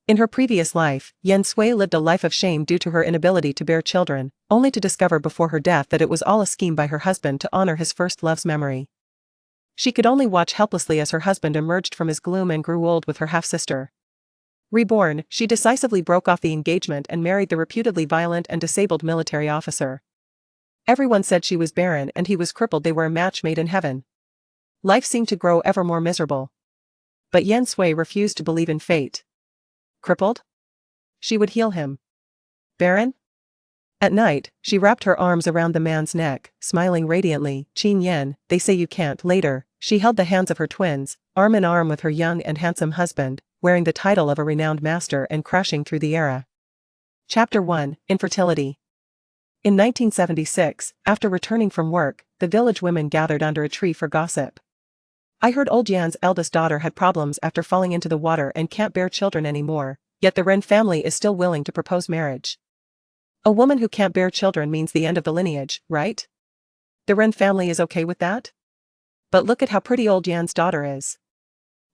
In her previous life, Yan Sui lived a life of shame due to her inability to bear children, only to discover before her death that it was all a scheme by her husband to honor his first love's memory. She could only watch helplessly as her husband emerged from his gloom and grew old with her half-sister. Reborn, she decisively broke off the engagement and married the reputedly violent and disabled military officer. Everyone said she was barren and he was crippled. They were a match made in heaven. Life seemed to grow ever more miserable. But Yan Sui refused to believe in fate. Crippled? She would heal him. Barren? At night, she wrapped her arms around the man's neck, smiling radiantly. Qin Yan, they say you can't. Later, she held the hands of her twins, arm in arm with her young and handsome husband, wearing the title of a renowned master and crashing through the era. Chapter 1, Infertility. In 1976, after returning from work, the village women gathered under a tree for gossip. I heard old Yan's eldest daughter had problems after falling into the water and can't bear children anymore, yet the Ren family is still willing to propose marriage. A woman who can't bear children means the end of the lineage, right? The Ren family is okay with that? But look at how pretty old Yan's daughter is.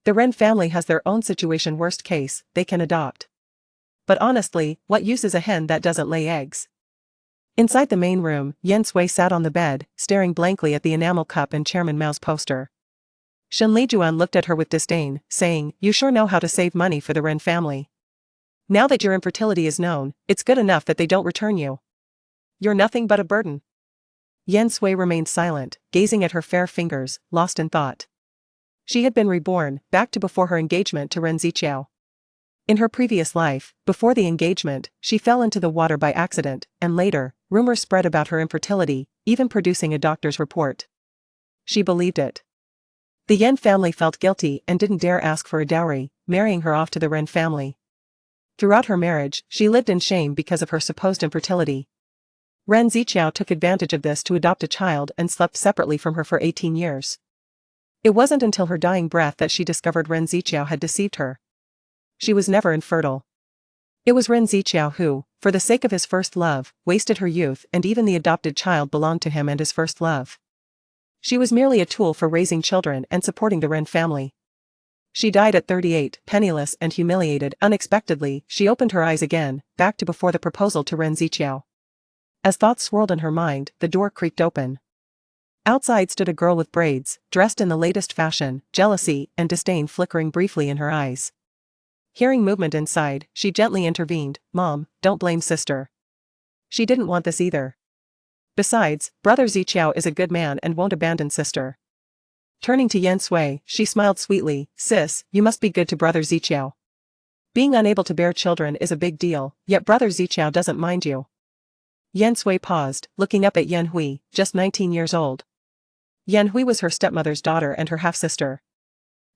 The Ren family has their own situation. Worst case, they can adopt. But honestly, what use is a hen that doesn't lay eggs? Inside the main room, Yan Sui sat on the bed, staring blankly at the enamel cup and Chairman Mao's poster. Shenlijuan looked at her with disdain, saying, "You sure know how to save money for the Ren family. Now that your infertility is known, it's good enough that they don't return you. You're nothing but a burden." Yan Sui remained silent, gazing at her fair fingers, lost in thought. She had been reborn, back to before her engagement to Ren Ziqiao. In her previous life, before the engagement, she fell into the water by accident, and later, rumors spread about her infertility, even producing a doctor's report. She believed it. The Yan family felt guilty and didn't dare ask for a dowry, marrying her off to the Ren family. Throughout her marriage, she lived in shame because of her supposed infertility. Ren Ziqiao took advantage of this to adopt a child and slept separately from her for 18 years. It wasn't until her dying breath that she discovered Ren Ziqiao had deceived her. She was never infertile. It was Ren Ziqiao who, for the sake of his first love, wasted her youth, and even the adopted child belonged to him and his first love. She was merely a tool for raising children and supporting the Ren family. She died at 38, penniless and humiliated. Unexpectedly, she opened her eyes again, back to before the proposal to Ren Ziqiao. As thoughts swirled in her mind, the door creaked open. Outside stood a girl with braids, dressed in the latest fashion, jealousy and disdain flickering briefly in her eyes. Hearing movement inside, she gently intervened, "Mom, don't blame sister. She didn't want this either. Besides, brother Ziqiao is a good man and won't abandon sister." Turning to Yan Sui, she smiled sweetly, "Sis, you must be good to brother Ziqiao. Being unable to bear children is a big deal, yet brother Ziqiao doesn't mind you." Yan Sui paused, looking up at Yan Hui, just 19 years old. Yan Hui was her stepmother's daughter and her half-sister.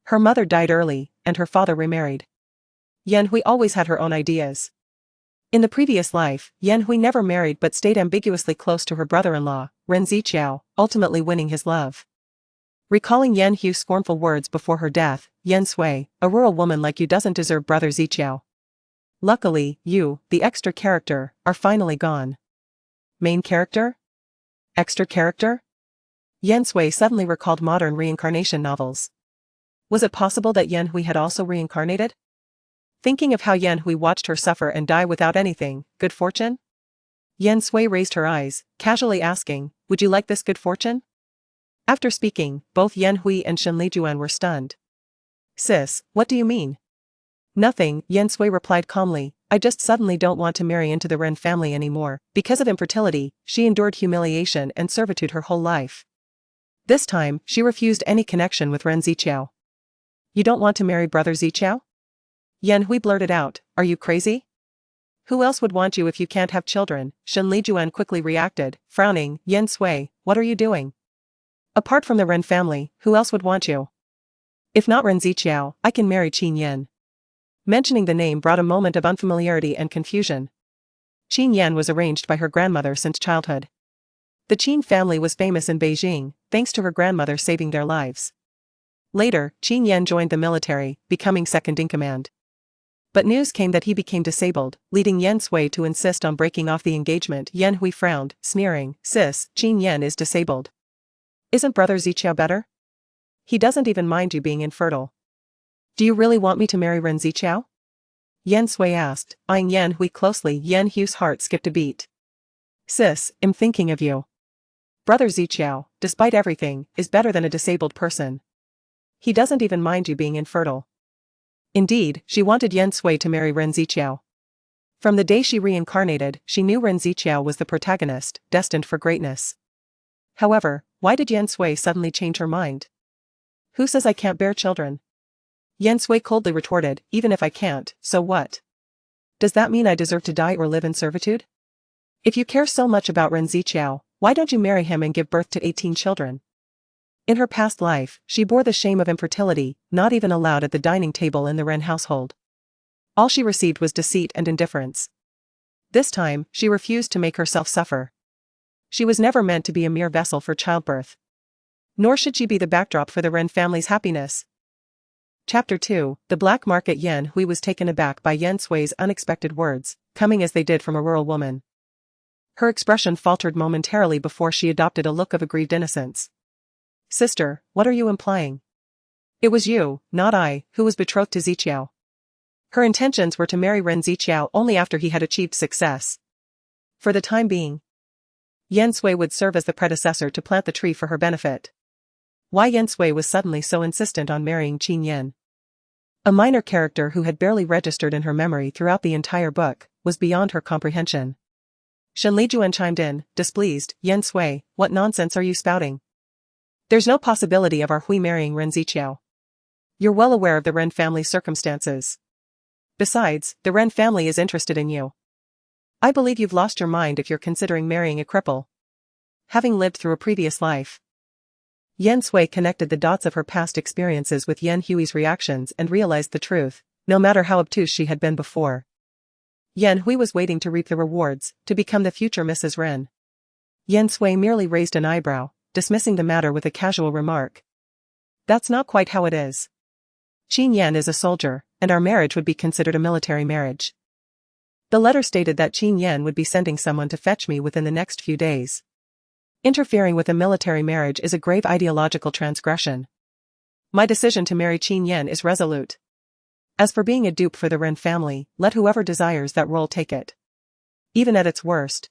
Her mother died early, and her father remarried. Yan Hui always had her own ideas. In the previous life, Yan Hui never married but stayed ambiguously close to her brother-in-law, Ren Ziqiao, ultimately winning his love. Recalling Yan Hui's scornful words before her death, Yan Sui, "A rural woman like you doesn't deserve brother Ziqiao. Luckily, you, the extra character, are finally gone." Main character? Extra character? Yan Sui suddenly recalled modern reincarnation novels. Was it possible that Yan Hui had also reincarnated? Thinking of how Yan Hui watched her suffer and die without anything, good fortune? Yan Sui raised her eyes, casually asking, "Would you like this good fortune?" After speaking, both Yan Hui and Shenlijuan were stunned. "Sis, what do you mean?" "Nothing," Yan Sui replied calmly, "I just suddenly don't want to marry into the Ren family anymore." Because of infertility, she endured humiliation and servitude her whole life. This time, she refused any connection with Ren Ziqiao. "You don't want to marry brother Ziqiao?" Yan Hui blurted out, "Are you crazy? Who else would want you if you can't have children?" Shenlijuan quickly reacted, frowning, "Yan Sui, what are you doing? Apart from the Ren family, who else would want you? If not Ren Ziqiao, I can marry Qin Yan." Mentioning the name brought a moment of unfamiliarity and confusion. Qin Yan was arranged by her grandmother since childhood. The Qin family was famous in Beijing, thanks to her grandmother saving their lives. Later, Qin Yan joined the military, becoming second in command. But news came that he became disabled, leading Yan Sui to insist on breaking off the engagement. Yan Hui frowned, sneering, "Sis, Qin Yan is disabled. Isn't brother Ziqiao better? He doesn't even mind you being infertile. Do you really want me to marry Ren Ziqiao?" Yan Sui asked, eyeing Yan Hui closely. Yan Hui's heart skipped a beat. Sis, I'm thinking of you. Brother Ziqiao, despite everything, is better than a disabled person. He doesn't even mind you being infertile. Indeed, she wanted Yan Sui to marry Ren Ziqiao. From the day she reincarnated, she knew Ren Ziqiao was the protagonist, destined for greatness. However, why did Yan Sui suddenly change her mind? Who says I can't bear children? Yan Sui coldly retorted, even if I can't, so what? Does that mean I deserve to die or live in servitude? If you care so much about Ren Ziqiao, why don't you marry him and give birth to 18 children? In her past life, she bore the shame of infertility, not even allowed at the dining table in the Ren household. All she received was deceit and indifference. This time, she refused to make herself suffer. She was never meant to be a mere vessel for childbirth. Nor should she be the backdrop for the Ren family's happiness. Chapter 2, The Black Market. Yan Hui was taken aback by Yan Sui's unexpected words, coming as they did from a rural woman. Her expression faltered momentarily before she adopted a look of aggrieved innocence. Sister, what are you implying? It was you, not I, who was betrothed to Ziqiao. Her intentions were to marry Ren Ziqiao only after he had achieved success. For the time being, Yan Sui would serve as the predecessor to plant the tree for her benefit. Why Yan Sui was suddenly so insistent on marrying Qin Yan? A minor character who had barely registered in her memory throughout the entire book, was beyond her comprehension. Shen Lijuan chimed in, displeased. Yan Sui, what nonsense are you spouting? There's no possibility of our Hui marrying Ren Ziqiao. You're well aware of the Ren family's circumstances. Besides, the Ren family is interested in you. I believe you've lost your mind if you're considering marrying a cripple. Having lived through a previous life. Yan Sui connected the dots of her past experiences with Yan Hui's reactions and realized the truth, no matter how obtuse she had been before. Yan Hui was waiting to reap the rewards, to become the future Mrs. Ren. Yan Sui merely raised an eyebrow, dismissing the matter with a casual remark. That's not quite how it is. Qin Yan is a soldier, and our marriage would be considered a military marriage. The letter stated that Qin Yan would be sending someone to fetch me within the next few days. Interfering with a military marriage is a grave ideological transgression. My decision to marry Qin Yan is resolute. As for being a dupe for the Ren family, let whoever desires that role take it. Even at its worst.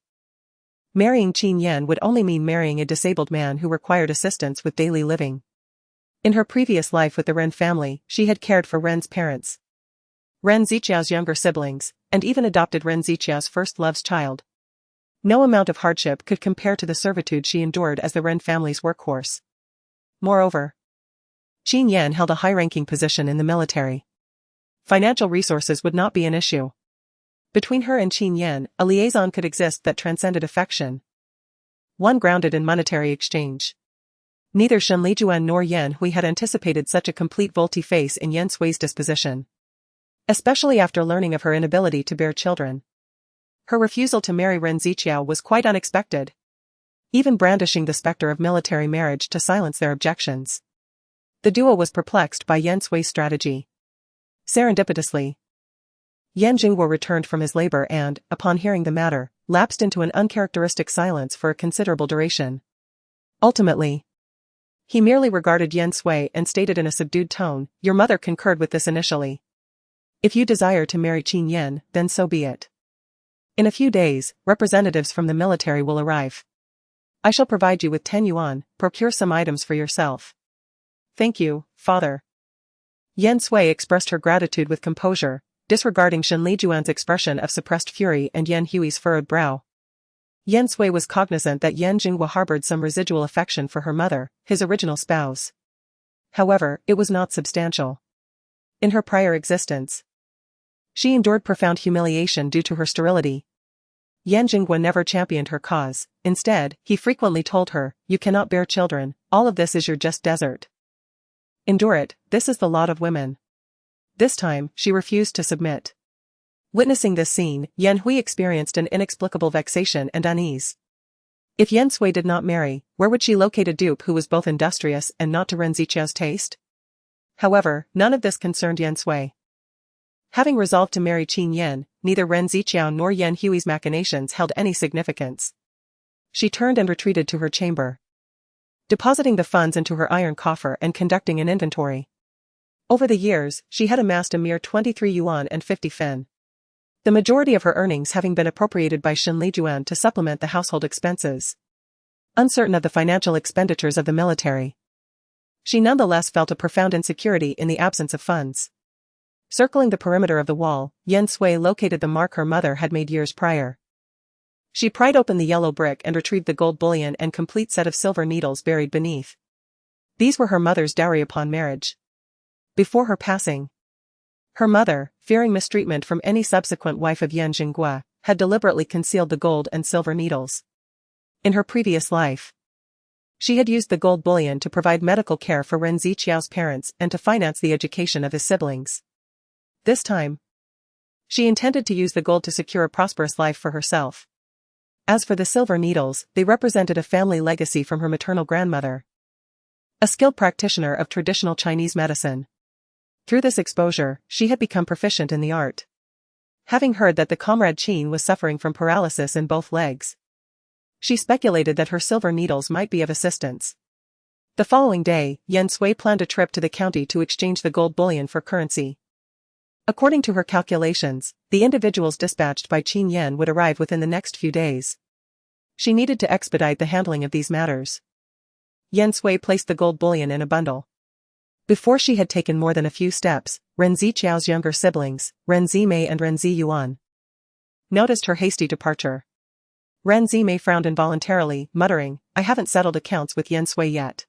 Marrying Qin Yan would only mean marrying a disabled man who required assistance with daily living. In her previous life with the Ren family, she had cared for Ren's parents, Ren Ziqiao's younger siblings, and even adopted Ren Ziqiao's first love's child. No amount of hardship could compare to the servitude she endured as the Ren family's workhorse. Moreover, Qin Yan held a high-ranking position in the military. Financial resources would not be an issue. Between her and Qin Yan, a liaison could exist that transcended affection. One grounded in monetary exchange. Neither Shen Lijuan nor Yan Hui had anticipated such a complete volte-face in Yan Sui's disposition. Especially after learning of her inability to bear children. Her refusal to marry Ren Ziqiao was quite unexpected. Even brandishing the specter of military marriage to silence their objections. The duo was perplexed by Yan Sui's strategy. Serendipitously, Yan Jingguo returned from his labor and, upon hearing the matter, lapsed into an uncharacteristic silence for a considerable duration. Ultimately, he merely regarded Yan Sui and stated in a subdued tone, "Your mother concurred with this initially. If you desire to marry Qin Yan, then so be it. In a few days, representatives from the military will arrive. I shall provide you with 10 yuan, procure some items for yourself." "Thank you, father." Yan Sui expressed her gratitude with composure, disregarding Shen Lijuan's expression of suppressed fury and Yan Hui's furrowed brow. Yan Sui was cognizant that Yan Jingguo harbored some residual affection for her mother, his original spouse. However, it was not substantial. In her prior existence, she endured profound humiliation due to her sterility. Yan Jingguo never championed her cause. Instead, he frequently told her, "You cannot bear children, all of this is your just desert. Endure it, this is the lot of women." This time, she refused to submit. Witnessing this scene, Yan Hui experienced an inexplicable vexation and unease. If Yan Sui did not marry, where would she locate a dupe who was both industrious and not to Ren Ziqiao's taste? However, none of this concerned Yan Sui. Having resolved to marry Qin Yan, neither Ren Ziqiao nor Yan Hui's machinations held any significance. She turned and retreated to her chamber, depositing the funds into her iron coffer and conducting an inventory. Over the years, she had amassed a mere 23 yuan and 50 fin. The majority of her earnings having been appropriated by Qin Yan to supplement the household expenses. Uncertain of the financial expenditures of the military, she nonetheless felt a profound insecurity in the absence of funds. Circling the perimeter of the wall, Yan Sui located the mark her mother had made years prior. She pried open the yellow brick and retrieved the gold bullion and complete set of silver needles buried beneath. These were her mother's dowry upon marriage. Before her passing, her mother, fearing mistreatment from any subsequent wife of Yan Jinggua, had deliberately concealed the gold and silver needles. In her previous life, she had used the gold bullion to provide medical care for Ren Ziqiao's parents and to finance the education of his siblings. This time, she intended to use the gold to secure a prosperous life for herself. As for the silver needles, they represented a family legacy from her maternal grandmother, a skilled practitioner of traditional Chinese medicine. Through this exposure, she had become proficient in the art. Having heard that the comrade Qin was suffering from paralysis in both legs, she speculated that her silver needles might be of assistance. The following day, Yan Sui planned a trip to the county to exchange the gold bullion for currency. According to her calculations, the individuals dispatched by Qin Yan would arrive within the next few days. She needed to expedite the handling of these matters. Yan Sui placed the gold bullion in a bundle. Before she had taken more than a few steps, Ren Ziqiao's younger siblings, Ren Zimei and Ren Ziyuan, noticed her hasty departure. Ren Zimei frowned involuntarily, muttering, "I haven't settled accounts with Yan Sui yet.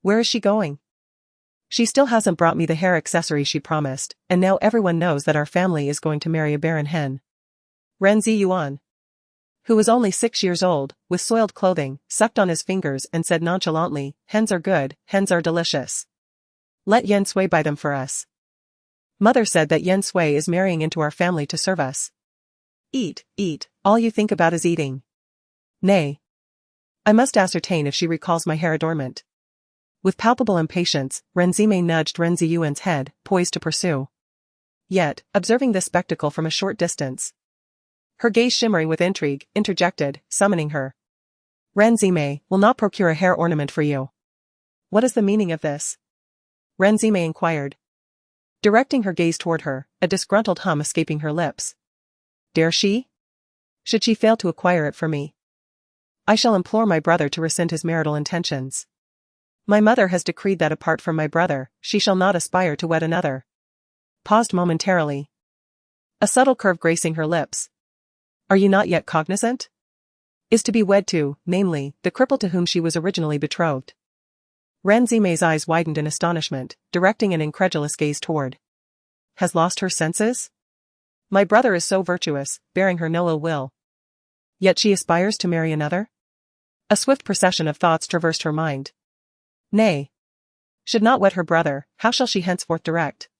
Where is she going? She still hasn't brought me the hair accessory she promised, and now everyone knows that our family is going to marry a barren hen." Ren Ziyuan, who was only 6 years old, with soiled clothing, sucked on his fingers and said nonchalantly, "Hens are good, hens are delicious. Let Yan Sui buy them for us. Mother said that Yan Sui is marrying into our family to serve us. Eat, eat, all you think about is eating. Nay. I must ascertain if she recalls my hair adornment." With palpable impatience, Ren Zimei nudged Ren Ziyuan's head, poised to pursue. Yet, observing this spectacle from a short distance, her gaze shimmering with intrigue, interjected, summoning her. "Ren Zimei will not procure a hair ornament for you. What is the meaning of this?" Ren Zimei inquired, directing her gaze toward her, a disgruntled hum escaping her lips. "Dare she? Should she fail to acquire it for me, I shall implore my brother to rescind his marital intentions. My mother has decreed that apart from my brother, she shall not aspire to wed another." Paused momentarily, a subtle curve gracing her lips. "Are you not yet cognizant? Is to be wed to, namely, the cripple to whom she was originally betrothed." Ren Zimei's eyes widened in astonishment, directing an incredulous gaze toward. "Has lost her senses? My brother is so virtuous, bearing her no ill will. Yet she aspires to marry another?" A swift procession of thoughts traversed her mind. Nay. Should not wed her brother, how shall she henceforth direct?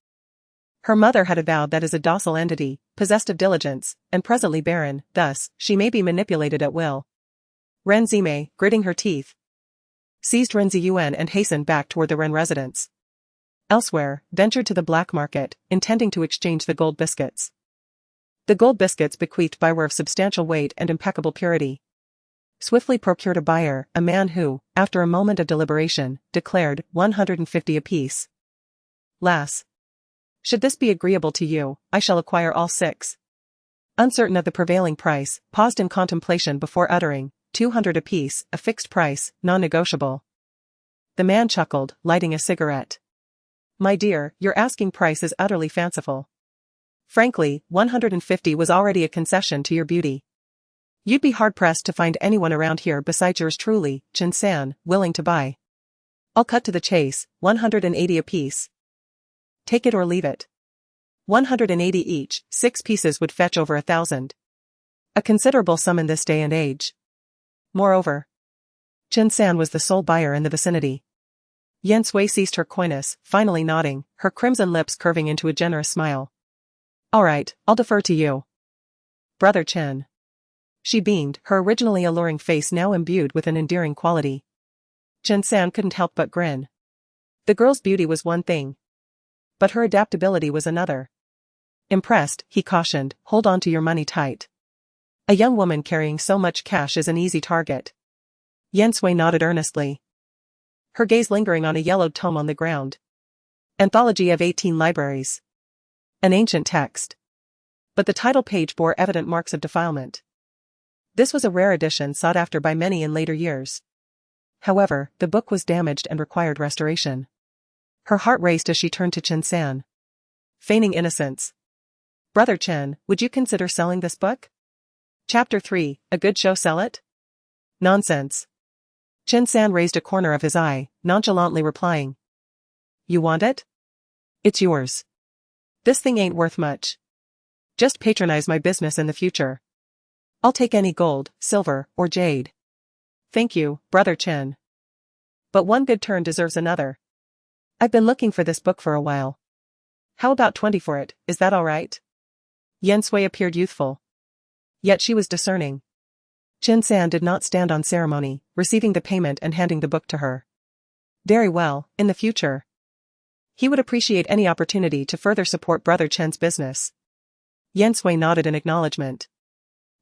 Her mother had avowed that as a docile entity, possessed of diligence, and presently barren, thus, she may be manipulated at will. Ren Zimei, gritting her teeth, seized Ren Ziyuan and hastened back toward the Ren residence. Elsewhere, ventured to the black market, intending to exchange the gold biscuits. The gold biscuits bequeathed by were of substantial weight and impeccable purity. Swiftly procured a buyer, a man who, after a moment of deliberation, declared 150 apiece. "Lass, should this be agreeable to you, I shall acquire all 6. Uncertain of the prevailing price, paused in contemplation before uttering, 200 apiece, a fixed price, non-negotiable. The man chuckled, lighting a cigarette. "My dear, your asking price is utterly fanciful. Frankly, 150 was already a concession to your beauty. You'd be hard-pressed to find anyone around here besides yours truly, Qin Yan, willing to buy. I'll cut to the chase, 180 apiece. Take it or leave it. 180 each, 6 pieces would fetch over 1,000. A considerable sum in this day and age. Moreover, Qin Yan was the sole buyer in the vicinity." Yan Sui ceased her coyness, finally nodding, her crimson lips curving into a generous smile. "All right, I'll defer to you, Brother Qin." She beamed, her originally alluring face now imbued with an endearing quality. Qin Yan couldn't help but grin. The girl's beauty was one thing, but her adaptability was another. Impressed, he cautioned, "Hold on to your money tight. A young woman carrying so much cash is an easy target." Yan Sui nodded earnestly, her gaze lingering on a yellowed tome on the ground. Anthology of 18 Libraries. An ancient text. But the title page bore evident marks of defilement. This was a rare edition sought after by many in later years. However, the book was damaged and required restoration. Her heart raced as she turned to Qin Yan. Feigning innocence. Brother Qin, would you consider selling this book? Chapter 3, A Good Show Sell It? Nonsense. Qin Yan raised a corner of his eye, nonchalantly replying. You want it? It's yours. This thing ain't worth much. Just patronize my business in the future. I'll take any gold, silver, or jade. Thank you, Brother Qin. But one good turn deserves another. I've been looking for this book for a while. How about 20 for it, is that all right? Yan Sui appeared youthful. Yet she was discerning. Qin Yan did not stand on ceremony, receiving the payment and handing the book to her. Very well, in the future. He would appreciate any opportunity to further support Brother Qin's business. Yan Sui nodded in acknowledgement.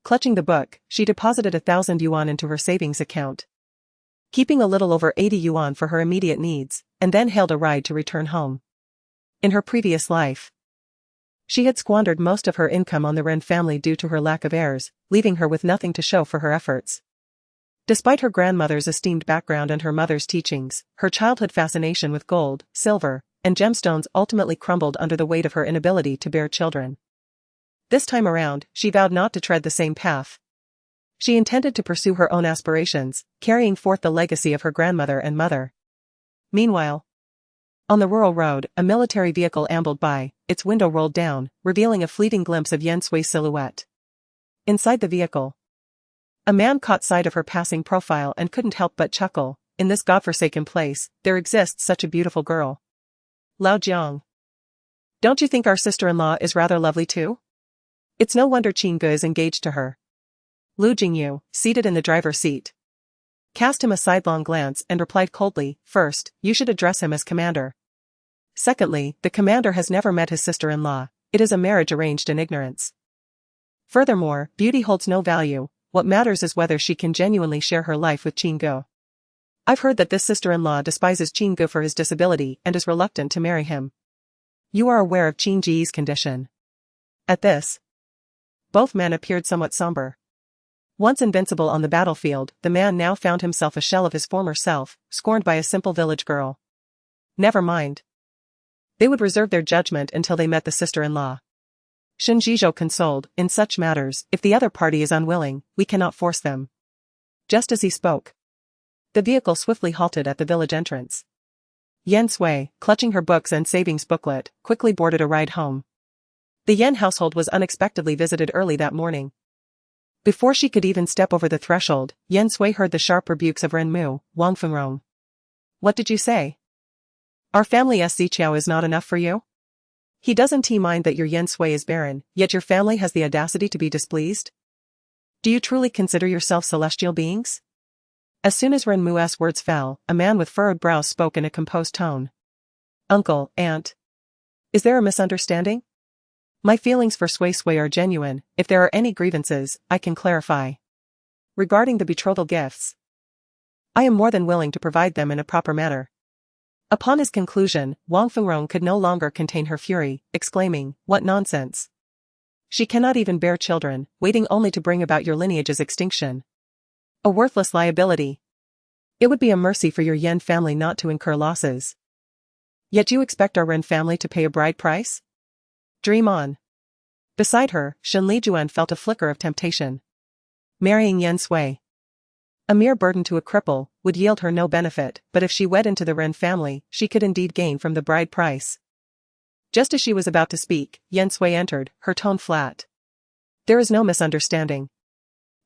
Clutching the book, she deposited 1,000 yuan into her savings account, keeping a little over 80 yuan for her immediate needs, and then hailed a ride to return home. In her previous life, she had squandered most of her income on the Ren family due to her lack of heirs, leaving her with nothing to show for her efforts. Despite her grandmother's esteemed background and her mother's teachings, her childhood fascination with gold, silver, and gemstones ultimately crumbled under the weight of her inability to bear children. This time around, she vowed not to tread the same path. She intended to pursue her own aspirations, carrying forth the legacy of her grandmother and mother. Meanwhile, on the rural road, a military vehicle ambled by, its window rolled down, revealing a fleeting glimpse of Yan Sui's silhouette. Inside the vehicle, a man caught sight of her passing profile and couldn't help but chuckle. In this godforsaken place, there exists such a beautiful girl. Lao Jiang. Don't you think our sister-in-law is rather lovely too? It's no wonder Qin Ge is engaged to her. Lu Jingyu, seated in the driver's seat, cast him a sidelong glance and replied coldly, first, you should address him as commander. Secondly, the commander has never met his sister-in-law, it is a marriage arranged in ignorance. Furthermore, beauty holds no value, what matters is whether she can genuinely share her life with Qin Ge. I've heard that this sister-in-law despises Qin Ge for his disability and is reluctant to marry him. You are aware of Qin Ji's condition. At this, both men appeared somewhat somber. Once invincible on the battlefield, the man now found himself a shell of his former self, scorned by a simple village girl. Never mind. They would reserve their judgment until they met the sister-in-law. Shen Zhizhou consoled, in such matters, if the other party is unwilling, we cannot force them. Just as he spoke, the vehicle swiftly halted at the village entrance. Yan Sui, clutching her books and savings booklet, quickly boarded a ride home. The Yan household was unexpectedly visited early that morning. Before she could even step over the threshold, Yan Sui heard the sharp rebukes of Ren Mu, Wang Fengrong. What did you say? Our family Ziqiao is not enough for you? He doesn't mind that your Yan Sui is barren, yet your family has the audacity to be displeased? Do you truly consider yourself celestial beings? As soon as Ren Mu's words fell, a man with furrowed brows spoke in a composed tone. Uncle, aunt. Is there a misunderstanding? My feelings for Sui Sui are genuine, if there are any grievances, I can clarify. Regarding the betrothal gifts, I am more than willing to provide them in a proper manner. Upon his conclusion, Wang Fengrong could no longer contain her fury, exclaiming, what nonsense. She cannot even bear children, waiting only to bring about your lineage's extinction. A worthless liability. It would be a mercy for your Yan family not to incur losses. Yet you expect our Ren family to pay a bride price? Dream on. Beside her, Shen Lijuan felt a flicker of temptation. Marrying Yan Sui, a mere burden to a cripple, would yield her no benefit, but if she wed into the Ren family, she could indeed gain from the bride price. Just as she was about to speak, Yan Sui entered, her tone flat. There is no misunderstanding.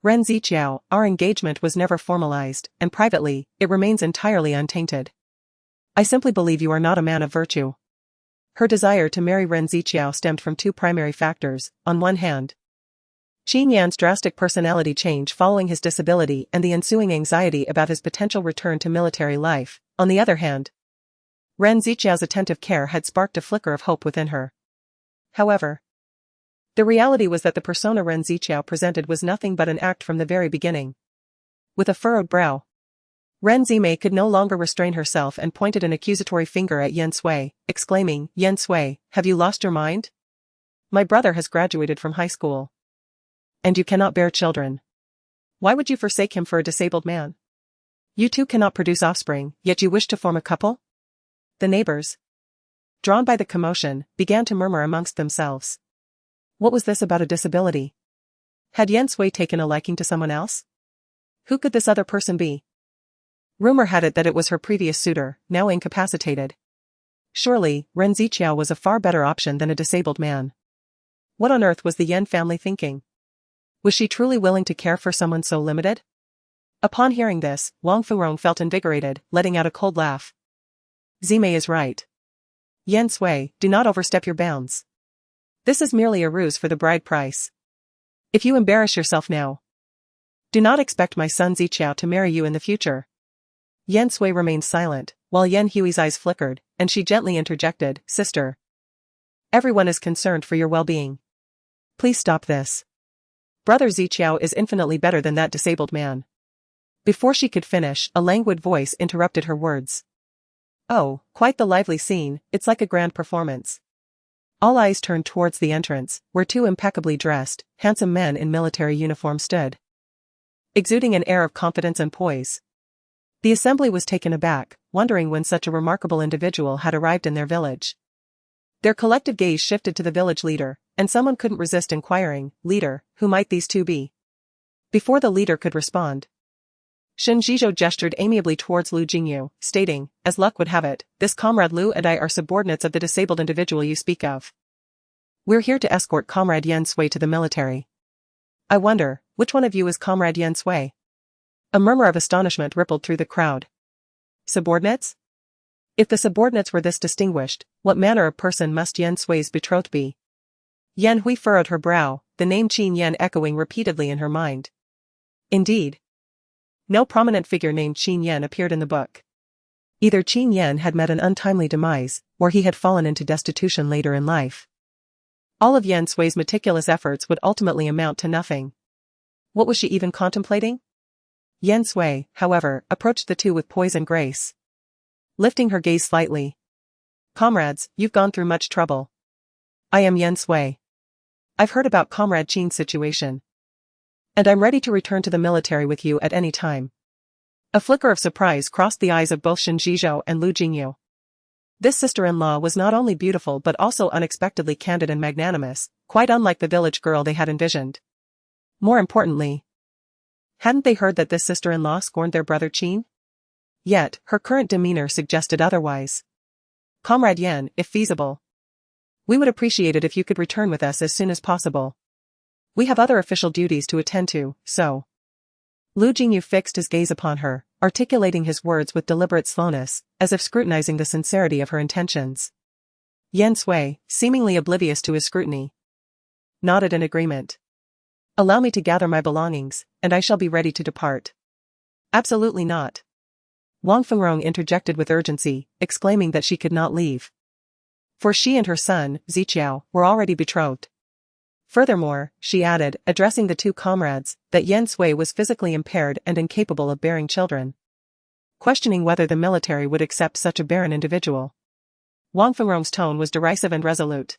Ren Ziqiao, our engagement was never formalized, and privately, it remains entirely untainted. I simply believe you are not a man of virtue. Her desire to marry Ren Ziqiao stemmed from two primary factors. On one hand, Qin Yan's drastic personality change following his disability and the ensuing anxiety about his potential return to military life. On the other hand, Ren Ziqiao's attentive care had sparked a flicker of hope within her. However, the reality was that the persona Ren Ziqiao presented was nothing but an act from the very beginning. With a furrowed brow, Ren Zimei could no longer restrain herself and pointed an accusatory finger at Yan Sui, exclaiming, "Yan Sui, have you lost your mind? My brother has graduated from high school. And you cannot bear children. Why would you forsake him for a disabled man? You two cannot produce offspring, yet you wish to form a couple?" The neighbors, drawn by the commotion, began to murmur amongst themselves. What was this about a disability? Had Yan Sui taken a liking to someone else? Who could this other person be? Rumor had it that it was her previous suitor, now incapacitated. Surely, Ren Ziqiao was a far better option than a disabled man. What on earth was the Yan family thinking? Was she truly willing to care for someone so limited? Upon hearing this, Wang Fengrong felt invigorated, letting out a cold laugh. Zimei is right. Yan Sui, do not overstep your bounds. This is merely a ruse for the bride price. If you embarrass yourself now, do not expect my son Ziqiao to marry you in the future. Yan Sui remained silent, while Yan Hui's eyes flickered, and she gently interjected, "Sister. Everyone is concerned for your well-being. Please stop this. Brother Ziqiao is infinitely better than that disabled man." Before she could finish, a languid voice interrupted her words. "Oh, quite the lively scene, it's like a grand performance." All eyes turned towards the entrance, where two impeccably dressed, handsome men in military uniform stood, exuding an air of confidence and poise. The assembly was taken aback, wondering when such a remarkable individual had arrived in their village. Their collective gaze shifted to the village leader, and someone couldn't resist inquiring, "Leader, who might these two be?" Before the leader could respond, Shen Zhizhou gestured amiably towards Lu Jingyu, stating, "As luck would have it, this comrade Lu and I are subordinates of the disabled individual you speak of. We're here to escort comrade Yan Sui to the military. I wonder, which one of you is comrade Yan Sui?" A murmur of astonishment rippled through the crowd. Subordinates? If the subordinates were this distinguished, what manner of person must Yan Sui's betrothed be? Yan Hui furrowed her brow, the name Qin Yan echoing repeatedly in her mind. Indeed, no prominent figure named Qin Yan appeared in the book. Either Qin Yan had met an untimely demise, or he had fallen into destitution later in life. All of Yan Sui's meticulous efforts would ultimately amount to nothing. What was she even contemplating? Yan Sui, however, approached the two with poise and grace, lifting her gaze slightly. "Comrades, you've gone through much trouble. I am Yan Sui. I've heard about Comrade Qin's situation, and I'm ready to return to the military with you at any time." A flicker of surprise crossed the eyes of both Shen Zhizhou and Lu Jingyu. This sister-in-law was not only beautiful but also unexpectedly candid and magnanimous, quite unlike the village girl they had envisioned. More importantly, hadn't they heard that this sister-in-law scorned their brother Qin? Yet, her current demeanor suggested otherwise. "Comrade Yan, if feasible, we would appreciate it if you could return with us as soon as possible. We have other official duties to attend to, so." Lu Jingyu fixed his gaze upon her, articulating his words with deliberate slowness, as if scrutinizing the sincerity of her intentions. Yan Sui, seemingly oblivious to his scrutiny, nodded in agreement. "Allow me to gather my belongings, and I shall be ready to depart." "Absolutely not." Wang Fengrong interjected with urgency, exclaiming that she could not leave, for she and her son, Ziqiao, were already betrothed. Furthermore, she added, addressing the two comrades, that Yan Sui was physically impaired and incapable of bearing children, questioning whether the military would accept such a barren individual. Wang Fengrong's tone was derisive and resolute.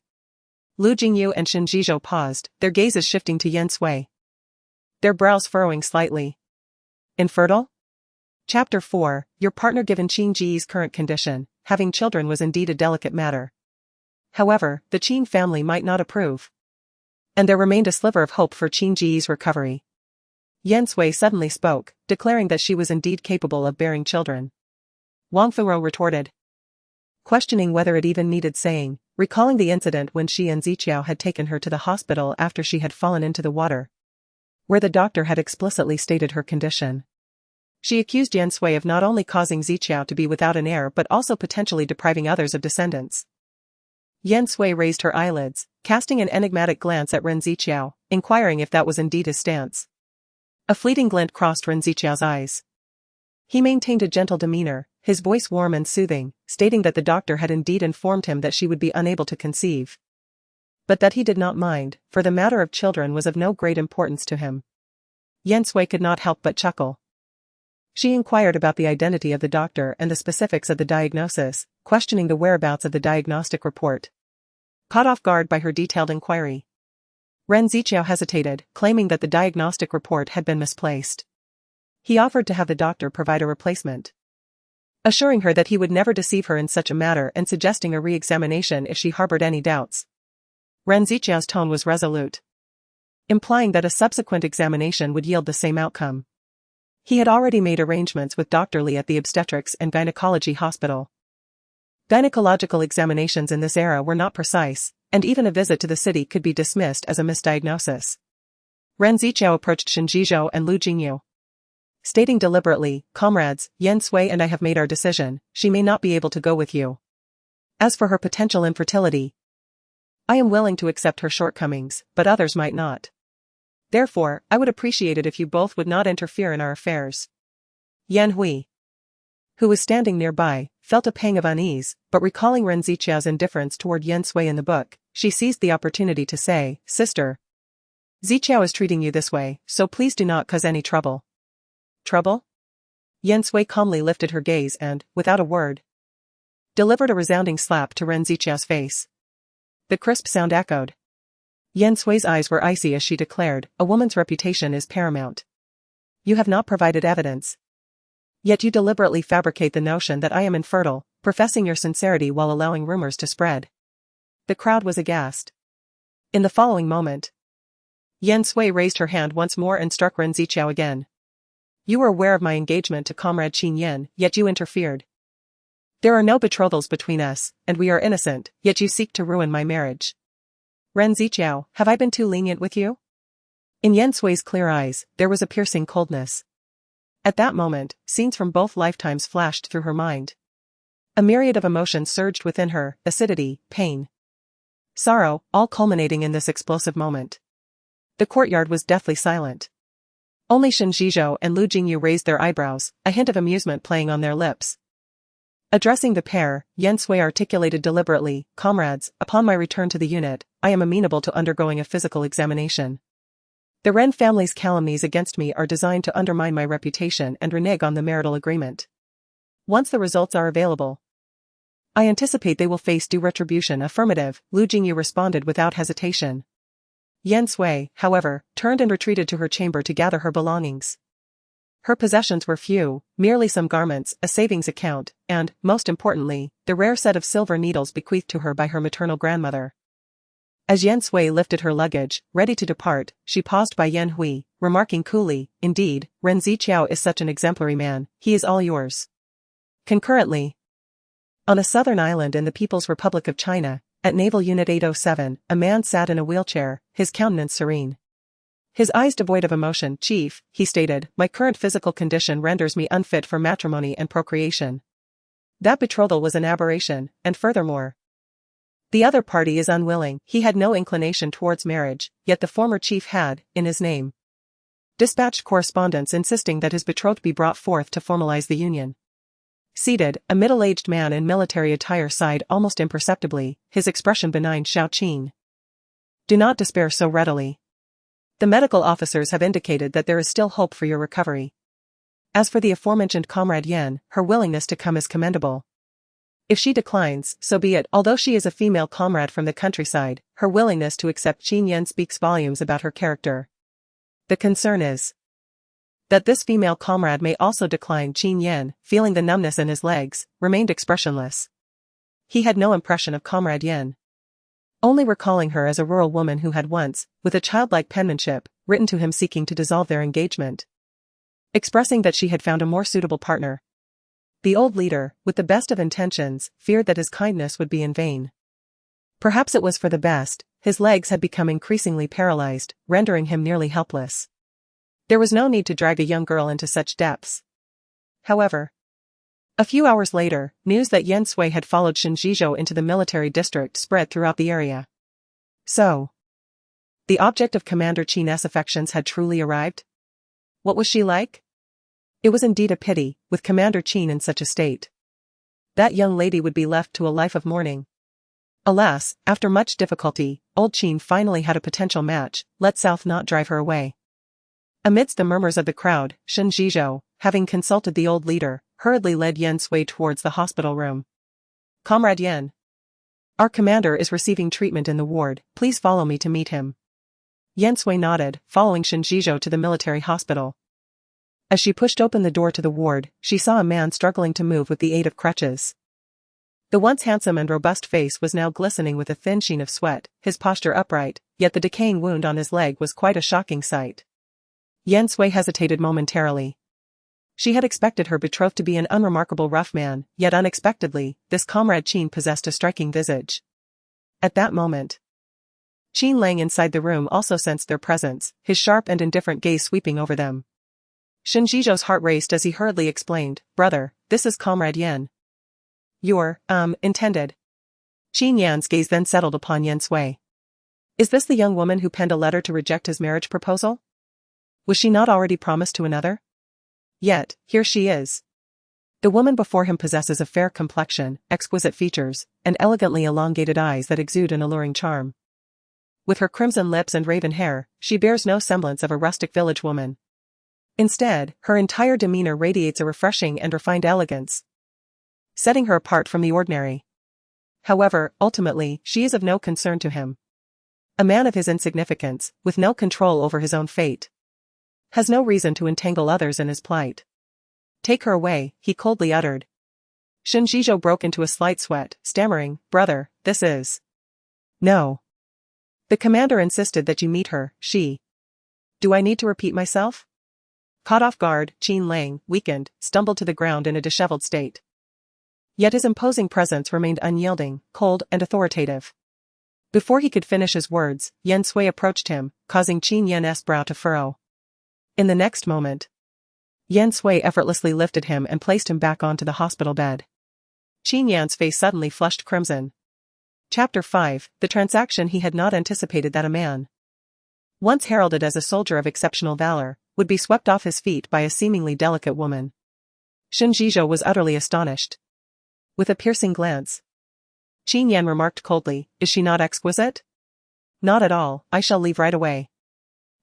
Lu Jingyu and Shen Zhizhou paused, their gazes shifting to Yan Sui, their brows furrowing slightly. Infertile? Chapter 4, Your partner. Given Qin Ji's current condition, having children was indeed a delicate matter. However, the Qin family might not approve, and there remained a sliver of hope for Qin Ji's recovery. Yan Sui suddenly spoke, declaring that she was indeed capable of bearing children. Wang Fengrong retorted, questioning whether it even needed saying, recalling the incident when she and Ziqiao had taken her to the hospital after she had fallen into the water, where the doctor had explicitly stated her condition. She accused Yan Sui of not only causing Ziqiao to be without an heir but also potentially depriving others of descendants. Yan Sui raised her eyelids, casting an enigmatic glance at Ren Ziqiao, inquiring if that was indeed his stance. A fleeting glint crossed Ren Ziqiao's eyes. He maintained a gentle demeanor, his voice warm and soothing, stating that the doctor had indeed informed him that she would be unable to conceive, but that he did not mind, for the matter of children was of no great importance to him. Yan Sui could not help but chuckle. She inquired about the identity of the doctor and the specifics of the diagnosis, questioning the whereabouts of the diagnostic report. Caught off guard by her detailed inquiry, Ren Ziqiao hesitated, claiming that the diagnostic report had been misplaced. He offered to have the doctor provide a replacement, assuring her that he would never deceive her in such a matter and suggesting a re-examination if she harbored any doubts. Ren Ziqiao's tone was resolute, implying that a subsequent examination would yield the same outcome. He had already made arrangements with Dr. Li at the obstetrics and gynecology hospital. Gynecological examinations in this era were not precise, and even a visit to the city could be dismissed as a misdiagnosis. Ren Ziqiao approached Qin Yan and Lu Jingyu, stating deliberately, "Comrades, Yan Sui and I have made our decision, she may not be able to go with you. As for her potential infertility, I am willing to accept her shortcomings, but others might not. Therefore, I would appreciate it if you both would not interfere in our affairs." Yan Hui, who was standing nearby, felt a pang of unease, but recalling Ren Ziqiao's indifference toward Yan Sui in the book, she seized the opportunity to say, "Sister, Ziqiao is treating you this way, so please do not cause any trouble." "Trouble?" Yan Sui calmly lifted her gaze and, without a word, delivered a resounding slap to Ren Ziqiao's face. The crisp sound echoed. Yan Sui's eyes were icy as she declared, "A woman's reputation is paramount. You have not provided evidence. Yet you deliberately fabricate the notion that I am infertile, professing your sincerity while allowing rumors to spread." The crowd was aghast. In the following moment, Yan Sui raised her hand once more and struck Ren Ziqiao again. "You were aware of my engagement to Comrade Qin Yan, yet you interfered. There are no betrothals between us, and we are innocent, yet you seek to ruin my marriage. Ren Ziqiao, have I been too lenient with you?" In Yan Sui's clear eyes, there was a piercing coldness. At that moment, scenes from both lifetimes flashed through her mind. A myriad of emotions surged within her, acidity, pain, sorrow, all culminating in this explosive moment. The courtyard was deathly silent. Only Qin Yan and Lu Jingyu raised their eyebrows, a hint of amusement playing on their lips. Addressing the pair, Yan Sui articulated deliberately, "Comrades, upon my return to the unit, I am amenable to undergoing a physical examination. The Ren family's calumnies against me are designed to undermine my reputation and renege on the marital agreement. Once the results are available, I anticipate they will face due retribution." "Affirmative," Lu Jingyu responded without hesitation. Yan Sui, however, turned and retreated to her chamber to gather her belongings. Her possessions were few, merely some garments, a savings account, and, most importantly, the rare set of silver needles bequeathed to her by her maternal grandmother. As Yan Sui lifted her luggage, ready to depart, she paused by Yan Hui, remarking coolly, "Indeed, Ren Ziqiao is such an exemplary man, he is all yours." Concurrently, on a southern island in the People's Republic of China, at Naval Unit 807, a man sat in a wheelchair, his countenance serene, his eyes devoid of emotion. "Chief," he stated, "my current physical condition renders me unfit for matrimony and procreation. That betrothal was an aberration, and furthermore, the other party is unwilling." He had no inclination towards marriage, yet the former chief had, in his name, dispatched correspondence insisting that his betrothed be brought forth to formalize the union. Seated, a middle-aged man in military attire sighed almost imperceptibly, his expression benign. "Shao Qin, do not despair so readily. The medical officers have indicated that there is still hope for your recovery. As for the aforementioned Comrade Yan, her willingness to come is commendable. If she declines, so be it. Although she is a female comrade from the countryside, her willingness to accept Qin Yan speaks volumes about her character. The concern is that this female comrade may also decline." Qin Yan, feeling the numbness in his legs, remained expressionless. He had no impression of Comrade Yan, only recalling her as a rural woman who had once, with a childlike penmanship, written to him seeking to dissolve their engagement, expressing that she had found a more suitable partner. The old leader, with the best of intentions, feared that his kindness would be in vain. Perhaps it was for the best. His legs had become increasingly paralyzed, rendering him nearly helpless. There was no need to drag a young girl into such depths. However, a few hours later, news that Yan Sui had followed Qin Yan into the military district spread throughout the area. So, the object of Commander Qin's affections had truly arrived? What was she like? It was indeed a pity, with Commander Qin in such a state. That young lady would be left to a life of mourning. Alas, after much difficulty, old Qin finally had a potential match. Let South not drive her away. Amidst the murmurs of the crowd, Qin Yan, having consulted the old leader, hurriedly led Yan Sui towards the hospital room. Comrade Yan. Our commander is receiving treatment in the ward, please follow me to meet him. Yan Sui nodded, following Qin Yan to the military hospital. As she pushed open the door to the ward, she saw a man struggling to move with the aid of crutches. The once handsome and robust face was now glistening with a thin sheen of sweat, his posture upright, yet the decaying wound on his leg was quite a shocking sight. Yan Sui hesitated momentarily. She had expected her betrothed to be an unremarkable rough man, yet unexpectedly, this comrade Qin possessed a striking visage. At that moment, Qin Lang inside the room also sensed their presence, his sharp and indifferent gaze sweeping over them. Qin Yan's heart raced as he hurriedly explained, "Brother, this is Comrade Yan. Your, intended." Qin Yan's gaze then settled upon Yan Sui. Is this the young woman who penned a letter to reject his marriage proposal? Was she not already promised to another? Yet, here she is. The woman before him possesses a fair complexion, exquisite features, and elegantly elongated eyes that exude an alluring charm. With her crimson lips and raven hair, she bears no semblance of a rustic village woman. Instead, her entire demeanor radiates a refreshing and refined elegance, setting her apart from the ordinary. However, ultimately, she is of no concern to him. A man of his insignificance, with no control over his own fate, has no reason to entangle others in his plight. Take her away, he coldly uttered. Qin Yan broke into a slight sweat, stammering, "Brother, this is..." "No. The commander insisted that you meet her, she..." "Do I need to repeat myself?" Caught off guard, Qin Lang, weakened, stumbled to the ground in a disheveled state. Yet his imposing presence remained unyielding, cold and authoritative. Before he could finish his words, Yan Sui approached him, causing Qin Yan's brow to furrow. In the next moment, Yan Sui effortlessly lifted him and placed him back onto the hospital bed. Qin Yan's face suddenly flushed crimson. Chapter 5, the transaction he had not anticipated that a man, once heralded as a soldier of exceptional valor, would be swept off his feet by a seemingly delicate woman. Qin Yan was utterly astonished. With a piercing glance, Qin Yan remarked coldly, "Is she not exquisite?" "Not at all, I shall leave right away."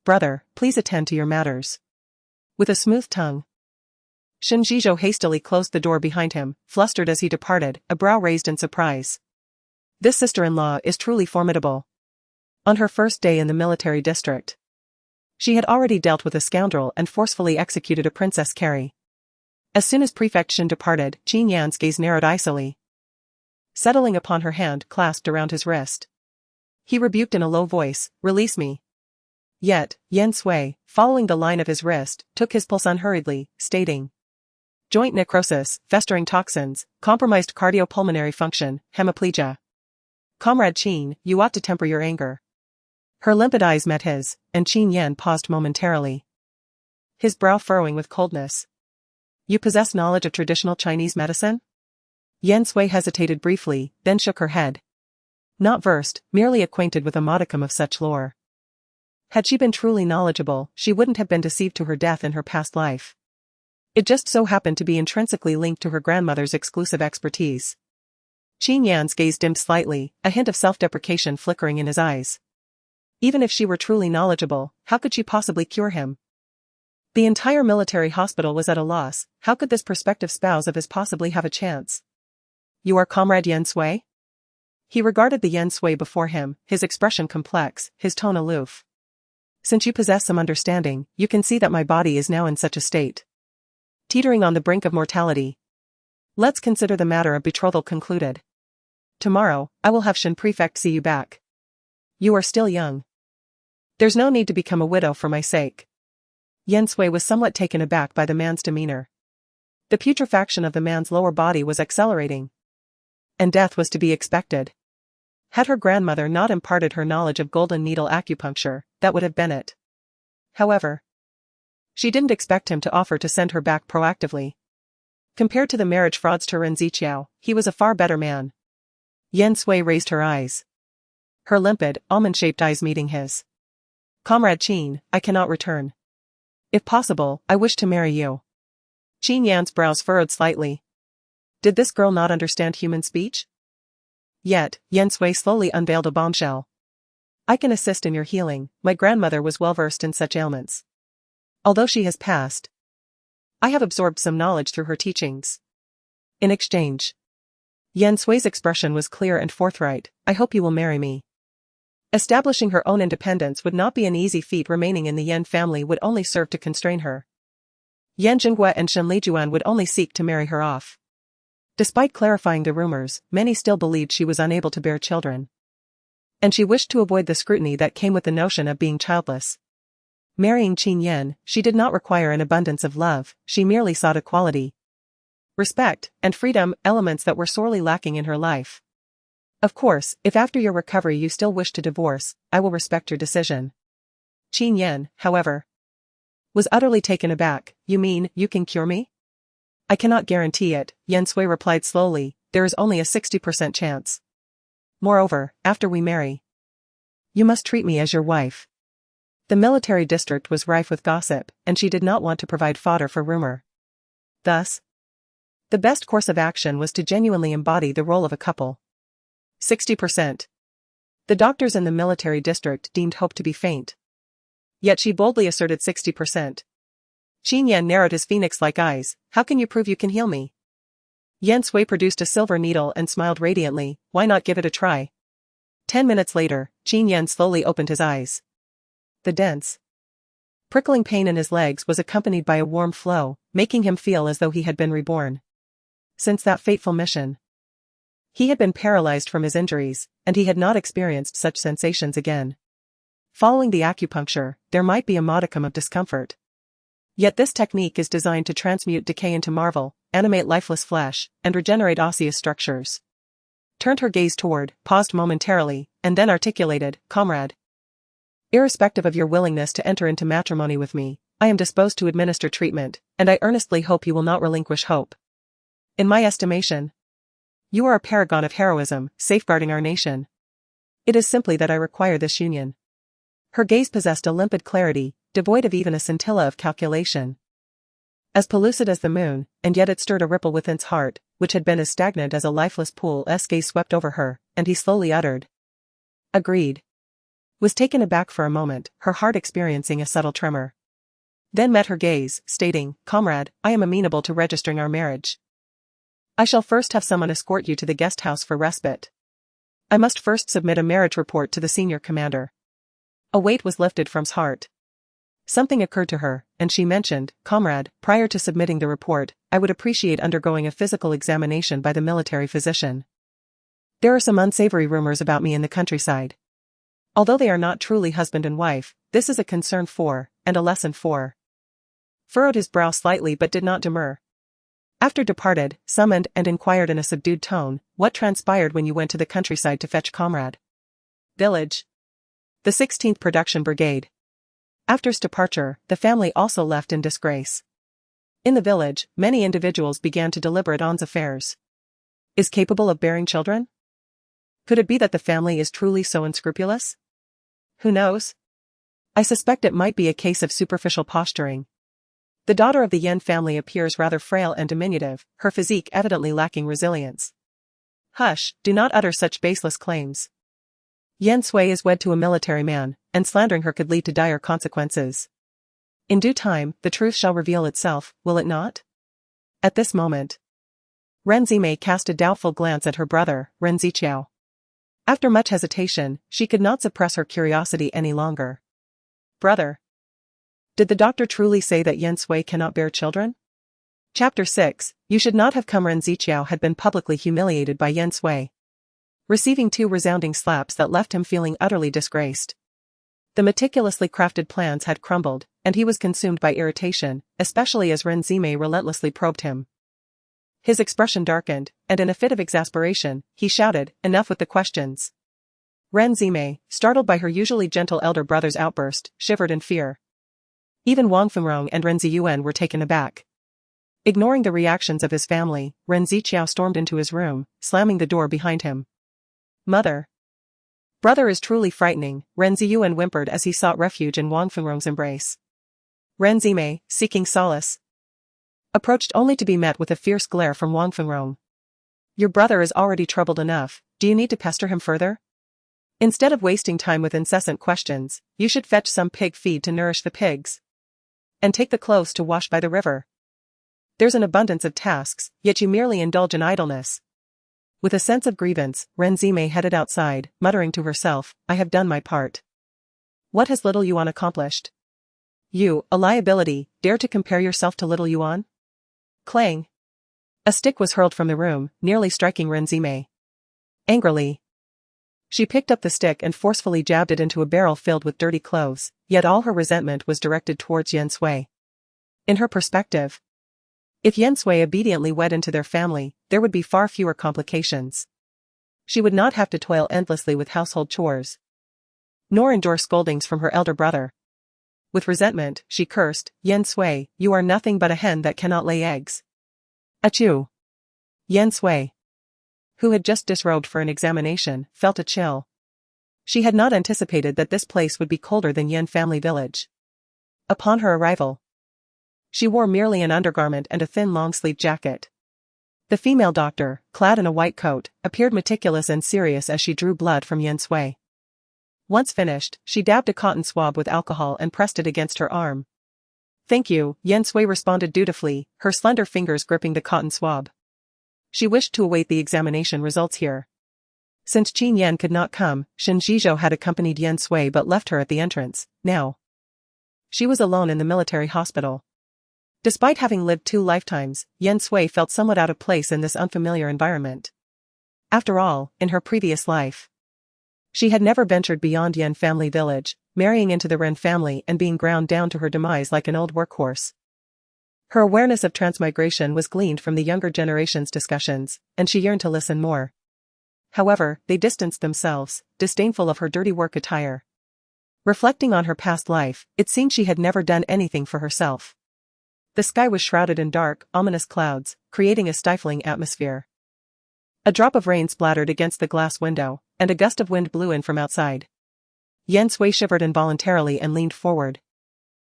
"Brother, please attend to your matters." With a smooth tongue, Qin Yan hastily closed the door behind him, flustered as he departed, a brow raised in surprise. This sister-in-law is truly formidable. On her first day in the military district, she had already dealt with a scoundrel and forcefully executed a Princess Carrie. As soon as Prefect Qin departed, Qin Yan's gaze narrowed icily, settling upon her hand clasped around his wrist. He rebuked in a low voice, "Release me." Yet, Yan Sui, following the line of his wrist, took his pulse unhurriedly, stating, "Joint necrosis, festering toxins, compromised cardiopulmonary function, hemiplegia. Comrade Qin, you ought to temper your anger." Her limpid eyes met his, and Qin Yan paused momentarily, his brow furrowing with coldness. "You possess knowledge of traditional Chinese medicine?" Yan Sui hesitated briefly, then shook her head. Not versed, merely acquainted with a modicum of such lore. Had she been truly knowledgeable, she wouldn't have been deceived to her death in her past life. It just so happened to be intrinsically linked to her grandmother's exclusive expertise. Qin Yan's gaze dimmed slightly, a hint of self-deprecation flickering in his eyes. Even if she were truly knowledgeable, how could she possibly cure him? The entire military hospital was at a loss. How could this prospective spouse of his possibly have a chance? "You are Comrade Yan Sui?" He regarded the Yan Sui before him, his expression complex, his tone aloof. "Since you possess some understanding, you can see that my body is now in such a state, teetering on the brink of mortality. Let's consider the matter of betrothal concluded. Tomorrow, I will have Qin Prefect see you back. You are still young. There's no need to become a widow for my sake." Yan Sui was somewhat taken aback by the man's demeanor. The putrefaction of the man's lower body was accelerating, and death was to be expected. Had her grandmother not imparted her knowledge of golden needle acupuncture, that would have been it. However, she didn't expect him to offer to send her back proactively. Compared to the marriage fraudster Ren Ziqiao, he was a far better man. Yan Sui raised her eyes, her limpid, almond-shaped eyes meeting his. "Comrade Qin, I cannot return. If possible, I wish to marry you." Qin Yan's brows furrowed slightly. Did this girl not understand human speech? Yet, Yan Sui slowly unveiled a bombshell. "I can assist in your healing, my grandmother was well versed in such ailments. Although she has passed, I have absorbed some knowledge through her teachings. In exchange. Yan Sui's expression was clear and forthright. I hope you will marry me. Establishing her own independence would not be an easy feat. Remaining in the Yan family would only serve to constrain her. Yan Jinghua and Shen Lijuan would only seek to marry her off. Despite clarifying the rumors, many still believed she was unable to bear children. And she wished to avoid the scrutiny that came with the notion of being childless. Marrying Qin Yan, she did not require an abundance of love, she merely sought equality, respect, and freedom, elements that were sorely lacking in her life. Of course, if after your recovery you still wish to divorce, I will respect your decision. Qin Yan, however, was utterly taken aback. You mean, you can cure me? I cannot guarantee it, Yan Sui replied slowly, there is only a 60% chance. Moreover, after we marry, you must treat me as your wife. The military district was rife with gossip, and she did not want to provide fodder for rumor. Thus, the best course of action was to genuinely embody the role of a couple. 60%. The doctors in the military district deemed hope to be faint. Yet she boldly asserted 60%. Qin Yan narrowed his phoenix-like eyes. How can you prove you can heal me? Yan Sui produced a silver needle and smiled radiantly. Why not give it a try? 10 minutes later, Qin Yan slowly opened his eyes. The dense, prickling pain in his legs was accompanied by a warm flow, making him feel as though he had been reborn. Since that fateful mission, he had been paralyzed from his injuries, and he had not experienced such sensations again. Following the acupuncture, there might be a modicum of discomfort. Yet this technique is designed to transmute decay into marvel, animate lifeless flesh, and regenerate osseous structures. Turned her gaze toward, paused momentarily, and then articulated, Comrade. Irrespective of your willingness to enter into matrimony with me, I am disposed to administer treatment, and I earnestly hope you will not relinquish hope. In my estimation, you are a paragon of heroism, safeguarding our nation. It is simply that I require this union. Her gaze possessed a limpid clarity, devoid of even a scintilla of calculation. As pellucid as the moon, and yet it stirred a ripple within his heart, which had been as stagnant as a lifeless pool. Gaze swept over her, and he slowly uttered. Agreed. Was taken aback for a moment, her heart experiencing a subtle tremor. Then met her gaze, stating, Comrade, I am amenable to registering our marriage. I shall first have someone escort you to the guest house for respite. I must first submit a marriage report to the senior commander. A weight was lifted from his heart. Something occurred to her, and she mentioned, Comrade, prior to submitting the report, I would appreciate undergoing a physical examination by the military physician. There are some unsavory rumors about me in the countryside. Although they are not truly husband and wife, this is a concern for, and a lesson for. Furrowed his brow slightly but did not demur. After departed, summoned and inquired in a subdued tone, what transpired when you went to the countryside to fetch Comrade? Village. The 16th Production Brigade. After his departure, the family also left in disgrace. In the village, many individuals began to deliberate on affairs. Is capable of bearing children? Could it be that the family is truly so unscrupulous? Who knows? I suspect it might be a case of superficial posturing. The daughter of the Yan family appears rather frail and diminutive, her physique evidently lacking resilience. Hush, do not utter such baseless claims. Yan Sui is wed to a military man, and slandering her could lead to dire consequences. In due time, the truth shall reveal itself, will it not? At this moment, Ren Zimei cast a doubtful glance at her brother, Ren Ziqiao. After much hesitation, she could not suppress her curiosity any longer. Brother. Did the doctor truly say that Yan Sui cannot bear children? Chapter 6, You should not have come. Ren Ziqiao had been publicly humiliated by Yan Sui, receiving 2 resounding slaps that left him feeling utterly disgraced. The meticulously crafted plans had crumbled, and he was consumed by irritation, especially as Ren Zimei relentlessly probed him. His expression darkened, and in a fit of exasperation, he shouted, Enough with the questions. Ren Zimei, startled by her usually gentle elder brother's outburst, shivered in fear. Even Wang Fengrong and Ren Ziyuan were taken aback. Ignoring the reactions of his family, Ren Ziqiao stormed into his room, slamming the door behind him. Mother. Brother is truly frightening, Ren Ziyuan whimpered as he sought refuge in Wang Fengrong's embrace. Ren Zimei, seeking solace, approached only to be met with a fierce glare from Wang Fengrong. Your brother is already troubled enough, do you need to pester him further? Instead of wasting time with incessant questions, you should fetch some pig feed to nourish the pigs. And take the clothes to wash by the river. There's an abundance of tasks, yet you merely indulge in idleness. With a sense of grievance, Renzime headed outside, muttering to herself, I have done my part. What has little Yuan accomplished? You, a liability, dare to compare yourself to little Yuan? Clang. A stick was hurled from the room, nearly striking Renzime. Angrily, she picked up the stick and forcefully jabbed it into a barrel filled with dirty clothes, yet all her resentment was directed towards Yan Sui. In her perspective, if Yan Sui obediently wed into their family, there would be far fewer complications. She would not have to toil endlessly with household chores, nor endure scoldings from her elder brother. With resentment, she cursed, Yan Sui, you are nothing but a hen that cannot lay eggs. Achoo! Yan Sui, who had just disrobed for an examination, felt a chill. She had not anticipated that this place would be colder than Yan family village. Upon her arrival, she wore merely an undergarment and a thin long-sleeved jacket. The female doctor, clad in a white coat, appeared meticulous and serious as she drew blood from Yan Sui. Once finished, she dabbed a cotton swab with alcohol and pressed it against her arm. Thank you, Yan Sui responded dutifully, her slender fingers gripping the cotton swab. She wished to await the examination results here. Since Qin Yan could not come, Shen Zhizhou had accompanied Yan Sui but left her at the entrance. Now she was alone in the military hospital. Despite having lived 2 lifetimes, Yan Sui felt somewhat out of place in this unfamiliar environment. After all, in her previous life, she had never ventured beyond Yan family village, marrying into the Ren family and being ground down to her demise like an old workhorse. Her awareness of transmigration was gleaned from the younger generation's discussions, and she yearned to listen more. However, they distanced themselves, disdainful of her dirty work attire. Reflecting on her past life, it seemed she had never done anything for herself. The sky was shrouded in dark, ominous clouds, creating a stifling atmosphere. A drop of rain splattered against the glass window, and a gust of wind blew in from outside. Yan Sui shivered involuntarily and leaned forward,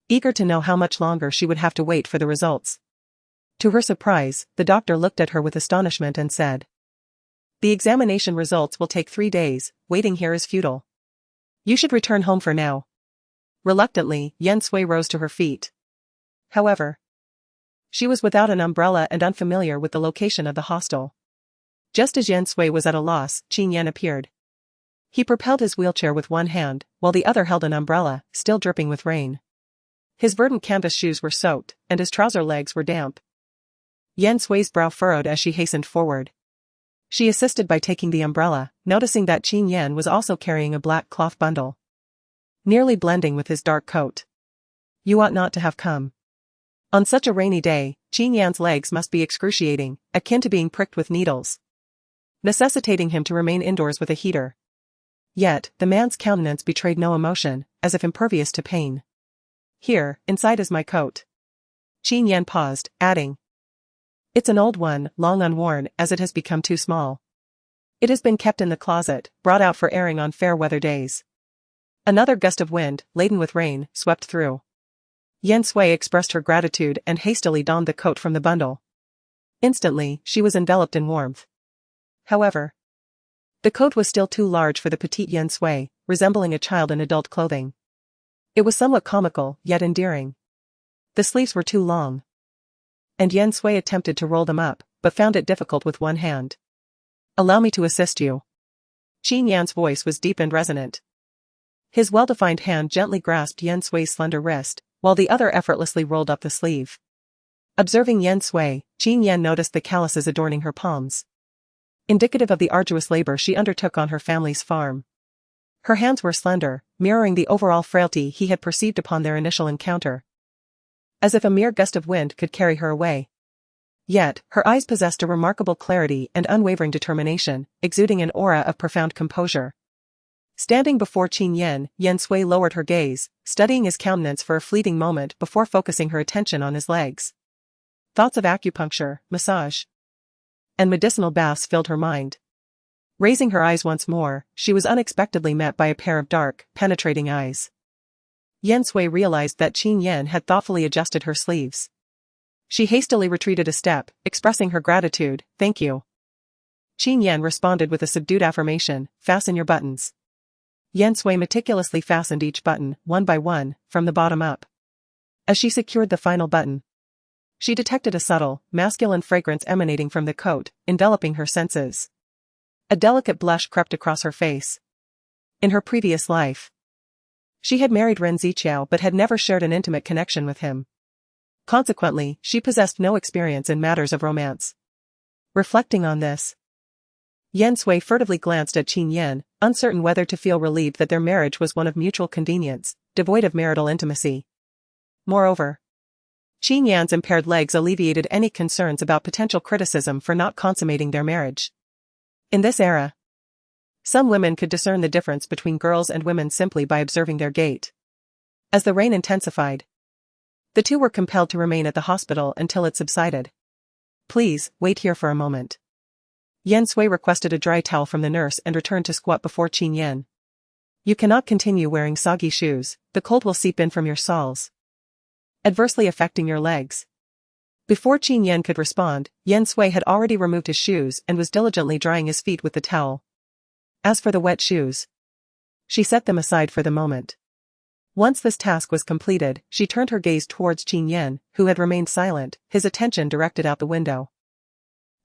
eager to know how much longer she would have to wait for the results. To her surprise, the doctor looked at her with astonishment and said, the examination results will take 3 days, waiting here is futile. You should return home for now. Reluctantly, Yan Sui rose to her feet. However, she was without an umbrella and unfamiliar with the location of the hostel. Just as Yan Sui was at a loss, Qin Yan appeared. He propelled his wheelchair with one hand, while the other held an umbrella, still dripping with rain. His verdant canvas shoes were soaked, and his trouser legs were damp. Yan Sui's brow furrowed as she hastened forward. She assisted by taking the umbrella, noticing that Qin Yan was also carrying a black cloth bundle, nearly blending with his dark coat. You ought not to have come. On such a rainy day, Qin Yan's legs must be excruciating, akin to being pricked with needles, necessitating him to remain indoors with a heater. Yet, the man's countenance betrayed no emotion, as if impervious to pain. Here, inside is my coat. Qin Yan paused, adding, it's an old one, long unworn, as it has become too small. It has been kept in the closet, brought out for airing on fair weather days. Another gust of wind, laden with rain, swept through. Yan Sui expressed her gratitude and hastily donned the coat from the bundle. Instantly, she was enveloped in warmth. However, the coat was still too large for the petite Yan Sui, resembling a child in adult clothing. It was somewhat comical, yet endearing. The sleeves were too long, and Yan Sui attempted to roll them up, but found it difficult with one hand. Allow me to assist you. Qin Yan's voice was deep and resonant. His well-defined hand gently grasped Yan Sui's slender wrist, while the other effortlessly rolled up the sleeve. Observing Yan Sui, Qin Yan noticed the calluses adorning her palms, indicative of the arduous labor she undertook on her family's farm. Her hands were slender, mirroring the overall frailty he had perceived upon their initial encounter. As if a mere gust of wind could carry her away. Yet, her eyes possessed a remarkable clarity and unwavering determination, exuding an aura of profound composure. Standing before Qin Yan, Yan Sui lowered her gaze, studying his countenance for a fleeting moment before focusing her attention on his legs. Thoughts of acupuncture, massage, and medicinal baths filled her mind. Raising her eyes once more, she was unexpectedly met by a pair of dark, penetrating eyes. Yan Sui realized that Qin Yan had thoughtfully adjusted her sleeves. She hastily retreated a step, expressing her gratitude, thank you. Qin Yan responded with a subdued affirmation, fasten your buttons. Yan Sui meticulously fastened each button, one by one, from the bottom up. As she secured the final button, She detected a subtle, masculine fragrance emanating from the coat, enveloping her senses. A delicate blush crept across her face. In her previous life, she had married Ren Ziqiao but had never shared an intimate connection with him. Consequently, she possessed no experience in matters of romance. Reflecting on this, Yan Sui furtively glanced at Qin Yan, uncertain whether to feel relieved that their marriage was one of mutual convenience, devoid of marital intimacy. Moreover, Qin Yan's impaired legs alleviated any concerns about potential criticism for not consummating their marriage. In this era, some women could discern the difference between girls and women simply by observing their gait. As the rain intensified, the two were compelled to remain at the hospital until it subsided. "Please, wait here for a moment." Yan Sui requested a dry towel from the nurse and returned to squat before Qin Yan. "You cannot continue wearing soggy shoes, the cold will seep in from your soles, adversely affecting your legs." Before Qin Yan could respond, Yan Sui had already removed his shoes and was diligently drying his feet with the towel. As for the wet shoes, she set them aside for the moment. Once this task was completed, she turned her gaze towards Qin Yan, who had remained silent, his attention directed out the window.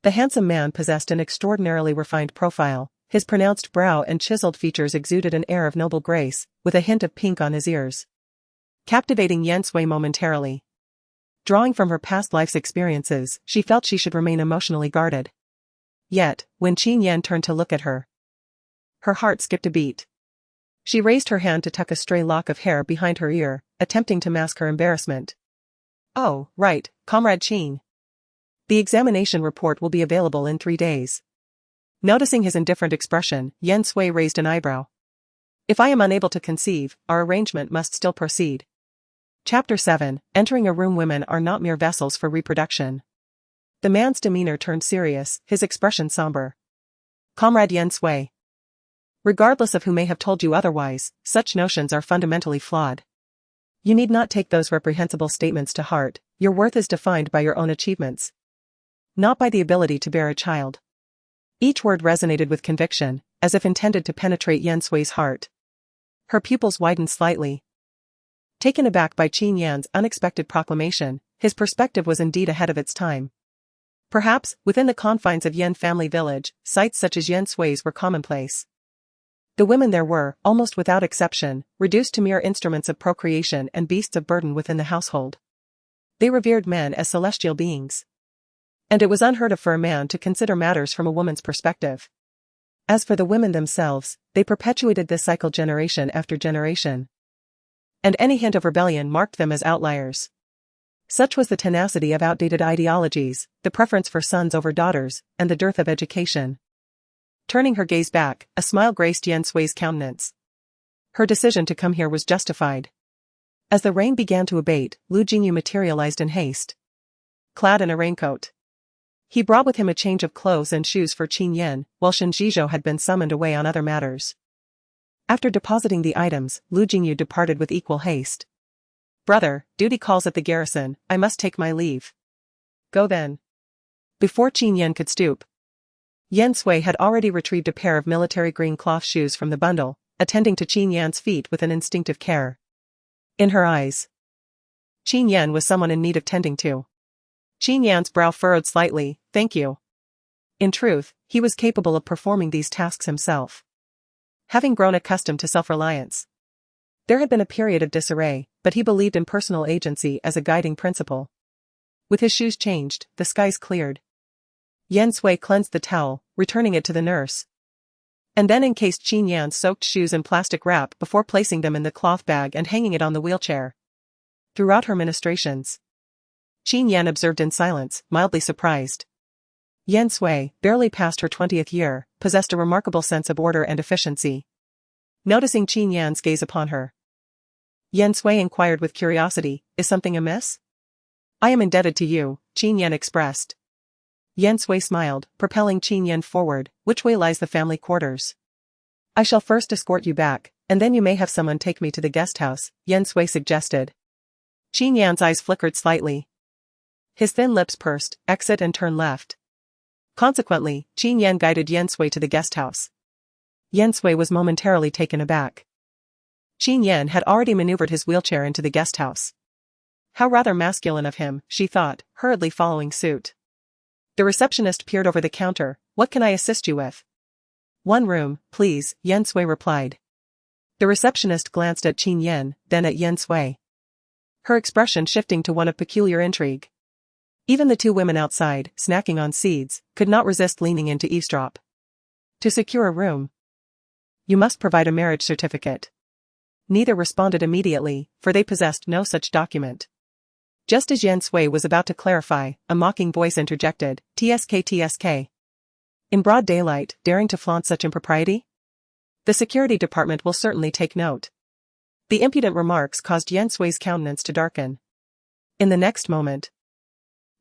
The handsome man possessed an extraordinarily refined profile. His pronounced brow and chiseled features exuded an air of noble grace, with a hint of pink on his ears, captivating Yan Sui momentarily. Drawing from her past life's experiences, she felt she should remain emotionally guarded. Yet, when Qin Yan turned to look at her, her heart skipped a beat. She raised her hand to tuck a stray lock of hair behind her ear, attempting to mask her embarrassment. "Oh, right, Comrade Qin. The examination report will be available in 3 days." Noticing his indifferent expression, Yan Sui raised an eyebrow. "If I am unable to conceive, our arrangement must still proceed." Chapter 7, Entering a room. Women are not mere vessels for reproduction. The man's demeanor turned serious, his expression somber. "Comrade Yan Sui. Regardless of who may have told you otherwise, such notions are fundamentally flawed. You need not take those reprehensible statements to heart. Your worth is defined by your own achievements, not by the ability to bear a child." Each word resonated with conviction, as if intended to penetrate Yan Sui's heart. Her pupils widened slightly. Taken aback by Qin Yan's unexpected proclamation, his perspective was indeed ahead of its time. Perhaps, within the confines of Yan family village, sights such as Yan Sui's were commonplace. The women there were, almost without exception, reduced to mere instruments of procreation and beasts of burden within the household. They revered men as celestial beings, and it was unheard of for a man to consider matters from a woman's perspective. As for the women themselves, they perpetuated this cycle generation after generation, and any hint of rebellion marked them as outliers. Such was the tenacity of outdated ideologies, the preference for sons over daughters, and the dearth of education. Turning her gaze back, a smile graced Yan Sui's countenance. Her decision to come here was justified. As the rain began to abate, Jin Yu materialized in haste, clad in a raincoat. He brought with him a change of clothes and shoes for Qin Yan, while Shen Zhizhou had been summoned away on other matters. After depositing the items, Jin Yu departed with equal haste. "Brother, duty calls at the garrison, I must take my leave." "Go then." Before Qin Yan could stoop, Yan Sui had already retrieved a pair of military green cloth shoes from the bundle, attending to Qin Yan's feet with an instinctive care. In her eyes, Qin Yan was someone in need of tending to. Qin Yan's brow furrowed slightly. "Thank you." In truth, he was capable of performing these tasks himself, having grown accustomed to self-reliance. There had been a period of disarray, but he believed in personal agency as a guiding principle. With his shoes changed, the skies cleared. Yan Sui cleansed the towel, returning it to the nurse, and then encased Qin Yan's soaked shoes in plastic wrap before placing them in the cloth bag and hanging it on the wheelchair. Throughout her ministrations, Qin Yan observed in silence, mildly surprised. Yan Sui, barely past her 20th year, possessed a remarkable sense of order and efficiency. Noticing Qin Yan's gaze upon her, Yan Sui inquired with curiosity, "Is something amiss?" "I am indebted to you," Qin Yan expressed. Yan Sui smiled, propelling Qin Yan forward. "Which way lies the family quarters?" "I shall first escort you back, and then you may have someone take me to the guest house," Yan Sui suggested. Qin Yan's eyes flickered slightly. His thin lips pursed, "Exit and turn left." Consequently, Qin Yan guided Yan Sui to the guest house. Yan Sui was momentarily taken aback. Qin Yan had already maneuvered his wheelchair into the guest house. How rather masculine of him, she thought, hurriedly following suit. The receptionist peered over the counter. What can I assist you with? One room, please, Yan Sui replied. The receptionist glanced at Qin Yan, then at Yan Sui. Her expression shifting to one of peculiar intrigue. Even the two women outside, snacking on seeds, could not resist leaning in to eavesdrop. To secure a room, you must provide a marriage certificate. Neither responded immediately, for they possessed no such document. Just as Yan Sui was about to clarify, a mocking voice interjected, TSK. In broad daylight, daring to flaunt such impropriety? The security department will certainly take note. The impudent remarks caused Yan Sui's countenance to darken. In the next moment,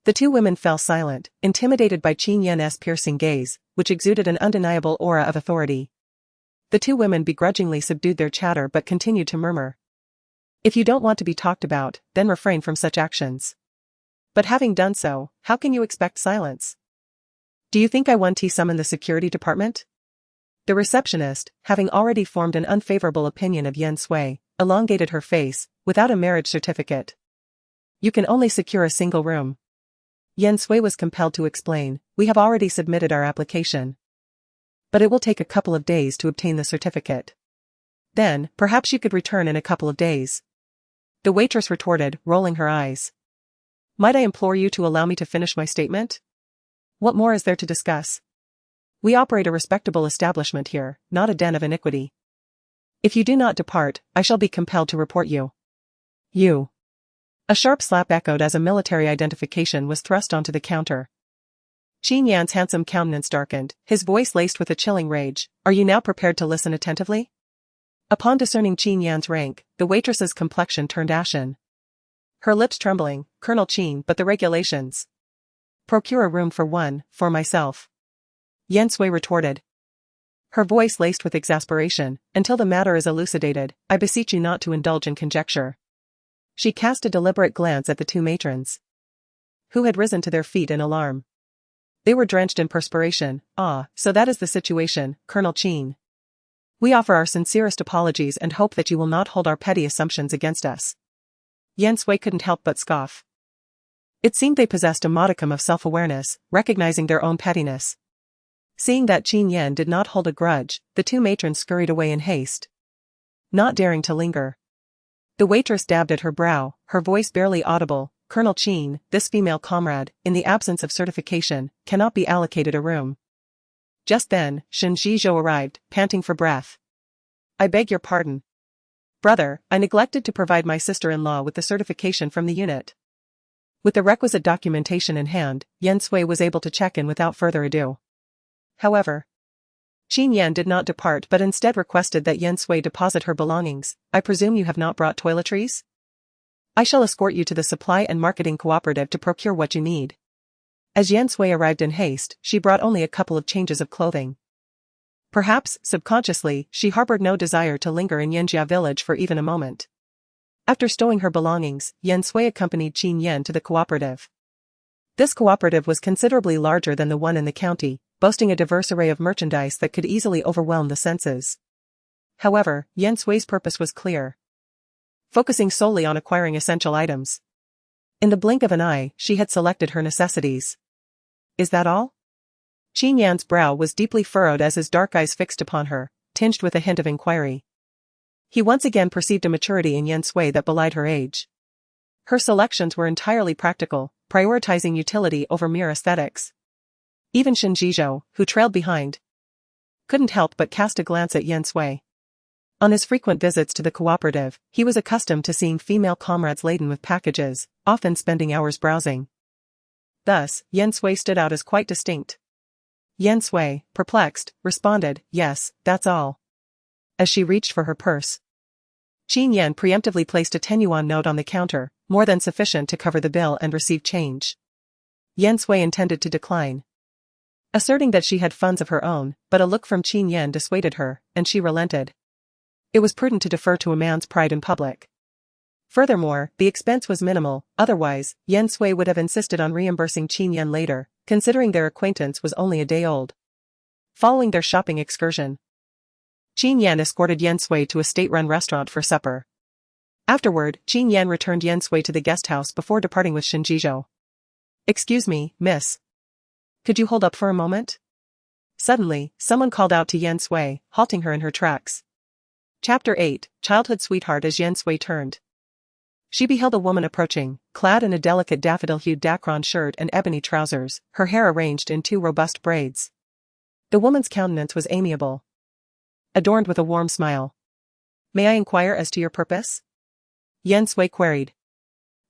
the two women fell silent, intimidated by Qin Yan's piercing gaze, which exuded an undeniable aura of authority. The two women begrudgingly subdued their chatter but continued to murmur. If you don't want to be talked about, then refrain from such actions. But having done so, how can you expect silence? Do you think I want to summon the security department? The receptionist, having already formed an unfavorable opinion of Yan Sui, elongated her face. Without a marriage certificate, you can only secure a single room. Yan Sui was compelled to explain, we have already submitted our application. But it will take a couple of days to obtain the certificate. Then, perhaps you could return in a couple of days. The waitress retorted, rolling her eyes. Might I implore you to allow me to finish my statement? What more is there to discuss? We operate a respectable establishment here, not a den of iniquity. If you do not depart, I shall be compelled to report you. You. A sharp slap echoed as a military identification was thrust onto the counter. Qin Yan's handsome countenance darkened, his voice laced with a chilling rage. Are you now prepared to listen attentively? Upon discerning Qin Yan's rank, the waitress's complexion turned ashen. Her lips trembling, Colonel Qin, but the regulations. Procure a room for one, for myself. Yan Sui retorted. Her voice laced with exasperation, until the matter is elucidated, I beseech you not to indulge in conjecture. She cast a deliberate glance at the two matrons, who had risen to their feet in alarm. They were drenched in perspiration. Ah, so that is the situation, Colonel Qin. We offer our sincerest apologies and hope that you will not hold our petty assumptions against us. Yan Sui couldn't help but scoff. It seemed they possessed a modicum of self-awareness, recognizing their own pettiness. Seeing that Qin Yan did not hold a grudge, the two matrons scurried away in haste, not daring to linger. The waitress dabbed at her brow, her voice barely audible. Colonel Qin, this female comrade, in the absence of certification, cannot be allocated a room. Just then, Shen Zhizhou arrived, panting for breath. I beg your pardon. Brother, I neglected to provide my sister-in-law with the certification from the unit. With the requisite documentation in hand, Yan Sui was able to check in without further ado. However, Qin Yan did not depart but instead requested that Yan Sui deposit her belongings. I presume you have not brought toiletries? I shall escort you to the supply and marketing cooperative to procure what you need. As Yan Sui arrived in haste, she brought only a couple of changes of clothing. Perhaps, subconsciously, she harbored no desire to linger in Yanjia village for even a moment. After stowing her belongings, Yan Sui accompanied Qin Yan to the cooperative. This cooperative was considerably larger than the one in the county, boasting a diverse array of merchandise that could easily overwhelm the senses. However, Yan Sui's purpose was clear, focusing solely on acquiring essential items. In the blink of an eye, she had selected her necessities. Is that all? Qin Yan's brow was deeply furrowed as his dark eyes fixed upon her, tinged with a hint of inquiry. He once again perceived a maturity in Yan Sui that belied her age. Her selections were entirely practical, prioritizing utility over mere aesthetics. Even Shen Zhizhou, who trailed behind, couldn't help but cast a glance at Yan Sui. On his frequent visits to the cooperative, he was accustomed to seeing female comrades laden with packages, often spending hours browsing. Thus, Yan Sui stood out as quite distinct. Yan Sui, perplexed, responded, yes, that's all. As she reached for her purse, Qin Yan preemptively placed a 10 yuan note on the counter, more than sufficient to cover the bill and receive change. Yan Sui intended to decline, asserting that she had funds of her own, but a look from Qin Yan dissuaded her, and she relented. It was prudent to defer to a man's pride in public. Furthermore, the expense was minimal, otherwise, Yan Sui would have insisted on reimbursing Qin Yan later, considering their acquaintance was only a day old. Following their shopping excursion, Qin Yan escorted Yan Sui to a state-run restaurant for supper. Afterward, Qin Yan returned Yan Sui to the guest house before departing with Shinjizhou. "Excuse me, miss. Could you hold up for a moment?" Suddenly, someone called out to Yan Sui, halting her in her tracks. Chapter 8, Childhood Sweetheart. As Yan Sui turned, she beheld a woman approaching, clad in a delicate daffodil-hued dacron shirt and ebony trousers, her hair arranged in 2 robust braids. The woman's countenance was amiable, adorned with a warm smile. "May I inquire as to your purpose?" Yan Sui queried.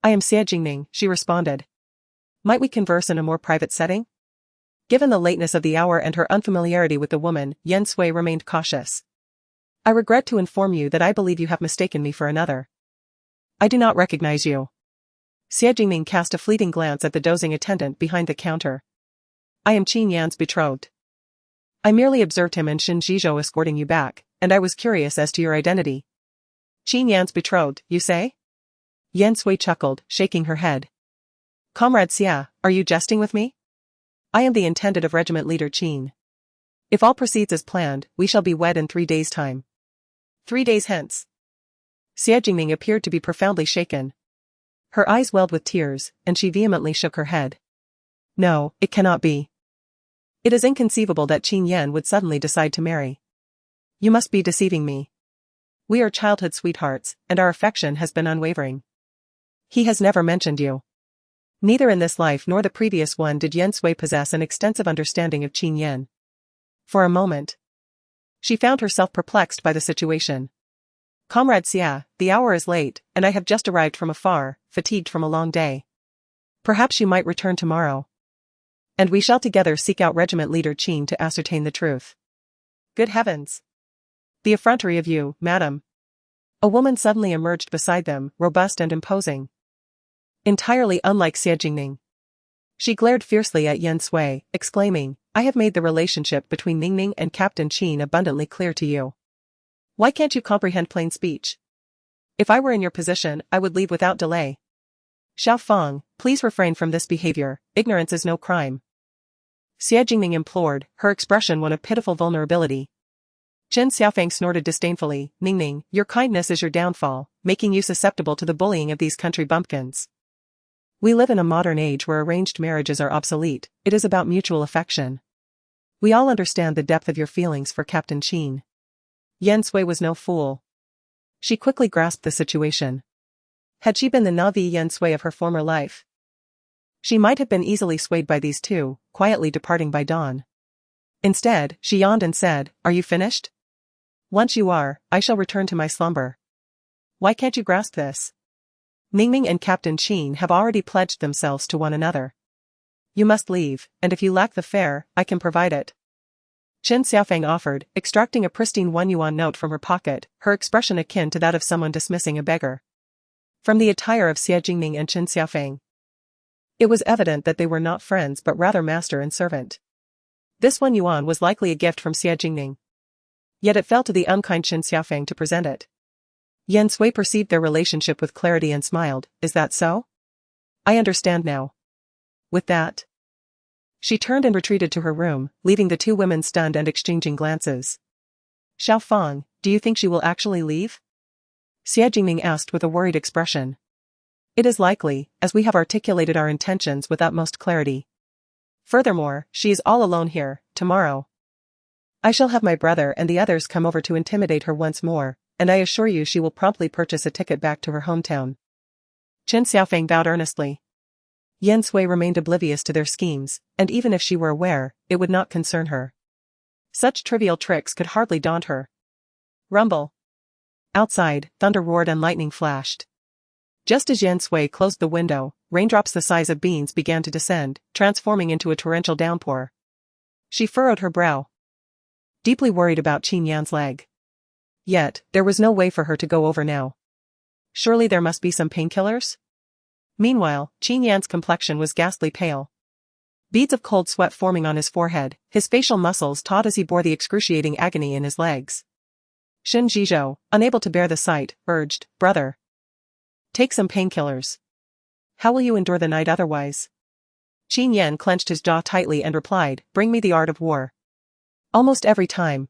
"I am Xie Jingning," she responded. "Might we converse in a more private setting?" Given the lateness of the hour and her unfamiliarity with the woman, Yan Sui remained cautious. "I regret to inform you that I believe you have mistaken me for another. I do not recognize you." Xie Jingning cast a fleeting glance at the dozing attendant behind the counter. "I am Qin Yan's betrothed. I merely observed him and Shinjizhou escorting you back, and I was curious as to your identity." "Qin Yan's betrothed, you say?" Yan Sui chuckled, shaking her head. "Comrade Xia, are you jesting with me? I am the intended of Regiment Leader Qin. If all proceeds as planned, we shall be wed in 3 days' time." 3 days hence. Xie Jingning appeared to be profoundly shaken. Her eyes welled with tears, and she vehemently shook her head. "No, it cannot be. It is inconceivable that Qin Yan would suddenly decide to marry. You must be deceiving me. We are childhood sweethearts, and our affection has been unwavering. He has never mentioned you." Neither in this life nor the previous one did Yan Sui possess an extensive understanding of Qin Yan. For a moment, she found herself perplexed by the situation. "Comrade Xia, the hour is late, and I have just arrived from afar, fatigued from a long day. Perhaps you might return tomorrow, and we shall together seek out Regiment Leader Qin to ascertain the truth." "Good heavens! The effrontery of you, madam." A woman suddenly emerged beside them, robust and imposing, entirely unlike Xie Jingning. She glared fiercely at Yan Sui, exclaiming, "I have made the relationship between Ningning and Captain Qin abundantly clear to you. Why can't you comprehend plain speech? If I were in your position, I would leave without delay. Xiao Feng, please refrain from this behavior, ignorance is no crime." Xie Jingning implored, her expression one of pitiful vulnerability. Chen Xiaofeng snorted disdainfully, "Ningning, your kindness is your downfall, making you susceptible to the bullying of these country bumpkins. We live in a modern age where arranged marriages are obsolete, it is about mutual affection. We all understand the depth of your feelings for Captain Qin." Yan Sui was no fool. She quickly grasped the situation. Had she been the Navi Yan Sui of her former life, she might have been easily swayed by these two, quietly departing by dawn. Instead, she yawned and said, "Are you finished? Once you are, I shall return to my slumber. Why can't you grasp this? Ningning and Captain Qin have already pledged themselves to one another. You must leave, and if you lack the fare, I can provide it." Chen Xiaofeng offered, extracting a pristine 1 yuan note from her pocket, her expression akin to that of someone dismissing a beggar. From the attire of Xie Jingning and Chen Xiaofeng, it was evident that they were not friends but rather master and servant. This 1 yuan was likely a gift from Xie Jingning. Yet it fell to the unkind Chen Xiaofeng to present it. Yan Sui perceived their relationship with clarity and smiled, "Is that so? I understand now." With that, she turned and retreated to her room, leaving the 2 women stunned and exchanging glances. "Xiao Feng, do you think she will actually leave?" Xie Jingning asked with a worried expression. "It is likely, as we have articulated our intentions with utmost clarity. Furthermore, she is all alone here. Tomorrow, I shall have my brother and the others come over to intimidate her once more, and I assure you she will promptly purchase a ticket back to her hometown." Chen Xiaofeng bowed earnestly. Yan Sui remained oblivious to their schemes, and even if she were aware, it would not concern her. Such trivial tricks could hardly daunt her. Rumble. Outside, thunder roared and lightning flashed. Just as Yan Sui closed the window, raindrops the size of beans began to descend, transforming into a torrential downpour. She furrowed her brow, deeply worried about Qin Yan's leg. Yet, there was no way for her to go over now. Surely there must be some painkillers? Meanwhile, Qin Yan's complexion was ghastly pale. Beads of cold sweat forming on his forehead, his facial muscles taut as he bore the excruciating agony in his legs. Shinjizhou, unable to bear the sight, urged, "Brother, take some painkillers. How will you endure the night otherwise?" Qin Yan clenched his jaw tightly and replied, "Bring me the art of war." Almost every time,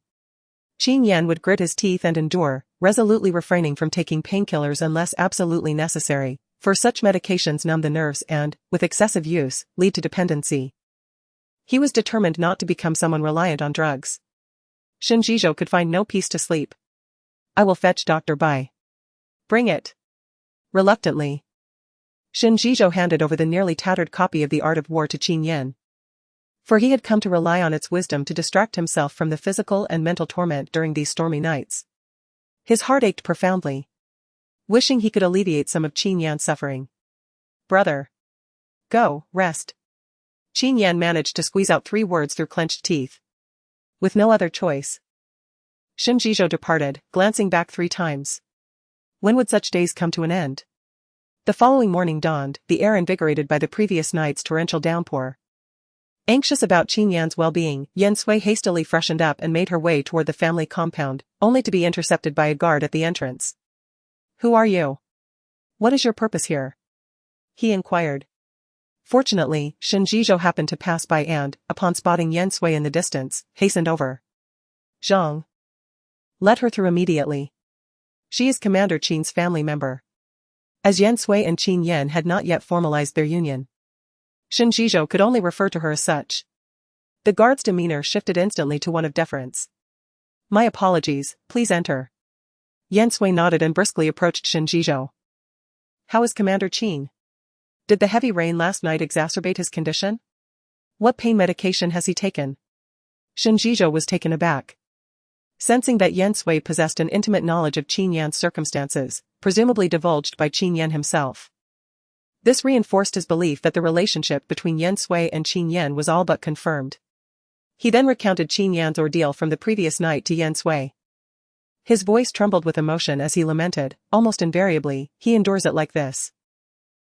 Qin Yan would grit his teeth and endure, resolutely refraining from taking painkillers unless absolutely necessary, for such medications numb the nerves and, with excessive use, lead to dependency. He was determined not to become someone reliant on drugs. Qin Yan could find no peace to sleep. "I will fetch Dr. Bai." "Bring it." Reluctantly, Qin Yan handed over the nearly tattered copy of The Art of War to Qin Yan. For he had come to rely on its wisdom to distract himself from the physical and mental torment during these stormy nights. His heart ached profoundly, wishing he could alleviate some of Qin Yan's suffering. "Brother. Go, rest." Qin Yan managed to squeeze out 3 words through clenched teeth. With no other choice, Qin Yan departed, glancing back 3 times. When would such days come to an end? The following morning dawned, the air invigorated by the previous night's torrential downpour. Anxious about Qin Yan's well-being, Yan Sui hastily freshened up and made her way toward the family compound, only to be intercepted by a guard at the entrance. "Who are you? What is your purpose here?" he inquired. Fortunately, Qin Yan happened to pass by and, upon spotting Yan Sui in the distance, hastened over. "Zhang. Let her through immediately. She is Commander Qin's family member." As Yan Sui and Qin Yan had not yet formalized their union, Qin Yan could only refer to her as such. The guard's demeanor shifted instantly to one of deference. "My apologies, please enter." Yan Sui nodded and briskly approached Qin Yan. "How is Commander Qin? Did the heavy rain last night exacerbate his condition? What pain medication has he taken?" Qin Yan was taken aback. Sensing that Yan Sui possessed an intimate knowledge of Qin Yan's circumstances, presumably divulged by Qin Yan himself. This reinforced his belief that the relationship between Yan Sui and Qin Yan was all but confirmed. He then recounted Qin Yan's ordeal from the previous night to Yan Sui. His voice trembled with emotion as he lamented, almost invariably, "He endures it like this.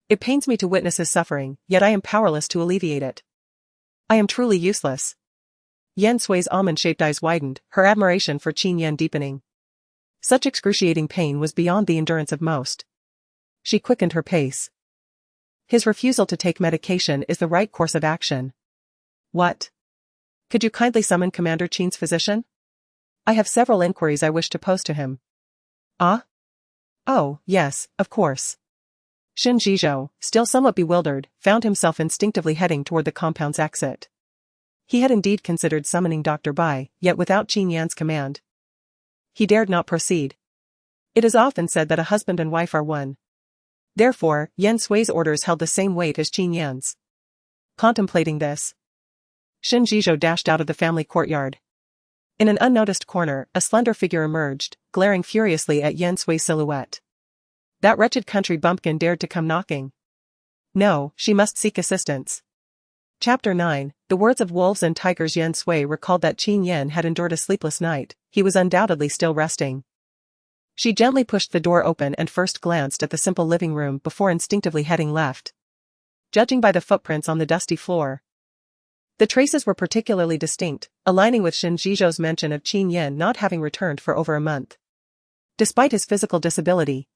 It pains me to witness his suffering, yet I am powerless to alleviate it. I am truly useless." Yan Sui's almond-shaped eyes widened, her admiration for Qin Yan deepening. Such excruciating pain was beyond the endurance of most. She quickened her pace. "His refusal to take medication is the right course of action." "What? Could you kindly summon Commander Qin's physician? I have several inquiries I wish to pose to him." "Ah? Oh, yes, of course." Qin Yan, still somewhat bewildered, found himself instinctively heading toward the compound's exit. He had indeed considered summoning Dr. Bai, yet without Qin Yan's command, he dared not proceed. It is often said that a husband and wife are one. Therefore, Yan Sui's orders held the same weight as Qin Yan's. Contemplating this, Qin Yan dashed out of the family courtyard. In an unnoticed corner, a slender figure emerged, glaring furiously at Yan Sui's silhouette. That wretched country bumpkin dared to come knocking. No, she must seek assistance. Chapter 9, The Words of Wolves and Tigers. Yan Sui recalled that Qin Yan had endured a sleepless night. He was undoubtedly still resting. She gently pushed the door open and first glanced at the simple living room before instinctively heading left. Judging by the footprints on the dusty floor, the traces were particularly distinct, aligning with Qin Yan's mention of Qin Yan not having returned for over a month. Despite his physical disability,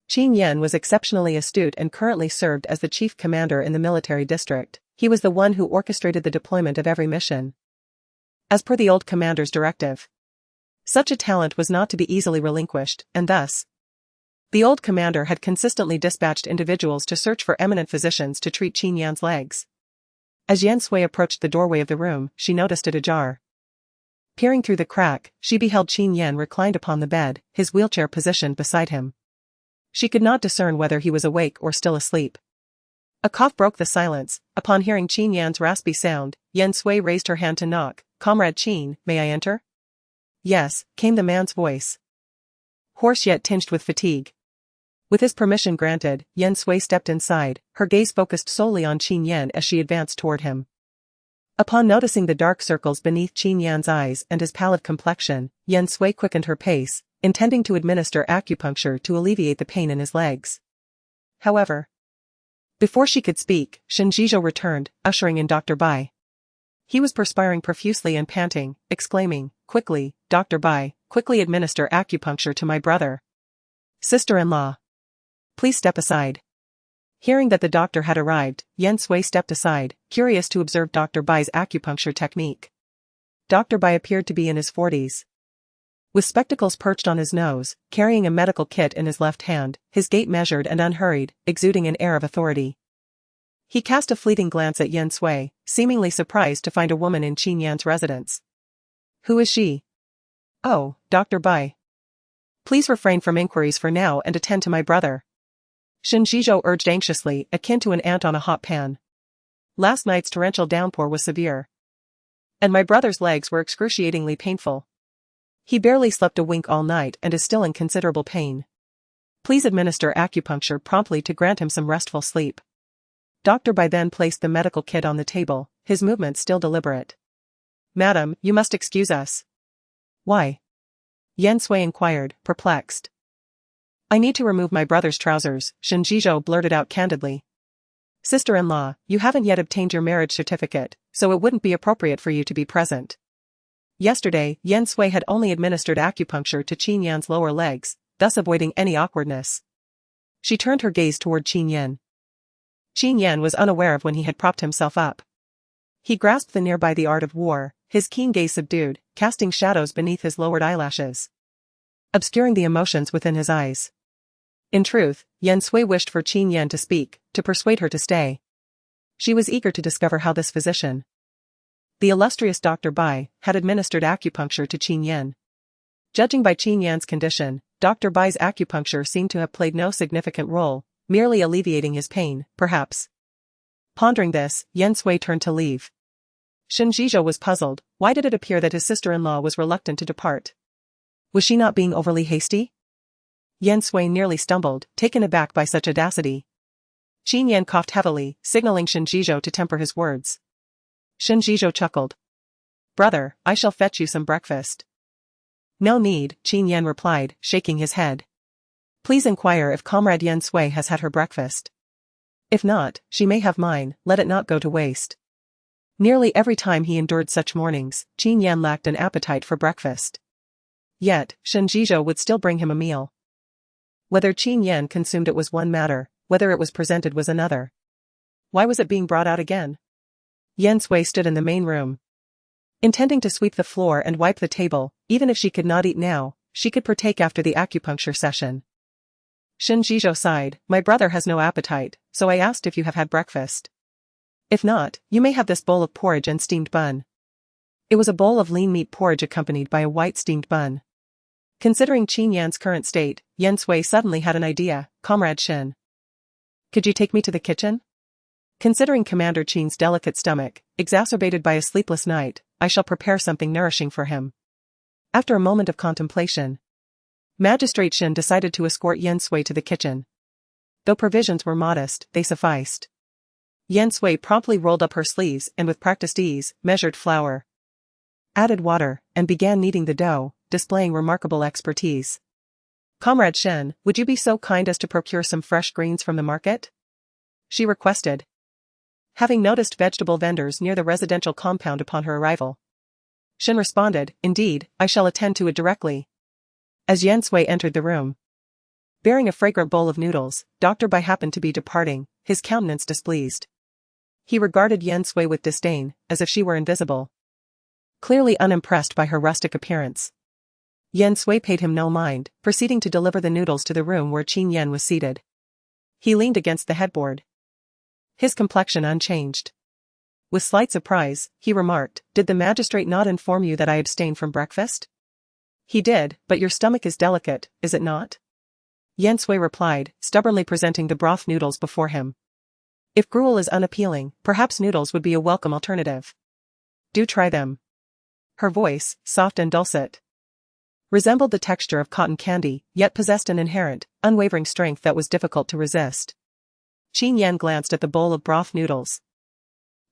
Qin Yan was exceptionally astute and currently served as the chief commander in the military district. He was the one who orchestrated the deployment of every mission, as per the old commander's directive. Such a talent was not to be easily relinquished, and thus, the old commander had consistently dispatched individuals to search for eminent physicians to treat Qin Yan's legs. As Yan Sui approached the doorway of the room, she noticed it ajar. Peering through the crack, she beheld Qin Yan reclined upon the bed, his wheelchair positioned beside him. She could not discern whether he was awake or still asleep. A cough broke the silence. Upon hearing Qin Yan's raspy sound, Yan Sui raised her hand to knock. "Comrade Qin, may I enter?" "Yes," came the man's voice, hoarse yet tinged with fatigue. With his permission granted, Yan Sui stepped inside, her gaze focused solely on Qin Yan as she advanced toward him. Upon noticing the dark circles beneath Qin Yan's eyes and his pallid complexion, Yan Sui quickened her pace, intending to administer acupuncture to alleviate the pain in his legs. However, before she could speak, Qin Yan returned, ushering in Dr. Bai. He was perspiring profusely and panting, exclaiming, "Quickly, Dr. Bai, quickly administer acupuncture to my brother. Sister-in-law. Please step aside." Hearing that the doctor had arrived, Yan Sui stepped aside, curious to observe Dr. Bai's acupuncture technique. Dr. Bai appeared to be in his 40s. With spectacles perched on his nose, carrying a medical kit in his left hand, his gait measured and unhurried, exuding an air of authority. He cast a fleeting glance at Yan Sui, seemingly surprised to find a woman in Qin Yan's residence. Who is she? Oh, Dr. Bai. Please refrain from inquiries for now and attend to my brother. Shen Zhizhou urged anxiously, akin to an ant on a hot pan. Last night's torrential downpour was severe. And my brother's legs were excruciatingly painful. He barely slept a wink all night and is still in considerable pain. Please administer acupuncture promptly to grant him some restful sleep. Dr. Bai then placed the medical kit on the table, his movements still deliberate. Madam, you must excuse us. Why? Yan Sui inquired, perplexed. I need to remove my brother's trousers, Shen Zhizhou blurted out candidly. Sister-in-law, you haven't yet obtained your marriage certificate, so it wouldn't be appropriate for you to be present. Yesterday, Yan Sui had only administered acupuncture to Qin Yan's lower legs, thus avoiding any awkwardness. She turned her gaze toward Qin Yan. Qin Yan was unaware of when he had propped himself up. He grasped the nearby the art of war, his keen gaze subdued, casting shadows beneath his lowered eyelashes, obscuring the emotions within his eyes. In truth, Yan Sui wished for Qin Yan to speak, to persuade her to stay. She was eager to discover how this physician, the illustrious Dr. Bai, had administered acupuncture to Qin Yan. Judging by Qin Yan's condition, Dr. Bai's acupuncture seemed to have played no significant role, merely alleviating his pain, perhaps. Pondering this, Yan Sui turned to leave. Shen Zhizhou was puzzled. Why did it appear that his sister-in-law was reluctant to depart? Was she not being overly hasty? Yan Sui nearly stumbled, taken aback by such audacity. Qin Yan coughed heavily, signaling Shen Zhizhou to temper his words. Shen Zhizhou chuckled. Brother, I shall fetch you some breakfast. No need, Qin Yan replied, shaking his head. Please inquire if Comrade Yan Sui has had her breakfast. If not, she may have mine, let it not go to waste. Nearly every time he endured such mornings, Qin Yan lacked an appetite for breakfast. Yet, Shen Zhizhou would still bring him a meal. Whether Qin Yan consumed it was one matter, whether it was presented was another. Why was it being brought out again? Yan Sui stood in the main room, intending to sweep the floor and wipe the table. Even if she could not eat now, she could partake after the acupuncture session. Shen Zhizhou sighed, my brother has no appetite, so I asked if you have had breakfast. If not, you may have this bowl of porridge and steamed bun. It was a bowl of lean meat porridge accompanied by a white steamed bun. Considering Qin Yan's current state, Yan Sui suddenly had an idea. Comrade Shen, could you take me to the kitchen? Considering Commander Qin's delicate stomach, exacerbated by a sleepless night, I shall prepare something nourishing for him. After a moment of contemplation, Magistrate Shen decided to escort Yan Sui to the kitchen. Though provisions were modest, they sufficed. Yan Sui promptly rolled up her sleeves and with practiced ease, measured flour, added water, and began kneading the dough, displaying remarkable expertise. Comrade Shen, would you be so kind as to procure some fresh greens from the market? She requested, having noticed vegetable vendors near the residential compound upon her arrival. Shen responded, indeed, I shall attend to it directly. As Yan Sui entered the room, bearing a fragrant bowl of noodles, Dr. Bai happened to be departing, his countenance displeased. He regarded Yan Sui with disdain, as if she were invisible. Clearly unimpressed by her rustic appearance, Yan Sui paid him no mind, proceeding to deliver the noodles to the room where Qin Yan was seated. He leaned against the headboard, his complexion unchanged. With slight surprise, he remarked, did the magistrate not inform you that I abstain from breakfast? He did, but your stomach is delicate, is it not? Yan Sui replied, stubbornly presenting the broth noodles before him. If gruel is unappealing, perhaps noodles would be a welcome alternative. Do try them. Her voice, soft and dulcet, resembled the texture of cotton candy, yet possessed an inherent, unwavering strength that was difficult to resist. Qin Yan glanced at the bowl of broth noodles.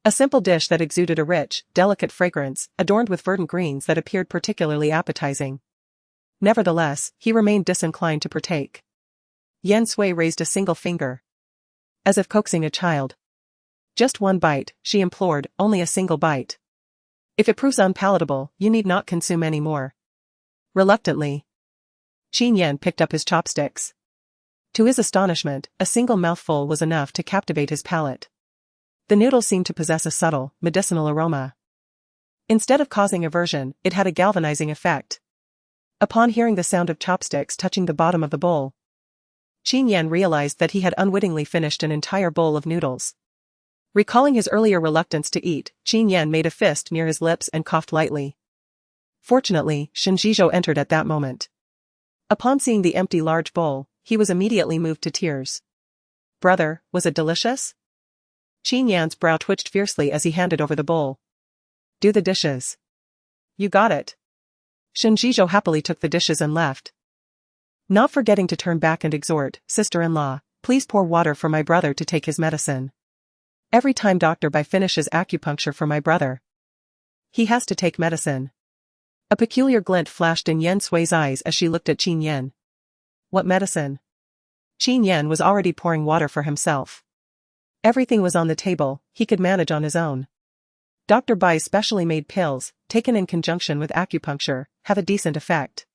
A simple dish that exuded a rich, delicate fragrance, adorned with verdant greens that appeared particularly appetizing. Nevertheless, he remained disinclined to partake. Yan Sui raised a single finger, as if coaxing a child. Just one bite, she implored, only a single bite. If it proves unpalatable, you need not consume any more. Reluctantly, Qin Yan picked up his chopsticks. To his astonishment, a single mouthful was enough to captivate his palate. The noodle seemed to possess a subtle, medicinal aroma. Instead of causing aversion, it had a galvanizing effect. Upon hearing the sound of chopsticks touching the bottom of the bowl, Qin Yan realized that he had unwittingly finished an entire bowl of noodles. Recalling his earlier reluctance to eat, Qin Yan made a fist near his lips and coughed lightly. Fortunately, Shinjizhou entered at that moment. Upon seeing the empty large bowl, he was immediately moved to tears. "Brother, was it delicious?" Qin Yan's brow twitched fiercely as he handed over the bowl. "Do the dishes." "You got it." Shinjizhou happily took the dishes and left, not forgetting to turn back and exhort, "Sister-in-law, please pour water for my brother to take his medicine. Every time Dr. Bai finishes acupuncture for my brother, he has to take medicine." A peculiar glint flashed in Yan Sui's eyes as she looked at Qin Yan. "What medicine?" Qin Yan was already pouring water for himself. Everything was on the table, he could manage on his own. Dr. Bai's specially made pills, taken in conjunction with acupuncture, have a decent effect.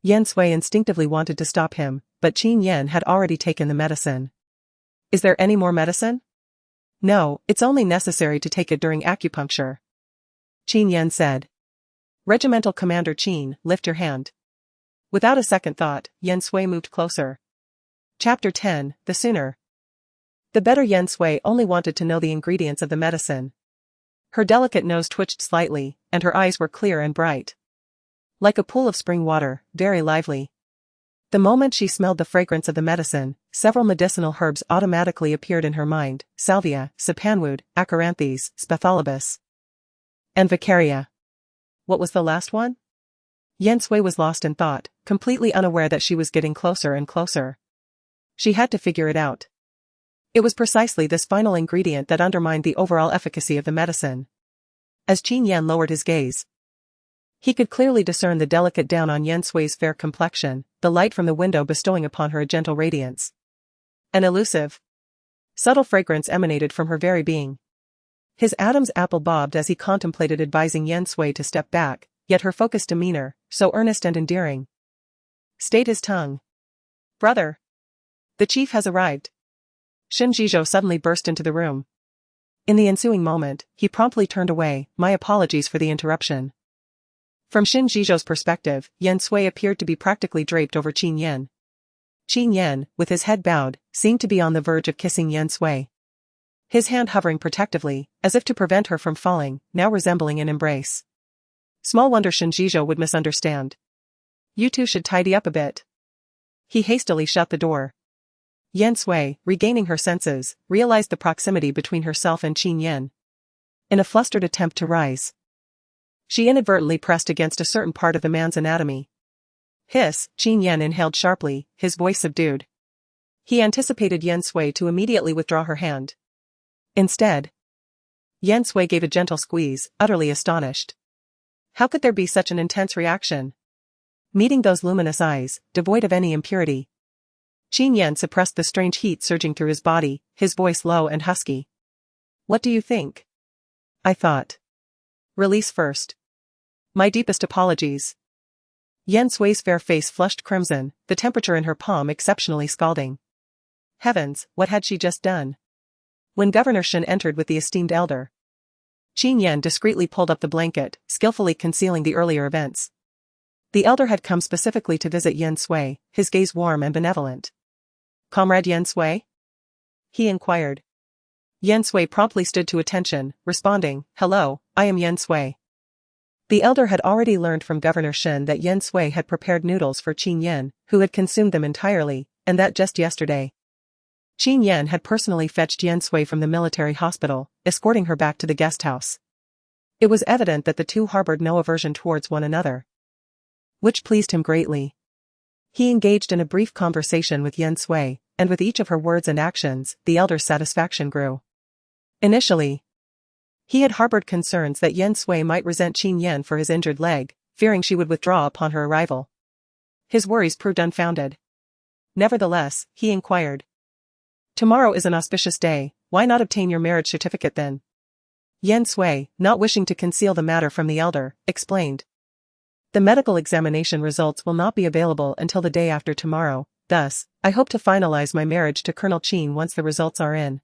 Yan Sui instinctively wanted to stop him, but Qin Yan had already taken the medicine. "Is there any more medicine?" "No, it's only necessary to take it during acupuncture," Qin Yan said. "Regimental Commander Qin, lift your hand." Without a second thought, Yan Sui moved closer. Chapter 10, The Sooner. The better. Yan Sui only wanted to know the ingredients of the medicine. Her delicate nose twitched slightly, and her eyes were clear and bright, like a pool of spring water, very lively. The moment she smelled the fragrance of the medicine, several medicinal herbs automatically appeared in her mind: salvia, sapanwood, acaranthes, spatholibus, and vicaria. What was the last one? Yan Sui was lost in thought, completely unaware that she was getting closer and closer. She had to figure it out. It was precisely this final ingredient that undermined the overall efficacy of the medicine. As Qin Yan lowered his gaze, he could clearly discern the delicate down on Yan Sui's fair complexion, the light from the window bestowing upon her a gentle radiance. An elusive, subtle fragrance emanated from her very being. His Adam's apple bobbed as he contemplated advising Yan Sui to step back, yet her focused demeanor, so earnest and endearing, stayed his tongue. "Brother! The chief has arrived." Shinjizhou suddenly burst into the room. In the ensuing moment, he promptly turned away. "My apologies for the interruption." From Shinjizhou's perspective, Yan Sui appeared to be practically draped over Qin Yan. Qin Yan, with his head bowed, seemed to be on the verge of kissing Yan Sui, his hand hovering protectively, as if to prevent her from falling, now resembling an embrace. Small wonder Shinjizhou would misunderstand. "You two should tidy up a bit." He hastily shut the door. Yan Sui, regaining her senses, realized the proximity between herself and Qin Yan. In a flustered attempt to rise, she inadvertently pressed against a certain part of the man's anatomy. "Hiss!" Qin Yan inhaled sharply, his voice subdued. He anticipated Yan Sui to immediately withdraw her hand. Instead, Yan Sui gave a gentle squeeze, utterly astonished. How could there be such an intense reaction? Meeting those luminous eyes, devoid of any impurity, Qin Yan suppressed the strange heat surging through his body, his voice low and husky. "What do you think?" "I thought. Release first." "My deepest apologies." Yan Sui's fair face flushed crimson, the temperature in her palm exceptionally scalding. Heavens, what had she just done? When Governor Shen entered with the esteemed elder, Qin Yan discreetly pulled up the blanket, skillfully concealing the earlier events. The elder had come specifically to visit Yan Sui, his gaze warm and benevolent. "Comrade Yan Sui?" he inquired. Yan Sui promptly stood to attention, responding, "Hello, I am Yan Sui." The elder had already learned from Governor Shen that Yan Sui had prepared noodles for Qin Yan, who had consumed them entirely, and that just yesterday, Qin Yan had personally fetched Yan Sui from the military hospital, escorting her back to the guest house. It was evident that the two harbored no aversion towards one another, which pleased him greatly. He engaged in a brief conversation with Yan Sui, and with each of her words and actions, the elder's satisfaction grew. Initially, he had harbored concerns that Yan Sui might resent Qin Yan for his injured leg, fearing she would withdraw upon her arrival. His worries proved unfounded. Nevertheless, he inquired, "Tomorrow is an auspicious day, why not obtain your marriage certificate then?" Yan Sui, not wishing to conceal the matter from the elder, explained. "The medical examination results will not be available until the day after tomorrow, thus, I hope to finalize my marriage to Colonel Qin once the results are in."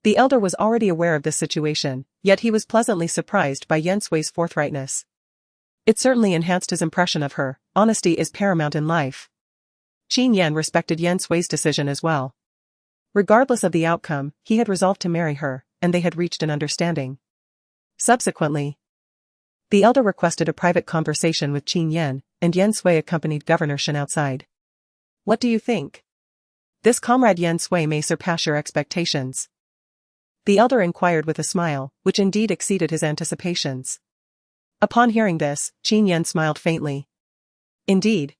The elder was already aware of this situation, yet he was pleasantly surprised by Yan Sui's forthrightness. It certainly enhanced his impression of her. Honesty is paramount in life. Qin Yan respected Yan Sui's decision as well. Regardless of the outcome, he had resolved to marry her, and they had reached an understanding. Subsequently, the elder requested a private conversation with Qin Yan, and Yan Sui accompanied Governor Shen outside. What do you think? This comrade Yan Sui may surpass your expectations. The elder inquired with a smile, which indeed exceeded his anticipations. Upon hearing this, Qin Yan smiled faintly. Indeed.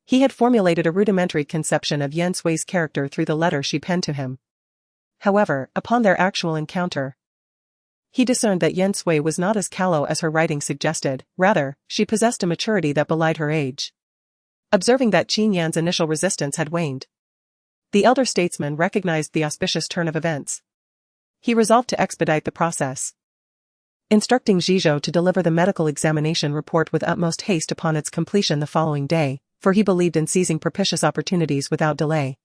He had formulated a rudimentary conception of Yan Sui's character through the letter she penned to him. However, upon their actual encounter, he discerned that Yan Sui was not as callow as her writing suggested, rather, she possessed a maturity that belied her age. Observing that Qin Yan's initial resistance had waned, the elder statesman recognized the auspicious turn of events. He resolved to expedite the process, instructing Zhizhou to deliver the medical examination report with utmost haste upon its completion the following day, for he believed in seizing propitious opportunities without delay.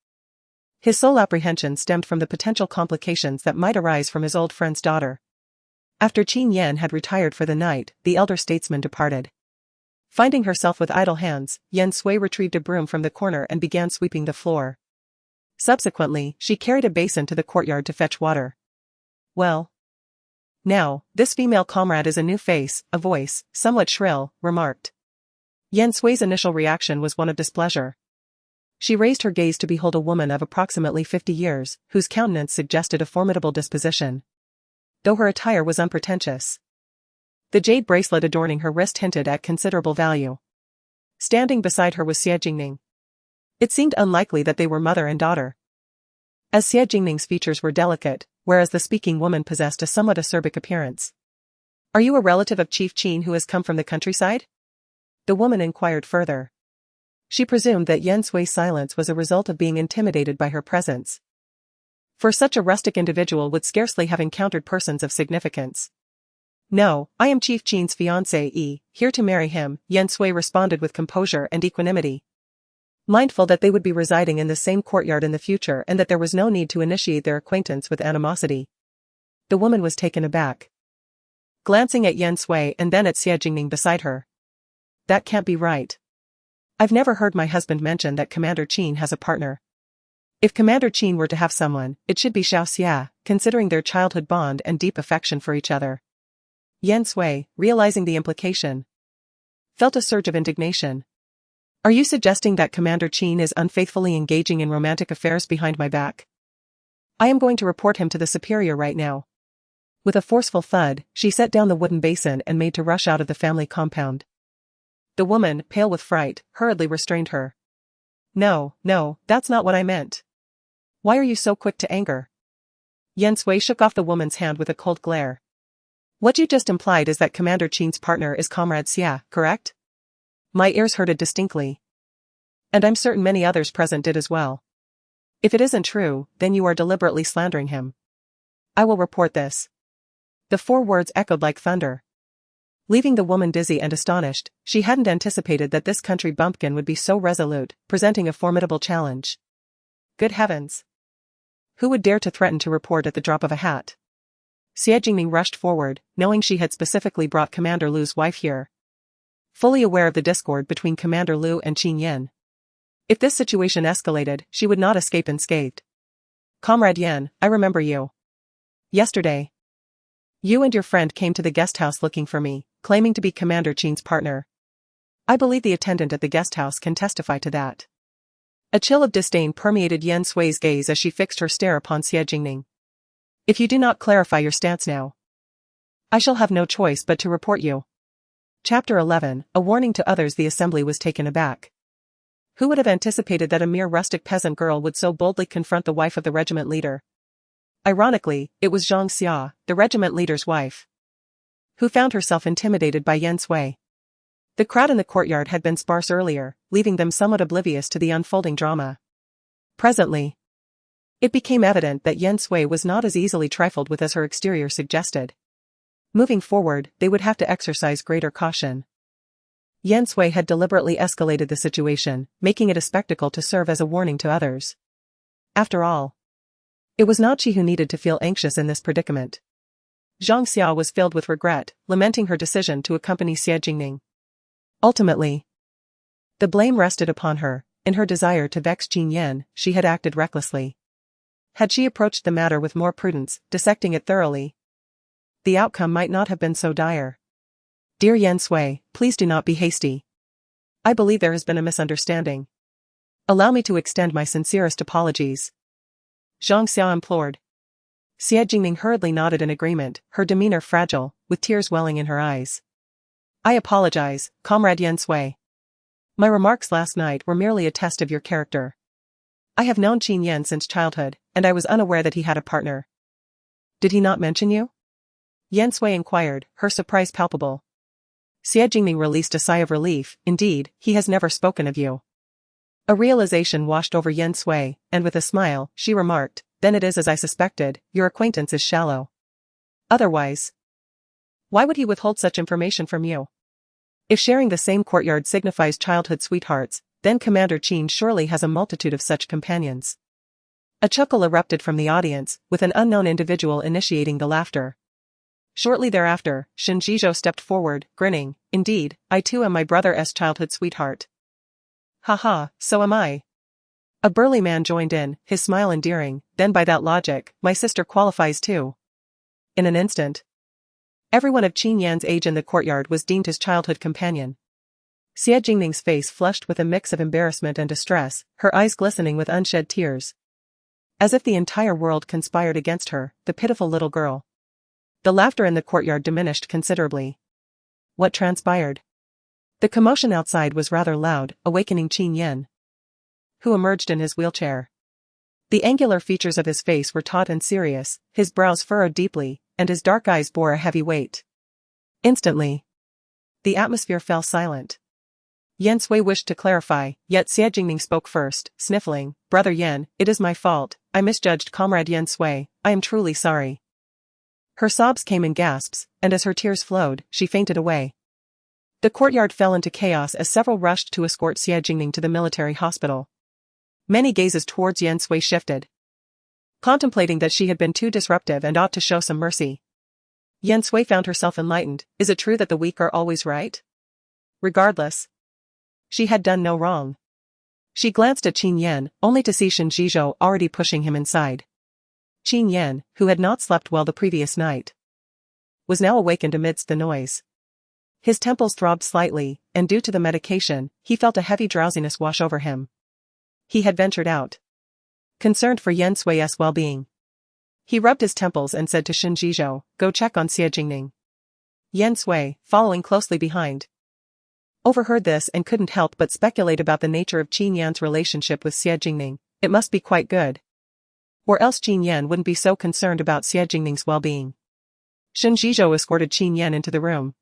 His sole apprehension stemmed from the potential complications that might arise from his old friend's daughter. After Qin Yan had retired for the night, the elder statesman departed. Finding herself with idle hands, Yan Sui retrieved a broom from the corner and began sweeping the floor. Subsequently, she carried a basin to the courtyard to fetch water. Well, now, this female comrade is a new face, a voice, somewhat shrill, remarked. Yan Sui's initial reaction was one of displeasure. She raised her gaze to behold a woman of approximately 50 years, whose countenance suggested a formidable disposition, though her attire was unpretentious. The jade bracelet adorning her wrist hinted at considerable value. Standing beside her was Xie Jingning. It seemed unlikely that they were mother and daughter, as Xie Jingning's features were delicate, whereas the speaking woman possessed a somewhat acerbic appearance. Are you a relative of Chief Qin who has come from the countryside? The woman inquired further. She presumed that Yan Sui's silence was a result of being intimidated by her presence, for such a rustic individual would scarcely have encountered persons of significance. No, I am Chief Qin's fiancée, here to marry him, Yan Sui responded with composure and equanimity, mindful that they would be residing in the same courtyard in the future and that there was no need to initiate their acquaintance with animosity. The woman was taken aback, glancing at Yan Sui and then at Xie Jingning beside her. That can't be right. I've never heard my husband mention that Commander Qin has a partner. If Commander Qin were to have someone, it should be Xiao Xia, considering their childhood bond and deep affection for each other. Yan Sui, realizing the implication, felt a surge of indignation. Are you suggesting that Commander Qin is unfaithfully engaging in romantic affairs behind my back? I am going to report him to the superior right now. With a forceful thud, she set down the wooden basin and made to rush out of the family compound. The woman, pale with fright, hurriedly restrained her. No, that's not what I meant. Why are you so quick to anger? Yan Sui shook off the woman's hand with a cold glare. What you just implied is that Commander Qin's partner is Comrade Xia, correct? My ears heard it distinctly. And I'm certain many others present did as well. If it isn't true, then you are deliberately slandering him. I will report this. The 4 words echoed like thunder, leaving the woman dizzy and astonished. She hadn't anticipated that this country bumpkin would be so resolute, presenting a formidable challenge. Good heavens! Who would dare to threaten to report at the drop of a hat? Xie Jingning rushed forward, knowing she had specifically brought Commander Lu's wife here, fully aware of the discord between Commander Lu and Qin Yan. If this situation escalated, she would not escape unscathed. Comrade Yan, I remember you. Yesterday, you and your friend came to the guest house looking for me, claiming to be Commander Qin's partner. I believe the attendant at the guest house can testify to that. A chill of disdain permeated Yan Sui's gaze as she fixed her stare upon Xie Jingning. If you do not clarify your stance now, I shall have no choice but to report you. Chapter 11, a warning to others. The assembly was taken aback. Who would have anticipated that a mere rustic peasant girl would so boldly confront the wife of the regiment leader? Ironically, it was Zhang Xia, the regiment leader's wife, who found herself intimidated by Yan Sui. The crowd in the courtyard had been sparse earlier, leaving them somewhat oblivious to the unfolding drama. Presently, it became evident that Yan Sui was not as easily trifled with as her exterior suggested. Moving forward, they would have to exercise greater caution. Yan Sui had deliberately escalated the situation, making it a spectacle to serve as a warning to others. After all, it was not she who needed to feel anxious in this predicament. Zhang Xia was filled with regret, lamenting her decision to accompany Xie Jingning. Ultimately, the blame rested upon her. In her desire to vex Qin Yan, she had acted recklessly. Had she approached the matter with more prudence, dissecting it thoroughly, the outcome might not have been so dire. Dear Yan Sui, please do not be hasty. I believe there has been a misunderstanding. Allow me to extend my sincerest apologies. Zhang Xia implored. Xie Jingning hurriedly nodded in agreement, her demeanor fragile, with tears welling in her eyes. I apologize, Comrade Yan Sui. My remarks last night were merely a test of your character. I have known Qin Yan since childhood, and I was unaware that he had a partner. Did he not mention you? Yan Sui inquired, her surprise palpable. Xie Jingning released a sigh of relief. Indeed, he has never spoken of you. A realization washed over Yan Sui, and with a smile, she remarked, then it is as I suspected, your acquaintance is shallow. Otherwise, why would he withhold such information from you? If sharing the same courtyard signifies childhood sweethearts, then Commander Qin surely has a multitude of such companions. A chuckle erupted from the audience, with an unknown individual initiating the laughter. Shortly thereafter, Shen Zhizhou stepped forward, grinning, indeed, I too am my brother's childhood sweetheart. Haha, so am I. A burly man joined in, his smile endearing, then by that logic, my sister qualifies too. In an instant, everyone of Qin Yan's age in the courtyard was deemed his childhood companion. Xie Jingning's face flushed with a mix of embarrassment and distress, her eyes glistening with unshed tears. As if the entire world conspired against her, the pitiful little girl. The laughter in the courtyard diminished considerably. What transpired? The commotion outside was rather loud, awakening Qin Yan, who emerged in his wheelchair. The angular features of his face were taut and serious, his brows furrowed deeply, and his dark eyes bore a heavy weight. Instantly, the atmosphere fell silent. Yan Sui wished to clarify, yet Xie Jingning spoke first, sniffling, Brother Yan, it is my fault, I misjudged Comrade Yan Sui, I am truly sorry. Her sobs came in gasps, and as her tears flowed, she fainted away. The courtyard fell into chaos as several rushed to escort Xie Jingning to the military hospital. Many gazes towards Yan Sui shifted, contemplating that she had been too disruptive and ought to show some mercy. Yan Sui found herself enlightened. Is it true that the weak are always right? Regardless, she had done no wrong. She glanced at Qin Yan, only to see Shen Zhizhou already pushing him inside. Qin Yan, who had not slept well the previous night, was now awakened amidst the noise. His temples throbbed slightly, and due to the medication, he felt a heavy drowsiness wash over him. He had ventured out, concerned for Yan Sui's well-being. He rubbed his temples and said to Shen Zhizhou, go check on Xie Jingning. Yan Sui, following closely behind, overheard this and couldn't help but speculate about the nature of Qin Yan's relationship with Xie Jingning. It must be quite good. Or else Qin Yan wouldn't be so concerned about Xie Jingning's well-being. Shen Zhizhou escorted Qin Yan into the room.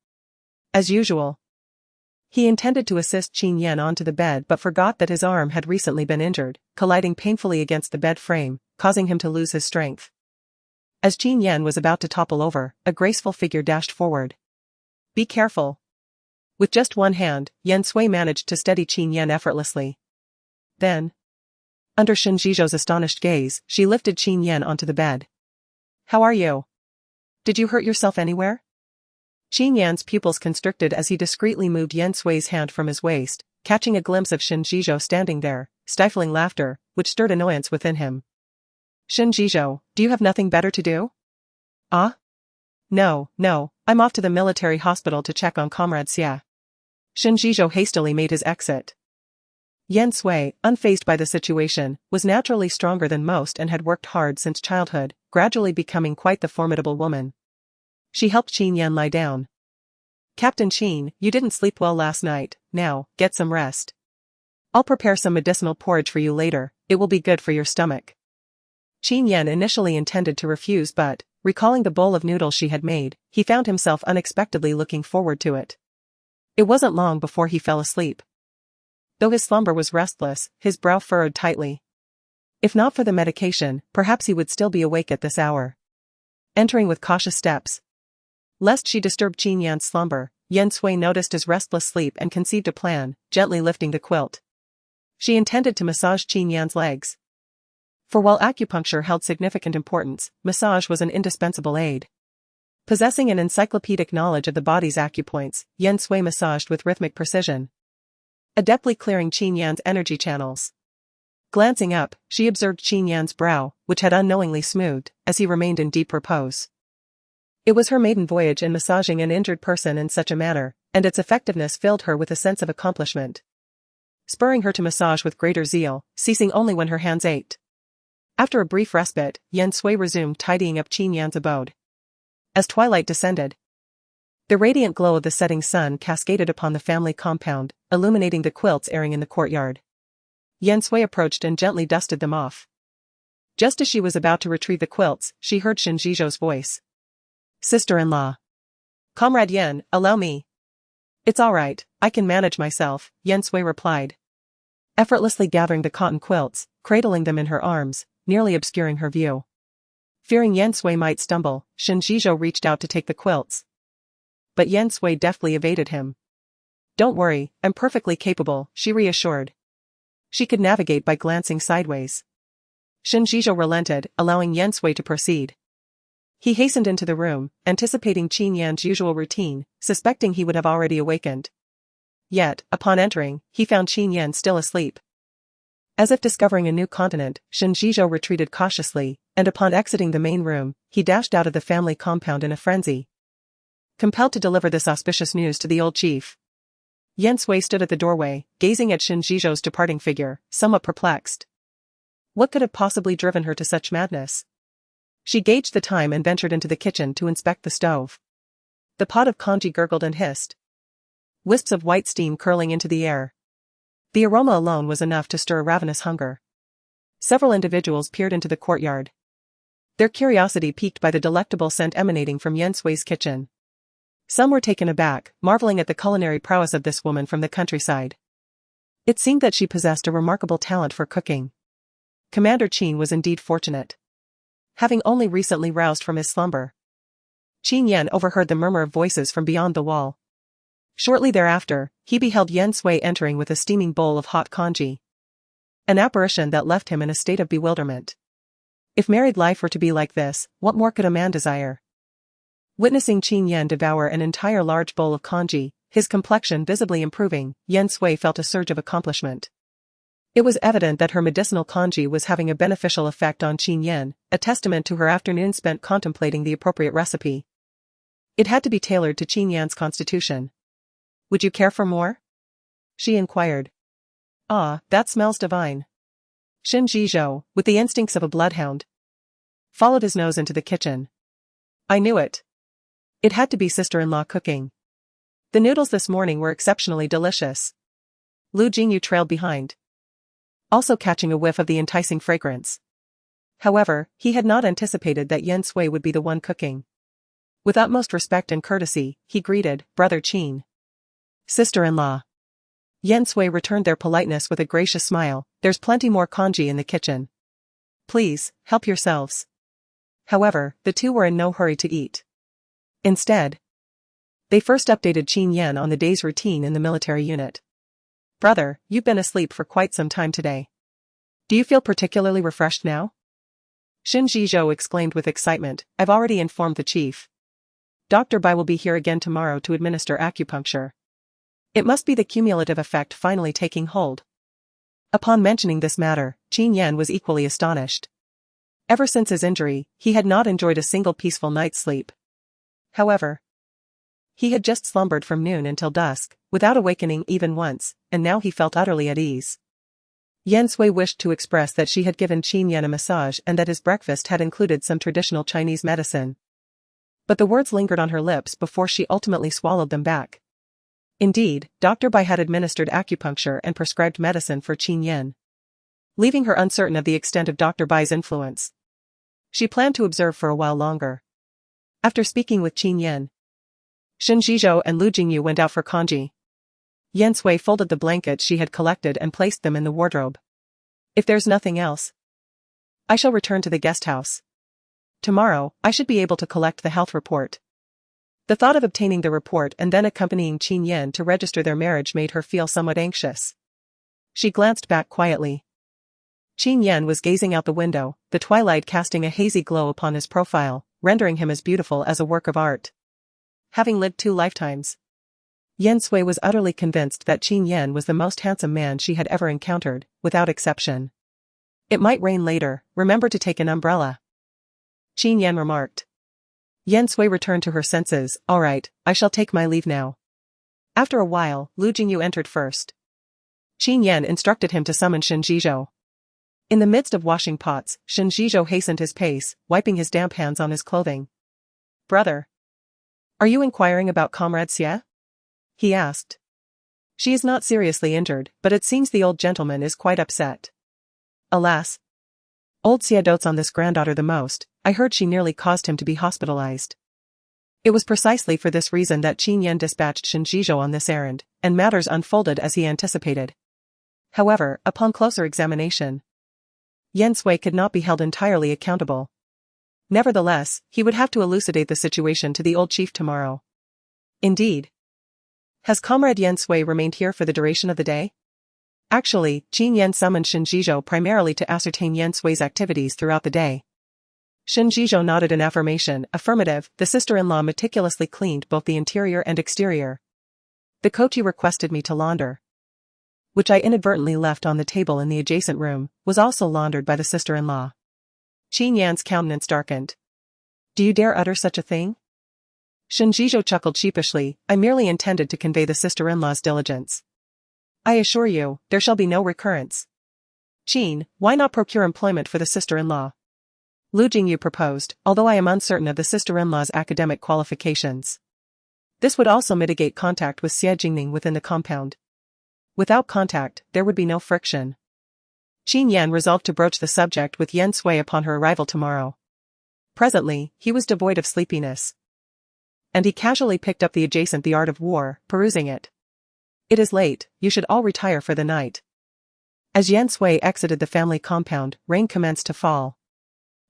As usual, he intended to assist Qin Yan onto the bed but forgot that his arm had recently been injured, colliding painfully against the bed frame, causing him to lose his strength. As Qin Yan was about to topple over, a graceful figure dashed forward. Be careful. With just one hand, Yan Sui managed to steady Qin Yan effortlessly. Then, under Shen Zhizhou's astonished gaze, she lifted Qin Yan onto the bed. How are you? Did you hurt yourself anywhere? Qin Yan's pupils constricted as he discreetly moved Yan Sui's hand from his waist, catching a glimpse of Shen Zhizhou standing there, stifling laughter, which stirred annoyance within him. Shen Zhizhou, do you have nothing better to do? Ah? No, I'm off to the military hospital to check on Comrade Xie. Shen Zhizhou hastily made his exit. Yan Sui, unfazed by the situation, was naturally stronger than most and had worked hard since childhood, gradually becoming quite the formidable woman. She helped Qin Yan lie down. Captain Qin, you didn't sleep well last night, now, get some rest. I'll prepare some medicinal porridge for you later, it will be good for your stomach. Qin Yan initially intended to refuse but, recalling the bowl of noodles she had made, he found himself unexpectedly looking forward to it. It wasn't long before he fell asleep. Though his slumber was restless, his brow furrowed tightly. If not for the medication, perhaps he would still be awake at this hour. Entering with cautious steps, lest she disturb Qin Yan's slumber, Yan Sui noticed his restless sleep and conceived a plan, gently lifting the quilt. She intended to massage Qin Yan's legs. For while acupuncture held significant importance, massage was an indispensable aid. Possessing an encyclopedic knowledge of the body's acupoints, Yan Sui massaged with rhythmic precision, adeptly clearing Qin Yan's energy channels. Glancing up, she observed Qin Yan's brow, which had unknowingly smoothed, as he remained in deep repose. It was her maiden voyage in massaging an injured person in such a manner, and its effectiveness filled her with a sense of accomplishment, spurring her to massage with greater zeal, ceasing only when her hands ached. After a brief respite, Yan Sui resumed tidying up Qin Yan's abode. As twilight descended, the radiant glow of the setting sun cascaded upon the family compound, illuminating the quilts airing in the courtyard. Yan Sui approached and gently dusted them off. Just as she was about to retrieve the quilts, she heard Shinjizhou's voice. "Sister-in-law. Comrade Yan, allow me." "It's all right, I can manage myself," Yan Sui replied, effortlessly gathering the cotton quilts, cradling them in her arms, nearly obscuring her view. Fearing Yan Sui might stumble, Shinjizhou reached out to take the quilts. But Yan Sui deftly evaded him. "Don't worry, I'm perfectly capable," she reassured. She could navigate by glancing sideways. Shinjizhou relented, allowing Yan Sui to proceed. He hastened into the room, anticipating Qin Yan's usual routine, suspecting he would have already awakened. Yet, upon entering, he found Qin Yan still asleep. As if discovering a new continent, Shinjizhou retreated cautiously, and upon exiting the main room, he dashed out of the family compound in a frenzy, compelled to deliver this auspicious news to the old chief. Yan Sui stood at the doorway, gazing at Shinjizhou's departing figure, somewhat perplexed. What could have possibly driven her to such madness? She gauged the time and ventured into the kitchen to inspect the stove. The pot of congee gurgled and hissed, wisps of white steam curling into the air. The aroma alone was enough to stir a ravenous hunger. Several individuals peered into the courtyard, their curiosity piqued by the delectable scent emanating from Yan Sui's kitchen. Some were taken aback, marveling at the culinary prowess of this woman from the countryside. It seemed that she possessed a remarkable talent for cooking. Commander Qin was indeed fortunate, having only recently roused from his slumber. Qin Yan overheard the murmur of voices from beyond the wall. Shortly thereafter, he beheld Yan Sui entering with a steaming bowl of hot congee, an apparition that left him in a state of bewilderment. If married life were to be like this, what more could a man desire? Witnessing Qin Yan devour an entire large bowl of congee, his complexion visibly improving, Yan Sui felt a surge of accomplishment. It was evident that her medicinal congee was having a beneficial effect on Qin Yan, a testament to her afternoon spent contemplating the appropriate recipe. It had to be tailored to Qin Yan's constitution. "Would you care for more?" she inquired. "Ah, that smells divine." Shinjizhou, with the instincts of a bloodhound, followed his nose into the kitchen. "I knew it. It had to be sister-in-law cooking. The noodles this morning were exceptionally delicious." Lu Jingyu trailed behind, also catching a whiff of the enticing fragrance. However, he had not anticipated that Yan Sui would be the one cooking. With utmost respect and courtesy, he greeted, "Brother Qin." "Sister-in-law." Yan Sui returned their politeness with a gracious smile. "There's plenty more congee in the kitchen. Please, help yourselves." However, the two were in no hurry to eat. Instead, they first updated Qin Yan on the day's routine in the military unit. "Brother, you've been asleep for quite some time today. Do you feel particularly refreshed now?" Shinjizhou exclaimed with excitement. "I've already informed the chief. Dr. Bai will be here again tomorrow to administer acupuncture. It must be the cumulative effect finally taking hold." Upon mentioning this matter, Qin Yan was equally astonished. Ever since his injury, he had not enjoyed a single peaceful night's sleep. However, he had just slumbered from noon until dusk, without awakening even once, and now he felt utterly at ease. Yan Sui wished to express that she had given Qin Yan a massage and that his breakfast had included some traditional Chinese medicine. But the words lingered on her lips before she ultimately swallowed them back. Indeed, Dr. Bai had administered acupuncture and prescribed medicine for Qin Yan, leaving her uncertain of the extent of Dr. Bai's influence. She planned to observe for a while longer. After speaking with Qin Yan, Shinjizhou and Lu Jingyu went out for congee. Yan Sui folded the blankets she had collected and placed them in the wardrobe. "If there's nothing else, I shall return to the guest house. Tomorrow, I should be able to collect the health report." The thought of obtaining the report and then accompanying Qin Yan to register their marriage made her feel somewhat anxious. She glanced back quietly. Qin Yan was gazing out the window, the twilight casting a hazy glow upon his profile, rendering him as beautiful as a work of art. Having lived 2 lifetimes, Yan Sui was utterly convinced that Qin Yan was the most handsome man she had ever encountered, without exception. It might rain later, remember to take an umbrella, Qin Yan remarked. Yan Sui returned to her senses. All right, I shall take my leave now. After a while, Lu Jingyu entered first. Qin Yan instructed him to summon Shen Zhizhou. In the midst of washing pots, Shen Zhizhou hastened his pace, wiping his damp hands on his clothing. Brother, are you inquiring about Comrade Xie? He asked. She is not seriously injured, but it seems the old gentleman is quite upset. Alas, old Xie dotes on this granddaughter the most. I heard she nearly caused him to be hospitalized. It was precisely for this reason that Qin Yan dispatched Shen Zhizhou on this errand, and matters unfolded as he anticipated. However, upon closer examination, Yan Sui could not be held entirely accountable. Nevertheless, he would have to elucidate the situation to the old chief tomorrow. Indeed. Has Comrade Yan Sui remained here for the duration of the day? Actually, Qin Yan summoned Shen Zhizhou primarily to ascertain Yan Sui's activities throughout the day. Shen Zhizhou nodded in affirmation. Affirmative. The sister-in-law meticulously cleaned both the interior and exterior. The coat you requested me to launder, which I inadvertently left on the table in the adjacent room, was also laundered by the sister-in-law. Qin Yan's countenance darkened. Do you dare utter such a thing? Shen Zhizhou chuckled sheepishly. I merely intended to convey the sister-in-law's diligence. I assure you, there shall be no recurrence. Qin, why not procure employment for the sister-in-law? Lu Jingyu proposed, although I am uncertain of the sister-in-law's academic qualifications. This would also mitigate contact with Xie Jingning within the compound. Without contact, there would be no friction. Qin Yan resolved to broach the subject with Yan Sui upon her arrival tomorrow. Presently, he was devoid of sleepiness, and he casually picked up the adjacent The Art of War, perusing it. It is late, you should all retire for the night. As Yan Sui exited the family compound, rain commenced to fall.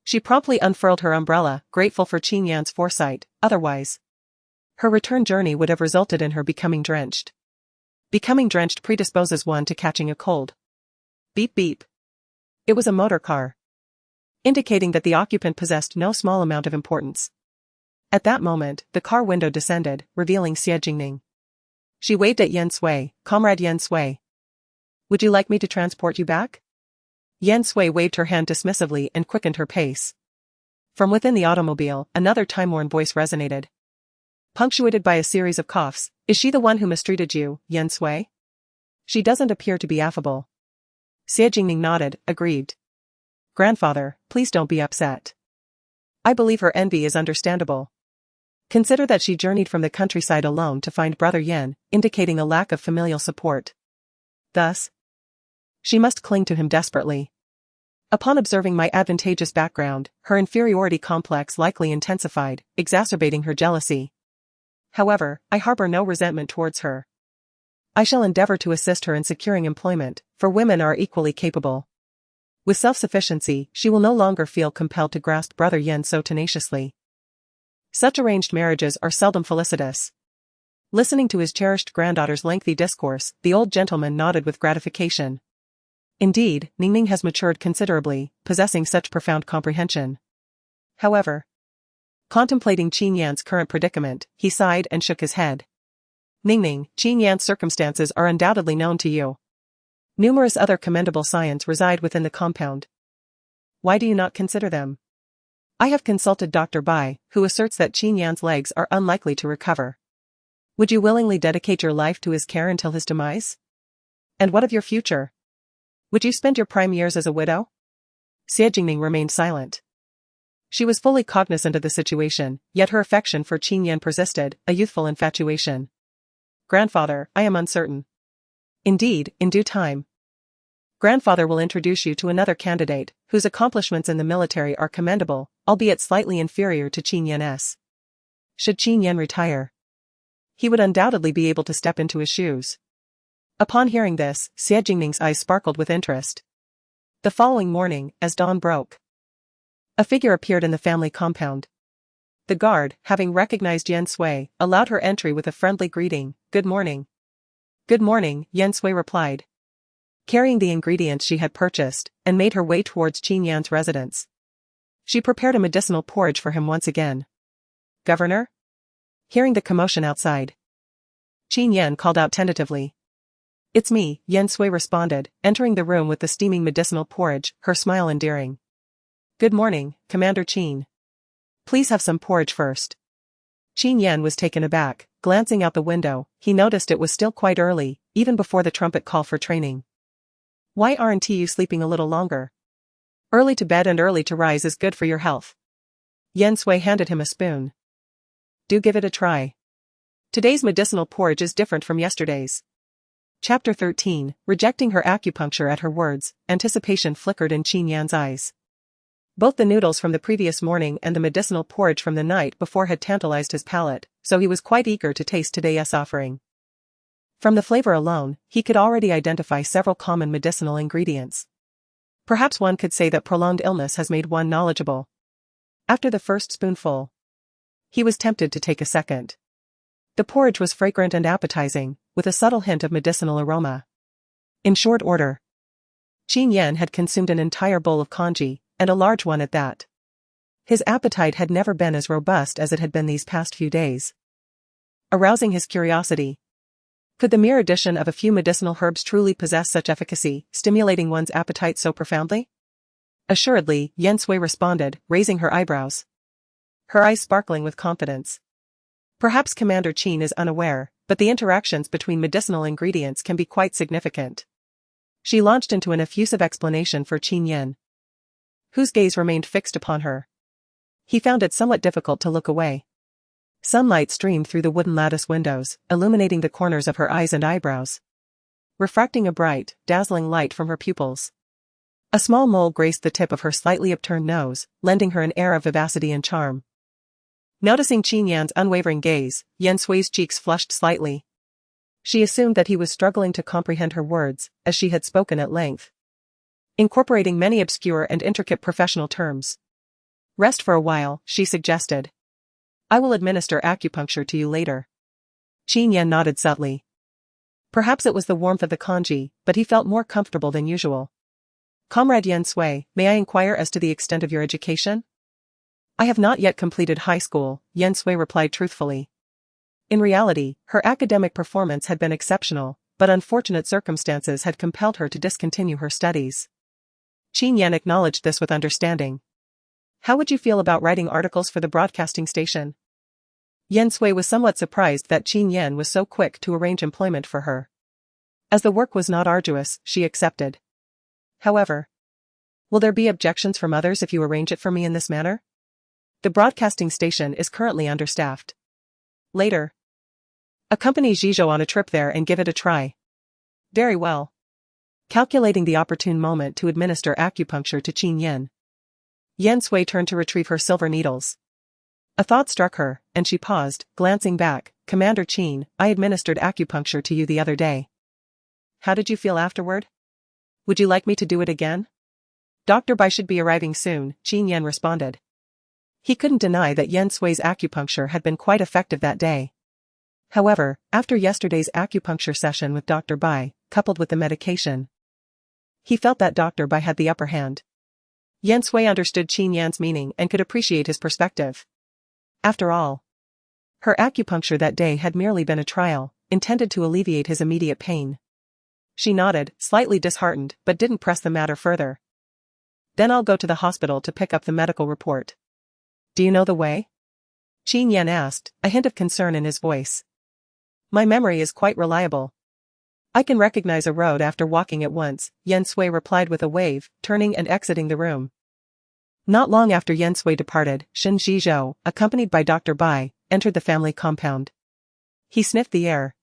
She promptly unfurled her umbrella, grateful for Qin Yan's foresight. Otherwise, her return journey would have resulted in her becoming drenched. Becoming drenched predisposes one to catching a cold. Beep beep. It was a motor car, indicating that the occupant possessed no small amount of importance. At that moment, the car window descended, revealing Xie Jingning. She waved at Yan Sui. Comrade Yan Sui, would you like me to transport you back? Yan Sui waved her hand dismissively and quickened her pace. From within the automobile, another time-worn voice resonated, punctuated by a series of coughs. Is she the one who mistreated you, Yan Sui? She doesn't appear to be affable. Xie Jingning nodded, aggrieved. Grandfather, please don't be upset. I believe her envy is understandable. Consider that she journeyed from the countryside alone to find Brother Yan, indicating a lack of familial support. Thus, she must cling to him desperately. Upon observing my advantageous background, her inferiority complex likely intensified, exacerbating her jealousy. However, I harbor no resentment towards her. I shall endeavor to assist her in securing employment, for women are equally capable. With self-sufficiency, she will no longer feel compelled to grasp Brother Yan so tenaciously. Such arranged marriages are seldom felicitous. Listening to his cherished granddaughter's lengthy discourse, the old gentleman nodded with gratification. Indeed, Ningning has matured considerably, possessing such profound comprehension. However, contemplating Qin Yan's current predicament, he sighed and shook his head. Ningning, Qin Yan's circumstances are undoubtedly known to you. Numerous other commendable scions reside within the compound. Why do you not consider them? I have consulted Dr. Bai, who asserts that Qin Yan's legs are unlikely to recover. Would you willingly dedicate your life to his care until his demise? And what of your future? Would you spend your prime years as a widow? Xie Jingning remained silent. She was fully cognizant of the situation, yet her affection for Qin Yan persisted, a youthful infatuation. Grandfather, I am uncertain. Indeed, in due time, Grandfather will introduce you to another candidate, whose accomplishments in the military are commendable, albeit slightly inferior to Qin Yan's. Should Qin Yan retire, he would undoubtedly be able to step into his shoes. Upon hearing this, Xie Jingning's eyes sparkled with interest. The following morning, as dawn broke, a figure appeared in the family compound. The guard, having recognized Yan Sui, allowed her entry with a friendly greeting. Good morning. Good morning, Yan Sui replied, carrying the ingredients she had purchased, and made her way towards Qin Yan's residence. She prepared a medicinal porridge for him once again. Governor? Hearing the commotion outside, Qin Yan called out tentatively. It's me, Yan Sui responded, entering the room with the steaming medicinal porridge, her smile endearing. Good morning, Commander Qin. Please have some porridge first. Qin Yan was taken aback. Glancing out the window, he noticed it was still quite early, even before the trumpet call for training. Why aren't you sleeping a little longer? Early to bed and early to rise is good for your health. Yan Sui handed him a spoon. Do give it a try. Today's medicinal porridge is different from yesterday's. Chapter 13, rejecting her acupuncture at her words, anticipation flickered in Qin Yan's eyes. Both the noodles from the previous morning and the medicinal porridge from the night before had tantalized his palate, so he was quite eager to taste today's offering. From the flavor alone, he could already identify several common medicinal ingredients. Perhaps one could say that prolonged illness has made one knowledgeable. After the first spoonful, he was tempted to take a second. The porridge was fragrant and appetizing, with a subtle hint of medicinal aroma. In short order, Qin Yan had consumed an entire bowl of congee, and a large one at that. His appetite had never been as robust as it had been these past few days. Arousing his curiosity, could the mere addition of a few medicinal herbs truly possess such efficacy, stimulating one's appetite so profoundly? Assuredly, Yan Sui responded, raising her eyebrows, her eyes sparkling with confidence. Perhaps Commander Qin is unaware, but the interactions between medicinal ingredients can be quite significant. She launched into an effusive explanation for Qin Yan, whose gaze remained fixed upon her. He found it somewhat difficult to look away. Sunlight streamed through the wooden lattice windows, illuminating the corners of her eyes and eyebrows, refracting a bright, dazzling light from her pupils. A small mole graced the tip of her slightly upturned nose, lending her an air of vivacity and charm. Noticing Qin Yan's unwavering gaze, Yan Sui's cheeks flushed slightly. She assumed that he was struggling to comprehend her words, as she had spoken at length, incorporating many obscure and intricate professional terms. Rest for a while, she suggested. I will administer acupuncture to you later. Qin Yan nodded subtly. Perhaps it was the warmth of the congee, but he felt more comfortable than usual. Comrade Yan Sui, may I inquire as to the extent of your education? I have not yet completed high school, Yan Sui replied truthfully. In reality, her academic performance had been exceptional, but unfortunate circumstances had compelled her to discontinue her studies. Qin Yan acknowledged this with understanding. How would you feel about writing articles for the broadcasting station? Yan Sui was somewhat surprised that Qin Yan was so quick to arrange employment for her. As the work was not arduous, she accepted. However, will there be objections from others if you arrange it for me in this manner? The broadcasting station is currently understaffed. Later, accompany Zhizhou on a trip there and give it a try. Very well. Calculating the opportune moment to administer acupuncture to Qin Yan, Yan Sui turned to retrieve her silver needles. A thought struck her, and she paused, glancing back. Commander Qin, I administered acupuncture to you the other day. How did you feel afterward? Would you like me to do it again? Dr. Bai should be arriving soon, Qin Yan responded. He couldn't deny that Yan Sui's acupuncture had been quite effective that day. However, after yesterday's acupuncture session with Dr. Bai, coupled with the medication, he felt that Dr. Bai had the upper hand. Yan Sui understood Qin Yan's meaning and could appreciate his perspective. After all, her acupuncture that day had merely been a trial, intended to alleviate his immediate pain. She nodded, slightly disheartened, but didn't press the matter further. Then I'll go to the hospital to pick up the medical report. Do you know the way? Qin Yan asked, a hint of concern in his voice. My memory is quite reliable. I can recognize a road after walking it once, Yan Sui replied with a wave, turning and exiting the room. Not long after Yan Sui departed, Shen Zhizhou, accompanied by Dr. Bai, entered the family compound. He sniffed the air,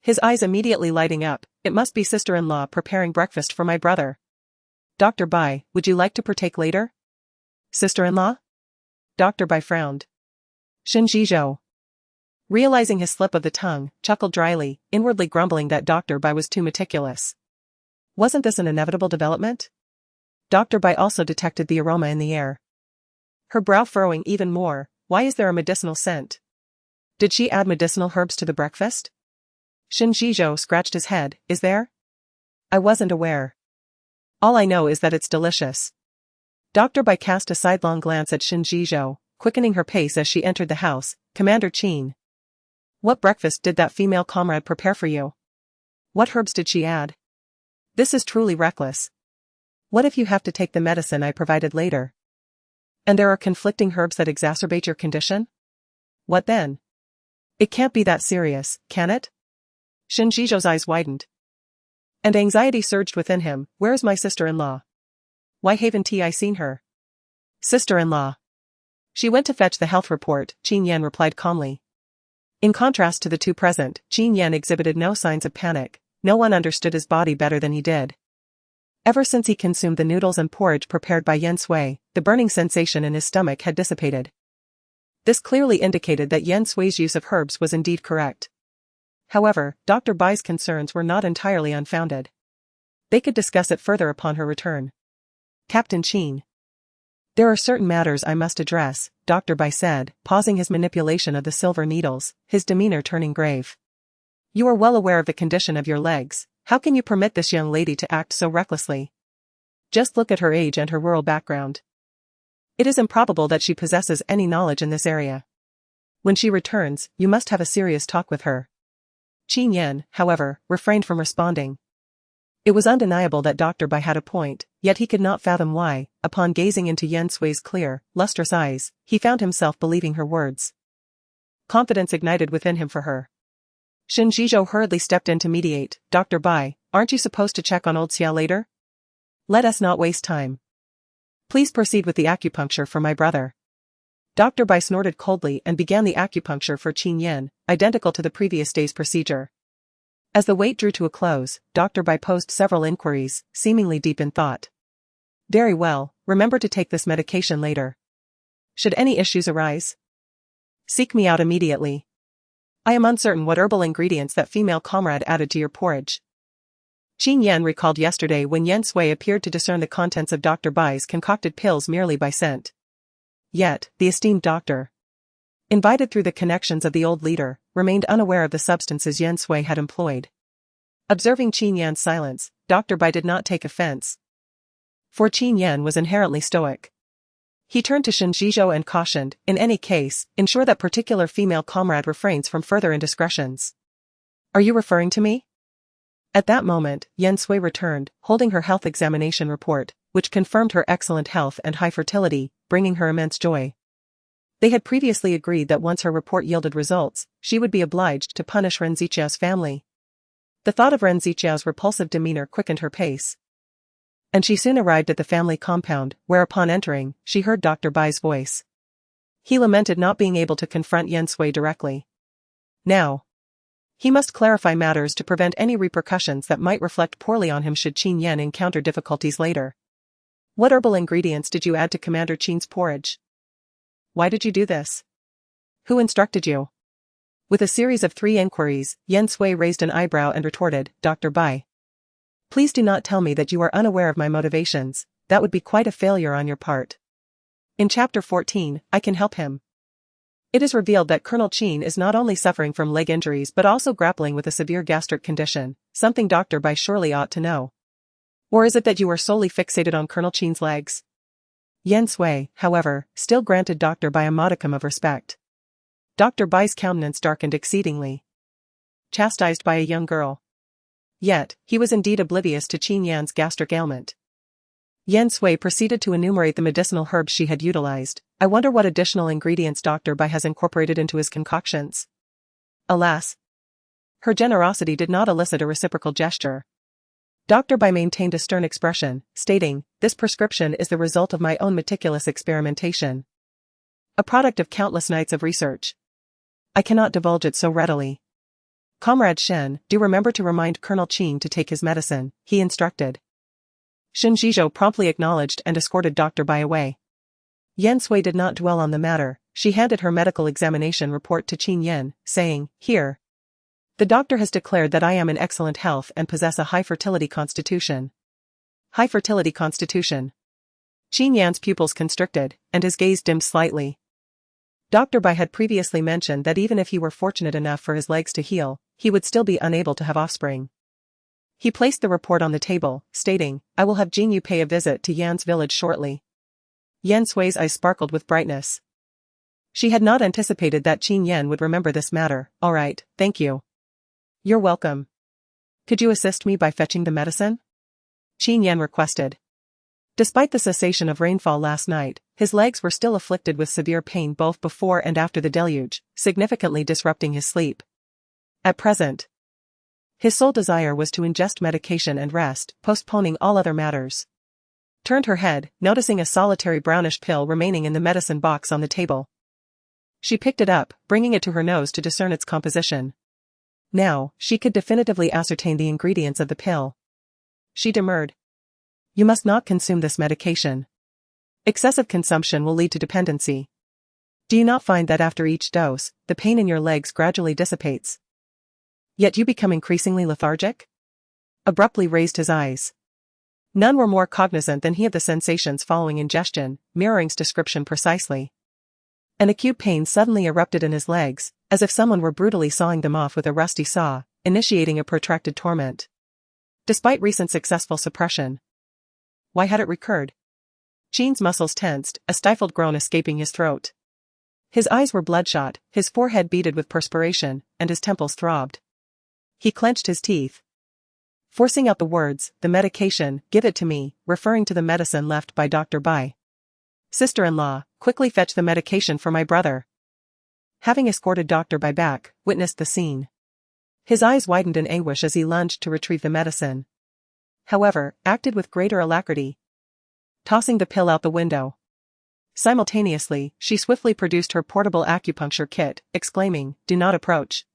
his eyes immediately lighting up. It must be sister-in-law preparing breakfast for my brother. Dr. Bai, would you like to partake later? Sister-in-law? Dr. Bai frowned. Shen Zhizhou, realizing his slip of the tongue, chuckled dryly, inwardly grumbling that Dr. Bai was too meticulous. Wasn't this an inevitable development? Dr. Bai also detected the aroma in the air, her brow furrowing even more. Why is there a medicinal scent? Did she add medicinal herbs to the breakfast? Shen Zhizhou scratched his head. Is there? I wasn't aware. All I know is that it's delicious. Dr. Bai cast a sidelong glance at Qin Zhizhou, quickening her pace as she entered the house. Commander Qin. What breakfast did that female comrade prepare for you? What herbs did she add? This is truly reckless. What if you have to take the medicine I provided later? And there are conflicting herbs that exacerbate your condition? What then? It can't be that serious, can it? Qin Zhizhou's eyes widened. And anxiety surged within him. Where is my sister-in-law? Why haven't I seen her? Sister-in-law. She went to fetch the health report, Qin Yan replied calmly. In contrast to the two present, Qin Yan exhibited no signs of panic. No one understood his body better than he did. Ever since he consumed the noodles and porridge prepared by Yan Sui, the burning sensation in his stomach had dissipated. This clearly indicated that Yan Sui's use of herbs was indeed correct. However, Dr. Bai's concerns were not entirely unfounded. They could discuss it further upon her return. Captain Qin. There are certain matters I must address, Dr. Bai said, pausing his manipulation of the silver needles, his demeanor turning grave. You are well aware of the condition of your legs. How can you permit this young lady to act so recklessly? Just look at her age and her rural background. It is improbable that she possesses any knowledge in this area. When she returns, you must have a serious talk with her. Qin Yan, however, refrained from responding. It was undeniable that Dr. Bai had a point, yet he could not fathom why, upon gazing into Yan Sui's clear, lustrous eyes, he found himself believing her words. Confidence ignited within him for her. Qin Zhizhou hurriedly stepped in to mediate. Dr. Bai, aren't you supposed to check on old Xia later? Let us not waste time. Please proceed with the acupuncture for my brother. Dr. Bai snorted coldly and began the acupuncture for Qin Yan, identical to the previous day's procedure. As the wait drew to a close, Dr. Bai posed several inquiries, seemingly deep in thought. Very well, remember to take this medication later. Should any issues arise, seek me out immediately. I am uncertain what herbal ingredients that female comrade added to your porridge. Qin Yan recalled yesterday when Yan Sui appeared to discern the contents of Dr. Bai's concocted pills merely by scent. Yet, the esteemed doctor, invited through the connections of the old leader, remained unaware of the substances Yan Sui had employed. Observing Qin Yan's silence, Dr. Bai did not take offense. For Qin Yan was inherently stoic. He turned to Qin Zhizhou and cautioned, in any case, ensure that particular female comrade refrains from further indiscretions. Are you referring to me? At that moment, Yan Sui returned, holding her health examination report, which confirmed her excellent health and high fertility, bringing her immense joy. They had previously agreed that once her report yielded results, she would be obliged to punish Ren Ziqiao's family. The thought of Ren Ziqiao's repulsive demeanor quickened her pace. And she soon arrived at the family compound, where upon entering, she heard Dr. Bai's voice. He lamented not being able to confront Yan Sui directly. Now, he must clarify matters to prevent any repercussions that might reflect poorly on him should Qin Yan encounter difficulties later. What herbal ingredients did you add to Commander Qin's porridge? Why did you do this? Who instructed you? With a series of 3 inquiries, Yan Sui raised an eyebrow and retorted, Dr. Bai. Please do not tell me that you are unaware of my motivations. That would be quite a failure on your part. In Chapter 14, I can help him. It is revealed that Colonel Qin is not only suffering from leg injuries but also grappling with a severe gastric condition, something Dr. Bai surely ought to know. Or is it that you are solely fixated on Colonel Qin's legs? Yan Sui, however, still granted Dr. Bai a modicum of respect. Dr. Bai's countenance darkened exceedingly. Chastised by a young girl. Yet, he was indeed oblivious to Qin Yan's gastric ailment. Yan Sui proceeded to enumerate the medicinal herbs she had utilized. I wonder what additional ingredients Dr. Bai has incorporated into his concoctions. Alas! Her generosity did not elicit a reciprocal gesture. Dr. Bai maintained a stern expression, stating, this prescription is the result of my own meticulous experimentation. A product of countless nights of research. I cannot divulge it so readily. Comrade Shen, do remember to remind Colonel Qin to take his medicine, he instructed. Qin Zhizhou promptly acknowledged and escorted Dr. Bai away. Yan Sui did not dwell on the matter. She handed her medical examination report to Qin Yan, saying, Here. The doctor has declared that I am in excellent health and possess a high fertility constitution. High fertility constitution. Qin Yan's pupils constricted, and his gaze dimmed slightly. Dr. Bai had previously mentioned that even if he were fortunate enough for his legs to heal, he would still be unable to have offspring. He placed the report on the table, stating, I will have Jin Yu pay a visit to Yan's village shortly. Yan Sui's eyes sparkled with brightness. She had not anticipated that Qin Yan would remember this matter. All right, thank you. You're welcome. Could you assist me by fetching the medicine? Qin Yan requested. Despite the cessation of rainfall last night, his legs were still afflicted with severe pain both before and after the deluge, significantly disrupting his sleep. At present, his sole desire was to ingest medication and rest, postponing all other matters. Turned her head, noticing a solitary brownish pill remaining in the medicine box on the table. She picked it up, bringing it to her nose to discern its composition. Now, she could definitively ascertain the ingredients of the pill. She demurred. You must not consume this medication. Excessive consumption will lead to dependency. Do you not find that after each dose, the pain in your legs gradually dissipates? Yet you become increasingly lethargic? Abruptly raised his eyes. None were more cognizant than he of the sensations following ingestion, mirroring's description precisely. An acute pain suddenly erupted in his legs, as if someone were brutally sawing them off with a rusty saw, initiating a protracted torment. Despite recent successful suppression. Why had it recurred? Qin's muscles tensed, a stifled groan escaping his throat. His eyes were bloodshot, his forehead beaded with perspiration, and his temples throbbed. He clenched his teeth. Forcing out the words, the medication, give it to me, referring to the medicine left by Dr. Bai. Sister-in-law, quickly fetch the medication for my brother. Having escorted Dr. Bai back, witnessed the scene. His eyes widened in anguish as he lunged to retrieve the medicine. However, acted with greater alacrity. Tossing the pill out the window. Simultaneously, she swiftly produced her portable acupuncture kit, exclaiming, do not approach.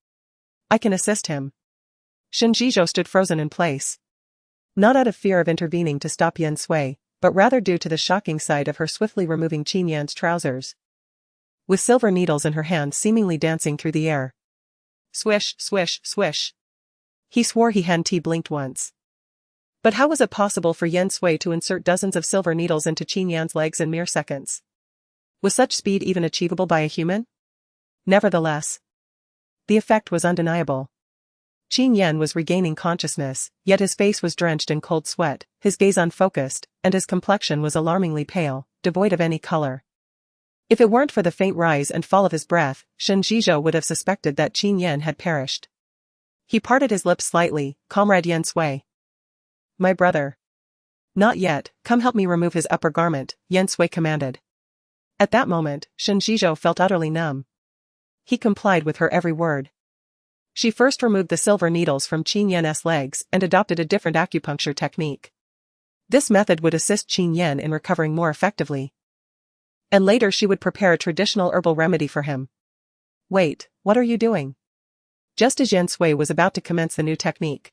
I can assist him. Shen Zhizhou stood frozen in place. Not out of fear of intervening to stop Yan Sui, but rather due to the shocking sight of her swiftly removing Qin Yan's trousers. With silver needles in her hand seemingly dancing through the air. Swish, swish, swish. He swore he hadn't blinked once. But how was it possible for Yan Sui to insert dozens of silver needles into Qin Yan's legs in mere seconds? Was such speed even achievable by a human? Nevertheless, the effect was undeniable. Qin Yan was regaining consciousness, yet his face was drenched in cold sweat, his gaze unfocused, and his complexion was alarmingly pale, devoid of any color. If it weren't for the faint rise and fall of his breath, Shen Zhizhou would have suspected that Qin Yan had perished. He parted his lips slightly, Comrade Yan Sui. My brother. Not yet, come help me remove his upper garment, Yan Sui commanded. At that moment, Shen Zhizhou felt utterly numb. He complied with her every word. She first removed the silver needles from Qin Yan's legs and adopted a different acupuncture technique. This method would assist Qin Yan in recovering more effectively. And later she would prepare a traditional herbal remedy for him. Wait, what are you doing? Just as Yan Sui was about to commence the new technique,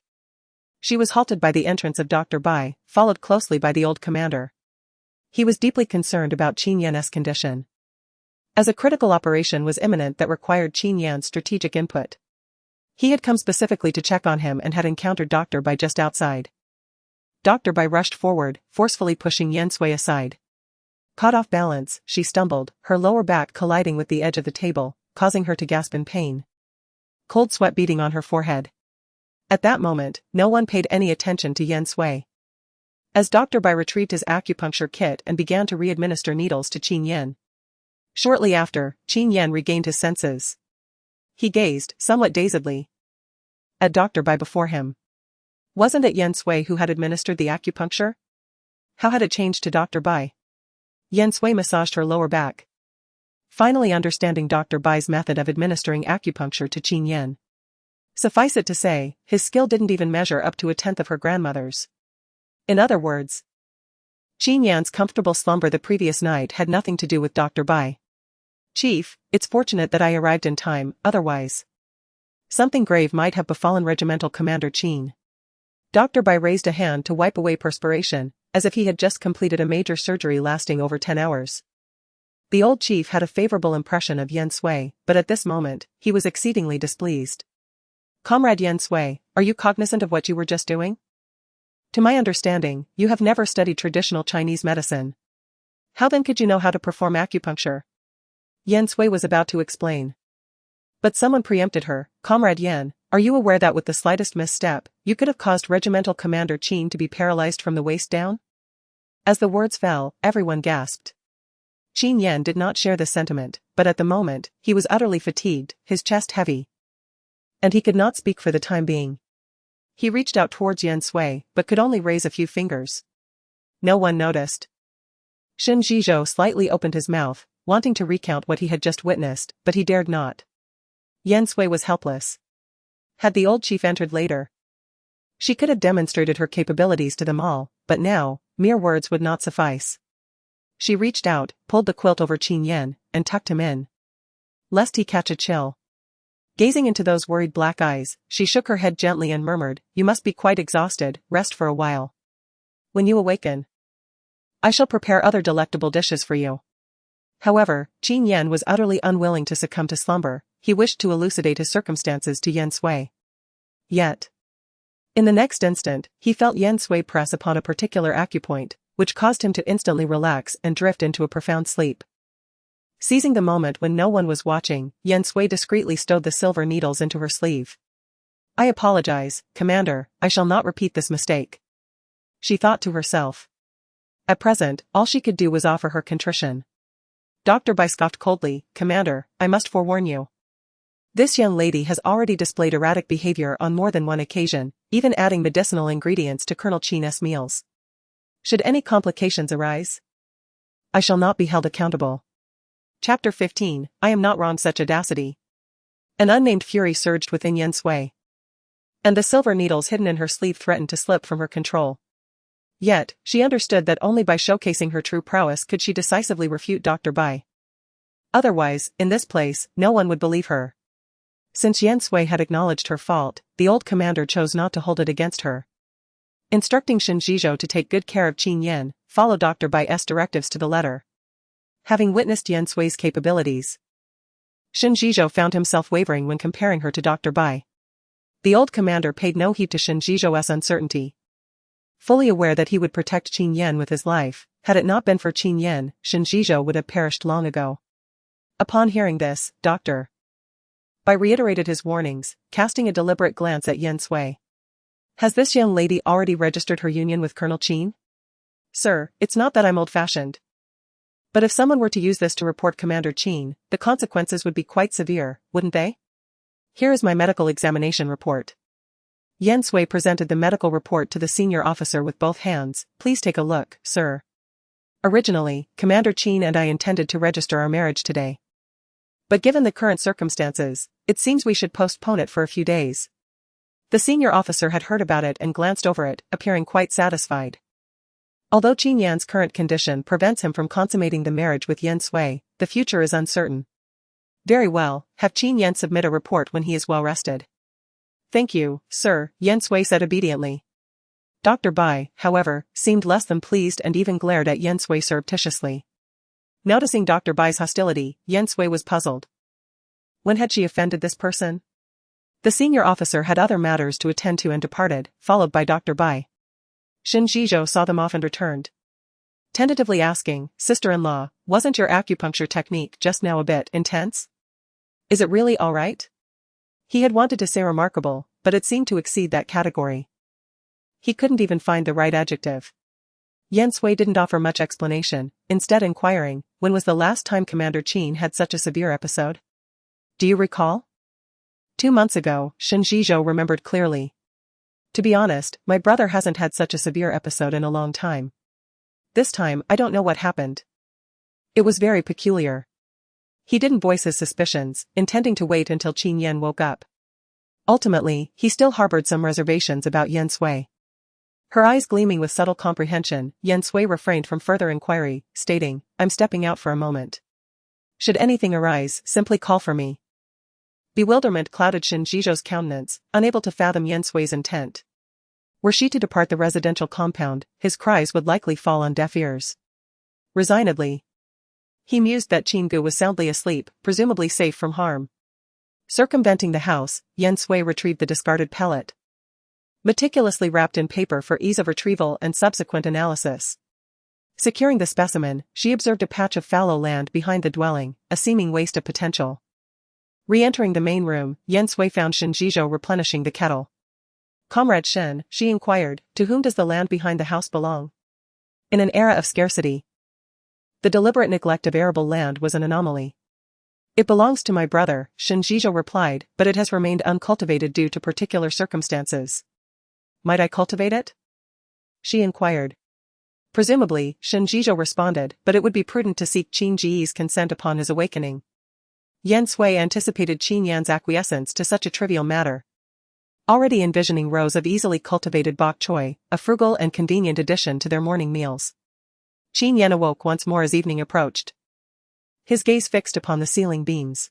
she was halted by the entrance of Dr. Bai, followed closely by the old commander. He was deeply concerned about Qin Yan's condition, as a critical operation was imminent that required Qin Yan's strategic input. He had come specifically to check on him and had encountered Dr. Bai just outside. Dr. Bai rushed forward, forcefully pushing Yan Sui aside. Caught off balance, she stumbled, her lower back colliding with the edge of the table, causing her to gasp in pain. Cold sweat beading on her forehead. At that moment, no one paid any attention to Yan Sui. As Dr. Bai retrieved his acupuncture kit and began to re-administer needles to Qin Yan. Shortly after, Qin Yan regained his senses. He gazed, somewhat dazedly, at Dr. Bai before him. Wasn't it Yan Sui who had administered the acupuncture? How had it changed to Dr. Bai? Yan Sui massaged her lower back, finally understanding Dr. Bai's method of administering acupuncture to Qin Yan. Suffice it to say, his skill didn't even measure up to a tenth of her grandmother's. In other words, Qin Yan's comfortable slumber the previous night had nothing to do with Dr. Bai. Chief, it's fortunate that I arrived in time, otherwise something grave might have befallen Regimental Commander Qin. Dr. Bai raised a hand to wipe away perspiration, as if he had just completed a major surgery lasting over 10 hours. The old chief had a favorable impression of Yan Sui, but at this moment, he was exceedingly displeased. Comrade Yan Sui, are you cognizant of what you were just doing? To my understanding, you have never studied traditional Chinese medicine. How then could you know how to perform acupuncture? Yan Sui was about to explain. But someone preempted her. Comrade Yan, are you aware that with the slightest misstep, you could have caused Regimental Commander Qin to be paralyzed from the waist down? As the words fell, everyone gasped. Qin Yan did not share this sentiment, but at the moment, he was utterly fatigued, his chest heavy. And he could not speak for the time being. He reached out towards Yan Sui, but could only raise a few fingers. No one noticed. Qin Yan slightly opened his mouth, wanting to recount what he had just witnessed, but he dared not. Yan Sui was helpless. Had the old chief entered later, she could have demonstrated her capabilities to them all, but now, mere words would not suffice. She reached out, pulled the quilt over Qin Yan, and tucked him in. Lest he catch a chill. Gazing into those worried black eyes, she shook her head gently and murmured, "You must be quite exhausted, rest for a while. When you awaken, I shall prepare other delectable dishes for you." However, Qin Yan was utterly unwilling to succumb to slumber. He wished to elucidate his circumstances to Yan Sui. Yet, in the next instant, he felt Yan Sui press upon a particular acupoint, which caused him to instantly relax and drift into a profound sleep. Seizing the moment when no one was watching, Yan Sui discreetly stowed the silver needles into her sleeve. "I apologize, Commander, I shall not repeat this mistake," she thought to herself. At present, all she could do was offer her contrition. Dr. Bai scoffed coldly, "Commander, I must forewarn you. This young lady has already displayed erratic behavior on more than one occasion, even adding medicinal ingredients to Colonel Qin's meals. Should any complications arise, I shall not be held accountable." Chapter 15, I am not wrong. Such audacity. An unnamed fury surged within Yan Sui. And the silver needles hidden in her sleeve threatened to slip from her control. Yet, she understood that only by showcasing her true prowess could she decisively refute Dr. Bai. Otherwise, in this place, no one would believe her. Since Yan Sui had acknowledged her fault, the old commander chose not to hold it against her. Instructing Qin Yan to take good care of Qin Yan, follow Dr. Bai's directives to the letter. Having witnessed Yan Sui's capabilities, Qin Yan found himself wavering when comparing her to Dr. Bai. The old commander paid no heed to Qin Yan's uncertainty. Fully aware that he would protect Qin Yan with his life, had it not been for Qin Yan, Qin Yan would have perished long ago. Upon hearing this, Dr. Bai reiterated his warnings, casting a deliberate glance at Yan Sui. "Has this young lady already registered her union with Colonel Qin?" "Sir, it's not that I'm old-fashioned. But if someone were to use this to report Commander Qin, the consequences would be quite severe, wouldn't they? Here is my medical examination report." Yan Sui presented the medical report to the senior officer with both hands. "Please take a look, sir. Originally, Commander Qin and I intended to register our marriage today. But given the current circumstances, it seems we should postpone it for a few days." The senior officer had heard about it and glanced over it, appearing quite satisfied. Although Qin Yan's current condition prevents him from consummating the marriage with Yan Sui, the future is uncertain. "Very well, have Qin Yan submit a report when he is well rested." "Thank you, sir," Yan Sui said obediently. Dr. Bai, however, seemed less than pleased and even glared at Yan Sui surreptitiously. Noticing Dr. Bai's hostility, Yan Sui was puzzled. When had she offended this person? The senior officer had other matters to attend to and departed, followed by Dr. Bai. Qin Yan saw them off and returned. Tentatively asking, "Sister-in-law, wasn't your acupuncture technique just now a bit intense? Is it really all right?" He had wanted to say remarkable, but it seemed to exceed that category. He couldn't even find the right adjective. Yan Sui didn't offer much explanation, instead inquiring, "When was the last time Commander Qin had such a severe episode? Do you recall?" 2 months ago, Qin Yan remembered clearly. "To be honest, my brother hasn't had such a severe episode in a long time. This time, I don't know what happened. It was very peculiar." He didn't voice his suspicions, intending to wait until Qin Yan woke up. Ultimately, he still harbored some reservations about Yan Sui. Her eyes gleaming with subtle comprehension, Yan Sui refrained from further inquiry, stating, "I'm stepping out for a moment. Should anything arise, simply call for me." Bewilderment clouded Qin Yan's countenance, unable to fathom Yan Sui's intent. Were she to depart the residential compound, his cries would likely fall on deaf ears. Resignedly, he mused that Qin Gu was soundly asleep, presumably safe from harm. Circumventing the house, Yan Sui retrieved the discarded pellet. Meticulously wrapped in paper for ease of retrieval and subsequent analysis. Securing the specimen, she observed a patch of fallow land behind the dwelling, a seeming waste of potential. Re-entering the main room, Yan Sui found Qin Yan replenishing the kettle. "Comrade Shen," she inquired, "to whom does the land behind the house belong?" "In an era of scarcity, The deliberate neglect of arable land was an anomaly. It belongs to my brother, Qin Yan replied, but it has remained uncultivated due to particular circumstances. Might I cultivate it? She inquired. Presumably, Qin Yan responded, but it would be prudent to seek Qin Ji's consent upon his awakening. Yan Sui anticipated Qin Yan's acquiescence to such a trivial matter. Already envisioning rows of easily cultivated bok choy, a frugal and convenient addition to their morning meals. Qin Yan awoke once more as evening approached. His gaze fixed upon the ceiling beams.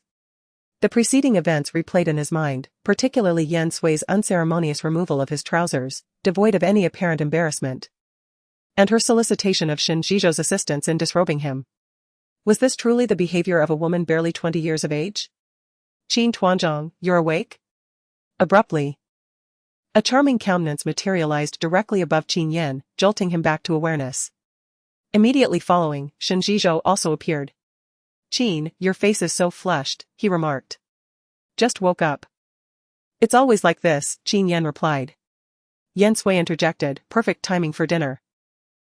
The preceding events replayed in his mind, particularly Yan Sui's unceremonious removal of his trousers, devoid of any apparent embarrassment, and her solicitation of Qin Yan's assistance in disrobing him. Was this truly the behavior of a woman barely 20 years of age? Qin Tuanzhong, you're awake? Abruptly, a charming countenance materialized directly above Qin Yan, jolting him back to awareness. Immediately following, Qin Yan also appeared. Qin, your face is so flushed, he remarked. Just woke up. It's always like this, Qin Yan replied. Yan Sui interjected, perfect timing for dinner.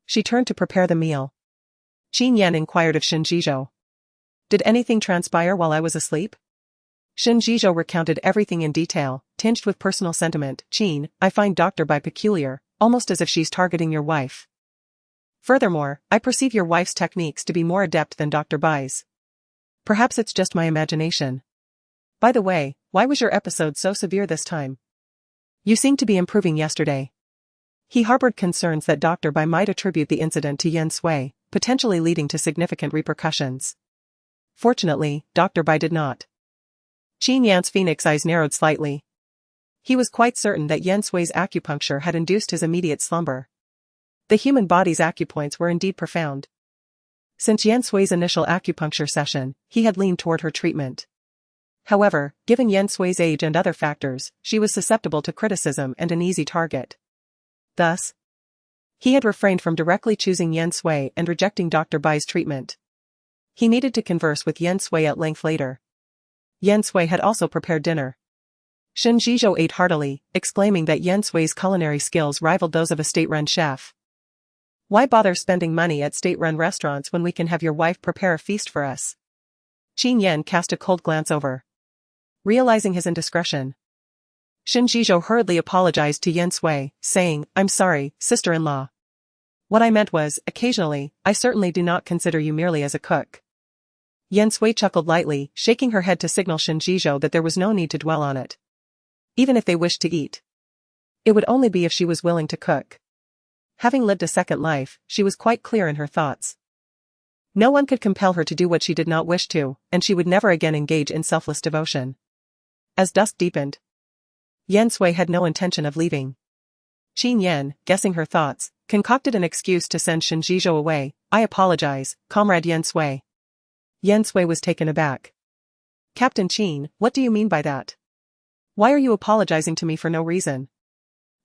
She turned to prepare the meal. Qin Yan inquired of Qin Yan. Did anything transpire while I was asleep? Qin Yan recounted everything in detail, tinged with personal sentiment. Qin, I find Dr. Bai peculiar, almost as if she's targeting your wife. Furthermore, I perceive your wife's techniques to be more adept than Dr. Bai's. Perhaps it's just my imagination. By the way, why was your episode so severe this time? You seemed to be improving yesterday. He harbored concerns that Dr. Bai might attribute the incident to Yan Sui, potentially leading to significant repercussions. Fortunately, Dr. Bai did not. Qin Yan's phoenix eyes narrowed slightly. He was quite certain that Yan Sui's acupuncture had induced his immediate slumber. The human body's acupoints were indeed profound. Since Yan Sui's initial acupuncture session, he had leaned toward her treatment. However, given Yan Sui's age and other factors, she was susceptible to criticism and an easy target. Thus, he had refrained from directly choosing Yan Sui and rejecting Dr. Bai's treatment. He needed to converse with Yan Sui at length later. Yan Sui had also prepared dinner. Qin Yan ate heartily, exclaiming that Yan Sui's culinary skills rivaled those of a state-run chef. Why bother spending money at state-run restaurants when we can have your wife prepare a feast for us? Qin Yan cast a cold glance over. Realizing his indiscretion, Qin Yan hurriedly apologized to Yan Sui, saying, I'm sorry, sister-in-law. What I meant was, occasionally, I certainly do not consider you merely as a cook. Yan Sui chuckled lightly, shaking her head to signal Qin Yan that there was no need to dwell on it. Even if they wished to eat, it would only be if she was willing to cook. Having lived a second life, she was quite clear in her thoughts. No one could compel her to do what she did not wish to, and she would never again engage in selfless devotion. As dusk deepened, Yan Sui had no intention of leaving. Qin Yan, guessing her thoughts, concocted an excuse to send Qin Yan away. I apologize, Comrade Yan Sui. Yan Sui was taken aback. Captain Qin, what do you mean by that? Why are you apologizing to me for no reason?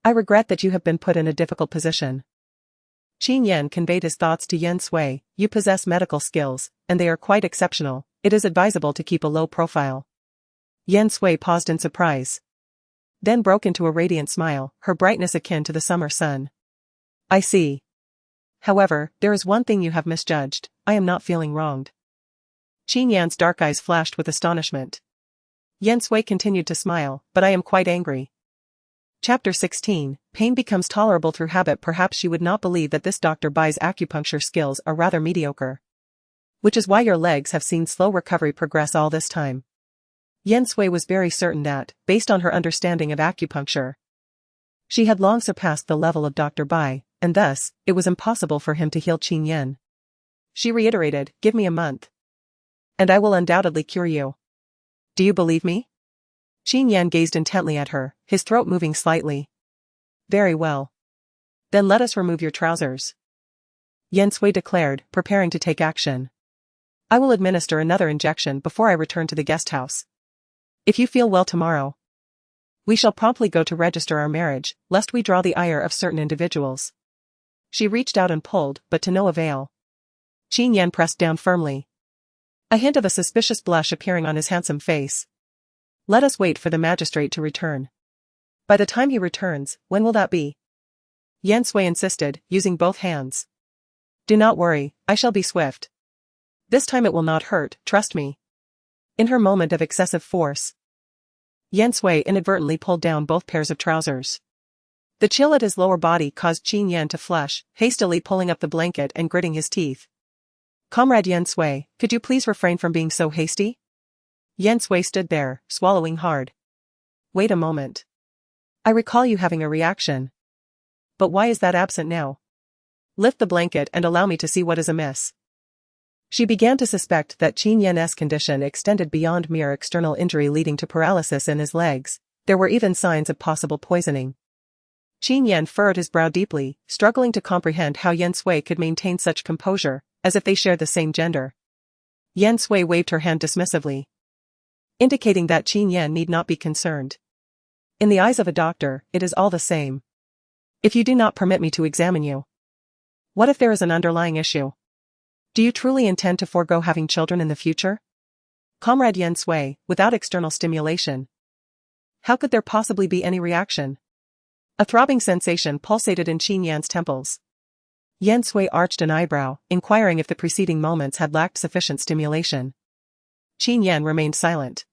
I regret that you have been put in a difficult position. Qin Yan conveyed his thoughts to Yan Sui. You possess medical skills, and they are quite exceptional. It is advisable to keep a low profile. Yan Sui paused in surprise, then broke into a radiant smile, her brightness akin to the summer sun. I see. However, there is one thing you have misjudged. I am not feeling wronged. Qin Yan's dark eyes flashed with astonishment. Yan Sui continued to smile, but I am quite angry. Chapter 16, Pain becomes tolerable through habit. Perhaps you would not believe that this Dr. Bai's acupuncture skills are rather mediocre. Which is why your legs have seen slow recovery progress all this time. Yan Sui was very certain that, based on her understanding of acupuncture, she had long surpassed the level of Dr. Bai, and thus, it was impossible for him to heal Qin Yan. She reiterated, give me a month, and I will undoubtedly cure you. Do you believe me? Qin Yan gazed intently at her, his throat moving slightly. Very well. Then let us remove your trousers. Yan Sui declared, preparing to take action. I will administer another injection before I return to the guest house. If you feel well tomorrow, we shall promptly go to register our marriage, lest we draw the ire of certain individuals. She reached out and pulled, but to no avail. Qin Yan pressed down firmly, a hint of a suspicious blush appearing on his handsome face. Let us wait for the magistrate to return. By the time he returns, when will that be? Yan Sui insisted, using both hands. Do not worry, I shall be swift. This time it will not hurt, trust me. In her moment of excessive force, Yan Sui inadvertently pulled down both pairs of trousers. The chill at his lower body caused Qin Yan to flush, hastily pulling up the blanket and gritting his teeth. Comrade Yan Sui, could you please refrain from being so hasty? Yan Sui stood there, swallowing hard. Wait a moment. I recall you having a reaction. But why is that absent now? Lift the blanket and allow me to see what is amiss. She began to suspect that Qin Yan's condition extended beyond mere external injury leading to paralysis in his legs. There were even signs of possible poisoning. Qin Yan furrowed his brow deeply, struggling to comprehend how Yan Sui could maintain such composure, as if they shared the same gender. Yan Sui waved her hand dismissively, indicating that Qin Yan need not be concerned. In the eyes of a doctor, it is all the same. If you do not permit me to examine you. What if there is an underlying issue? Do you truly intend to forego having children in the future? Comrade Yan Sui, without external stimulation. How could there possibly be any reaction? A throbbing sensation pulsated in Qin Yan's temples. Yan Sui arched an eyebrow, inquiring if the preceding moments had lacked sufficient stimulation. Qin Yan remained silent.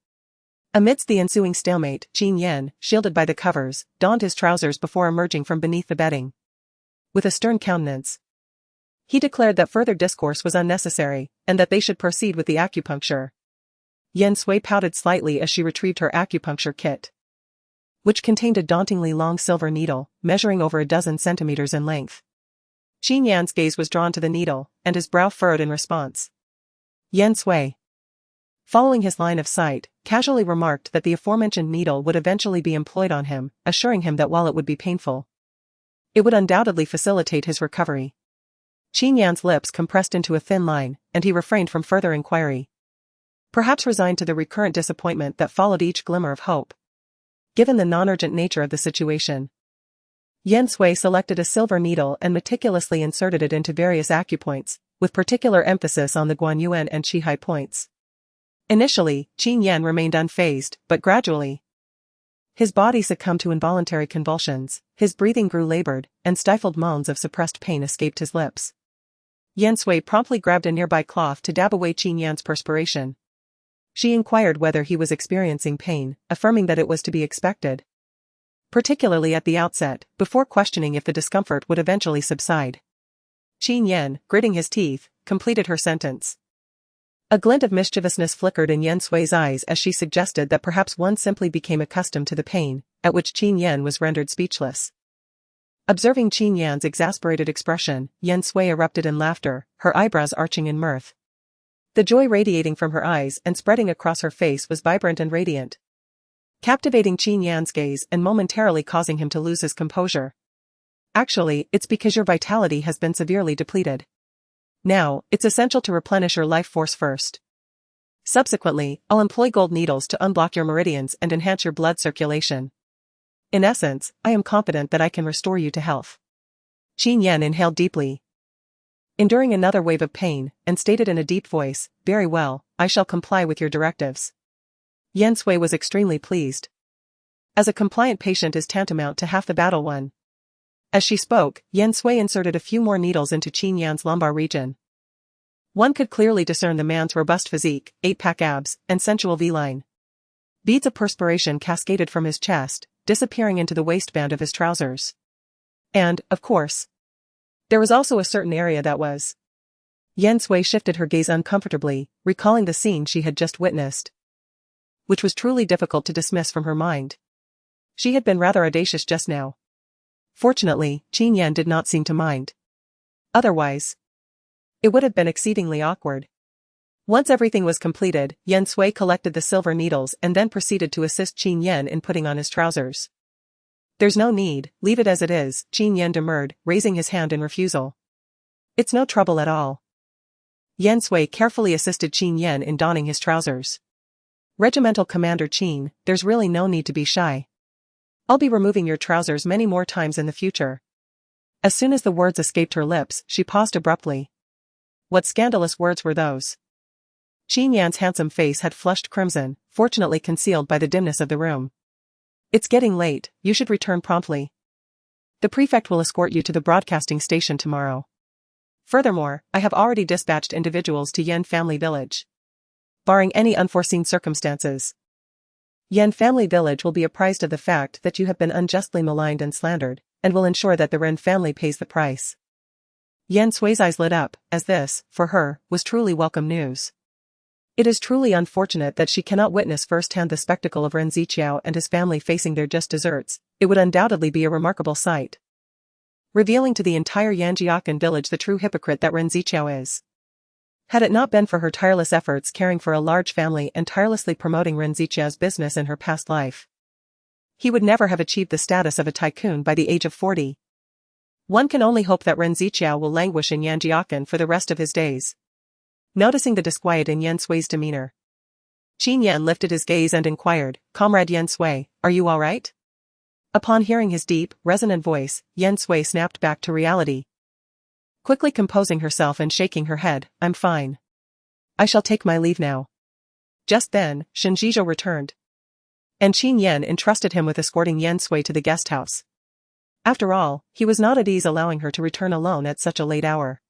Amidst the ensuing stalemate, Qin Yan, shielded by the covers, donned his trousers before emerging from beneath the bedding. With a stern countenance, he declared that further discourse was unnecessary, and that they should proceed with the acupuncture. Yan Sui pouted slightly as she retrieved her acupuncture kit, which contained a dauntingly long silver needle, measuring over a dozen centimeters in length. Qin Yan's gaze was drawn to the needle, and his brow furrowed in response. Yan Sui, following his line of sight, casually remarked that the aforementioned needle would eventually be employed on him, assuring him that while it would be painful, it would undoubtedly facilitate his recovery. Qin Yan's lips compressed into a thin line, and he refrained from further inquiry. Perhaps resigned to the recurrent disappointment that followed each glimmer of hope. Given the non-urgent nature of the situation, Yan Sui selected a silver needle and meticulously inserted it into various acupoints, with particular emphasis on the Guanyuan and Qihai points. Initially, Qin Yan remained unfazed, but gradually, his body succumbed to involuntary convulsions, his breathing grew labored, and stifled moans of suppressed pain escaped his lips. Yan Sui promptly grabbed a nearby cloth to dab away Qin Yan's perspiration. She inquired whether he was experiencing pain, affirming that it was to be expected, particularly at the outset, before questioning if the discomfort would eventually subside. Qin Yan, gritting his teeth, completed her sentence. A glint of mischievousness flickered in Yan Sui's eyes as she suggested that perhaps one simply became accustomed to the pain, at which Qin Yan was rendered speechless. Observing Qin Yan's exasperated expression, Yan Sui erupted in laughter, her eyebrows arching in mirth. The joy radiating from her eyes and spreading across her face was vibrant and radiant, captivating Qin Yan's gaze and momentarily causing him to lose his composure. Actually, it's because your vitality has been severely depleted. Now, it's essential to replenish your life force first. Subsequently, I'll employ gold needles to unblock your meridians and enhance your blood circulation. In essence, I am confident that I can restore you to health. Qin Yan inhaled deeply, enduring another wave of pain, and stated in a deep voice, "Very well, I shall comply with your directives." Yan Sui was extremely pleased, as a compliant patient is tantamount to half the battle won. As she spoke, Yan Sui inserted a few more needles into Qin Yan's lumbar region. One could clearly discern the man's robust physique, 8-pack abs, and sensual V-line. Beads of perspiration cascaded from his chest, disappearing into the waistband of his trousers. And, of course, there was also a certain area that was. Yan Sui shifted her gaze uncomfortably, recalling the scene she had just witnessed, which was truly difficult to dismiss from her mind. She had been rather audacious just now. Fortunately, Qin Yan did not seem to mind. Otherwise, it would have been exceedingly awkward. Once everything was completed, Yan Sui collected the silver needles and then proceeded to assist Qin Yan in putting on his trousers. "There's no need, leave it as it is," Qin Yan demurred, raising his hand in refusal. "It's no trouble at all." Yan Sui carefully assisted Qin Yan in donning his trousers. "Regimental Commander Qin, there's really no need to be shy. I'll be removing your trousers many more times in the future." As soon as the words escaped her lips, she paused abruptly. What scandalous words were those? Qin Yan's handsome face had flushed crimson, fortunately concealed by the dimness of the room. "It's getting late, you should return promptly. The prefect will escort you to the broadcasting station tomorrow." Furthermore, I have already dispatched individuals to Yan family village. Barring any unforeseen circumstances, Yan family village will be apprised of the fact that you have been unjustly maligned and slandered, and will ensure that the Ren family pays the price. Yan Sui's eyes lit up, as this, for her, was truly welcome news. It is truly unfortunate that she cannot witness firsthand the spectacle of Ren Ziqiao and his family facing their just desserts. It would undoubtedly be a remarkable sight, revealing to the entire Yanjiakan village the true hypocrite that Ren Ziqiao is. Had it not been for her tireless efforts caring for a large family and tirelessly promoting Ren Ziqiao's business in her past life, he would never have achieved the status of a tycoon by the age of 40. One can only hope that Ren Ziqiao will languish in Yanjiakan for the rest of his days. Noticing the disquiet in Yan Sui's demeanor, Qin Yan lifted his gaze and inquired, "Comrade Yan Sui, are you all right?" Upon hearing his deep, resonant voice, Yan Sui snapped back to reality. Quickly composing herself and shaking her head, "I'm fine. I shall take my leave now." Just then, Shen Zhizhou returned, and Qin Yan entrusted him with escorting Yan Sui to the guest house. After all, he was not at ease allowing her to return alone at such a late hour.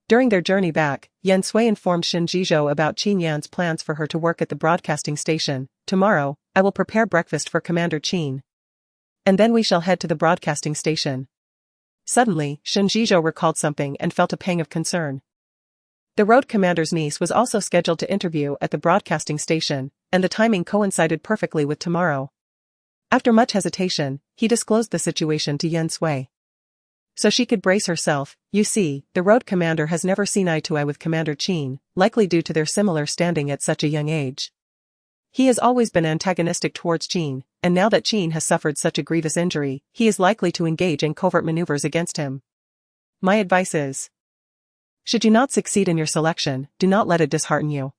During their journey back, Yan Sui informed Shen Zhizhou about Qin Yan's plans for her to work at the broadcasting station. "Tomorrow, I will prepare breakfast for Commander Qin, and then we shall head to the broadcasting station." Suddenly, Shen Zhizhou recalled something and felt a pang of concern. The road commander's niece was also scheduled to interview at the broadcasting station, and the timing coincided perfectly with tomorrow. After much hesitation, he disclosed the situation to Yan Sui, so she could brace herself. "You see, the road commander has never seen eye to eye with Commander Qin, likely due to their similar standing at such a young age. He has always been antagonistic towards Qin, and now that Qin has suffered such a grievous injury, he is likely to engage in covert maneuvers against him. My advice is, should you not succeed in your selection, do not let it dishearten you.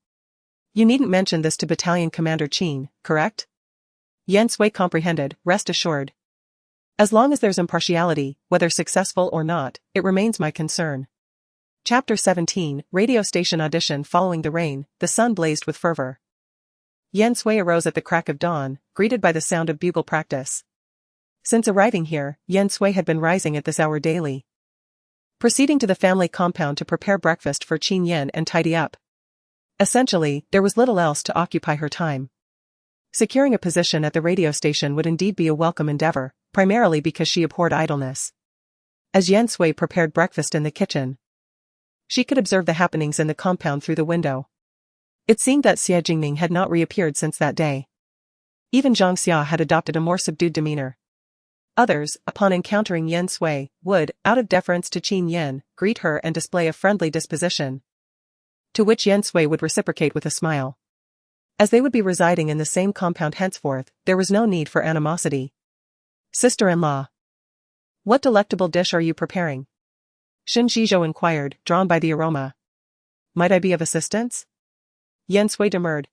You needn't mention this to Battalion Commander Qin, correct?" Yan Sui comprehended, "Rest assured. As long as there's impartiality, whether successful or not, it remains my concern." Chapter 17, Radio Station Audition. Following the rain, the sun blazed with fervor. Yan Sui arose at the crack of dawn, greeted by the sound of bugle practice. Since arriving here, Yan Sui had been rising at this hour daily, proceeding to the family compound to prepare breakfast for Qin Yan and tidy up. Essentially, there was little else to occupy her time. Securing a position at the radio station would indeed be a welcome endeavor, primarily because she abhorred idleness. As Yan Sui prepared breakfast in the kitchen, she could observe the happenings in the compound through the window. It seemed that Xie Jingming had not reappeared since that day. Even Zhang Xia had adopted a more subdued demeanor. Others, upon encountering Yan Sui, would, out of deference to Qin Yan, greet her and display a friendly disposition, to which Yan Sui would reciprocate with a smile. As they would be residing in the same compound henceforth, there was no need for animosity. "Sister-in-law, what delectable dish are you preparing?" Shen Zhizhou inquired, drawn by the aroma. "Might I be of assistance?" Yan Sui demurred.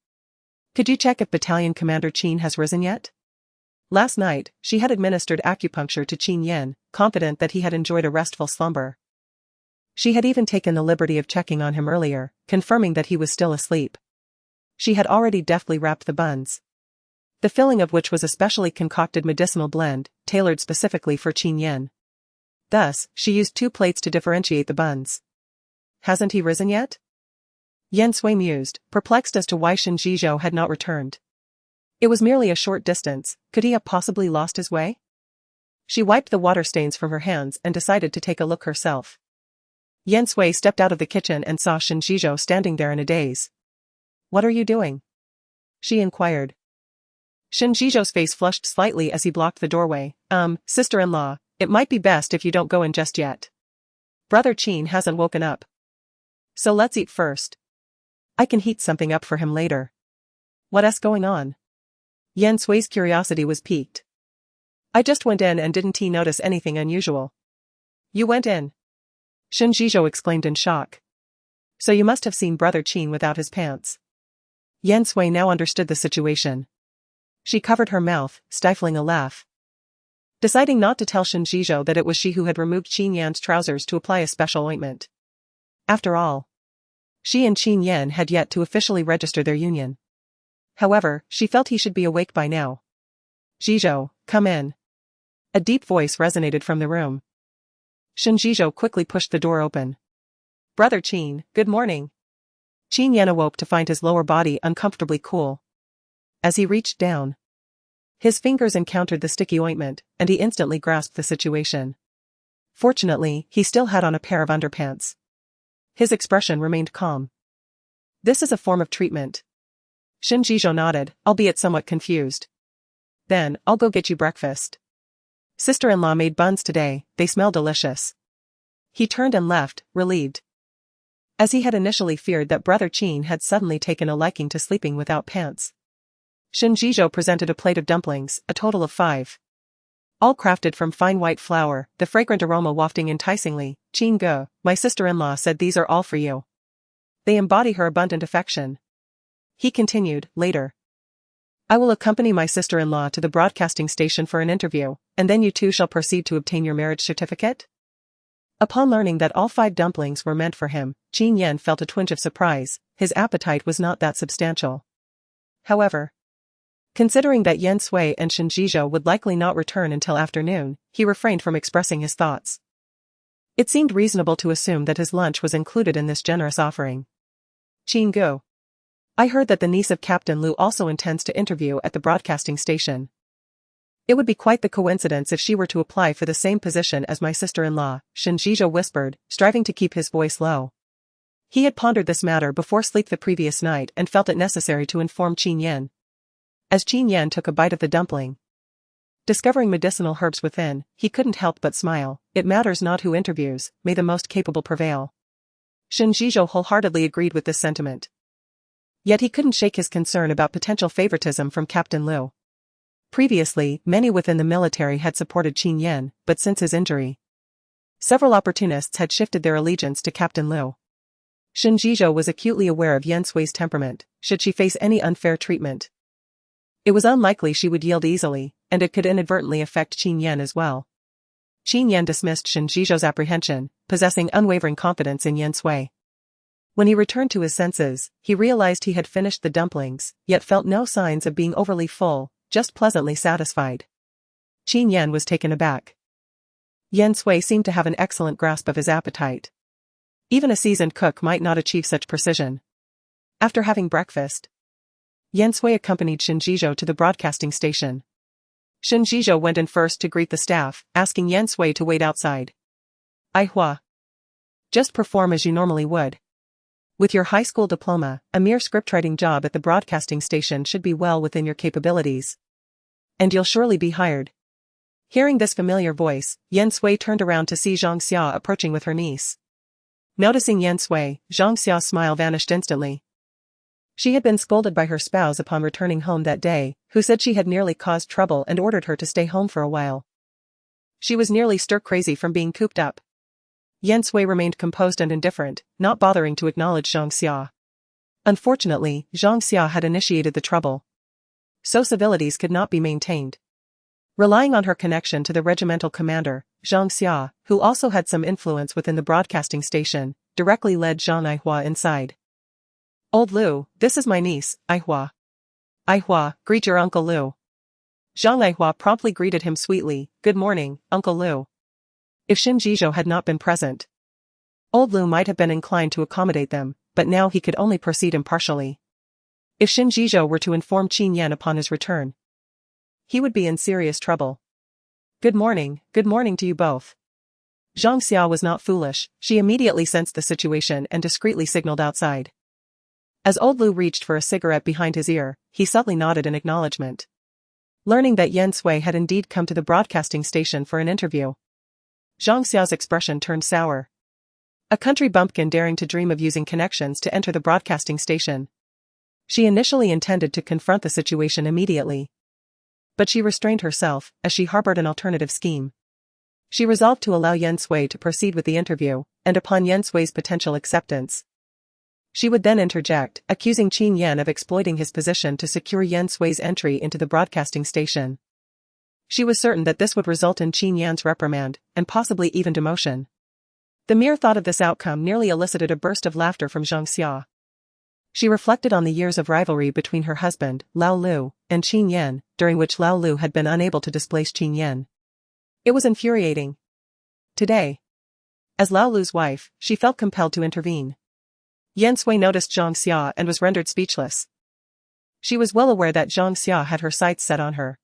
"Could you check if Battalion Commander Qin has risen yet?" Last night, she had administered acupuncture to Qin Yan, confident that he had enjoyed a restful slumber. She had even taken the liberty of checking on him earlier, confirming that he was still asleep. She had already deftly wrapped the buns, the filling of which was a specially concocted medicinal blend, tailored specifically for Qin Yan. Thus, she used 2 plates to differentiate the buns. "Hasn't he risen yet?" Yan Sui mused, perplexed as to why Shen Zhizhou had not returned. It was merely a short distance, could he have possibly lost his way? She wiped the water stains from her hands and decided to take a look herself. Yan Sui stepped out of the kitchen and saw Shen Zhizhou standing there in a daze. "What are you doing?" she inquired. Shen Zhizhou's face flushed slightly as he blocked the doorway. Sister-in-law, it might be best if you don't go in just yet. Brother Qin hasn't woken up. So let's eat first. I can heat something up for him later." "What's going on?" Yan Sui's curiosity was piqued. "I just went in and didn't notice anything unusual." "You went in?" Shen Zhizhou exclaimed in shock. "So you must have seen Brother Qin without his pants." Yan Sui now understood the situation. She covered her mouth, stifling a laugh, deciding not to tell Shen Zhizhou that it was she who had removed Qin Yan's trousers to apply a special ointment. After all, she and Qin Yan had yet to officially register their union. However, she felt he should be awake by now. "Zhizhou, come in." A deep voice resonated from the room. Shen Zhizhou quickly pushed the door open. Brother Qin, good morning. Qin Yan awoke to find his lower body uncomfortably cool. As he reached down, his fingers encountered the sticky ointment, and he instantly grasped the situation. Fortunately, he still had on a pair of underpants. His expression remained calm. This is a form of treatment. Shen Jizhou nodded, albeit somewhat confused. Then, I'll go get you breakfast. Sister-in-law made buns today, they smell delicious. He turned and left, relieved. As he had initially feared that Brother Qin had suddenly taken a liking to sleeping without pants. Shen Jizhou presented a plate of dumplings, a total of 5. All crafted from fine white flour, the fragrant aroma wafting enticingly. Qin Ge, my sister-in-law said these are all for you. They embody her abundant affection. He continued, later. I will accompany my sister-in-law to the broadcasting station for an interview, and then you two shall proceed to obtain your marriage certificate? Upon learning that all 5 dumplings were meant for him, Qin Yan felt a twinge of surprise. His appetite was not that substantial. However, considering that Yan Sui and Shen Jizhou would likely not return until afternoon, he refrained from expressing his thoughts. It seemed reasonable to assume that his lunch was included in this generous offering. Qin Gu. I heard that the niece of Captain Liu also intends to interview at the broadcasting station. It would be quite the coincidence if she were to apply for the same position as my sister-in-law, Shen Jizhou whispered, striving to keep his voice low. He had pondered this matter before sleep the previous night and felt it necessary to inform Qin Yan. As Qin Yan took a bite of the dumpling, discovering medicinal herbs within, he couldn't help but smile. It matters not who interviews, may the most capable prevail. Shen Jizhou wholeheartedly agreed with this sentiment. Yet he couldn't shake his concern about potential favoritism from Captain Liu. Previously, many within the military had supported Qin Yan, but since his injury, several opportunists had shifted their allegiance to Captain Liu. Shen Jizhou was acutely aware of Yan Sui's temperament. Should she face any unfair treatment, it was unlikely she would yield easily, and it could inadvertently affect Qin Yan as well. Qin Yan dismissed Shen Jizhou's apprehension, possessing unwavering confidence in Yan Sui. When he returned to his senses, he realized he had finished the dumplings, yet felt no signs of being overly full, just pleasantly satisfied. Qin Yan was taken aback. Yan Sui seemed to have an excellent grasp of his appetite. Even a seasoned cook might not achieve such precision. After having breakfast, Yan Sui accompanied Shen Jizhou to the broadcasting station. Shen Jizhou went in first to greet the staff, asking Yan Sui to wait outside. Aihua. Just perform as you normally would. With your high school diploma, a mere scriptwriting job at the broadcasting station should be well within your capabilities. And you'll surely be hired. Hearing this familiar voice, Yan Sui turned around to see Zhang Xia approaching with her niece. Noticing Yan Sui, Zhang Xia's smile vanished instantly. She had been scolded by her spouse upon returning home that day, who said she had nearly caused trouble and ordered her to stay home for a while. She was nearly stir-crazy from being cooped up. Yan Sui remained composed and indifferent, not bothering to acknowledge Zhang Xia. Unfortunately, Zhang Xia had initiated the trouble. So civilities could not be maintained. Relying on her connection to the regimental commander, Zhang Xia, who also had some influence within the broadcasting station, directly led Zhang Aihua inside. Old Liu, this is my niece, Aihua. Aihua, greet your Uncle Liu. Zhang Aihua promptly greeted him sweetly, good morning, Uncle Liu. If Shen Jizhou had not been present, Old Liu might have been inclined to accommodate them, but now he could only proceed impartially. If Shen Jizhou were to inform Qin Yan upon his return, he would be in serious trouble. Good morning to you both. Zhang Xia was not foolish, she immediately sensed the situation and discreetly signaled outside. As Old Liu reached for a cigarette behind his ear, he subtly nodded in acknowledgement. Learning that Yan Sui had indeed come to the broadcasting station for an interview, Zhang Xia's expression turned sour. A country bumpkin daring to dream of using connections to enter the broadcasting station. She initially intended to confront the situation immediately, but she restrained herself, as she harbored an alternative scheme. She resolved to allow Yan Sui to proceed with the interview, and upon Yan Sui's potential acceptance, she would then interject, accusing Qin Yan of exploiting his position to secure Yan Sui's entry into the broadcasting station. She was certain that this would result in Qin Yan's reprimand, and possibly even demotion. The mere thought of this outcome nearly elicited a burst of laughter from Zhang Xia. She reflected on the years of rivalry between her husband, Lao Lu, and Qin Yan, during which Lao Lu had been unable to displace Qin Yan. It was infuriating. Today, As Lao Lu's wife, she felt compelled to intervene. Yan Sui noticed Zhang Xia and was rendered speechless. She was well aware that Zhang Xia had her sights set on her.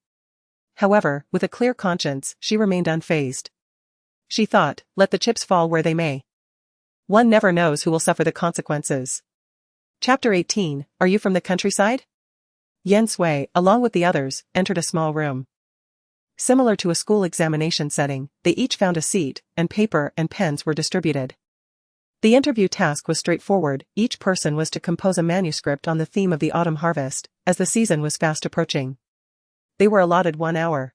However, with a clear conscience, she remained unfazed. She thought, let the chips fall where they may. One never knows who will suffer the consequences. Chapter 18, Are you from the countryside? Yan Sui, along with the others, entered a small room. Similar to a school examination setting, they each found a seat, and paper and pens were distributed. The interview task was straightforward. Each person was to compose a manuscript on the theme of the autumn harvest, as the season was fast approaching. They were allotted 1 hour.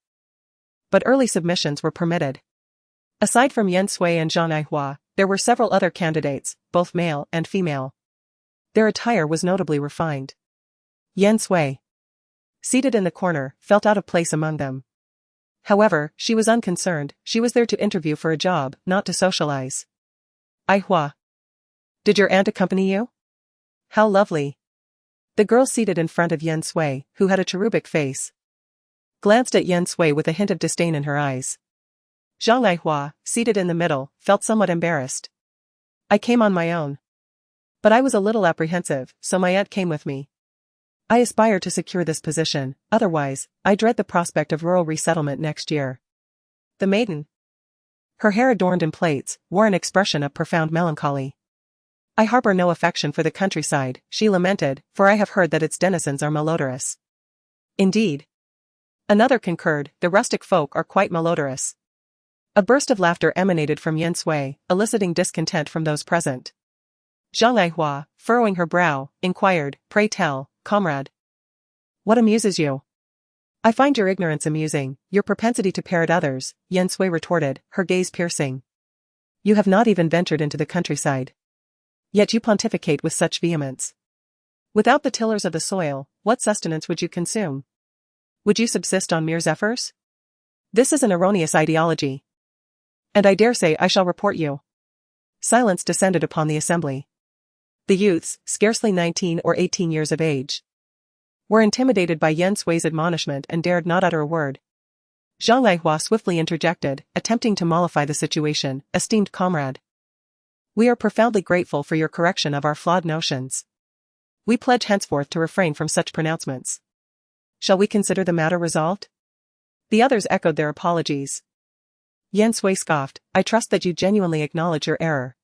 But early submissions were permitted. Aside from Yan Sui and Zhang Aihua, there were several other candidates, both male and female. Their attire was notably refined. Yan Sui, seated in the corner, felt out of place among them. However, she was unconcerned. She was there to interview for a job, not to socialize. Aihua, did your aunt accompany you? How lovely. The girl seated in front of Yan Sui, who had a cherubic face, glanced at Yan Sui with a hint of disdain in her eyes. Zhang Aihua, seated in the middle, felt somewhat embarrassed. I came on my own. But I was a little apprehensive, so my aunt came with me. I aspire to secure this position, otherwise, I dread the prospect of rural resettlement next year. The maiden, her hair adorned in plaits, wore an expression of profound melancholy. I harbor no affection for the countryside, she lamented, for I have heard that its denizens are malodorous. Indeed. Another concurred, the rustic folk are quite malodorous. A burst of laughter emanated from Yan Sui, eliciting discontent from those present. Zhang Aihua, furrowing her brow, inquired, Pray tell, comrade, what amuses you? I find your ignorance amusing, your propensity to parrot others, Yan Sui retorted, her gaze piercing. You have not even ventured into the countryside. Yet you pontificate with such vehemence. Without the tillers of the soil, what sustenance would you consume? Would you subsist on mere zephyrs? This is an erroneous ideology. And I dare say I shall report you. Silence descended upon the assembly. The youths, scarcely 19 or 18 years of age, were intimidated by Yan Sui's admonishment and dared not utter a word. Zhang Aihua swiftly interjected, attempting to mollify the situation, Esteemed comrade, we are profoundly grateful for your correction of our flawed notions. We pledge henceforth to refrain from such pronouncements. Shall we consider the matter resolved? The others echoed their apologies. Yan Sui scoffed, I trust that you genuinely acknowledge your error.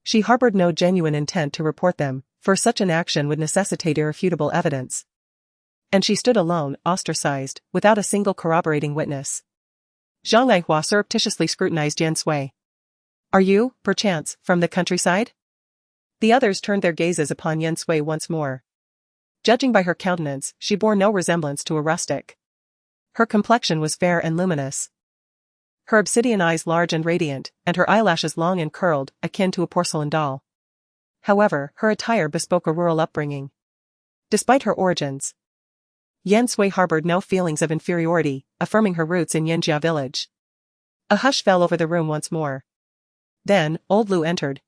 She harbored no genuine intent to report them, for such an action would necessitate irrefutable evidence. And she stood alone, ostracized, without a single corroborating witness. Zhang Aihua surreptitiously scrutinized Yan Sui. Are you, perchance, from the countryside? The others turned their gazes upon Yan Sui once more. Judging by her countenance, she bore no resemblance to a rustic. Her complexion was fair and luminous. Her obsidian eyes large and radiant, and her eyelashes long and curled, akin to a porcelain doll. However, her attire bespoke a rural upbringing. Despite her origins, Yan Sui harbored no feelings of inferiority, affirming her roots in Yanjia village. A hush fell over the room once more. Then, old Lu entered,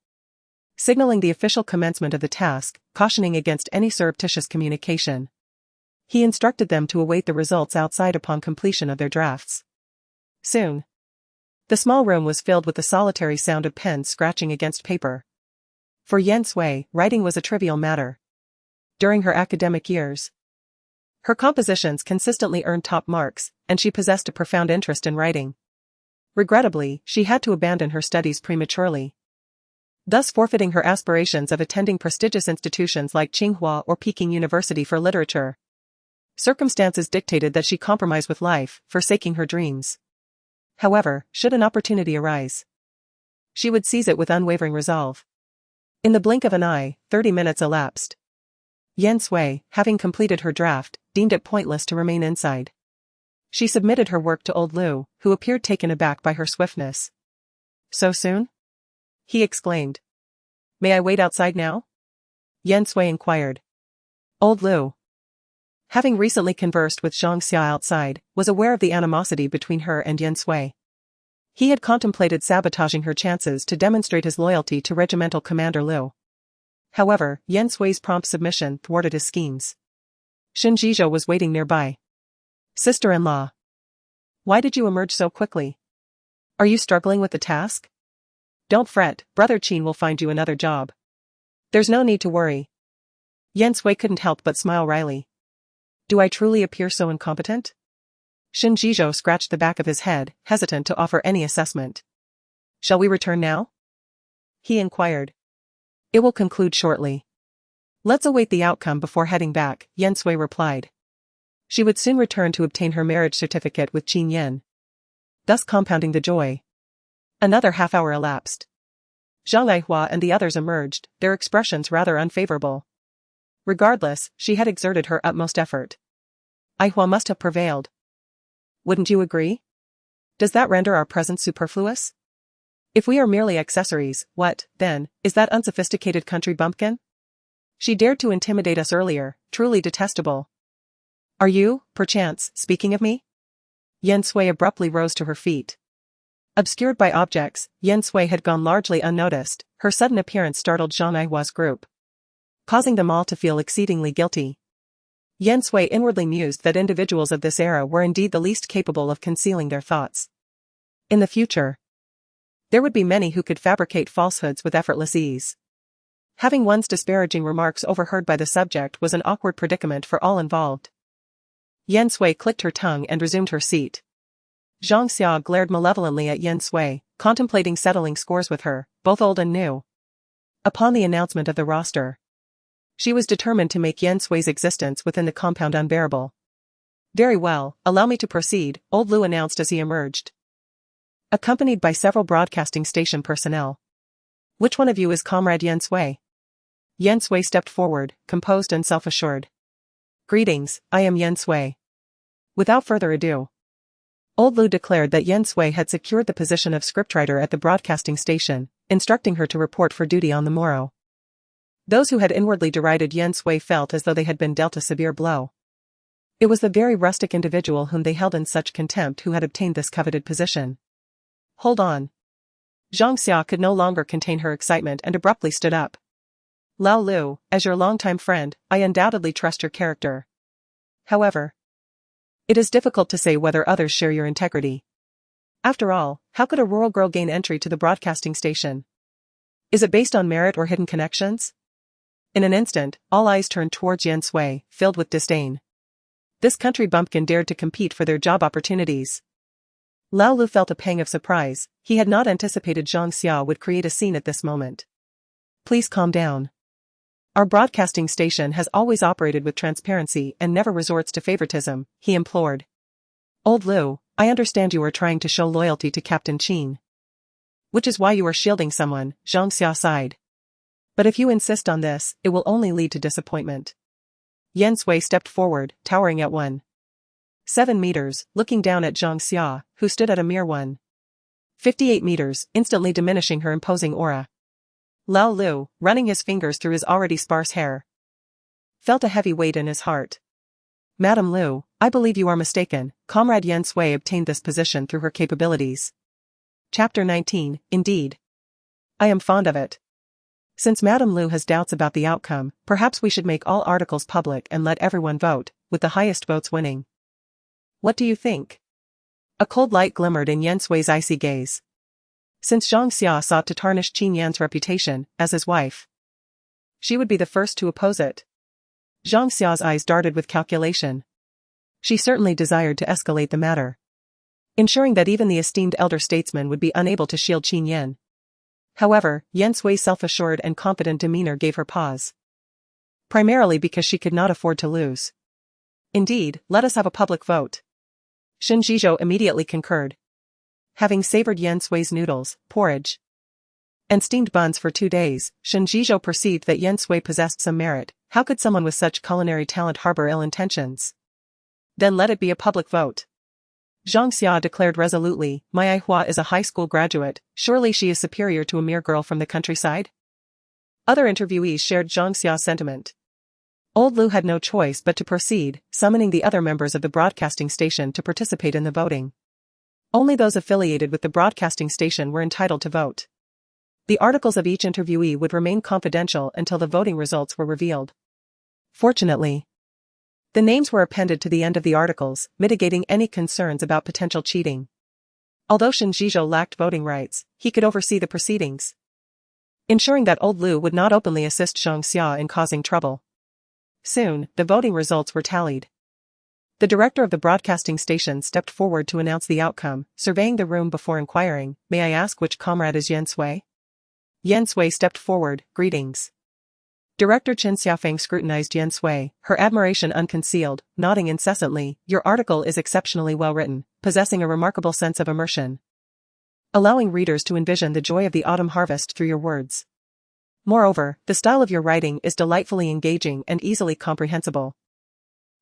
signaling the official commencement of the task, cautioning against any surreptitious communication. He instructed them to await the results outside upon completion of their drafts. Soon, the small room was filled with the solitary sound of pens scratching against paper. For Yan Sui, writing was a trivial matter. During her academic years, her compositions consistently earned top marks, and she possessed a profound interest in writing. Regrettably, she had to abandon her studies prematurely, thus forfeiting her aspirations of attending prestigious institutions like Tsinghua or Peking University for literature. Circumstances dictated that she compromise with life, forsaking her dreams. However, should an opportunity arise, she would seize it with unwavering resolve. In the blink of an eye, 30 minutes elapsed. Yan Sui, having completed her draft, deemed it pointless to remain inside. She submitted her work to old Lu, who appeared taken aback by her swiftness. So soon? He exclaimed. May I wait outside now? Yan Sui inquired. Old Lu, having recently conversed with Zhang Xia outside, was aware of the animosity between her and Yan Sui. He had contemplated sabotaging her chances to demonstrate his loyalty to Regimental Commander Lu. However, Yan Sui's prompt submission thwarted his schemes. Shen Zhizhou was waiting nearby. Sister-in-law, why did you emerge so quickly? Are you struggling with the task? Don't fret, Brother Qin will find you another job. There's no need to worry. Yan Sui couldn't help but smile wryly. Do I truly appear so incompetent? Qin Yan scratched the back of his head, hesitant to offer any assessment. Shall we return now? He inquired. It will conclude shortly. Let's await the outcome before heading back, Yan Sui replied. She would soon return to obtain her marriage certificate with Qin Yan, thus compounding the joy. Another half-hour elapsed. Zhang Aihua and the others emerged, their expressions rather unfavorable. Regardless, she had exerted her utmost effort. Aihua must have prevailed. Wouldn't you agree? Does that render our presence superfluous? If we are merely accessories, what, then, is that unsophisticated country bumpkin? She dared to intimidate us earlier, truly detestable. Are you, perchance, speaking of me? Yan Sui abruptly rose to her feet. Obscured by objects, Yan Sui had gone largely unnoticed. Her sudden appearance startled Zhang Aihua's group, causing them all to feel exceedingly guilty. Yan Sui inwardly mused that individuals of this era were indeed the least capable of concealing their thoughts. In the future, there would be many who could fabricate falsehoods with effortless ease. Having one's disparaging remarks overheard by the subject was an awkward predicament for all involved. Yan Sui clicked her tongue and resumed her seat. Zhang Xia glared malevolently at Yan Sui, contemplating settling scores with her, both old and new. Upon the announcement of the roster, she was determined to make Yan Sui's existence within the compound unbearable. Very well, allow me to proceed, old Lu announced as he emerged, accompanied by several broadcasting station personnel. Which one of you is Comrade Yan Sui? Yan Sui stepped forward, composed and self-assured. Greetings, I am Yan Sui. Without further ado, old Lu declared that Yan Sui had secured the position of scriptwriter at the broadcasting station, instructing her to report for duty on the morrow. Those who had inwardly derided Yan Sui felt as though they had been dealt a severe blow. It was the very rustic individual whom they held in such contempt who had obtained this coveted position. Hold on. Zhang Xia could no longer contain her excitement and abruptly stood up. Lao Lu, as your longtime friend, I undoubtedly trust your character. However, it is difficult to say whether others share your integrity. After all, how could a rural girl gain entry to the broadcasting station? Is it based on merit or hidden connections? In an instant, all eyes turned towards Yan Sui, filled with disdain. This country bumpkin dared to compete for their job opportunities. Lao Lu felt a pang of surprise. He had not anticipated Zhang Xia would create a scene at this moment. Please calm down. Our broadcasting station has always operated with transparency and never resorts to favoritism, he implored. Old Lu, I understand you are trying to show loyalty to Captain Qin, which is why you are shielding someone, Zhang Xia sighed. But if you insist on this, it will only lead to disappointment. Yan Sui stepped forward, towering at 1.7 meters, looking down at Zhang Xia, who stood at a mere 1.58 meters, instantly diminishing her imposing aura. Lao Lu, running his fingers through his already sparse hair, felt a heavy weight in his heart. Madam Lu, I believe you are mistaken. Comrade Yan Sui obtained this position through her capabilities. Chapter 19, Indeed. I am fond of it. Since Madam Lu has doubts about the outcome, perhaps we should make all articles public and let everyone vote, with the highest votes winning. What do you think? A cold light glimmered in Yan Sui's icy gaze. Since Zhang Xia sought to tarnish Qin Yan's reputation as his wife, she would be the first to oppose it. Zhang Xia's eyes darted with calculation. She certainly desired to escalate the matter, ensuring that even the esteemed elder statesman would be unable to shield Qin Yan. However, Yan Sui's self-assured and confident demeanor gave her pause. Primarily because she could not afford to lose. Indeed, let us have a public vote. Qin Yan immediately concurred. Having savored Yan Sui's noodles, porridge, and steamed buns for 2 days, Qin Yan perceived that Yan Sui possessed some merit. How could someone with such culinary talent harbor ill intentions? Then let it be a public vote. Zhang Xia declared resolutely, my Aihua is a high school graduate, surely she is superior to a mere girl from the countryside? Other interviewees shared Zhang Xia's sentiment. Old Lu had no choice but to proceed, summoning the other members of the broadcasting station to participate in the voting. Only those affiliated with the broadcasting station were entitled to vote. The articles of each interviewee would remain confidential until the voting results were revealed. Fortunately, the names were appended to the end of the articles, mitigating any concerns about potential cheating. Although Qin Zhizhou lacked voting rights, he could oversee the proceedings, ensuring that old Lu would not openly assist Zhang Xia in causing trouble. Soon, the voting results were tallied. The director of the broadcasting station stepped forward to announce the outcome, surveying the room before inquiring, "May I ask which comrade is Yan Sui?" Yan Sui stepped forward, "Greetings." Director Qin Xiaofeng scrutinized Yan Sui, her admiration unconcealed, nodding incessantly, "Your article is exceptionally well written, possessing a remarkable sense of immersion, allowing readers to envision the joy of the autumn harvest through your words. Moreover, the style of your writing is delightfully engaging and easily comprehensible.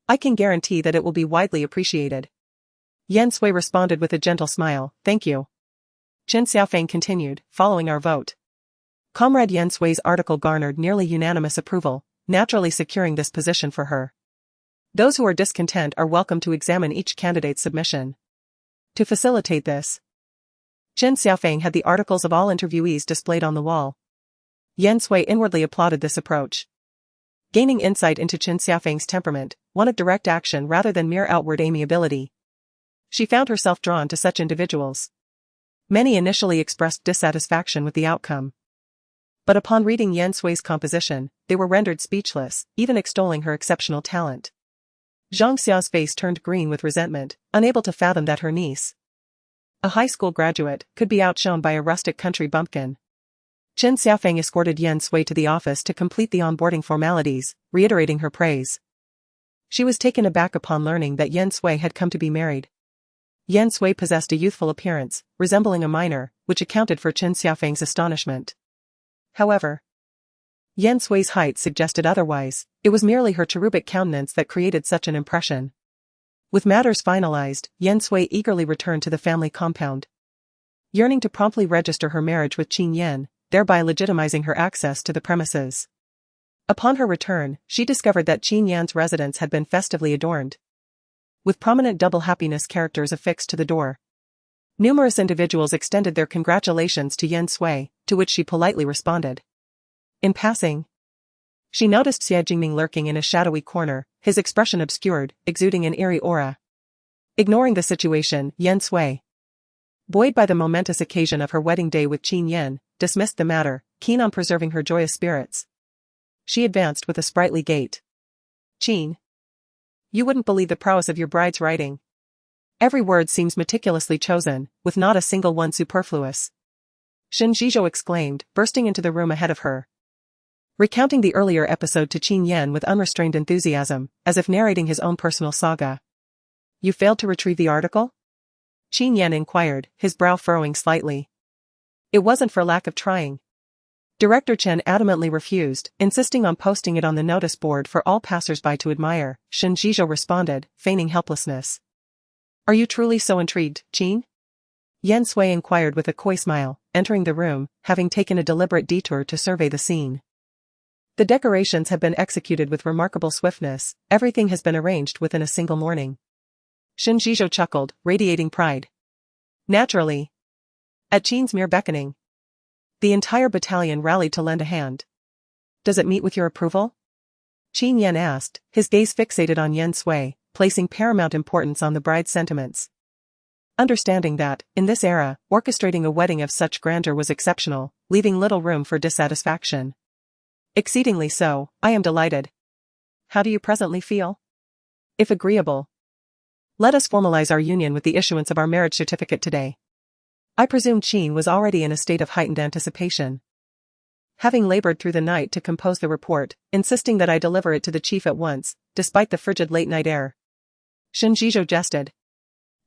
I can guarantee that it will be widely appreciated." Yan Sui responded with a gentle smile, "Thank you." Qin Xiaofeng continued, "Following our vote, Comrade Yan Sui's article garnered nearly unanimous approval, naturally securing this position for her. Those who are discontent are welcome to examine each candidate's submission. To facilitate this, Qin Xiaofeng had the articles of all interviewees displayed on the wall. Yan Sui inwardly applauded this approach. Gaining insight into Qin Xiaofeng's temperament, one of direct action rather than mere outward amiability, she found herself drawn to such individuals. Many initially expressed dissatisfaction with the outcome, but upon reading Yan Sui's composition, they were rendered speechless, even extolling her exceptional talent. Zhang Xia's face turned green with resentment, unable to fathom that her niece, a high school graduate, could be outshone by a rustic country bumpkin. Qin Xiaofeng escorted Yan Sui to the office to complete the onboarding formalities, reiterating her praise. She was taken aback upon learning that Yan Sui had come to be married. Yan Sui possessed a youthful appearance, resembling a minor, which accounted for Qin Xiaofeng's astonishment. However, Yan Sui's height suggested otherwise. It was merely her cherubic countenance that created such an impression. With matters finalized, Yan Sui eagerly returned to the family compound, yearning to promptly register her marriage with Qin Yan, thereby legitimizing her access to the premises. Upon her return, she discovered that Qin Yan's residence had been festively adorned, with prominent double happiness characters affixed to the door. Numerous individuals extended their congratulations to Yan Sui, to which she politely responded. In passing, she noticed Xie Jingming lurking in a shadowy corner, his expression obscured, exuding an eerie aura. Ignoring the situation, Yan Sui, buoyed by the momentous occasion of her wedding day with Qin Yan, dismissed the matter, keen on preserving her joyous spirits. She advanced with a sprightly gait. "Qin, you wouldn't believe the prowess of your bride's writing. Every word seems meticulously chosen, with not a single one superfluous," Qin Zhizhou exclaimed, bursting into the room ahead of her, recounting the earlier episode to Qin Yan with unrestrained enthusiasm, as if narrating his own personal saga. "You failed to retrieve the article?" Qin Yan inquired, his brow furrowing slightly. "It wasn't for lack of trying." Director Chen adamantly refused, insisting on posting it on the notice board for all passers-by to admire. Qin Zhizhou responded, feigning helplessness. "Are you truly so intrigued, Qin?" Yan Sui inquired with a coy smile, entering the room, having taken a deliberate detour to survey the scene. The decorations have been executed with remarkable swiftness, everything has been arranged within a single morning. Qin Zhizhou chuckled, radiating pride. Naturally, at Qin's mere beckoning, the entire battalion rallied to lend a hand. "Does it meet with your approval?" Qin Yan asked, his gaze fixated on Yan Sui, placing paramount importance on the bride's sentiments. Understanding that, in this era, orchestrating a wedding of such grandeur was exceptional, leaving little room for dissatisfaction. "Exceedingly so, I am delighted. How do you presently feel? If agreeable, let us formalize our union with the issuance of our marriage certificate today." I presume Qin was already in a state of heightened anticipation, having labored through the night to compose the report, insisting that I deliver it to the chief at once, despite the frigid late-night air. Qin Zhizhou jested,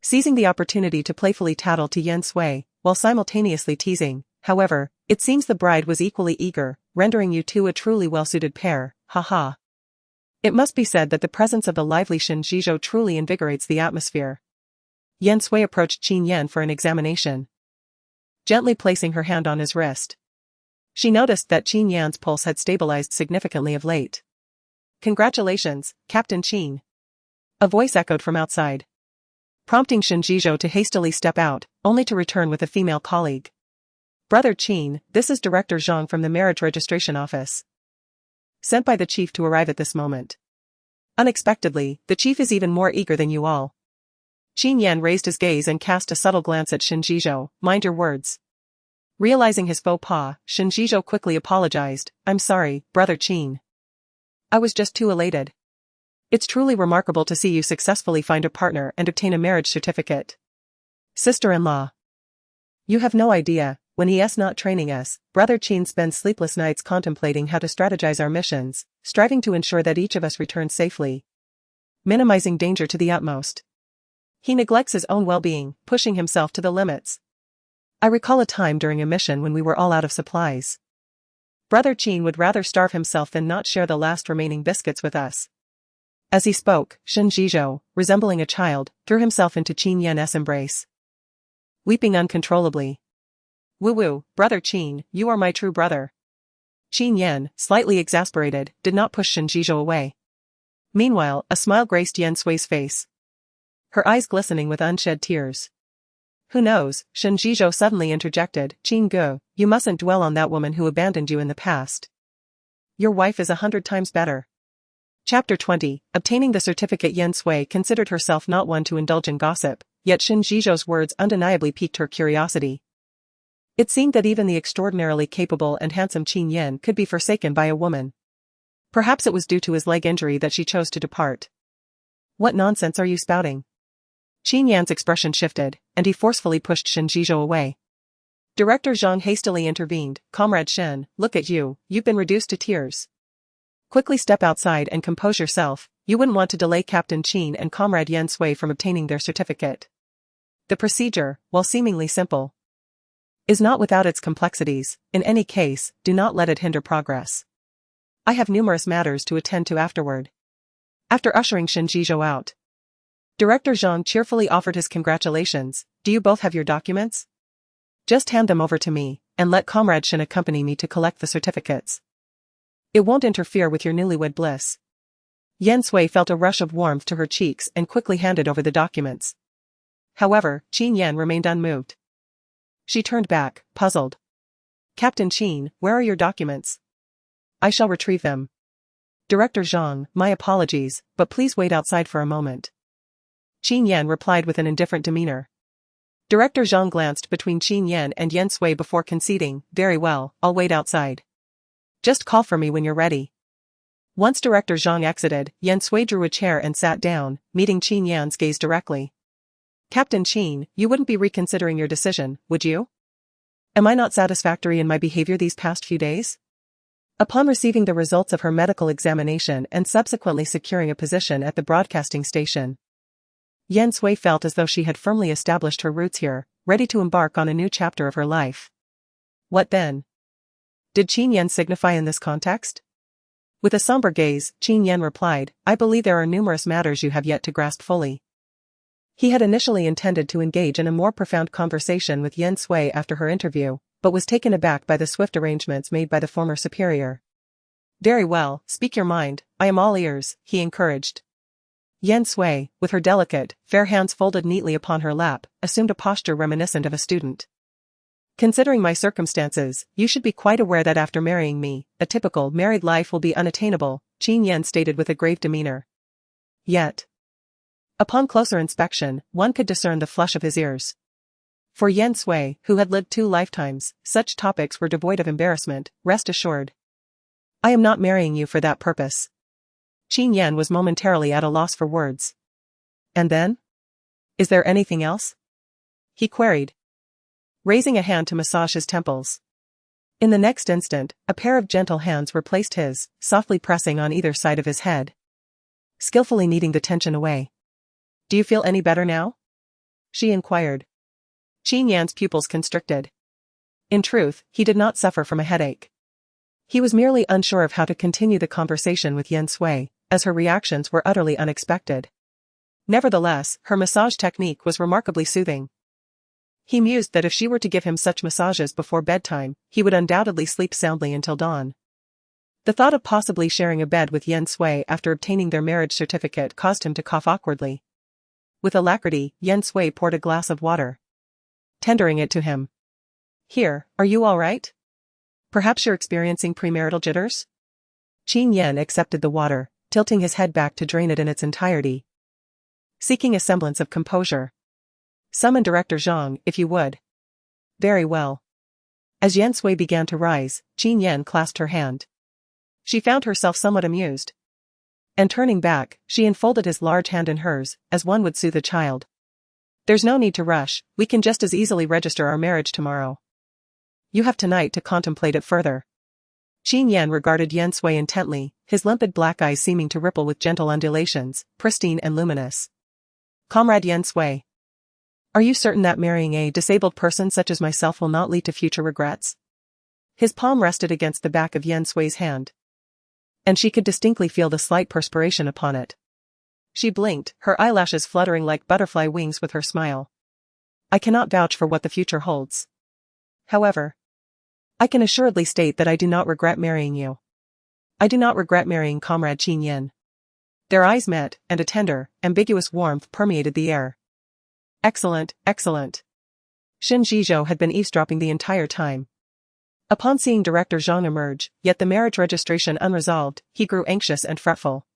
seizing the opportunity to playfully tattle to Yan Sui, while simultaneously teasing. "However, it seems the bride was equally eager, rendering you two a truly well-suited pair, haha." It must be said that the presence of the lively Qin Zhizhou truly invigorates the atmosphere. Yan Sui approached Qin Yan for an examination, gently placing her hand on his wrist. She noticed that Qin Yan's pulse had stabilized significantly of late. "Congratulations, Captain Qin," a voice echoed from outside, prompting Qin Zhizhou to hastily step out, only to return with a female colleague. "Brother Qin, this is Director Zhang from the Marriage Registration Office, sent by the chief to arrive at this moment. Unexpectedly, the chief is even more eager than you all." Qin Yan raised his gaze and cast a subtle glance at Shinjizhou. Mind your words. Realizing his faux pas, Shinjizhou quickly apologized. I'm sorry, brother Qin. I was just too elated. It's truly remarkable to see you successfully find a partner and obtain a marriage certificate. Sister-in-law. You have no idea, when he's not training us, brother Qin spends sleepless nights contemplating how to strategize our missions, striving to ensure that each of us returns safely, minimizing danger to the utmost. He neglects his own well-being, pushing himself to the limits. I recall a time during a mission when we were all out of supplies. Brother Qin would rather starve himself than not share the last remaining biscuits with us. As he spoke, Shinjizhou, resembling a child, threw himself into Qin Yan's embrace, weeping uncontrollably. Woo-woo, brother Qin, you are my true brother. Qin Yan, slightly exasperated, did not push Shinjizhou away. Meanwhile, a smile graced Yan Sui's face, her eyes glistening with unshed tears. Who knows, Shinjizhou suddenly interjected, Qin Gu, you mustn't dwell on that woman who abandoned you in the past. Your wife is 100 times better. Chapter 20, Obtaining the certificate. Yan Sui considered herself not one to indulge in gossip, yet Shinjizhou's words undeniably piqued her curiosity. It seemed that even the extraordinarily capable and handsome Qin Yan could be forsaken by a woman. Perhaps it was due to his leg injury that she chose to depart. What nonsense are you spouting? Qin Yan's expression shifted, and he forcefully pushed Shinjizhou away. Director Zhang hastily intervened. Comrade Shen, look at you, you've been reduced to tears. Quickly step outside and compose yourself, you wouldn't want to delay Captain Qin and Comrade Yan Sui from obtaining their certificate. The procedure, while seemingly simple, is not without its complexities. In any case, do not let it hinder progress. I have numerous matters to attend to afterward. After ushering Shinjizhou out, Director Zhang cheerfully offered his congratulations. Do you both have your documents? Just hand them over to me, and let Comrade Shen accompany me to collect the certificates. It won't interfere with your newlywed bliss. Yan Sui felt a rush of warmth to her cheeks and quickly handed over the documents. However, Qin Yan remained unmoved. She turned back, puzzled. Captain Qin, where are your documents? I shall retrieve them. Director Zhang, my apologies, but please wait outside for a moment. Qin Yan replied with an indifferent demeanor. Director Zhang glanced between Qin Yan and Yan Sui before conceding, very well, I'll wait outside. Just call for me when you're ready. Once Director Zhang exited, Yan Sui drew a chair and sat down, meeting Qin Yan's gaze directly. Captain Qin, you wouldn't be reconsidering your decision, would you? Am I not satisfactory in my behavior these past few days? Upon receiving the results of her medical examination and subsequently securing a position at the broadcasting station, Yan Sui felt as though she had firmly established her roots here, ready to embark on a new chapter of her life. What then? Did Qin Yan signify in this context? With a somber gaze, Qin Yan replied, I believe there are numerous matters you have yet to grasp fully. He had initially intended to engage in a more profound conversation with Yan Sui after her interview, but was taken aback by the swift arrangements made by the former superior. Very well, speak your mind, I am all ears, he encouraged. Yan Sui, with her delicate, fair hands folded neatly upon her lap, assumed a posture reminiscent of a student. Considering my circumstances, you should be quite aware that after marrying me, a typical married life will be unattainable, Qin Yan stated with a grave demeanor. Yet, upon closer inspection, one could discern the flush of his ears. For Yan Sui, who had lived 2 lifetimes, such topics were devoid of embarrassment, rest assured. I am not marrying you for that purpose. Qin Yan was momentarily at a loss for words. And then? Is there anything else? He queried, raising a hand to massage his temples. In the next instant, a pair of gentle hands replaced his, softly pressing on either side of his head, skillfully kneading the tension away. Do you feel any better now? She inquired. Qin Yan's pupils constricted. In truth, he did not suffer from a headache. He was merely unsure of how to continue the conversation with Yan Sui, as her reactions were utterly unexpected. Nevertheless, her massage technique was remarkably soothing. He mused that if she were to give him such massages before bedtime, he would undoubtedly sleep soundly until dawn. The thought of possibly sharing a bed with Yan Sui after obtaining their marriage certificate caused him to cough awkwardly. With alacrity, Yan Sui poured a glass of water, tendering it to him. Here, are you all right? Perhaps you're experiencing premarital jitters? Qin Yan accepted the water, tilting his head back to drain it in its entirety. seeking a semblance of composure. Summon Director Zhang, if you would. Very well. As Yan Sui began to rise, Qin Yan clasped her hand. She found herself somewhat amused. And turning back, she enfolded his large hand in hers, as one would soothe a child. There's no need to rush, we can just as easily register our marriage tomorrow. You have tonight to contemplate it further. Qin Yan regarded Yan Sui intently, his limpid black eyes seeming to ripple with gentle undulations, pristine and luminous. Comrade Yan Sui. Are you certain that marrying a disabled person such as myself will not lead to future regrets? His palm rested against the back of Yan Sui's hand. And she could distinctly feel the slight perspiration upon it. She blinked, her eyelashes fluttering like butterfly wings with her smile. I cannot vouch for what the future holds. However, I can assuredly state that I do not regret marrying you. I do not regret marrying Comrade Qin Yan. Their eyes met, and a tender, ambiguous warmth permeated the air. Excellent, excellent. Shin Zhizhou had been eavesdropping the entire time. Upon seeing Director Zhang emerge, yet the marriage registration unresolved, he grew anxious and fretful.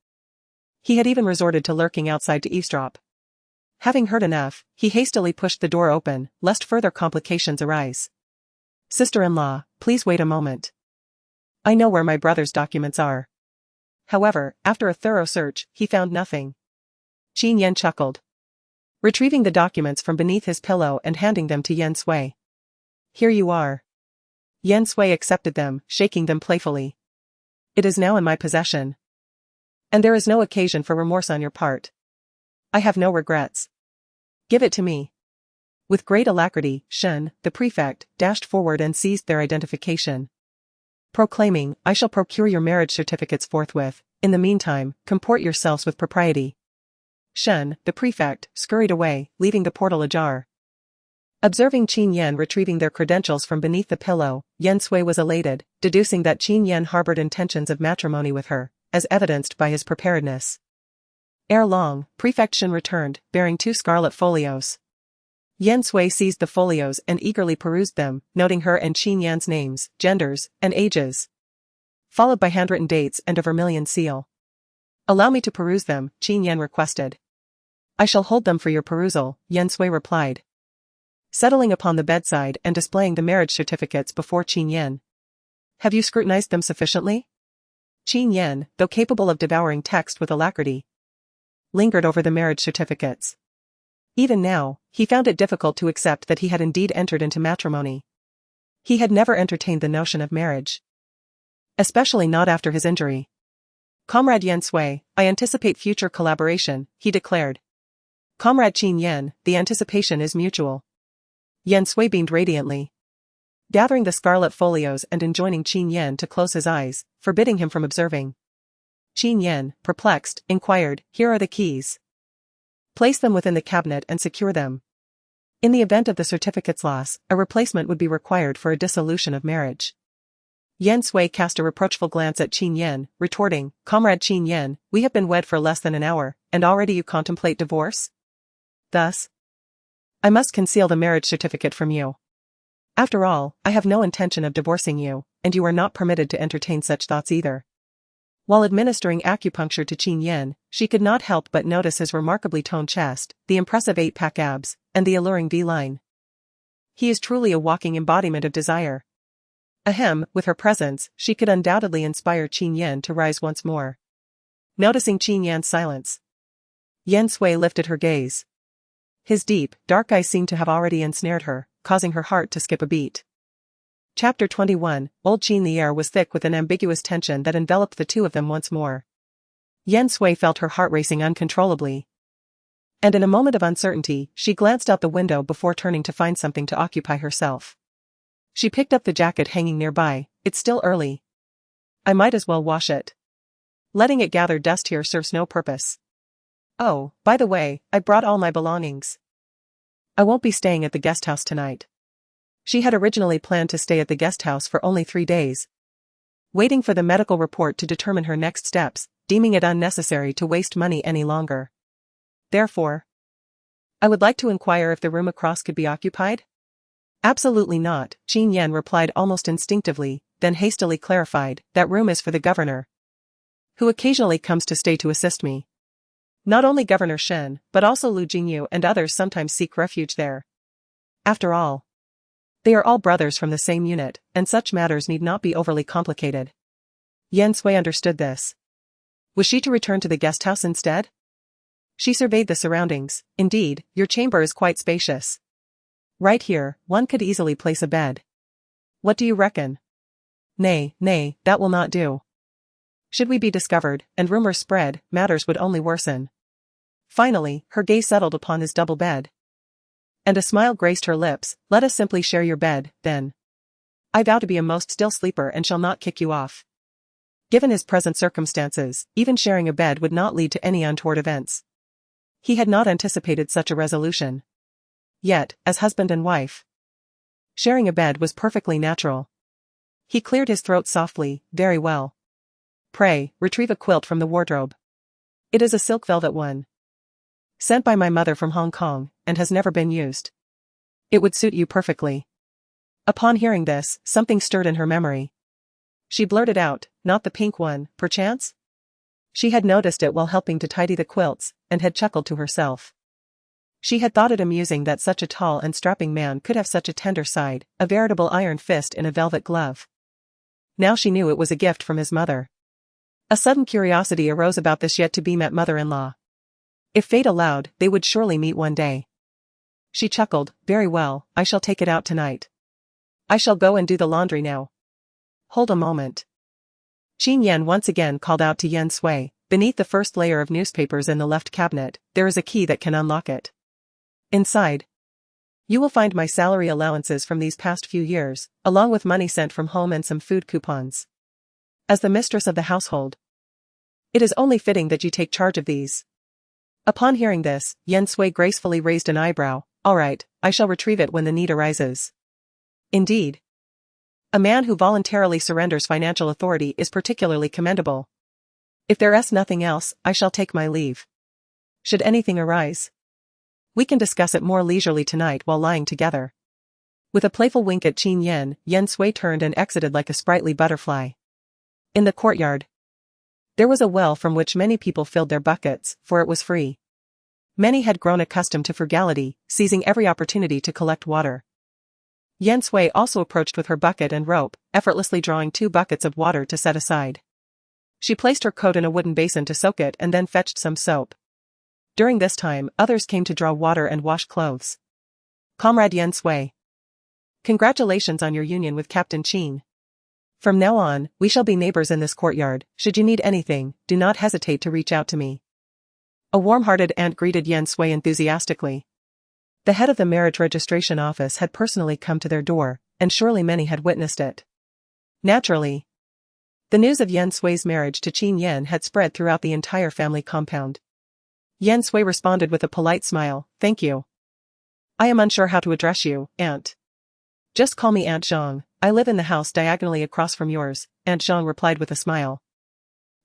He had even resorted to lurking outside to eavesdrop. Having heard enough, he hastily pushed the door open, lest further complications arise. Sister-in-law, please wait a moment. I know where my brother's documents are. However, after a thorough search, he found nothing. Qin Yan chuckled, retrieving the documents from beneath his pillow and handing them to Yan Sui. Here you are. Yan Sui accepted them, shaking them playfully. It is now in my possession. And there is no occasion for remorse on your part. I have no regrets. Give it to me. With great alacrity, Shen, the prefect, dashed forward and seized their identification. Proclaiming, I shall procure your marriage certificates forthwith, in the meantime, comport yourselves with propriety. Shen, the prefect, scurried away, leaving the portal ajar. Observing Qin Yan retrieving their credentials from beneath the pillow, Yan Sui was elated, deducing that Qin Yan harbored intentions of matrimony with her, as evidenced by his preparedness. Ere long, Prefect Shen returned, bearing 2 scarlet folios. Yan Sui seized the folios and eagerly perused them, noting her and Qin Yan's names, genders, and ages. Followed by handwritten dates and a vermilion seal. Allow me to peruse them, Qin Yan requested. I shall hold them for your perusal, Yan Sui replied. Settling upon the bedside and displaying the marriage certificates before Qin Yan. Have you scrutinized them sufficiently? Qin Yan, though capable of devouring text with alacrity, lingered over the marriage certificates. Even now, he found it difficult to accept that he had indeed entered into matrimony. He had never entertained the notion of marriage. Especially not after his injury. Comrade Yan Sui, I anticipate future collaboration, he declared. Comrade Qin Yan, the anticipation is mutual. Yan Sui beamed radiantly. Gathering the scarlet folios and enjoining Qin Yan to close his eyes, forbidding him from observing. Qin Yan, perplexed, inquired, here are the keys. Place them within the cabinet and secure them. In the event of the certificate's loss, a replacement would be required for a dissolution of marriage. Yan Sui cast a reproachful glance at Qin Yan, retorting, Comrade Qin Yan, we have been wed for less than an hour, and already you contemplate divorce? Thus, I must conceal the marriage certificate from you. After all, I have no intention of divorcing you, and you are not permitted to entertain such thoughts either. While administering acupuncture to Qin Yan, she could not help but notice his remarkably toned chest, the impressive 8-pack abs, and the alluring V-line. He is truly a walking embodiment of desire. Ahem, with her presence, she could undoubtedly inspire Qin Yan to rise once more. Noticing Qin Yan's silence, Yan Sui lifted her gaze. His deep, dark eyes seemed to have already ensnared her, causing her heart to skip a beat. Chapter 21, Old Qin. The air was thick with an ambiguous tension that enveloped the two of them once more. Yan Sui felt her heart racing uncontrollably. And in a moment of uncertainty, she glanced out the window before turning to find something to occupy herself. She picked up the jacket hanging nearby. It's still early. I might as well wash it. Letting it gather dust here serves no purpose. Oh, by the way, I brought all my belongings. I won't be staying at the guest house tonight. She had originally planned to stay at the guest house for only 3 days. Waiting for the medical report to determine her next steps, deeming it unnecessary to waste money any longer. Therefore, I would like to inquire if the room across could be occupied? Absolutely not, Qin Yan replied almost instinctively, then hastily clarified, that room is for the governor, who occasionally comes to stay to assist me. Not only Governor Shen, but also Lu Jingyu and others sometimes seek refuge there. After all, they are all brothers from the same unit, and such matters need not be overly complicated. Yan Sui understood this. Was she to return to the guest house instead? She surveyed the surroundings. Indeed, your chamber is quite spacious. Right here, one could easily place a bed. What do you reckon? Nay, that will not do. Should we be discovered, and rumors spread, matters would only worsen. Finally, her gaze settled upon his double bed. And a smile graced her lips. Let us simply share your bed, then. I vow to be a most still sleeper and shall not kick you off. Given his present circumstances, even sharing a bed would not lead to any untoward events. He had not anticipated such a resolution. Yet, as husband and wife, sharing a bed was perfectly natural. He cleared his throat softly. Very well. Pray, retrieve a quilt from the wardrobe. It is a silk velvet one. Sent by my mother from Hong Kong, and has never been used. It would suit you perfectly. Upon hearing this, something stirred in her memory. She blurted out, not the pink one, perchance? She had noticed it while helping to tidy the quilts, and had chuckled to herself. She had thought it amusing that such a tall and strapping man could have such a tender side, a veritable iron fist in a velvet glove. Now she knew it was a gift from his mother. A sudden curiosity arose about this yet-to-be-met mother-in-law. If fate allowed, they would surely meet one day. She chuckled, very well, I shall take it out tonight. I shall go and do the laundry now. Hold a moment. Qin Yan once again called out to Yan Sui, beneath the first layer of newspapers in the left cabinet, there is a key that can unlock it. Inside, you will find my salary allowances from these past few years, along with money sent from home and some food coupons. As the mistress of the household, it is only fitting that you take charge of these. Upon hearing this, Yan Sui gracefully raised an eyebrow. All right, I shall retrieve it when the need arises. Indeed. A man who voluntarily surrenders financial authority is particularly commendable. If there is nothing else, I shall take my leave. Should anything arise, we can discuss it more leisurely tonight while lying together. With a playful wink at Qin Yan, Yan Sui turned and exited like a sprightly butterfly. In the courtyard, there was a well from which many people filled their buckets, for it was free. Many had grown accustomed to frugality, seizing every opportunity to collect water. Yan Sui also approached with her bucket and rope, effortlessly drawing 2 buckets of water to set aside. She placed her coat in a wooden basin to soak it and then fetched some soap. During this time, others came to draw water and wash clothes. Comrade Yan Sui, congratulations on your union with Captain Qin. From now on, we shall be neighbors in this courtyard. Should you need anything, do not hesitate to reach out to me. A warm-hearted aunt greeted Yan Sui enthusiastically. The head of the marriage registration office had personally come to their door, and surely many had witnessed it. Naturally, the news of Yan Sui's marriage to Qin Yan had spread throughout the entire family compound. Yan Sui responded with a polite smile, thank you. I am unsure how to address you, Aunt. Just call me Aunt Zhang. I live in the house diagonally across from yours, Aunt Zhang replied with a smile.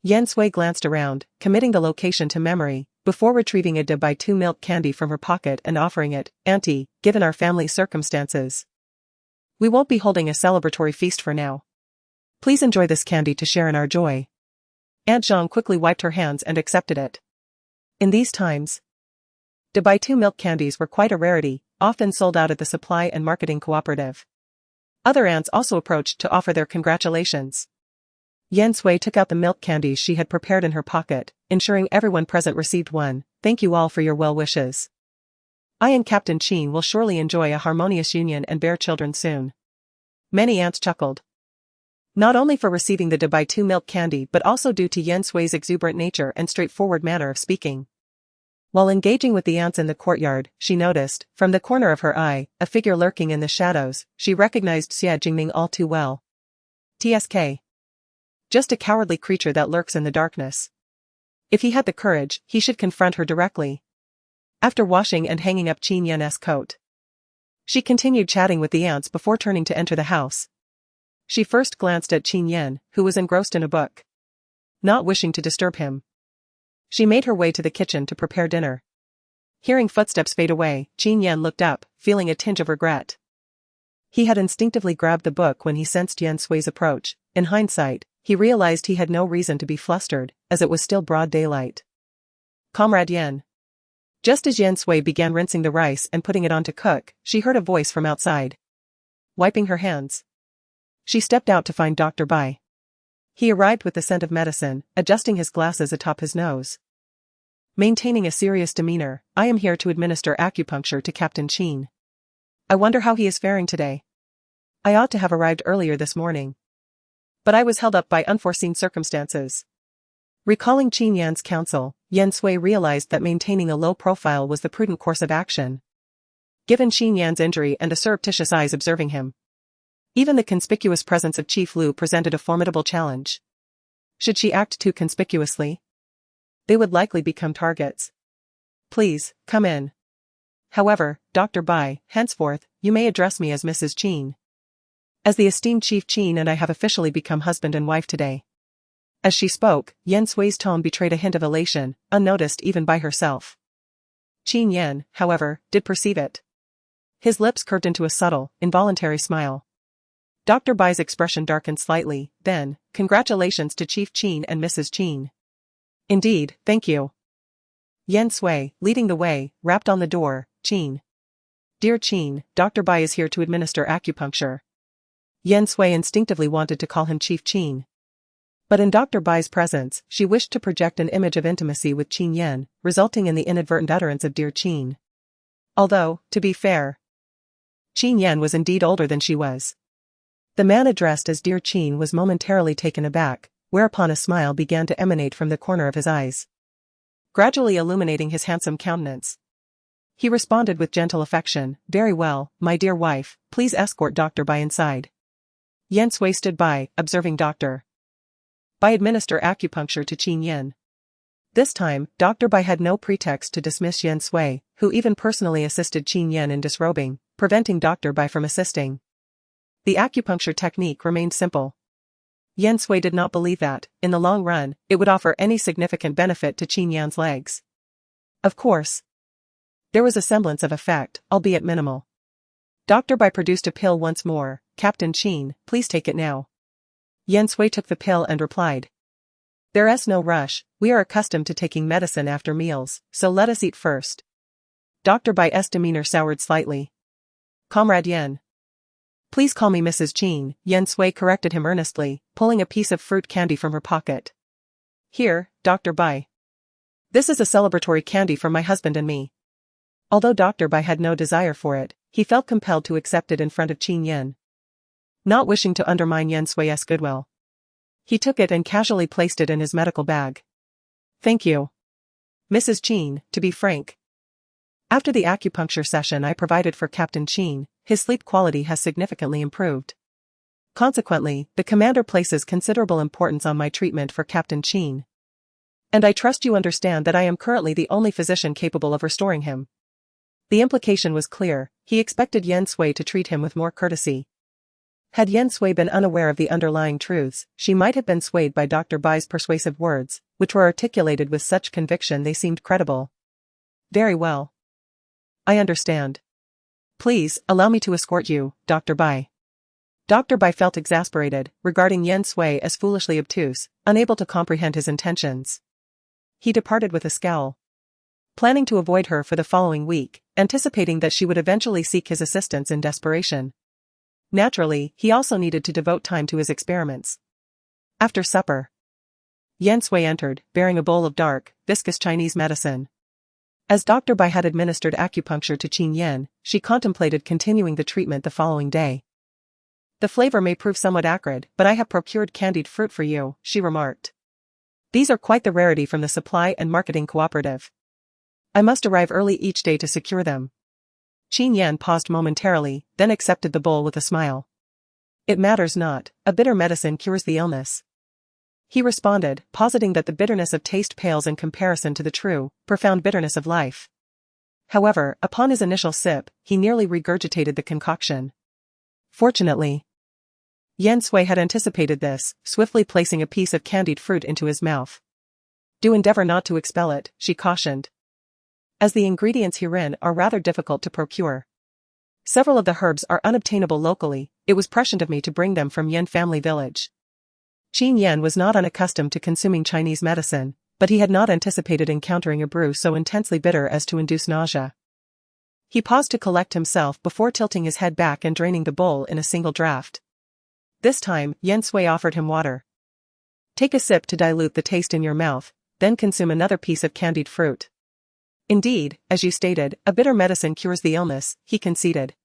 Yan Sui glanced around, committing the location to memory, before retrieving a Dubai 2 milk candy from her pocket and offering it. Auntie, given our family circumstances, we won't be holding a celebratory feast for now. Please enjoy this candy to share in our joy. Aunt Zhang quickly wiped her hands and accepted it. In these times, Dubai 2 milk candies were quite a rarity, often sold out at the supply and marketing cooperative. Other aunts also approached to offer their congratulations. Yan Sui took out the milk candies she had prepared in her pocket, ensuring everyone present received one. Thank you all for your well wishes. I and Captain Qin will surely enjoy a harmonious union and bear children soon. Many aunts chuckled. Not only for receiving the Dubai 2 milk candy but also due to Yan Sui's exuberant nature and straightforward manner of speaking. While engaging with the aunts in the courtyard, she noticed, from the corner of her eye, a figure lurking in the shadows. She recognized Xie Jingming all too well. TSK. Just a cowardly creature that lurks in the darkness. If he had the courage, he should confront her directly. After washing and hanging up Qin Yan's coat, she continued chatting with the aunts before turning to enter the house. She first glanced at Qin Yan, who was engrossed in a book. Not wishing to disturb him, she made her way to the kitchen to prepare dinner. Hearing footsteps fade away, Qin Yan looked up, feeling a tinge of regret. He had instinctively grabbed the book when he sensed Yan Sui's approach. In hindsight, he realized he had no reason to be flustered, as it was still broad daylight. Comrade Yan. Just as Yan Sui began rinsing the rice and putting it on to cook, she heard a voice from outside. Wiping her hands, she stepped out to find Dr. Bai. He arrived with the scent of medicine, adjusting his glasses atop his nose. Maintaining a serious demeanor, I am here to administer acupuncture to Captain Qin. I wonder how he is faring today. I ought to have arrived earlier this morning, but I was held up by unforeseen circumstances. Recalling Qin Yan's counsel, Yan Sui realized that maintaining a low profile was the prudent course of action. Given Qin Yan's injury and the surreptitious eyes observing him, even the conspicuous presence of Chief Lu presented a formidable challenge. Should she act too conspicuously, they would likely become targets. Please, come in. However, Dr. Bai, henceforth, you may address me as Mrs. Qin. As the esteemed Chief Qin and I have officially become husband and wife today. As she spoke, Yan Sui's tone betrayed a hint of elation, unnoticed even by herself. Qin Yan, however, did perceive it. His lips curved into a subtle, involuntary smile. Dr. Bai's expression darkened slightly, then, congratulations to Chief Qin and Mrs. Qin. Indeed, thank you. Yan Sui, leading the way, rapped on the door. Qin. Dear Qin, Dr. Bai is here to administer acupuncture. Yan Sui instinctively wanted to call him Chief Qin. But in Dr. Bai's presence, she wished to project an image of intimacy with Qin Yan, resulting in the inadvertent utterance of Dear Qin. Although, to be fair, Qin Yan was indeed older than she was. The man addressed as Dear Qin was momentarily taken aback, whereupon a smile began to emanate from the corner of his eyes, gradually illuminating his handsome countenance. He responded with gentle affection, very well, my dear wife, please escort Dr. Bai inside. Yan Sui stood by, observing Dr. Bai administer acupuncture to Qin Yan. This time, Dr. Bai had no pretext to dismiss Yan Sui, who even personally assisted Qin Yan in disrobing, preventing Dr. Bai from assisting. The acupuncture technique remained simple. Yan Sui did not believe that, in the long run, it would offer any significant benefit to Qin Yan's legs. Of course, there was a semblance of effect, albeit minimal. Dr. Bai produced a pill once more. Captain Qin, please take it now. Yan Sui took the pill and replied. There's no rush, we are accustomed to taking medicine after meals, so let us eat first. Dr. Bai's demeanor soured slightly. Comrade Yan. Please call me Mrs. Qin, Yan Sui corrected him earnestly, pulling a piece of fruit candy from her pocket. Here, Dr. Bai. This is a celebratory candy from my husband and me. Although Dr. Bai had no desire for it, he felt compelled to accept it in front of Qin Yan. Not wishing to undermine Yan Sui's goodwill, he took it and casually placed it in his medical bag. Thank you, Mrs. Qin, to be frank. After the acupuncture session I provided for Captain Qin, his sleep quality has significantly improved. Consequently, the commander places considerable importance on my treatment for Captain Qin. And I trust you understand that I am currently the only physician capable of restoring him. The implication was clear, he expected Yan Sui to treat him with more courtesy. Had Yan Sui been unaware of the underlying truths, she might have been swayed by Dr. Bai's persuasive words, which were articulated with such conviction they seemed credible. Very well. I understand. Please, allow me to escort you, Dr. Bai. Dr. Bai felt exasperated, regarding Yan Sui as foolishly obtuse, unable to comprehend his intentions. He departed with a scowl, planning to avoid her for the following week, anticipating that she would eventually seek his assistance in desperation. Naturally, he also needed to devote time to his experiments. After supper, Yan Sui entered, bearing a bowl of dark, viscous Chinese medicine. As Dr. Bai had administered acupuncture to Qin Yan, she contemplated continuing the treatment the following day. The flavor may prove somewhat acrid, but I have procured candied fruit for you, she remarked. These are quite the rarity from the supply and marketing cooperative. I must arrive early each day to secure them. Qin Yan paused momentarily, then accepted the bowl with a smile. It matters not, a bitter medicine cures the illness. He responded, positing that the bitterness of taste pales in comparison to the true, profound bitterness of life. However, upon his initial sip, he nearly regurgitated the concoction. Fortunately, Yan Sui had anticipated this, swiftly placing a piece of candied fruit into his mouth. Do endeavor not to expel it, she cautioned, as the ingredients herein are rather difficult to procure. Several of the herbs are unobtainable locally, it was prescient of me to bring them from Yan family village. Qin Yan was not unaccustomed to consuming Chinese medicine, but he had not anticipated encountering a brew so intensely bitter as to induce nausea. He paused to collect himself before tilting his head back and draining the bowl in a single draught. This time, Yan Sui offered him water. Take a sip to dilute the taste in your mouth, then consume another piece of candied fruit. Indeed, as you stated, a bitter medicine cures the illness, he conceded.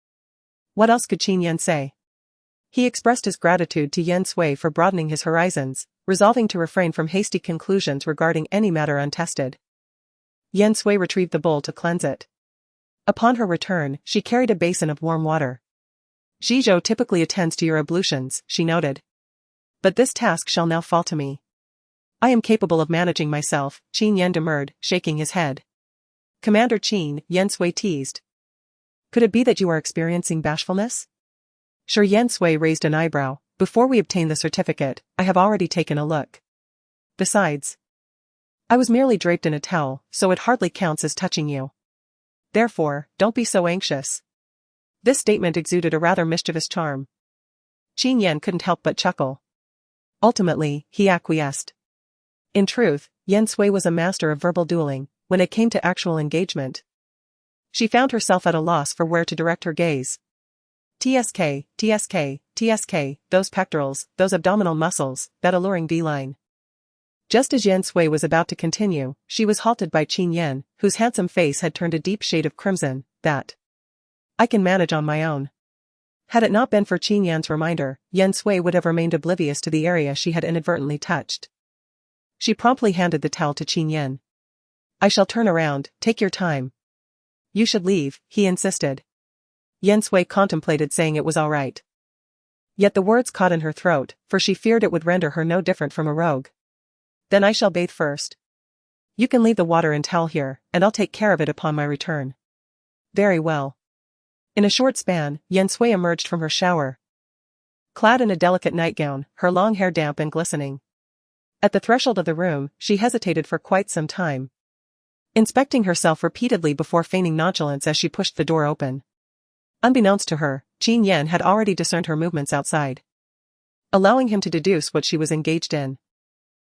What else could Qin Yan say? He expressed his gratitude to Yan Sui for broadening his horizons, resolving to refrain from hasty conclusions regarding any matter untested. Yan Sui retrieved the bowl to cleanse it. Upon her return, she carried a basin of warm water. Zhizhou typically attends to your ablutions, she noted. But this task shall now fall to me. I am capable of managing myself, Qin Yan demurred, shaking his head. Commander Qin, Yan Sui teased. Could it be that you are experiencing bashfulness? Sure, Yan Sui raised an eyebrow. Before we obtain the certificate, I have already taken a look. Besides, I was merely draped in a towel, so it hardly counts as touching you. Therefore, don't be so anxious. This statement exuded a rather mischievous charm. Qin Yan couldn't help but chuckle. Ultimately, he acquiesced. In truth, Yan Sui was a master of verbal dueling. When it came to actual engagement, she found herself at a loss for where to direct her gaze. TSK, TSK, TSK, those pectorals, those abdominal muscles, that alluring V-line. Just as Yan Sui was about to continue, she was halted by Qin Yan, whose handsome face had turned a deep shade of crimson. That I can manage on my own. Had it not been for Qin Yan's reminder, Yan Sui would have remained oblivious to the area she had inadvertently touched. She promptly handed the towel to Qin Yan. I shall turn around, take your time. You should leave, he insisted. Yan Sui contemplated saying it was all right. Yet the words caught in her throat, for she feared it would render her no different from a rogue. Then I shall bathe first. You can leave the water and towel here, and I'll take care of it upon my return. Very well. In a short span, Yan Sui emerged from her shower. Clad in a delicate nightgown, her long hair damp and glistening. At the threshold of the room, she hesitated for quite some time, inspecting herself repeatedly before feigning nonchalance as she pushed the door open. Unbeknownst to her, Qin Yan had already discerned her movements outside, allowing him to deduce what she was engaged in.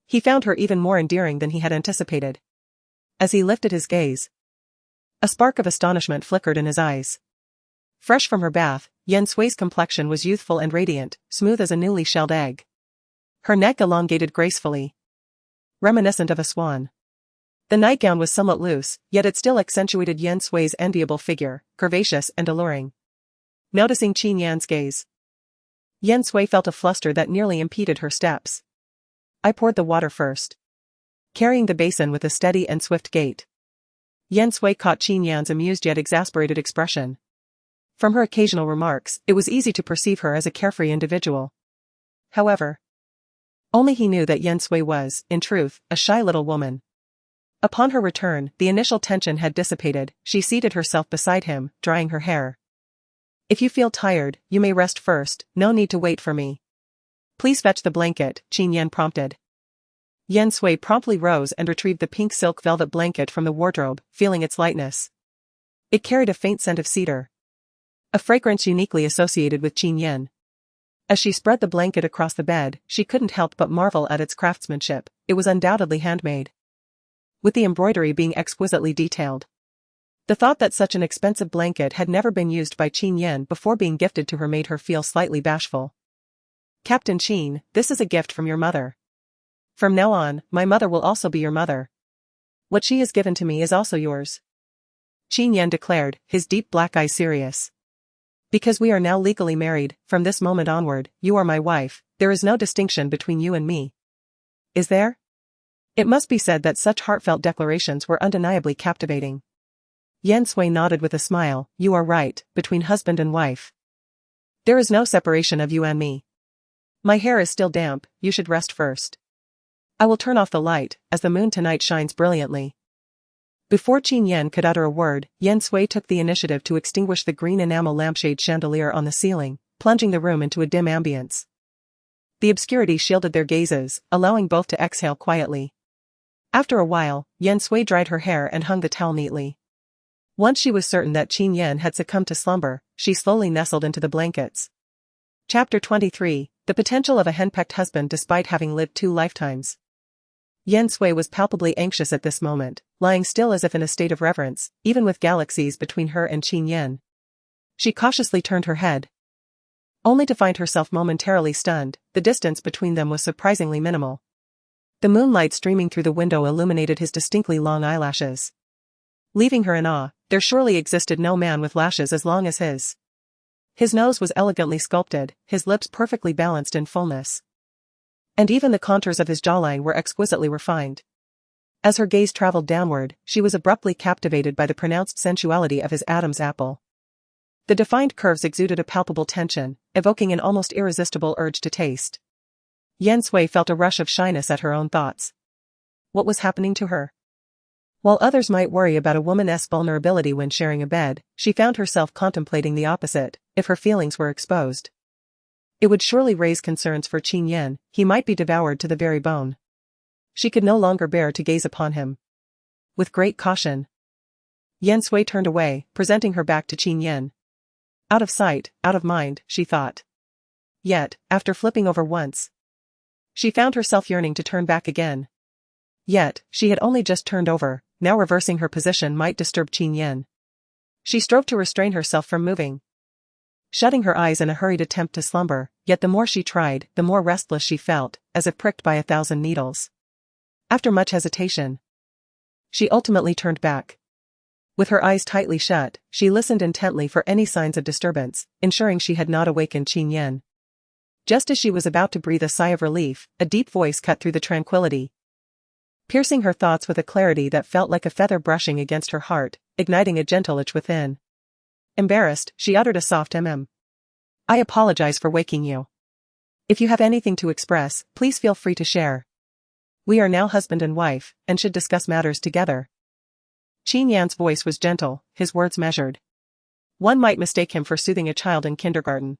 He found her even more endearing than he had anticipated. As he lifted his gaze, a spark of astonishment flickered in his eyes. Fresh from her bath, Yan Sui's complexion was youthful and radiant, smooth as a newly shelled egg. Her neck elongated gracefully, reminiscent of a swan. The nightgown was somewhat loose, yet it still accentuated Yan Sui's enviable figure, curvaceous and alluring. Noticing Qin Yan's gaze, Yan Sui felt a fluster that nearly impeded her steps. I poured the water first, carrying the basin with a steady and swift gait. Yan Sui caught Qin Yan's amused yet exasperated expression. From her occasional remarks, it was easy to perceive her as a carefree individual. However, only he knew that Yan Sui was, in truth, a shy little woman. Upon her return, the initial tension had dissipated. She seated herself beside him, drying her hair. If you feel tired, you may rest first, no need to wait for me. Please fetch the blanket, Qin Yan prompted. Yan Sui promptly rose and retrieved the pink silk velvet blanket from the wardrobe, feeling its lightness. It carried a faint scent of cedar, a fragrance uniquely associated with Qin Yan. As she spread the blanket across the bed, she couldn't help but marvel at its craftsmanship. It was undoubtedly handmade, with the embroidery being exquisitely detailed. The thought that such an expensive blanket had never been used by Qin Yan before being gifted to her made her feel slightly bashful. Captain Qin, this is a gift from your mother. From now on, my mother will also be your mother. What she has given to me is also yours, Qin Yan declared, his deep black eyes serious. Because we are now legally married, from this moment onward, you are my wife, there is no distinction between you and me. Is there? It must be said that such heartfelt declarations were undeniably captivating. Yan Sui nodded with a smile. You are right, between husband and wife. There is no separation of you and me. My hair is still damp, you should rest first. I will turn off the light, as the moon tonight shines brilliantly. Before Qin Yan could utter a word, Yan Sui took the initiative to extinguish the green enamel lampshade chandelier on the ceiling, plunging the room into a dim ambience. The obscurity shielded their gazes, allowing both to exhale quietly. After a while, Yan Sui dried her hair and hung the towel neatly. Once she was certain that Qin Yan had succumbed to slumber, she slowly nestled into the blankets. Chapter 23, The Potential of a Henpecked Husband Despite Having Lived 2 Lifetimes. Yan Sui was palpably anxious at this moment, lying still as if in a state of reverence, even with galaxies between her and Qin Yan. She cautiously turned her head, only to find herself momentarily stunned. The distance between them was surprisingly minimal. The moonlight streaming through the window illuminated his distinctly long eyelashes, leaving her in awe. There surely existed no man with lashes as long as his. His nose was elegantly sculpted, his lips perfectly balanced in fullness, and even the contours of his jawline were exquisitely refined. As her gaze traveled downward, she was abruptly captivated by the pronounced sensuality of his Adam's apple. The defined curves exuded a palpable tension, evoking an almost irresistible urge to taste. Yan Sui felt a rush of shyness at her own thoughts. What was happening to her? While others might worry about a woman's vulnerability when sharing a bed, she found herself contemplating the opposite. If her feelings were exposed, it would surely raise concerns for Qin Yan. He might be devoured to the very bone. She could no longer bear to gaze upon him. With great caution, Yan Sui turned away, presenting her back to Qin Yan. Out of sight, out of mind, she thought. Yet, after flipping over once, she found herself yearning to turn back again. Yet, she had only just turned over. Now reversing her position might disturb Qin Yan. She strove to restrain herself from moving, shutting her eyes in a hurried attempt to slumber, yet the more she tried, the more restless she felt, as if pricked by 1,000 needles. After much hesitation, she ultimately turned back. With her eyes tightly shut, she listened intently for any signs of disturbance, ensuring she had not awakened Qin Yan. Just as she was about to breathe a sigh of relief, a deep voice cut through the tranquility, piercing her thoughts with a clarity that felt like a feather brushing against her heart, igniting a gentle itch within. Embarrassed, she uttered a soft I apologize for waking you. If you have anything to express, please feel free to share. We are now husband and wife, and should discuss matters together. Qin Yan's voice was gentle, his words measured. One might mistake him for soothing a child in kindergarten.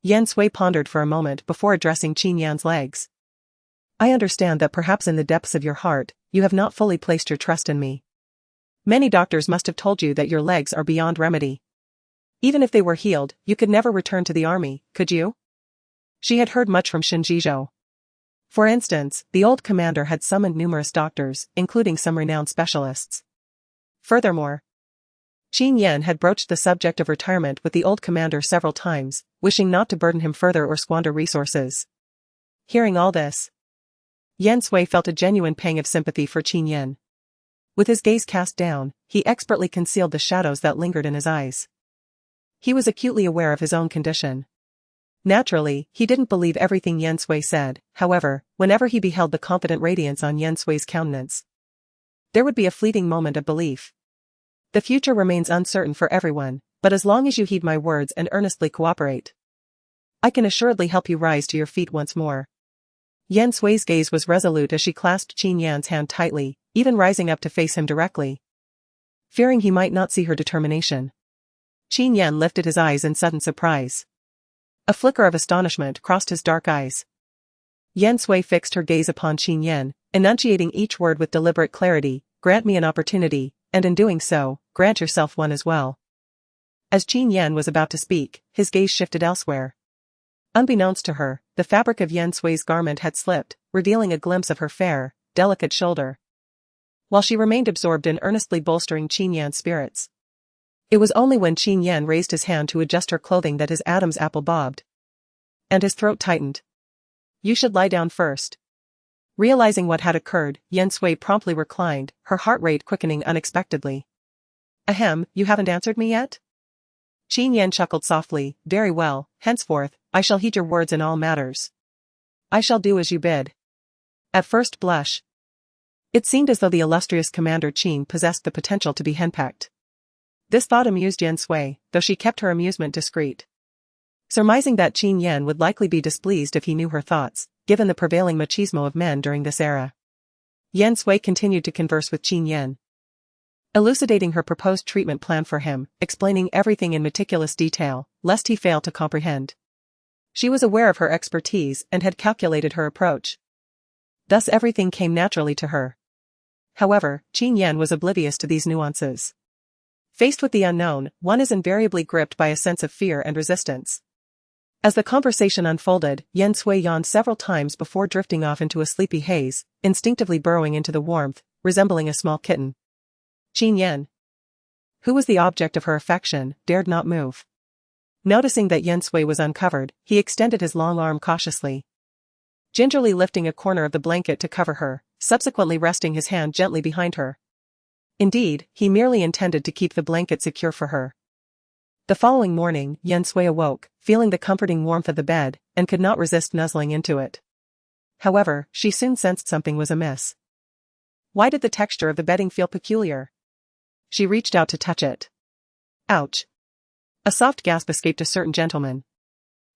Yan Sui pondered for a moment before addressing Qin Yan's legs. I understand that perhaps in the depths of your heart, you have not fully placed your trust in me. Many doctors must have told you that your legs are beyond remedy. Even if they were healed, you could never return to the army, could you? She had heard much from Shinjizhou. For instance, the old commander had summoned numerous doctors, including some renowned specialists. Furthermore, Qin Yan had broached the subject of retirement with the old commander several times, wishing not to burden him further or squander resources. Hearing all this, Yan Sui felt a genuine pang of sympathy for Qin Yan. With his gaze cast down, he expertly concealed the shadows that lingered in his eyes. He was acutely aware of his own condition. Naturally, he didn't believe everything Yan Sui said. However, whenever he beheld the confident radiance on Yan Sui's countenance, there would be a fleeting moment of belief. The future remains uncertain for everyone, but as long as you heed my words and earnestly cooperate, I can assuredly help you rise to your feet once more. Yan Sui's gaze was resolute as she clasped Qin Yan's hand tightly, even rising up to face him directly, fearing he might not see her determination. Qin Yan lifted his eyes in sudden surprise. A flicker of astonishment crossed his dark eyes. Yan Sui fixed her gaze upon Qin Yan, enunciating each word with deliberate clarity. Grant me an opportunity, and in doing so, grant yourself one as well. As Qin Yan was about to speak, his gaze shifted elsewhere. Unbeknownst to her, the fabric of Yan Sui's garment had slipped, revealing a glimpse of her fair, delicate shoulder. While she remained absorbed in earnestly bolstering Qin Yan's spirits, it was only when Qin Yan raised his hand to adjust her clothing that his Adam's apple bobbed, and his throat tightened. You should lie down first. Realizing what had occurred, Yan Sui promptly reclined, her heart rate quickening unexpectedly. Ahem, you haven't answered me yet? Qin Yan chuckled softly. Very well, henceforth, I shall heed your words in all matters. I shall do as you bid. At first blush, it seemed as though the illustrious Commander Qin possessed the potential to be henpecked. This thought amused Yan Sui, though she kept her amusement discreet. Surmising that Qin Yan would likely be displeased if he knew her thoughts, given the prevailing machismo of men during this era, Yan Sui continued to converse with Qin Yan, elucidating her proposed treatment plan for him, explaining everything in meticulous detail, lest he fail to comprehend. She was aware of her expertise and had calculated her approach. Thus everything came naturally to her. However, Qin Yan was oblivious to these nuances. Faced with the unknown, one is invariably gripped by a sense of fear and resistance. As the conversation unfolded, Yan Sui yawned several times before drifting off into a sleepy haze, instinctively burrowing into the warmth, resembling a small kitten. Qin Yan, who was the object of her affection, dared not move. Noticing that Yan Sui was uncovered, he extended his long arm cautiously, gingerly lifting a corner of the blanket to cover her, subsequently resting his hand gently behind her. Indeed, he merely intended to keep the blanket secure for her. The following morning, Yan Sui awoke, feeling the comforting warmth of the bed, and could not resist nuzzling into it. However, she soon sensed something was amiss. Why did the texture of the bedding feel peculiar? She reached out to touch it. Ouch! A soft gasp escaped a certain gentleman.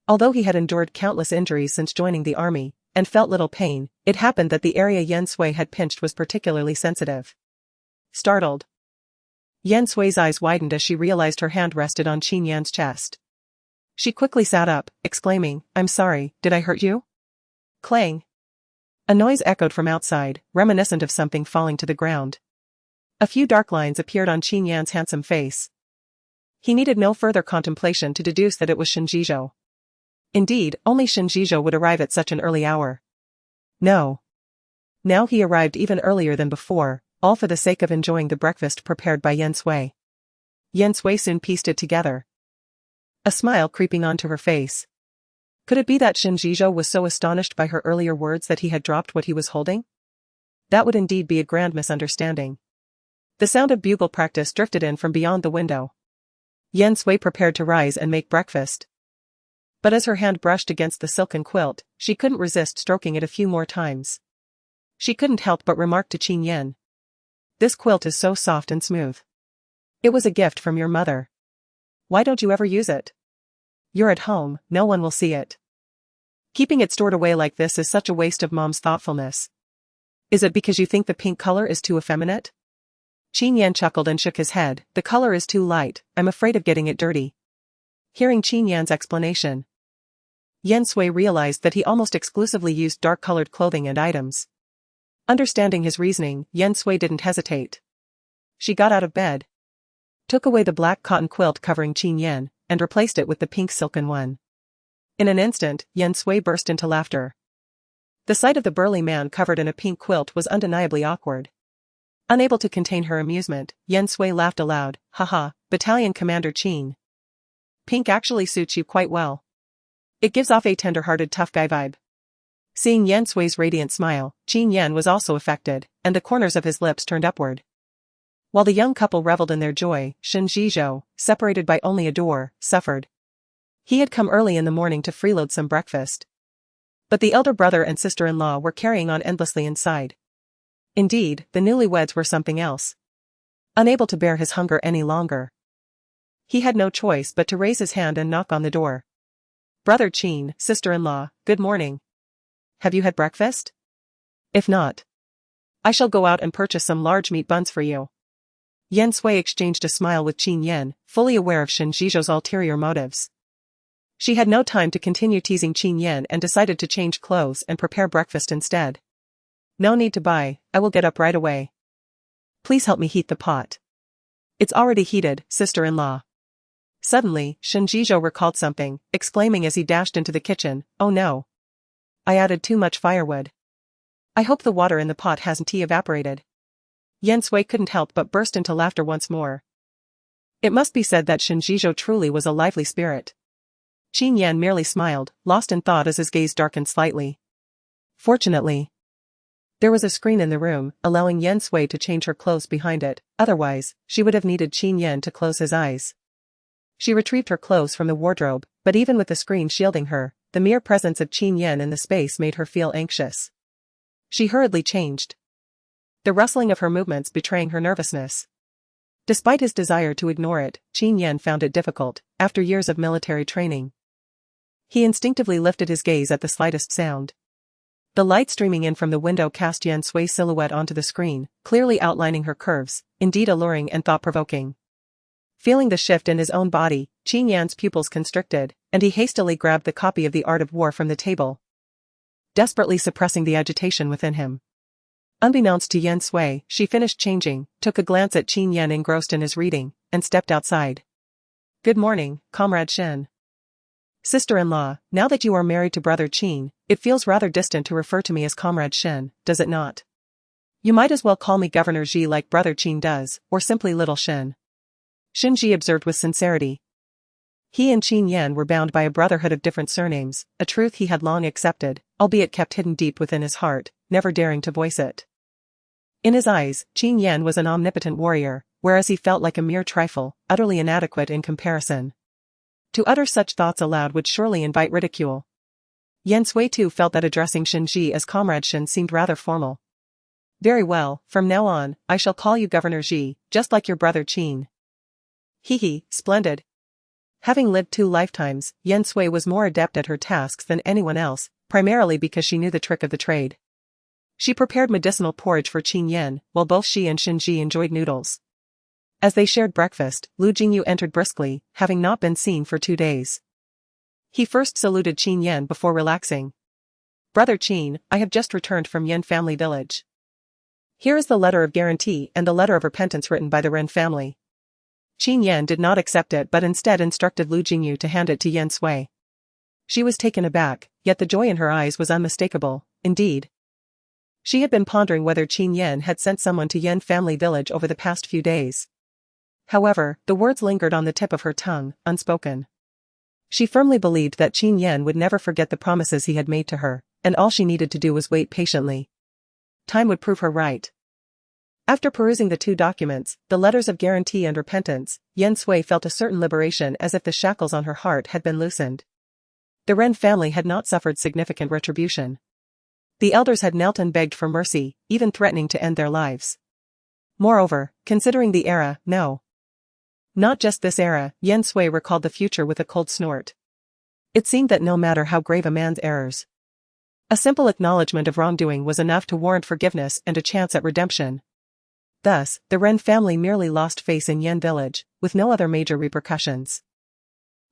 Although he had endured countless injuries since joining the army, and felt little pain, it happened that the area Yan Sui had pinched was particularly sensitive. Startled, Yan Sui's eyes widened as she realized her hand rested on Qin Yan's chest. She quickly sat up, exclaiming, "I'm sorry, did I hurt you?" Clang! A noise echoed from outside, reminiscent of something falling to the ground. A few dark lines appeared on Qin Yan's handsome face. He needed no further contemplation to deduce that it was Shinjizhou. Indeed, only Shinjizhou would arrive at such an early hour. No. Now he arrived even earlier than before, all for the sake of enjoying the breakfast prepared by Yan Sui. Yan Sui soon pieced it together, a smile creeping onto her face. Could it be that Shinjizhou was so astonished by her earlier words that he had dropped what he was holding? That would indeed be a grand misunderstanding. The sound of bugle practice drifted in from beyond the window. Yan Sui prepared to rise and make breakfast. But as her hand brushed against the silken quilt, she couldn't resist stroking it a few more times. She couldn't help but remark to Qin Yan, "This quilt is so soft and smooth. It was a gift from your mother. Why don't you ever use it? You're at home, no one will see it. Keeping it stored away like this is such a waste of mom's thoughtfulness. Is it because you think the pink color is too effeminate?" Qin Yan chuckled and shook his head. "The color is too light, I'm afraid of getting it dirty." Hearing Qin Yan's explanation, Yan Sui realized that he almost exclusively used dark-colored clothing and items. Understanding his reasoning, Yan Sui didn't hesitate. She got out of bed, took away the black cotton quilt covering Qin Yan, and replaced it with the pink silken one. In an instant, Yan Sui burst into laughter. The sight of the burly man covered in a pink quilt was undeniably awkward. Unable to contain her amusement, Yan Sui laughed aloud. "Haha, Battalion Commander Qin. Pink actually suits you quite well. It gives off a tender-hearted tough guy vibe." Seeing Yan Sui's radiant smile, Qin Yan was also affected, and the corners of his lips turned upward. While the young couple reveled in their joy, Shinjizhou, separated by only a door, suffered. He had come early in the morning to freeload some breakfast. But the elder brother and sister-in-law were carrying on endlessly inside. Indeed, the newlyweds were something else. Unable to bear his hunger any longer, he had no choice but to raise his hand and knock on the door. "Brother Qin, sister-in-law, good morning. Have you had breakfast? If not, I shall go out and purchase some large meat buns for you." Yan Sui exchanged a smile with Qin Yan, fully aware of Shinjizhou's ulterior motives. She had no time to continue teasing Qin Yan and decided to change clothes and prepare breakfast instead. "No need to buy, I will get up right away. Please help me heat the pot." "It's already heated, sister-in-law." Suddenly, Shinjizhou recalled something, exclaiming as he dashed into the kitchen, "Oh no. I added too much firewood. I hope the water in the pot hasn't evaporated." Yan Sui couldn't help but burst into laughter once more. It must be said that Shinjizhou truly was a lively spirit. Qin Yan merely smiled, lost in thought as his gaze darkened slightly. Fortunately, there was a screen in the room, allowing Yan Sui to change her clothes behind it, otherwise, she would have needed Qin Yan to close his eyes. She retrieved her clothes from the wardrobe, but even with the screen shielding her, the mere presence of Qin Yan in the space made her feel anxious. She hurriedly changed, the rustling of her movements betraying her nervousness. Despite his desire to ignore it, Qin Yan found it difficult, after years of military training. He instinctively lifted his gaze at the slightest sound. The light streaming in from the window cast Yan Sui's silhouette onto the screen, clearly outlining her curves, indeed alluring and thought-provoking. Feeling the shift in his own body, Qin Yan's pupils constricted, and he hastily grabbed the copy of The Art of War from the table, desperately suppressing the agitation within him. Unbeknownst to Yan Sui, she finished changing, took a glance at Qin Yan engrossed in his reading, and stepped outside. "Good morning, Comrade Shen." Sister-in-law, now that you are married to brother Qin, it feels rather distant to refer to me as Comrade Shin, does it not? You might as well call me Governor Ji like brother Qin does, or simply Little Shin. Shin Ji observed with sincerity. He and Qin Yan were bound by a brotherhood of different surnames, a truth he had long accepted, albeit kept hidden deep within his heart, never daring to voice it. In his eyes, Qin Yan was an omnipotent warrior, whereas he felt like a mere trifle, utterly inadequate in comparison. To utter such thoughts aloud would surely invite ridicule. Yan Sui too felt that addressing Shin Ji as Comrade Shin seemed rather formal. Very well, from now on, I shall call you Governor Ji, just like your brother Qin. Hee, splendid. Having lived 2 lifetimes, Yan Sui was more adept at her tasks than anyone else, primarily because she knew the trick of the trade. She prepared medicinal porridge for Qin Yan, while both she and Shin Ji enjoyed noodles. As they shared breakfast, Lu Jingyu entered briskly, having not been seen for 2 days. He first saluted Qin Yan before relaxing. Brother Qin, I have just returned from Yan family village. Here is the letter of guarantee and the letter of repentance written by the Ren family. Qin Yan did not accept it but instead instructed Lu Jingyu to hand it to Yan Sui. She was taken aback, yet the joy in her eyes was unmistakable, indeed. She had been pondering whether Qin Yan had sent someone to Yan family village over the past few days. However, the words lingered on the tip of her tongue, unspoken. She firmly believed that Qin Yan would never forget the promises he had made to her, and all she needed to do was wait patiently. Time would prove her right. After perusing the 2 documents, the letters of guarantee and repentance, Yan Sui felt a certain liberation as if the shackles on her heart had been loosened. The Ren family had not suffered significant retribution. The elders had knelt and begged for mercy, even threatening to end their lives. Moreover, considering the era, no. Not just this era, Yan Sui recalled the future with a cold snort. It seemed that no matter how grave a man's errors, a simple acknowledgement of wrongdoing was enough to warrant forgiveness and a chance at redemption. Thus, the Ren family merely lost face in Yan village, with no other major repercussions.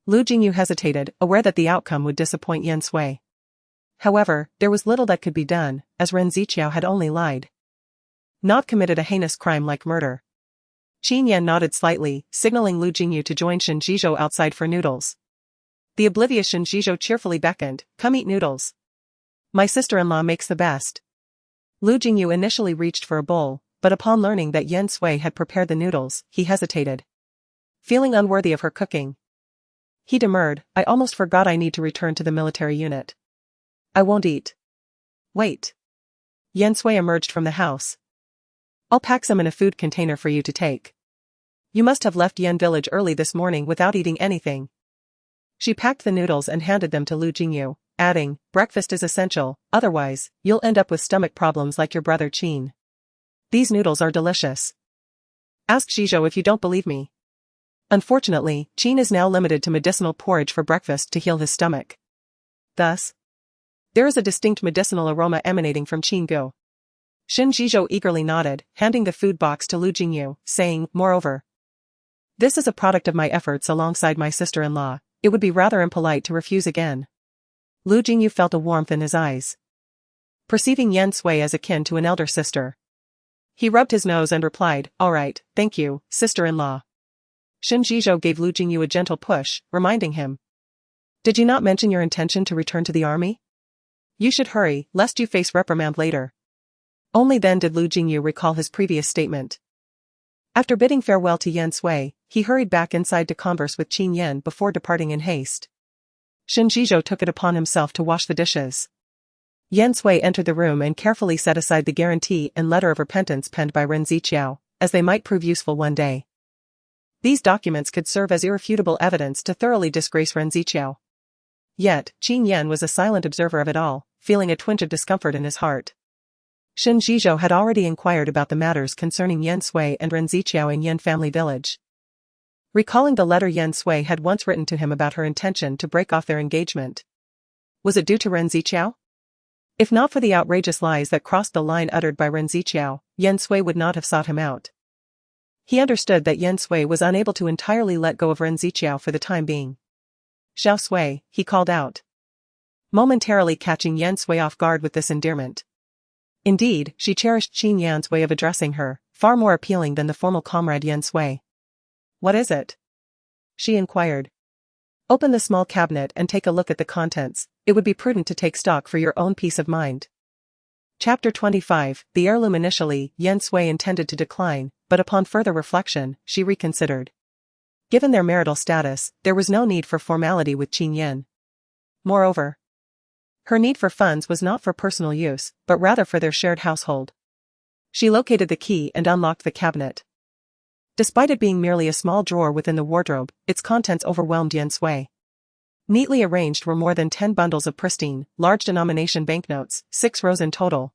Lu Jingyu hesitated, aware that the outcome would disappoint Yan Sui. However, there was little that could be done, as Ren Ziqiao had only lied, not committed a heinous crime like murder. Qin Yan nodded slightly, signaling Lu Jingyu to join Shin Jizhou outside for noodles. The oblivious Shin Jizhou cheerfully beckoned, come eat noodles. My sister-in-law makes the best. Lu Jingyu initially reached for a bowl, but upon learning that Yan Sui had prepared the noodles, he hesitated. Feeling unworthy of her cooking, he demurred, I almost forgot I need to return to the military unit. I won't eat. Wait. Yan Sui emerged from the house. I'll pack some in a food container for you to take. You must have left Yan village early this morning without eating anything. She packed the noodles and handed them to Lu Jingyu, adding, breakfast is essential, otherwise, you'll end up with stomach problems like your brother Qin. These noodles are delicious. Ask Zhizhou if you don't believe me. Unfortunately, Qin is now limited to medicinal porridge for breakfast to heal his stomach. Thus, there is a distinct medicinal aroma emanating from Qin Gu. Shin Jizhou eagerly nodded, handing the food box to Lu Jingyu, saying, moreover, this is a product of my efforts alongside my sister-in-law, it would be rather impolite to refuse again. Lu Jingyu felt a warmth in his eyes, perceiving Yan Sui as akin to an elder sister. He rubbed his nose and replied, all right, thank you, sister-in-law. Shin Jizhou gave Lu Jingyu a gentle push, reminding him. Did you not mention your intention to return to the army? You should hurry, lest you face reprimand later. Only then did Lu Jingyu recall his previous statement. After bidding farewell to Yan Sui, he hurried back inside to converse with Qin Yan before departing in haste. Shin Jizhou took it upon himself to wash the dishes. Yan Sui entered the room and carefully set aside the guarantee and letter of repentance penned by Ren Ziqiao, as they might prove useful one day. These documents could serve as irrefutable evidence to thoroughly disgrace Ren Ziqiao. Yet, Qin Yan was a silent observer of it all, feeling a twinge of discomfort in his heart. Shin Jizhou had already inquired about the matters concerning Yan Sui and Ren Ziqiao in Yan family village. Recalling the letter Yan Sui had once written to him about her intention to break off their engagement. Was it due to Ren Ziqiao? If not for the outrageous lies that crossed the line uttered by Ren Ziqiao, Yan Sui would not have sought him out. He understood that Yan Sui was unable to entirely let go of Ren Ziqiao for the time being. Xiao Sui, he called out, momentarily catching Yan Sui off guard with this endearment. Indeed, she cherished Qin Yan's way of addressing her, far more appealing than the formal comrade Yan Sui. What is it? She inquired. Open the small cabinet and take a look at the contents. It would be prudent to take stock for your own peace of mind. Chapter 25. The heirloom. Initially, Yan Sui intended to decline, but upon further reflection, she reconsidered. Given their marital status, there was no need for formality with Qin Yan. Moreover, her need for funds was not for personal use, but rather for their shared household. She located the key and unlocked the cabinet. Despite it being merely a small drawer within the wardrobe, its contents overwhelmed Yan Sui. Neatly arranged were more than 10 bundles of pristine, large-denomination banknotes, 6 rows in total,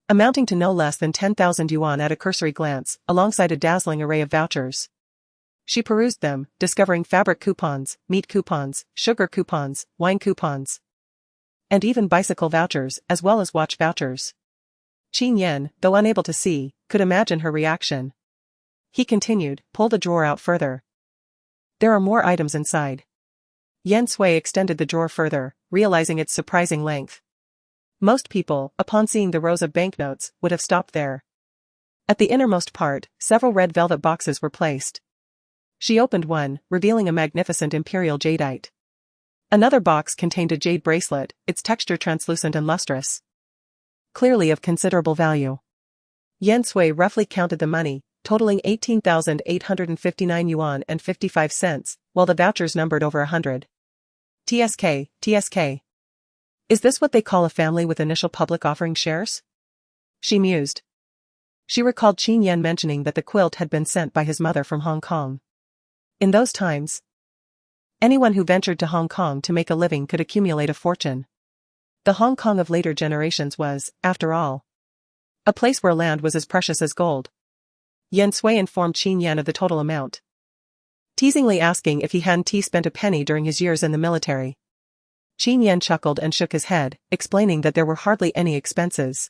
amounting to no less than 10,000 yuan at a cursory glance, alongside a dazzling array of vouchers. She perused them, discovering fabric coupons, meat coupons, sugar coupons, wine coupons, and even bicycle vouchers, as well as watch vouchers. Qin Yan, though unable to see, could imagine her reaction. He continued, "Pull the drawer out further. There are more items inside." Yan Sui extended the drawer further, realizing its surprising length. Most people, upon seeing the rows of banknotes, would have stopped there. At the innermost part, several red velvet boxes were placed. She opened one, revealing a magnificent imperial jadeite. Another box contained a jade bracelet, its texture translucent and lustrous, clearly of considerable value. Yan Sui roughly counted the money, totaling 18,859 yuan and 55 cents, while the vouchers numbered over 100. TSK. Is this what they call a family with initial public offering shares? She mused. She recalled Qin Yan mentioning that the quilt had been sent by his mother from Hong Kong. In those times, anyone who ventured to Hong Kong to make a living could accumulate a fortune. The Hong Kong of later generations was, after all, a place where land was as precious as gold. Yan Sui informed Qin Yan of the total amount, teasingly asking if he hadn't spent a penny during his years in the military. Qin Yan chuckled and shook his head, explaining that there were hardly any expenses.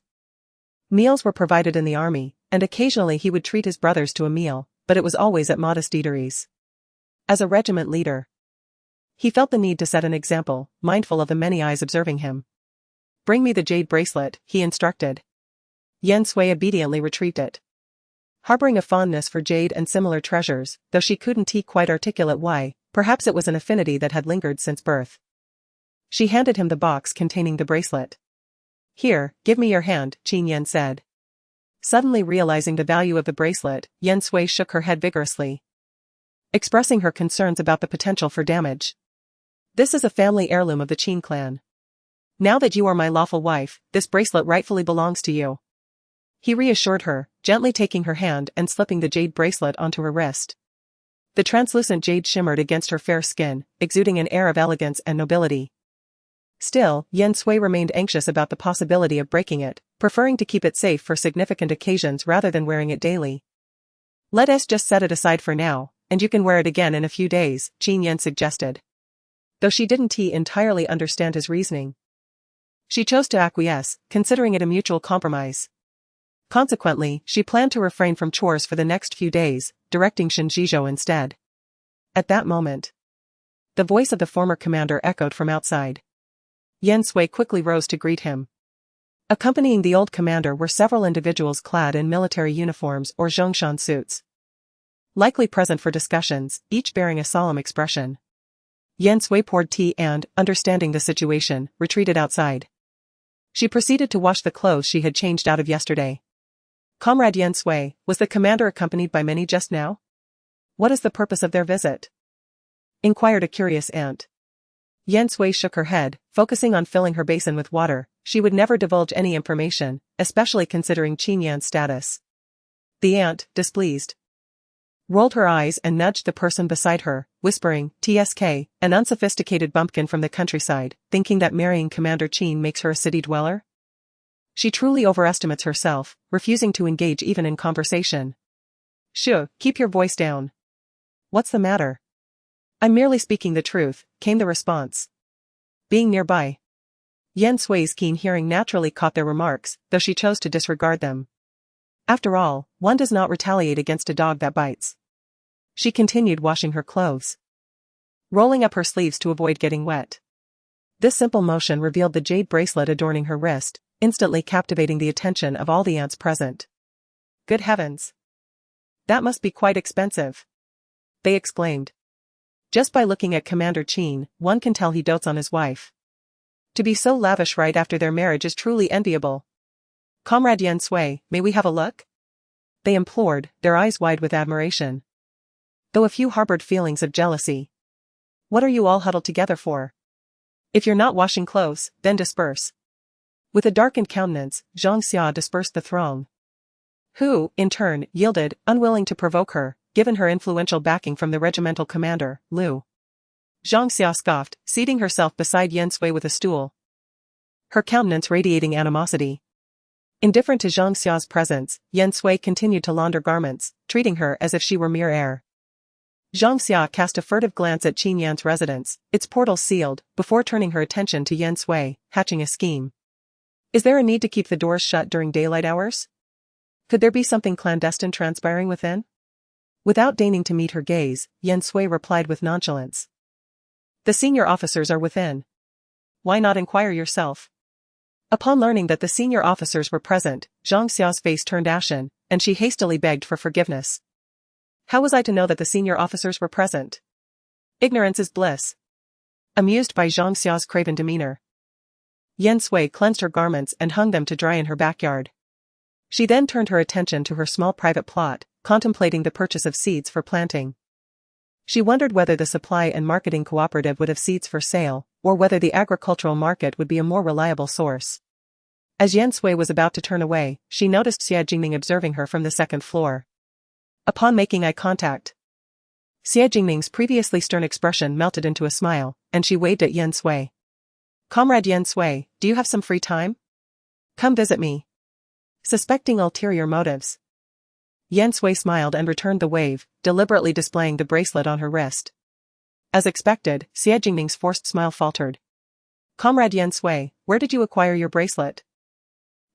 Meals were provided in the army, and occasionally he would treat his brothers to a meal, but it was always at modest eateries. As a regiment leader, he felt the need to set an example, mindful of the many eyes observing him. "Bring me the jade bracelet," he instructed. Yan Sui obediently retrieved it. Harboring a fondness for jade and similar treasures, though she couldn't quite articulate why, perhaps it was an affinity that had lingered since birth. She handed him the box containing the bracelet. "Here, give me your hand," Qin Yan said. Suddenly realizing the value of the bracelet, Yan Sui shook her head vigorously, expressing her concerns about the potential for damage. "This is a family heirloom of the Qin clan. Now that you are my lawful wife, this bracelet rightfully belongs to you." He reassured her, gently taking her hand and slipping the jade bracelet onto her wrist. The translucent jade shimmered against her fair skin, exuding an air of elegance and nobility. Still, Yan Sui remained anxious about the possibility of breaking it, preferring to keep it safe for significant occasions rather than wearing it daily. "Let us just set it aside for now, and you can wear it again in a few days," Qin Yan suggested. Though she didn't entirely understand his reasoning, she chose to acquiesce, considering it a mutual compromise. Consequently, she planned to refrain from chores for the next few days, directing Shen Zhizhou instead. At that moment, the voice of the former commander echoed from outside. Yan Sui quickly rose to greet him. Accompanying the old commander were several individuals clad in military uniforms or zhongshan suits, likely present for discussions, each bearing a solemn expression. Yan Sui poured tea and, understanding the situation, retreated outside. She proceeded to wash the clothes she had changed out of yesterday. "Comrade Yan Sui, was the commander accompanied by many just now? What is the purpose of their visit?" inquired a curious aunt. Yan Sui shook her head, focusing on filling her basin with water. She would never divulge any information, especially considering Qin Yan's status. The aunt, displeased, rolled her eyes and nudged the person beside her, whispering, "TSK, an unsophisticated bumpkin from the countryside, thinking that marrying Commander Qin makes her a city dweller? She truly overestimates herself, refusing to engage even in conversation." "Shoo, keep your voice down." "What's the matter?" "I'm merely speaking the truth," came the response. Being nearby, Yan Sui's keen hearing naturally caught their remarks, though she chose to disregard them. After all, one does not retaliate against a dog that bites. She continued washing her clothes, rolling up her sleeves to avoid getting wet. This simple motion revealed the jade bracelet adorning her wrist, instantly captivating the attention of all the aunts present. "Good heavens! That must be quite expensive," they exclaimed. Just by looking at Commander Qin, one can tell he dotes on his wife. To be so lavish right after their marriage is truly enviable. Comrade Yan Sui, may we have a look? They implored, their eyes wide with admiration. Though a few harbored feelings of jealousy. What are you all huddled together for? If you're not washing clothes, then disperse. With a darkened countenance, Zhang Xia dispersed the throng. Who, in turn, yielded, unwilling to provoke her, given her influential backing from the regimental commander, Liu. Zhang Xia scoffed, seating herself beside Yan Sui with a stool. Her countenance radiating animosity. Indifferent to Zhang Xia's presence, Yan Sui continued to launder garments, treating her as if she were mere air. Zhang Xia cast a furtive glance at Qin Yan's residence, its portals sealed, before turning her attention to Yan Sui, hatching a scheme. Is there a need to keep the doors shut during daylight hours? Could there be something clandestine transpiring within? Without deigning to meet her gaze, Yan Sui replied with nonchalance. The senior officers are within. Why not inquire yourself? Upon learning that the senior officers were present, Zhang Xiao's face turned ashen, and she hastily begged for forgiveness. How was I to know that the senior officers were present? Ignorance is bliss. Amused by Zhang Xiao's craven demeanor, Yan Sui cleansed her garments and hung them to dry in her backyard. She then turned her attention to her small private plot, contemplating the purchase of seeds for planting. She wondered whether the supply and marketing cooperative would have seeds for sale, or whether the agricultural market would be a more reliable source. As Yan Sui was about to turn away, she noticed Xie Jingming observing her from the second floor. Upon making eye contact, Xie Jingming's previously stern expression melted into a smile, and she waved at Yan Sui. Comrade Yan Sui, do you have some free time? Come visit me. Suspecting ulterior motives, Yan Sui smiled and returned the wave, deliberately displaying the bracelet on her wrist. As expected, Xie Jingming's forced smile faltered. Comrade Yan Sui, where did you acquire your bracelet?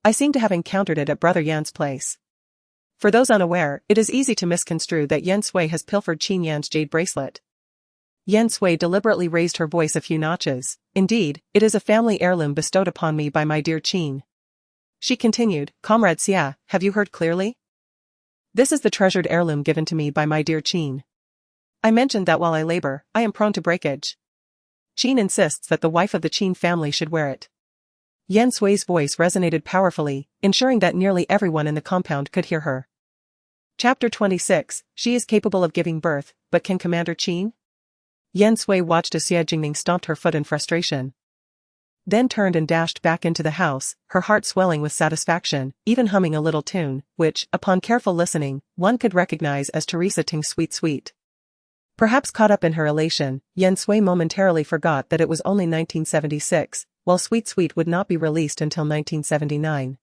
I seem to have encountered it at Brother Yan's place. For those unaware, it is easy to misconstrue that Yan Sui has pilfered Qin Yan's jade bracelet. Yan Sui deliberately raised her voice a few notches. Indeed, it is a family heirloom bestowed upon me by my dear Qin. She continued, Comrade Xia, have you heard clearly? This is the treasured heirloom given to me by my dear Qin. I mentioned that while I labor, I am prone to breakage. Qin insists that the wife of the Qin family should wear it. Yan Sui's voice resonated powerfully, ensuring that nearly everyone in the compound could hear her. Chapter 26, She is capable of giving birth, but can Commander Qin? Yan Sui watched as Xie Jingming stomped her foot in frustration. Then turned and dashed back into the house, her heart swelling with satisfaction, even humming a little tune, which, upon careful listening, one could recognize as Teresa Ting's Sweet Sweet. Perhaps caught up in her elation, Yan Sui momentarily forgot that it was only 1976, while Sweet Sweet would not be released until 1979.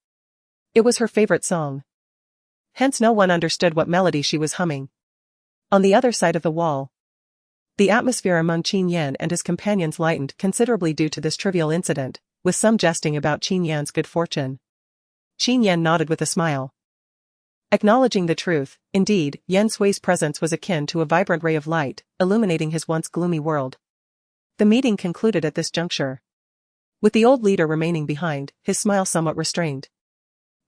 It was her favorite song. Hence no one understood what melody she was humming. On the other side of the wall, the atmosphere among Qin Yan and his companions lightened considerably due to this trivial incident, with some jesting about Qin Yan's good fortune. Qin Yan nodded with a smile. Acknowledging the truth, indeed, Yan Sui's presence was akin to a vibrant ray of light, illuminating his once gloomy world. The meeting concluded at this juncture, with the old leader remaining behind, his smile somewhat restrained.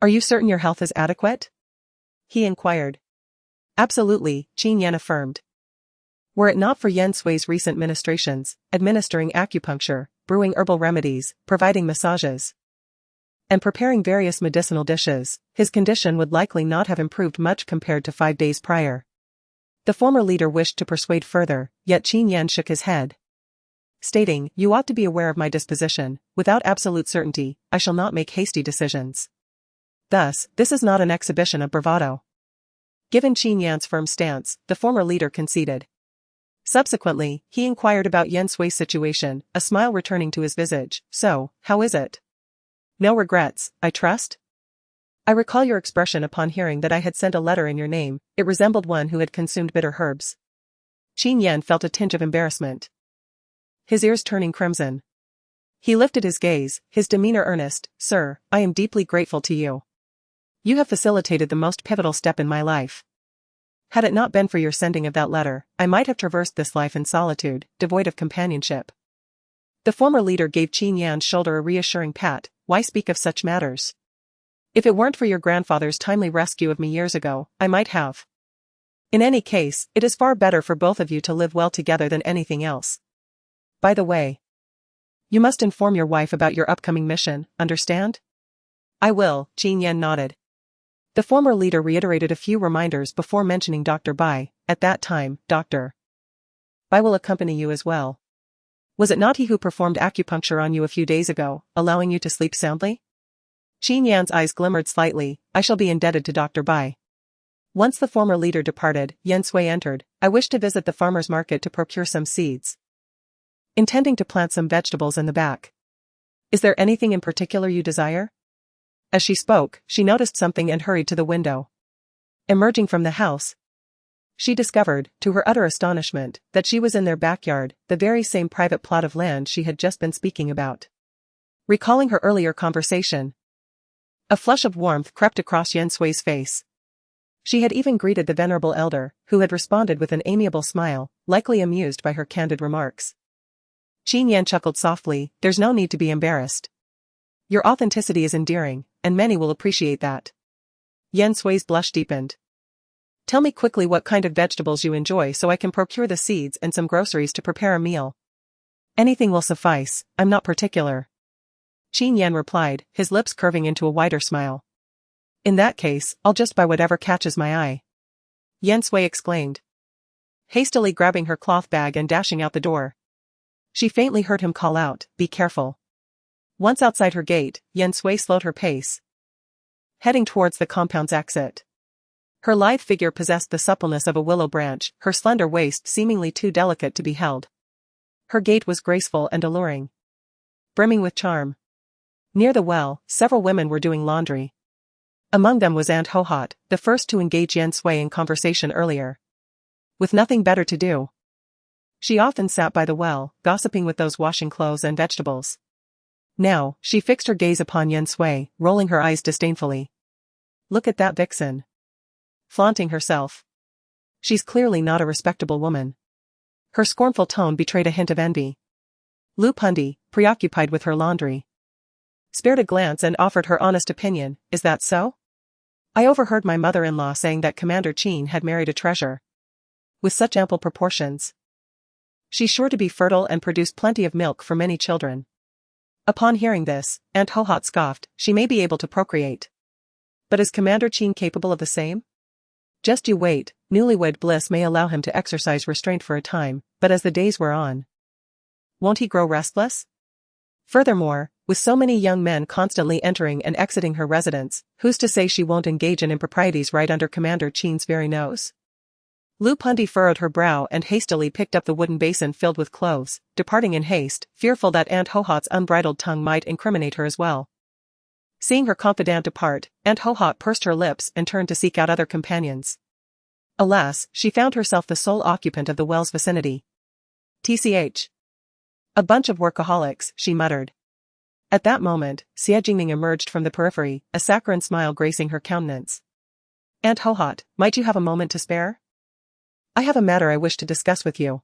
Are you certain your health is adequate? He inquired. Absolutely, Qin Yan affirmed. Were it not for Yan Sui's recent ministrations, administering acupuncture, brewing herbal remedies, providing massages, and preparing various medicinal dishes, his condition would likely not have improved much compared to 5 days prior. The former leader wished to persuade further, yet Qin Yan shook his head, stating, You ought to be aware of my disposition. Without absolute certainty, I shall not make hasty decisions. Thus, this is not an exhibition of bravado. Given Qin Yan's firm stance, the former leader conceded. Subsequently, he inquired about Yan Sui's situation, a smile returning to his visage. So, how is it? No regrets, I trust? I recall your expression upon hearing that I had sent a letter in your name. It resembled one who had consumed bitter herbs. Qin Yan felt a tinge of embarrassment, his ears turning crimson. He lifted his gaze, his demeanor earnest. Sir, I am deeply grateful to you. You have facilitated the most pivotal step in my life. Had it not been for your sending of that letter, I might have traversed this life in solitude, devoid of companionship. The former leader gave Qin Yan's shoulder a reassuring pat. Why speak of such matters? If it weren't for your grandfather's timely rescue of me years ago, I might have In any case, it is far better for both of you to live well together than anything else. By the way, you must inform your wife about your upcoming mission, understand? I will, Qin Yan nodded. The former leader reiterated a few reminders before mentioning Dr. Bai. At that time, Dr. Bai will accompany you as well. Was it not he who performed acupuncture on you a few days ago, allowing you to sleep soundly? Qin Yan's eyes glimmered slightly. I shall be indebted to Dr. Bai. Once the former leader departed, Yan Sui entered. I wish to visit the farmer's market to procure some seeds. Intending to plant some vegetables in the back. Is there anything in particular you desire? As she spoke, she noticed something and hurried to the window. Emerging from the house, she discovered, to her utter astonishment, that she was in their backyard, the very same private plot of land she had just been speaking about. Recalling her earlier conversation, a flush of warmth crept across Yan Sui's face. She had even greeted the venerable elder, who had responded with an amiable smile, likely amused by her candid remarks. Qin Yan chuckled softly, there's no need to be embarrassed. Your authenticity is endearing, and many will appreciate that. Yan Sui's blush deepened. Tell me quickly what kind of vegetables you enjoy so I can procure the seeds and some groceries to prepare a meal. Anything will suffice, I'm not particular. Qin Yan replied, his lips curving into a wider smile. In that case, I'll just buy whatever catches my eye. Yan Sui exclaimed, hastily grabbing her cloth bag and dashing out the door. She faintly heard him call out, be careful. Once outside her gate, Yan Sui slowed her pace, heading towards the compound's exit. Her lithe figure possessed the suppleness of a willow branch, her slender waist seemingly too delicate to be held. Her gait was graceful and alluring, brimming with charm. Near the well, several women were doing laundry. Among them was Aunt Hohot, the first to engage Yan Sui in conversation earlier. With nothing better to do, she often sat by the well, gossiping with those washing clothes and vegetables. Now, she fixed her gaze upon Yan Sui, rolling her eyes disdainfully. Look at that vixen. Flaunting herself. She's clearly not a respectable woman. Her scornful tone betrayed a hint of envy. Lu Pundi, preoccupied with her laundry, spared a glance and offered her honest opinion, is that so? I overheard my mother-in-law saying that Commander Qin had married a treasure. With such ample proportions, she's sure to be fertile and produce plenty of milk for many children. Upon hearing this, Aunt Hohot scoffed, she may be able to procreate. But is Commander Qin capable of the same? Just you wait, newlywed bliss may allow him to exercise restraint for a time, but as the days wear on, won't he grow restless? Furthermore, with so many young men constantly entering and exiting her residence, who's to say she won't engage in improprieties right under Commander Qin's very nose? Lu Pundi furrowed her brow and hastily picked up the wooden basin filled with clothes, departing in haste, fearful that Aunt Hohot's unbridled tongue might incriminate her as well. Seeing her confidant depart, Aunt Hohot pursed her lips and turned to seek out other companions. Alas, she found herself the sole occupant of the well's vicinity. TCH. A bunch of workaholics, she muttered. At that moment, Xie Jingming emerged from the periphery, a saccharine smile gracing her countenance. Aunt Hohot, might you have a moment to spare? I have a matter I wish to discuss with you.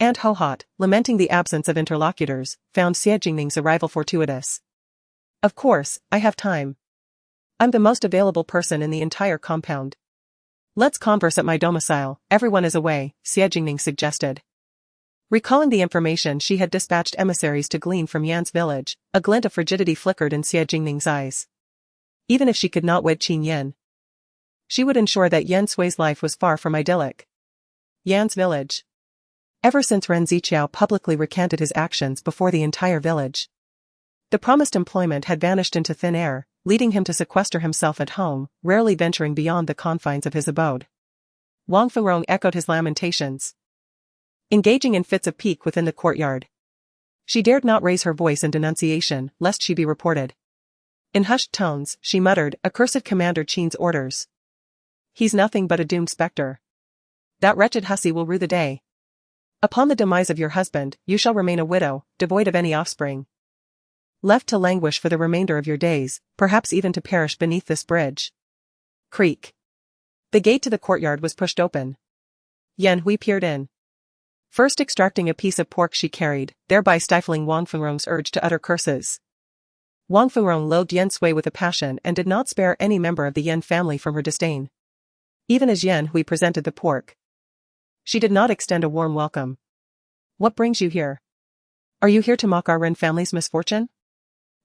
Aunt Hohot, lamenting the absence of interlocutors, found Xie Jingming's arrival fortuitous. Of course, I have time. I'm the most available person in the entire compound. Let's converse at my domicile, everyone is away, Xie Jingming suggested. Recalling the information she had dispatched emissaries to glean from Yan's village, a glint of frigidity flickered in Xie Jingming's eyes. Even if she could not wed Qin Yan, she would ensure that Yan Sui's life was far from idyllic. Yan's village. Ever since Ren Ziqiao publicly recanted his actions before the entire village, the promised employment had vanished into thin air, leading him to sequester himself at home, rarely venturing beyond the confines of his abode. Wang Fengrong echoed his lamentations, engaging in fits of pique within the courtyard. She dared not raise her voice in denunciation, lest she be reported. In hushed tones, she muttered, accursed Commander Qin's orders. He's nothing but a doomed spectre. That wretched hussy will rue the day. Upon the demise of your husband, you shall remain a widow, devoid of any offspring. Left to languish for the remainder of your days, perhaps even to perish beneath this bridge. Creak. The gate to the courtyard was pushed open. Yan Hui peered in, first extracting a piece of pork she carried, thereby stifling Wang Fengrong's urge to utter curses. Wang Fengrong loathed Yan Sui with a passion and did not spare any member of the Yan family from her disdain. Even as Yan Hui presented the pork, she did not extend a warm welcome. What brings you here? Are you here to mock our Ren family's misfortune?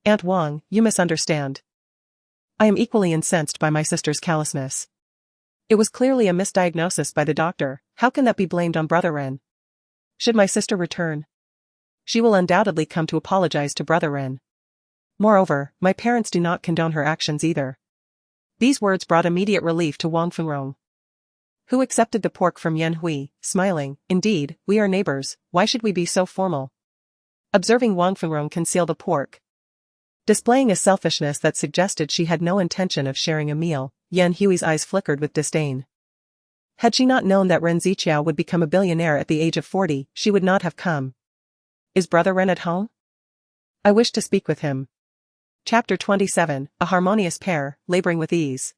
Aunt Wang, you misunderstand. I am equally incensed by my sister's callousness. It was clearly a misdiagnosis by the doctor. How can that be blamed on Brother Ren? Should my sister return, she will undoubtedly come to apologize to Brother Ren. Moreover, my parents do not condone her actions either. These words brought immediate relief to Wang Fengrong, who accepted the pork from Yan Hui, smiling. Indeed, we are neighbors, why should we be so formal? Observing Wang Fengrong conceal the pork, displaying a selfishness that suggested she had no intention of sharing a meal, Yan Hui's eyes flickered with disdain. Had she not known that Ren Ziqiao would become a billionaire at the age of 40, she would not have come. Is Brother Ren at home? I wish to speak with him. Chapter 27, A Harmonious Pair, Laboring with Ease.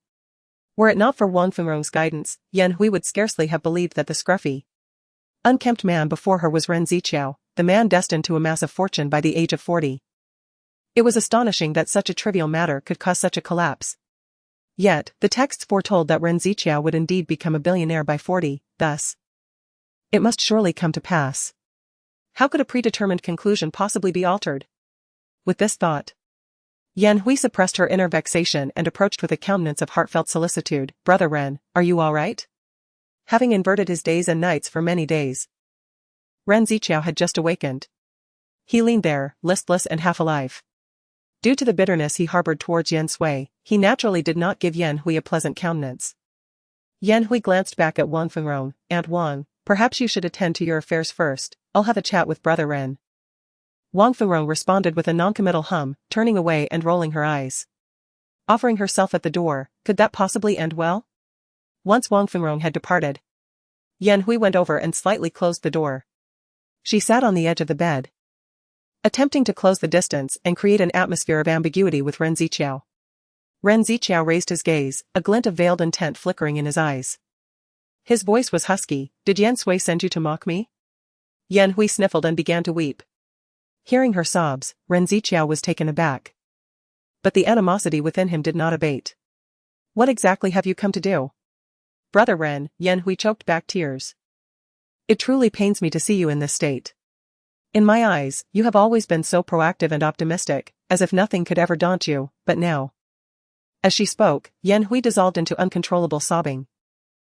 Were it not for Wang Fengrong's guidance, Yan Hui would scarcely have believed that the scruffy, unkempt man before her was Ren Ziqiao, the man destined to amass a fortune by the age of 40. It was astonishing that such a trivial matter could cause such a collapse. Yet, the texts foretold that Ren Ziqiao would indeed become a billionaire by 40, thus, it must surely come to pass. How could a predetermined conclusion possibly be altered? With this thought, Yan Hui suppressed her inner vexation and approached with a countenance of heartfelt solicitude. Brother Ren, are you all right? Having inverted his days and nights for many days, Ren Ziqiao had just awakened. He leaned there, listless and half alive. Due to the bitterness he harbored towards Yan Sui, he naturally did not give Yan Hui a pleasant countenance. Yan Hui glanced back at Wang Fengrong. Aunt Wang, perhaps you should attend to your affairs first, I'll have a chat with Brother Ren. Wang Fengrong responded with a noncommittal hum, turning away and rolling her eyes. Offering herself at the door, could that possibly end well? Once Wang Fengrong had departed, Yan Hui went over and slightly closed the door. She sat on the edge of the bed, attempting to close the distance and create an atmosphere of ambiguity with Ren Ziqiao. Ren Ziqiao raised his gaze, a glint of veiled intent flickering in his eyes. His voice was husky. Did Yan Sui send you to mock me? Yan Hui sniffled and began to weep. Hearing her sobs, Ren Ziqiao was taken aback. But the animosity within him did not abate. What exactly have you come to do? Brother Ren, Yan Hui choked back tears. It truly pains me to see you in this state. In my eyes, you have always been so proactive and optimistic, as if nothing could ever daunt you, but now. As she spoke, Yan Hui dissolved into uncontrollable sobbing.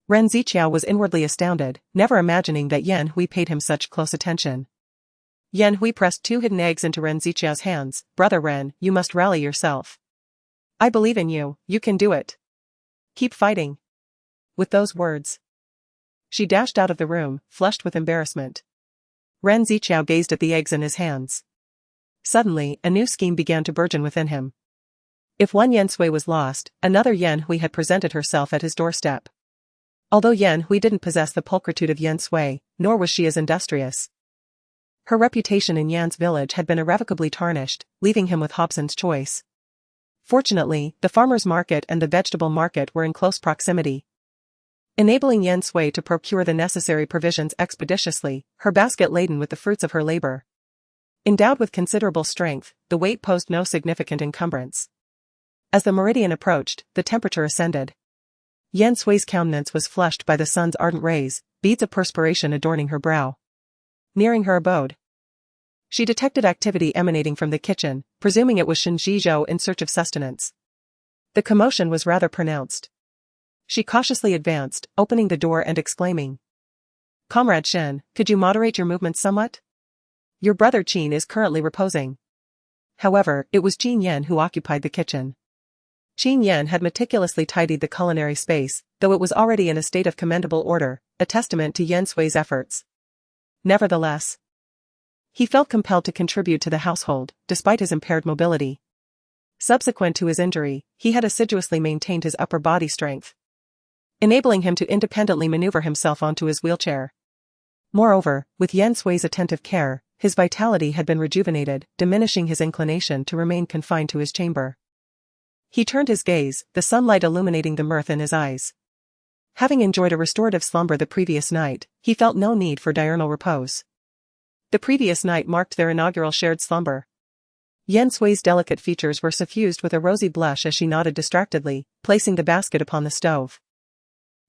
Ren Ziqiao was inwardly astounded, never imagining that Yan Hui paid him such close attention. Yan Hui pressed 2 hidden eggs into Ren Ziqiao's hands. Brother Ren, you must rally yourself. I believe in you, you can do it. Keep fighting. With those words, she dashed out of the room, flushed with embarrassment. Ren Ziqiao gazed at the eggs in his hands. Suddenly, a new scheme began to burgeon within him. If one Yan Sui was lost, another Yan Hui had presented herself at his doorstep. Although Yan Hui didn't possess the pulchritude of Yan Sui, nor was she as industrious, her reputation in Yan's village had been irrevocably tarnished, leaving him with Hobson's choice. Fortunately, the farmer's market and the vegetable market were in close proximity, enabling Yan Sui to procure the necessary provisions expeditiously, her basket laden with the fruits of her labor. Endowed with considerable strength, the weight posed no significant encumbrance. As the meridian approached, the temperature ascended. Yan Sui's countenance was flushed by the sun's ardent rays, beads of perspiration adorning her brow. Nearing her abode, she detected activity emanating from the kitchen, presuming it was Shen Zhizhou in search of sustenance. The commotion was rather pronounced. She cautiously advanced, opening the door and exclaiming, Comrade Shen, could you moderate your movements somewhat? Your brother Qin is currently reposing. However, it was Qin Yan who occupied the kitchen. Qin Yan had meticulously tidied the culinary space, though it was already in a state of commendable order, a testament to Yan Sui's efforts. Nevertheless, he felt compelled to contribute to the household, despite his impaired mobility. Subsequent to his injury, he had assiduously maintained his upper body strength, enabling him to independently maneuver himself onto his wheelchair. Moreover, with Yan Sui's attentive care, his vitality had been rejuvenated, diminishing his inclination to remain confined to his chamber. He turned his gaze, the sunlight illuminating the mirth in his eyes. Having enjoyed a restorative slumber the previous night, he felt no need for diurnal repose. The previous night marked their inaugural shared slumber. Yan Sui's delicate features were suffused with a rosy blush as she nodded distractedly, placing the basket upon the stove.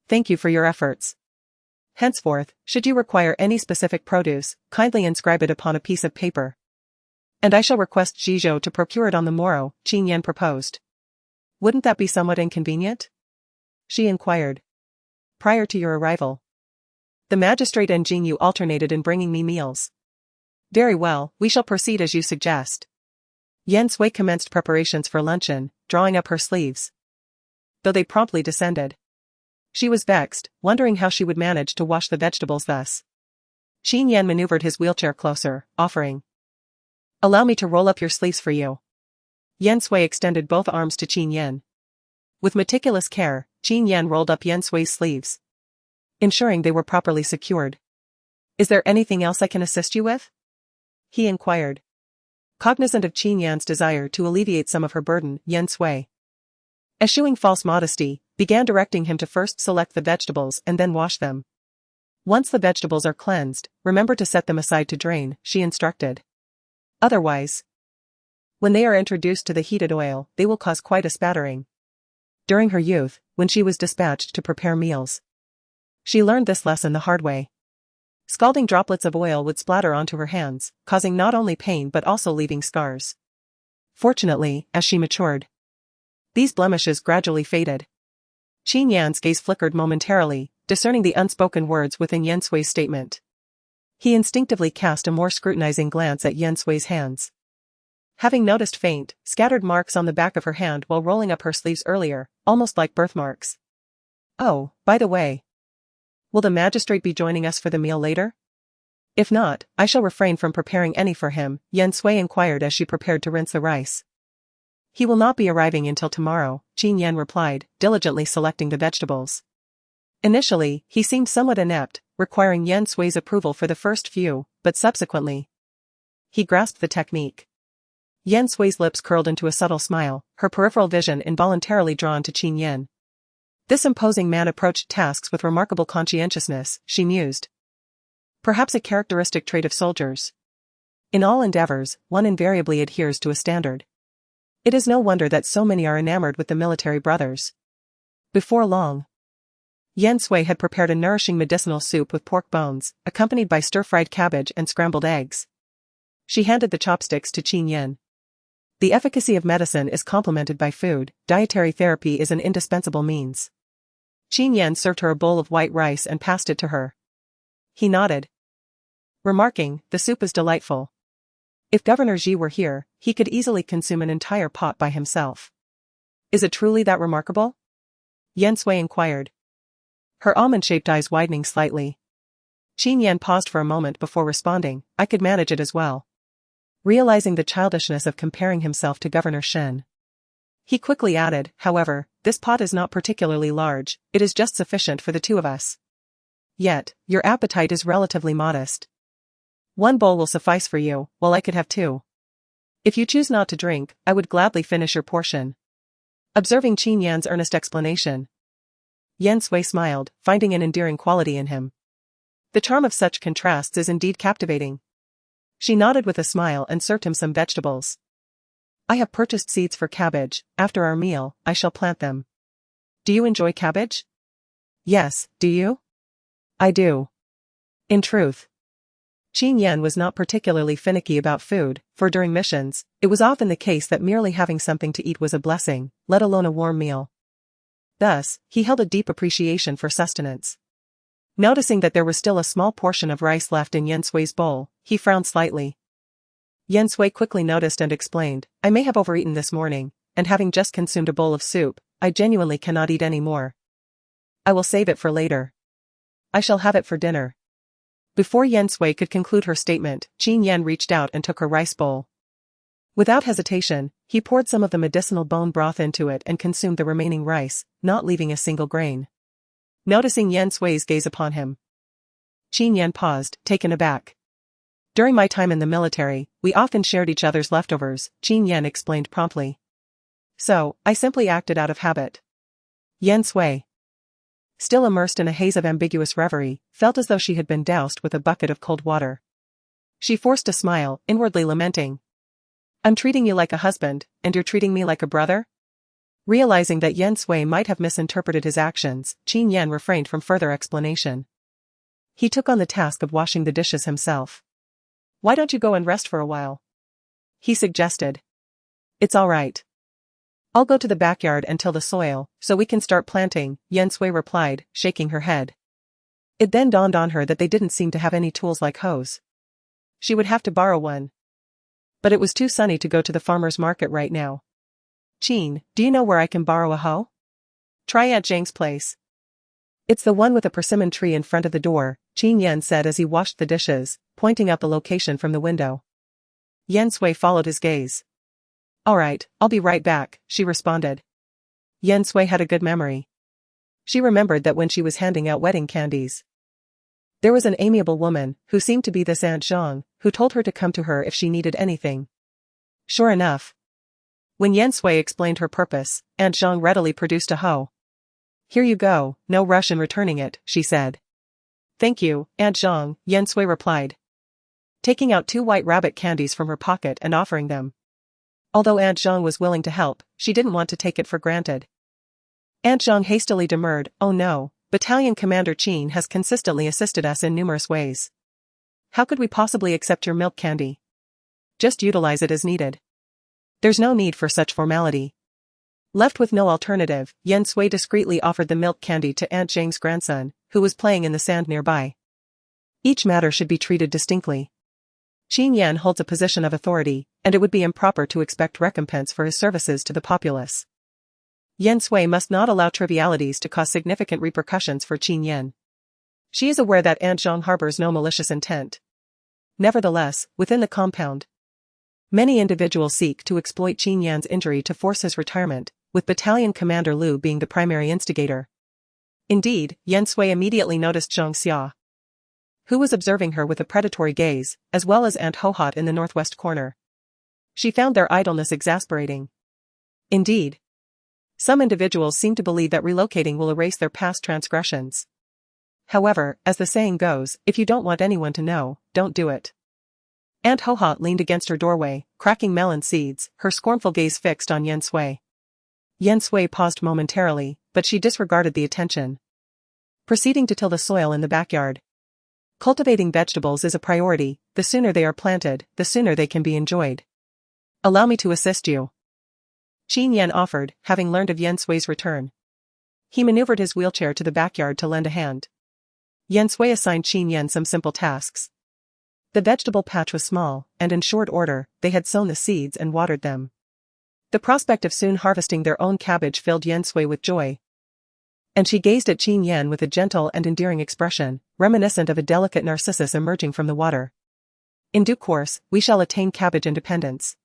Thank you for your efforts. Henceforth, should you require any specific produce, kindly inscribe it upon a piece of paper. And I shall request Zhizhou to procure it on the morrow, Qin Yan proposed. Wouldn't that be somewhat inconvenient? She inquired. Prior to your arrival. The magistrate and Jin Yu alternated in bringing me meals. Very well, we shall proceed as you suggest. Yan Sui commenced preparations for luncheon, drawing up her sleeves. Though they promptly descended. She was vexed, wondering how she would manage to wash the vegetables thus. Qin Yan maneuvered his wheelchair closer, offering. Allow me to roll up your sleeves for you. Yan Sui extended both arms to Qin Yan. With meticulous care, Qin Yan rolled up Yan Sui's sleeves, ensuring they were properly secured. Is there anything else I can assist you with? He inquired. Cognizant of Qin Yan's desire to alleviate some of her burden, Yan Sui, eschewing false modesty, began directing him to first select the vegetables and then wash them. Once the vegetables are cleansed, remember to set them aside to drain, she instructed. Otherwise, when they are introduced to the heated oil, they will cause quite a spattering. During her youth, when she was dispatched to prepare meals, she learned this lesson the hard way. Scalding droplets of oil would splatter onto her hands, causing not only pain but also leaving scars. Fortunately, as she matured, these blemishes gradually faded. Qin Yan's gaze flickered momentarily, discerning the unspoken words within Yan Sui's statement. He instinctively cast a more scrutinizing glance at Yan Sui's hands. Having noticed faint, scattered marks on the back of her hand while rolling up her sleeves earlier, almost like birthmarks. Oh, by the way. Will the magistrate be joining us for the meal later? If not, I shall refrain from preparing any for him, Yan Sui inquired as she prepared to rinse the rice. He will not be arriving until tomorrow, Qin Yan replied, diligently selecting the vegetables. Initially, he seemed somewhat inept, requiring Yan Sui's approval for the first few, but subsequently, he grasped the technique. Yan Sui's lips curled into a subtle smile, her peripheral vision involuntarily drawn to Qin Yan. This imposing man approached tasks with remarkable conscientiousness, she mused. Perhaps a characteristic trait of soldiers. In all endeavors, one invariably adheres to a standard. It is no wonder that so many are enamored with the military brothers. Before long, Yan Sui had prepared a nourishing medicinal soup with pork bones, accompanied by stir-fried cabbage and scrambled eggs. She handed the chopsticks to Qin Yan. The efficacy of medicine is complemented by food, dietary therapy is an indispensable means. Qin Yan served her a bowl of white rice and passed it to her. He nodded, remarking, the soup is delightful. If Governor Xi were here, he could easily consume an entire pot by himself. Is it truly that remarkable? Yan Sui inquired, her almond-shaped eyes widening slightly. Qin Yan paused for a moment before responding, I could manage it as well. Realizing the childishness of comparing himself to Governor Shen, he quickly added, however, this pot is not particularly large, it is just sufficient for the two of us. Yet, your appetite is relatively modest. One bowl will suffice for you, while I could have two. If you choose not to drink, I would gladly finish your portion. Observing Qin Yan's earnest explanation, Yan Sui smiled, finding an endearing quality in him. The charm of such contrasts is indeed captivating. She nodded with a smile and served him some vegetables. I have purchased seeds for cabbage, after our meal, I shall plant them. Do you enjoy cabbage? Yes, do you? I do. In truth, Qin Yan was not particularly finicky about food, for during missions, it was often the case that merely having something to eat was a blessing, let alone a warm meal. Thus, he held a deep appreciation for sustenance. Noticing that there was still a small portion of rice left in Yan Sui's bowl, he frowned slightly. Yan Sui quickly noticed and explained, I may have overeaten this morning, and having just consumed a bowl of soup, I genuinely cannot eat any more. I will save it for later. I shall have it for dinner. Before Yan Sui could conclude her statement, Qin Yan reached out and took her rice bowl. Without hesitation, he poured some of the medicinal bone broth into it and consumed the remaining rice, not leaving a single grain. Noticing Yan Sui's gaze upon him, Qin Yan paused, taken aback. During my time in the military, we often shared each other's leftovers, Qin Yan explained promptly. So, I simply acted out of habit. Yan Sui, still immersed in a haze of ambiguous reverie, felt as though she had been doused with a bucket of cold water. She forced a smile, inwardly lamenting. I'm treating you like a husband, and you're treating me like a brother? Realizing that Yan Sui might have misinterpreted his actions, Qin Yan refrained from further explanation. He took on the task of washing the dishes himself. "Why don't you go and rest for a while?" he suggested. "It's all right. I'll go to the backyard and till the soil, so we can start planting," Yan Sui replied, shaking her head. It then dawned on her that they didn't seem to have any tools like hoes. She would have to borrow one. But it was too sunny to go to the farmer's market right now. "Qin, do you know where I can borrow a hoe?" "Try Aunt Zhang's place. It's the one with a persimmon tree in front of the door," Qin Yan said as he washed the dishes, pointing out the location from the window. Yan Sui followed his gaze. "All right, I'll be right back," she responded. Yan Sui had a good memory. She remembered that when she was handing out wedding candies, there was an amiable woman, who seemed to be this Aunt Zhang, who told her to come to her if she needed anything. Sure enough. When Yan Sui explained her purpose, Aunt Zhang readily produced a hoe. "Here you go, no rush in returning it," she said. "Thank you, Aunt Zhang," Yan Sui replied, taking out 2 white rabbit candies from her pocket and offering them. Although Aunt Zhang was willing to help, she didn't want to take it for granted. Aunt Zhang hastily demurred, "Oh no, Battalion Commander Qin has consistently assisted us in numerous ways. How could we possibly accept your milk candy? Just utilize it as needed. There's no need for such formality." Left with no alternative, Yan Sui discreetly offered the milk candy to Aunt Zhang's grandson, who was playing in the sand nearby. Each matter should be treated distinctly. Qin Yan holds a position of authority, and it would be improper to expect recompense for his services to the populace. Yan Sui must not allow trivialities to cause significant repercussions for Qin Yan. She is aware that Aunt Zhang harbors no malicious intent. Nevertheless, within the compound, many individuals seek to exploit Qin Yan's injury to force his retirement, with Battalion Commander Lu being the primary instigator. Indeed, Yan Sui immediately noticed Zhang Xia, who was observing her with a predatory gaze, as well as Aunt Hohot in the northwest corner. She found their idleness exasperating. Indeed, some individuals seem to believe that relocating will erase their past transgressions. However, as the saying goes, if you don't want anyone to know, don't do it. Aunt Hohot leaned against her doorway, cracking melon seeds, her scornful gaze fixed on Yan Sui. Yan Sui paused momentarily, but she disregarded the attention, proceeding to till the soil in the backyard. Cultivating vegetables is a priority. The sooner they are planted, the sooner they can be enjoyed. "Allow me to assist you," Qin Yan offered, having learned of Yan Sui's return. He maneuvered his wheelchair to the backyard to lend a hand. Yan Sui assigned Qin Yan some simple tasks. The vegetable patch was small, and in short order, they had sown the seeds and watered them. The prospect of soon harvesting their own cabbage filled Yan Sui with joy. And she gazed at Qin Yan with a gentle and endearing expression, reminiscent of a delicate narcissus emerging from the water. "In due course, we shall attain cabbage independence."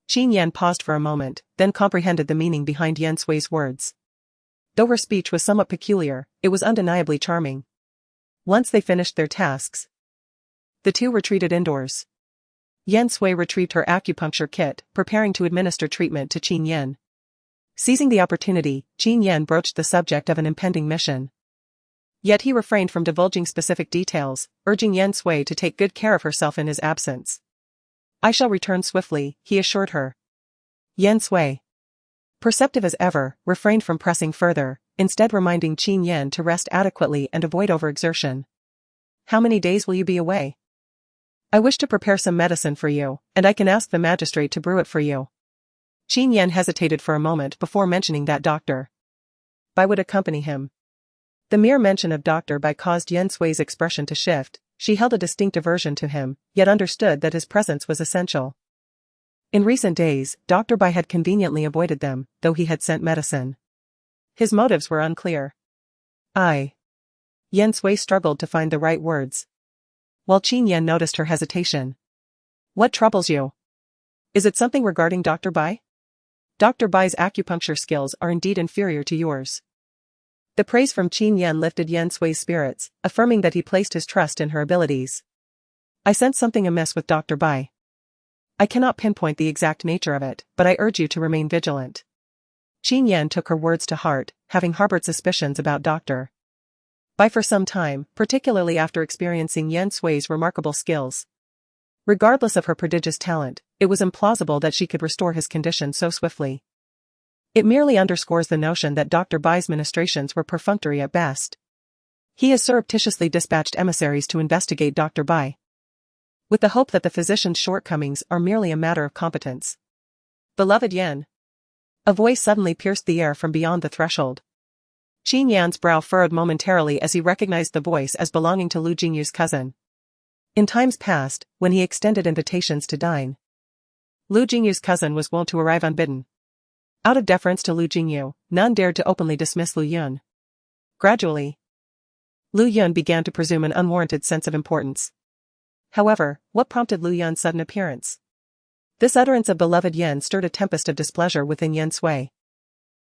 Qin Yan paused for a moment, then comprehended the meaning behind Yan Sui's words. Though her speech was somewhat peculiar, it was undeniably charming. Once they finished their tasks, the two retreated indoors. Yan Sui retrieved her acupuncture kit, preparing to administer treatment to Qin Yan. Seizing the opportunity, Qin Yan broached the subject of an impending mission. Yet he refrained from divulging specific details, urging Yan Sui to take good care of herself in his absence. "I shall return swiftly," he assured her. Yan Sui, perceptive as ever, refrained from pressing further, instead reminding Qin Yan to rest adequately and avoid overexertion. "How many days will you be away?" "I wish to prepare some medicine for you, and I can ask the magistrate to brew it for you." Qin Yan hesitated for a moment before mentioning that Dr. Bai would accompany him. The mere mention of Dr. Bai caused Yan Sui's expression to shift. She held a distinct aversion to him, yet understood that his presence was essential. In recent days, Dr. Bai had conveniently avoided them, though he had sent medicine. His motives were unclear. Yan Sui struggled to find the right words, while Qin Yan noticed her hesitation. "What troubles you? Is it something regarding Dr. Bai?" "Dr. Bai's acupuncture skills are indeed inferior to yours." The praise from Qin Yan lifted Yan Sui's spirits, affirming that he placed his trust in her abilities. "I sense something amiss with Dr. Bai. I cannot pinpoint the exact nature of it, but I urge you to remain vigilant." Qin Yan took her words to heart, having harbored suspicions about Dr. Bai for some time, particularly after experiencing Yan Sui's remarkable skills. Regardless of her prodigious talent, it was implausible that she could restore his condition so swiftly. It merely underscores the notion that Dr. Bai's ministrations were perfunctory at best. He has surreptitiously dispatched emissaries to investigate Dr. Bai, with the hope that the physician's shortcomings are merely a matter of competence. Beloved Yan. A voice suddenly pierced the air from beyond the threshold. Qin Yan's brow furrowed momentarily as he recognized the voice as belonging to Lu Jingyu's cousin. In times past, when he extended invitations to dine, Lu Jingyu's cousin was wont to arrive unbidden. Out of deference to Lu Jingyu, none dared to openly dismiss Lu Yun. Gradually, Lu Yun began to presume an unwarranted sense of importance. However, what prompted Lu Yun's sudden appearance? This utterance of beloved Yan stirred a tempest of displeasure within Yan Sui,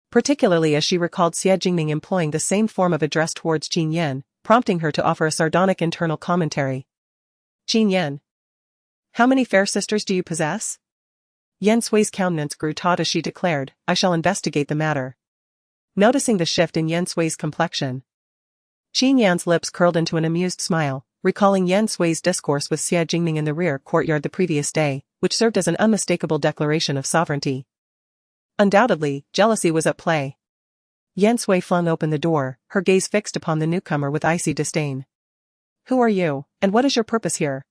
particularly as she recalled Xie Jingming employing the same form of address towards Qin Yan, prompting her to offer a sardonic internal commentary. Qin Yan. How many fair sisters do you possess? Yan Sui's countenance grew taut as she declared, I shall investigate the matter. Noticing the shift in Yan Sui's complexion, Qin Yan's lips curled into an amused smile, recalling Yan Sui's discourse with Xie Jingming in the rear courtyard the previous day, which served as an unmistakable declaration of sovereignty. Undoubtedly, jealousy was at play. Yan Sui flung open the door, her gaze fixed upon the newcomer with icy disdain. Who are you, and what is your purpose here?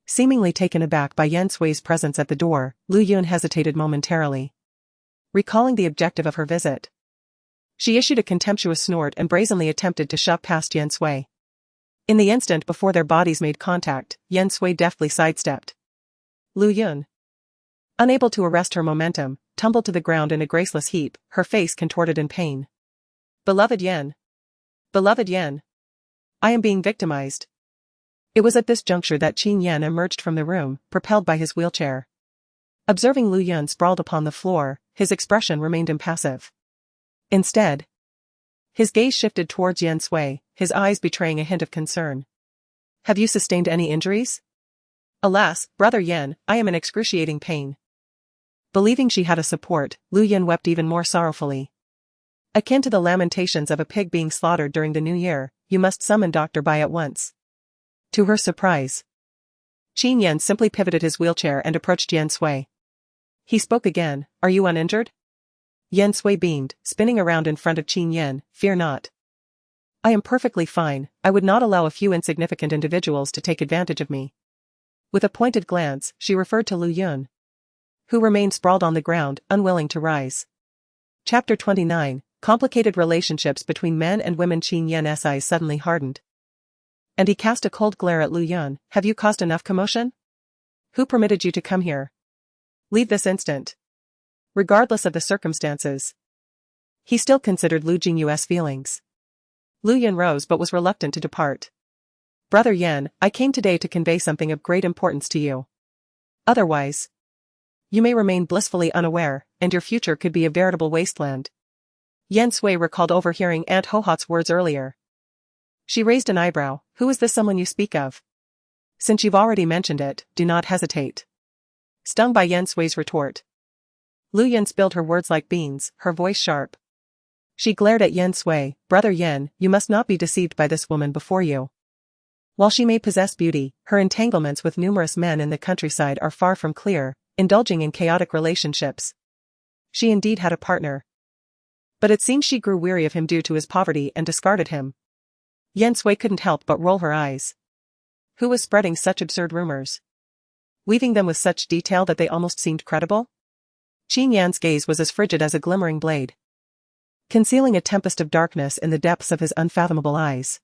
Seemingly taken aback by Yan Sui's presence at the door, Lu Yun hesitated momentarily. Recalling the objective of her visit, she issued a contemptuous snort and brazenly attempted to shove past Yan Sui. In the instant before their bodies made contact, Yan Sui deftly sidestepped. Lu Yun, unable to arrest her momentum, tumbled to the ground in a graceless heap, her face contorted in pain. Beloved Yan. Beloved Yan. I am being victimized. It was at this juncture that Qin Yan emerged from the room, propelled by his wheelchair. Observing Lu Yun sprawled upon the floor, his expression remained impassive. Instead, his gaze shifted towards Yan Sui, his eyes betraying a hint of concern. Have you sustained any injuries? Alas, brother Yan, I am in excruciating pain. Believing she had a support, Lu Yun wept even more sorrowfully. Akin to the lamentations of a pig being slaughtered during the new year, you must summon Dr. Bai at once. To her surprise, Qin Yan simply pivoted his wheelchair and approached Yan Sui. He spoke again, are you uninjured? Yan Sui beamed, spinning around in front of Qin Yan, fear not. I am perfectly fine, I would not allow a few insignificant individuals to take advantage of me. With a pointed glance, she referred to Lu Yun, who remained sprawled on the ground, unwilling to rise. Chapter 29, Complicated Relationships Between Men and Women. Qin Yan's eyes suddenly hardened, and he cast a cold glare at Lu Yun. Have you caused enough commotion? Who permitted you to come here? Leave this instant. Regardless of the circumstances. He still considered Lu Jingyu's feelings. Lu Yun rose but was reluctant to depart. Brother Yan, I came today to convey something of great importance to you. Otherwise, you may remain blissfully unaware, and your future could be a veritable wasteland. Yan Sui recalled overhearing Aunt Hohot's words earlier. She raised an eyebrow. Who is this someone you speak of? Since you've already mentioned it, do not hesitate. Stung by Yan Sui's retort, Lu Yun spilled her words like beans, her voice sharp. She glared at Yan Sui. Brother Yan, you must not be deceived by this woman before you. While she may possess beauty, her entanglements with numerous men in the countryside are far from clear, indulging in chaotic relationships. She indeed had a partner, but it seems she grew weary of him due to his poverty and discarded him. Yan Sui couldn't help but roll her eyes. Who was spreading such absurd rumors? Weaving them with such detail that they almost seemed credible? Qin Yan's gaze was as frigid as a glimmering blade, concealing a tempest of darkness in the depths of his unfathomable eyes.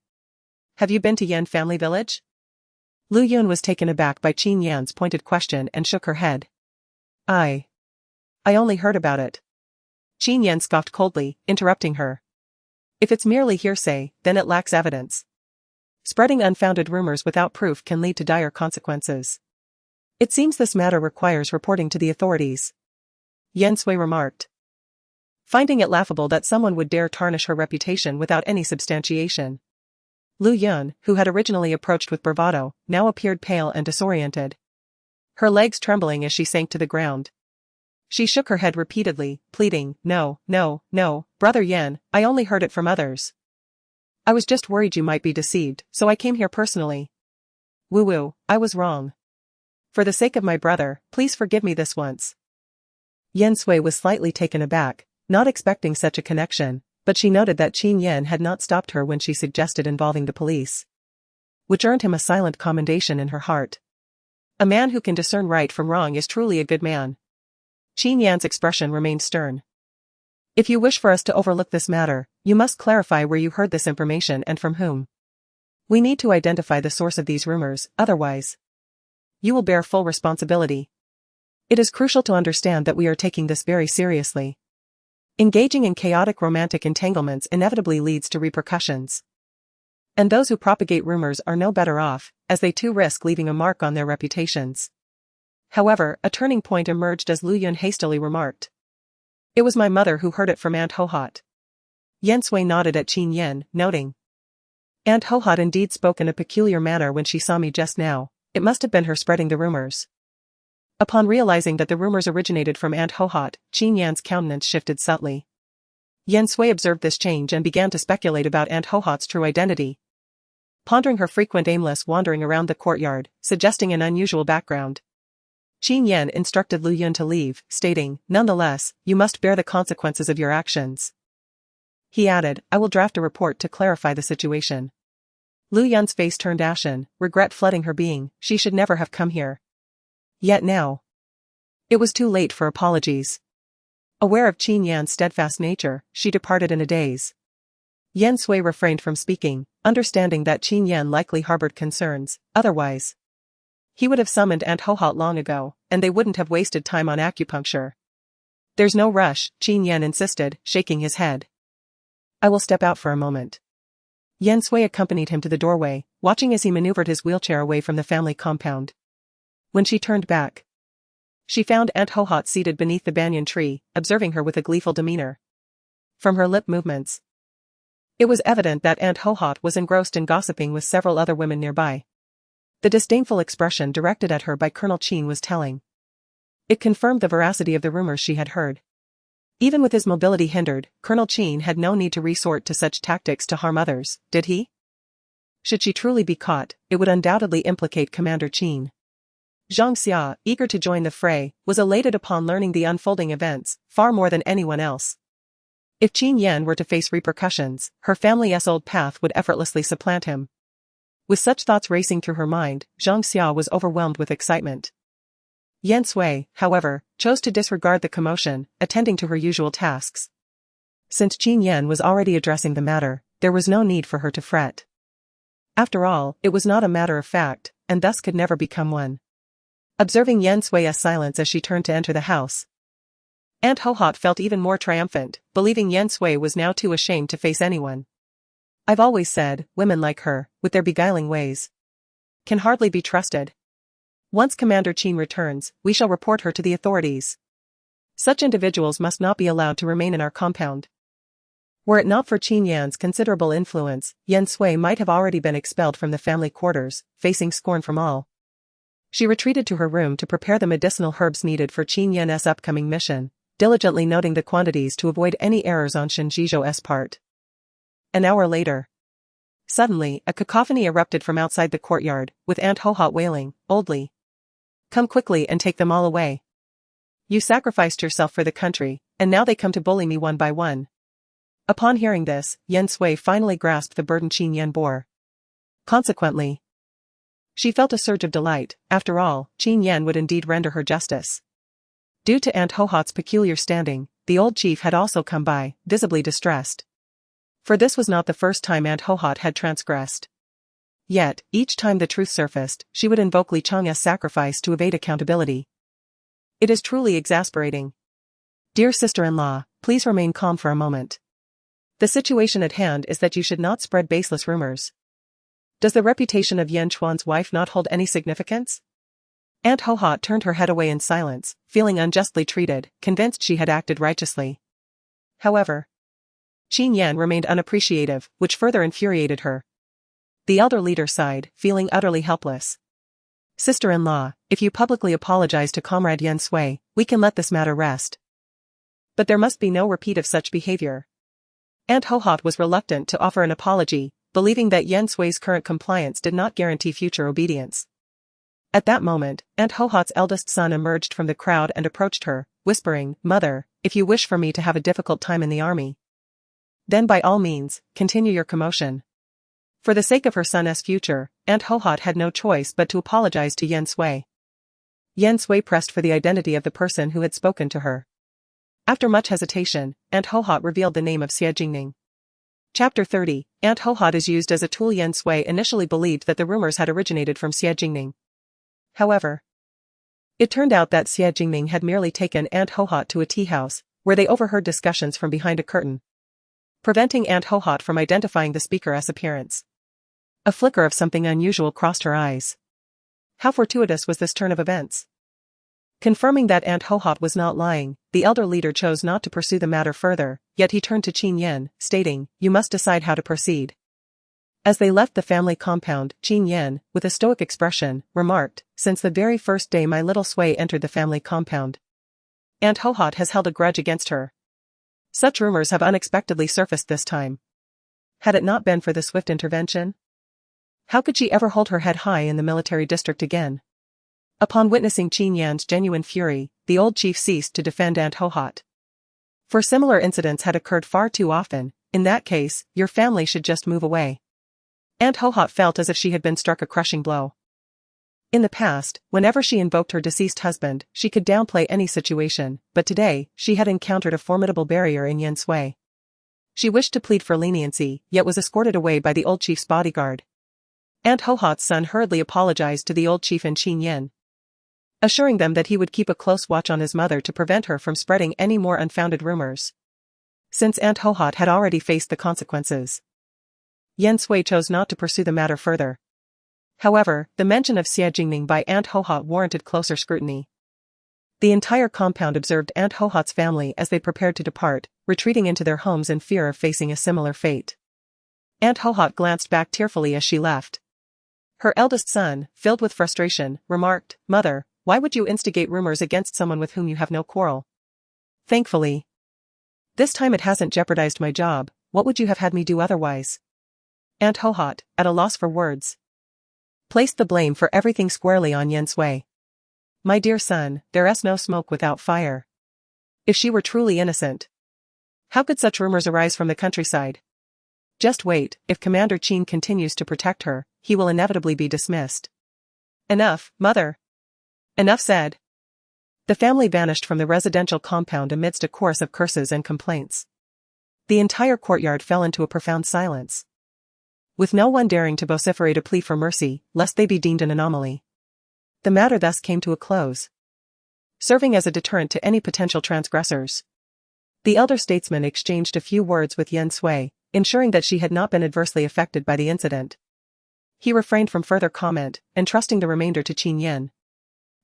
Have you been to Yan family village? Lu Yun was taken aback by Qin Yan's pointed question and shook her head. I only heard about it. Qin Yan scoffed coldly, interrupting her. If it's merely hearsay, then it lacks evidence. Spreading unfounded rumors without proof can lead to dire consequences. It seems this matter requires reporting to the authorities. Yan Sui remarked, finding it laughable that someone would dare tarnish her reputation without any substantiation. Lu Yun, who had originally approached with bravado, now appeared pale and disoriented, her legs trembling as she sank to the ground. She shook her head repeatedly, pleading, No, brother Yan, I only heard it from others. I was just worried you might be deceived, so I came here personally. Woo-woo, I was wrong. For the sake of my brother, please forgive me this once. Yan Sui was slightly taken aback, not expecting such a connection, but she noted that Qin Yan had not stopped her when she suggested involving the police, which earned him a silent commendation in her heart. A man who can discern right from wrong is truly a good man. Qin Yan's expression remained stern. If you wish for us to overlook this matter, you must clarify where you heard this information and from whom. We need to identify the source of these rumors, otherwise you will bear full responsibility. It is crucial to understand that we are taking this very seriously. Engaging in chaotic romantic entanglements inevitably leads to repercussions. And those who propagate rumors are no better off, as they too risk leaving a mark on their reputations. However, a turning point emerged as Lu Yun hastily remarked. It was my mother who heard it from Aunt Hohot. Yan Sui nodded at Qin Yan, noting. Aunt Hohot indeed spoke in a peculiar manner when she saw me just now. It must have been her spreading the rumors. Upon realizing that the rumors originated from Aunt Hohot, Qin Yan's countenance shifted subtly. Yan Sui observed this change and began to speculate about Aunt Hohot's true identity, pondering her frequent aimless wandering around the courtyard, suggesting an unusual background. Qin Yan instructed Lu Yun to leave, stating, "Nonetheless, you must bear the consequences of your actions." He added, "I will draft a report to clarify the situation." Lu Yun's face turned ashen, regret flooding her being. She should never have come here. Yet now, it was too late for apologies. Aware of Qin Yan's steadfast nature, she departed in a daze. Yan Sui refrained from speaking, understanding that Qin Yan likely harbored concerns, otherwise he would have summoned Aunt Hohot long ago, and they wouldn't have wasted time on acupuncture. "There's no rush," Qin Yan insisted, shaking his head. "I will step out for a moment." Yan Sui accompanied him to the doorway, watching as he maneuvered his wheelchair away from the family compound. When she turned back, she found Aunt Hohot seated beneath the banyan tree, observing her with a gleeful demeanor. From her lip movements, it was evident that Aunt Hohot was engrossed in gossiping with several other women nearby. The disdainful expression directed at her by Colonel Qin was telling. It confirmed the veracity of the rumors she had heard. Even with his mobility hindered, Colonel Qin had no need to resort to such tactics to harm others, did he? Should she truly be caught, it would undoubtedly implicate Commander Qin. Zhang Xia, eager to join the fray, was elated upon learning the unfolding events, far more than anyone else. If Qin Yan were to face repercussions, her family's old path would effortlessly supplant him. With such thoughts racing through her mind, Zhang Xia was overwhelmed with excitement. Yan Sui, however, chose to disregard the commotion, attending to her usual tasks. Since Qin Yan was already addressing the matter, there was no need for her to fret. After all, it was not a matter of fact, and thus could never become one. Observing Yan Sui's silence as she turned to enter the house, Aunt Hohot felt even more triumphant, believing Yan Sui was now too ashamed to face anyone. "I've always said, women like her, with their beguiling ways, can hardly be trusted. Once Commander Qin returns, we shall report her to the authorities. Such individuals must not be allowed to remain in our compound." Were it not for Qin Yan's considerable influence, Yan Sui might have already been expelled from the family quarters, facing scorn from all. She retreated to her room to prepare the medicinal herbs needed for Qin Yan's upcoming mission, diligently noting the quantities to avoid any errors on Shen Zhizhou's part. An hour later, suddenly, a cacophony erupted from outside the courtyard, with Aunt Hohot wailing, "Oldly, come quickly and take them all away. You sacrificed yourself for the country, and now they come to bully me one by one." Upon hearing this, Yan Sui finally grasped the burden Qin Yan bore. Consequently, she felt a surge of delight. After all, Qin Yan would indeed render her justice. Due to Aunt Hohot's peculiar standing, the old chief had also come by, visibly distressed. For this was not the first time Aunt Hohot had transgressed. Yet, each time the truth surfaced, she would invoke Li Chang's sacrifice to evade accountability. It is truly exasperating. "Dear sister-in-law, please remain calm for a moment. The situation at hand is that you should not spread baseless rumors. Does the reputation of Yan Chuan's wife not hold any significance?" Aunt Hohot turned her head away in silence, feeling unjustly treated, convinced she had acted righteously. However, Qin Yan remained unappreciative, which further infuriated her. The elder leader sighed, feeling utterly helpless. "Sister-in-law, if you publicly apologize to Comrade Yan Sui, we can let this matter rest. But there must be no repeat of such behavior." Aunt Hohot was reluctant to offer an apology, believing that Yan Sui's current compliance did not guarantee future obedience. At that moment, Aunt Hohot's eldest son emerged from the crowd and approached her, whispering, "Mother, if you wish for me to have a difficult time in the army, then by all means, continue your commotion. For the sake of her son's future, Aunt Hohot had no choice but to apologize to Yan Sui. Yan Sui pressed for the identity of the person who had spoken to her. After much hesitation, Aunt Hohot revealed the name of Xie Jingning. Chapter 30, Aunt Hohot is used as a tool. Yan Sui initially believed that the rumors had originated from Xie Jingning. However, it turned out that Xie Jingning had merely taken Aunt Hohot to a tea house, where they overheard discussions from behind a curtain, preventing Aunt Hohot from identifying the speaker's appearance. A flicker of something unusual crossed her eyes. How fortuitous was this turn of events? Confirming that Aunt Hohot was not lying, the elder leader chose not to pursue the matter further, yet he turned to Qin Yan, stating, "You must decide how to proceed." As they left the family compound, Qin Yan, with a stoic expression, remarked, "Since the very first day my little Sui entered the family compound, Aunt Hohot has held a grudge against her. Such rumors have unexpectedly surfaced this time. Had it not been for the swift intervention, how could she ever hold her head high in the military district again?" Upon witnessing Qin Yan's genuine fury, the old chief ceased to defend Aunt Hohot. For similar incidents had occurred far too often. "In that case, your family should just move away." Aunt Hohot felt as if she had been struck a crushing blow. In the past, whenever she invoked her deceased husband, she could downplay any situation, but today, she had encountered a formidable barrier in Yan Sui. She wished to plead for leniency, yet was escorted away by the old chief's bodyguard. Aunt Hohot's son hurriedly apologized to the old chief and Qin Yan, assuring them that he would keep a close watch on his mother to prevent her from spreading any more unfounded rumors. Since Aunt Hohot had already faced the consequences, Yan Sui chose not to pursue the matter further. However, the mention of Xie Jingning by Aunt Hohot warranted closer scrutiny. The entire compound observed Aunt Hohot's family as they prepared to depart, retreating into their homes in fear of facing a similar fate. Aunt Hohot glanced back tearfully as she left. Her eldest son, filled with frustration, remarked, "Mother, why would you instigate rumors against someone with whom you have no quarrel?" "Thankfully, this time it hasn't jeopardized my job. What would you have had me do otherwise?" Aunt Hohot, at a loss for words, placed the blame for everything squarely on Yan Sui. "My dear son, there's no smoke without fire. If she were truly innocent, how could such rumors arise from the countryside? Just wait, if Commander Qin continues to protect her, he will inevitably be dismissed." "Enough, mother." Enough said. The family vanished from the residential compound amidst a chorus of curses and complaints. The entire courtyard fell into a profound silence, with no one daring to vociferate a plea for mercy, lest they be deemed an anomaly. The matter thus came to a close, serving as a deterrent to any potential transgressors. The elder statesman exchanged a few words with Yan Sui, ensuring that she had not been adversely affected by the incident. He refrained from further comment, entrusting the remainder to Qin Yan.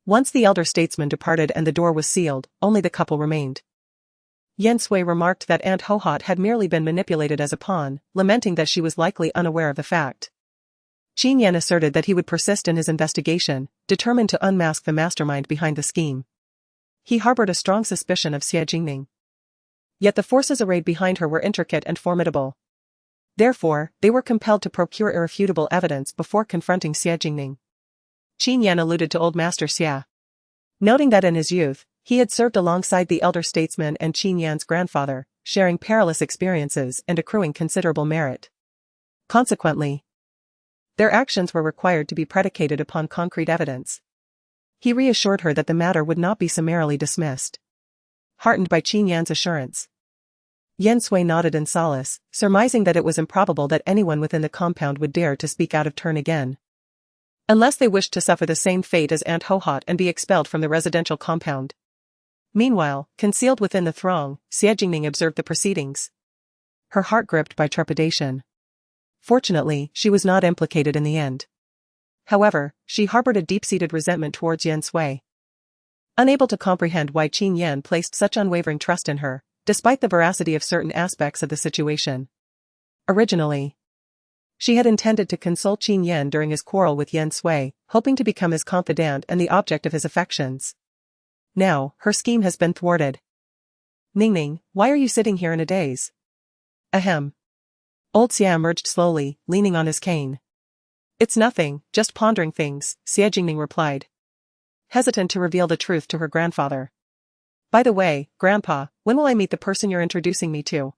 Once the elder statesman departed and the door was sealed, only the couple remained. Yan Sui remarked that Aunt Hohot had merely been manipulated as a pawn, lamenting that she was likely unaware of the fact. Qin Yan asserted that he would persist in his investigation, determined to unmask the mastermind behind the scheme. He harbored a strong suspicion of Xie Jingning. Yet the forces arrayed behind her were intricate and formidable. Therefore, they were compelled to procure irrefutable evidence before confronting Xie Jingning. Qin Yan alluded to old Master Xia, noting that in his youth, he had served alongside the elder statesman and Qin Yan's grandfather, sharing perilous experiences and accruing considerable merit. Consequently, their actions were required to be predicated upon concrete evidence. He reassured her that the matter would not be summarily dismissed. Heartened by Qin Yan's assurance, Yan Sui nodded in solace, surmising that it was improbable that anyone within the compound would dare to speak out of turn again, unless they wished to suffer the same fate as Aunt Hohot and be expelled from the residential compound. Meanwhile, concealed within the throng, Xie Jingning observed the proceedings, her heart gripped by trepidation. Fortunately, she was not implicated in the end. However, she harbored a deep-seated resentment towards Yan Sui. Unable to comprehend why Qin Yan placed such unwavering trust in her, despite the veracity of certain aspects of the situation. Originally, she had intended to console Qin Yan during his quarrel with Yan Sui, hoping to become his confidant and the object of his affections. Now, her scheme has been thwarted. "Ningning, why are you sitting here in a daze?" "Ahem." Old Xia emerged slowly, leaning on his cane. "It's nothing, just pondering things," Xie Jingning replied, hesitant to reveal the truth to her grandfather. By the way, Grandpa, when will I meet the person you're introducing me to?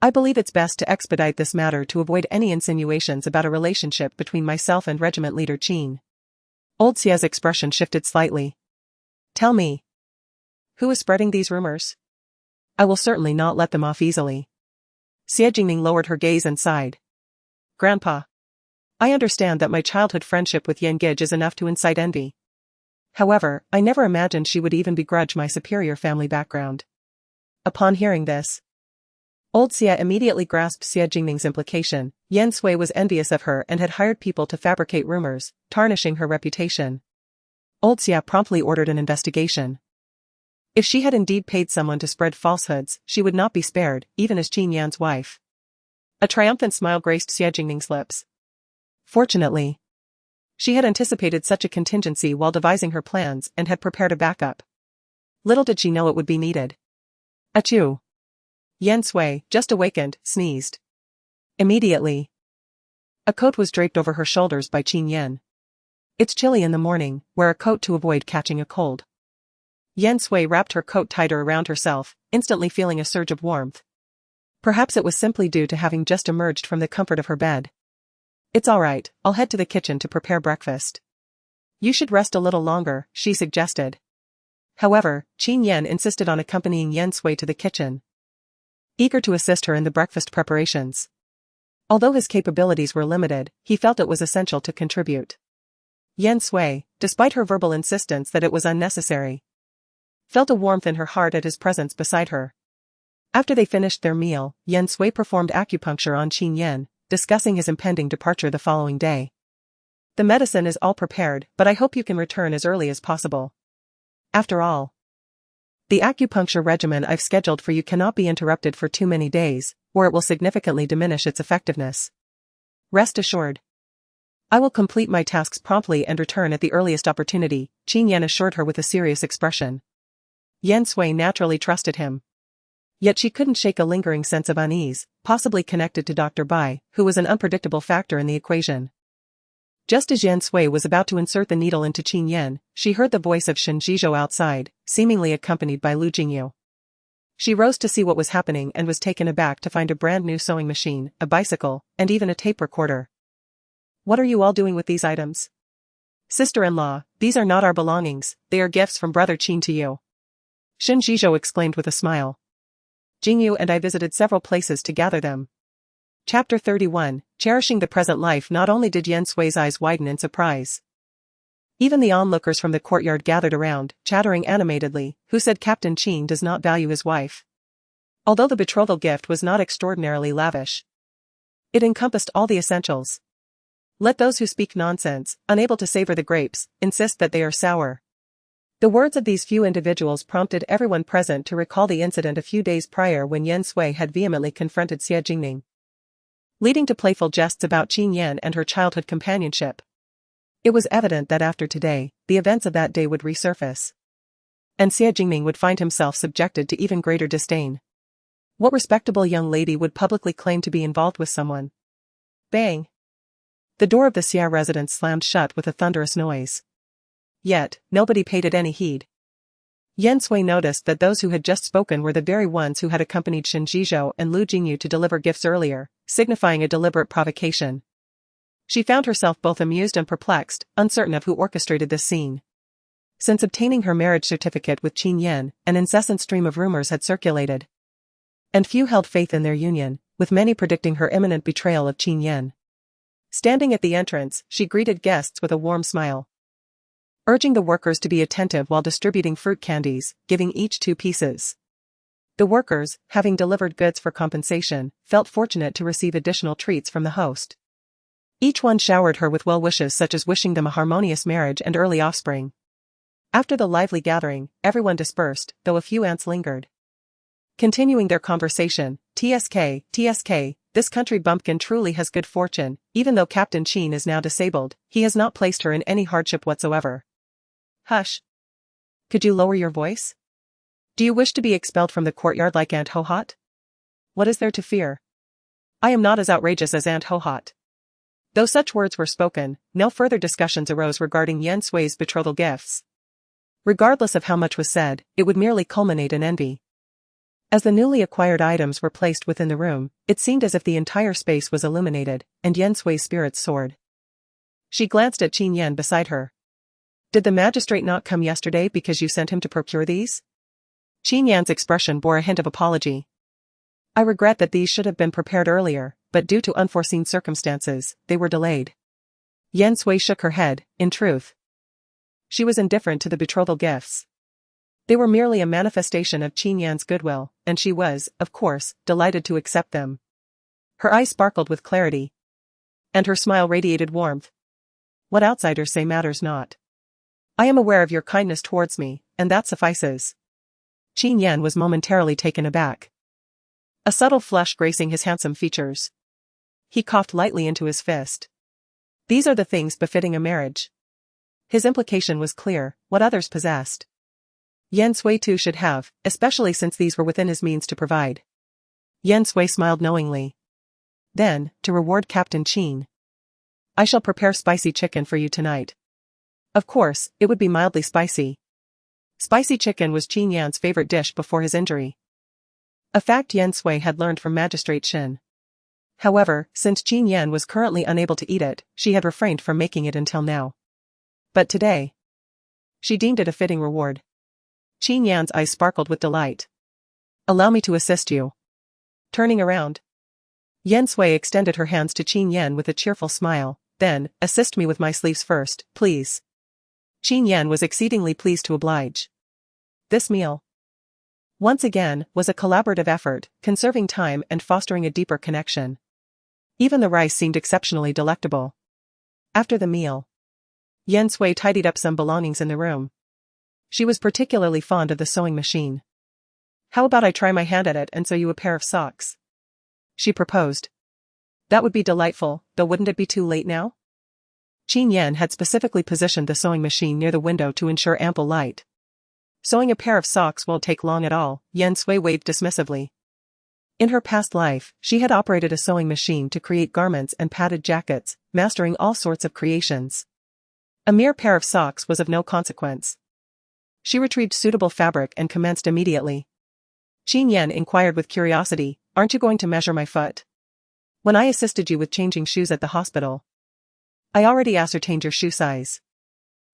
I believe it's best to expedite this matter to avoid any insinuations about a relationship between myself and regiment leader Qin. Old Xia's expression shifted slightly. Tell me. Who is spreading these rumors? I will certainly not let them off easily. Xie Jingning lowered her gaze and sighed. Grandpa. I understand that my childhood friendship with Yan Gij is enough to incite envy. However, I never imagined she would even begrudge my superior family background. Upon hearing this, Old Xia immediately grasped Xie Jingning's implication. Yan Sui was envious of her and had hired people to fabricate rumors, tarnishing her reputation. Old Xia promptly ordered an investigation. If she had indeed paid someone to spread falsehoods, she would not be spared, even as Qin Yan's wife. A triumphant smile graced Xie Jingning's lips. Fortunately, she had anticipated such a contingency while devising her plans and had prepared a backup. Little did she know it would be needed. Achoo! Yan Sui, just awakened, sneezed. Immediately, a coat was draped over her shoulders by Qin Yan. It's chilly in the morning, wear a coat to avoid catching a cold. Yan Sui wrapped her coat tighter around herself, instantly feeling a surge of warmth. Perhaps it was simply due to having just emerged from the comfort of her bed. It's all right, I'll head to the kitchen to prepare breakfast. You should rest a little longer, she suggested. However, Qin Yan insisted on accompanying Yan Sui to the kitchen, eager to assist her in the breakfast preparations. Although his capabilities were limited, he felt it was essential to contribute. Yan Sui, despite her verbal insistence that it was unnecessary, felt a warmth in her heart at his presence beside her. After they finished their meal, Yan Sui performed acupuncture on Qin Yan, discussing his impending departure the following day. The medicine is all prepared, but I hope you can return as early as possible. After all, the acupuncture regimen I've scheduled for you cannot be interrupted for too many days, or it will significantly diminish its effectiveness. Rest assured, I will complete my tasks promptly and return at the earliest opportunity, Qin Yan assured her with a serious expression. Yan Sui naturally trusted him. Yet she couldn't shake a lingering sense of unease, possibly connected to Dr. Bai, who was an unpredictable factor in the equation. Just as Yan Sui was about to insert the needle into Qin Yan, she heard the voice of Shen Zhizhou outside, seemingly accompanied by Lu Jingyu. She rose to see what was happening and was taken aback to find a brand new sewing machine, a bicycle, and even a tape recorder. What are you all doing with these items? Sister-in-law, these are not our belongings, they are gifts from brother Qin to you. Shen Zhizhou exclaimed with a smile. Jin Yu and I visited several places to gather them. Chapter 31, Cherishing the Present Life. Not only did Yan Sui's eyes widen in surprise, even the onlookers from the courtyard gathered around, chattering animatedly, who said Captain Qin does not value his wife. Although the betrothal gift was not extraordinarily lavish, it encompassed all the essentials. Let those who speak nonsense, unable to savor the grapes, insist that they are sour. The words of these few individuals prompted everyone present to recall the incident a few days prior when Yan Sui had vehemently confronted Xie Jingning, leading to playful jests about Qin Yan and her childhood companionship. It was evident that after today, the events of that day would resurface, and Xie Jingning would find himself subjected to even greater disdain. What respectable young lady would publicly claim to be involved with someone? Bang! The door of the Xia residence slammed shut with a thunderous noise. Yet, nobody paid it any heed. Yan Sui noticed that those who had just spoken were the very ones who had accompanied Shen Zhizhou and Lu Jingyu to deliver gifts earlier, signifying a deliberate provocation. She found herself both amused and perplexed, uncertain of who orchestrated this scene. Since obtaining her marriage certificate with Qin Yan, an incessant stream of rumors had circulated, and few held faith in their union, with many predicting her imminent betrayal of Qin Yan. Standing at the entrance, she greeted guests with a warm smile, urging the workers to be attentive while distributing fruit candies, giving each 2 pieces. The workers, having delivered goods for compensation, felt fortunate to receive additional treats from the host. Each one showered her with well wishes, such as wishing them a harmonious marriage and early offspring. After the lively gathering, everyone dispersed, though a few ants lingered, continuing their conversation. TSK, this country bumpkin truly has good fortune. Even though Captain Qin is now disabled, he has not placed her in any hardship whatsoever. Hush. Could you lower your voice? Do you wish to be expelled from the courtyard like Aunt Hohot? What is there to fear? I am not as outrageous as Aunt Hohot. Though such words were spoken, no further discussions arose regarding Yan Sui's betrothal gifts. Regardless of how much was said, it would merely culminate in envy. As the newly acquired items were placed within the room, it seemed as if the entire space was illuminated, and Yan Sui's spirits soared. She glanced at Qin Yan beside her. Did the magistrate not come yesterday because you sent him to procure these? Qin Yan's expression bore a hint of apology. I regret that these should have been prepared earlier, but due to unforeseen circumstances, they were delayed. Yan Sui shook her head. In truth, she was indifferent to the betrothal gifts. They were merely a manifestation of Qin Yan's goodwill, and she was, of course, delighted to accept them. Her eyes sparkled with clarity, and her smile radiated warmth. What outsiders say matters not. I am aware of your kindness towards me, and that suffices. Qin Yan was momentarily taken aback. A subtle flush gracing his handsome features. He coughed lightly into his fist. These are the things befitting a marriage. His implication was clear: what others possessed, Yan Sui too should have, especially since these were within his means to provide. Yan Sui smiled knowingly. Then, to reward Captain Qin, I shall prepare spicy chicken for you tonight. Of course, it would be mildly spicy. Spicy chicken was Qin Yan's favorite dish before his injury. A fact Yan Sui had learned from Magistrate Qin. However, since Qin Yan was currently unable to eat it, she had refrained from making it until now. But today, she deemed it a fitting reward. Qin Yan's eyes sparkled with delight. Allow me to assist you. Turning around, Yan Sui extended her hands to Qin Yan with a cheerful smile. Then, assist me with my sleeves first, please. Qin Yan was exceedingly pleased to oblige. This meal, once again, was a collaborative effort, conserving time and fostering a deeper connection. Even the rice seemed exceptionally delectable. After the meal, Yan Sui tidied up some belongings in the room. She was particularly fond of the sewing machine. How about I try my hand at it and sew you a pair of socks? She proposed. That would be delightful, though wouldn't it be too late now? Qin Yan had specifically positioned the sewing machine near the window to ensure ample light. Sewing a pair of socks won't take long at all, Yan Sui waved dismissively. In her past life, she had operated a sewing machine to create garments and padded jackets, mastering all sorts of creations. A mere pair of socks was of no consequence. She retrieved suitable fabric and commenced immediately. Qin Yan inquired with curiosity, aren't you going to measure my foot? When I assisted you with changing shoes at the hospital, I already ascertained your shoe size.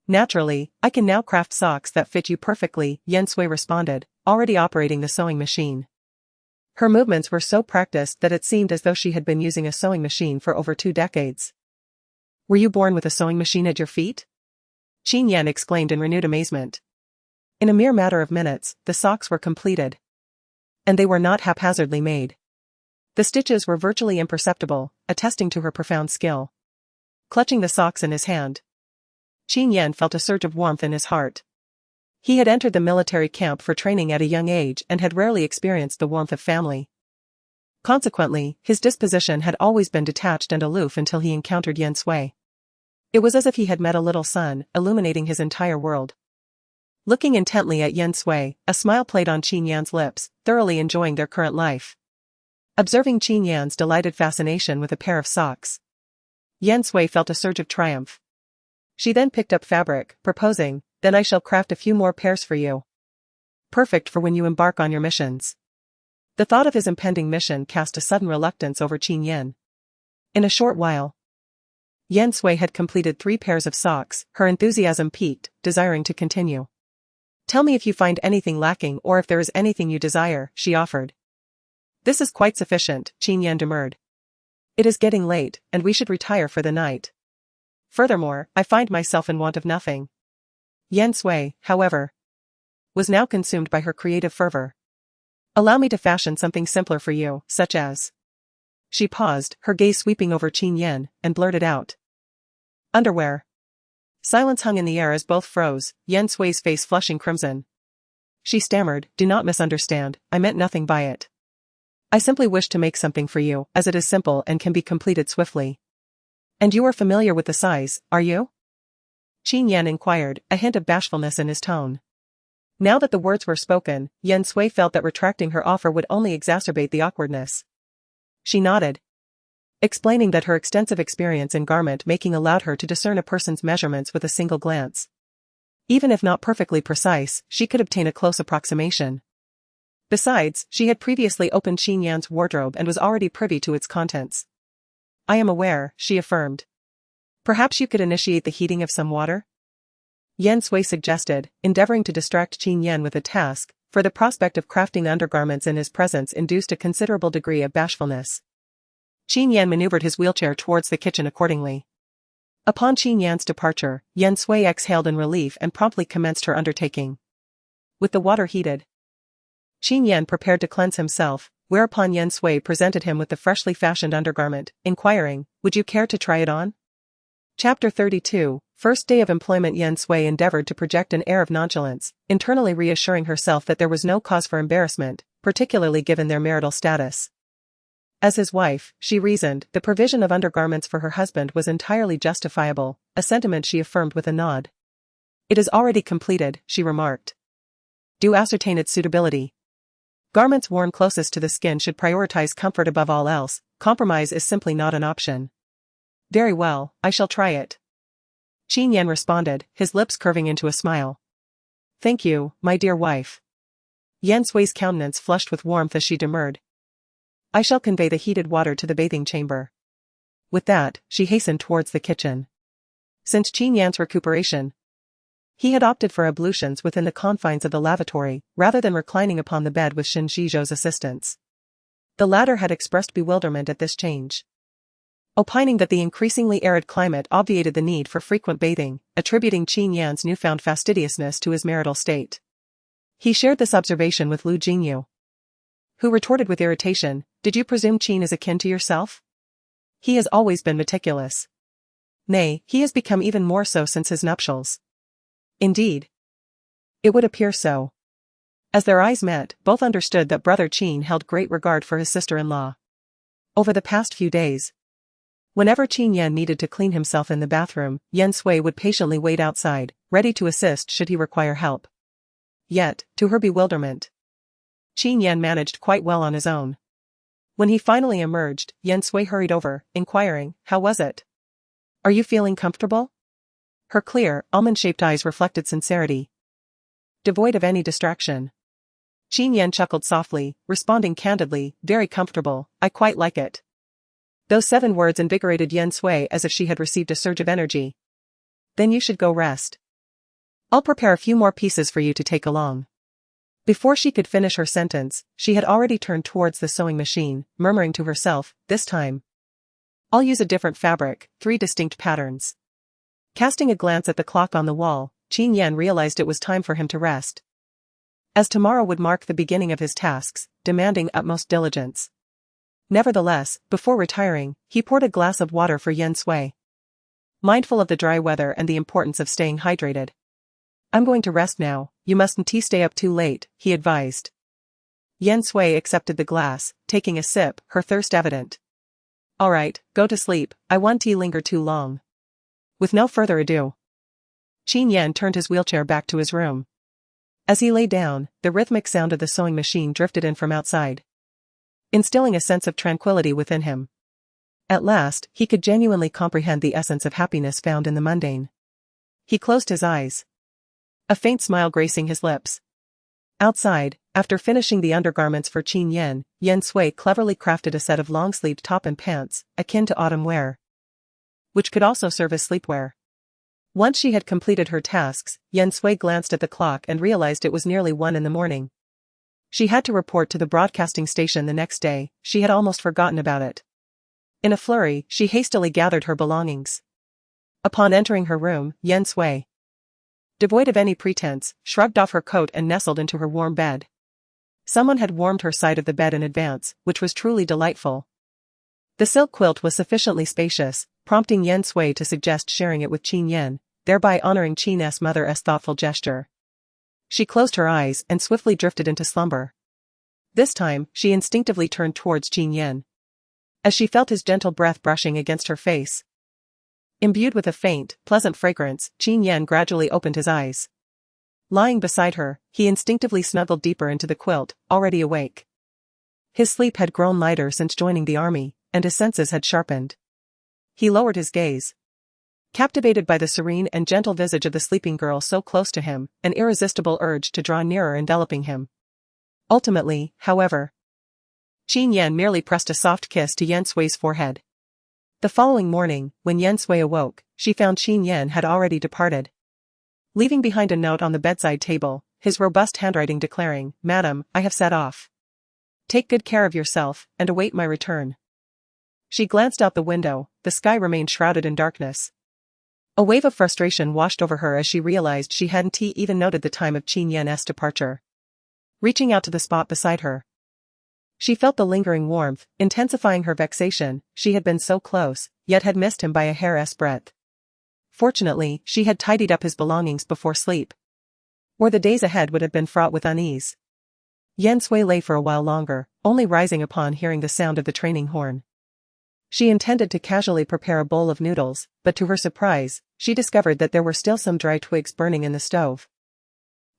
Naturally, I can now craft socks that fit you perfectly, Yan Sui responded, already operating the sewing machine. Her movements were so practiced that it seemed as though she had been using a sewing machine for over 2 decades. Were you born with a sewing machine at your feet? Qin Yan exclaimed in renewed amazement. In a mere matter of minutes, the socks were completed. And they were not haphazardly made. The stitches were virtually imperceptible, attesting to her profound skill. Clutching the socks in his hand, Qin Yan felt a surge of warmth in his heart. He had entered the military camp for training at a young age and had rarely experienced the warmth of family. Consequently, his disposition had always been detached and aloof until he encountered Yan Sui. It was as if he had met a little sun, illuminating his entire world. Looking intently at Yan Sui, a smile played on Qin Yan's lips, thoroughly enjoying their current life. Observing Qin Yan's delighted fascination with a pair of socks, Yan Sui felt a surge of triumph. She then picked up fabric, proposing, then I shall craft a few more pairs for you. Perfect for when you embark on your missions. The thought of his impending mission cast a sudden reluctance over Qin Yan. In a short while, Yan Sui had completed 3 pairs of socks, her enthusiasm piqued, desiring to continue. Tell me if you find anything lacking or if there is anything you desire, she offered. This is quite sufficient, Qin Yan demurred. It is getting late, and we should retire for the night. Furthermore, I find myself in want of nothing. Yan Sui, however, was now consumed by her creative fervor. Allow me to fashion something simpler for you, such as... She paused, her gaze sweeping over Qin Yan, and blurted out. Underwear. Silence hung in the air as both froze, Yan Sui's face flushing crimson. She stammered, do not misunderstand, I meant nothing by it. I simply wish to make something for you, as it is simple and can be completed swiftly. And you are familiar with the size, are you? Qin Yan inquired, a hint of bashfulness in his tone. Now that the words were spoken, Yan Sui felt that retracting her offer would only exacerbate the awkwardness. She nodded, explaining that her extensive experience in garment making allowed her to discern a person's measurements with a single glance. Even if not perfectly precise, she could obtain a close approximation. Besides, she had previously opened Qin Yan's wardrobe and was already privy to its contents. I am aware, she affirmed. Perhaps you could initiate the heating of some water? Yan Sui suggested, endeavoring to distract Qin Yan with a task, for the prospect of crafting undergarments in his presence induced a considerable degree of bashfulness. Qin Yan maneuvered his wheelchair towards the kitchen accordingly. Upon Qin Yan's departure, Yan Sui exhaled in relief and promptly commenced her undertaking. With the water heated, Qin Yan prepared to cleanse himself, whereupon Yan Sui presented him with the freshly fashioned undergarment, inquiring, "Would you care to try it on?" Chapter 32, First day of employment. Yan Sui endeavored to project an air of nonchalance, internally reassuring herself that there was no cause for embarrassment, particularly given their marital status. As his wife, she reasoned, the provision of undergarments for her husband was entirely justifiable, a sentiment she affirmed with a nod. "It is already completed," she remarked. "Do ascertain its suitability. Garments worn closest to the skin should prioritize comfort above all else, compromise is simply not an option." "Very well, I shall try it." Qin Yan responded, his lips curving into a smile. "Thank you, my dear wife." Yan Sui's countenance flushed with warmth as she demurred. "I shall convey the heated water to the bathing chamber." With that, she hastened towards the kitchen. Since Qin Yan's recuperation, he had opted for ablutions within the confines of the lavatory, rather than reclining upon the bed with Shin Shizhou's assistance. The latter had expressed bewilderment at this change, opining that the increasingly arid climate obviated the need for frequent bathing, attributing Qin Yan's newfound fastidiousness to his marital state. He shared this observation with Lu Jingyu, who retorted with irritation, "Did you presume Qin is akin to yourself? He has always been meticulous. Nay, he has become even more so since his nuptials." Indeed, it would appear so. As their eyes met, both understood that brother Qin held great regard for his sister-in-law. Over the past few days, whenever Qin Yan needed to clean himself in the bathroom, Yan Sui would patiently wait outside, ready to assist should he require help. Yet, to her bewilderment, Qin Yan managed quite well on his own. When he finally emerged, Yan Sui hurried over, inquiring, "How was it? Are you feeling comfortable?" Her clear, almond-shaped eyes reflected sincerity, devoid of any distraction. Qin Yan chuckled softly, responding candidly, "Very comfortable, I quite like it." Those 7 words invigorated Yan Sui as if she had received a surge of energy. "Then you should go rest. I'll prepare a few more pieces for you to take along." Before she could finish her sentence, she had already turned towards the sewing machine, murmuring to herself, "This time I'll use a different fabric, 3 distinct patterns." Casting a glance at the clock on the wall, Qin Yan realized it was time for him to rest, as tomorrow would mark the beginning of his tasks, demanding utmost diligence. Nevertheless, before retiring, he poured a glass of water for Yan Sui, mindful of the dry weather and the importance of staying hydrated. "I'm going to rest now, you mustn't stay up too late," he advised. Yan Sui accepted the glass, taking a sip, her thirst evident. "All right, go to sleep, I won't linger too long." With no further ado, Qin Yan turned his wheelchair back to his room. As he lay down, the rhythmic sound of the sewing machine drifted in from outside, instilling a sense of tranquility within him. At last, he could genuinely comprehend the essence of happiness found in the mundane. He closed his eyes, a faint smile gracing his lips. Outside, after finishing the undergarments for Qin Yan, Yan Sui cleverly crafted a set of long-sleeved top and pants, akin to autumn wear, which could also serve as sleepwear. Once she had completed her tasks, Yan Sui glanced at the clock and realized it was nearly 1 in the morning. She had to report to the broadcasting station the next day, she had almost forgotten about it. In a flurry, she hastily gathered her belongings. Upon entering her room, Yan Sui, devoid of any pretense, shrugged off her coat and nestled into her warm bed. Someone had warmed her side of the bed in advance, which was truly delightful. The silk quilt was sufficiently spacious, prompting Yan Sui to suggest sharing it with Qin Yan, thereby honoring Qin's mother's thoughtful gesture. She closed her eyes and swiftly drifted into slumber. This time, she instinctively turned towards Qin Yan, as she felt his gentle breath brushing against her face. Imbued with a faint, pleasant fragrance, Qin Yan gradually opened his eyes. Lying beside her, he instinctively snuggled deeper into the quilt, already awake. His sleep had grown lighter since joining the army, and his senses had sharpened. He lowered his gaze, Captivated by the serene and gentle visage of the sleeping girl so close to him, an irresistible urge to draw nearer enveloping him. Ultimately, however, Qin Yan merely pressed a soft kiss to Yan Sui's forehead. The following morning, when Yan Sui awoke, she found Qin Yan had already departed. Leaving behind a note on the bedside table, his robust handwriting declaring, "Madam, I have set off. Take good care of yourself, and await my return." She glanced out the window, the sky remained shrouded in darkness. A wave of frustration washed over her as she realized she hadn't even noted the time of Qin Yan's departure. Reaching out to the spot beside her, she felt the lingering warmth, intensifying her vexation. She had been so close, yet had missed him by a hair's breadth. Fortunately, she had tidied up his belongings before sleep, or the days ahead would have been fraught with unease. Yan Sui lay for a while longer, only rising upon hearing the sound of the training horn. She intended to casually prepare a bowl of noodles, but to her surprise, she discovered that there were still some dry twigs burning in the stove,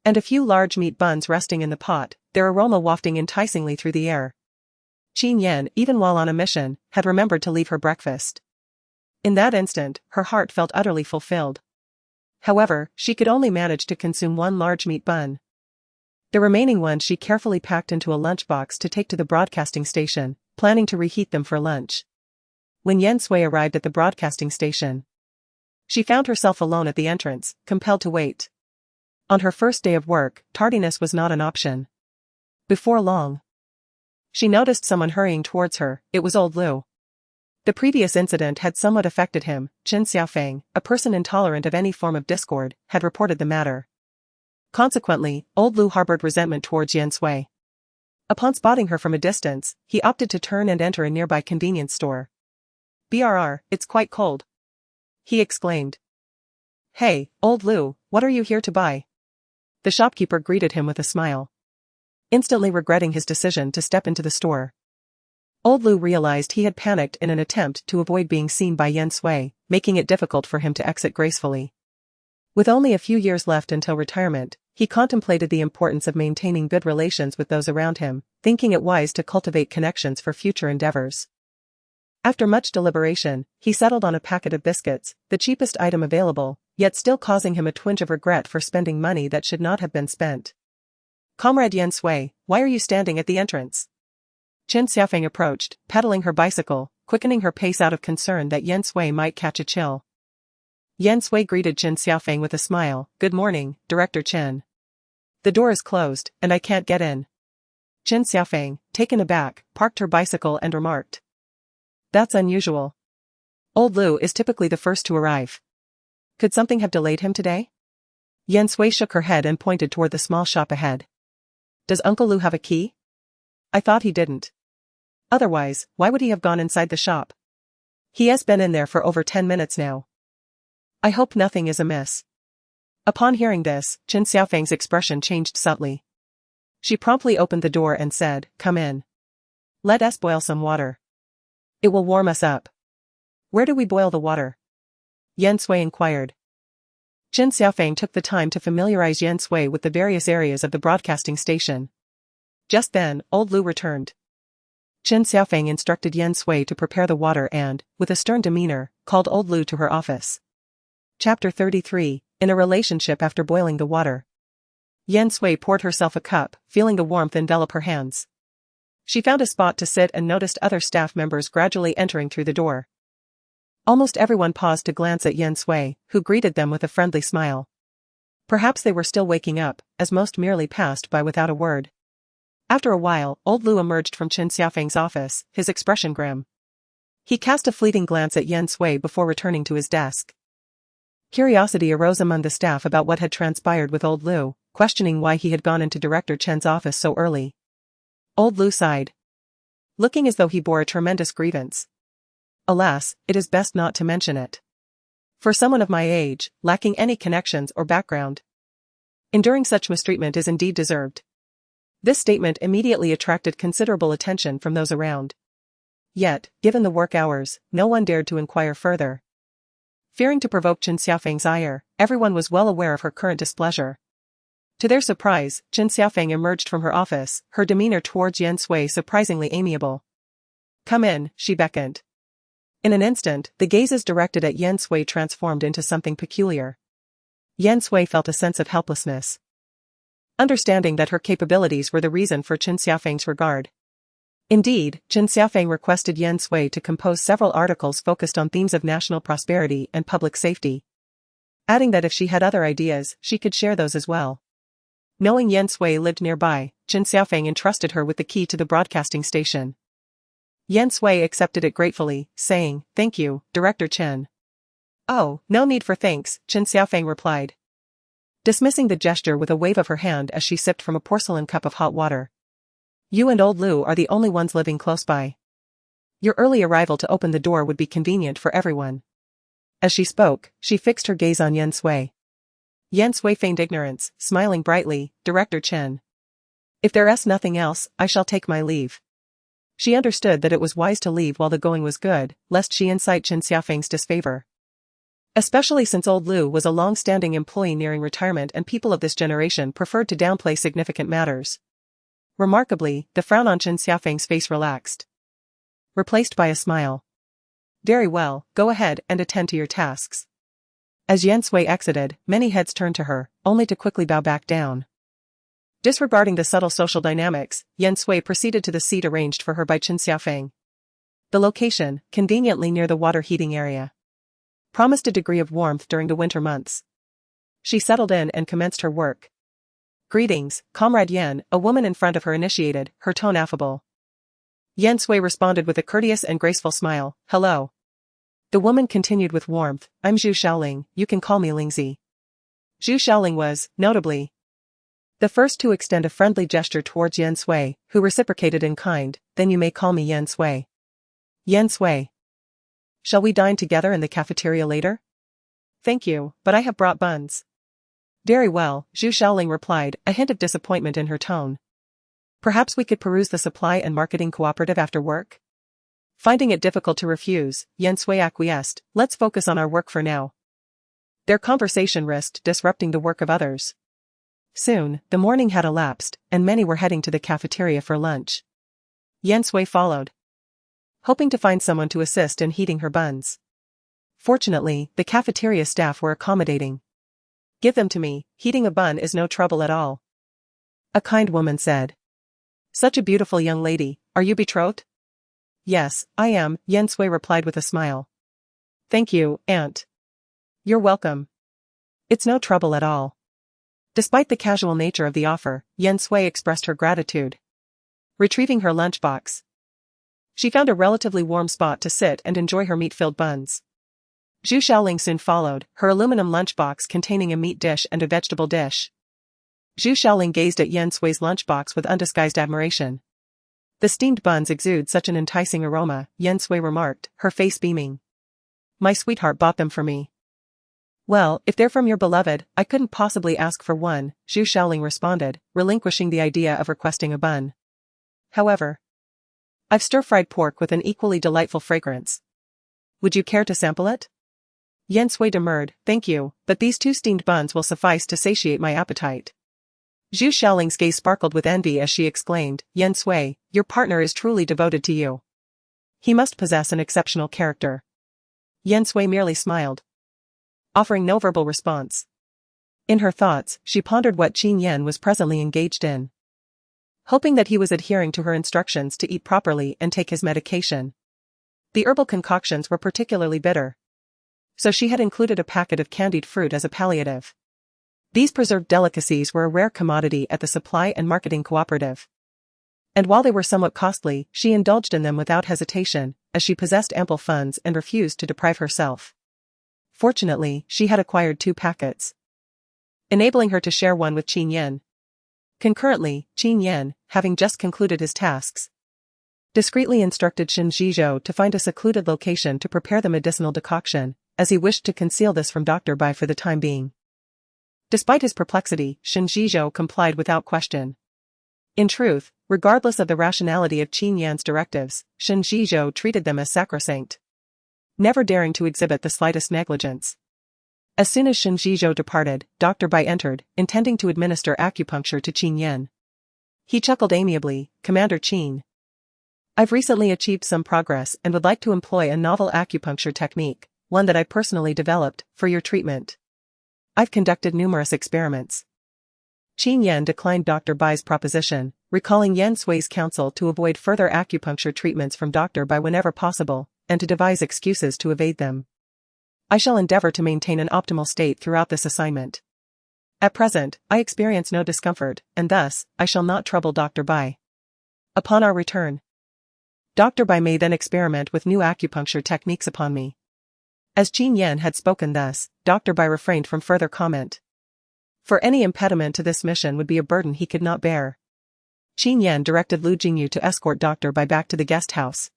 and a few large meat buns resting in the pot, their aroma wafting enticingly through the air. Qin Yan, even while on a mission, had remembered to leave her breakfast. In that instant, her heart felt utterly fulfilled. However, she could only manage to consume one large meat bun. The remaining one she carefully packed into a lunchbox to take to the broadcasting station, planning to reheat them for lunch. When Yan Sui arrived at the broadcasting station, she found herself alone at the entrance, compelled to wait. On her first day of work, tardiness was not an option. Before long, she noticed someone hurrying towards her. It was old Lu. The previous incident had somewhat affected him. Qin Xiaofeng, a person intolerant of any form of discord, had reported the matter. Consequently, old Lu harbored resentment towards Yan Sui. Upon spotting her from a distance, he opted to turn and enter a nearby convenience store. "Brr, it's quite cold," he exclaimed. "Hey, old Lu, what are you here to buy?" The shopkeeper greeted him with a smile, instantly regretting his decision to step into the store. Old Lu realized he had panicked in an attempt to avoid being seen by Yan Sui, making it difficult for him to exit gracefully. With only a few years left until retirement, he contemplated the importance of maintaining good relations with those around him, thinking it wise to cultivate connections for future endeavors. After much deliberation, he settled on a packet of biscuits, the cheapest item available, yet still causing him a twinge of regret for spending money that should not have been spent. "Comrade Yan Sui, why are you standing at the entrance?" Qin Xiaofeng approached, pedaling her bicycle, quickening her pace out of concern that Yan Sui might catch a chill. Yan Sui greeted Qin Xiaofeng with a smile. "Good morning, Director Qin. The door is closed, and I can't get in." Qin Xiaofeng, taken aback, parked her bicycle and remarked, "That's unusual. Old Lu is typically the first to arrive. Could something have delayed him today?" Yan Sui shook her head and pointed toward the small shop ahead. "Does Uncle Lu have a key? I thought he didn't. Otherwise, why would he have gone inside the shop? He has been in there for over 10 minutes now. I hope nothing is amiss." Upon hearing this, Qin Xiaofeng's expression changed subtly. She promptly opened the door and said, "Come in. Let us boil some water. It will warm us up." "Where do we boil the water?" Yan Sui inquired. Qin Xiaofeng took the time to familiarize Yan Sui with the various areas of the broadcasting station. Just then, old Lu returned. Qin Xiaofeng instructed Yan Sui to prepare the water and, with a stern demeanor, called old Lu to her office. Chapter 33, In a Relationship After Boiling the Water. Yan Sui poured herself a cup, feeling the warmth envelop her hands. She found a spot to sit and noticed other staff members gradually entering through the door. Almost everyone paused to glance at Yan Sui, who greeted them with a friendly smile. Perhaps they were still waking up, as most merely passed by without a word. After a while, old Lu emerged from Qin Xiaofeng's office, his expression grim. He cast a fleeting glance at Yan Sui before returning to his desk. Curiosity arose among the staff about what had transpired with old Lu, questioning why he had gone into Director Chen's office so early. Old Lu sighed, looking as though he bore a tremendous grievance. Alas, it is best not to mention it. For someone of my age, lacking any connections or background, enduring such mistreatment is indeed deserved. This statement immediately attracted considerable attention from those around. Yet, given the work hours, no one dared to inquire further. Fearing to provoke Qin Xiaofeng's ire, everyone was well aware of her current displeasure. To their surprise, Qin Xiaofeng emerged from her office, her demeanor towards Yan Sui surprisingly amiable. "Come in," she beckoned. In an instant, the gazes directed at Yan Sui transformed into something peculiar. Yan Sui felt a sense of helplessness, understanding that her capabilities were the reason for Qin Xiaofeng's regard. Indeed, Qin Xiaofeng requested Yan Sui to compose several articles focused on themes of national prosperity and public safety, adding that if she had other ideas, she could share those as well. Knowing Yan Sui lived nearby, Qin Xiaofeng entrusted her with the key to the broadcasting station. Yan Sui accepted it gratefully, saying, "Thank you, Director Chen." "Oh, no need for thanks," Qin Xiaofeng replied, dismissing the gesture with a wave of her hand as she sipped from a porcelain cup of hot water. "You and old Lu are the only ones living close by. Your early arrival to open the door would be convenient for everyone." As she spoke, she fixed her gaze on Yan Sui. Yan Sui feigned ignorance, smiling brightly, "Director Chen. If there's nothing else, I shall take my leave." She understood that it was wise to leave while the going was good, lest she incite Qin Xiaofeng's disfavor. Especially since old Lu was a long-standing employee nearing retirement and people of this generation preferred to downplay significant matters. Remarkably, the frown on Qin Xiaofeng's face relaxed, replaced by a smile. "Very well, go ahead and attend to your tasks." As Yan Sui exited, many heads turned to her, only to quickly bow back down. Disregarding the subtle social dynamics, Yan Sui proceeded to the seat arranged for her by Qin Xiaofeng. The location, conveniently near the water heating area, promised a degree of warmth during the winter months. She settled in and commenced her work. "Greetings, Comrade Yan," a woman in front of her initiated, her tone affable. Yan Sui responded with a courteous and graceful smile, "Hello." The woman continued with warmth, "I'm Zhu Xiaoling, you can call me Lingzi." Zhu Xiaoling was, notably, the first to extend a friendly gesture towards Yan Sui, who reciprocated in kind, "Then you may call me Yan Sui." "Yan Sui. Shall we dine together in the cafeteria later?" "Thank you, but I have brought buns." "Very well," Zhu Xiaoling replied, a hint of disappointment in her tone. "Perhaps we could peruse the supply and marketing cooperative after work?" Finding it difficult to refuse, Yan Sui acquiesced, "Let's focus on our work for now." Their conversation risked disrupting the work of others. Soon, the morning had elapsed, and many were heading to the cafeteria for lunch. Yan Sui followed, hoping to find someone to assist in heating her buns. Fortunately, the cafeteria staff were accommodating. "Give them to me, heating a bun is no trouble at all," a kind woman said. "Such a beautiful young lady, are you betrothed?" "Yes, I am," Yan Sui replied with a smile. "Thank you, Aunt." "You're welcome. It's no trouble at all." Despite the casual nature of the offer, Yan Sui expressed her gratitude. Retrieving her lunchbox, she found a relatively warm spot to sit and enjoy her meat-filled buns. Zhu Xiaoling soon followed, her aluminum lunchbox containing a meat dish and a vegetable dish. Zhu Xiaoling gazed at Yan Sui's lunchbox with undisguised admiration. "The steamed buns exude such an enticing aroma," Yan Sui remarked, her face beaming. "My sweetheart bought them for me." "Well, if they're from your beloved, I couldn't possibly ask for one," Zhu Xiaoling responded, relinquishing the idea of requesting a bun. "However, I've stir-fried pork with an equally delightful fragrance. Would you care to sample it?" Yan Sui demurred, "Thank you, but these 2 steamed buns will suffice to satiate my appetite." Zhu Xiaoling's gaze sparkled with envy as she exclaimed, "Yan Sui, your partner is truly devoted to you. He must possess an exceptional character." Yan Sui merely smiled, offering no verbal response. In her thoughts, she pondered what Qin Yan was presently engaged in, hoping that he was adhering to her instructions to eat properly and take his medication. The herbal concoctions were particularly bitter, so she had included a packet of candied fruit as a palliative. These preserved delicacies were a rare commodity at the supply and marketing cooperative, and while they were somewhat costly, she indulged in them without hesitation, as she possessed ample funds and refused to deprive herself. Fortunately, she had acquired 2 packets, enabling her to share one with Qin Yan. Concurrently, Qin Yan, having just concluded his tasks, discreetly instructed Shen Zhizhou to find a secluded location to prepare the medicinal decoction, as he wished to conceal this from Dr. Bai for the time being. Despite his perplexity, Shen Zhizhou complied without question. In truth, regardless of the rationality of Qin Yan's directives, Shen Zhizhou treated them as sacrosanct, never daring to exhibit the slightest negligence. As soon as Shen Zhizhou departed, Dr. Bai entered, intending to administer acupuncture to Qin Yan. He chuckled amiably, "Commander Qin. I've recently achieved some progress and would like to employ a novel acupuncture technique, one that I personally developed, for your treatment. I've conducted numerous experiments. Qin Yan declined Dr. Bai's proposition, recalling Yan Sui's counsel to avoid further acupuncture treatments from Dr. Bai whenever possible, and to devise excuses to evade them. I shall endeavor to maintain an optimal state throughout this assignment. At present, I experience no discomfort, and thus, I shall not trouble Dr. Bai. Upon our return, Dr. Bai may then experiment with new acupuncture techniques upon me. As Qin Yan had spoken thus, Dr. Bai refrained from further comment. For any impediment to this mission would be a burden he could not bear. Qin Yan directed Lu Jingyu to escort Dr. Bai back to the guest house,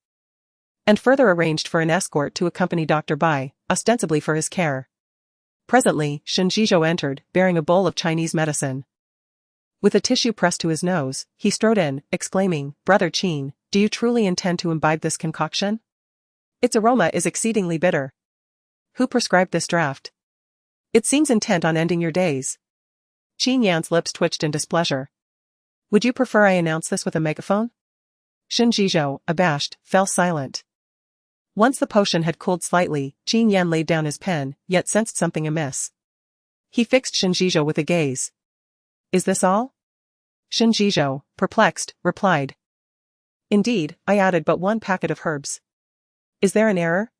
and further arranged for an escort to accompany Dr. Bai, ostensibly for his care. Presently, Shen Zhizhou entered, bearing a bowl of Chinese medicine. With a tissue pressed to his nose, he strode in, exclaiming, "Brother Qin, do you truly intend to imbibe this concoction? Its aroma is exceedingly bitter. Who prescribed this draught? It seems intent on ending your days." Qin Yan's lips twitched in displeasure. "Would you prefer I announce this with a megaphone?" Shen Zhizhou, abashed, fell silent. Once the potion had cooled slightly, Qin Yan laid down his pen, yet sensed something amiss. He fixed Shen Zhizhou with a gaze. "Is this all?" Shen Zhizhou, perplexed, replied. "Indeed, I added but one packet of herbs. Is there an error?"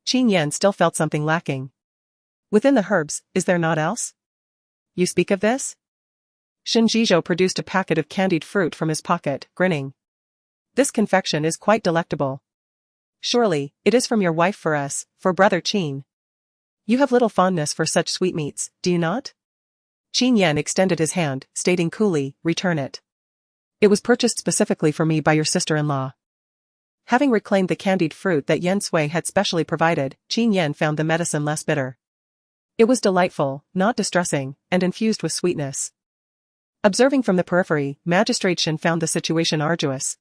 Qin Yan still felt something lacking. "Within the herbs, is there naught else? You speak of this?" Shen Zhizhou produced a packet of candied fruit from his pocket, grinning. "This confection is quite delectable. Surely, it is from your wife for us, for Brother Qin. You have little fondness for such sweetmeats, do you not?" Qin Yan extended his hand, stating coolly, "Return it. It was purchased specifically for me by your sister-in-law." Having reclaimed the candied fruit that Yan Sui had specially provided, Qin Yan found the medicine less bitter. It was delightful, not distressing, and infused with sweetness. Observing from the periphery, Magistrate Shen found the situation arduous.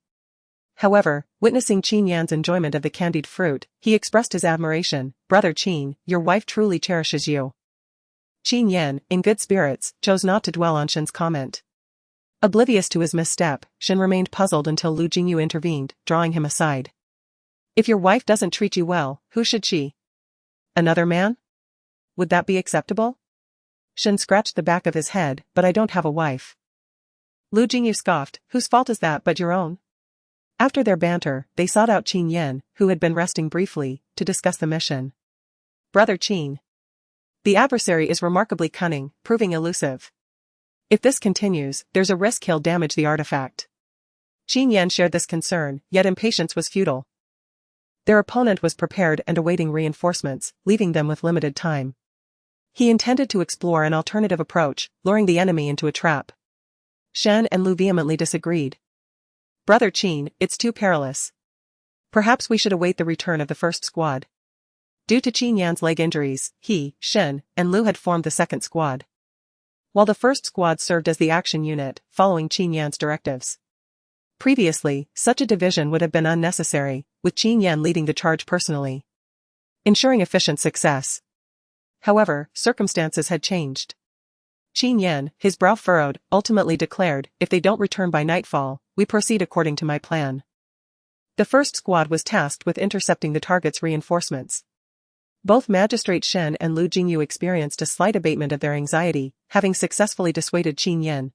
However, witnessing Qin Yan's enjoyment of the candied fruit, he expressed his admiration. "Brother Qin, your wife truly cherishes you." Qin Yan, in good spirits, chose not to dwell on Shen's comment. Oblivious to his misstep, Shen remained puzzled until Lu Jingyu intervened, drawing him aside. "If your wife doesn't treat you well, who should she? Another man? Would that be acceptable?" Shen scratched the back of his head, "But I don't have a wife." Lu Jingyu scoffed, "Whose fault is that but your own?" After their banter, they sought out Qin Yan, who had been resting briefly, to discuss the mission. "Brother Qin. The adversary is remarkably cunning, proving elusive. If this continues, there's a risk he'll damage the artifact." Qin Yan shared this concern, yet impatience was futile. Their opponent was prepared and awaiting reinforcements, leaving them with limited time. He intended to explore an alternative approach, luring the enemy into a trap. Shen and Lu vehemently disagreed. "Brother Qin, it's too perilous. Perhaps we should await the return of the first squad." Due to Qin Yan's leg injuries, he, Shen, and Lu had formed the second squad, while the first squad served as the action unit, following Qin Yan's directives. Previously, such a division would have been unnecessary, with Qin Yan leading the charge personally, ensuring efficient success. However, circumstances had changed. Qin Yan, his brow furrowed, ultimately declared, "If they don't return by nightfall, we proceed according to my plan." The first squad was tasked with intercepting the target's reinforcements. Both Magistrate Shen and Lu Jingyu experienced a slight abatement of their anxiety, having successfully dissuaded Qin Yan,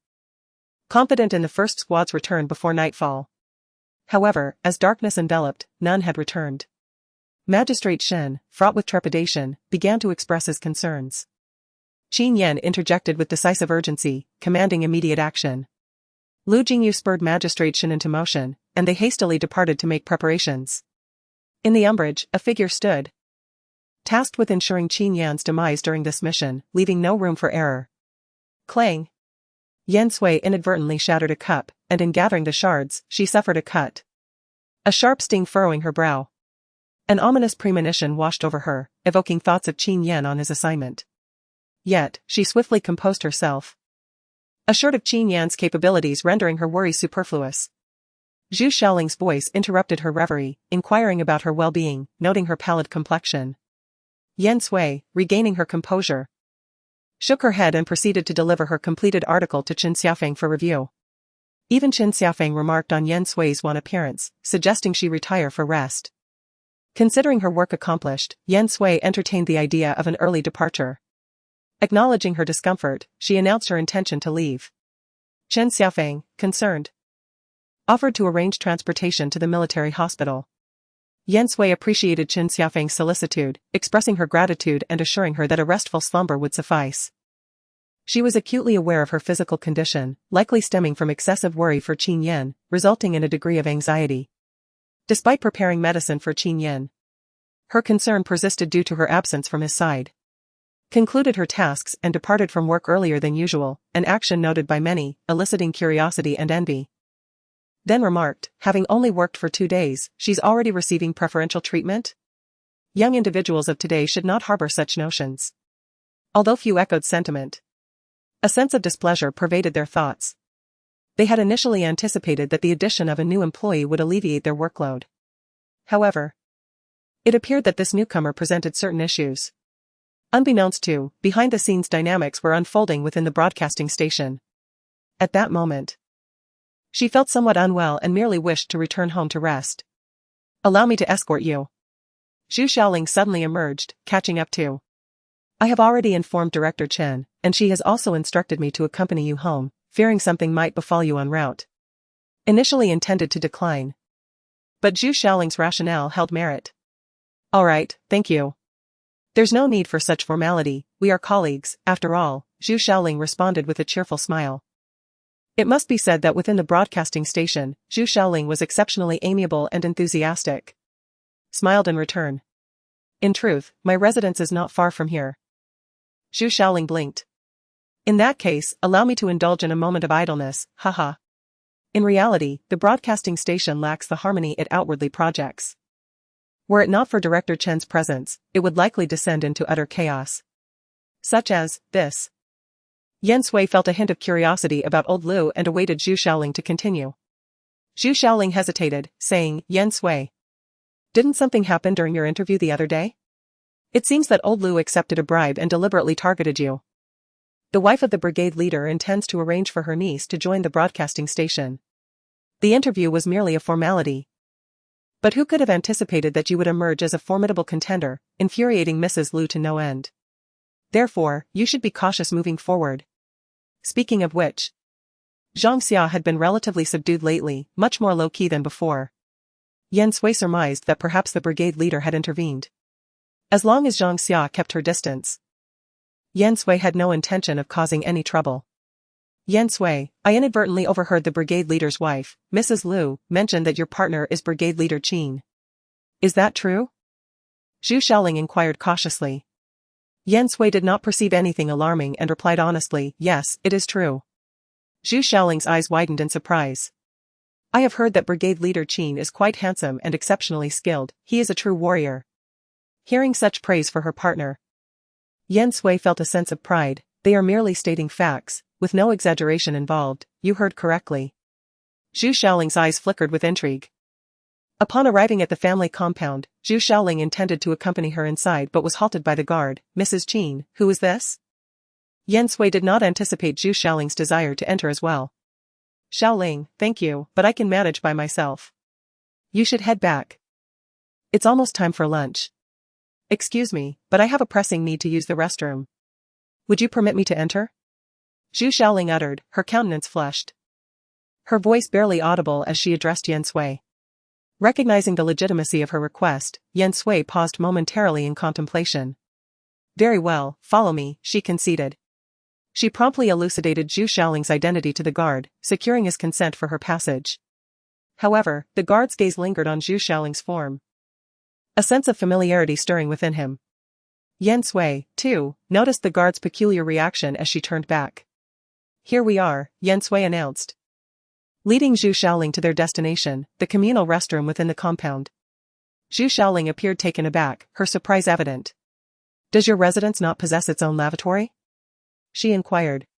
confident in the first squad's return before nightfall. However, as darkness enveloped, none had returned. Magistrate Shen, fraught with trepidation, began to express his concerns. Qin Yan interjected with decisive urgency, commanding immediate action. Lu Jingyu spurred Magistrate Shen into motion, and they hastily departed to make preparations. In the umbrage, a figure stood, tasked with ensuring Qin Yan's demise during this mission, leaving no room for error. Clang! Yan Sui inadvertently shattered a cup, and in gathering the shards, she suffered a cut. A sharp sting furrowing her brow. An ominous premonition washed over her, evoking thoughts of Qin Yan on his assignment. Yet, she swiftly composed herself, assured of Qin Yan's capabilities rendering her worries superfluous. Zhu Xiaoling's voice interrupted her reverie, inquiring about her well-being, noting her pallid complexion. Yan Sui, regaining her composure, shook her head and proceeded to deliver her completed article to Qin Xiaofeng for review. Even Qin Xiafeng remarked on Yan Sui's wan appearance, suggesting she retire for rest. Considering her work accomplished, Yan Sui entertained the idea of an early departure. Acknowledging her discomfort, she announced her intention to leave. Qin Xiafeng, concerned, offered to arrange transportation to the military hospital. Yan Sui appreciated Qin Xiafeng's solicitude, expressing her gratitude and assuring her that a restful slumber would suffice. She was acutely aware of her physical condition, likely stemming from excessive worry for Qin Yan, resulting in a degree of anxiety. Despite preparing medicine for Qin Yan, her concern persisted due to her absence from his side. Concluded her tasks and departed from work earlier than usual, an action noted by many, eliciting curiosity and envy. Then remarked, having only worked for 2 days, she's already receiving preferential treatment? Young individuals of today should not harbor such notions. Although few echoed sentiment, a sense of displeasure pervaded their thoughts. They had initially anticipated that the addition of a new employee would alleviate their workload. However, it appeared that this newcomer presented certain issues. Unbeknownst to, behind-the-scenes dynamics were unfolding within the broadcasting station. At that moment, she felt somewhat unwell and merely wished to return home to rest. Allow me to escort you. Zhu Xiaoling suddenly emerged, catching up to. I have already informed Director Chen, and she has also instructed me to accompany you home, fearing something might befall you en route. Initially intended to decline, but Zhu Xiaoling's rationale held merit. All right, thank you. There's no need for such formality, we are colleagues, after all, Zhu Xiaoling responded with a cheerful smile. It must be said that within the broadcasting station, Zhu Xiaoling was exceptionally amiable and enthusiastic. Smiled in return. In truth, my residence is not far from here. Zhu Xiaoling blinked. In that case, allow me to indulge in a moment of idleness, haha. In reality, the broadcasting station lacks the harmony it outwardly projects. Were it not for Director Chen's presence, it would likely descend into utter chaos. Such as this. Yan Sui felt a hint of curiosity about old Lu and awaited Zhu Xiaoling to continue. Zhu Xiaoling hesitated, saying, Yan Sui, didn't something happen during your interview the other day? It seems that old Lu accepted a bribe and deliberately targeted you. The wife of the brigade leader intends to arrange for her niece to join the broadcasting station. The interview was merely a formality. But who could have anticipated that you would emerge as a formidable contender, infuriating Mrs. Lu to no end. Therefore, you should be cautious moving forward. Speaking of which, Zhang Xia had been relatively subdued lately, much more low-key than before. Yan Sui surmised that perhaps the brigade leader had intervened. As long as Zhang Xia kept her distance, Yan Sui had no intention of causing any trouble. Yan Sui, I inadvertently overheard the brigade leader's wife, Mrs. Lu, mention that your partner is brigade leader Qin. Is that true? Zhu Xiaoling inquired cautiously. Yan Sui did not perceive anything alarming and replied honestly, yes, it is true. Zhu Xiaoling's eyes widened in surprise. I have heard that brigade leader Qin is quite handsome and exceptionally skilled, he is a true warrior. Hearing such praise for her partner, Yan Sui felt a sense of pride. They are merely stating facts, with no exaggeration involved, you heard correctly. Zhu Xiaoling's eyes flickered with intrigue. Upon arriving at the family compound, Zhu Xiaoling intended to accompany her inside but was halted by the guard. Mrs. Qin, who is this? Yan Sui did not anticipate Zhu Xiaoling's desire to enter as well. Xiaoling, thank you, but I can manage by myself. You should head back. It's almost time for lunch. Excuse me, but I have a pressing need to use the restroom. Would you permit me to enter? Zhu Xiaoling uttered, her countenance flushed. Her voice barely audible as she addressed Yan Sui. Recognizing the legitimacy of her request, Yan Sui paused momentarily in contemplation. Very well, follow me, she conceded. She promptly elucidated Zhu Xiaoling's identity to the guard, securing his consent for her passage. However, the guard's gaze lingered on Zhu Xiaoling's form, a sense of familiarity stirring within him. Yan Sui, too, noticed the guard's peculiar reaction as she turned back. Here we are, Yan Sui announced, leading Zhu Xiaoling to their destination, the communal restroom within the compound. Zhu Xiaoling appeared taken aback, her surprise evident. Does your residence not possess its own lavatory? She inquired.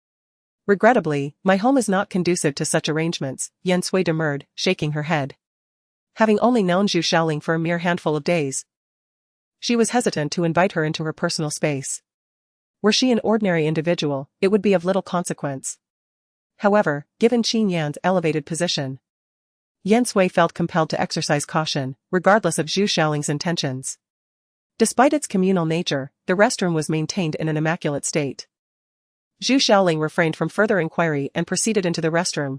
Regrettably, my home is not conducive to such arrangements, Yan Sui demurred, shaking her head. Having only known Zhu Xiaoling for a mere handful of days, she was hesitant to invite her into her personal space. Were she an ordinary individual, it would be of little consequence. However, given Qin Yan's elevated position, Yan Sui felt compelled to exercise caution, regardless of Zhu Xiaoling's intentions. Despite its communal nature, the restroom was maintained in an immaculate state. Zhu Xiaoling refrained from further inquiry and proceeded into the restroom.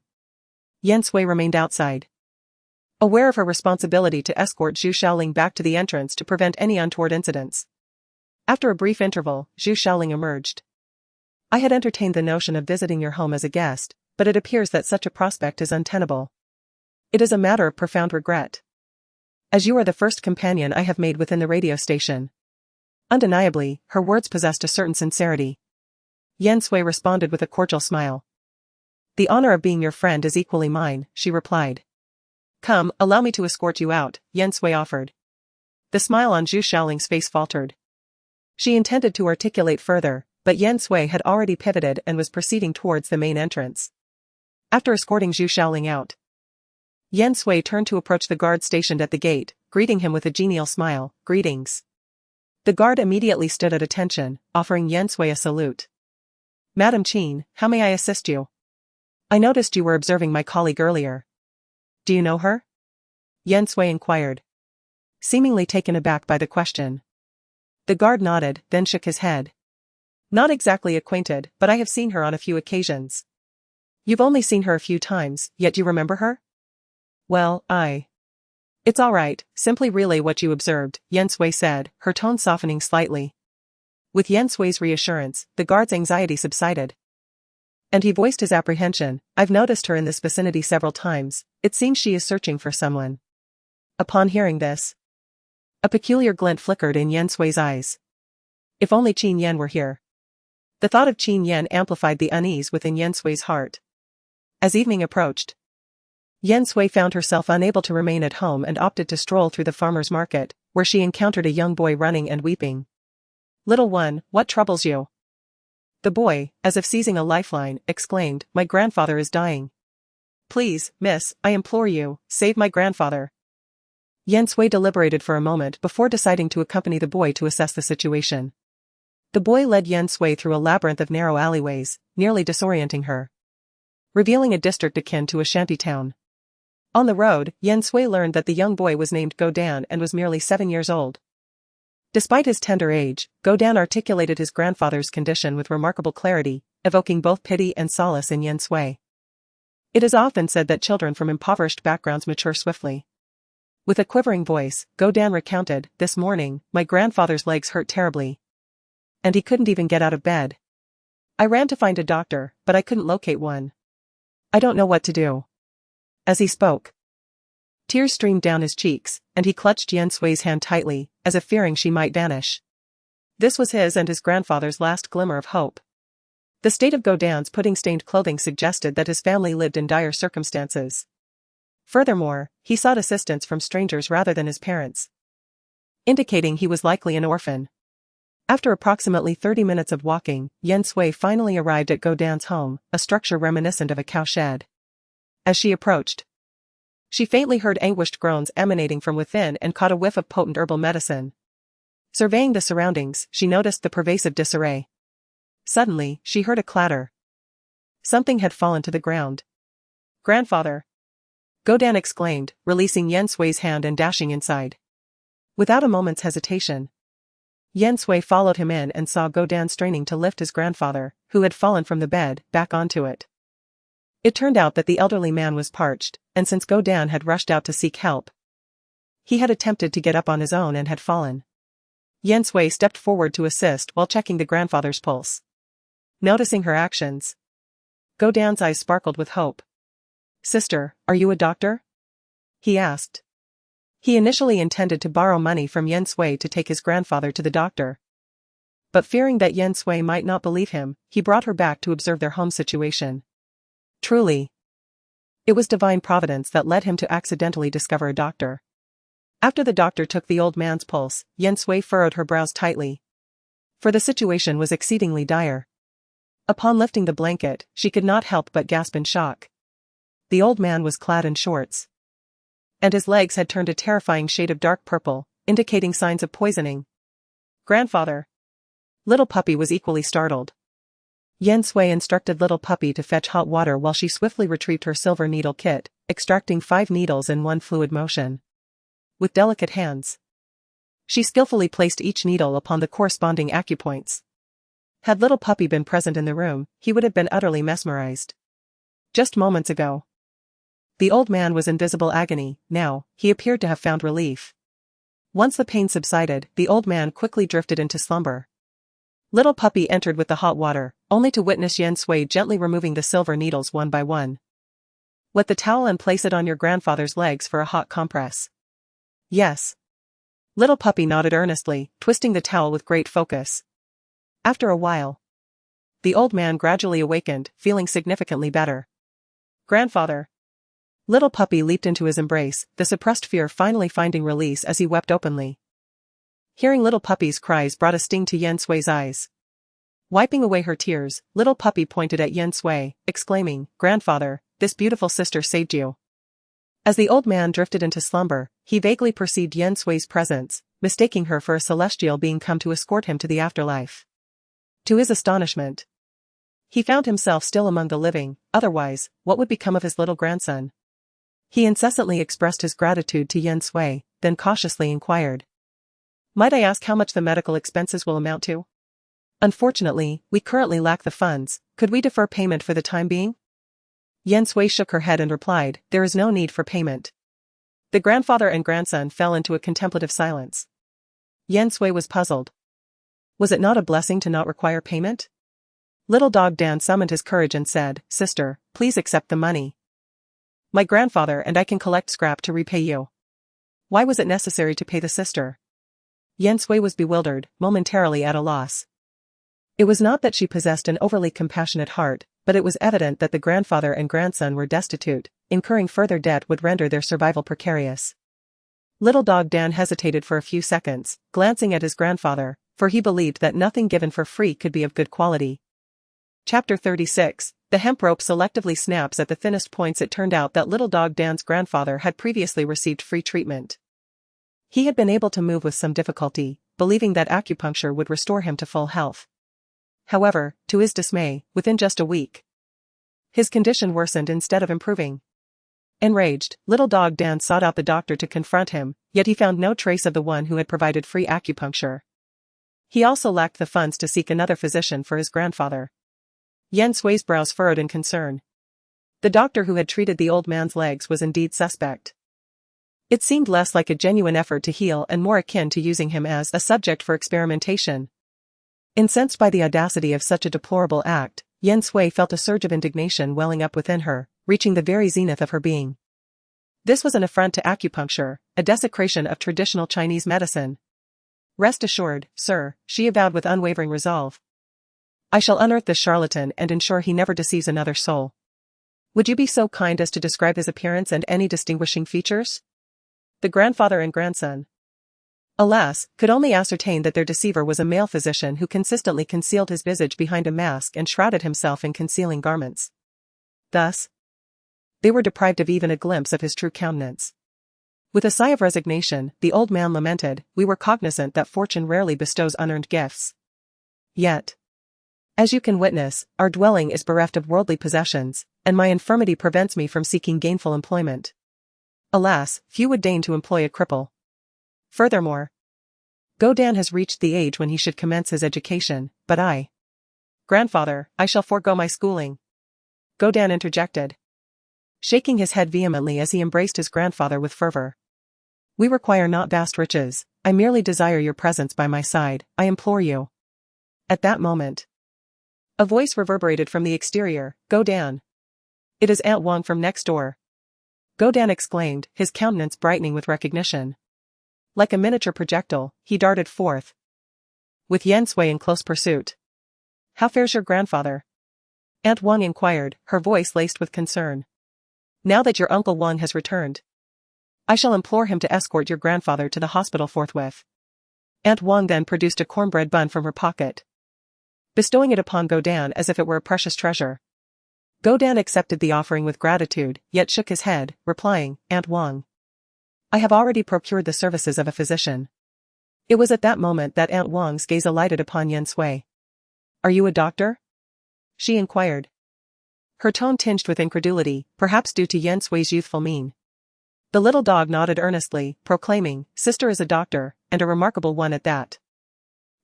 Yan Sui remained outside, aware of her responsibility to escort Zhu Xiaoling back to the entrance to prevent any untoward incidents. After a brief interval, Zhu Xiaoling emerged. I had entertained the notion of visiting your home as a guest, but it appears that such a prospect is untenable. It is a matter of profound regret, as you are the first companion I have made within the radio station. Undeniably, her words possessed a certain sincerity. Yan Sui responded with a cordial smile. The honor of being your friend is equally mine, she replied. Come, allow me to escort you out, Yan Sui offered. The smile on Zhu Xiaoling's face faltered. She intended to articulate further, but Yan Sui had already pivoted and was proceeding towards the main entrance. After escorting Zhu Xiaoling out, Yan Sui turned to approach the guard stationed at the gate, greeting him with a genial smile. Greetings. The guard immediately stood at attention, offering Yan Sui a salute. Madam Qin, how may I assist you? I noticed you were observing my colleague earlier. Do you know her? Yan Sui inquired, seemingly taken aback by the question. The guard nodded, then shook his head. Not exactly acquainted, but I have seen her on a few occasions. You've only seen her a few times, yet you remember her? Well, It's all right, simply relay what you observed, Yan Sui said, her tone softening slightly. With Yan Sui's reassurance, the guard's anxiety subsided. And he voiced his apprehension. I've noticed her in this vicinity several times. It seems she is searching for someone. Upon hearing this, a peculiar glint flickered in Yan Sui's eyes. If only Qin Yan were here. The thought of Qin Yan amplified the unease within Yan Sui's heart. As evening approached, Yan Sui found herself unable to remain at home and opted to stroll through the farmer's market, where she encountered a young boy running and weeping. Little one, what troubles you? The boy, as if seizing a lifeline, exclaimed, My grandfather is dying. Please, miss, I implore you, save my grandfather. Yan Sui deliberated for a moment before deciding to accompany the boy to assess the situation. The boy led Yan Sui through a labyrinth of narrow alleyways, nearly disorienting her, revealing a district akin to a shantytown. On the road, Yan Sui learned that the young boy was named Godan and was merely 7 years old. Despite his tender age, Godan articulated his grandfather's condition with remarkable clarity, evoking both pity and solace in Yan Sui. It is often said that children from impoverished backgrounds mature swiftly. With a quivering voice, Godan recounted, This morning, my grandfather's legs hurt terribly, and he couldn't even get out of bed. I ran to find a doctor, but I couldn't locate one. I don't know what to do. As he spoke, tears streamed down his cheeks, and he clutched Yan Sui's hand tightly, as if fearing she might vanish. This was his and his grandfather's last glimmer of hope. The state of Godan's pudding-stained clothing suggested that his family lived in dire circumstances. Furthermore, he sought assistance from strangers rather than his parents, indicating he was likely an orphan. After approximately 30 minutes of walking, Yan Sui finally arrived at Godan's home, a structure reminiscent of a cowshed. As she approached, she faintly heard anguished groans emanating from within and caught a whiff of potent herbal medicine. Surveying the surroundings, she noticed the pervasive disarray. Suddenly, she heard a clatter. Something had fallen to the ground. Grandfather! Godan exclaimed, releasing Yan Sui's hand and dashing inside. Without a moment's hesitation, Yan Sui followed him in and saw Godan straining to lift his grandfather, who had fallen from the bed, back onto it. It turned out that the elderly man was parched, and since Godan had rushed out to seek help, he had attempted to get up on his own and had fallen. Yan Sui stepped forward to assist while checking the grandfather's pulse. Noticing her actions, Godan's eyes sparkled with hope. Sister, are you a doctor? He asked. He initially intended to borrow money from Yan Sui to take his grandfather to the doctor. But fearing that Yan Sui might not believe him, he brought her back to observe their home situation. Truly, it was divine providence that led him to accidentally discover a doctor. After the doctor took the old man's pulse, Yan Sui furrowed her brows tightly, for the situation was exceedingly dire. Upon lifting the blanket, she could not help but gasp in shock. The old man was clad in shorts, and his legs had turned a terrifying shade of dark purple, indicating signs of poisoning. Grandfather! Little puppy was equally startled. Yan Sui instructed little puppy to fetch hot water while she swiftly retrieved her silver needle kit, extracting 5 needles in one fluid motion. With delicate hands, she skillfully placed each needle upon the corresponding acupoints. Had little puppy been present in the room, he would have been utterly mesmerized. Just moments ago, the old man was in visible agony. Now, he appeared to have found relief. Once the pain subsided, the old man quickly drifted into slumber. Little puppy entered with the hot water, only to witness Yan Sui gently removing the silver needles one by one. Wet the towel and place it on your grandfather's legs for a hot compress. Yes. Little puppy nodded earnestly, twisting the towel with great focus. After a while, the old man gradually awakened, feeling significantly better. Grandfather. Little puppy leaped into his embrace, the suppressed fear finally finding release as he wept openly. Hearing little puppy's cries brought a sting to Yan Sui's eyes. Wiping away her tears, little puppy pointed at Yan Sui, exclaiming, "Grandfather, this beautiful sister saved you." As the old man drifted into slumber, he vaguely perceived Yan Sui's presence, mistaking her for a celestial being come to escort him to the afterlife. To his astonishment, he found himself still among the living. Otherwise, what would become of his little grandson? He incessantly expressed his gratitude to Yan Sui, then cautiously inquired, "Might I ask how much the medical expenses will amount to?" "Unfortunately, we currently lack the funds. Could we defer payment for the time being?" Yan Sui shook her head and replied, "There is no need for payment." The grandfather and grandson fell into a contemplative silence. Yan Sui was puzzled. Was it not a blessing to not require payment? Little dog Dan summoned his courage and said, "Sister, please accept the money. My grandfather and I can collect scrap to repay you." Why was it necessary to pay the sister? Yan Sui was bewildered, momentarily at a loss. It was not that she possessed an overly compassionate heart, but it was evident that the grandfather and grandson were destitute. Incurring further debt would render their survival precarious. Little dog Dan hesitated for a few seconds, glancing at his grandfather, for he believed that nothing given for free could be of good quality. Chapter 36. The hemp rope selectively snaps at the thinnest points. It turned out that little dog Dan's grandfather had previously received free treatment. He had been able to move with some difficulty, believing that acupuncture would restore him to full health. However, to his dismay, within just a week, his condition worsened instead of improving. Enraged, little dog Dan sought out the doctor to confront him, yet he found no trace of the one who had provided free acupuncture. He also lacked the funds to seek another physician for his grandfather. Yan Sui's brows furrowed in concern. The doctor who had treated the old man's legs was indeed suspect. It seemed less like a genuine effort to heal and more akin to using him as a subject for experimentation. Incensed by the audacity of such a deplorable act, Yan Sui felt a surge of indignation welling up within her, reaching the very zenith of her being. This was an affront to acupuncture, a desecration of traditional Chinese medicine. "Rest assured, sir," she avowed with unwavering resolve, "I shall unearth this charlatan and ensure he never deceives another soul. Would you be so kind as to describe his appearance and any distinguishing features?" The grandfather and grandson, alas, could only ascertain that their deceiver was a male physician who consistently concealed his visage behind a mask and shrouded himself in concealing garments. Thus, they were deprived of even a glimpse of his true countenance. With a sigh of resignation, the old man lamented, "We were cognizant that fortune rarely bestows unearned gifts. Yet, as you can witness, our dwelling is bereft of worldly possessions, and my infirmity prevents me from seeking gainful employment. Alas, few would deign to employ a cripple. Furthermore, Godan has reached the age when he should commence his education, but I, grandfather, I shall forego my schooling," Godan interjected, shaking his head vehemently as he embraced his grandfather with fervor. "We require not vast riches, I merely desire your presence by my side, I implore you." At that moment, a voice reverberated from the exterior, "Godan. It is Aunt Wang from next door." Godan exclaimed, his countenance brightening with recognition. Like a miniature projectile, he darted forth, with Yan Sui in close pursuit. "How fares your grandfather?" Aunt Wang inquired, her voice laced with concern. "Now that your Uncle Wang has returned, I shall implore him to escort your grandfather to the hospital forthwith." Aunt Wang then produced a cornbread bun from her pocket, bestowing it upon Godan as if it were a precious treasure. Godan accepted the offering with gratitude, yet shook his head, replying, "Aunt Wang, I have already procured the services of a physician." It was at that moment that Aunt Wang's gaze alighted upon Yan Sui. "Are you a doctor?" she inquired. Her tone tinged with incredulity, perhaps due to Yan Sui's youthful mien. The little dog nodded earnestly, proclaiming, "Sister is a doctor, and a remarkable one at that.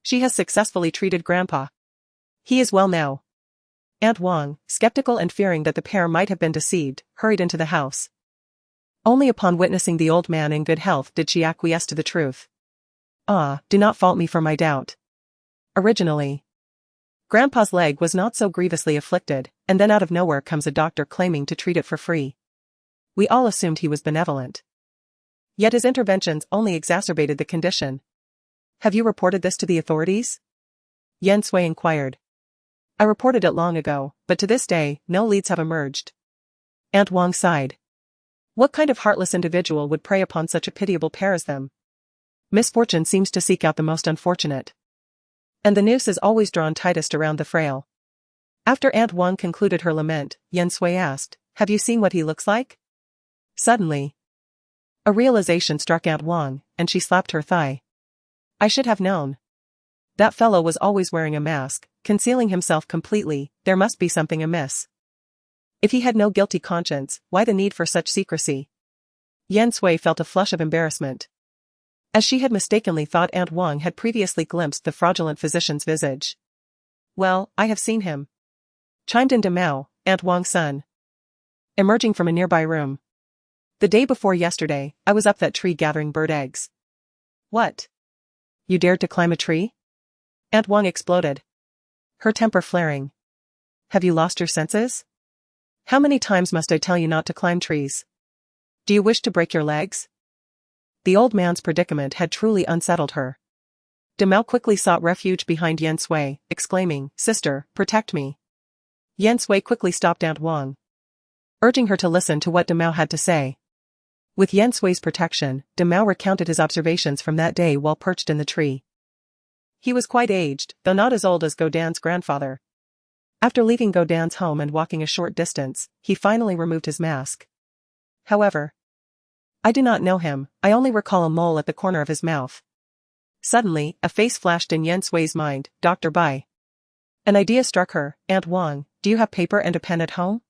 She has successfully treated Grandpa. He is well now." Aunt Wang, skeptical and fearing that the pair might have been deceived, hurried into the house. Only upon witnessing the old man in good health did she acquiesce to the truth. "Ah, do not fault me for my doubt. Originally, Grandpa's leg was not so grievously afflicted, and then out of nowhere comes a doctor claiming to treat it for free. We all assumed he was benevolent. Yet his interventions only exacerbated the condition." "Have you reported this to the authorities?" Yan Sui inquired. "I reported it long ago, but to this day, no leads have emerged." Aunt Wang sighed. What kind of heartless individual would prey upon such a pitiable pair as them? Misfortune seems to seek out the most unfortunate. And the noose is always drawn tightest around the frail. After Aunt Wang concluded her lament, Yan Sui asked, "Have you seen what he looks like?" Suddenly, a realization struck Aunt Wang, and she slapped her thigh. "I should have known. That fellow was always wearing a mask, concealing himself completely. There must be something amiss. If he had no guilty conscience, why the need for such secrecy?" Yan Sui felt a flush of embarrassment, as she had mistakenly thought Aunt Wang had previously glimpsed the fraudulent physician's visage. "Well, I have seen him," chimed in Demao, Aunt Wang's son, emerging from a nearby room. "The day before yesterday, I was up that tree gathering bird eggs." "What? You dared to climb a tree?" Aunt Wang exploded, her temper flaring. "Have you lost your senses? How many times must I tell you not to climb trees? Do you wish to break your legs?" The old man's predicament had truly unsettled her. Demao quickly sought refuge behind Yan Sui, exclaiming, "Sister, protect me." Yan Sui quickly stopped Aunt Wang, urging her to listen to what Demao had to say. With Yan Sui's protection, Demao recounted his observations from that day while perched in the tree. He was quite aged, though not as old as Godin's grandfather. After leaving Godin's home and walking a short distance, he finally removed his mask. However, "I do not know him, I only recall a mole at the corner of his mouth." Suddenly, a face flashed in Yan Sui's mind, Dr. Bai. An idea struck her. "Aunt Wang, do you have paper and a pen at home?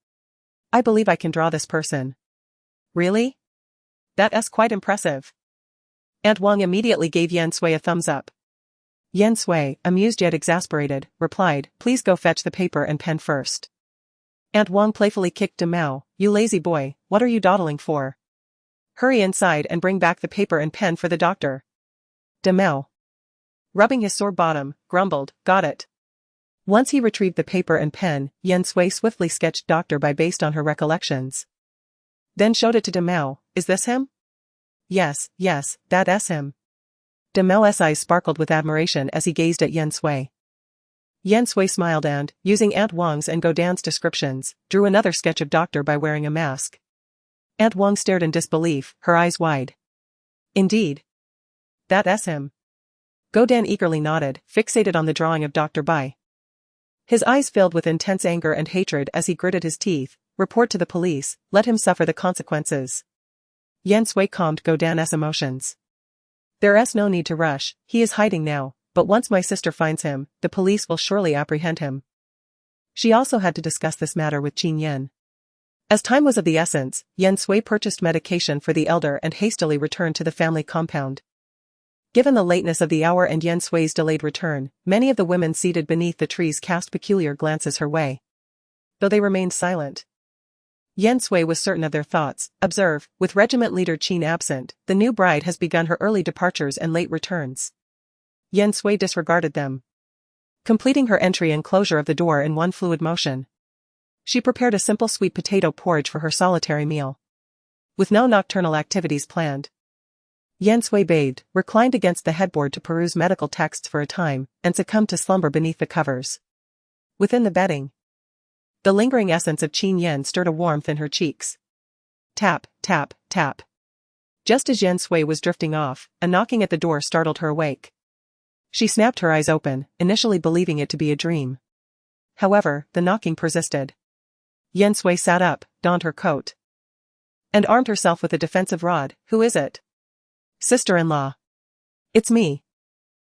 I believe I can draw this person." "Really? That's quite impressive." Aunt Wang immediately gave Yan Sui a thumbs up. Yan Sui, amused yet exasperated, replied, "Please go fetch the paper and pen first." Aunt Wang playfully kicked Demao, "You lazy boy, what are you dawdling for? Hurry inside and bring back the paper and pen for the doctor." Demao, rubbing his sore bottom, grumbled, "Got it." Once he retrieved the paper and pen, Yan Sui swiftly sketched Dr. Bai based on her recollections. Then showed it to Demao. "Is this him?" Yes, that's him." Demao's eyes sparkled with admiration as he gazed at Yan Sui. Yan Sui smiled and, using Aunt Wang's and Godin's descriptions, drew another sketch of Dr. Bai wearing a mask. Aunt Wang stared in disbelief, her eyes wide. "Indeed. That's him." Godin eagerly nodded, fixated on the drawing of Dr. Bai. His eyes filled with intense anger and hatred as he gritted his teeth. "Report to the police, let him suffer the consequences." Yan Sui calmed Godin's emotions. "There's no need to rush, he is hiding now, but once my sister finds him, the police will surely apprehend him." She also had to discuss this matter with Qin Yan. As time was of the essence, Yan Sui purchased medication for the elder and hastily returned to the family compound. Given the lateness of the hour and Yan Sui's delayed return, many of the women seated beneath the trees cast peculiar glances her way, though they remained silent. Yan Sui was certain of their thoughts. Observe, with regiment leader Qin absent, the new bride has begun her early departures and late returns. Yan Sui disregarded them, completing her entry and closure of the door in one fluid motion. She prepared a simple sweet potato porridge for her solitary meal, with no nocturnal activities planned. Yan Sui bathed, reclined against the headboard to peruse medical texts for a time, and succumbed to slumber beneath the covers. Within the bedding, the lingering essence of Qin Yan stirred a warmth in her cheeks. Tap, tap, tap. Just as Yan Sui was drifting off, a knocking at the door startled her awake. She snapped her eyes open, initially believing it to be a dream. However, the knocking persisted. Yan Sui sat up, donned her coat, and armed herself with a defensive rod. "Who is it?" "Sister-in-law." "It's me."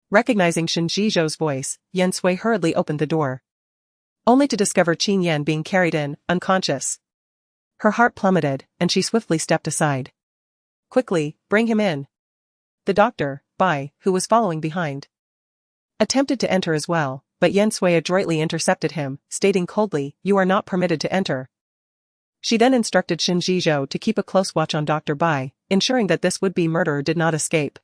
Recognizing Shen Zhizhou's voice, Yan Sui hurriedly opened the door. only to discover Qin Yan being carried in, unconscious. Her heart plummeted, and she swiftly stepped aside. Quickly, bring him in. The doctor, Bai, who was following behind, attempted to enter as well, but Yan Sui adroitly intercepted him, stating coldly, "You are not permitted to enter." She then instructed Shin Jizhou to keep a close watch on Dr. Bai, ensuring that this would-be murderer did not escape.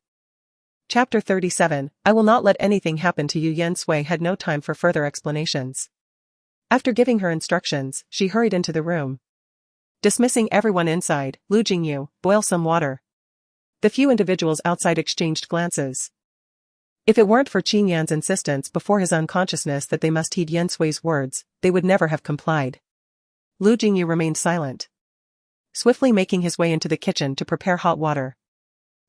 Chapter 37, I will not let anything happen to you. Yan Sui had no time for further explanations. After giving her instructions, she hurried into the room. Dismissing everyone inside, Lu Jingyu, boil some water. The few individuals outside exchanged glances. If it weren't for Qin Yan's insistence before his unconsciousness that they must heed Yan Sui's words, they would never have complied. Lu Jingyu remained silent, swiftly making his way into the kitchen to prepare hot water.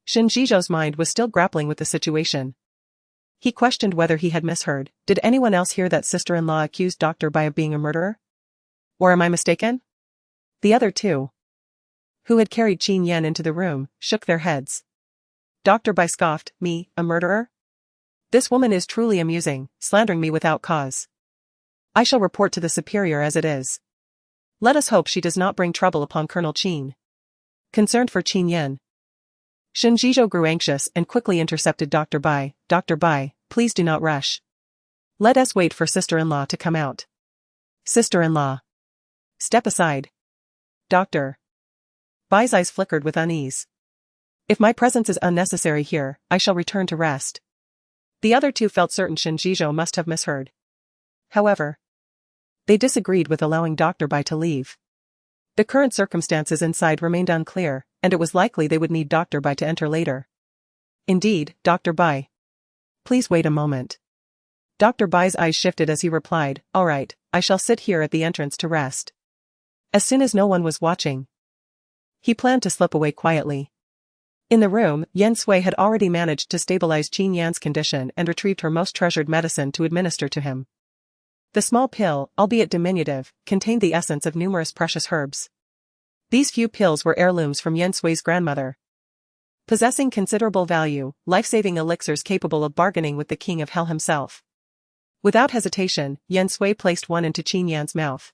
Shin Jizhou's mind was still grappling with the situation. He questioned whether he had misheard. Did anyone else hear that sister-in-law accused Dr. Bai of being a murderer? Or am I mistaken? The other two, who had carried Qin Yan into the room, shook their heads. Dr. Bai scoffed, "Me, a murderer? This woman is truly amusing, slandering me without cause. I shall report to the superior as it is. Let us hope she does not bring trouble upon Colonel Qin." Concerned for Qin Yan, Shin Jizhou grew anxious and quickly intercepted Dr. Bai. "Dr. Bai, please do not rush. Let us wait for sister-in-law to come out." "Sister-in-law. Step aside." Dr. Bai's eyes flickered with unease. "If my presence is unnecessary here, I shall return to rest." The other two felt certain Shin Jizhou must have misheard. However, they disagreed with allowing Dr. Bai to leave. The current circumstances inside remained unclear, and it was likely they would need Dr. Bai to enter later. "Indeed, Dr. Bai. Please wait a moment." Dr. Bai's eyes shifted as he replied, "All right, I shall sit here at the entrance to rest." As soon as no one was watching, he planned to slip away quietly. In the room, Yan Sui had already managed to stabilize Qin Yan's condition and retrieved her most treasured medicine to administer to him. The small pill, albeit diminutive, contained the essence of numerous precious herbs. These few pills were heirlooms from Yan Sui's grandmother, possessing considerable value, life-saving elixirs capable of bargaining with the king of hell himself. Without hesitation, Yan Sui placed one into Qin Yan's mouth.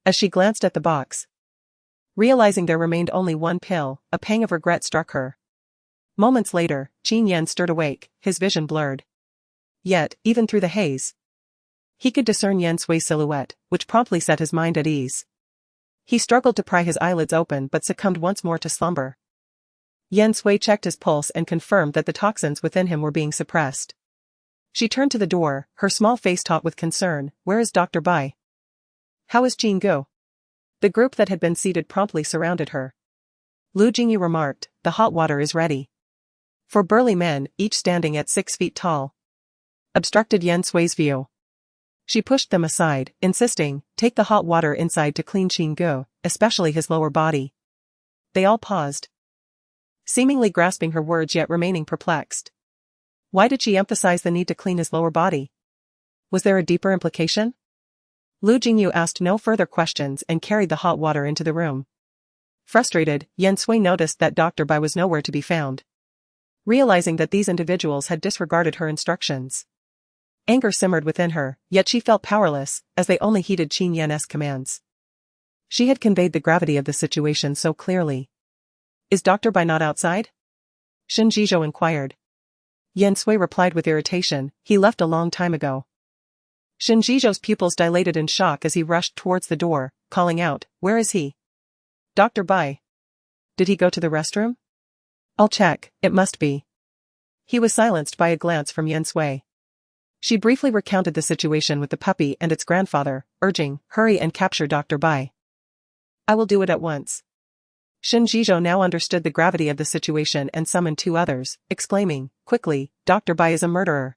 As she glanced at the box, realizing there remained only one pill, a pang of regret struck her. Moments later, Qin Yan stirred awake, his vision blurred. Yet, even through the haze, he could discern Yan Sui's silhouette, which promptly set his mind at ease. He struggled to pry his eyelids open but succumbed once more to slumber. Yan Sui checked his pulse and confirmed that the toxins within him were being suppressed. She turned to the door, her small face taut with concern. "Where is Dr. Bai? How is Jin Gu?" The group that had been seated promptly surrounded her. Lu Jingyu remarked, "The hot water is ready." Four burly men, each standing at 6 feet tall, obstructed Yan Sui's view. She pushed them aside, insisting, "Take the hot water inside to clean Qin Gu, especially his lower body." They all paused, seemingly grasping her words yet remaining perplexed. Why did she emphasize the need to clean his lower body? Was there a deeper implication? Lu Jingyu asked no further questions and carried the hot water into the room. Frustrated, Yan Sui noticed that Dr. Bai was nowhere to be found. Realizing that these individuals had disregarded her instructions, anger simmered within her, yet she felt powerless, as they only heeded Qin Yan's commands. She had conveyed the gravity of the situation so clearly. "Is Dr. Bai not outside?" Shin Jizhou inquired. Yan Sui replied with irritation, "He left a long time ago." Shin Jizhou's pupils dilated in shock as he rushed towards the door, calling out, "Where is he? Dr. Bai? Did he go to the restroom?" "I'll check, it must be." He was silenced by a glance from Yan Sui. She briefly recounted the situation with the puppy and its grandfather, urging, "Hurry and capture Dr. Bai." "I will do it at once." Shin Jizhou now understood the gravity of the situation and summoned two others, exclaiming, quickly, "Dr. Bai is a murderer."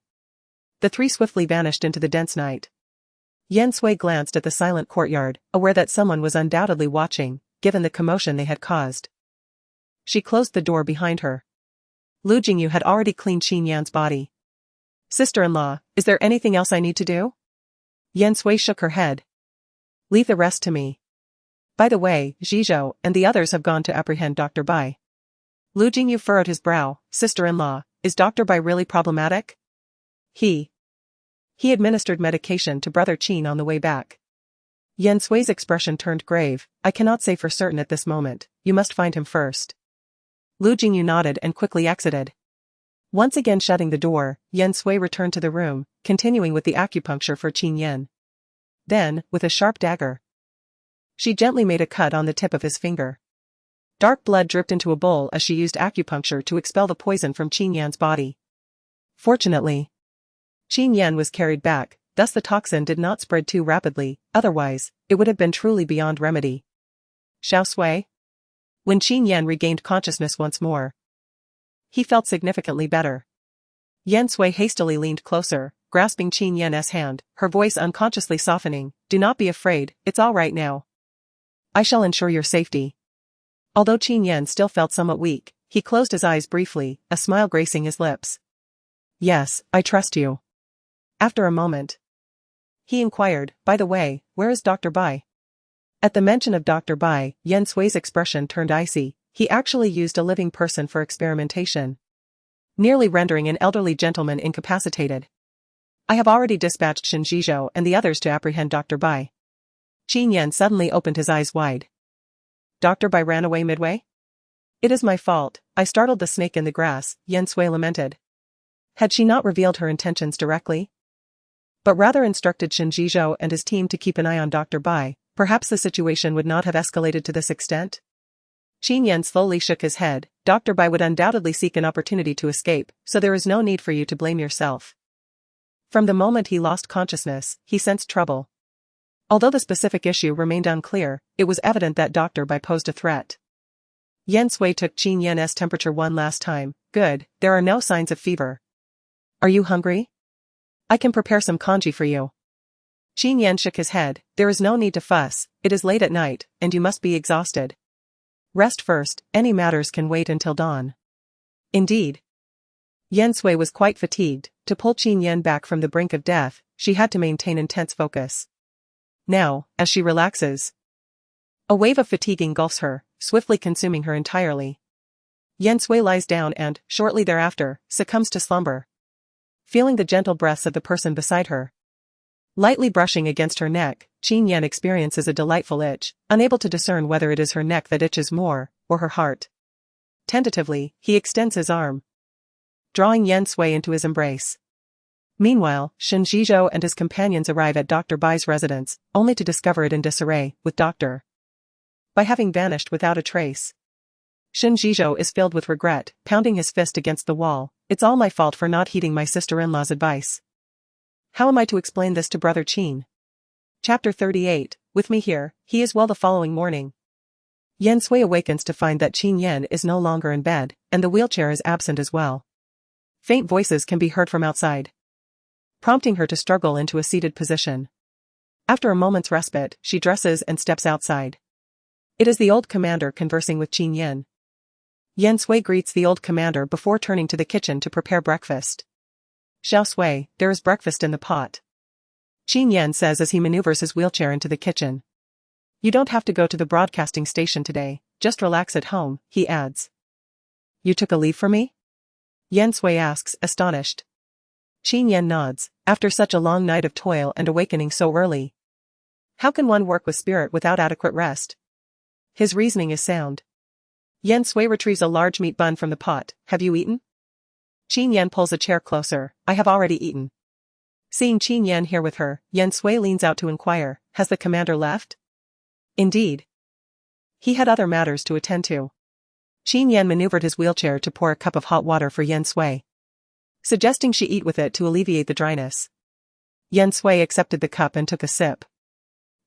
The three swiftly vanished into the dense night. Yan Sui glanced at the silent courtyard, aware that someone was undoubtedly watching, given the commotion they had caused. She closed the door behind her. Lu Jingyu had already cleaned Qin Yan's body. "Sister-in-law, is there anything else I need to do?" Yan Sui shook her head. "Leave the rest to me. By the way, Jizhou and the others have gone to apprehend Dr. Bai." Lu Jingyu furrowed his brow. "Sister-in-law, is Dr. Bai really problematic?" "He He administered medication to Brother Qin on the way back. Yan Sui's expression turned grave. I cannot say for certain at this moment. You must find him first. Lu Jingyu nodded and quickly exited. Once again shutting the door, Yan Sui returned to the room, continuing with the acupuncture for Qin Yan. Then, with a sharp dagger, she gently made a cut on the tip of his finger. Dark blood dripped into a bowl as she used acupuncture to expel the poison from Qin Yan's body. Fortunately, Qin Yan was carried back, thus the toxin did not spread too rapidly, otherwise, it would have been truly beyond remedy. Xiao Sui? When Qin Yan regained consciousness once more, he felt significantly better. Yan Sui hastily leaned closer, grasping Qin Yan's hand, her voice unconsciously softening. Do not be afraid, it's all right now. I shall ensure your safety. Although Qin Yan still felt somewhat weak, he closed his eyes briefly, a smile gracing his lips. Yes, I trust you. After a moment, he inquired, by the way, where is Dr. Bai? At the mention of Dr. Bai, Yan Sui's expression turned icy. He actually used a living person for experimentation, nearly rendering an elderly gentleman incapacitated. I have already dispatched Shen Zhizhou and the others to apprehend Dr. Bai. Qin Yan suddenly opened his eyes wide. Dr. Bai ran away midway? It is my fault, I startled the snake in the grass, Yan Sui lamented. Had she not revealed her intentions directly, but rather instructed Shen Zhizhou and his team to keep an eye on Dr. Bai, perhaps the situation would not have escalated to this extent? Qin Yan slowly shook his head. Dr. Bai would undoubtedly seek an opportunity to escape, so there is no need for you to blame yourself. From the moment he lost consciousness, he sensed trouble. Although the specific issue remained unclear, it was evident that Dr. Bai posed a threat. Yan Sui took Qin Yan's temperature one last time. Good, there are no signs of fever. Are you hungry? I can prepare some congee for you. Qin Yan shook his head. There is no need to fuss, it is late at night, and you must be exhausted. Rest first, any matters can wait until dawn. Indeed. Yan Sui was quite fatigued. To pull Qin Yan back from the brink of death, she had to maintain intense focus. Now, as she relaxes, a wave of fatigue engulfs her, swiftly consuming her entirely. Yan Sui lies down and, shortly thereafter, succumbs to slumber. Feeling the gentle breaths of the person beside her lightly brushing against her neck, Qin Yan experiences a delightful itch, unable to discern whether it is her neck that itches more, or her heart. Tentatively, he extends his arm, drawing Yan Sui into his embrace. Meanwhile, Shen Zhizhou and his companions arrive at Dr. Bai's residence, only to discover it in disarray, with Dr. Bai having vanished without a trace. Shen Zhizhou is filled with regret, pounding his fist against the wall. It's all my fault for not heeding my sister-in-law's advice. How am I to explain this to Brother Qin? Chapter 38, with me here, he is well. The following morning, Yan Sui awakens to find that Qin Yan is no longer in bed, and the wheelchair is absent as well. Faint voices can be heard from outside, prompting her to struggle into a seated position. After a moment's respite, she dresses and steps outside. It is the old commander conversing with Qin Yan. Yan Sui greets the old commander before turning to the kitchen to prepare breakfast. Xiao Sui, there is breakfast in the pot. Qin Yan says as he maneuvers his wheelchair into the kitchen. You don't have to go to the broadcasting station today, just relax at home, he adds. You took a leave for me? Yan Sui asks, astonished. Qin Yan nods. After such a long night of toil and awakening so early, how can one work with spirit without adequate rest? His reasoning is sound. Yan Sui retrieves a large meat bun from the pot. Have you eaten? Qin Yan pulls a chair closer. I have already eaten. Seeing Qin Yan here with her, Yan Sui leans out to inquire, has the commander left? Indeed. He had other matters to attend to. Qin Yan maneuvered his wheelchair to pour a cup of hot water for Yan Sui, suggesting she eat with it to alleviate the dryness. Yan Sui accepted the cup and took a sip.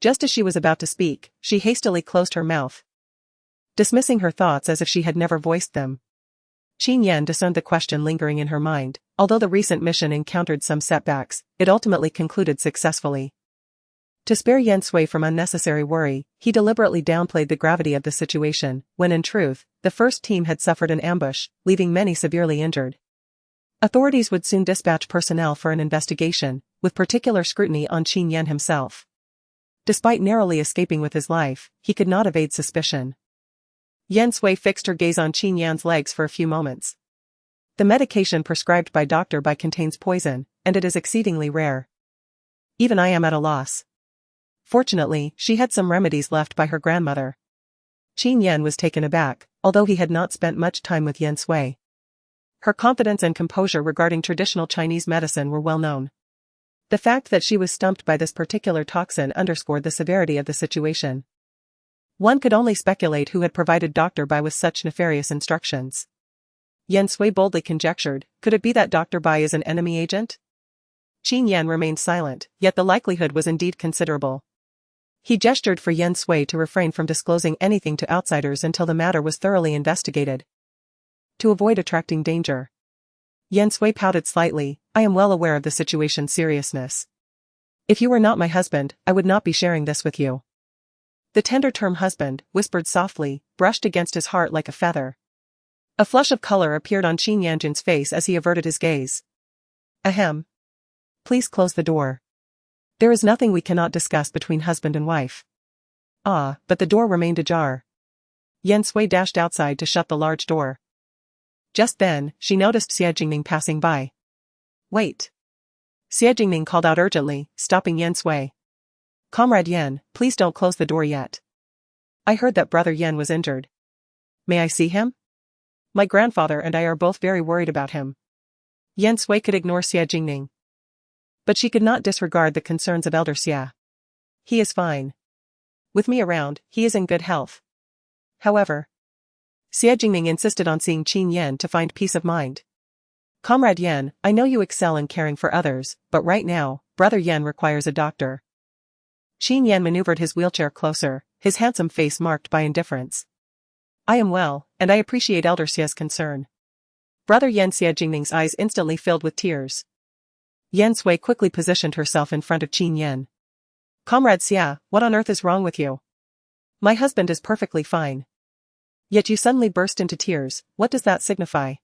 Just as she was about to speak, she hastily closed her mouth, dismissing her thoughts as if she had never voiced them. Qin Yan discerned the question lingering in her mind. Although the recent mission encountered some setbacks, it ultimately concluded successfully. To spare Yan Sui from unnecessary worry, he deliberately downplayed the gravity of the situation, when in truth, the first team had suffered an ambush, leaving many severely injured. Authorities would soon dispatch personnel for an investigation, with particular scrutiny on Qin Yan himself. Despite narrowly escaping with his life, he could not evade suspicion. Yan Sui fixed her gaze on Qin Yan's legs for a few moments. The medication prescribed by Dr. Bai contains poison, and it is exceedingly rare. Even I am at a loss. Fortunately, she had some remedies left by her grandmother. Qin Yan was taken aback, although he had not spent much time with Yan Sui. Her confidence and composure regarding traditional Chinese medicine were well known. The fact that she was stumped by this particular toxin underscored the severity of the situation. One could only speculate who had provided Dr. Bai with such nefarious instructions. Yan Sui boldly conjectured, could it be that Dr. Bai is an enemy agent? Qin Yan remained silent, yet the likelihood was indeed considerable. He gestured for Yan Sui to refrain from disclosing anything to outsiders until the matter was thoroughly investigated. To avoid attracting danger. Yan Sui pouted slightly, I am well aware of the situation's seriousness. If you were not my husband, I would not be sharing this with you. The tender term husband, whispered softly, brushed against his heart like a feather. A flush of color appeared on Qin Yanjin's face as he averted his gaze. Ahem. Please close the door. There is nothing we cannot discuss between husband and wife. Ah, but the door remained ajar. Yan Sui dashed outside to shut the large door. Just then, she noticed Xie Jingning passing by. Wait. Xie Jingning called out urgently, stopping Yan Sui. Comrade Yan, please don't close the door yet. I heard that brother Yan was injured. May I see him? My grandfather and I are both very worried about him. Yan Sui could ignore Xie Jingning. But she could not disregard the concerns of Elder Xia. He is fine. With me around, he is in good health. However, Xie Jingning insisted on seeing Qin Yan to find peace of mind. Comrade Yan, I know you excel in caring for others, but right now, brother Yan requires a doctor. Qin Yan maneuvered his wheelchair closer, his handsome face marked by indifference. I am well, and I appreciate Elder Xia's concern. Brother Yan. Xie Jingning's eyes instantly filled with tears. Yan Sui quickly positioned herself in front of Qin Yan. Comrade Xia, what on earth is wrong with you? My husband is perfectly fine. Yet you suddenly burst into tears, what does that signify?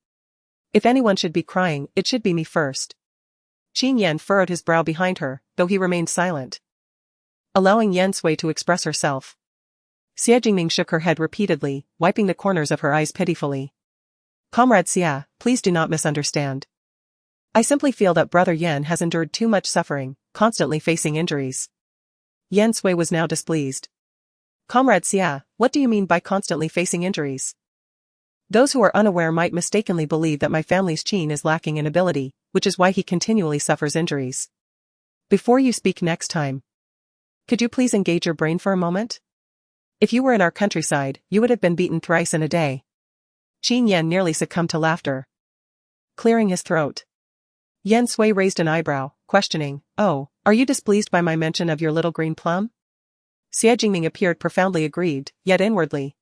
If anyone should be crying, it should be me first. Qin Yan furrowed his brow behind her, though he remained silent. Allowing Yan Sui to express herself. Xie Jingning shook her head repeatedly, wiping the corners of her eyes pitifully. Comrade Xia, please do not misunderstand. I simply feel that brother Yan has endured too much suffering, constantly facing injuries. Yan Sui was now displeased. Comrade Xia, what do you mean by constantly facing injuries? Those who are unaware might mistakenly believe that my family's Qin is lacking in ability, which is why he continually suffers injuries. Before you speak next time, could you please engage your brain for a moment? If you were in our countryside, you would have been beaten thrice in a day. Qin Yan nearly succumbed to laughter. Clearing his throat. Yan Sui raised an eyebrow, questioning, oh, are you displeased by my mention of your little green plum? Xie Jingning appeared profoundly aggrieved, yet inwardly.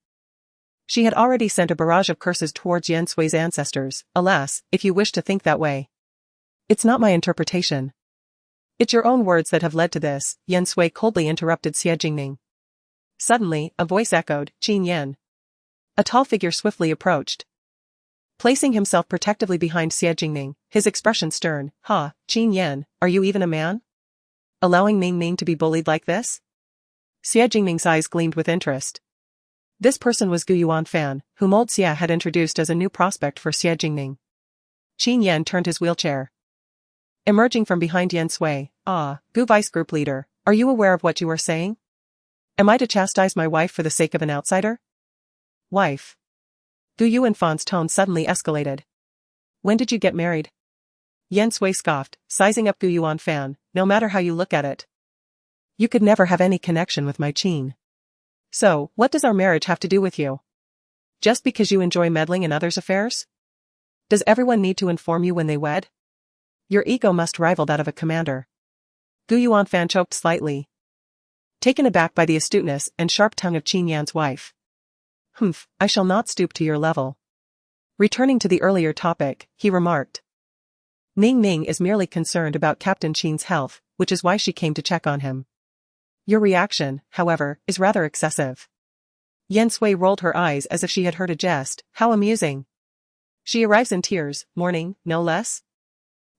She had already sent a barrage of curses towards Yan Sui's ancestors, alas, if you wish to think that way. It's not my interpretation. It's your own words that have led to this, Yan Sui coldly interrupted Xie Jingning. Suddenly, a voice echoed, Qin Yan. A tall figure swiftly approached. Placing himself protectively behind Xie Jingning, his expression stern, Ha, Qin Yan, are you even a man? Allowing Ning Ning to be bullied like this? Xie Jingning's eyes gleamed with interest. This person was Gu Yuanfan, whom old Xia had introduced as a new prospect for Xie Jingning. Qin Yan turned his wheelchair. Emerging from behind Yan Sui, Gu Vice Group Leader, are you aware of what you are saying? Am I to chastise my wife for the sake of an outsider? Wife. Gu Yuanfan's tone suddenly escalated. When did you get married? Yan Sui scoffed, sizing up Gu Yuanfan, no matter how you look at it. You could never have any connection with my Qin. So, what does our marriage have to do with you? Just because you enjoy meddling in others' affairs? Does everyone need to inform you when they wed? Your ego must rival that of a commander. Gu Yuanfan choked slightly, taken aback by the astuteness and sharp tongue of Qin Yan's wife. Humph, I shall not stoop to your level. Returning to the earlier topic, he remarked. Ning Ning is merely concerned about Captain Qin's health, which is why she came to check on him. Your reaction, however, is rather excessive. Yan Sui rolled her eyes as if she had heard a jest. How amusing. She arrives in tears, mourning, no less?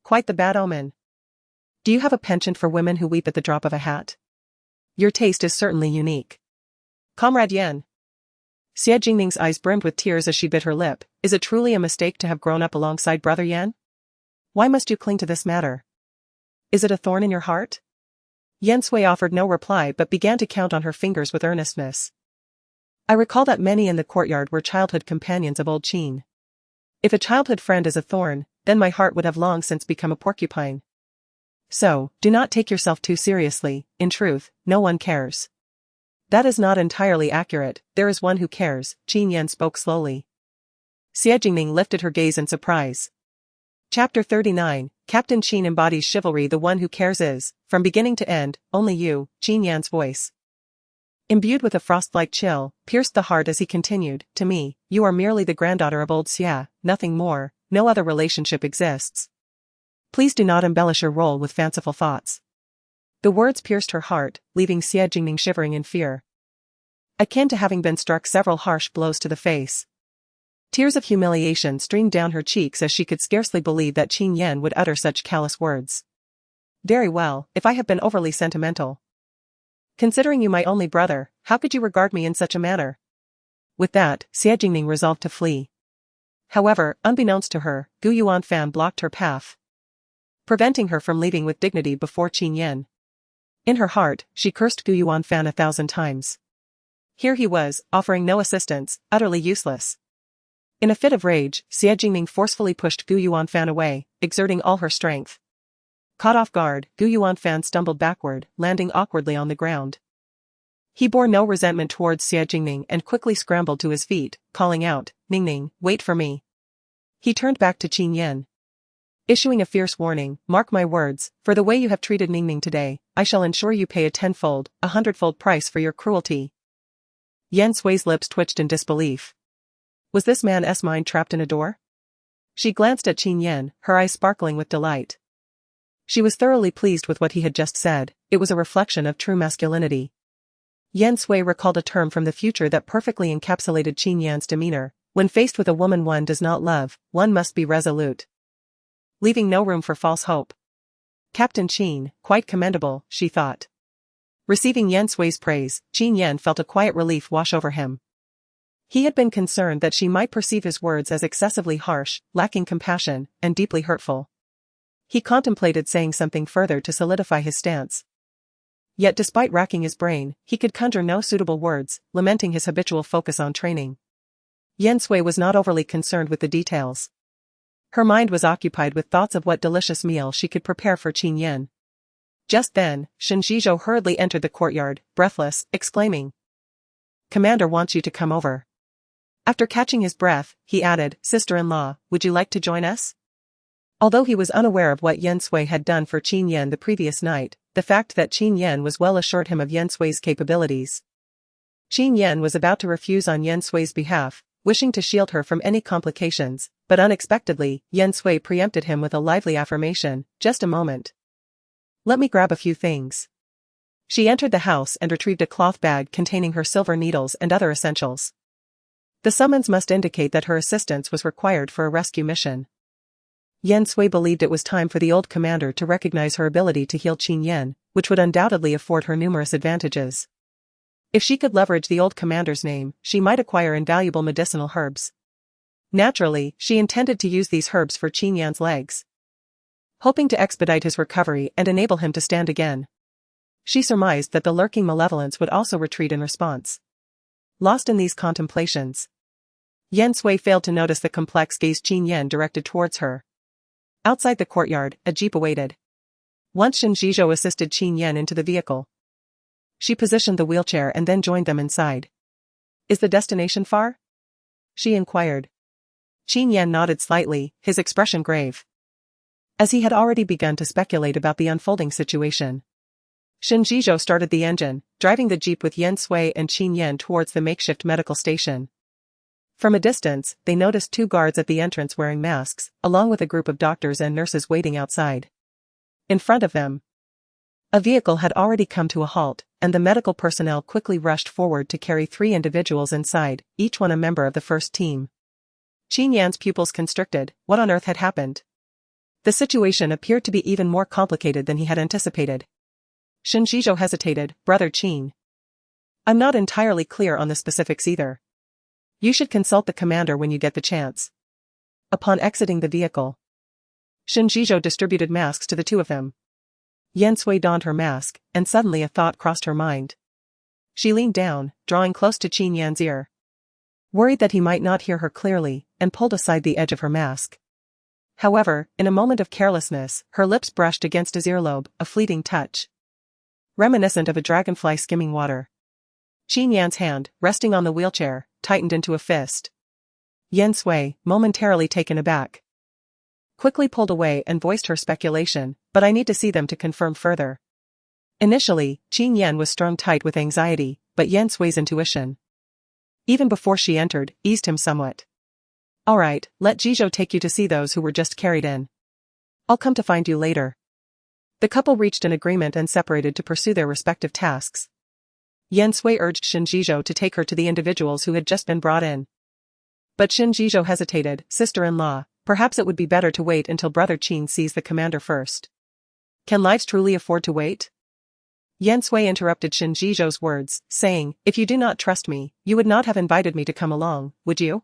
Quite the bad omen. Do you have a penchant for women who weep at the drop of a hat? Your taste is certainly unique. Comrade Yan. Xie Jingning's eyes brimmed with tears as she bit her lip. Is it truly a mistake to have grown up alongside brother Yan? Why must you cling to this matter? Is it a thorn in your heart? Yan Sui offered no reply but began to count on her fingers with earnestness. I recall that many in the courtyard were childhood companions of old Qin. If a childhood friend is a thorn, then my heart would have long since become a porcupine. So, do not take yourself too seriously. In truth, no one cares. That is not entirely accurate. There is one who cares, Qin Yan spoke slowly. Xie Jingning lifted her gaze in surprise. Chapter 39, Captain Qin embodies chivalry. The one who cares is, from beginning to end, only you, Qin Yan's voice, imbued with a frost-like chill, pierced the heart as he continued, to me, you are merely the granddaughter of old Xia, nothing more, no other relationship exists. Please do not embellish your role with fanciful thoughts. The words pierced her heart, leaving Xie Jingning shivering in fear, akin to having been struck several harsh blows to the face. Tears of humiliation streamed down her cheeks as she could scarcely believe that Qin Yan would utter such callous words. Very well, if I have been overly sentimental. Considering you my only brother, how could you regard me in such a manner? With that, Xie Jingning resolved to flee. However, unbeknownst to her, Gu Yuanfan blocked her path, preventing her from leaving with dignity before Qin Yan. In her heart, she cursed Gu Yuanfan 1,000 times. Here he was, offering no assistance, utterly useless. In a fit of rage, Xie Jingning forcefully pushed Gu Yuanfan away, exerting all her strength. Caught off guard, Gu Yuanfan stumbled backward, landing awkwardly on the ground. He bore no resentment towards Xie Jingning and quickly scrambled to his feet, calling out, Ningning, wait for me. He turned back to Qin Yan, issuing a fierce warning, mark my words, for the way you have treated Ningning today, I shall ensure you pay a 10-fold, 100-fold price for your cruelty. Yan Sui's lips twitched in disbelief. Was this man's mind trapped in a door? She glanced at Qin Yan, her eyes sparkling with delight. She was thoroughly pleased with what he had just said. It was a reflection of true masculinity. Yan Sui recalled a term from the future that perfectly encapsulated Qin Yan's demeanor. When faced with a woman one does not love, one must be resolute, leaving no room for false hope. Captain Qin, quite commendable, she thought. Receiving Yan Sui's praise, Qin Yan felt a quiet relief wash over him. He had been concerned that she might perceive his words as excessively harsh, lacking compassion, and deeply hurtful. He contemplated saying something further to solidify his stance. Yet despite racking his brain, he could conjure no suitable words, lamenting his habitual focus on training. Yan Sui was not overly concerned with the details. Her mind was occupied with thoughts of what delicious meal she could prepare for Qin Yan. Just then, Shen Zhizhou hurriedly entered the courtyard, breathless, exclaiming, Commander wants you to come over. After catching his breath, he added, Sister-in-law, would you like to join us? Although he was unaware of what Yan Sui had done for Qin Yan the previous night, the fact that Qin Yan was well assured him of Yan Sui's capabilities. Qin Yan was about to refuse on Yan Sui's behalf, wishing to shield her from any complications, but unexpectedly, Yan Sui preempted him with a lively affirmation, just a moment. Let me grab a few things. She entered the house and retrieved a cloth bag containing her silver needles and other essentials. The summons must indicate that her assistance was required for a rescue mission. Yan Sui believed it was time for the old commander to recognize her ability to heal Qin Yan, which would undoubtedly afford her numerous advantages. If she could leverage the old commander's name, she might acquire invaluable medicinal herbs. Naturally, she intended to use these herbs for Qin Yan's legs, hoping to expedite his recovery and enable him to stand again. She surmised that the lurking malevolence would also retreat in response. Lost in these contemplations, Yan Sui failed to notice the complex gaze Qin Yan directed towards her. Outside the courtyard, a jeep awaited. Once Shen Zhizhou assisted Qin Yan into the vehicle, she positioned the wheelchair and then joined them inside. Is the destination far? She inquired. Qin Yan nodded slightly, his expression grave, as he had already begun to speculate about the unfolding situation. Shen Zhizhou started the engine, driving the jeep with Yan Sui and Qin Yan towards the makeshift medical station. From a distance, they noticed two guards at the entrance wearing masks, along with a group of doctors and nurses waiting outside. In front of them, a vehicle had already come to a halt, and the medical personnel quickly rushed forward to carry 3 individuals inside, each one a member of the first team. Qin Yan's pupils constricted. What on earth had happened? The situation appeared to be even more complicated than he had anticipated. Shen Zhizhou hesitated. Brother Qin, I'm not entirely clear on the specifics either. You should consult the commander when you get the chance. Upon exiting the vehicle, Shen Zhizhou distributed masks to the two of them. Yan Sui donned her mask, and suddenly a thought crossed her mind. She leaned down, drawing close to Qin Yan's ear. Worried that he might not hear her clearly, and pulled aside the edge of her mask. However, in a moment of carelessness, her lips brushed against his earlobe, a fleeting touch. Reminiscent of a dragonfly skimming water. Qin Yan's hand, resting on the wheelchair, tightened into a fist. Yan Sui, momentarily taken aback, quickly pulled away and voiced her speculation, but I need to see them to confirm further. Initially, Qin Yan was strung tight with anxiety, but Yan Sui's intuition, even before she entered, eased him somewhat. Alright, let Jizhou take you to see those who were just carried in. I'll come to find you later. The couple reached an agreement and separated to pursue their respective tasks. Yan Sui urged Shin Jizhou to take her to the individuals who had just been brought in. But Shin Jizhou hesitated, sister-in-law, perhaps it would be better to wait until Brother Qin sees the commander first. Can lives truly afford to wait? Yan Sui interrupted Shin Jizhou's words, saying, if you do not trust me, you would not have invited me to come along, would you?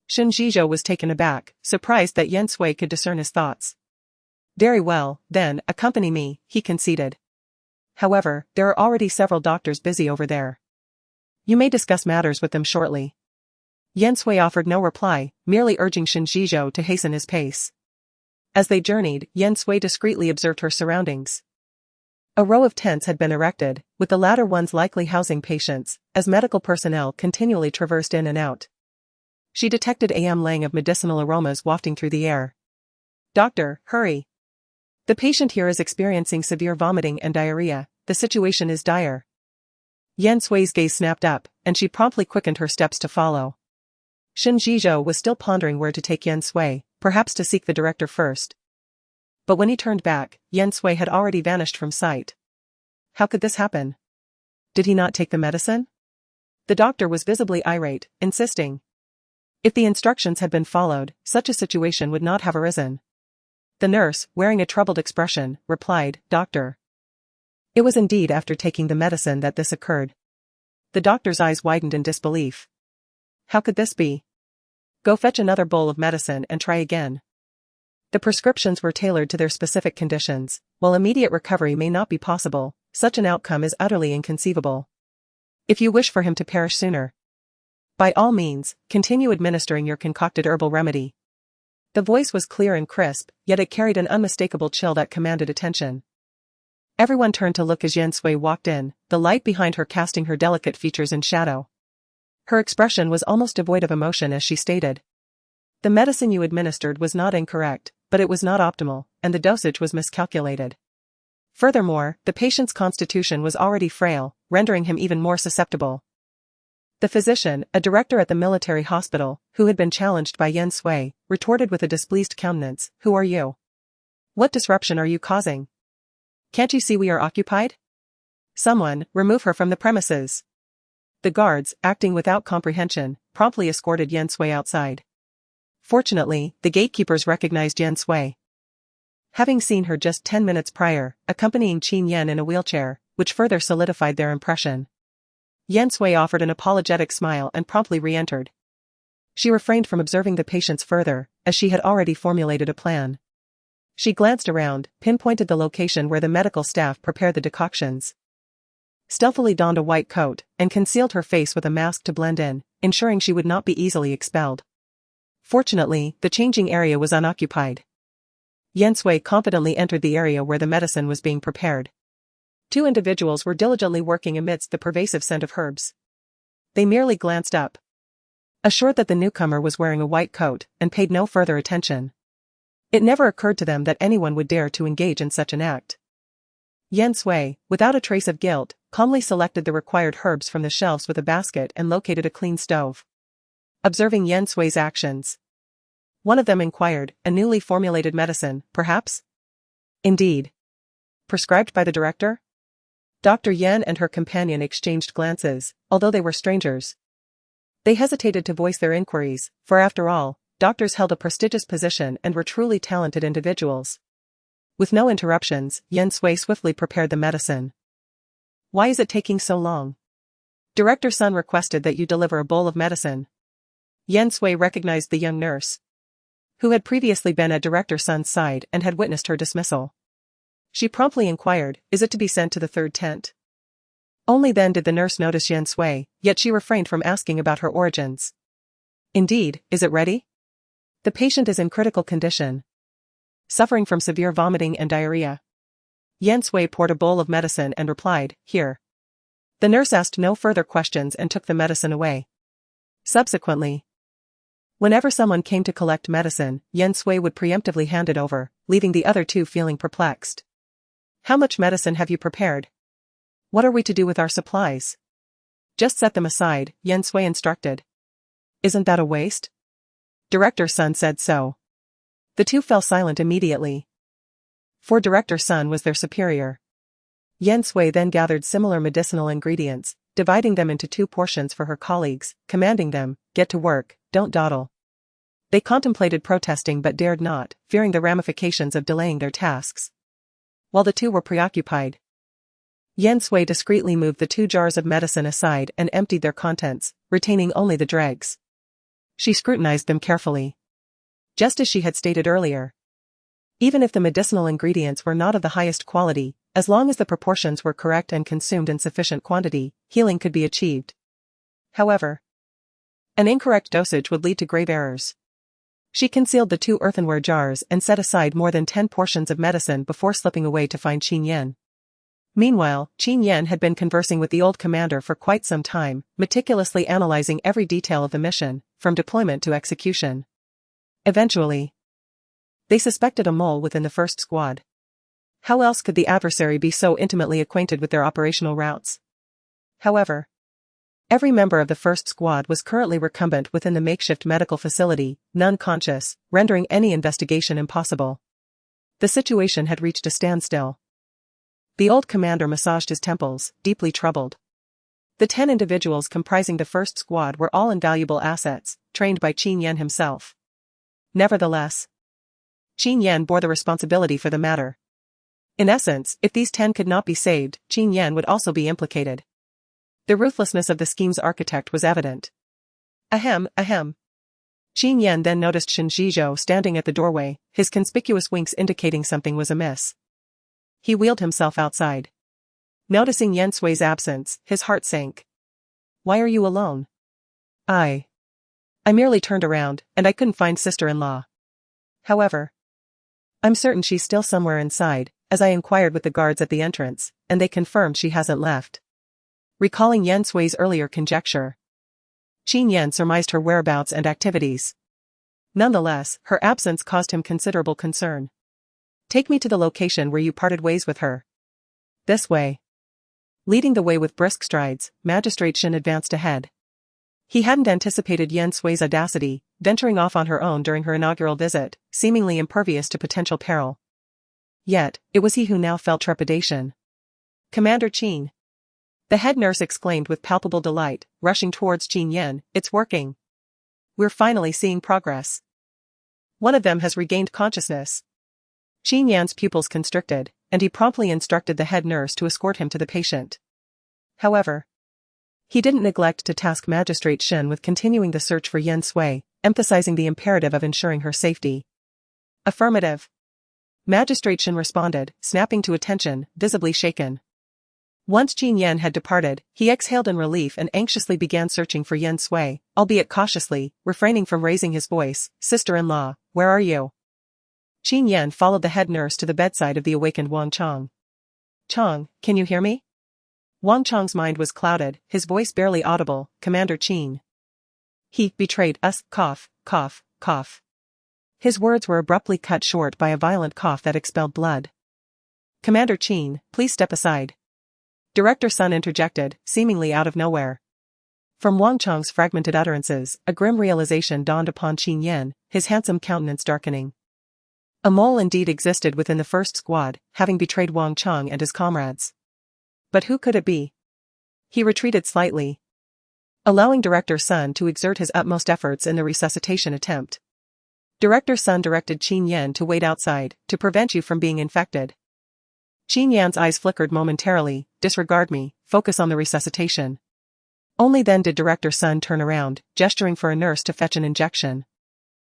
Shin Jizhou was taken aback, surprised that Yan Sui could discern his thoughts. Very well, then, accompany me, he conceded. However, there are already several doctors busy over there. You may discuss matters with them shortly. Yan Sui offered no reply, merely urging Shin Jizhou to hasten his pace. As they journeyed, Yan Sui discreetly observed her surroundings. A row of tents had been erected, with the latter ones likely housing patients, as medical personnel continually traversed in and out. She detected a lang of medicinal aromas wafting through the air. Doctor, hurry. The patient here is experiencing severe vomiting and diarrhea, the situation is dire. Yan Sui's gaze snapped up, and she promptly quickened her steps to follow. Shin Jizhou was still pondering where to take Yan Sui, perhaps to seek the director first. But when he turned back, Yan Sui had already vanished from sight. How could this happen? Did he not take the medicine? The doctor was visibly irate, insisting. If the instructions had been followed, such a situation would not have arisen. The nurse, wearing a troubled expression, replied, Doctor. It was indeed after taking the medicine that this occurred. The doctor's eyes widened in disbelief. How could this be? Go fetch another bowl of medicine and try again. The prescriptions were tailored to their specific conditions. While immediate recovery may not be possible, such an outcome is utterly inconceivable. If you wish for him to perish sooner, by all means, continue administering your concocted herbal remedy. The voice was clear and crisp, yet it carried an unmistakable chill that commanded attention. Everyone turned to look as Yan Sui walked in, the light behind her casting her delicate features in shadow. Her expression was almost devoid of emotion as she stated. The medicine you administered was not incorrect, but it was not optimal, and the dosage was miscalculated. Furthermore, the patient's constitution was already frail, rendering him even more susceptible. The physician, a director at the military hospital, who had been challenged by Yan Sui, retorted with a displeased countenance, Who are you? What disruption are you causing? Can't you see we are occupied? Someone, remove her from the premises. The guards, acting without comprehension, promptly escorted Yan Sui outside. Fortunately, the gatekeepers recognized Yan Sui. Having seen her just 10 minutes prior, accompanying Qin Yan in a wheelchair, which further solidified their impression. Yan Sui offered an apologetic smile and promptly re-entered. She refrained from observing the patients further, as she had already formulated a plan. She glanced around, pinpointed the location where the medical staff prepared the decoctions, stealthily donned a white coat, and concealed her face with a mask to blend in, ensuring she would not be easily expelled. Fortunately, the changing area was unoccupied. Yan Sui confidently entered the area where the medicine was being prepared. Two individuals were diligently working amidst the pervasive scent of herbs. They merely glanced up, assured that the newcomer was wearing a white coat, and paid no further attention. It never occurred to them that anyone would dare to engage in such an act. Yan Sui, without a trace of guilt, calmly selected the required herbs from the shelves with a basket and located a clean stove. Observing Yan Sui's actions, one of them inquired, a newly formulated medicine, perhaps? Indeed. Prescribed by the director? Dr. Yan and her companion exchanged glances, although they were strangers. They hesitated to voice their inquiries, for after all, doctors held a prestigious position and were truly talented individuals. With no interruptions, Yan Sui swiftly prepared the medicine. Why is it taking so long? Director Sun requested that you deliver a bowl of medicine. Yan Sui recognized the young nurse, who had previously been at Director Sun's side and had witnessed her dismissal. She promptly inquired, is it to be sent to the third tent? Only then did the nurse notice Yan Sui, yet she refrained from asking about her origins. Indeed, is it ready? The patient is in critical condition, suffering from severe vomiting and diarrhea. Yan Sui poured a bowl of medicine and replied, here. The nurse asked no further questions and took the medicine away. Subsequently, whenever someone came to collect medicine, Yan Sui would preemptively hand it over, leaving the other two feeling perplexed. How much medicine have you prepared? What are we to do with our supplies? Just set them aside, Yan Sui instructed. Isn't that a waste? Director Sun said so. The two fell silent immediately. For Director Sun was their superior. Yan Sui then gathered similar medicinal ingredients, dividing them into 2 portions for her colleagues, commanding them, get to work, don't dawdle. They contemplated protesting but dared not, fearing the ramifications of delaying their tasks. While the two were preoccupied, Yan Sui discreetly moved the 2 jars of medicine aside and emptied their contents, retaining only the dregs. She scrutinized them carefully. Just as she had stated earlier, even if the medicinal ingredients were not of the highest quality, as long as the proportions were correct and consumed in sufficient quantity, healing could be achieved. However, an incorrect dosage would lead to grave errors. She concealed the 2 earthenware jars and set aside more than 10 portions of medicine before slipping away to find Qin Yan. Meanwhile, Qin Yan had been conversing with the old commander for quite some time, meticulously analyzing every detail of the mission, from deployment to execution. Eventually, they suspected a mole within the first squad. How else could the adversary be so intimately acquainted with their operational routes? However, every member of the first squad was currently recumbent within the makeshift medical facility, none conscious, rendering any investigation impossible. The situation had reached a standstill. The old commander massaged his temples, deeply troubled. The 10 individuals comprising the first squad were all invaluable assets, trained by Qin Yan himself. Nevertheless, Qin Yan bore the responsibility for the matter. In essence, if these 10 could not be saved, Qin Yan would also be implicated. The ruthlessness of the scheme's architect was evident. Ahem. Qin Yan then noticed Shen Zhizhou standing at the doorway, his conspicuous winks indicating something was amiss. He wheeled himself outside. Noticing Yan Sui's absence, his heart sank. Why are you alone? I merely turned around, and I couldn't find sister-in-law. However, I'm certain she's still somewhere inside, as I inquired with the guards at the entrance, and they confirmed she hasn't left. Recalling Yan Sui's earlier conjecture, Qin Yan surmised her whereabouts and activities. Nonetheless, her absence caused him considerable concern. Take me to the location where you parted ways with her. This way. Leading the way with brisk strides, Magistrate Shen advanced ahead. He hadn't anticipated Yan Sui's audacity, venturing off on her own during her inaugural visit, seemingly impervious to potential peril. Yet, it was he who now felt trepidation. Commander Qin. The head nurse exclaimed with palpable delight, rushing towards Qin Yan, it's working. We're finally seeing progress. One of them has regained consciousness. Qin Yan's pupils constricted, and he promptly instructed the head nurse to escort him to the patient. However, he didn't neglect to task Magistrate Shen with continuing the search for Yan Sui, emphasizing the imperative of ensuring her safety. Affirmative. Magistrate Shen responded, snapping to attention, visibly shaken. Once Qin Yan had departed, he exhaled in relief and anxiously began searching for Yan Sui, albeit cautiously, refraining from raising his voice, sister-in-law, where are you? Qin Yan followed the head nurse to the bedside of the awakened Wang Chong. Chong, can you hear me? Wang Chong's mind was clouded, his voice barely audible, Commander Qin. He betrayed us, cough, cough, cough. His words were abruptly cut short by a violent cough that expelled blood. Commander Qin, please step aside. Director Sun interjected, seemingly out of nowhere. From Wang Chong's fragmented utterances, a grim realization dawned upon Qin Yan, his handsome countenance darkening. A mole indeed existed within the first squad, having betrayed Wang Chong and his comrades. But who could it be? He retreated slightly, allowing Director Sun to exert his utmost efforts in the resuscitation attempt. Director Sun directed Qin Yan to wait outside, to prevent you from being infected. Qin Yan's eyes flickered momentarily, disregard me, focus on the resuscitation. Only then did Director Sun turn around, gesturing for a nurse to fetch an injection.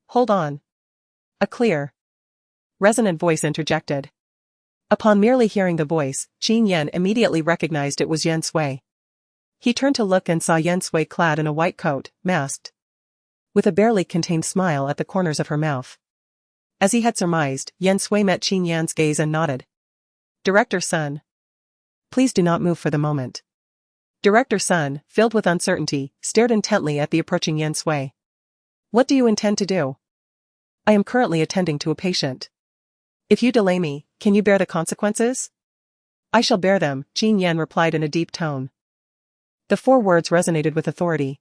Hold on. A clear, resonant voice interjected. Upon merely hearing the voice, Qin Yan immediately recognized it was Yan Sui. He turned to look and saw Yan Sui clad in a white coat, masked, with a barely contained smile at the corners of her mouth. As he had surmised, Yan Sui met Qin Yan's gaze and nodded. Director Sun. Please do not move for the moment. Director Sun, filled with uncertainty, stared intently at the approaching Yan Sui. What do you intend to do? I am currently attending to a patient. If you delay me, can you bear the consequences? I shall bear them, Qin Yan replied in a deep tone. The 4 words resonated with authority.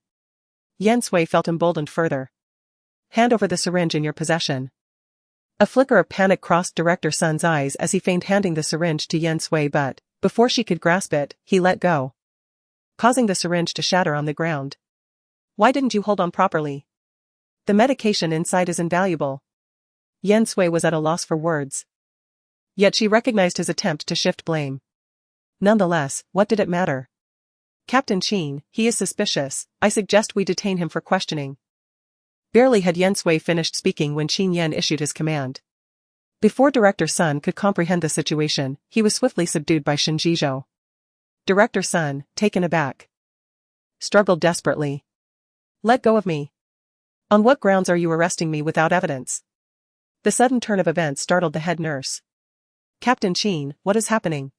Yan Sui felt emboldened further. Hand over the syringe in your possession. A flicker of panic crossed Director Sun's eyes as he feigned handing the syringe to Yan Sui, but, before she could grasp it, he let go, causing the syringe to shatter on the ground. Why didn't you hold on properly? The medication inside is invaluable. Yan Sui was at a loss for words. Yet she recognized his attempt to shift blame. Nonetheless, what did it matter? Captain Qin, he is suspicious. I suggest we detain him for questioning. Barely had Yan Sui finished speaking when Qin Yan issued his command. Before Director Sun could comprehend the situation, he was swiftly subdued by Shinjizhou. Director Sun, taken aback, struggled desperately. Let go of me. On what grounds are you arresting me without evidence? The sudden turn of events startled the head nurse. Captain Qin, what is happening?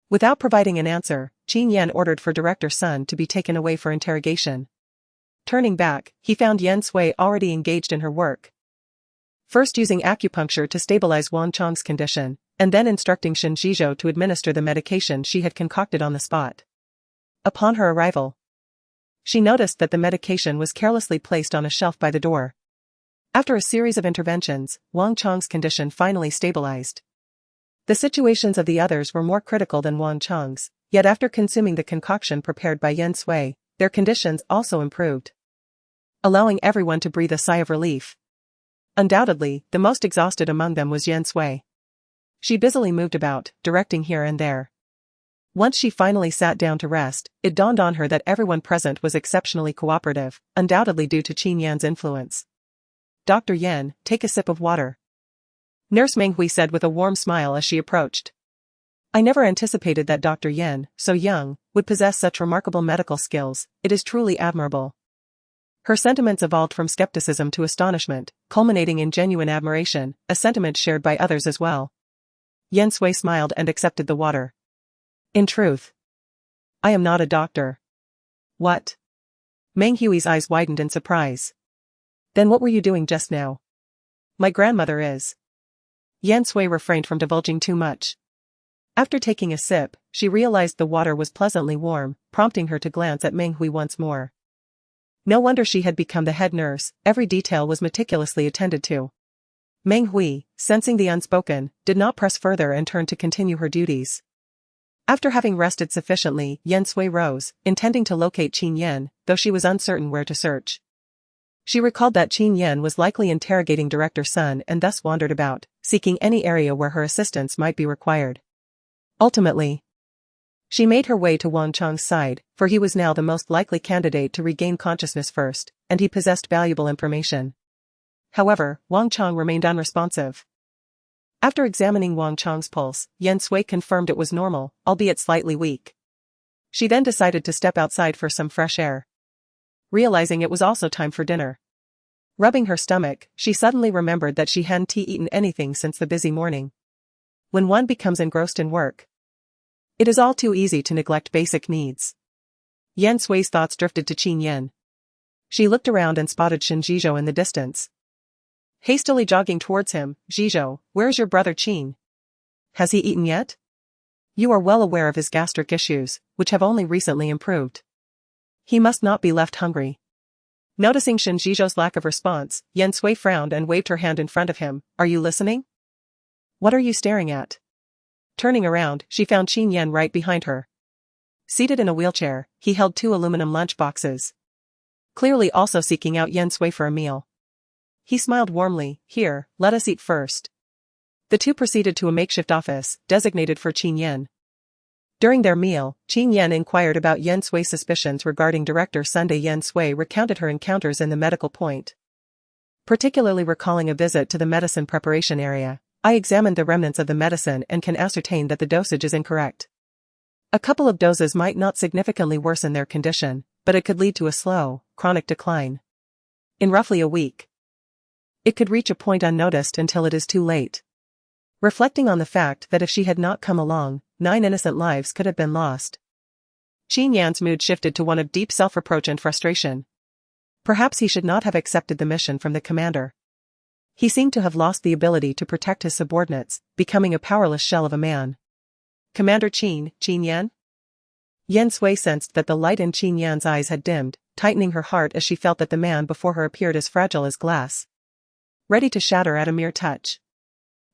Without providing an answer, Qin Yan ordered for Director Sun to be taken away for interrogation. Turning back, he found Yan Sui already engaged in her work. First using acupuncture to stabilize Wang Chang's condition, and then instructing Shinjizhou to administer the medication she had concocted on the spot. Upon her arrival, she noticed that the medication was carelessly placed on a shelf by the door. After a series of interventions, Wang Chang's condition finally stabilized. The situations of the others were more critical than Wang Chang's, yet after consuming the concoction prepared by Yan Sui, their conditions also improved, allowing everyone to breathe a sigh of relief. Undoubtedly, the most exhausted among them was Yan Sui. She busily moved about, directing here and there. Once she finally sat down to rest, it dawned on her that everyone present was exceptionally cooperative, undoubtedly due to Qin Yan's influence. Dr. Yan, take a sip of water. Nurse Meng Hui said with a warm smile as she approached. I never anticipated that Dr. Yan, so young, would possess such remarkable medical skills. It is truly admirable. Her sentiments evolved from skepticism to astonishment, culminating in genuine admiration, a sentiment shared by others as well. Yan Sui smiled and accepted the water. In truth, I am not a doctor. What? Meng Hui's eyes widened in surprise. Then what were you doing just now? My grandmother is. Yan Sui refrained from divulging too much. After taking a sip, she realized the water was pleasantly warm, prompting her to glance at Meng Hui once more. No wonder she had become the head nurse, every detail was meticulously attended to. Meng Hui, sensing the unspoken, did not press further and turned to continue her duties. After having rested sufficiently, Yan Sui rose, intending to locate Qin Yan, though she was uncertain where to search. She recalled that Qin Yan was likely interrogating Director Sun and thus wandered about, seeking any area where her assistance might be required. Ultimately, she made her way to Wang Chang's side, for he was now the most likely candidate to regain consciousness first, and he possessed valuable information. However, Wang Chang remained unresponsive. After examining Wang Chang's pulse, Yan Sui confirmed it was normal, albeit slightly weak. She then decided to step outside for some fresh air. Realizing it was also time for dinner. Rubbing her stomach, she suddenly remembered that she hadn't eaten anything since the busy morning. When one becomes engrossed in work, it is all too easy to neglect basic needs. Yan Sui's thoughts drifted to Qin Yan. She looked around and spotted Shinjizhou in the distance. Hastily jogging towards him, Zhizhou, where's your brother Qin? Has he eaten yet? You are well aware of his gastric issues, which have only recently improved. He must not be left hungry. Noticing Shinjizhou's lack of response, Yan Sui frowned and waved her hand in front of him. Are you listening? What are you staring at? Turning around, she found Qin Yan right behind her. Seated in a wheelchair, he held 2 aluminum lunch boxes. Clearly also seeking out Yan Sui for a meal. He smiled warmly. Here, let us eat first. The two proceeded to a makeshift office, designated for Qin Yan. During their meal, Qin Yan inquired about Yan Sui's suspicions regarding Director Sunday. Yan Sui recounted her encounters in the medical point, particularly recalling a visit to the medicine preparation area. I examined the remnants of the medicine and can ascertain that the dosage is incorrect. A couple of doses might not significantly worsen their condition, but it could lead to a slow, chronic decline. In roughly a week, it could reach a point unnoticed until it is too late. Reflecting on the fact that if she had not come along, 9 innocent lives could have been lost. Qin Yan's mood shifted to one of deep self-reproach and frustration. Perhaps he should not have accepted the mission from the commander. He seemed to have lost the ability to protect his subordinates, becoming a powerless shell of a man. Commander Qin Yan? Yan Sui sensed that the light in Qin Yan's eyes had dimmed, tightening her heart as she felt that the man before her appeared as fragile as glass, ready to shatter at a mere touch.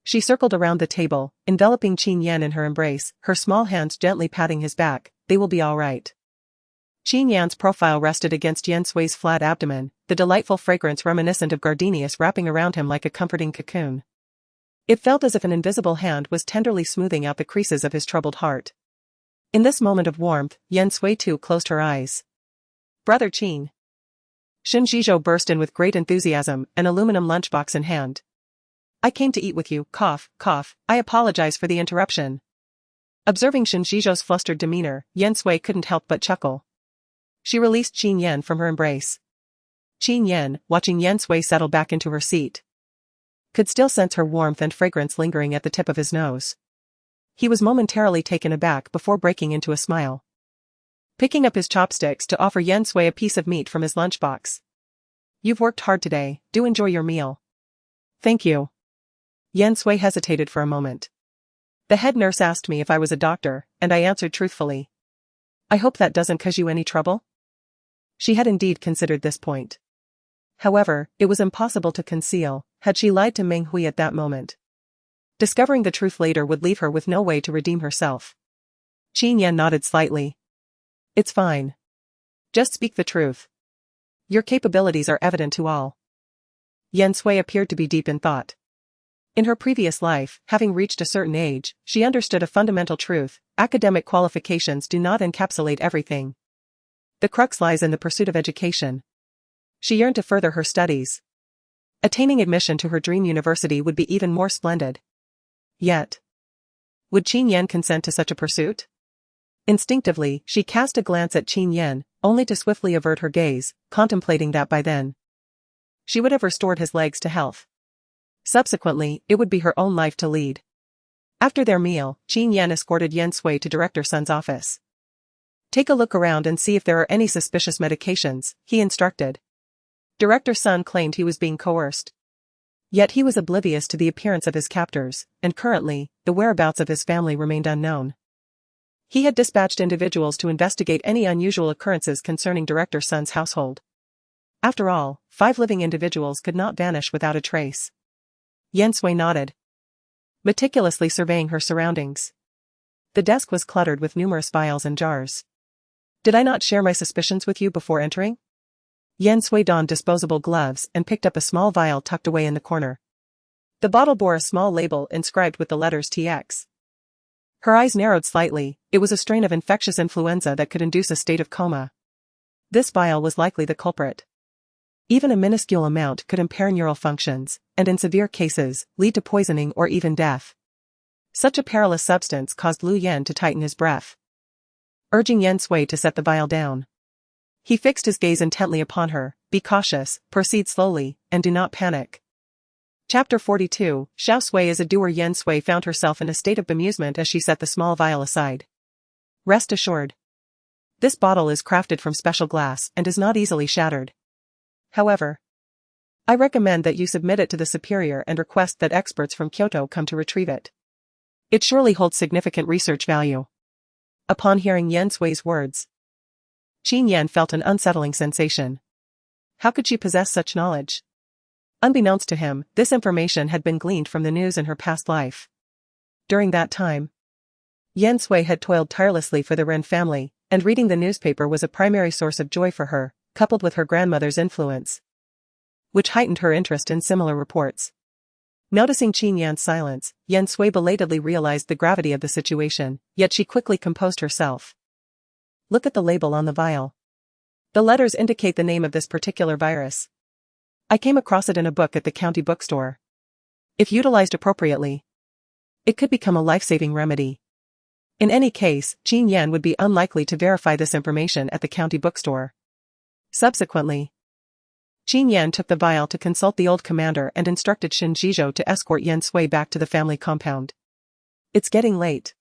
She circled around the table, enveloping Qin Yan in her embrace, her small hands gently patting his back. They will be all right. Qin Yan's profile rested against Yan Sui's flat abdomen, the delightful fragrance reminiscent of gardenias wrapping around him like a comforting cocoon. It felt as if an invisible hand was tenderly smoothing out the creases of his troubled heart. In this moment of warmth, Yan Sui too closed her eyes. Brother Qin. Shen Zhizhou burst in with great enthusiasm, an aluminum lunchbox in hand. I came to eat with you, cough, cough, I apologize for the interruption. Observing Shen Zhizhou's flustered demeanor, Yan Sui couldn't help but chuckle. She released Qin Yan from her embrace. Qin Yan, watching Yan Sui settle back into her seat, could still sense her warmth and fragrance lingering at the tip of his nose. He was momentarily taken aback before breaking into a smile. Picking up his chopsticks to offer Yan Sui a piece of meat from his lunchbox. You've worked hard today, do enjoy your meal. Thank you. Yan Sui hesitated for a moment. The head nurse asked me if I was a doctor, and I answered truthfully. I hope that doesn't cause you any trouble? She had indeed considered this point. However, it was impossible to conceal, had she lied to Meng Hui at that moment. Discovering the truth later would leave her with no way to redeem herself. Qin Yan nodded slightly. It's fine. Just speak the truth. Your capabilities are evident to all. Yan Sui appeared to be deep in thought. In her previous life, having reached a certain age, she understood a fundamental truth: academic qualifications do not encapsulate everything. The crux lies in the pursuit of education. She yearned to further her studies. Attaining admission to her dream university would be even more splendid. Yet, would Qin Yan consent to such a pursuit? Instinctively, she cast a glance at Qin Yan, only to swiftly avert her gaze, contemplating that by then she would have restored his legs to health. Subsequently, it would be her own life to lead. After their meal, Qin Yan escorted Yan Sui to Director Sun's office. Take a look around and see if there are any suspicious medications, he instructed. Director Sun claimed he was being coerced. Yet he was oblivious to the appearance of his captors, and currently, the whereabouts of his family remained unknown. He had dispatched individuals to investigate any unusual occurrences concerning Director Sun's household. After all, 5 living individuals could not vanish without a trace. Yan Sui nodded, meticulously surveying her surroundings. The desk was cluttered with numerous vials and jars. Did I not share my suspicions with you before entering? Yan Sui donned disposable gloves and picked up a small vial tucked away in the corner. The bottle bore a small label inscribed with the letters TX. Her eyes narrowed slightly. It was a strain of infectious influenza that could induce a state of coma. This vial was likely the culprit. Even a minuscule amount could impair neural functions, and in severe cases, lead to poisoning or even death. Such a perilous substance caused Lu Yan to tighten his breath, urging Yan Sui to set the vial down. He fixed his gaze intently upon her. Be cautious, proceed slowly, and do not panic. Chapter 42, Xiao Sui is a doer. Yan Sui found herself in a state of bemusement as she set the small vial aside. Rest assured. This bottle is crafted from special glass and is not easily shattered. However, I recommend that you submit it to the superior and request that experts from Kyoto come to retrieve it. It surely holds significant research value. Upon hearing Yan Sui's words, Qin Yan felt an unsettling sensation. How could she possess such knowledge? Unbeknownst to him, this information had been gleaned from the news in her past life. During that time, Yan Sui had toiled tirelessly for the Ren family, and reading the newspaper was a primary source of joy for her, coupled with her grandmother's influence, which heightened her interest in similar reports. Noticing Qin Yan's silence, Yan Sui belatedly realized the gravity of the situation, yet she quickly composed herself. Look at the label on the vial. The letters indicate the name of this particular virus. I came across it in a book at the county bookstore. If utilized appropriately, it could become a life-saving remedy. In any case, Qin Yan would be unlikely to verify this information at the county bookstore. Subsequently, Qin Yan took the vial to consult the old commander and instructed Shin Jizhou to escort Yan Sui back to the family compound. It's getting late.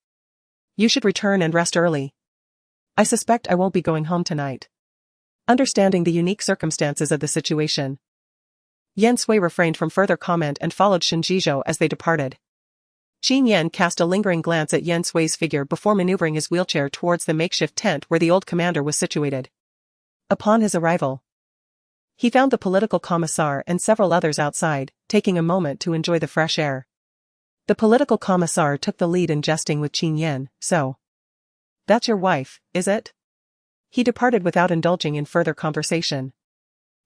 You should return and rest early. I suspect I won't be going home tonight. Understanding the unique circumstances of the situation, Yan Sui refrained from further comment and followed Shin Jizhou as they departed. Qin Yan cast a lingering glance at Yan Sui's figure before maneuvering his wheelchair towards the makeshift tent where the old commander was situated. Upon his arrival, he found the political commissar and several others outside, taking a moment to enjoy the fresh air. The political commissar took the lead in jesting with Qin Yan. So, that's your wife, is it? He departed without indulging in further conversation.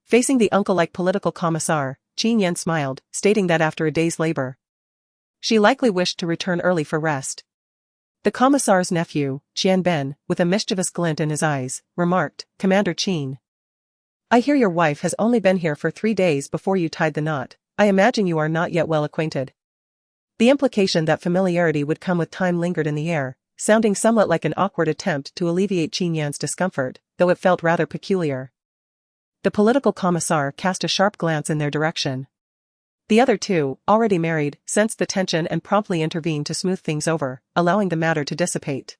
Facing the uncle-like political commissar, Qin Yan smiled, stating that after a day's labor, she likely wished to return early for rest. The commissar's nephew, Qian Ben, with a mischievous glint in his eyes, remarked, "Commander Qin, I hear your wife has only been here for 3 days before you tied the knot. I imagine you are not yet well acquainted." The implication that familiarity would come with time lingered in the air, sounding somewhat like an awkward attempt to alleviate Qin Yan's discomfort, though it felt rather peculiar. The political commissar cast a sharp glance in their direction. The other two, already married, sensed the tension and promptly intervened to smooth things over, allowing the matter to dissipate.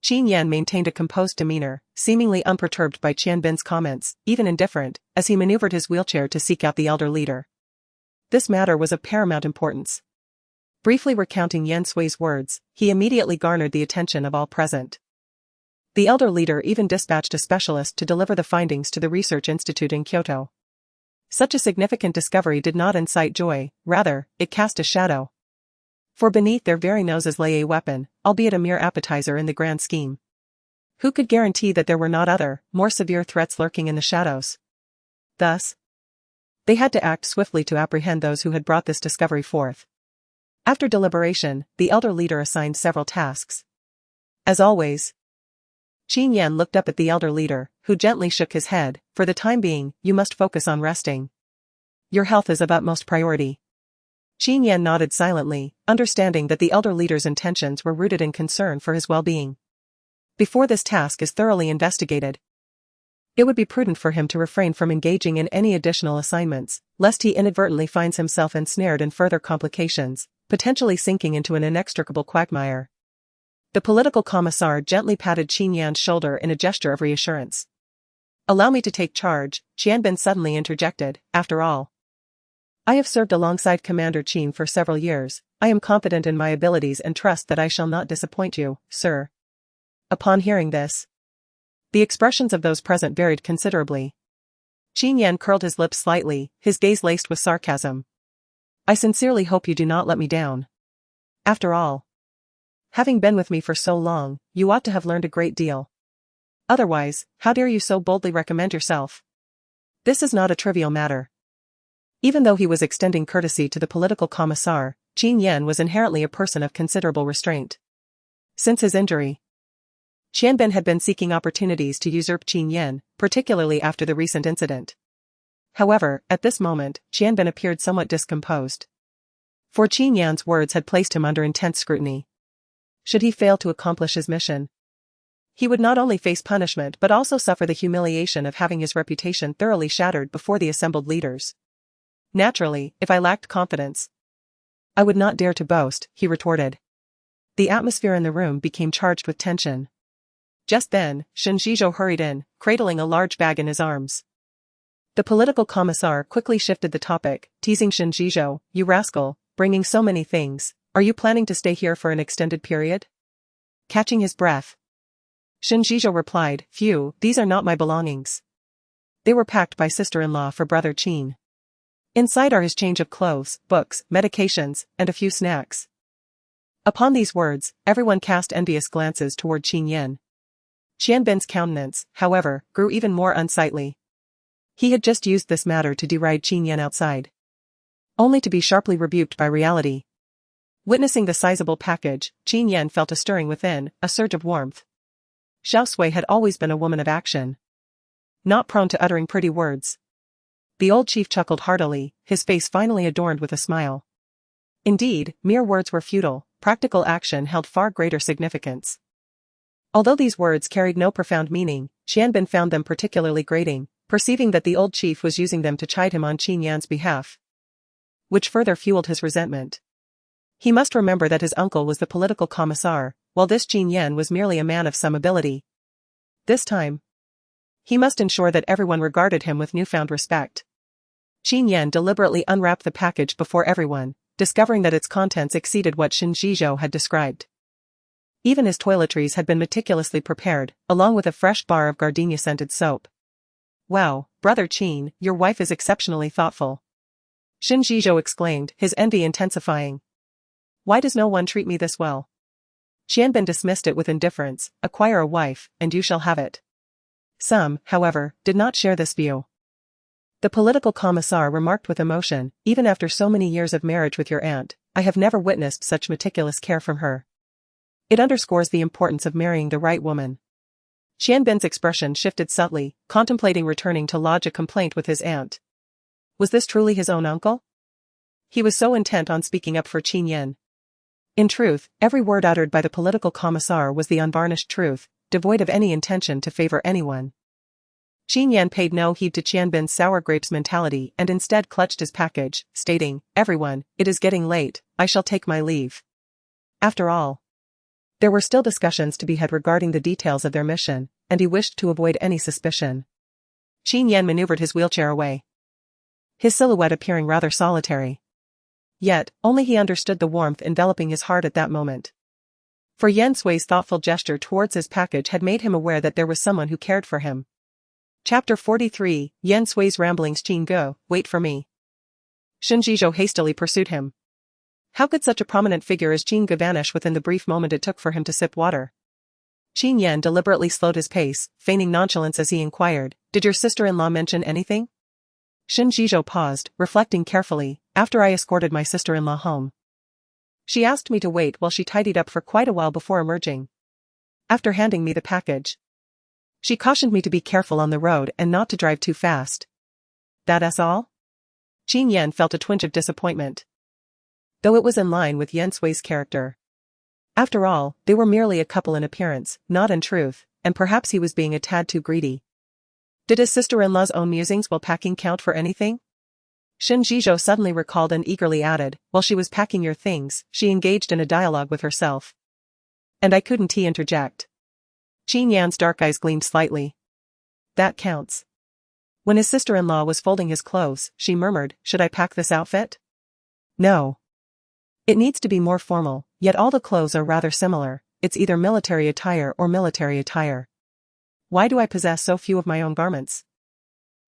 Qin Yan maintained a composed demeanor, seemingly unperturbed by Qian Bin's comments, even indifferent, as he maneuvered his wheelchair to seek out the elder leader. This matter was of paramount importance. Briefly recounting Yan Sui's words, he immediately garnered the attention of all present. The elder leader even dispatched a specialist to deliver the findings to the research institute in Kyoto. Such a significant discovery did not incite joy, rather, it cast a shadow. For beneath their very noses lay a weapon, albeit a mere appetizer in the grand scheme. Who could guarantee that there were not other, more severe threats lurking in the shadows? Thus, they had to act swiftly to apprehend those who had brought this discovery forth. After deliberation, the elder leader assigned several tasks. As always, Qin Yan looked up at the elder leader, who gently shook his head. "For the time being, you must focus on resting. Your health is of utmost priority." Qin Yan nodded silently, understanding that the elder leader's intentions were rooted in concern for his well-being. Before this task is thoroughly investigated, it would be prudent for him to refrain from engaging in any additional assignments, lest he inadvertently finds himself ensnared in further complications, potentially sinking into an inextricable quagmire. The political commissar gently patted Qin Yan's shoulder in a gesture of reassurance. "Allow me to take charge," Qian Bin suddenly interjected. "After all, I have served alongside Commander Qin for several years. I am confident in my abilities and trust that I shall not disappoint you, sir." Upon hearing this, the expressions of those present varied considerably. Qin Yan curled his lips slightly, his gaze laced with sarcasm. "I sincerely hope you do not let me down. After all, having been with me for so long, you ought to have learned a great deal. Otherwise, how dare you so boldly recommend yourself? This is not a trivial matter." Even though he was extending courtesy to the political commissar, Qin Yan was inherently a person of considerable restraint. Since his injury, Qian Bin had been seeking opportunities to usurp Qin Yan, particularly after the recent incident. However, at this moment, Qian Bin appeared somewhat discomposed. For Qin Yan's words had placed him under intense scrutiny. Should he fail to accomplish his mission, he would not only face punishment but also suffer the humiliation of having his reputation thoroughly shattered before the assembled leaders. "Naturally, if I lacked confidence, I would not dare to boast," he retorted. The atmosphere in the room became charged with tension. Just then, Shin Jizhou hurried in, cradling a large bag in his arms. The political commissar quickly shifted the topic, teasing Shin Jizhou, "You rascal, bringing so many things, are you planning to stay here for an extended period?" Catching his breath, Shin Jizhou replied, "Phew, these are not my belongings. They were packed by sister-in-law for brother Qin. Inside are his change of clothes, books, medications, and a few snacks." Upon these words, everyone cast envious glances toward Qin Yan. Qian Bin's countenance, however, grew even more unsightly. He had just used this matter to deride Qin Yan outside, only to be sharply rebuked by reality. Witnessing the sizable package, Qin Yan felt a stirring within, a surge of warmth. Xiao Sui had always been a woman of action, not prone to uttering pretty words. The old chief chuckled heartily, his face finally adorned with a smile. Indeed, mere words were futile, practical action held far greater significance. Although these words carried no profound meaning, Xianbin found them particularly grating, perceiving that the old chief was using them to chide him on Qin Yan's behalf, which further fueled his resentment. He must remember that his uncle was the political commissar, while this Qin Yan was merely a man of some ability. This time, he must ensure that everyone regarded him with newfound respect. Qin Yan deliberately unwrapped the package before everyone, discovering that its contents exceeded what Shen Zhizhou had described. Even his toiletries had been meticulously prepared, along with a fresh bar of gardenia-scented soap. "Wow, Brother Qin, your wife is exceptionally thoughtful," Shen Zhizhou exclaimed, his envy intensifying. "Why does no one treat me this well?" Xianbin dismissed it with indifference. "Acquire a wife, and you shall have it." Some, however, did not share this view. The political commissar remarked with emotion, "Even after so many years of marriage with your aunt, I have never witnessed such meticulous care from her. It underscores the importance of marrying the right woman." Xianbin's expression shifted subtly, contemplating returning to lodge a complaint with his aunt. Was this truly his own uncle? He was so intent on speaking up for Qin Yan. In truth, every word uttered by the political commissar was the unvarnished truth, devoid of any intention to favor anyone. Qin Yan paid no heed to Xianbin's sour grapes mentality and instead clutched his package, stating, "Everyone, it is getting late, I shall take my leave." After all, there were still discussions to be had regarding the details of their mission, and he wished to avoid any suspicion. Qin Yan maneuvered his wheelchair away, his silhouette appearing rather solitary. Yet, only he understood the warmth enveloping his heart at that moment. For Yan Sui's thoughtful gesture towards his package had made him aware that there was someone who cared for him. Chapter 43, Yan Sui's ramblings. "Qin Go, wait for me." Shen Zhizhou hastily pursued him. How could such a prominent figure as Qin Go vanish within the brief moment it took for him to sip water? Qin Yan deliberately slowed his pace, feigning nonchalance as he inquired, "Did your sister-in-law mention anything?" Shen Zhizhou paused, reflecting carefully. "After I escorted my sister-in-law home, she asked me to wait while she tidied up for quite a while before emerging. After handing me the package, she cautioned me to be careful on the road and not to drive too fast." "That's all?" Qin Yan felt a twinge of disappointment, though it was in line with Yan Sui's character. After all, they were merely a couple in appearance, not in truth, and perhaps he was being a tad too greedy. Did his sister-in-law's own musings while packing count for anything? Shen Zhizhou suddenly recalled and eagerly added, "While she was packing your things, she engaged in a dialogue with herself." "And I couldn't interject?" Qin Yan's dark eyes gleamed slightly. "That counts." When his sister-in-law was folding his clothes, she murmured, "Should I pack this outfit?" "No. It needs to be more formal, yet all the clothes are rather similar. It's either military attire or military attire. Why do I possess so few of my own garments?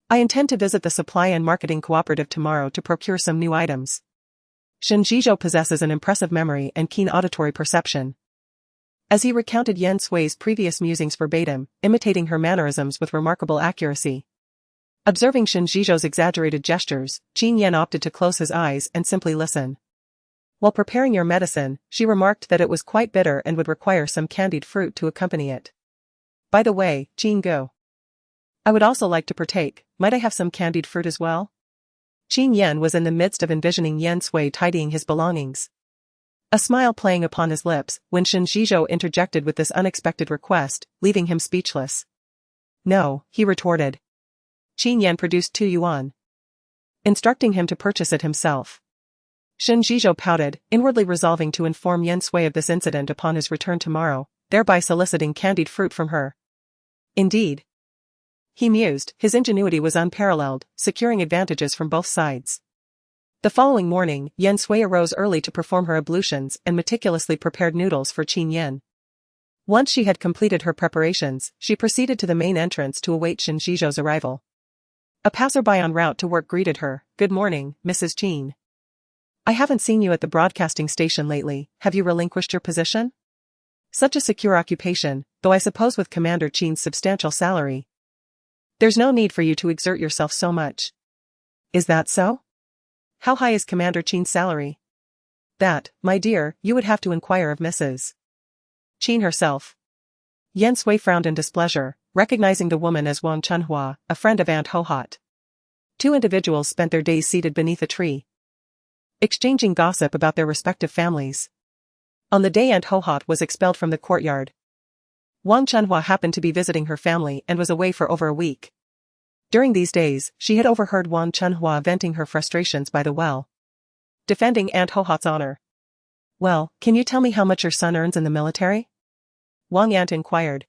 I intend to visit the supply and marketing cooperative tomorrow to procure some new items." Shen Zhizhou possesses an impressive memory and keen auditory perception. As he recounted Yan Sui's previous musings verbatim, imitating her mannerisms with remarkable accuracy. Observing Shen Zhizhou's exaggerated gestures, Qin Yan opted to close his eyes and simply listen. While preparing your medicine, she remarked that it was quite bitter and would require some candied fruit to accompany it. By the way, Qin Go, I would also like to partake. Might I have some candied fruit as well? Qin Yan was in the midst of envisioning Yan Sui tidying his belongings, a smile playing upon his lips, when Shen Zhizhou interjected with this unexpected request, leaving him speechless. "No," he retorted. Qin Yan produced 2 yuan, instructing him to purchase it himself. Shen Zhizhou pouted, inwardly resolving to inform Yan Sui of this incident upon his return tomorrow, thereby soliciting candied fruit from her. Indeed, he mused, his ingenuity was unparalleled, securing advantages from both sides. The following morning, Yan Sui arose early to perform her ablutions and meticulously prepared noodles for Qin Yan. Once she had completed her preparations, she proceeded to the main entrance to await Shen Zhizhou's arrival. A passerby en route to work greeted her. "Good morning, Mrs. Qin. I haven't seen you at the broadcasting station lately. Have you relinquished your position? Such a secure occupation, though I suppose with Commander Qin's substantial salary, there's no need for you to exert yourself so much." "Is that so? How high is Commander Qin's salary?" "That, my dear, you would have to inquire of Mrs. Qin herself." Yan Sui frowned in displeasure, recognizing the woman as Wang Chunhua, a friend of Aunt Hohot. Two individuals spent their days seated beneath a tree, exchanging gossip about their respective families. On the day Aunt Hohot was expelled from the courtyard, Wang Chunhua happened to be visiting her family and was away for over a week. During these days, she had overheard Wang Chunhua venting her frustrations by the well, defending Aunt Hohot's honor. "Well, can you tell me how much your son earns in the military?" Wang Aunt inquired.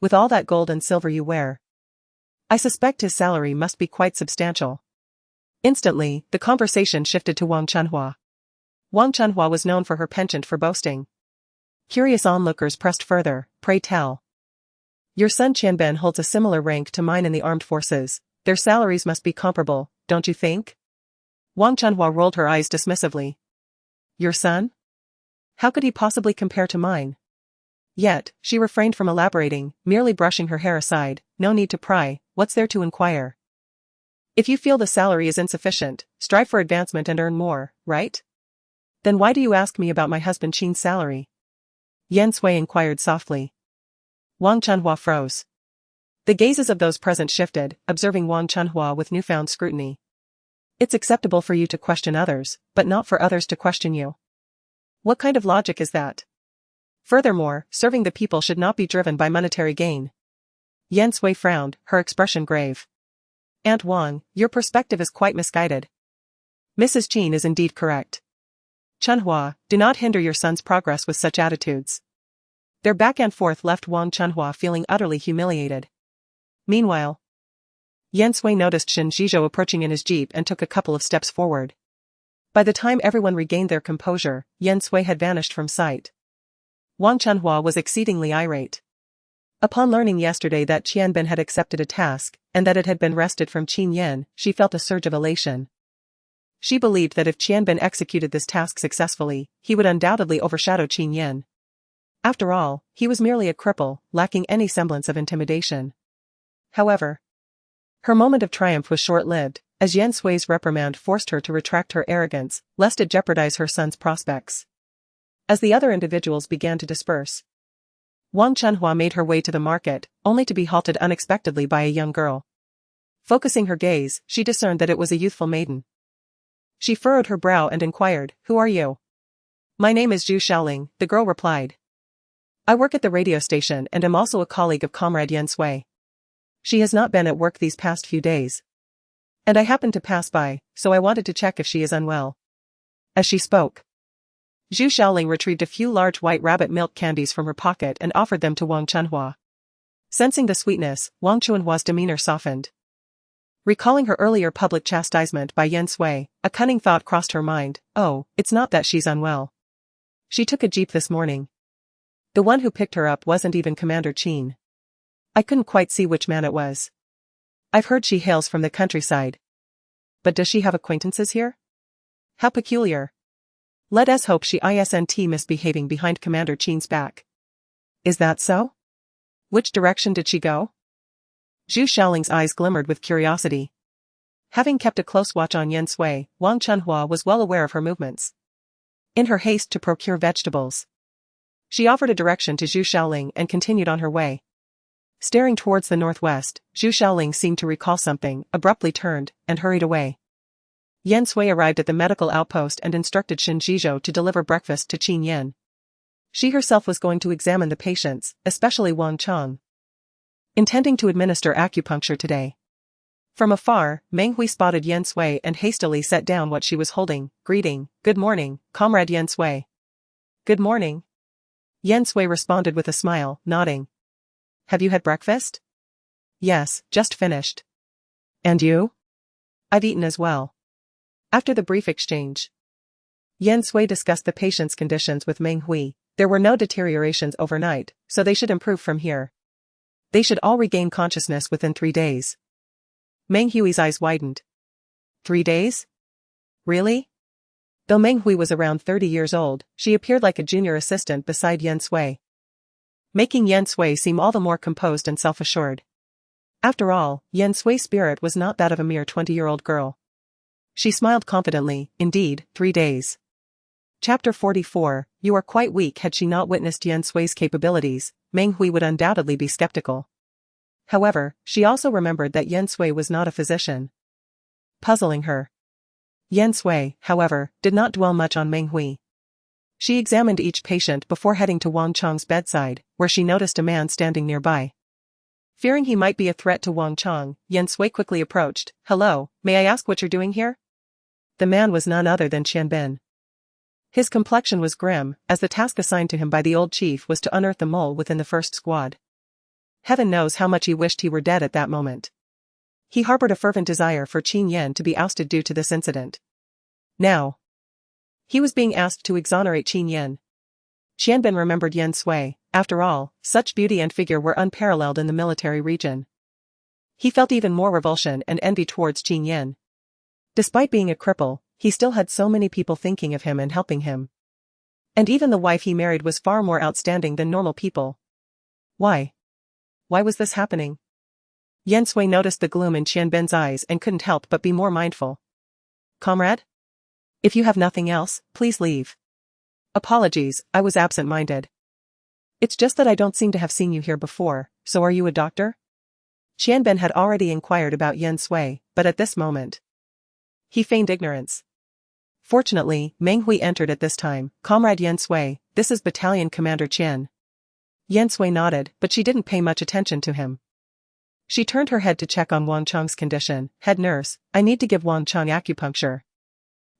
"With all that gold and silver you wear, I suspect his salary must be quite substantial." Instantly, the conversation shifted to Wang Chunhua. Wang Chunhua was known for her penchant for boasting. Curious onlookers pressed further. "Pray tell. Your son Qianben holds a similar rank to mine in the armed forces. Their salaries must be comparable, don't you think?" Wang Chunhua rolled her eyes dismissively. "Your son? How could he possibly compare to mine?" Yet, she refrained from elaborating, merely brushing her hair aside. "No need to pry, what's there to inquire? If you feel the salary is insufficient, strive for advancement and earn more, right? Then why do you ask me about my husband Qin's salary?" Yan Sui inquired softly. Wang Chunhua froze. The gazes of those present shifted, observing Wang Chunhua with newfound scrutiny. "It's acceptable for you to question others, but not for others to question you. What kind of logic is that? Furthermore, serving the people should not be driven by monetary gain." Yan Sui frowned, her expression grave. "Aunt Wang, your perspective is quite misguided. Mrs. Qin is indeed correct. Chunhua, do not hinder your son's progress with such attitudes." Their back and forth left Wang Chunhua feeling utterly humiliated. Meanwhile, Yan Sui noticed Shen Zhizhou approaching in his jeep and took a couple of steps forward. By the time everyone regained their composure, Yan Sui had vanished from sight. Wang Chunhua was exceedingly irate. Upon learning yesterday that Qianben had accepted a task, and that it had been wrested from Qin Yan, she felt a surge of elation. She believed that if Qianben executed this task successfully, he would undoubtedly overshadow Qin Yan. After all, he was merely a cripple, lacking any semblance of intimidation. However, her moment of triumph was short-lived, as Yan Sui's reprimand forced her to retract her arrogance, lest it jeopardize her son's prospects. As the other individuals began to disperse, Wang Chunhua made her way to the market, only to be halted unexpectedly by a young girl. Focusing her gaze, she discerned that it was a youthful maiden. She furrowed her brow and inquired, "Who are you?" "My name is Zhu Shaoling," the girl replied. "I work at the radio station and am also a colleague of Comrade Yan Sui. She has not been at work these past few days. And I happened to pass by, so I wanted to check if she is unwell." As she spoke, Zhu Shaoling retrieved a few large white rabbit milk candies from her pocket and offered them to Wang Chunhua. Sensing the sweetness, Wang Chunhua's demeanor softened. Recalling her earlier public chastisement by Yan Sui, a cunning thought crossed her mind. "Oh, it's not that she's unwell. She took a jeep this morning. The one who picked her up wasn't even Commander Qin. I couldn't quite see which man it was. I've heard she hails from the countryside. But does she have acquaintances here? How peculiar. Let us hope she isn't misbehaving behind Commander Qin's back." "Is that so? Which direction did she go?" Zhu Shaoling's eyes glimmered with curiosity. Having kept a close watch on Yan Sui, Wang Chunhua was well aware of her movements. In her haste to procure vegetables, she offered a direction to Zhu Shaoling and continued on her way. Staring towards the northwest, Zhu Shaoling seemed to recall something, abruptly turned, and hurried away. Yan Sui arrived at the medical outpost and instructed Shen Zhizhou to deliver breakfast to Qin Yan. She herself was going to examine the patients, especially Wang Chang, intending to administer acupuncture today. From afar, Meng Hui spotted Yan Sui and hastily set down what she was holding, greeting, "Good morning, Comrade Yan Sui." "Good morning." Yan Sui responded with a smile, nodding. "Have you had breakfast?" "Yes, just finished." "And you?" "I've eaten as well." After the brief exchange, Yan Sui discussed the patient's conditions with Meng Hui. There were no deteriorations overnight, so they should improve from here. They should all regain consciousness within 3 days. Meng Hui's eyes widened. 3 days? Really? Though Meng Hui was around 30 years old, she appeared like a junior assistant beside Yan Sui, making Yan Sui seem all the more composed and self-assured. After all, Yan Sui's spirit was not that of a mere 20-year-old girl. She smiled confidently. Indeed, 3 days. Chapter 44, You are quite weak. Had she not witnessed Yan Sui's capabilities, Meng Hui would undoubtedly be skeptical. However, she also remembered that Yan Sui was not a physician. Puzzling her, Yan Sui, however, did not dwell much on Meng Hui. She examined each patient before heading to Wang Chang's bedside, where she noticed a man standing nearby. Fearing he might be a threat to Wang Chang, Yan Sui quickly approached. "Hello, may I ask what you're doing here?" The man was none other than Qian. His complexion was grim, as the task assigned to him by the old chief was to unearth the mole within the first squad. Heaven knows how much he wished he were dead at that moment. He harbored a fervent desire for Qin Yan to be ousted due to this incident. Now, he was being asked to exonerate Qin Yan. Qianbin remembered Yan Sui. After all, such beauty and figure were unparalleled in the military region. He felt even more revulsion and envy towards Qin Yan. Despite being a cripple, he still had so many people thinking of him and helping him. And even the wife he married was far more outstanding than normal people. Why? Why was this happening? Yan Sui noticed the gloom in Qianbin's eyes and couldn't help but be more mindful. "Comrade? If you have nothing else, please leave." "Apologies, I was absent-minded. It's just that I don't seem to have seen you here before, so are you a doctor?" Qianbin had already inquired about Yan Sui, but at this moment, he feigned ignorance. Fortunately, Meng Hui entered at this time. "Comrade Yan Sui, this is Battalion Commander Qian." Yan Sui nodded, but she didn't pay much attention to him. She turned her head to check on Wang Chang's condition. "Head nurse, I need to give Wang Chang acupuncture."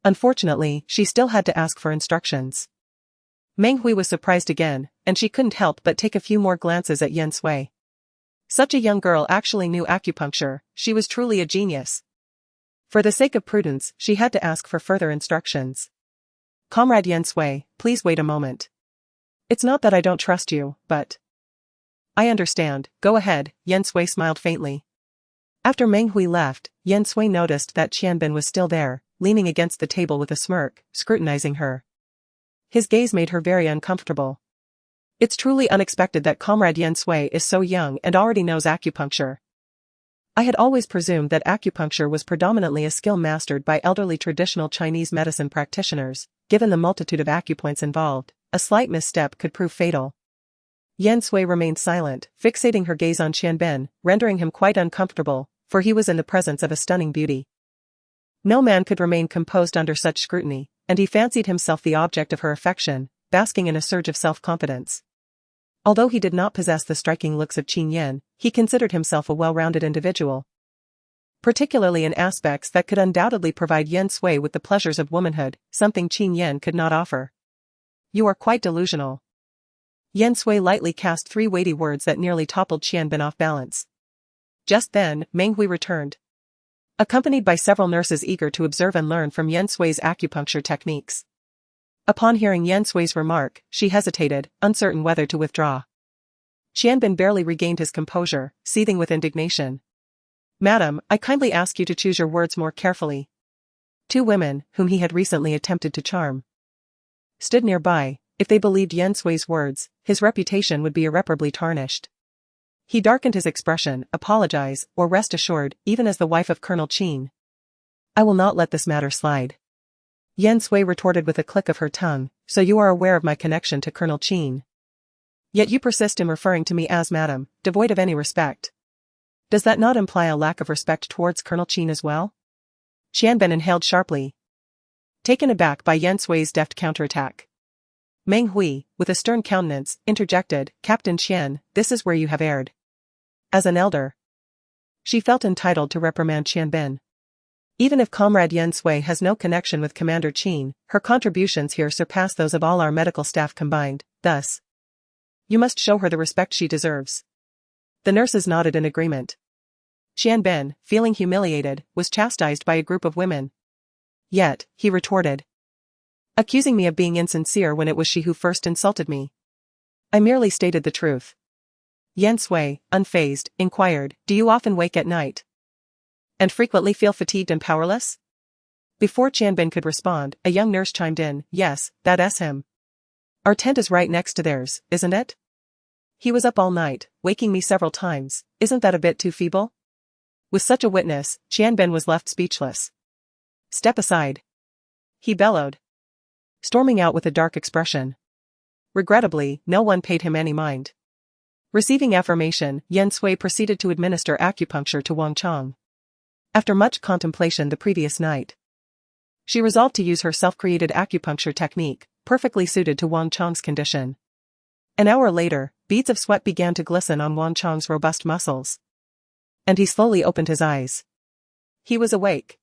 Unfortunately, she still had to ask for instructions. Meng Hui was surprised again, and she couldn't help but take a few more glances at Yan Sui. Such a young girl actually knew acupuncture. She was truly a genius. For the sake of prudence, she had to ask for further instructions. "Comrade Yan Sui, please wait a moment. It's not that I don't trust you, but..." "I understand, go ahead," Yan Sui smiled faintly. After Meng Hui left, Yan Sui noticed that Qianbin was still there, leaning against the table with a smirk, scrutinizing her. His gaze made her very uncomfortable. It's truly unexpected that Comrade Yan Sui is so young and already knows acupuncture. I had always presumed that acupuncture was predominantly a skill mastered by elderly traditional Chinese medicine practitioners. Given the multitude of acupoints involved, a slight misstep could prove fatal. Yan Sui remained silent, fixating her gaze on Qianbin, rendering him quite uncomfortable, for he was in the presence of a stunning beauty. No man could remain composed under such scrutiny, and he fancied himself the object of her affection, basking in a surge of self-confidence. Although he did not possess the striking looks of Qin Yan, he considered himself a well-rounded individual, particularly in aspects that could undoubtedly provide Yan Sui with the pleasures of womanhood, something Qin Yan could not offer. "You are quite delusional." Yan Sui lightly cast 3 weighty words that nearly toppled Qianbin off balance. Just then, Meng Hui returned, accompanied by several nurses eager to observe and learn from Yan Sui's acupuncture techniques. Upon hearing Yan Sui's remark, she hesitated, uncertain whether to withdraw. Qianbin barely regained his composure, seething with indignation. "Madam, I kindly ask you to choose your words more carefully." 2 women, whom he had recently attempted to charm, stood nearby. If they believed Yan Sui's words, his reputation would be irreparably tarnished. He darkened his expression. "Apologize, or rest assured, even as the wife of Colonel Qin, I will not let this matter slide." Yan Sui retorted with a click of her tongue. "So you are aware of my connection to Colonel Qin? Yet you persist in referring to me as Madam, devoid of any respect. Does that not imply a lack of respect towards Colonel Qin as well?" Qianbin inhaled sharply, taken aback by Yan Sui's deft counterattack. Meng Hui, with a stern countenance, interjected, "Captain Qian, this is where you have erred." As an elder, she felt entitled to reprimand Qianbin. Even if Comrade Yan Sui has no connection with Commander Qin, her contributions here surpass those of all our medical staff combined, thus, you must show her the respect she deserves. The nurses nodded in agreement. Qianbin, feeling humiliated, was chastised by a group of women. Yet, he retorted, accusing me of being insincere when it was she who first insulted me. I merely stated the truth. Yan Sui, unfazed, inquired, "Do you often wake at night and frequently feel fatigued and powerless?" Before Qianbin could respond, a young nurse chimed in, "Yes, that's him. Our tent is right next to theirs, isn't it? He was up all night, waking me several times. Isn't that a bit too feeble?" With such a witness, Qianbin was left speechless. "Step aside," he bellowed, storming out with a dark expression. Regrettably, no one paid him any mind. Receiving affirmation, Yan Sui proceeded to administer acupuncture to Wang Chang. After much contemplation the previous night, She resolved to use her self-created acupuncture technique, perfectly suited to Wang Chang's condition. An hour later, beads of sweat began to glisten on Wang Chang's robust muscles. And he slowly opened his eyes. He was awake.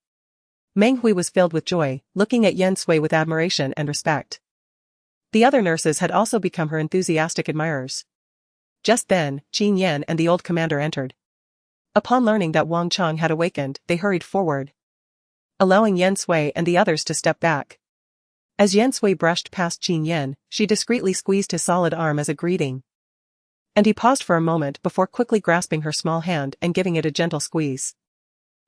Meng Hui was filled with joy, looking at Yan Sui with admiration and respect. The other nurses had also become her enthusiastic admirers. Just then, Qin Yan and the old commander entered. Upon learning that Wang Chang had awakened, they hurried forward, allowing Yan Sui and the others to step back. As Yan Sui brushed past Qin Yan, she discreetly squeezed his solid arm as a greeting. And he paused for a moment before quickly grasping her small hand and giving it a gentle squeeze.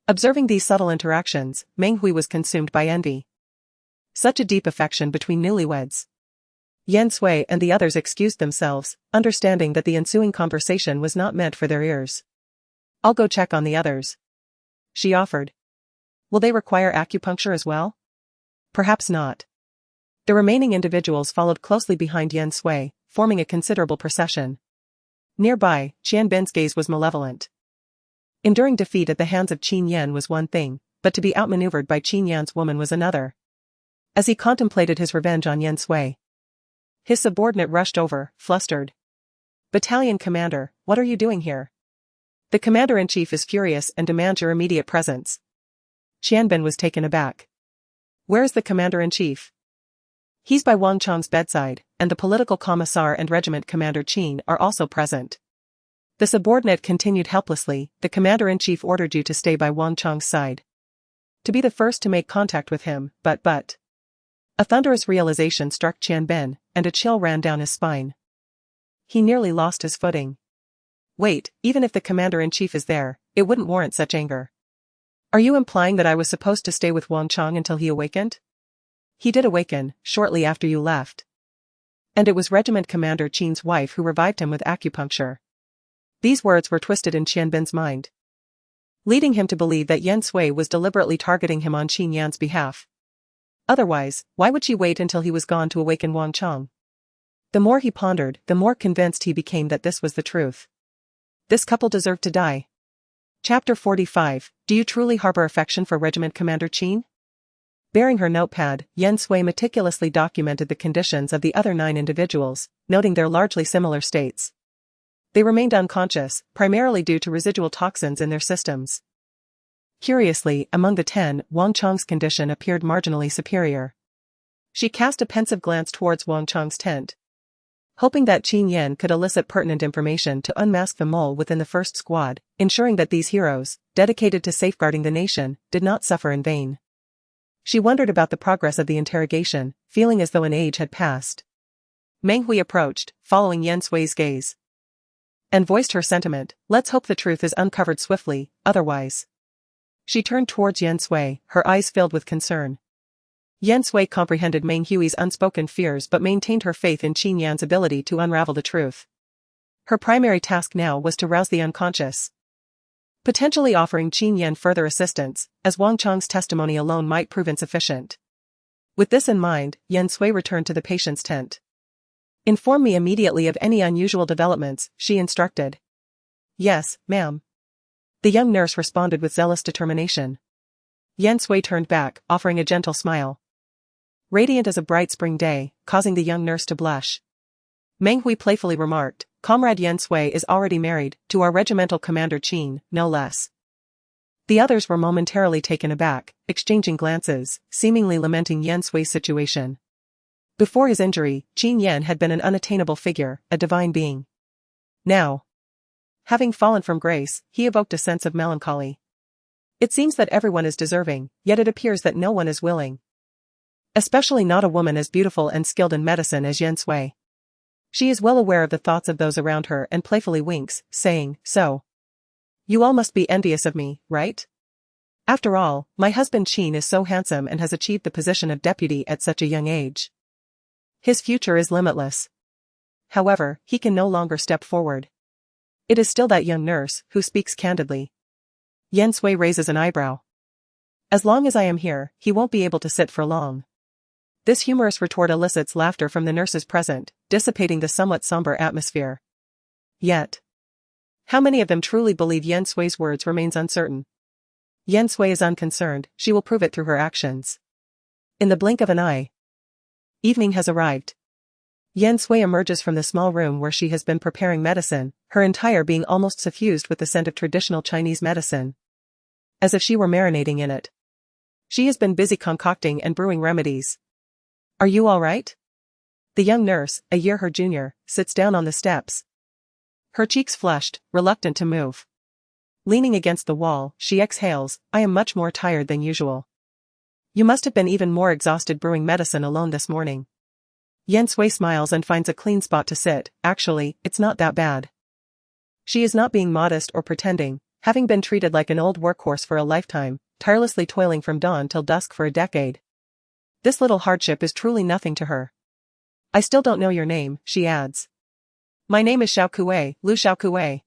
Observing these subtle interactions, Meng Hui was consumed by envy. Such a deep affection between newlyweds. Yan Sui and the others excused themselves, understanding that the ensuing conversation was not meant for their ears. "I'll go check on the others," she offered. "Will they require acupuncture as well?" "Perhaps not." The remaining individuals followed closely behind Yan Sui, forming a considerable procession. Nearby, Qian Bin's gaze was malevolent. Enduring defeat at the hands of Qin Yan was one thing, but to be outmaneuvered by Qin Yan's woman was another. As he contemplated his revenge on Yan Sui, his subordinate rushed over, flustered. "Battalion commander, what are you doing here? The commander-in-chief is furious and demands your immediate presence." Qian Bin was taken aback. "Where is the commander-in-chief?" "He's by Wang Chang's bedside, and the political commissar and regiment commander Qin are also present." The subordinate continued helplessly. "The commander-in-chief ordered you to stay by Wang Chang's side. To be the first to make contact with him, but. A thunderous realization struck Qian Bin, and a chill ran down his spine. He nearly lost his footing. "Wait, even if the commander-in-chief is there, it wouldn't warrant such anger. Are you implying that I was supposed to stay with Wang Chang until he awakened?" "He did awaken, shortly after you left. And it was regiment commander Qin's wife who revived him with acupuncture." These words were twisted in Qian Bin's mind, leading him to believe that Yan Sui was deliberately targeting him on Qin Yan's behalf. Otherwise, why would she wait until he was gone to awaken Wang Chang? The more he pondered, the more convinced he became that this was the truth. This couple deserved to die. Chapter 45, Do You Truly Harbor Affection for Regiment Commander Qin? Bearing her notepad, Yan Sui meticulously documented the conditions of the other 9 individuals, noting their largely similar states. They remained unconscious, primarily due to residual toxins in their systems. Curiously, among the 10, Wang Chang's condition appeared marginally superior. She cast a pensive glance towards Wang Chang's tent, hoping that Qin Yan could elicit pertinent information to unmask the mole within the first squad, ensuring that these heroes, dedicated to safeguarding the nation, did not suffer in vain. She wondered about the progress of the interrogation, feeling as though an age had passed. Meng Hui approached, following Yan Sui's gaze, and voiced her sentiment. "Let's hope the truth is uncovered swiftly, otherwise." She turned towards Yan Sui, her eyes filled with concern. Yan Sui comprehended Meng Hui's unspoken fears but maintained her faith in Qin Yan's ability to unravel the truth. Her primary task now was to rouse the unconscious, potentially offering Qin Yan further assistance, as Wang Chang's testimony alone might prove insufficient. With this in mind, Yan Sui returned to the patient's tent. "Inform me immediately of any unusual developments," she instructed. "Yes, ma'am." The young nurse responded with zealous determination. Yan Sui turned back, offering a gentle smile, radiant as a bright spring day, causing the young nurse to blush. Meng Hui playfully remarked, "Comrade Yan Sui is already married, to our regimental commander Qin, no less." The others were momentarily taken aback, exchanging glances, seemingly lamenting Yan Sui's situation. Before his injury, Qin Yan had been an unattainable figure, a divine being. Now, having fallen from grace, he evoked a sense of melancholy. It seems that everyone is deserving, yet it appears that no one is willing. Especially not a woman as beautiful and skilled in medicine as Yan Sui. She is well aware of the thoughts of those around her and playfully winks, saying, "So, you all must be envious of me, right? After all, my husband Qin is so handsome and has achieved the position of deputy at such a young age. His future is limitless. However, he can no longer step forward. It is still that young nurse who speaks candidly." Yan Sui raises an eyebrow. "As long as I am here, he won't be able to sit for long." This humorous retort elicits laughter from the nurses present, dissipating the somewhat somber atmosphere. Yet, how many of them truly believe Yan Sui's words remains uncertain. Yan Sui is unconcerned, she will prove it through her actions. In the blink of an eye, evening has arrived. Yan Sui emerges from the small room where she has been preparing medicine, her entire being almost suffused with the scent of traditional Chinese medicine. As if she were marinating in it. She has been busy concocting and brewing remedies. Are you all right? The young nurse, a year her junior, sits down on the steps. Her cheeks flushed, reluctant to move. Leaning against the wall, she exhales, I am much more tired than usual. You must have been even more exhausted brewing medicine alone this morning. Yan Sui smiles and finds a clean spot to sit. Actually, it's not that bad. She is not being modest or pretending, having been treated like an old workhorse for a lifetime, tirelessly toiling from dawn till dusk for a decade. This little hardship is truly nothing to her. I still don't know your name, she adds. My name is Xiao Kuei, Lu Xiao Kuei.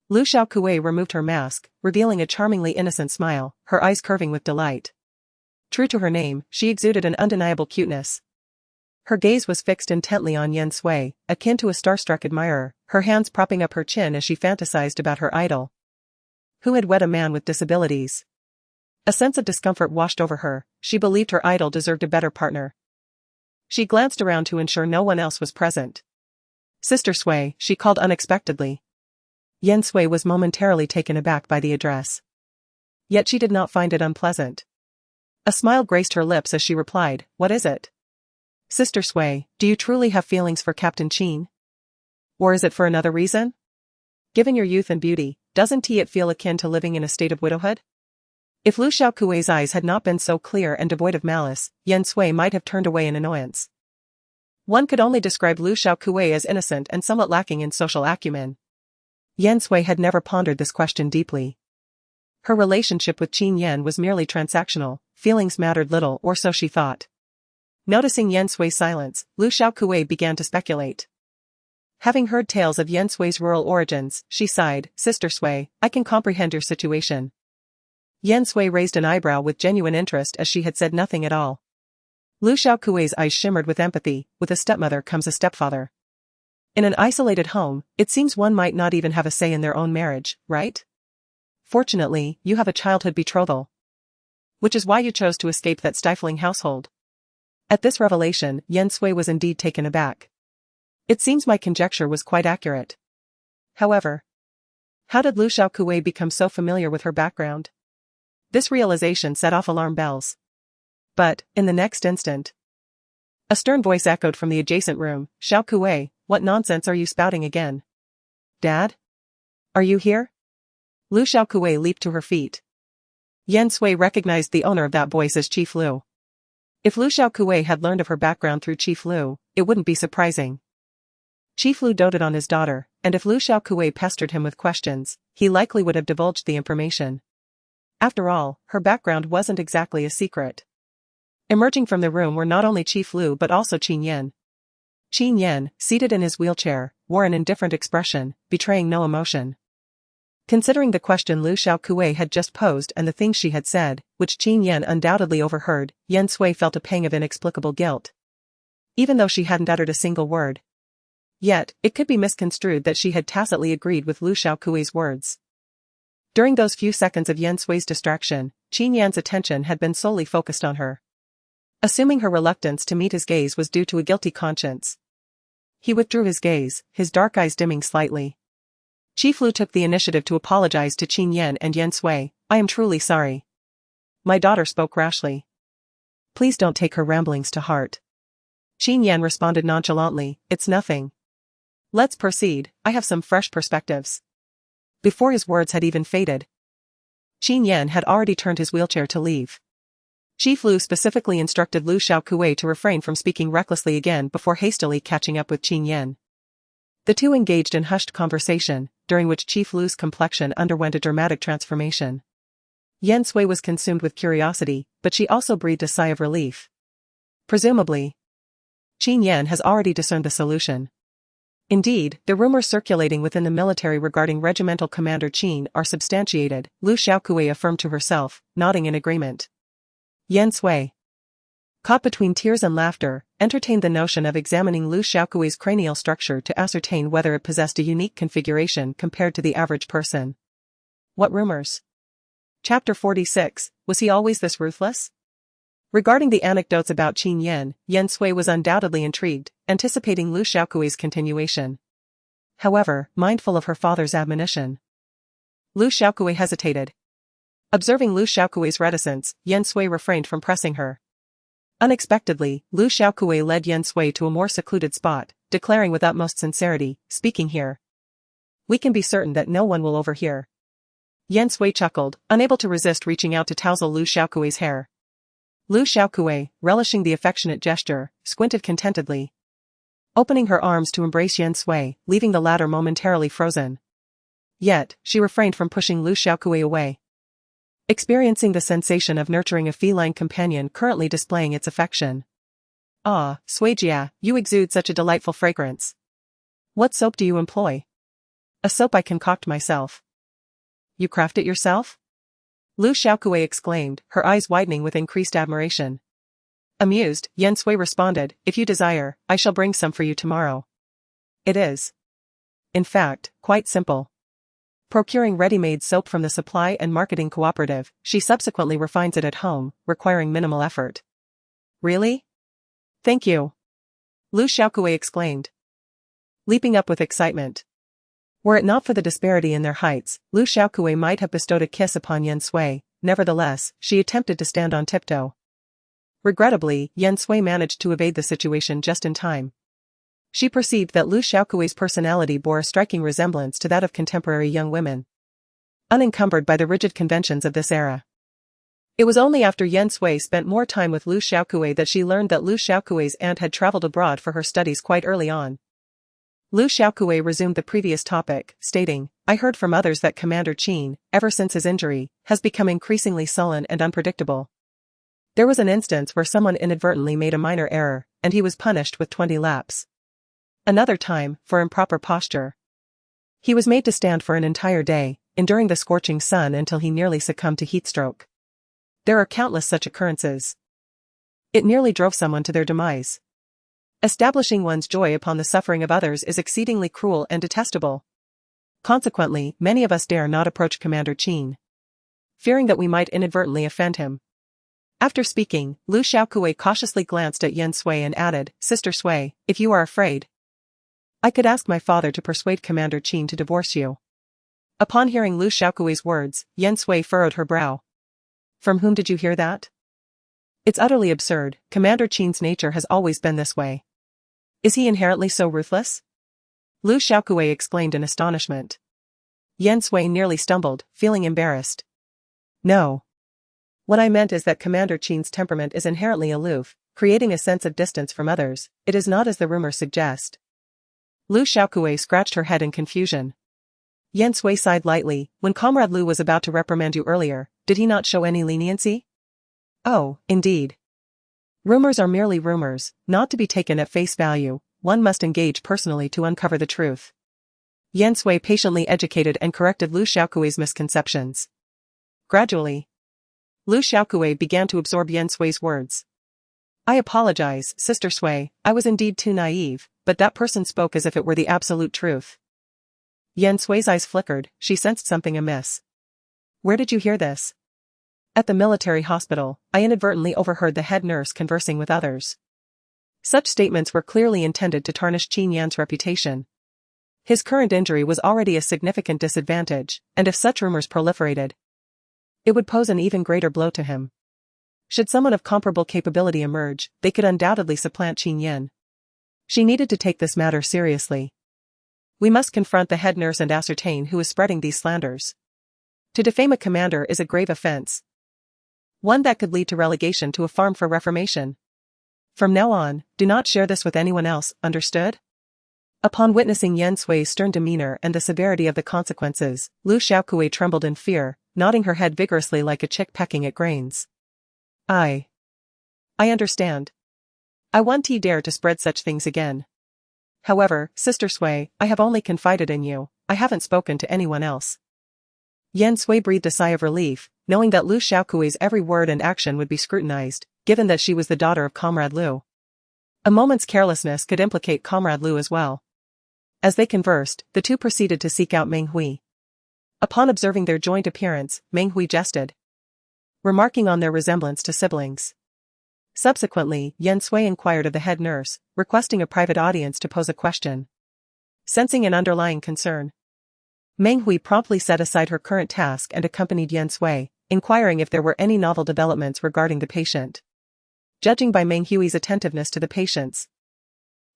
Lu Xiao Kuei removed her mask, revealing a charmingly innocent smile, her eyes curving with delight. True to her name, she exuded an undeniable cuteness. Her gaze was fixed intently on Yan Sui, akin to a starstruck admirer, her hands propping up her chin as she fantasized about her idol. Who had wed a man with disabilities? A sense of discomfort washed over her, she believed her idol deserved a better partner. She glanced around to ensure no one else was present. Sister Sui, she called unexpectedly. Yan Sui was momentarily taken aback by the address. Yet she did not find it unpleasant. A smile graced her lips as she replied, What is it? Sister Sui, do you truly have feelings for Captain Qin? Or is it for another reason? Given your youth and beauty, doesn't it feel akin to living in a state of widowhood? If Lu Xiao Kuei's eyes had not been so clear and devoid of malice, Yan Sui might have turned away in annoyance. One could only describe Lu Xiao Kuei as innocent and somewhat lacking in social acumen. Yan Sui had never pondered this question deeply. Her relationship with Qin Yan was merely transactional, feelings mattered little or so she thought. Noticing Yan Sui's silence, Lu Xiao Kuei began to speculate. Having heard tales of Yan Sui's rural origins, she sighed, Sister Sui, I can comprehend your situation. Yan Sui raised an eyebrow with genuine interest as she had said nothing at all. Lu Xiao Kuei's eyes shimmered with empathy, with a stepmother comes a stepfather. In an isolated home, it seems one might not even have a say in their own marriage, right? Fortunately, you have a childhood betrothal. Which is why you chose to escape that stifling household. At this revelation, Yan Sui was indeed taken aback. It seems my conjecture was quite accurate. However, how did Lu Xiao Kuei become so familiar with her background? This realization set off alarm bells. But, in the next instant, a stern voice echoed from the adjacent room, Xiao Kuei, what nonsense are you spouting again? Dad? Are you here? Lu Xiao Kuei leaped to her feet. Yan Sui recognized the owner of that voice as Chief Lu. If Lu Xiao Kuei had learned of her background through Chief Lu, it wouldn't be surprising. Chief Lu doted on his daughter, and if Lu Xiao Kuei pestered him with questions, he likely would have divulged the information. After all, her background wasn't exactly a secret. Emerging from the room were not only Chief Lu but also Qin Yan. Qin Yan, seated in his wheelchair, wore an indifferent expression, betraying no emotion. Considering the question Lu Xiao Kuei had just posed and the things she had said, which Qin Yan undoubtedly overheard, Yan Sui felt a pang of inexplicable guilt. Even though she hadn't uttered a single word. Yet, it could be misconstrued that she had tacitly agreed with Lu Xiao Kuei's words. During those few seconds of Yan Sui's distraction, Qin Yan's attention had been solely focused on her. Assuming her reluctance to meet his gaze was due to a guilty conscience. He withdrew his gaze, his dark eyes dimming slightly. Chief Lu took the initiative to apologize to Qin Yan and Yan Sui, I am truly sorry. My daughter spoke rashly. Please don't take her ramblings to heart. Qin Yan responded nonchalantly, it's nothing. Let's proceed, I have some fresh perspectives. Before his words had even faded, Qin Yan had already turned his wheelchair to leave. Chief Lu specifically instructed Lu Xiao Kuei to refrain from speaking recklessly again before hastily catching up with Qin Yan. The two engaged in hushed conversation, during which Chief Lu's complexion underwent a dramatic transformation. Yan Sui was consumed with curiosity, but she also breathed a sigh of relief. Presumably, Qin Yan has already discerned the solution. Indeed, the rumors circulating within the military regarding Regimental Commander Qin are substantiated, Lu Xiao Kuei affirmed to herself, nodding in agreement. Yan Sui, caught between tears and laughter, entertained the notion of examining Lu Xiao Kuei's cranial structure to ascertain whether it possessed a unique configuration compared to the average person. What rumors? Chapter 46, was he always this ruthless? Regarding the anecdotes about Qin Yan, Yan Sui was undoubtedly intrigued, anticipating Lu Xiaokui's continuation. However, mindful of her father's admonition, Lu Xiaokui hesitated. Observing Lu Xiaokui's reticence, Yan Sui refrained from pressing her. Unexpectedly, Lu Xiaokui led Yan Sui to a more secluded spot, declaring with utmost sincerity, "Speaking here, we can be certain that no one will overhear." Yan Sui chuckled, unable to resist reaching out to touzle Lu Xiaokui's hair. Lu Xiaokui, relishing the affectionate gesture, squinted contentedly, opening her arms to embrace Yan Sui, leaving the latter momentarily frozen. Yet, she refrained from pushing Lu Xiaokui away. Experiencing the sensation of nurturing a feline companion currently displaying its affection. "Ah, Suijia, you exude such a delightful fragrance. What soap do you employ?" "A soap I concoct myself." "You craft it yourself?" Lu Xiaokui exclaimed, her eyes widening with increased admiration. Amused, Yan Sui responded, "If you desire, I shall bring some for you tomorrow." It is, in fact, quite simple. Procuring ready-made soap from the supply and marketing cooperative, she subsequently refines it at home, requiring minimal effort. "Really? Thank you," Lu Xiaokui exclaimed, leaping up with excitement. Were it not for the disparity in their heights, Lu Xiaokui might have bestowed a kiss upon Yan Sui. Nevertheless, she attempted to stand on tiptoe. Regrettably, Yan Sui managed to evade the situation just in time. She perceived that Lu Xiaokui's personality bore a striking resemblance to that of contemporary young women, unencumbered by the rigid conventions of this era. It was only after Yan Sui spent more time with Lu Xiaokui that she learned that Lu Xiaokui's aunt had traveled abroad for her studies quite early on. Lu Xiaokui resumed the previous topic, stating, "I heard from others that Commander Qin, ever since his injury, has become increasingly sullen and unpredictable. There was an instance where someone inadvertently made a minor error, and he was punished with 20 laps. Another time, for improper posture, he was made to stand for an entire day, enduring the scorching sun until he nearly succumbed to heatstroke. There are countless such occurrences. It nearly drove someone to their demise. Establishing one's joy upon the suffering of others is exceedingly cruel and detestable. Consequently, many of us dare not approach Commander Qin, fearing that we might inadvertently offend him." After speaking, Lu Xiaokui cautiously glanced at Yan Sui and added, "Sister Sui, if you are afraid, I could ask my father to persuade Commander Qin to divorce you." Upon hearing Lu Xiaokui's words, Yan Sui furrowed her brow. "From whom did you hear that? It's utterly absurd. Commander Qin's nature has always been this way. Is he inherently so ruthless?" Lu Xiaokui exclaimed in astonishment. Yan Sui nearly stumbled, feeling embarrassed. "No. What I meant is that Commander Qin's temperament is inherently aloof, creating a sense of distance from others. It is not as the rumors suggest." Lu Xiaokui scratched her head in confusion. Yan Sui sighed lightly. "When Comrade Lu was about to reprimand you earlier, did he not show any leniency?" "Oh, indeed. Rumors are merely rumors, not to be taken at face value. One must engage personally to uncover the truth." Yan Sui patiently educated and corrected Lu Xiaokui's misconceptions. Gradually, Lu Xiaokui began to absorb Yan Sui's words. "I apologize, Sister Sui, I was indeed too naive, but that person spoke as if it were the absolute truth." Yan Sui's eyes flickered, she sensed something amiss. "Where did you hear this?" "At the military hospital. I inadvertently overheard the head nurse conversing with others." Such statements were clearly intended to tarnish Qin Yan's reputation. His current injury was already a significant disadvantage, and if such rumors proliferated, it would pose an even greater blow to him. Should someone of comparable capability emerge, they could undoubtedly supplant Qin Yan. She needed to take this matter seriously. "We must confront the head nurse and ascertain who is spreading these slanders. To defame a commander is a grave offense. One that could lead to relegation to a farm for reformation. From now on, do not share this with anyone else, understood?" Upon witnessing Yan Sui's stern demeanor and the severity of the consequences, Lu Xiaokui trembled in fear, nodding her head vigorously like a chick pecking at grains. I understand. I won't dare to spread such things again. However, Sister Sui, I have only confided in you, I haven't spoken to anyone else." Yan Sui breathed a sigh of relief, knowing that Lu Xiaokui's every word and action would be scrutinized, given that she was the daughter of Comrade Lu. A moment's carelessness could implicate Comrade Lu as well. As they conversed, the two proceeded to seek out Meng Hui. Upon observing their joint appearance, Meng Hui jested, remarking on their resemblance to siblings. Subsequently, Yan Sui inquired of the head nurse, requesting a private audience to pose a question. Sensing an underlying concern, Meng Hui promptly set aside her current task and accompanied Yan Sui, inquiring if there were any novel developments regarding the patient. Judging by Meng Hui's attentiveness to the patients,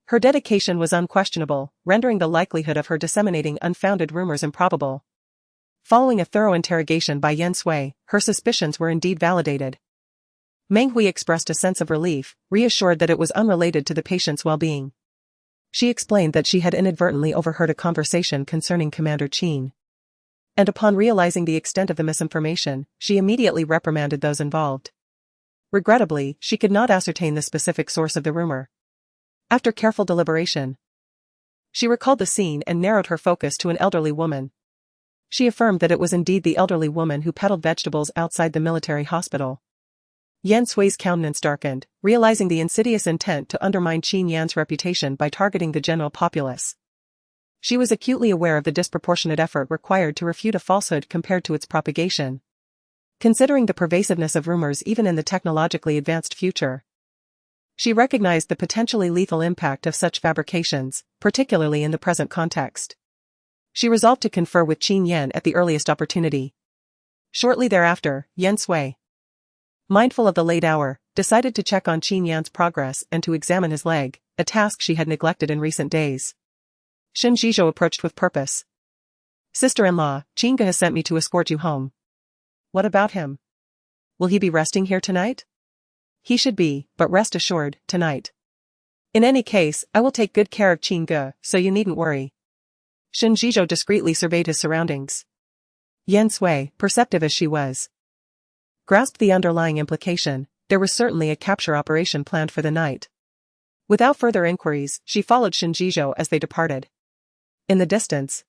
her dedication was unquestionable, rendering the likelihood of her disseminating unfounded rumors improbable. Following a thorough interrogation by Yan Sui, her suspicions were indeed validated. Meng Hui expressed a sense of relief, reassured that it was unrelated to the patient's well-being. She explained that she had inadvertently overheard a conversation concerning Commander Qin. And upon realizing the extent of the misinformation, she immediately reprimanded those involved. Regrettably, she could not ascertain the specific source of the rumor. After careful deliberation, she recalled the scene and narrowed her focus to an elderly woman. She affirmed that it was indeed the elderly woman who peddled vegetables outside the military hospital. Yan Sui's countenance darkened, realizing the insidious intent to undermine Qin Yan's reputation by targeting the general populace. She was acutely aware of the disproportionate effort required to refute a falsehood compared to its propagation. Considering the pervasiveness of rumors even in the technologically advanced future, she recognized the potentially lethal impact of such fabrications, particularly in the present context. She resolved to confer with Qin Yan at the earliest opportunity. Shortly thereafter, Yan Sui, mindful of the late hour, decided to check on Qin Yan's progress and to examine his leg, a task she had neglected in recent days. Shen Zhizhou approached with purpose. Sister-in-law, Qin Ge has sent me to escort you home. What about him? Will he be resting here tonight? He should be, but rest assured, tonight. In any case, I will take good care of Qin Ge, so you needn't worry. Shen Zhizhou discreetly surveyed his surroundings. Yan Sui, perceptive as she was, grasped the underlying implication. There was certainly a capture operation planned for the night. Without further inquiries, she followed Shen Zhizhou as they departed. In the distance,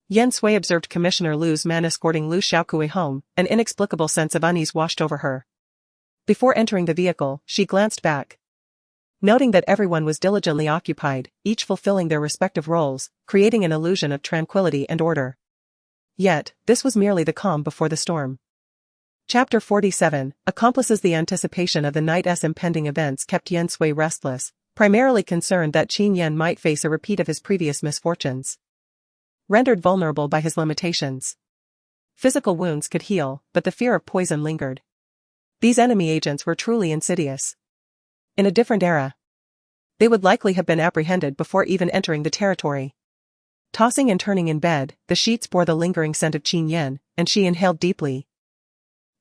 Yan Sui observed Commissioner Lu's man escorting Lu Xiaokui home. An inexplicable sense of unease washed over her. Before entering the vehicle, she glanced back, noting that everyone was diligently occupied, each fulfilling their respective roles, creating an illusion of tranquility and order. Yet, this was merely the calm before the storm. Chapter 47, Accomplices. The anticipation of the night's impending events kept Yan Sui restless, primarily concerned that Qin Yan might face a repeat of his previous misfortunes. Rendered vulnerable by his limitations, physical wounds could heal, but the fear of poison lingered. These enemy agents were truly insidious. In a different era, they would likely have been apprehended before even entering the territory. Tossing and turning in bed, the sheets bore the lingering scent of Qin Yan, and she inhaled deeply,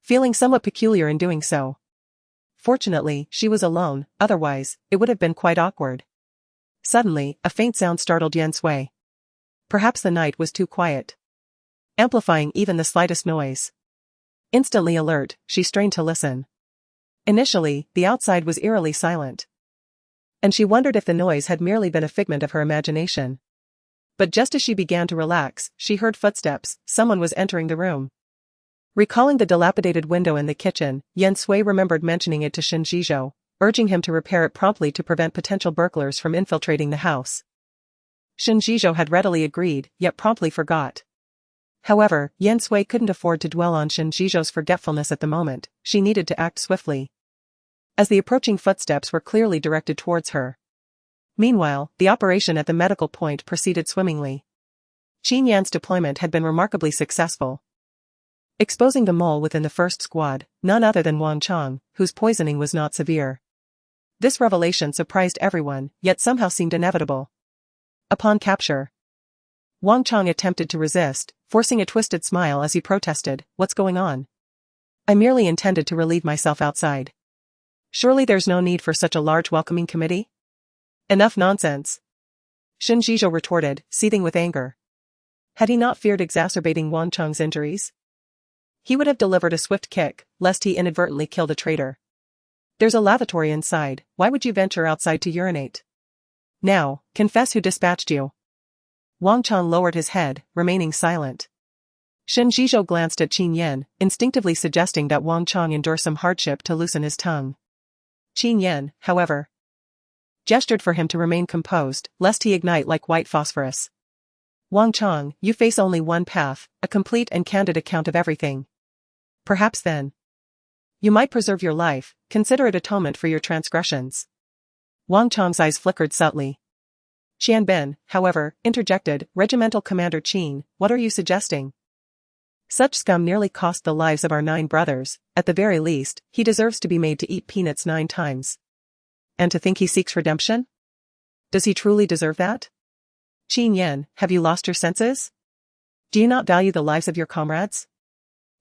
feeling somewhat peculiar in doing so. Fortunately, she was alone, otherwise, it would have been quite awkward. Suddenly, a faint sound startled Yan Sui. Perhaps the night was too quiet, amplifying even the slightest noise. Instantly alert, she strained to listen. Initially, the outside was eerily silent, and she wondered if the noise had merely been a figment of her imagination. But just as she began to relax, she heard footsteps. Someone was entering the room. Recalling the dilapidated window in the kitchen, Yan Sui remembered mentioning it to Shen Zhizhou, urging him to repair it promptly to prevent potential burglars from infiltrating the house. Shen Zhizhou had readily agreed, yet promptly forgot. However, Yan Sui couldn't afford to dwell on Shen Zhizhou's forgetfulness at the moment. She needed to act swiftly, as the approaching footsteps were clearly directed towards her. Meanwhile, the operation at the medical point proceeded swimmingly. Qin Yan's deployment had been remarkably successful, exposing the mole within the first squad, none other than Wang Chang, whose poisoning was not severe. This revelation surprised everyone, yet somehow seemed inevitable. Upon capture, Wang Chang attempted to resist, forcing a twisted smile as he protested, "What's going on? I merely intended to relieve myself outside. Surely there's no need for such a large welcoming committee?" "Enough nonsense," Shen Zhizhou retorted, seething with anger. Had he not feared exacerbating Wang Chang's injuries, he would have delivered a swift kick, lest he inadvertently kill the traitor. "There's a lavatory inside, why would you venture outside to urinate? Now, confess who dispatched you." Wang Chang lowered his head, remaining silent. Shen Zhizhou glanced at Qin Yan, instinctively suggesting that Wang Chang endure some hardship to loosen his tongue. Qin Yan, however, gestured for him to remain composed, lest he ignite like white phosphorus. "Wang Chang, you face only one path, a complete and candid account of everything. Perhaps then You might preserve your life, consider it atonement for your transgressions. Wang Chang's eyes flickered subtly. Qianbin, however, interjected, Regimental Commander Qin, what are you suggesting? Such scum nearly cost the lives of our 9 brothers, at the very least, he deserves to be made to eat peanuts 9 times. And to think he seeks redemption? Does he truly deserve that? Qin Yan, have you lost your senses? Do you not value the lives of your comrades?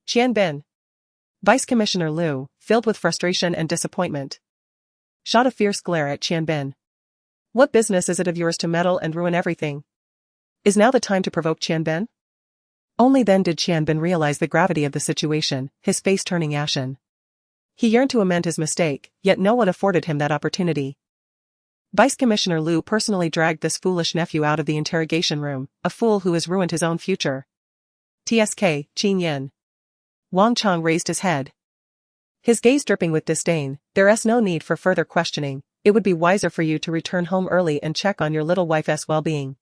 Qianbin. Vice Commissioner Liu, filled with frustration and disappointment, shot a fierce glare at Qianbin. What business is it of yours to meddle and ruin everything? Is now the time to provoke Qianbin? Only then did Qianbin realize the gravity of the situation, his face turning ashen. He yearned to amend his mistake, yet no one afforded him that opportunity. Vice Commissioner Liu personally dragged this foolish nephew out of the interrogation room, a fool who has ruined his own future. TSK, Qin Yan. Wang Chang raised his head, his gaze dripping with disdain. There's no need for further questioning, it would be wiser for you to return home early and check on your little wife's well-being.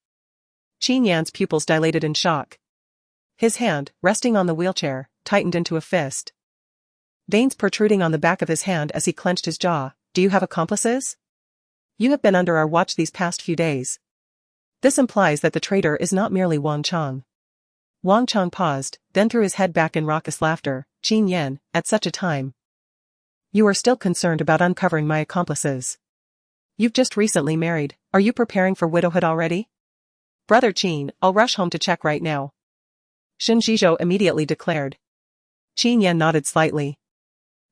Qin Yan's pupils dilated in shock. His hand, resting on the wheelchair, tightened into a fist, veins protruding on the back of his hand as he clenched his jaw. Do you have accomplices? You have been under our watch these past few days. This implies that the traitor is not merely Wang Chang. Wang Chang paused, then threw his head back in raucous laughter. Qin Yan, at such a time, you are still concerned about uncovering my accomplices. You've just recently married, are you preparing for widowhood already? Brother Qin, I'll rush home to check right now. Shen Zhizhou immediately declared. Qin Yan nodded slightly.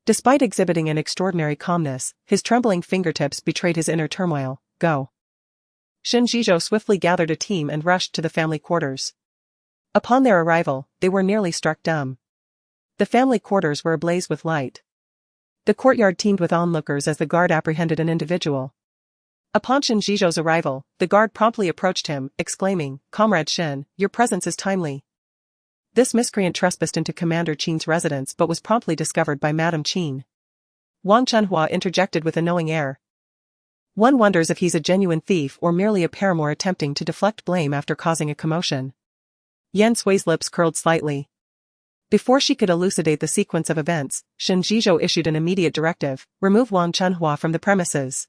Despite exhibiting an extraordinary calmness, his trembling fingertips betrayed his inner turmoil. Go. Shen Zhizhou swiftly gathered a team and rushed to the family quarters. Upon their arrival, they were nearly struck dumb. The family quarters were ablaze with light. The courtyard teemed with onlookers as the guard apprehended an individual. Upon Shen Zhizhou's arrival, the guard promptly approached him, exclaiming, Comrade Shen, your presence is timely. This miscreant trespassed into Commander Qin's residence but was promptly discovered by Madame Qin. Wang Chunhua interjected with a knowing air. One wonders if he's a genuine thief or merely a paramour attempting to deflect blame after causing a commotion. Yan Sui's lips curled slightly. Before she could elucidate the sequence of events, Shen Zhizhou issued an immediate directive, remove Wang Chunhua from the premises.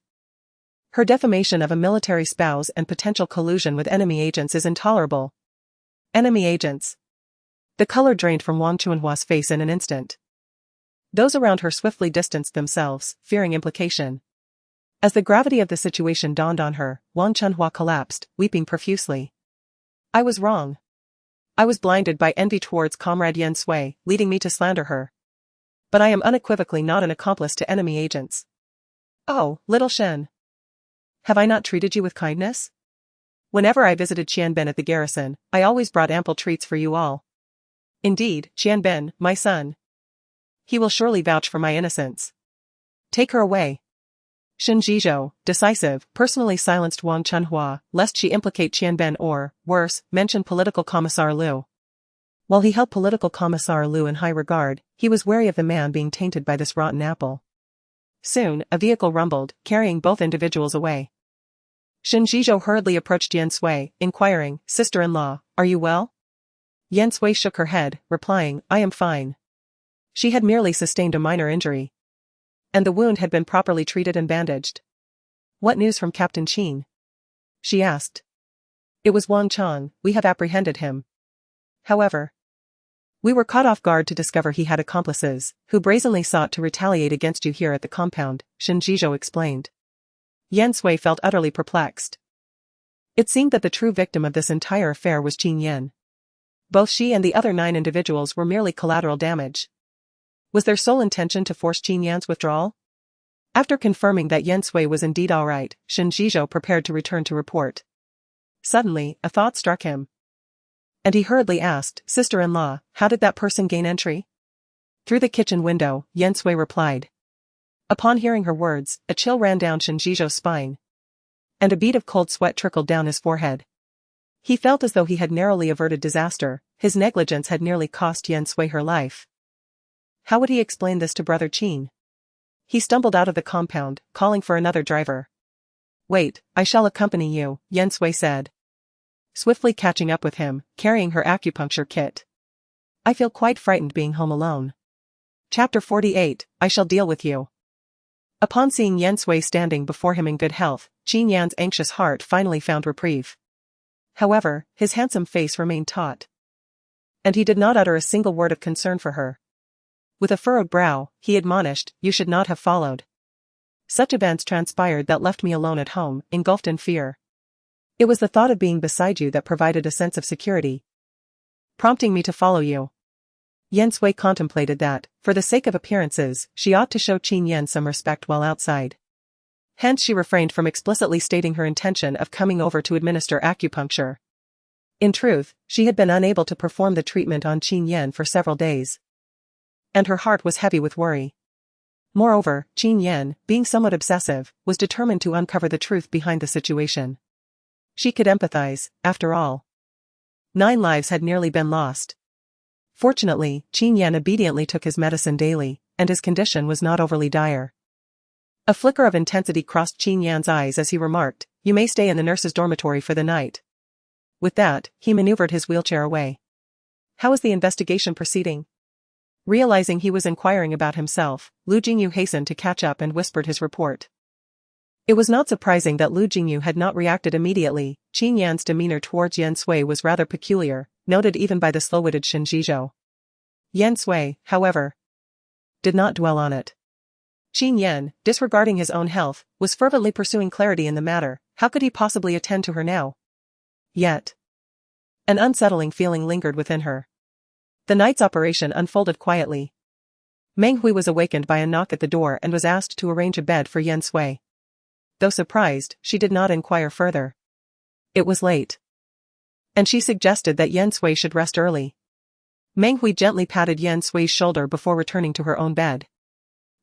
Her defamation of a military spouse and potential collusion with enemy agents is intolerable. Enemy agents. The color drained from Wang Chunhua's face in an instant. Those around her swiftly distanced themselves, fearing implication. As the gravity of the situation dawned on her, Wang Chunhua collapsed, weeping profusely. I was wrong. I was blinded by envy towards Comrade Yan Sui, leading me to slander her. But I am unequivocally not an accomplice to enemy agents. Oh, little Shen. Have I not treated you with kindness? Whenever I visited Qianbin at the garrison, I always brought ample treats for you all. Indeed, Qianbin, my son. He will surely vouch for my innocence. Take her away. Shen Zhizhou, decisive, personally silenced Wang Chunhua, lest she implicate Qianbin or, worse, mention Political Commissar Liu. While he held Political Commissar Liu in high regard, he was wary of the man being tainted by this rotten apple. Soon, a vehicle rumbled, carrying both individuals away. Shen Zhizhou hurriedly approached Yan Sui, inquiring, Sister-in-law, are you well? Yan Sui shook her head, replying, I am fine. She had merely sustained a minor injury. And the wound had been properly treated and bandaged. What news from Captain Qin? She asked. It was Wang Chang, we have apprehended him. However, we were caught off guard to discover he had accomplices, who brazenly sought to retaliate against you here at the compound, Shen Zhizhou explained. Yan Sui felt utterly perplexed. It seemed that the true victim of this entire affair was Qin Yan. Both she and the other 9 individuals were merely collateral damage. Was their sole intention to force Qin Yan's withdrawal? After confirming that Yan Sui was indeed all right, Shen Zhizhou prepared to return to report. Suddenly, a thought struck him. And he hurriedly asked, Sister-in-law, how did that person gain entry? Through the kitchen window, Yan Sui replied. Upon hearing her words, a chill ran down Shen Zhizhou's spine. And a bead of cold sweat trickled down his forehead. He felt as though he had narrowly averted disaster, his negligence had nearly cost Yan Sui her life. How would he explain this to Brother Qin? He stumbled out of the compound, calling for another driver. Wait, I shall accompany you, Yan Sui said. Swiftly catching up with him, carrying her acupuncture kit. I feel quite frightened being home alone. Chapter 48, I shall deal with you. Upon seeing Yan Sui standing before him in good health, Qin Yan's anxious heart finally found reprieve. However, his handsome face remained taut. And he did not utter a single word of concern for her. With a furrowed brow, he admonished, "You should not have followed. Such events transpired that left me alone at home, engulfed in fear. It was the thought of being beside you that provided a sense of security, prompting me to follow you." Yan Sui contemplated that, for the sake of appearances, she ought to show Qin Yan some respect while outside. Hence she refrained from explicitly stating her intention of coming over to administer acupuncture. In truth, she had been unable to perform the treatment on Qin Yan for several days. And her heart was heavy with worry. Moreover, Qin Yan, being somewhat obsessive, was determined to uncover the truth behind the situation. She could empathize, after all. 9 lives had nearly been lost. Fortunately, Qin Yan obediently took his medicine daily, and his condition was not overly dire. A flicker of intensity crossed Qin Yan's eyes as he remarked, "You may stay in the nurse's dormitory for the night." With that, he maneuvered his wheelchair away. "How is the investigation proceeding?" Realizing he was inquiring about himself, Lu Jingyu hastened to catch up and whispered his report. It was not surprising that Lu Jingyu had not reacted immediately. Qin Yan's demeanor towards Yan Sui was rather peculiar, noted even by the slow-witted Shinjizhou. Yan Sui, however, did not dwell on it. Qin Yan, disregarding his own health, was fervently pursuing clarity in the matter. How could he possibly attend to her now? Yet, an unsettling feeling lingered within her. The night's operation unfolded quietly. Meng Hui was awakened by a knock at the door and was asked to arrange a bed for Yan Sui. Though surprised, she did not inquire further. It was late, and she suggested that Yan Sui should rest early. Meng Hui gently patted Yan Sui's shoulder before returning to her own bed.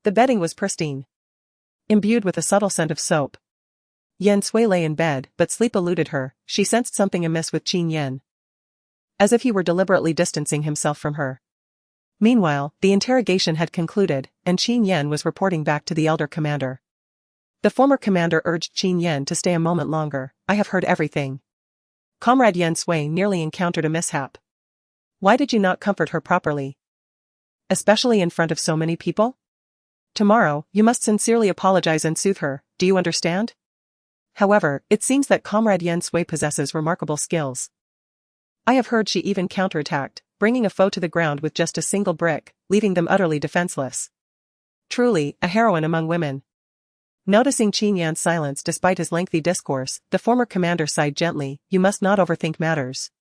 The bedding was pristine, imbued with a subtle scent of soap. Yan Sui lay in bed, but sleep eluded her. She sensed something amiss with Qin Yan, as if he were deliberately distancing himself from her. Meanwhile, the interrogation had concluded, and Qin Yan was reporting back to the elder commander. The former commander urged Qin Yan to stay a moment longer. "I have heard everything. Comrade Yan Sui nearly encountered a mishap. Why did you not comfort her properly? Especially in front of so many people? Tomorrow, you must sincerely apologize and soothe her, do you understand? However, it seems that Comrade Yan Sui possesses remarkable skills. I have heard she even counterattacked, bringing a foe to the ground with just a single brick, leaving them utterly defenseless. Truly, a heroine among women." Noticing Qin Yan's silence despite his lengthy discourse, the former commander sighed gently, "You must not overthink matters.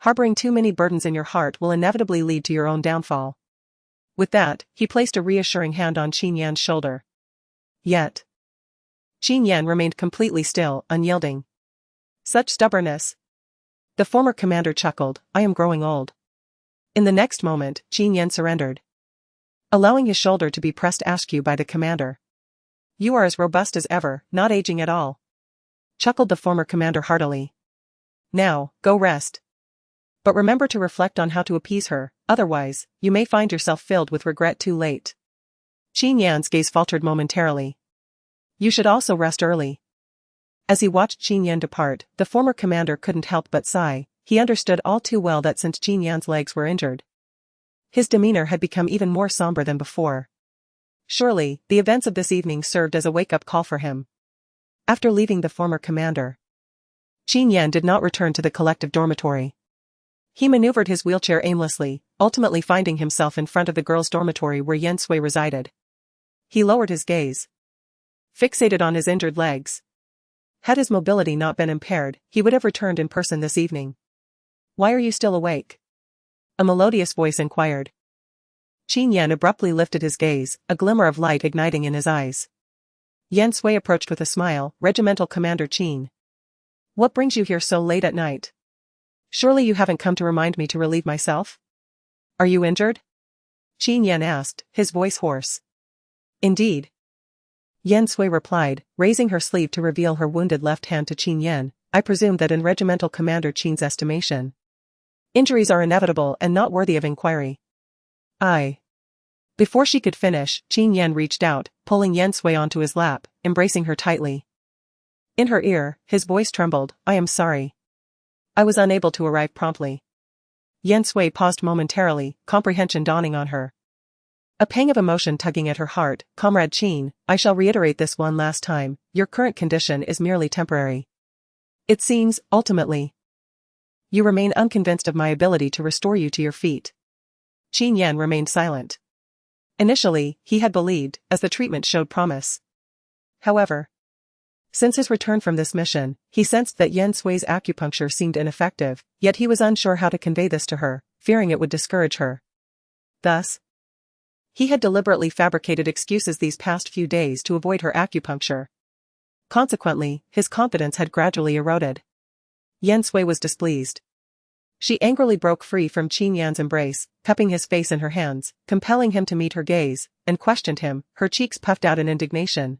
Harboring too many burdens in your heart will inevitably lead to your own downfall." With that, he placed a reassuring hand on Qin Yan's shoulder. Yet, Qin Yan remained completely still, unyielding. Such stubbornness. The former commander chuckled, "I am growing old." In the next moment, Qin Yan surrendered, allowing his shoulder to be pressed askew by the commander. "You are as robust as ever, not aging at all," chuckled the former commander heartily. "Now, go rest. But remember to reflect on how to appease her, otherwise, you may find yourself filled with regret too late." Qin Yan's gaze faltered momentarily. "You should also rest early." As he watched Qin Yan depart, the former commander couldn't help but sigh. He understood all too well that since Qin Yan's legs were injured, his demeanor had become even more somber than before. Surely, the events of this evening served as a wake-up call for him. After leaving the former commander, Qin Yan did not return to the collective dormitory. He maneuvered his wheelchair aimlessly, ultimately finding himself in front of the girls' dormitory where Yan Sui resided. He lowered his gaze, fixated on his injured legs. Had his mobility not been impaired, he would have returned in person this evening. "Why are you still awake?" a melodious voice inquired. Qin Yan abruptly lifted his gaze, a glimmer of light igniting in his eyes. Yan Sui approached with a smile, "Regimental Commander Qin. What brings you here so late at night? Surely you haven't come to remind me to relieve myself? Are you injured?" Qin Yan asked, his voice hoarse. "Indeed." Yan Sui replied, raising her sleeve to reveal her wounded left hand to Qin Yan. "I presume that in Regimental Commander Qin's estimation, injuries are inevitable and not worthy of inquiry." "I." Before she could finish, Qin Yan reached out, pulling Yan Sui onto his lap, embracing her tightly. In her ear, his voice trembled, "I am sorry. I was unable to arrive promptly." Yan Sui paused momentarily, comprehension dawning on her. A pang of emotion tugging at her heart. Comrade Qin, I shall reiterate this one last time, your current condition is merely temporary. It seems, ultimately, you remain unconvinced of my ability to restore you to your feet. Qin Yan remained silent. Initially, he had believed, as the treatment showed promise. However, since his return from this mission, he sensed that Yan Sui's acupuncture seemed ineffective, yet he was unsure how to convey this to her, fearing it would discourage her. Thus, he had deliberately fabricated excuses these past few days to avoid her acupuncture. Consequently, his confidence had gradually eroded. Yan Sui was displeased. She angrily broke free from Qin Yan's embrace, cupping his face in her hands, compelling him to meet her gaze, and questioned him, her cheeks puffed out in indignation.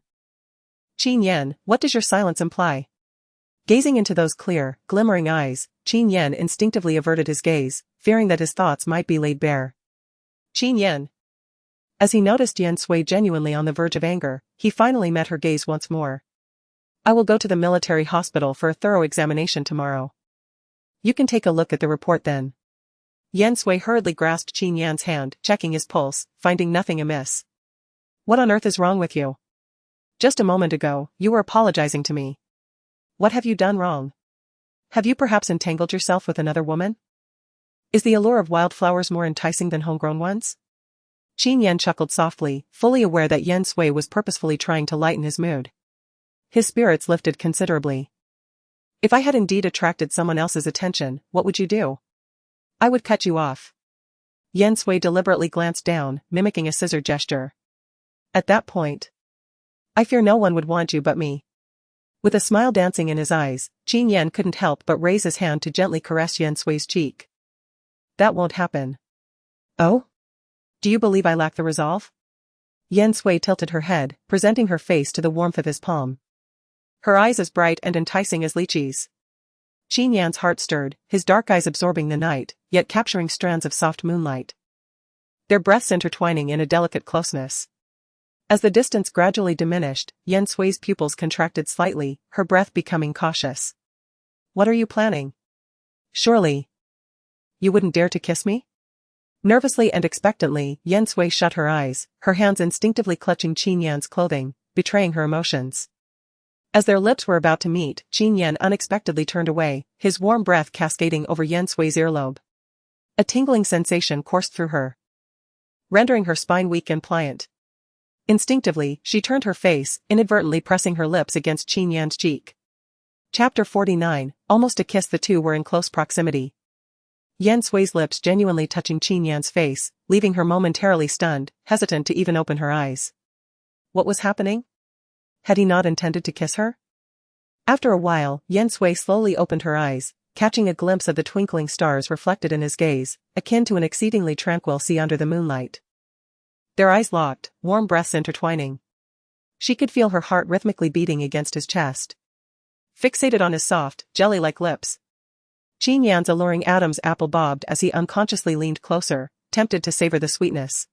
Qin Yan, what does your silence imply? Gazing into those clear, glimmering eyes, Qin Yan instinctively averted his gaze, fearing that his thoughts might be laid bare. Qin Yan. As he noticed Yan Sui genuinely on the verge of anger, he finally met her gaze once more. I will go to the military hospital for a thorough examination tomorrow. You can take a look at the report then. Yan Sui hurriedly grasped Qin Yan's hand, checking his pulse, finding nothing amiss. What on earth is wrong with you? Just a moment ago, you were apologizing to me. What have you done wrong? Have you perhaps entangled yourself with another woman? Is the allure of wildflowers more enticing than homegrown ones? Qin Yan chuckled softly, fully aware that Yan Sui was purposefully trying to lighten his mood. His spirits lifted considerably. If I had indeed attracted someone else's attention, what would you do? I would cut you off. Yan Sui deliberately glanced down, mimicking a scissor gesture. At that point, I fear no one would want you but me. With a smile dancing in his eyes, Qin Yan couldn't help but raise his hand to gently caress Yan Sui's cheek. That won't happen. Oh? Do you believe I lack the resolve? Yan Sui tilted her head, presenting her face to the warmth of his palm. Her eyes as bright and enticing as lychees. Qin Yan's heart stirred, his dark eyes absorbing the night, yet capturing strands of soft moonlight. Their breaths intertwining in a delicate closeness. As the distance gradually diminished, Yan Sui's pupils contracted slightly, her breath becoming cautious. What are you planning? Surely, you wouldn't dare to kiss me? Nervously and expectantly, Yan Sui shut her eyes, her hands instinctively clutching Qin Yan's clothing, betraying her emotions. As their lips were about to meet, Qin Yan unexpectedly turned away, his warm breath cascading over Yan Sui's earlobe. A tingling sensation coursed through her, rendering her spine weak and pliant. Instinctively, she turned her face, inadvertently pressing her lips against Qin Yan's cheek. Chapter 49, almost a kiss. The two were in close proximity. Yan Sui's lips genuinely touching Qin Yan's face, leaving her momentarily stunned, hesitant to even open her eyes. What was happening? Had he not intended to kiss her? After a while, Yan Sui slowly opened her eyes, catching a glimpse of the twinkling stars reflected in his gaze, akin to an exceedingly tranquil sea under the moonlight. Their eyes locked, warm breaths intertwining. She could feel her heart rhythmically beating against his chest. Fixated on his soft, jelly-like lips, Qin Yan's alluring Adam's apple bobbed as he unconsciously leaned closer, tempted to savor the sweetness.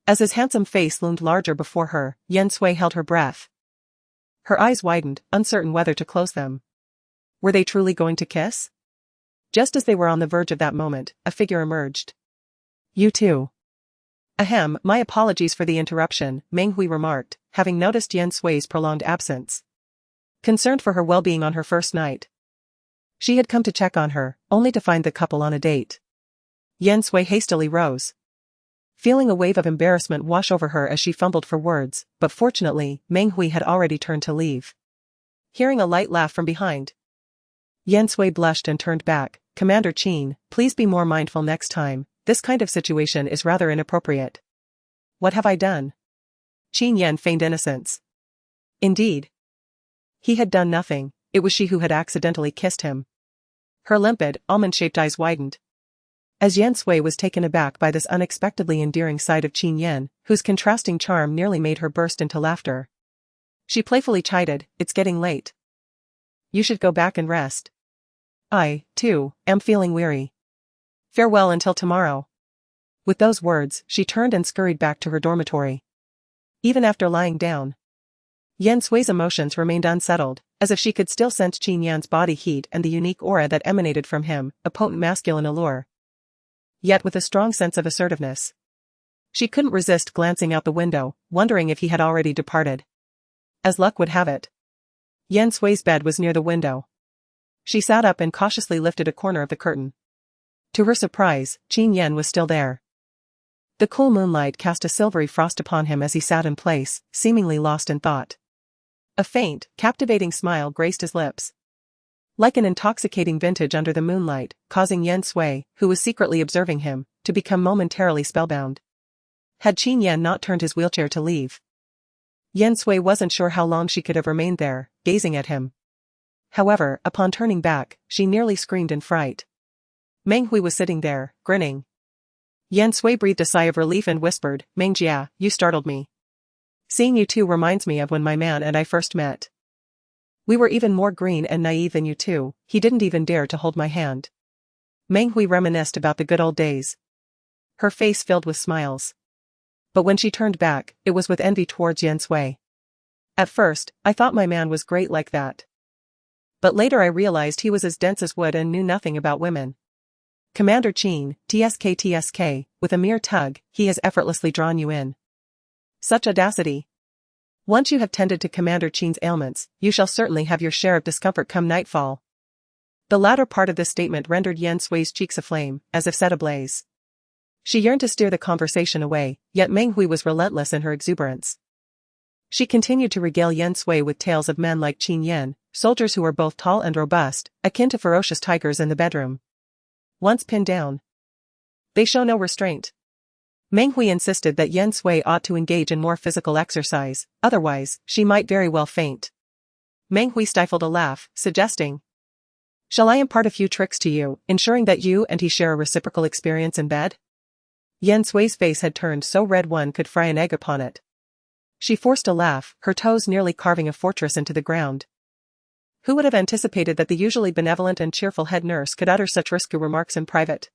As his handsome face loomed larger before her, Yan Sui held her breath. Her eyes widened, uncertain whether to close them. Were they truly going to kiss? Just as they were on the verge of that moment, a figure emerged. You too. Ahem, my apologies for the interruption, Meng Hui remarked, having noticed Yan Sui's prolonged absence. Concerned for her well-being on her first night, she had come to check on her, only to find the couple on a date. Yan Sui hastily rose, feeling a wave of embarrassment wash over her as she fumbled for words, but fortunately, Meng Hui had already turned to leave. Hearing a light laugh from behind, Yan Sui blushed and turned back. Commander Qin, please be more mindful next time, this kind of situation is rather inappropriate. What have I done? Qin Yan feigned innocence. Indeed, he had done nothing, it was she who had accidentally kissed him. Her limpid, almond-shaped eyes widened, as Yan Sui was taken aback by this unexpectedly endearing side of Qin Yan, whose contrasting charm nearly made her burst into laughter. She playfully chided, "It's getting late. You should go back and rest. I, too, am feeling weary. Farewell until tomorrow." With those words, she turned and scurried back to her dormitory. Even after lying down, Yan Sui's emotions remained unsettled, as if she could still sense Qin Yan's body heat and the unique aura that emanated from him, a potent masculine allure, yet with a strong sense of assertiveness. She couldn't resist glancing out the window, wondering if he had already departed. As luck would have it, Yan Sui's bed was near the window. She sat up and cautiously lifted a corner of the curtain. To her surprise, Qin Yan was still there. The cool moonlight cast a silvery frost upon him as he sat in place, seemingly lost in thought. A faint, captivating smile graced his lips. Like an intoxicating vintage under the moonlight, causing Yan Sui, who was secretly observing him, to become momentarily spellbound. Had Qin Yan not turned his wheelchair to leave? Yan Sui wasn't sure how long she could have remained there, gazing at him. However, upon turning back, she nearly screamed in fright. Meng Hui was sitting there, grinning. Yan Sui breathed a sigh of relief and whispered, "Meng Jia, you startled me. Seeing you two reminds me of when my man and I first met. We were even more green and naive than you two, he didn't even dare to hold my hand." Meng Hui reminisced about the good old days. Her face filled with smiles. But when she turned back, it was with envy towards Yan Sui. "At first, I thought my man was great like that. But later I realized he was as dense as wood and knew nothing about women. Commander Qin, TSK, with a mere tug, he has effortlessly drawn you in. Such audacity. Once you have tended to Commander Qin's ailments, you shall certainly have your share of discomfort come nightfall." The latter part of this statement rendered Yan Sui's cheeks aflame, as if set ablaze. She yearned to steer the conversation away, yet Meng Hui was relentless in her exuberance. She continued to regale Yan Sui with tales of men like Qin Yan, soldiers who were both tall and robust, akin to ferocious tigers in the bedroom. Once pinned down, they show no restraint. Meng Hui insisted that Yan Sui ought to engage in more physical exercise, otherwise, she might very well faint. Meng Hui stifled a laugh, suggesting, "Shall I impart a few tricks to you, ensuring that you and he share a reciprocal experience in bed?" Yan Sui's face had turned so red one could fry an egg upon it. She forced a laugh, her toes nearly carving a fortress into the ground. Who would have anticipated that the usually benevolent and cheerful head nurse could utter such risky remarks in private?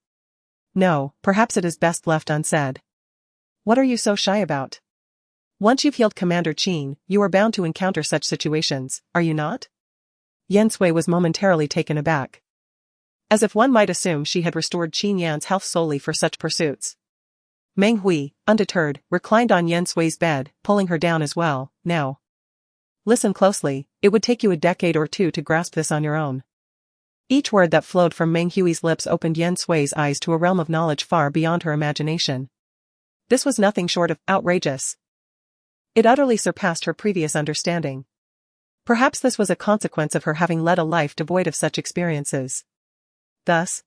No, perhaps it is best left unsaid. What are you so shy about? Once you've healed Commander Qin, you are bound to encounter such situations, are you not? Yan Sui was momentarily taken aback. As if one might assume she had restored Qin Yan's health solely for such pursuits. Meng Hui, undeterred, reclined on Yan Sui's bed, pulling her down as well. "Now, listen closely, it would take you a decade or two to grasp this on your own." Each word that flowed from Meng Hui's lips opened Yan Sui's eyes to a realm of knowledge far beyond her imagination. This was nothing short of outrageous. It utterly surpassed her previous understanding. Perhaps this was a consequence of her having led a life devoid of such experiences. Thus,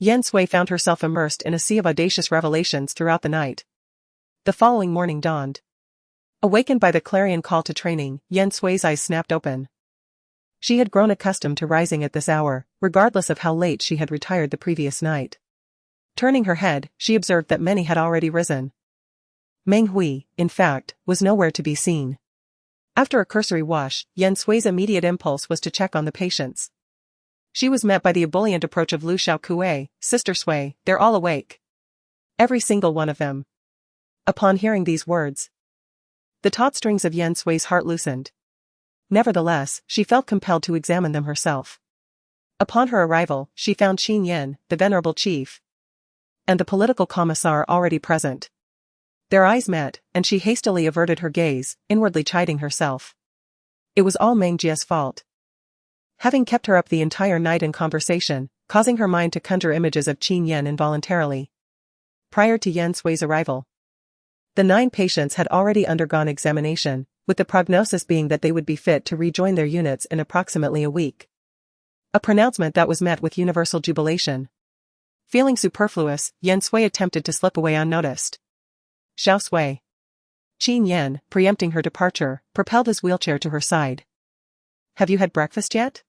Yan Sui found herself immersed in a sea of audacious revelations throughout the night. The following morning dawned. Awakened by the clarion call to training, Yan Sui's eyes snapped open. She had grown accustomed to rising at this hour, regardless of how late she had retired the previous night. Turning her head, she observed that many had already risen. Meng Hui, in fact, was nowhere to be seen. After a cursory wash, Yan Sui's immediate impulse was to check on the patients. She was met by the ebullient approach of Lu Xiaokue, "Sister Sui, they're all awake. Every single one of them." Upon hearing these words, the taut strings of Yan Sui's heart loosened. Nevertheless, she felt compelled to examine them herself. Upon her arrival, she found Qin Yan, the venerable chief, and the political commissar already present. Their eyes met, and she hastily averted her gaze, inwardly chiding herself. It was all Meng Jia's fault. Having kept her up the entire night in conversation, causing her mind to conjure images of Qin Yan involuntarily. Prior to Yan Sui's arrival, the 9 patients had already undergone examination, with the prognosis being that they would be fit to rejoin their units in approximately a week. A pronouncement that was met with universal jubilation. Feeling superfluous, Yan Sui attempted to slip away unnoticed. "Xiao Sui." Qin Yan, preempting her departure, propelled his wheelchair to her side. "Have you had breakfast yet?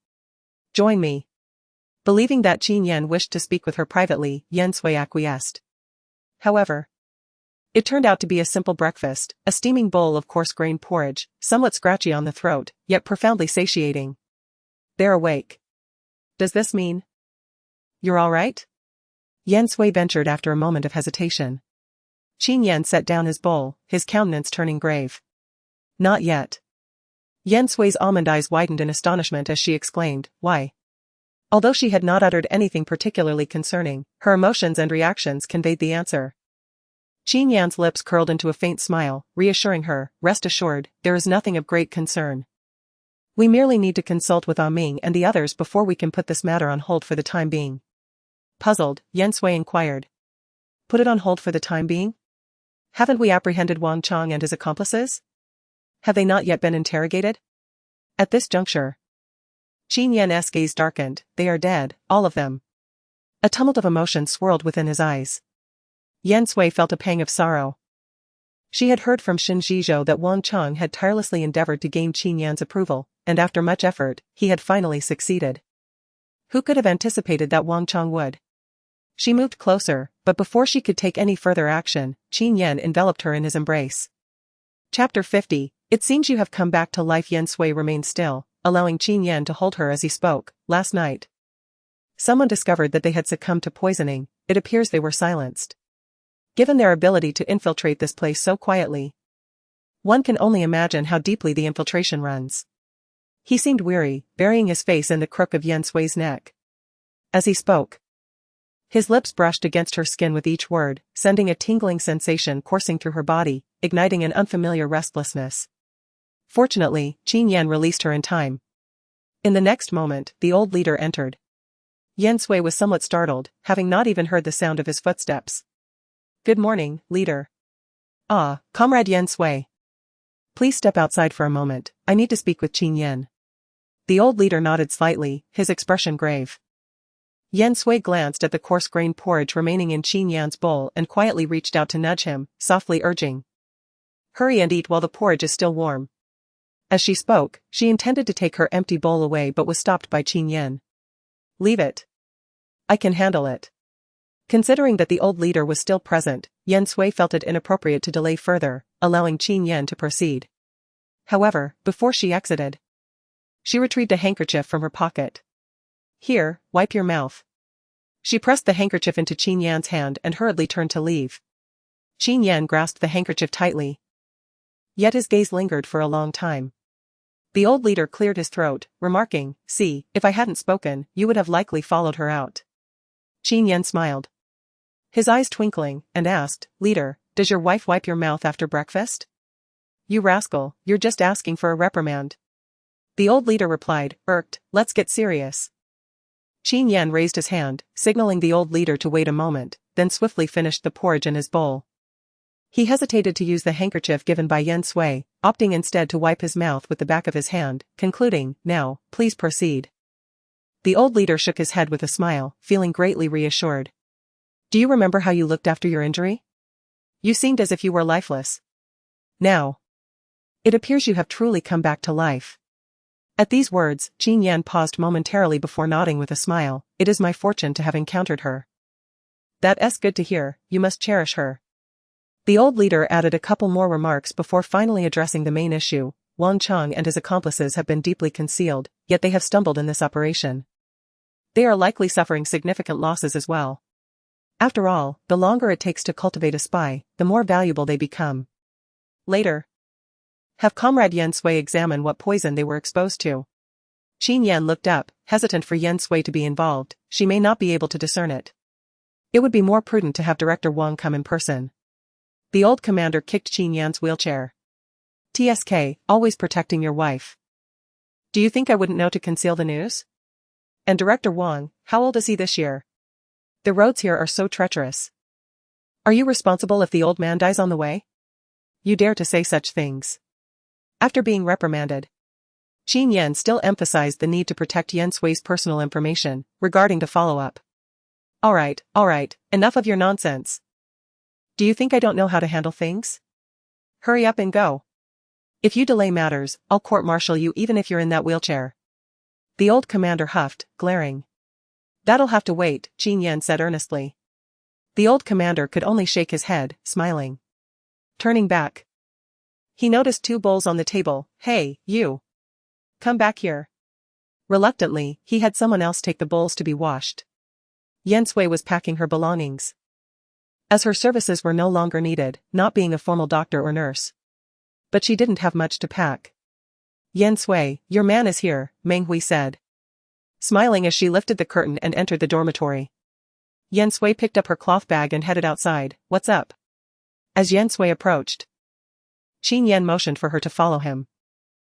Join me." Believing that Qin Yan wished to speak with her privately, Yan Sui acquiesced. However, it turned out to be a simple breakfast, a steaming bowl of coarse grain porridge, somewhat scratchy on the throat, yet profoundly satiating. "They're awake. Does this mean you're all right?" Yan Sui ventured after a moment of hesitation. Qin Yan set down his bowl, his countenance turning grave. "Not yet." Yan Sui's almond eyes widened in astonishment as she exclaimed, "Why?" Although she had not uttered anything particularly concerning, her emotions and reactions conveyed the answer. Qin Yan's lips curled into a faint smile, reassuring her, rest assured, there is nothing of great concern. We merely need to consult with Ming and the others before we can put this matter on hold for the time being. Puzzled, Yan Sui inquired. Put it on hold for the time being? Haven't we apprehended Wang Chang and his accomplices? Have they not yet been interrogated? At this juncture, Qin Yan's gaze darkened. They are dead, all of them. A tumult of emotion swirled within his eyes. Yan Sui felt a pang of sorrow. She had heard from Shin Zhizhou that Wang Chang had tirelessly endeavored to gain Qin Yan's approval, and after much effort, he had finally succeeded. Who could have anticipated that Wang Chang would? She moved closer, but before she could take any further action, Qin Yan enveloped her in his embrace. Chapter 50. It seems you have come back to life. Yan Sui remained still, allowing Qin Yan to hold her as he spoke. Last night, someone discovered that they had succumbed to poisoning. It appears they were silenced. Given their ability to infiltrate this place so quietly, one can only imagine how deeply the infiltration runs. He seemed weary, burying his face in the crook of Yan Sui's neck. As he spoke, his lips brushed against her skin with each word, sending a tingling sensation coursing through her body, igniting an unfamiliar restlessness. Fortunately, Qin Yan released her in time. In the next moment, the old leader entered. Yan Sui was somewhat startled, having not even heard the sound of his footsteps. Good morning, leader. Ah, Comrade Yan Sui. Please step outside for a moment, I need to speak with Qin Yan. The old leader nodded slightly, his expression grave. Yan Sui glanced at the coarse-grained porridge remaining in Qin Yan's bowl and quietly reached out to nudge him, softly urging. Hurry and eat while the porridge is still warm. As she spoke, she intended to take her empty bowl away but was stopped by Qin Yan. Leave it. I can handle it. Considering that the old leader was still present, Yan Sui felt it inappropriate to delay further, allowing Qin Yan to proceed. However, before she exited, she retrieved a handkerchief from her pocket. Here, wipe your mouth. She pressed the handkerchief into Qin Yan's hand and hurriedly turned to leave. Qin Yan grasped the handkerchief tightly. Yet his gaze lingered for a long time. The old leader cleared his throat, remarking, See, if I hadn't spoken, you would have likely followed her out. Qin Yan smiled, his eyes twinkling, and asked, Leader, does your wife wipe your mouth after breakfast? You rascal, you're just asking for a reprimand. The old leader replied, irked, let's get serious. Qin Yan raised his hand, signaling the old leader to wait a moment, then swiftly finished the porridge in his bowl. He hesitated to use the handkerchief given by Yan Sui, opting instead to wipe his mouth with the back of his hand, concluding, Now, please proceed. The old leader shook his head with a smile, feeling greatly reassured. Do you remember how you looked after your injury? You seemed as if you were lifeless. Now, it appears you have truly come back to life. At these words, Qin Yan paused momentarily before nodding with a smile. It is my fortune to have encountered her. That's good to hear, you must cherish her. The old leader added a couple more remarks before finally addressing the main issue. Wang Chang and his accomplices have been deeply concealed, yet they have stumbled in this operation. They are likely suffering significant losses as well. After all, the longer it takes to cultivate a spy, the more valuable they become. Later, have Comrade Yan Sui examine what poison they were exposed to. Qin Yan looked up, hesitant for Yan Sui to be involved. She may not be able to discern it. It would be more prudent to have Director Wang come in person. The old commander kicked Qin Yan's wheelchair. TSK, always protecting your wife. Do you think I wouldn't know to conceal the news? And Director Wang, how old is he this year? The roads here are so treacherous. Are you responsible if the old man dies on the way? You dare to say such things. After being reprimanded, Qin Yan still emphasized the need to protect Yan Sui's personal information, regarding to follow-up. All right, enough of your nonsense. Do you think I don't know how to handle things? Hurry up and go. If you delay matters, I'll court-martial you even if you're in that wheelchair. The old commander huffed, glaring. That'll have to wait, Qin Yan said earnestly. The old commander could only shake his head, smiling. Turning back, he noticed two bowls on the table. Hey, you. Come back here. Reluctantly, he had someone else take the bowls to be washed. Yan Sui was packing her belongings, as her services were no longer needed, not being a formal doctor or nurse. But she didn't have much to pack. Yan Sui, your man is here, Meng Hui said, smiling as she lifted the curtain and entered the dormitory. Yan Sui picked up her cloth bag and headed outside. What's up? As Yan Sui approached, Qin Yan motioned for her to follow him.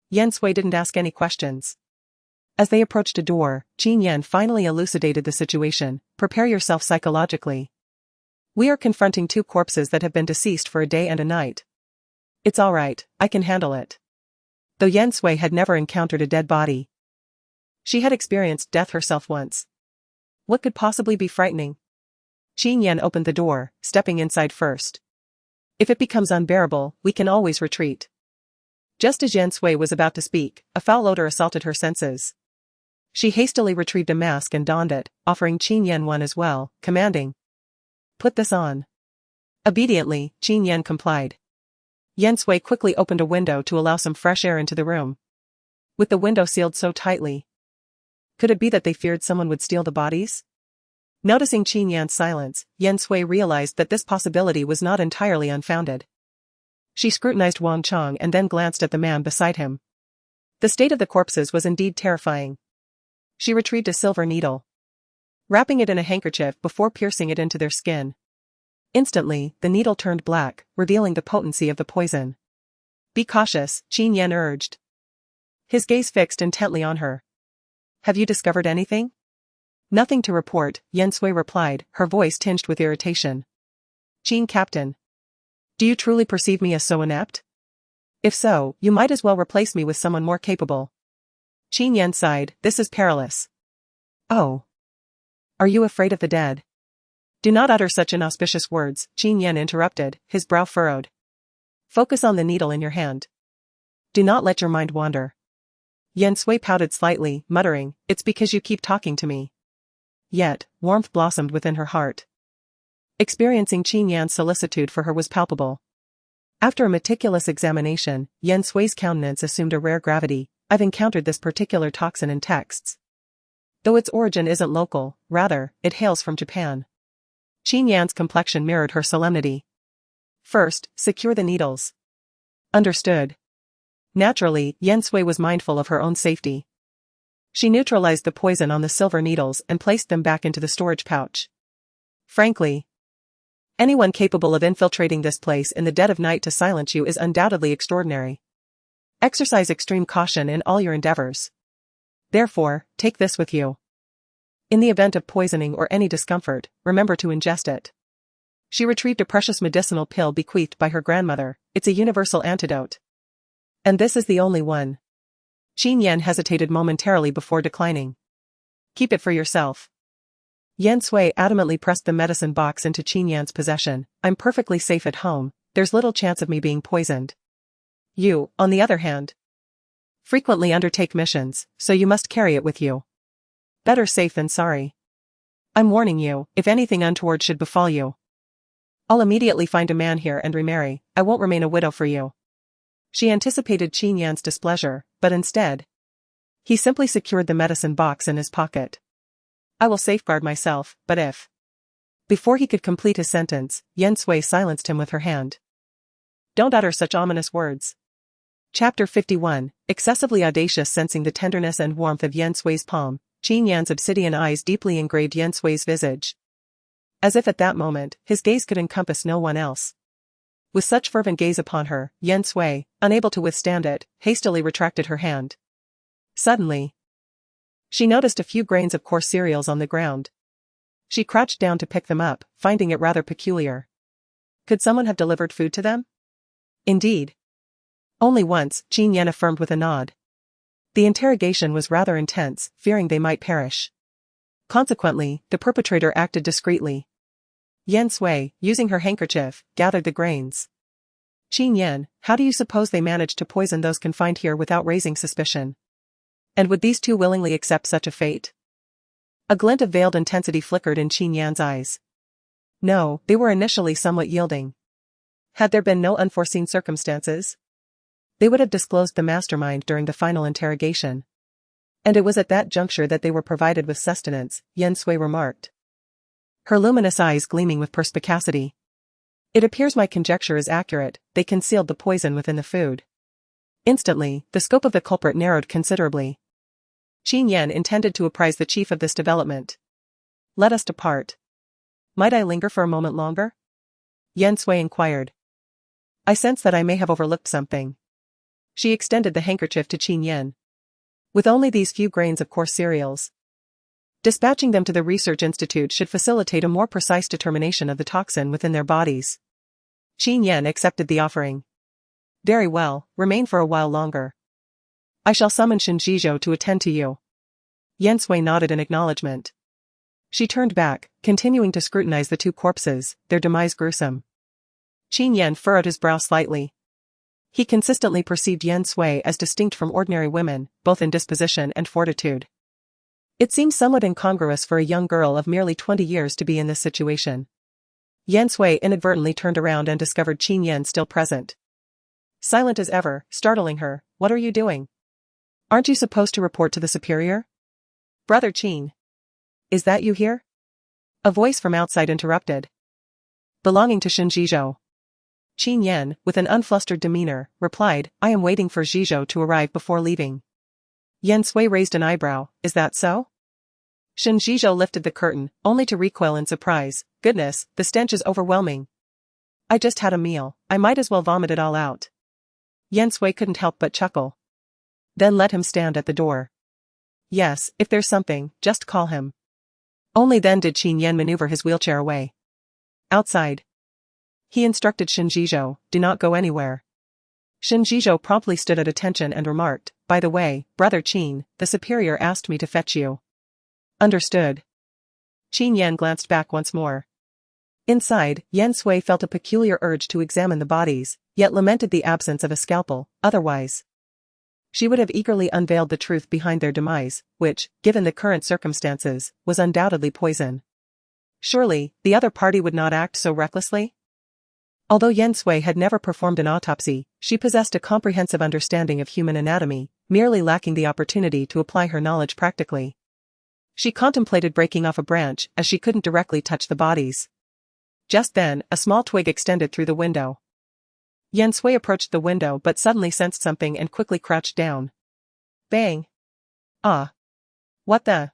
Yan Sui didn't ask any questions. As they approached a door, Qin Yan finally elucidated the situation. Prepare yourself psychologically. We are confronting two corpses that have been deceased for a day and a night. It's alright, I can handle it. Though Yan Sui had never encountered a dead body, she had experienced death herself once. What could possibly be frightening? Qin Yan opened the door, stepping inside first. If it becomes unbearable, we can always retreat. Just as Yan Sui was about to speak, a foul odor assaulted her senses. She hastily retrieved a mask and donned it, offering Qin Yan one as well, commanding, "Put this on." Obediently, Qin Yan complied. Yan Sui quickly opened a window to allow some fresh air into the room. With the window sealed so tightly, could it be that they feared someone would steal the bodies? Noticing Qin Yan's silence, Yan Sui realized that this possibility was not entirely unfounded. She scrutinized Wang Chong and then glanced at the man beside him. The state of the corpses was indeed terrifying. She retrieved a silver needle, wrapping it in a handkerchief before piercing it into their skin. Instantly, the needle turned black, revealing the potency of the poison. Be cautious, Qin Yan urged. His gaze fixed intently on her. Have you discovered anything? Nothing to report, Yan Sui replied, her voice tinged with irritation. Qin Captain. Do you truly perceive me as so inept? If so, you might as well replace me with someone more capable. Qin Yan sighed, this is perilous. Oh. Are you afraid of the dead? Do not utter such inauspicious words, Qin Yan interrupted, his brow furrowed. Focus on the needle in your hand. Do not let your mind wander. Yan Sui pouted slightly, muttering, it's because you keep talking to me. Yet, warmth blossomed within her heart. Experiencing Qin Yan's solicitude for her was palpable. After a meticulous examination, Yan Sui's countenance assumed a rare gravity. I've encountered this particular toxin in texts. Though its origin isn't local, rather, it hails from Japan. Qin Yan's complexion mirrored her solemnity. First, secure the needles. Understood. Naturally, Yan Sui was mindful of her own safety. She neutralized the poison on the silver needles and placed them back into the storage pouch. Frankly, anyone capable of infiltrating this place in the dead of night to silence you is undoubtedly extraordinary. Exercise extreme caution in all your endeavors. Therefore, take this with you. In the event of poisoning or any discomfort, remember to ingest it. She retrieved a precious medicinal pill bequeathed by her grandmother. It's a universal antidote. And this is the only one. Qin Yan hesitated momentarily before declining. Keep it for yourself. Yan Sui adamantly pressed the medicine box into Qin Yan's possession. I'm perfectly safe at home, there's little chance of me being poisoned. You, on the other hand, frequently undertake missions, so you must carry it with you. Better safe than sorry. I'm warning you, if anything untoward should befall you, I'll immediately find a man here and remarry. I won't remain a widow for you. She anticipated Qin Yan's displeasure, but instead, he simply secured the medicine box in his pocket. I will safeguard myself, but if... Before he could complete his sentence, Yan Sui silenced him with her hand. Don't utter such ominous words. Chapter 51, excessively audacious. Sensing the tenderness and warmth of Yan Sui's palm, Qin Yan's obsidian eyes deeply engraved Yan Sui's visage. As if at that moment, his gaze could encompass no one else. With such fervent gaze upon her, Yan Sui, unable to withstand it, hastily retracted her hand. Suddenly, she noticed a few grains of coarse cereals on the ground. She crouched down to pick them up, finding it rather peculiar. Could someone have delivered food to them? Indeed. Only once, Qin Yan affirmed with a nod. The interrogation was rather intense, fearing they might perish. Consequently, the perpetrator acted discreetly. Yan Sui, using her handkerchief, gathered the grains. Qin Yan, how do you suppose they managed to poison those confined here without raising suspicion? And would these two willingly accept such a fate? A glint of veiled intensity flickered in Qin Yan's eyes. No, they were initially somewhat yielding. Had there been no unforeseen circumstances, they would have disclosed the mastermind during the final interrogation. And it was at that juncture that they were provided with sustenance, Yan Sui remarked, her luminous eyes gleaming with perspicacity. It appears my conjecture is accurate, they concealed the poison within the food. Instantly, the scope of the culprit narrowed considerably. Qin Yan intended to apprise the chief of this development. Let us depart. Might I linger for a moment longer? Yan Sui inquired. I sense that I may have overlooked something. She extended the handkerchief to Qin Yan. With only these few grains of coarse cereals, dispatching them to the research institute should facilitate a more precise determination of the toxin within their bodies. Qin Yan accepted the offering. Very well, remain for a while longer. I shall summon Shinjizhou to attend to you. Yan Sui nodded in acknowledgement. She turned back, continuing to scrutinize the two corpses, their demise gruesome. Qin Yan furrowed his brow slightly. He consistently perceived Yan Sui as distinct from ordinary women, both in disposition and fortitude. It seemed somewhat incongruous for a young girl of merely 20 years to be in this situation. Yan Sui inadvertently turned around and discovered Qin Yan still present. Silent as ever, startling her. What are you doing? Aren't you supposed to report to the superior? Brother Qin. Is that you here? A voice from outside interrupted. Belonging to Shinjizhou. Qin Yan, with an unflustered demeanor, replied, I am waiting for Zhizhou to arrive before leaving. Yan Sui raised an eyebrow. Is that so? Shinjizhou lifted the curtain, only to recoil in surprise. Goodness, the stench is overwhelming. I just had a meal, I might as well vomit it all out. Yan Sui couldn't help but chuckle. Then let him stand at the door. Yes, if there's something, just call him. Only then did Qin Yan maneuver his wheelchair away. Outside. He instructed Shinjizhou, do not go anywhere. Shinjizhou promptly stood at attention and remarked, by the way, Brother Qin, the superior asked me to fetch you. Understood. Qin Yan glanced back once more. Inside, Yan Sui felt a peculiar urge to examine the bodies, yet lamented the absence of a scalpel, otherwise she would have eagerly unveiled the truth behind their demise, which, given the current circumstances, was undoubtedly poison. Surely, the other party would not act so recklessly? Although Yan Sui had never performed an autopsy, she possessed a comprehensive understanding of human anatomy, merely lacking the opportunity to apply her knowledge practically. She contemplated breaking off a branch, as she couldn't directly touch the bodies. Just then, a small twig extended through the window. Yan Sui approached the window but suddenly sensed something and quickly crouched down. Bang! Ah! What the?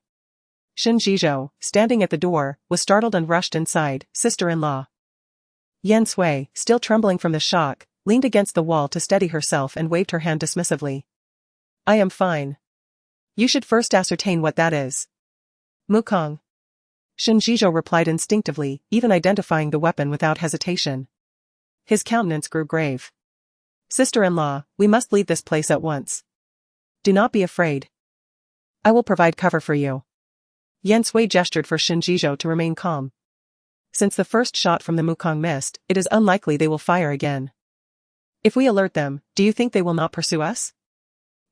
Shinjizhou, standing at the door, was startled and rushed inside. Sister-in-law. Yan Sui, still trembling from the shock, leaned against the wall to steady herself and waved her hand dismissively. I am fine. You should first ascertain what that is. Mukong. Shinjizhou replied instinctively, even identifying the weapon without hesitation. His countenance grew grave. Sister-in-law, we must leave this place at once. Do not be afraid. I will provide cover for you. Yan Sui gestured for Shinjizhou to remain calm. Since the first shot from the Mukong missed, it is unlikely they will fire again. If we alert them, do you think they will not pursue us?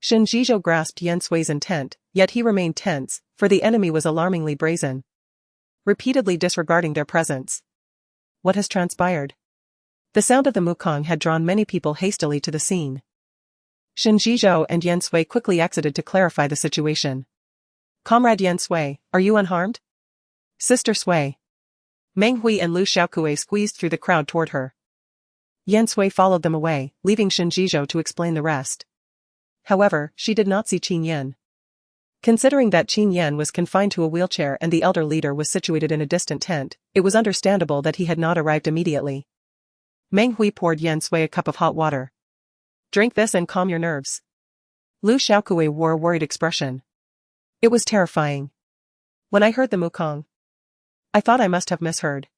Shinjizhou grasped Yan Sui's intent, yet he remained tense, for the enemy was alarmingly brazen, repeatedly disregarding their presence. What has transpired? The sound of the Mukong had drawn many people hastily to the scene. Shinjizhou and Yan Sui quickly exited to clarify the situation. Comrade Yan Sui, are you unharmed? Sister Sui. Meng Hui and Lu Xiaokui squeezed through the crowd toward her. Yan Sui followed them away, leaving Shinjizhou to explain the rest. However, she did not see Qin Yan. Considering that Qin Yan was confined to a wheelchair and the elder leader was situated in a distant tent, it was understandable that he had not arrived immediately. Meng Hui poured Yan Sui a cup of hot water. Drink this and calm your nerves. Lu Xiaokui wore a worried expression. It was terrifying. When I heard the Mukong, I thought I must have misheard.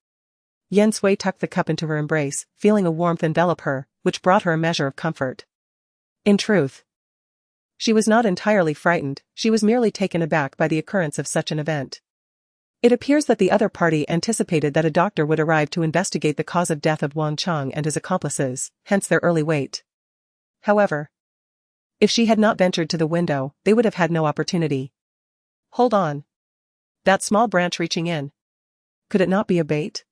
Yan Sui tucked the cup into her embrace, feeling a warmth envelop her, which brought her a measure of comfort. In truth, she was not entirely frightened, she was merely taken aback by the occurrence of such an event. It appears that the other party anticipated that a doctor would arrive to investigate the cause of death of Wang Chang and his accomplices, hence their early wait. However, if she had not ventured to the window, they would have had no opportunity. Hold on. That small branch reaching in. Could it not be a bait?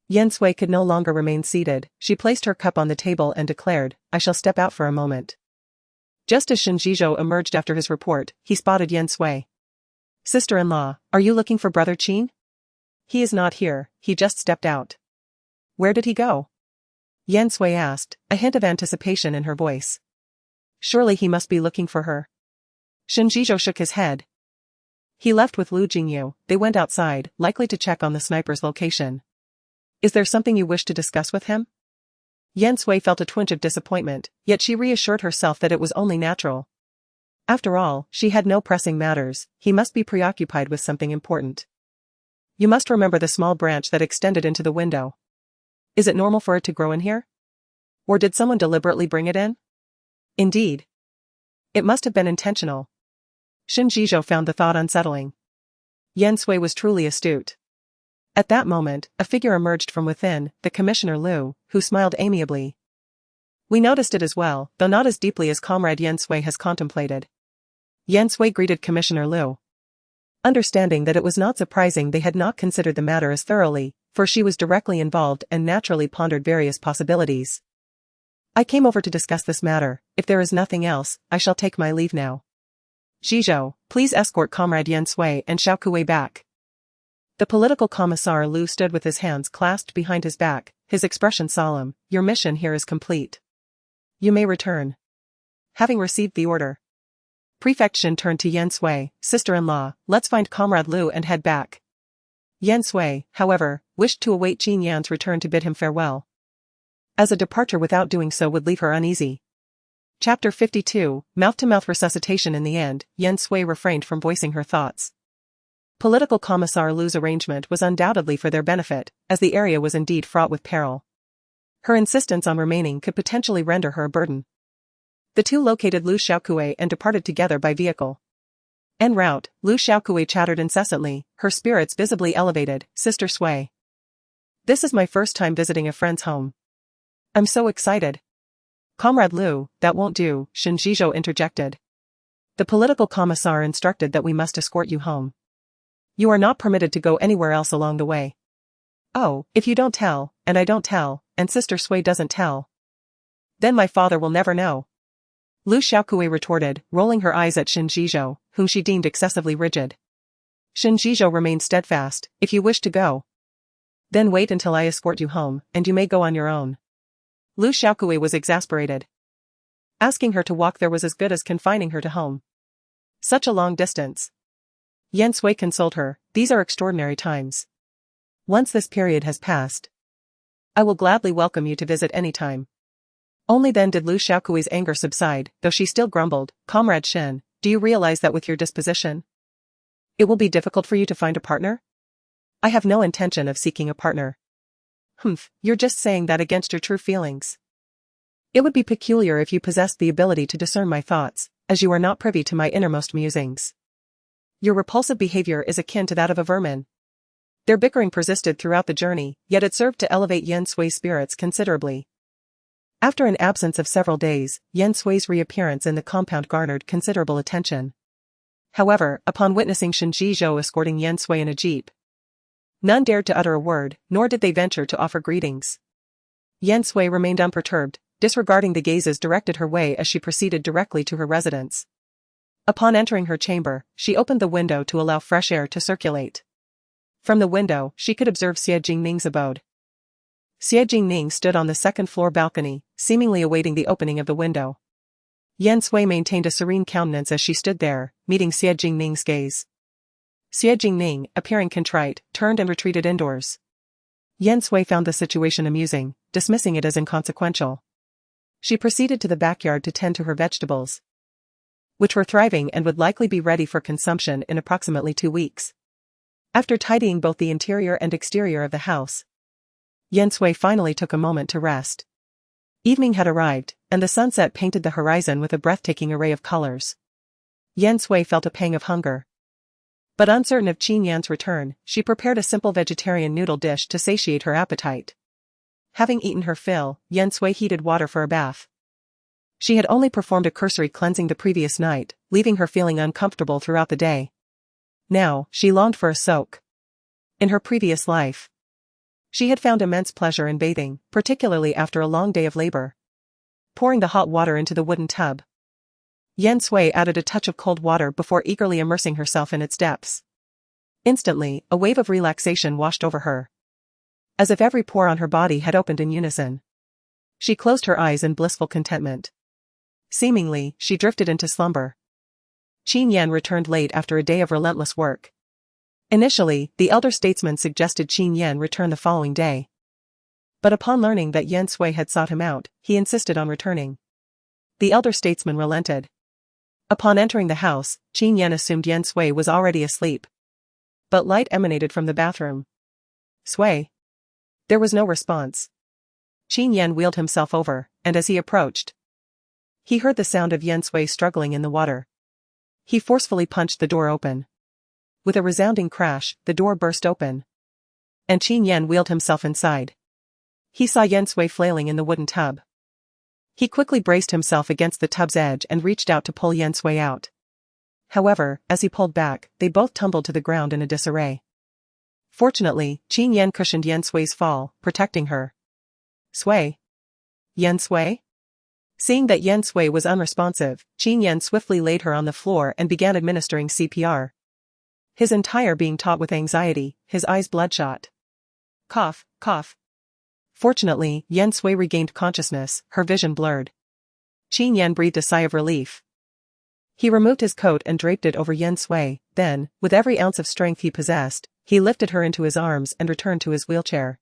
Yan Sui could no longer remain seated, she placed her cup on the table and declared, I shall step out for a moment. Just as Shinjizhou emerged after his report, he spotted Yan Sui. Sister-in-law, are you looking for Brother Qin? He is not here, he just stepped out. Where did he go? Yan Sui asked, a hint of anticipation in her voice. Surely he must be looking for her. Shinjizhou shook his head. He left with Lu Jingyu, they went outside, likely to check on the sniper's location. Is there something you wish to discuss with him? Yan Sui felt a twinge of disappointment, yet she reassured herself that it was only natural. After all, she had no pressing matters, he must be preoccupied with something important. You must remember the small branch that extended into the window. Is it normal for it to grow in here? Or did someone deliberately bring it in? Indeed. It must have been intentional. Shin Jizhou found the thought unsettling. Yan Sui was truly astute. At that moment, a figure emerged from within, the Commissioner Liu, who smiled amiably. We noticed it as well, though not as deeply as Comrade Yan Sui has contemplated. Yan Sui greeted Commissioner Liu. Understanding that it was not surprising they had not considered the matter as thoroughly, for she was directly involved and naturally pondered various possibilities. I came over to discuss this matter. If there is nothing else, I shall take my leave now. Jizhou, please escort Comrade Yan Sui and Xiao Kuei back. The political commissar Liu stood with his hands clasped behind his back, his expression solemn. Your mission here is complete. You may return. Having received the order, Prefect Shin turned to Yan Sui, sister-in-law, let's find Comrade Liu and head back. Yan Sui, however, wished to await Qin Yan's return to bid him farewell, as a departure without doing so would leave her uneasy. Chapter 52, Mouth-to-mouth resuscitation. In the end, Yan Sui refrained from voicing her thoughts. Political Commissar Liu's arrangement was undoubtedly for their benefit, as the area was indeed fraught with peril. Her insistence on remaining could potentially render her a burden. The two located Liu Xiaokuei and departed together by vehicle. En route, Liu Xiaokuei chattered incessantly, her spirits visibly elevated. Sister Sui. This is my first time visiting a friend's home. I'm so excited. Comrade Liu, that won't do, Shin Jizhou interjected. The political commissar instructed that we must escort you home. You are not permitted to go anywhere else along the way. Oh, if you don't tell, and I don't tell, and Sister Sui doesn't tell, then my father will never know. Liu Xiaokuei retorted, rolling her eyes at Shin Jizhou, whom she deemed excessively rigid. Shin Jizhou remained steadfast. If you wish to go, then wait until I escort you home, and you may go on your own. Liu Xiaokuei was exasperated. Asking her to walk there was as good as confining her to home. Such a long distance. Yan Sui consoled her, these are extraordinary times. Once this period has passed, I will gladly welcome you to visit any time. Only then did Liu Xiaokuei's anger subside, though she still grumbled, Comrade Shin, do you realize that with your disposition, it will be difficult for you to find a partner? I have no intention of seeking a partner. Humph, you're just saying that against your true feelings. It would be peculiar if you possessed the ability to discern my thoughts, as you are not privy to my innermost musings. Your repulsive behavior is akin to that of a vermin. Their bickering persisted throughout the journey, yet it served to elevate Yan Sui's spirits considerably. After an absence of several days, Yan Sui's reappearance in the compound garnered considerable attention. However, upon witnessing Shin Jizhou escorting Yan Sui in a jeep, none dared to utter a word, nor did they venture to offer greetings. Yan Sui remained unperturbed, disregarding the gazes directed her way as she proceeded directly to her residence. Upon entering her chamber, she opened the window to allow fresh air to circulate. From the window, she could observe Xie Jingning's abode. Xie Jingning stood on the second-floor balcony, seemingly awaiting the opening of the window. Yan Sui maintained a serene countenance as she stood there, meeting Xie Jingning's gaze. Xie Jingning, appearing contrite, turned and retreated indoors. Yan Sui found the situation amusing, dismissing it as inconsequential. She proceeded to the backyard to tend to her vegetables, which were thriving and would likely be ready for consumption in approximately 2 weeks. After tidying both the interior and exterior of the house, Yan Sui finally took a moment to rest. Evening had arrived, and the sunset painted the horizon with a breathtaking array of colors. Yan Sui felt a pang of hunger. But uncertain of Qin Yan's return, she prepared a simple vegetarian noodle dish to satiate her appetite. Having eaten her fill, Yan Sui heated water for a bath. She had only performed a cursory cleansing the previous night, leaving her feeling uncomfortable throughout the day. Now, she longed for a soak. In her previous life, she had found immense pleasure in bathing, particularly after a long day of labor. Pouring the hot water into the wooden tub, Yan Sui added a touch of cold water before eagerly immersing herself in its depths. Instantly, a wave of relaxation washed over her, as if every pore on her body had opened in unison. She closed her eyes in blissful contentment. Seemingly, she drifted into slumber. Qin Yan returned late after a day of relentless work. Initially, the elder statesman suggested Qin Yan return the following day. But upon learning that Yan Sui had sought him out, he insisted on returning. The elder statesman relented. Upon entering the house, Qin Yan assumed Yan Sui was already asleep. But light emanated from the bathroom. Sui. There was no response. Qin Yan wheeled himself over, and as he approached, he heard the sound of Yan Sui struggling in the water. He forcefully punched the door open. With a resounding crash, the door burst open. And Qin Yan wheeled himself inside. He saw Yan Sui flailing in the wooden tub. He quickly braced himself against the tub's edge and reached out to pull Yan Sui out. However, as he pulled back, they both tumbled to the ground in a disarray. Fortunately, Qin Yan cushioned Yan Sui's fall, protecting her. Sui. Yan Sui? Seeing that Yan Sui was unresponsive, Qin Yan swiftly laid her on the floor and began administering CPR. His entire being taut with anxiety, his eyes bloodshot. Cough, cough. Fortunately, Yan Sui regained consciousness, her vision blurred. Qin Yan breathed a sigh of relief. He removed his coat and draped it over Yan Sui, then, with every ounce of strength he possessed, he lifted her into his arms and returned to his wheelchair.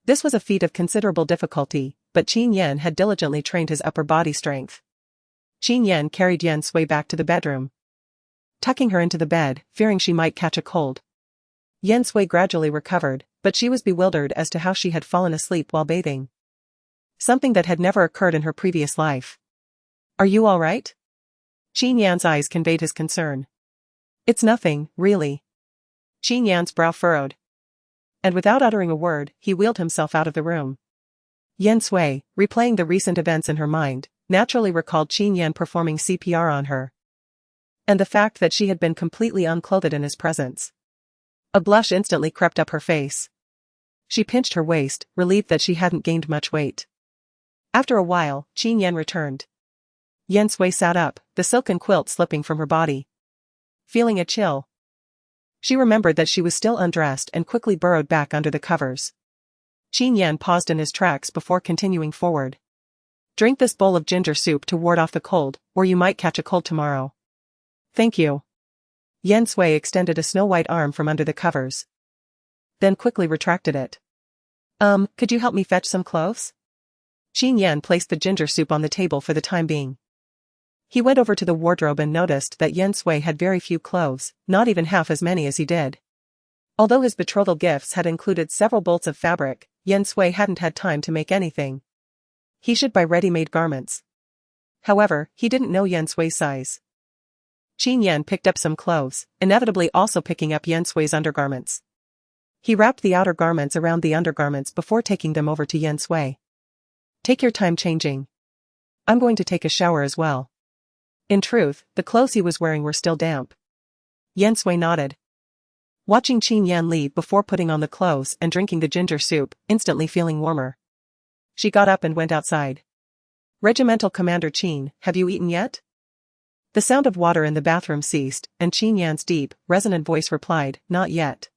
This was a feat of considerable difficulty, but Qin Yan had diligently trained his upper body strength. Qin Yan carried Yan Sui back to the bedroom. Tucking her into the bed, fearing she might catch a cold. Yan Sui gradually recovered, but she was bewildered as to how she had fallen asleep while bathing. Something that had never occurred in her previous life. Are you all right? Qin Yan's eyes conveyed his concern. It's nothing, really. Qin Yan's brow furrowed. And without uttering a word, he wheeled himself out of the room. Yan Sui, replaying the recent events in her mind, naturally recalled Qin Yan performing CPR on her. And the fact that she had been completely unclothed in his presence. A blush instantly crept up her face. She pinched her waist, relieved that she hadn't gained much weight. After a while, Qin Yan returned. Yan Sui sat up, the silken quilt slipping from her body. Feeling a chill. She remembered that she was still undressed and quickly burrowed back under the covers. Qin Yan paused in his tracks before continuing forward. Drink this bowl of ginger soup to ward off the cold, or you might catch a cold tomorrow. Thank you. Yan Sui extended a snow-white arm from under the covers. Then quickly retracted it. Could you help me fetch some cloves? Qin Yan placed the ginger soup on the table for the time being. He went over to the wardrobe and noticed that Yan Sui had very few clothes, not even half as many as he did. Although his betrothal gifts had included several bolts of fabric, Yan Sui hadn't had time to make anything. He should buy ready-made garments. However, he didn't know Yan Sui's size. Qin Yan picked up some clothes, inevitably also picking up Yan Sui's undergarments. He wrapped the outer garments around the undergarments before taking them over to Yan Sui. Take your time changing. I'm going to take a shower as well. In truth, the clothes he was wearing were still damp. Yan Sui nodded. Watching Qin Yan leave before putting on the clothes and drinking the ginger soup, instantly feeling warmer. She got up and went outside. Regimental Commander Qin, have you eaten yet? The sound of water in the bathroom ceased, and Qin Yan's deep, resonant voice replied, not yet.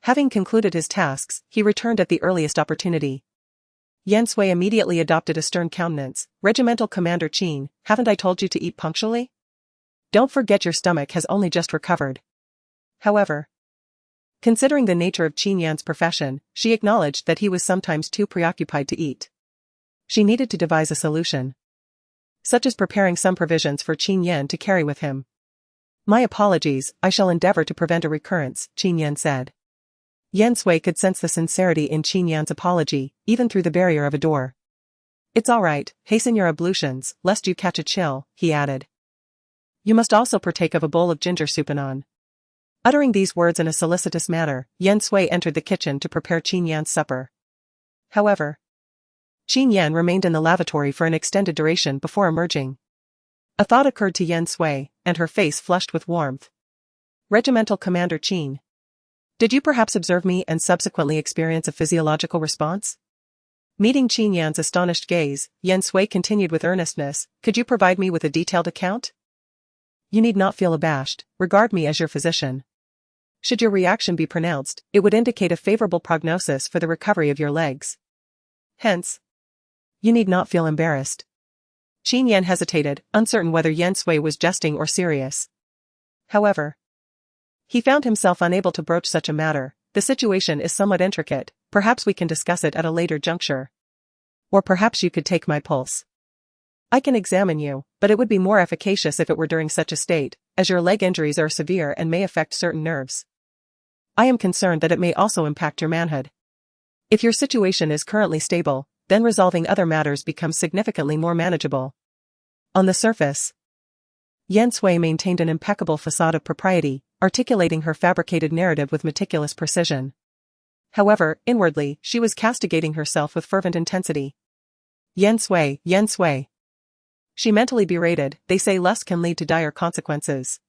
Having concluded his tasks, he returned at the earliest opportunity. Yan Sui immediately adopted a stern countenance. Regimental Commander Qin, haven't I told you to eat punctually? Don't forget your stomach has only just recovered. However, considering the nature of Qin Yan's profession, she acknowledged that he was sometimes too preoccupied to eat. She needed to devise a solution. Such as preparing some provisions for Qin Yan to carry with him. My apologies, I shall endeavor to prevent a recurrence, Qin Yan said. Yan Sui could sense the sincerity in Qin Yan's apology, even through the barrier of a door. It's all right, hasten your ablutions, lest you catch a chill, he added. You must also partake of a bowl of ginger soup anon. Uttering these words in a solicitous manner, Yan Sui entered the kitchen to prepare Qin Yan's supper. However, Qin Yan remained in the lavatory for an extended duration before emerging. A thought occurred to Yan Sui, and her face flushed with warmth. Regimental Commander Qin. Did you perhaps observe me and subsequently experience a physiological response? Meeting Qin Yan's astonished gaze, Yan Sui continued with earnestness, could you provide me with a detailed account? You need not feel abashed, regard me as your physician. Should your reaction be pronounced, it would indicate a favorable prognosis for the recovery of your legs. Hence, you need not feel embarrassed. Qin Yan hesitated, uncertain whether Yan Sui was jesting or serious. However, he found himself unable to broach such a matter. The situation is somewhat intricate, Perhaps we can discuss it at a later juncture. Or perhaps you could take my pulse. I can examine you, but it would be more efficacious if it were during such a state, as your leg injuries are severe and may affect certain nerves. I am concerned that it may also impact your manhood. If your situation is currently stable, then resolving other matters becomes significantly more manageable. On the surface, Yan Sui maintained an impeccable facade of propriety, articulating her fabricated narrative with meticulous precision. However, inwardly, she was castigating herself with fervent intensity. Yan Sui, Yan Sui. She mentally berated, they say lust can lead to dire consequences.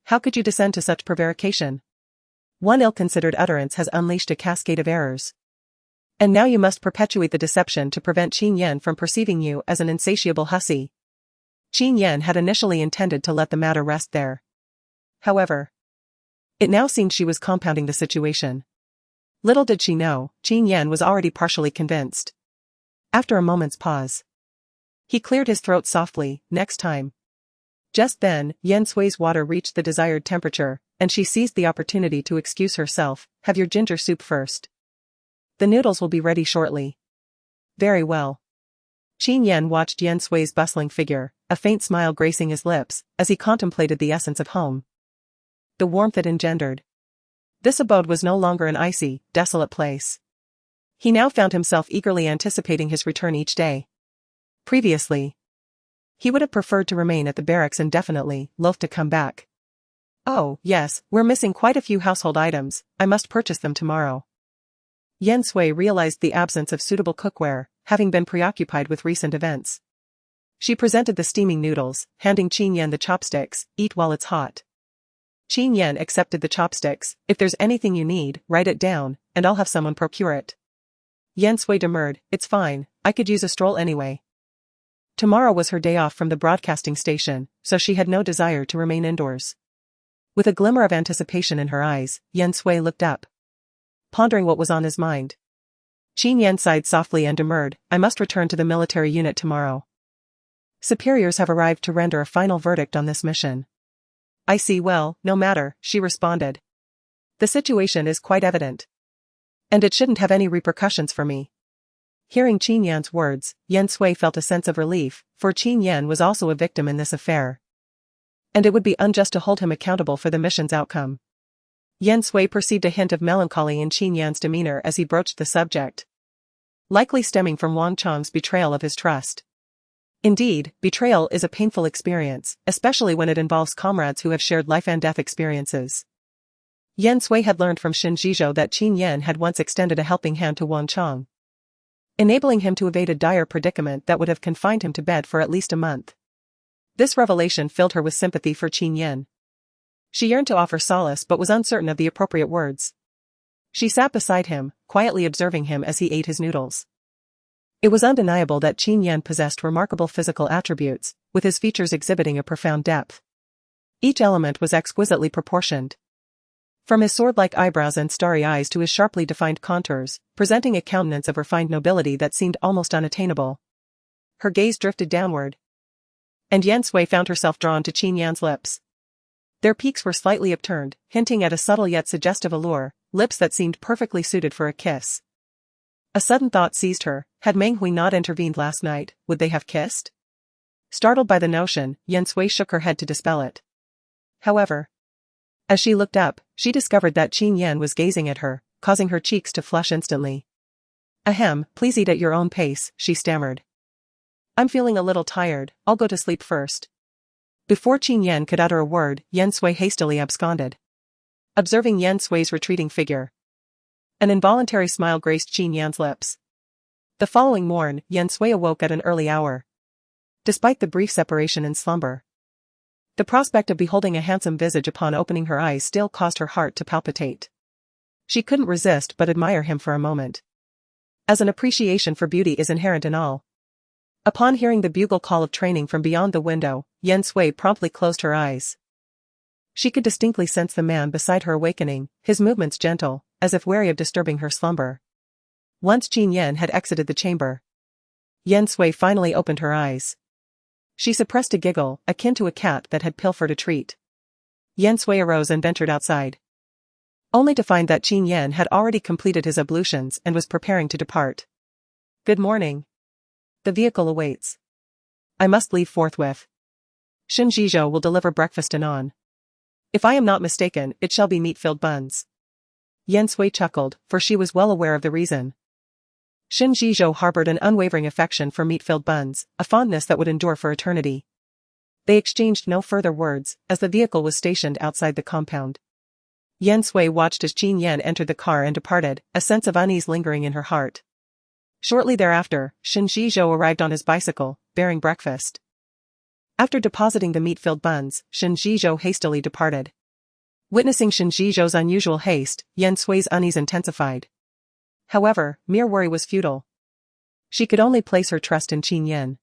How could you descend to such prevarication? One ill-considered utterance has unleashed a cascade of errors. And now you must perpetuate the deception to prevent Qin Yan from perceiving you as an insatiable hussy. Qin Yan had initially intended to let the matter rest there. However, it now seemed she was compounding the situation. Little did she know, Qin Yan was already partially convinced. After a moment's pause, he cleared his throat softly, next time. Just then, Yan Sui's water reached the desired temperature, and she seized the opportunity to excuse herself, have your ginger soup first. The noodles will be ready shortly. Very well. Qin Yan watched Yan Sui's bustling figure, a faint smile gracing his lips, as he contemplated the essence of home. The warmth it engendered. This abode was no longer an icy, desolate place. He now found himself eagerly anticipating his return each day. Previously, he would have preferred to remain at the barracks indefinitely, loath to come back. Oh, yes, we're missing quite a few household items, I must purchase them tomorrow. Yan Sui realized the absence of suitable cookware, having been preoccupied with recent events. She presented the steaming noodles, handing Qin Yan the chopsticks, eat while it's hot. Qin Yan accepted the chopsticks, if there's anything you need, write it down, and I'll have someone procure it. Yan Sui demurred, it's fine, I could use a stroll anyway. Tomorrow was her day off from the broadcasting station, so she had no desire to remain indoors. With a glimmer of anticipation in her eyes, Yan Sui looked up, pondering what was on his mind. Qin Yan sighed softly and demurred, I must return to the military unit tomorrow. Superiors have arrived to render a final verdict on this mission. I see well, no matter, she responded. The situation is quite evident. And it shouldn't have any repercussions for me. Hearing Qin Yan's words, Yan Sui felt a sense of relief, for Qin Yan was also a victim in this affair. And it would be unjust to hold him accountable for the mission's outcome. Yan Sui perceived a hint of melancholy in Qin Yan's demeanor as he broached the subject. Likely stemming from Wang Chang's betrayal of his trust. Indeed, betrayal is a painful experience, especially when it involves comrades who have shared life and death experiences. Yan Sui had learned from Shin Zhizhou that Qin Yan had once extended a helping hand to Wang Chang, enabling him to evade a dire predicament that would have confined him to bed for at least a month. This revelation filled her with sympathy for Qin Yan. She yearned to offer solace but was uncertain of the appropriate words. She sat beside him, quietly observing him as he ate his noodles. It was undeniable that Qin Yan possessed remarkable physical attributes, with his features exhibiting a profound depth. Each element was exquisitely proportioned. From his sword-like eyebrows and starry eyes to his sharply defined contours, presenting a countenance of refined nobility that seemed almost unattainable. Her gaze drifted downward, and Yan Sui found herself drawn to Qin Yan's lips. Their peaks were slightly upturned, hinting at a subtle yet suggestive allure, lips that seemed perfectly suited for a kiss. A sudden thought seized her, had Meng Hui not intervened last night, would they have kissed? Startled by the notion, Yan Sui shook her head to dispel it. However, as she looked up, she discovered that Qin Yan was gazing at her, causing her cheeks to flush instantly. Ahem, please eat at your own pace, she stammered. I'm feeling a little tired, I'll go to sleep first. Before Qin Yan could utter a word, Yan Sui hastily absconded. Observing Yan Sui's retreating figure, an involuntary smile graced Qin Yan's lips. The following morn, Yan Sui awoke at an early hour. Despite the brief separation in slumber, the prospect of beholding a handsome visage upon opening her eyes still caused her heart to palpitate. She couldn't resist but admire him for a moment, as an appreciation for beauty is inherent in all. Upon hearing the bugle call of training from beyond the window, Yan Sui promptly closed her eyes. She could distinctly sense the man beside her awakening, his movements gentle, as if wary of disturbing her slumber. Once Qin Yan had exited the chamber, Yan Sui finally opened her eyes. She suppressed a giggle, akin to a cat that had pilfered a treat. Yan Sui arose and ventured outside. only to find that Qin Yan had already completed his ablutions and was preparing to depart. Good morning. The vehicle awaits. I must leave forthwith. Shen Zhizhou will deliver breakfast anon. If I am not mistaken, it shall be meat-filled buns. Yan Sui chuckled, for she was well aware of the reason. Shen Zhizhou harbored an unwavering affection for meat-filled buns, a fondness that would endure for eternity. They exchanged no further words, as the vehicle was stationed outside the compound. Yan Sui watched as Qin Yan entered the car and departed, a sense of unease lingering in her heart. Shortly thereafter, Shen Zhizhou arrived on his bicycle, bearing breakfast. After depositing the meat-filled buns, Shen Zhizhou hastily departed. Witnessing Shen Zhizhou's unusual haste, Yan Sui's unease intensified. However, mere worry was futile. She could only place her trust in Qin Yan.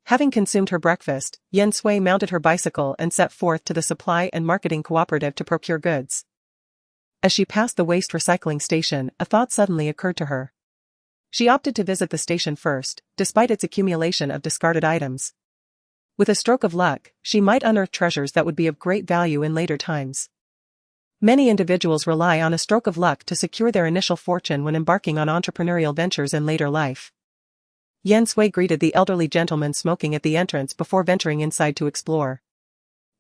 Having consumed her breakfast, Yan Sui mounted her bicycle and set forth to the supply and marketing cooperative to procure goods. As she passed the waste recycling station, a thought suddenly occurred to her. She opted to visit the station first, despite its accumulation of discarded items. With a stroke of luck, she might unearth treasures that would be of great value in later times. Many individuals rely on a stroke of luck to secure their initial fortune when embarking on entrepreneurial ventures in later life. Yan Sui greeted the elderly gentleman smoking at the entrance before venturing inside to explore.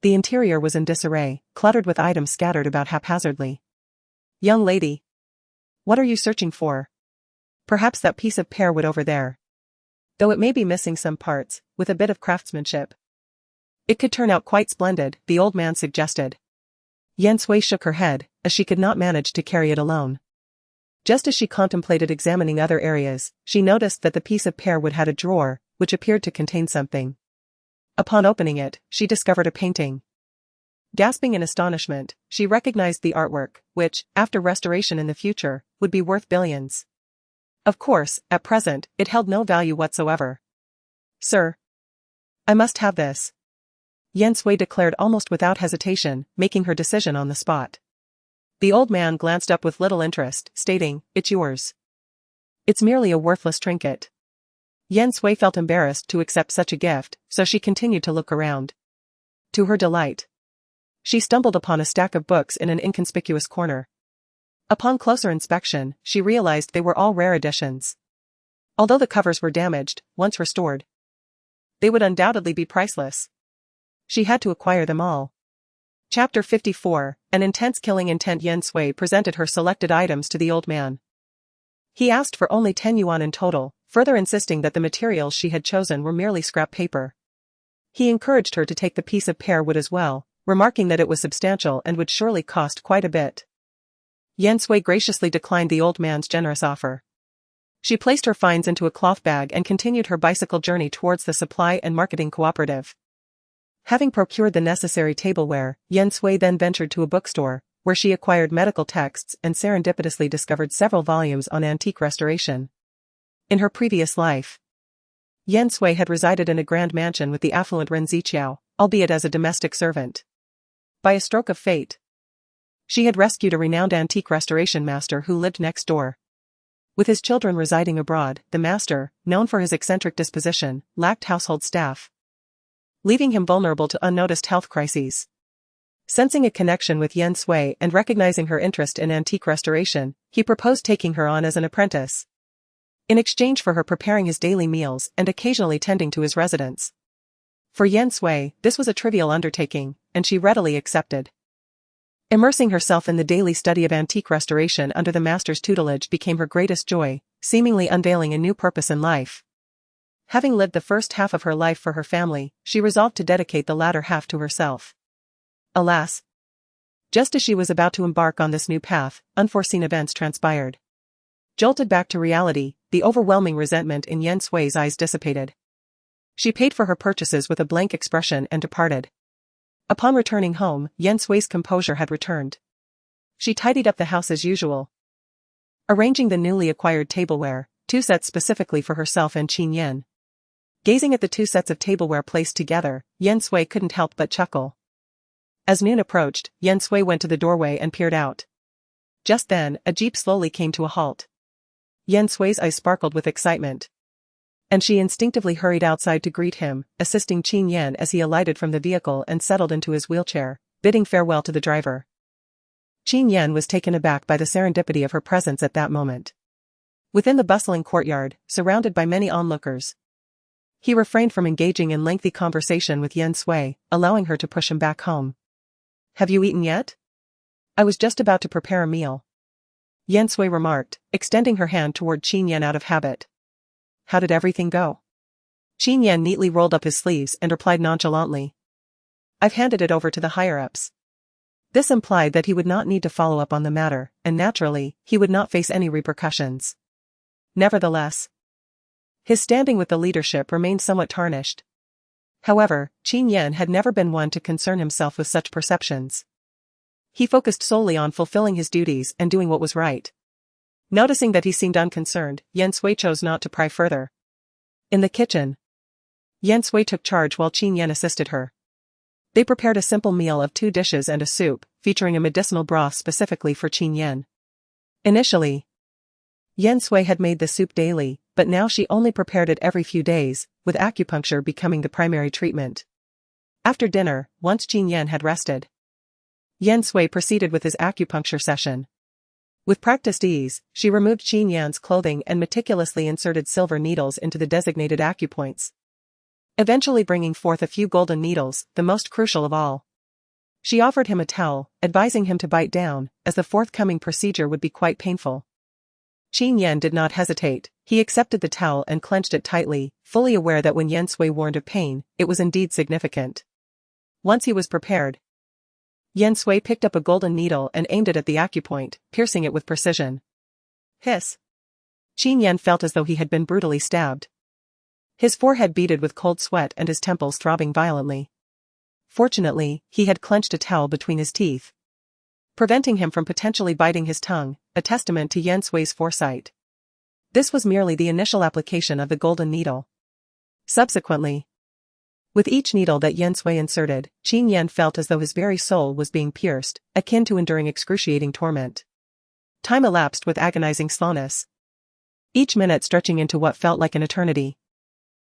The interior was in disarray, cluttered with items scattered about haphazardly. Young lady. What are you searching for? Perhaps that piece of pearwood over there. Though it may be missing some parts, with a bit of craftsmanship. It could turn out quite splendid, the old man suggested. Yan Sui shook her head, as she could not manage to carry it alone. Just as she contemplated examining other areas, she noticed that the piece of pearwood had a drawer, which appeared to contain something. Upon opening it, she discovered a painting. Gasping in astonishment, she recognized the artwork, which, after restoration in the future, would be worth billions. Of course, at present, it held no value whatsoever. Sir. I must have this. Yan Sui declared almost without hesitation, making her decision on the spot. The old man glanced up with little interest, stating, "It's yours." It's merely a worthless trinket. Yan Sui felt embarrassed to accept such a gift, so she continued to look around. To her delight, she stumbled upon a stack of books in an inconspicuous corner. Upon closer inspection, she realized they were all rare editions. Although the covers were damaged, once restored, they would undoubtedly be priceless. She had to acquire them all. Chapter 54, an intense killing intent. Yan Sui presented her selected items to the old man. He asked for only 10 yuan in total, further insisting that the materials she had chosen were merely scrap paper. He encouraged her to take the piece of pearwood as well, remarking that it was substantial and would surely cost quite a bit. Yan Sui graciously declined the old man's generous offer. She placed her finds into a cloth bag and continued her bicycle journey towards the supply and marketing cooperative. Having procured the necessary tableware, Yan Sui then ventured to a bookstore, where she acquired medical texts and serendipitously discovered several volumes on antique restoration. In her previous life, Yan Sui had resided in a grand mansion with the affluent Ren Ziqiao, albeit as a domestic servant. By a stroke of fate, she had rescued a renowned antique restoration master who lived next door. With his children residing abroad, the master, known for his eccentric disposition, lacked household staff, leaving him vulnerable to unnoticed health crises. Sensing a connection with Yan Sui and recognizing her interest in antique restoration, he proposed taking her on as an apprentice, in exchange for her preparing his daily meals and occasionally tending to his residence. For Yan Sui, this was a trivial undertaking, and she readily accepted. Immersing herself in the daily study of antique restoration under the master's tutelage became her greatest joy, seemingly unveiling a new purpose in life. Having lived the first half of her life for her family, she resolved to dedicate the latter half to herself. Alas! Just as she was about to embark on this new path, unforeseen events transpired. Jolted back to reality, the overwhelming resentment in Yan Sui's eyes dissipated. She paid for her purchases with a blank expression and departed. Upon returning home, Yan Sui's composure had returned. She tidied up the house as usual, arranging the newly acquired tableware, 2 sets specifically for herself and Qin Yan. Gazing at the 2 sets of tableware placed together, Yan Sui couldn't help but chuckle. As noon approached, Yan Sui went to the doorway and peered out. Just then, a jeep slowly came to a halt. Yan Sui's eyes sparkled with excitement, and she instinctively hurried outside to greet him, assisting Qin Yan as he alighted from the vehicle and settled into his wheelchair, bidding farewell to the driver. Qin Yan was taken aback by the serendipity of her presence at that moment. Within the bustling courtyard, surrounded by many onlookers, he refrained from engaging in lengthy conversation with Yan Sui, allowing her to push him back home. "Have you eaten yet? I was just about to prepare a meal," Yan Sui remarked, extending her hand toward Qin Yan out of habit. "How did everything go?" Qin Yan neatly rolled up his sleeves and replied nonchalantly. "I've handed it over to the higher-ups." This implied that he would not need to follow up on the matter, and naturally, he would not face any repercussions. Nevertheless, his standing with the leadership remained somewhat tarnished. However, Qin Yan had never been one to concern himself with such perceptions. He focused solely on fulfilling his duties and doing what was right. Noticing that he seemed unconcerned, Yan Sui chose not to pry further. In the kitchen, Yan Sui took charge while Qin Yan assisted her. They prepared a simple meal of 2 dishes and a soup, featuring a medicinal broth specifically for Qin Yan. Initially, Yan Sui had made the soup daily, but now she only prepared it every few days, with acupuncture becoming the primary treatment. After dinner, once Qin Yan had rested, Yan Sui proceeded with his acupuncture session. With practiced ease, she removed Qin Yan's clothing and meticulously inserted silver needles into the designated acupoints, eventually bringing forth a few golden needles, the most crucial of all. She offered him a towel, advising him to bite down, as the forthcoming procedure would be quite painful. Qin Yan did not hesitate. He accepted the towel and clenched it tightly, fully aware that when Yan Sui warned of pain, it was indeed significant. Once he was prepared, Yan Sui picked up a golden needle and aimed it at the acupoint, piercing it with precision. Hiss! Qin Yan felt as though he had been brutally stabbed. His forehead beaded with cold sweat and his temples throbbing violently. Fortunately, he had clenched a towel between his teeth, preventing him from potentially biting his tongue, a testament to Yan Sui's foresight. This was merely the initial application of the golden needle. Subsequently, with each needle that Yan Sui inserted, Qin Yan felt as though his very soul was being pierced, akin to enduring excruciating torment. Time elapsed with agonizing slowness, each minute stretching into what felt like an eternity.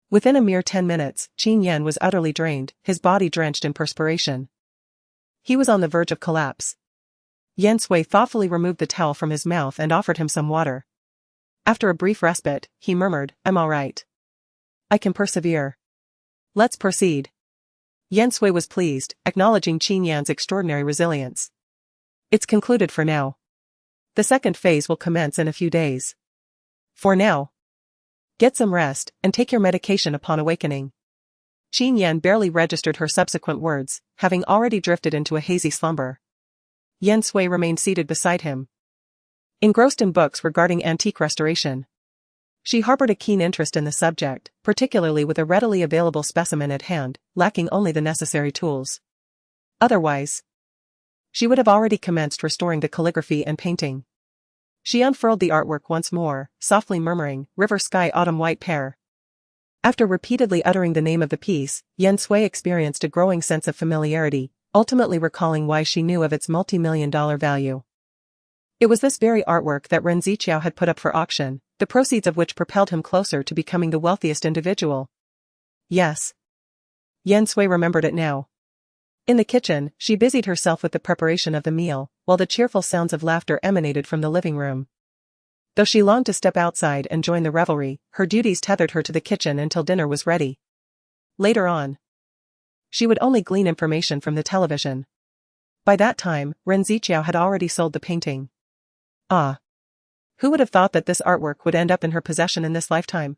Within a mere 10 minutes, Qin Yan was utterly drained, his body drenched in perspiration. He was on the verge of collapse. Yan Sui thoughtfully removed the towel from his mouth and offered him some water. After a brief respite, he murmured, "I'm all right. I can persevere. Let's proceed." Yan Sui was pleased, acknowledging Qin Yan's extraordinary resilience. "It's concluded for now. The second phase will commence in a few days. For now, get some rest, and take your medication upon awakening." Qin Yan barely registered her subsequent words, having already drifted into a hazy slumber. Yan Sui remained seated beside him, engrossed in books regarding antique restoration. She harbored a keen interest in the subject, particularly with a readily available specimen at hand, lacking only the necessary tools. Otherwise, she would have already commenced restoring the calligraphy and painting. She unfurled the artwork once more, softly murmuring, "River Sky Autumn White Pear." After repeatedly uttering the name of the piece, Yan Sui experienced a growing sense of familiarity, ultimately recalling why she knew of its multi-million-dollar value. It was this very artwork that Ren Ziqiao had put up for auction, the proceeds of which propelled him closer to becoming the wealthiest individual. Yes. Yan Sui remembered it now. In the kitchen, she busied herself with the preparation of the meal, while the cheerful sounds of laughter emanated from the living room. Though she longed to step outside and join the revelry, her duties tethered her to the kitchen until dinner was ready. Later on, she would only glean information from the television. By that time, Ren Ziqiao had already sold the painting. Ah! Who would have thought that this artwork would end up in her possession in this lifetime?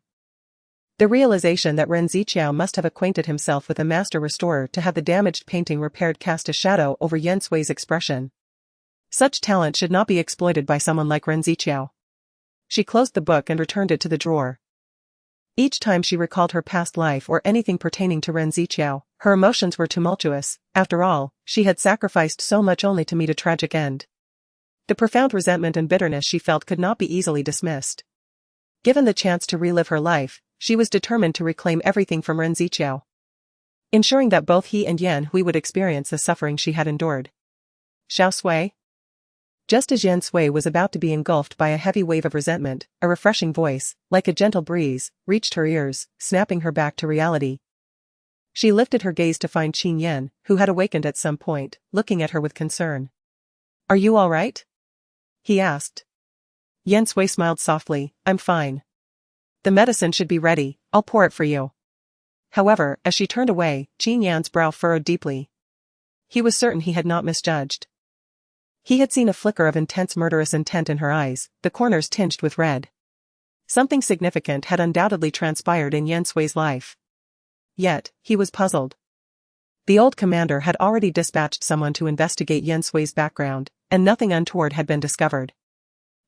The realization that Ren Ziqiao must have acquainted himself with a master restorer to have the damaged painting repaired cast a shadow over Yan Sui's expression. Such talent should not be exploited by someone like Ren Ziqiao. She closed the book and returned it to the drawer. Each time she recalled her past life or anything pertaining to Ren Ziqiao, her emotions were tumultuous. After all, she had sacrificed so much only to meet a tragic end. The profound resentment and bitterness she felt could not be easily dismissed. Given the chance to relive her life, she was determined to reclaim everything from Ren Ziqiao, ensuring that both he and Yan Hui would experience the suffering she had endured. Xiao Sui? Just as Yan Sui was about to be engulfed by a heavy wave of resentment, a refreshing voice, like a gentle breeze, reached her ears, snapping her back to reality. She lifted her gaze to find Qin Yan, who had awakened at some point, looking at her with concern. Are you all right? He asked. Yan Sui smiled softly. I'm fine. The medicine should be ready, I'll pour it for you. However, as she turned away, Qin Yan's brow furrowed deeply. He was certain he had not misjudged. He had seen a flicker of intense murderous intent in her eyes, the corners tinged with red. Something significant had undoubtedly transpired in Yan Sui's life. Yet, he was puzzled. The old commander had already dispatched someone to investigate Yan Sui's background, and nothing untoward had been discovered.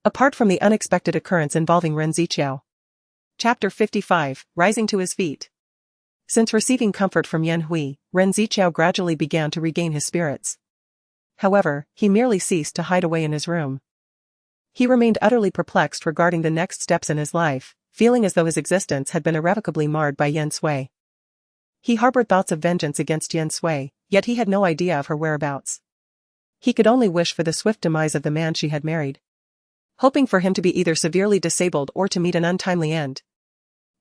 Apart from the unexpected occurrence involving Ren Ziqiao. Chapter 55, Rising to his feet. Since receiving comfort from Yan Hui, Ren Ziqiao gradually began to regain his spirits. However, he merely ceased to hide away in his room. He remained utterly perplexed regarding the next steps in his life, feeling as though his existence had been irrevocably marred by Yan Sui. He harbored thoughts of vengeance against Yan Sui, yet he had no idea of her whereabouts. He could only wish for the swift demise of the man she had married. Hoping for him to be either severely disabled or to meet an untimely end.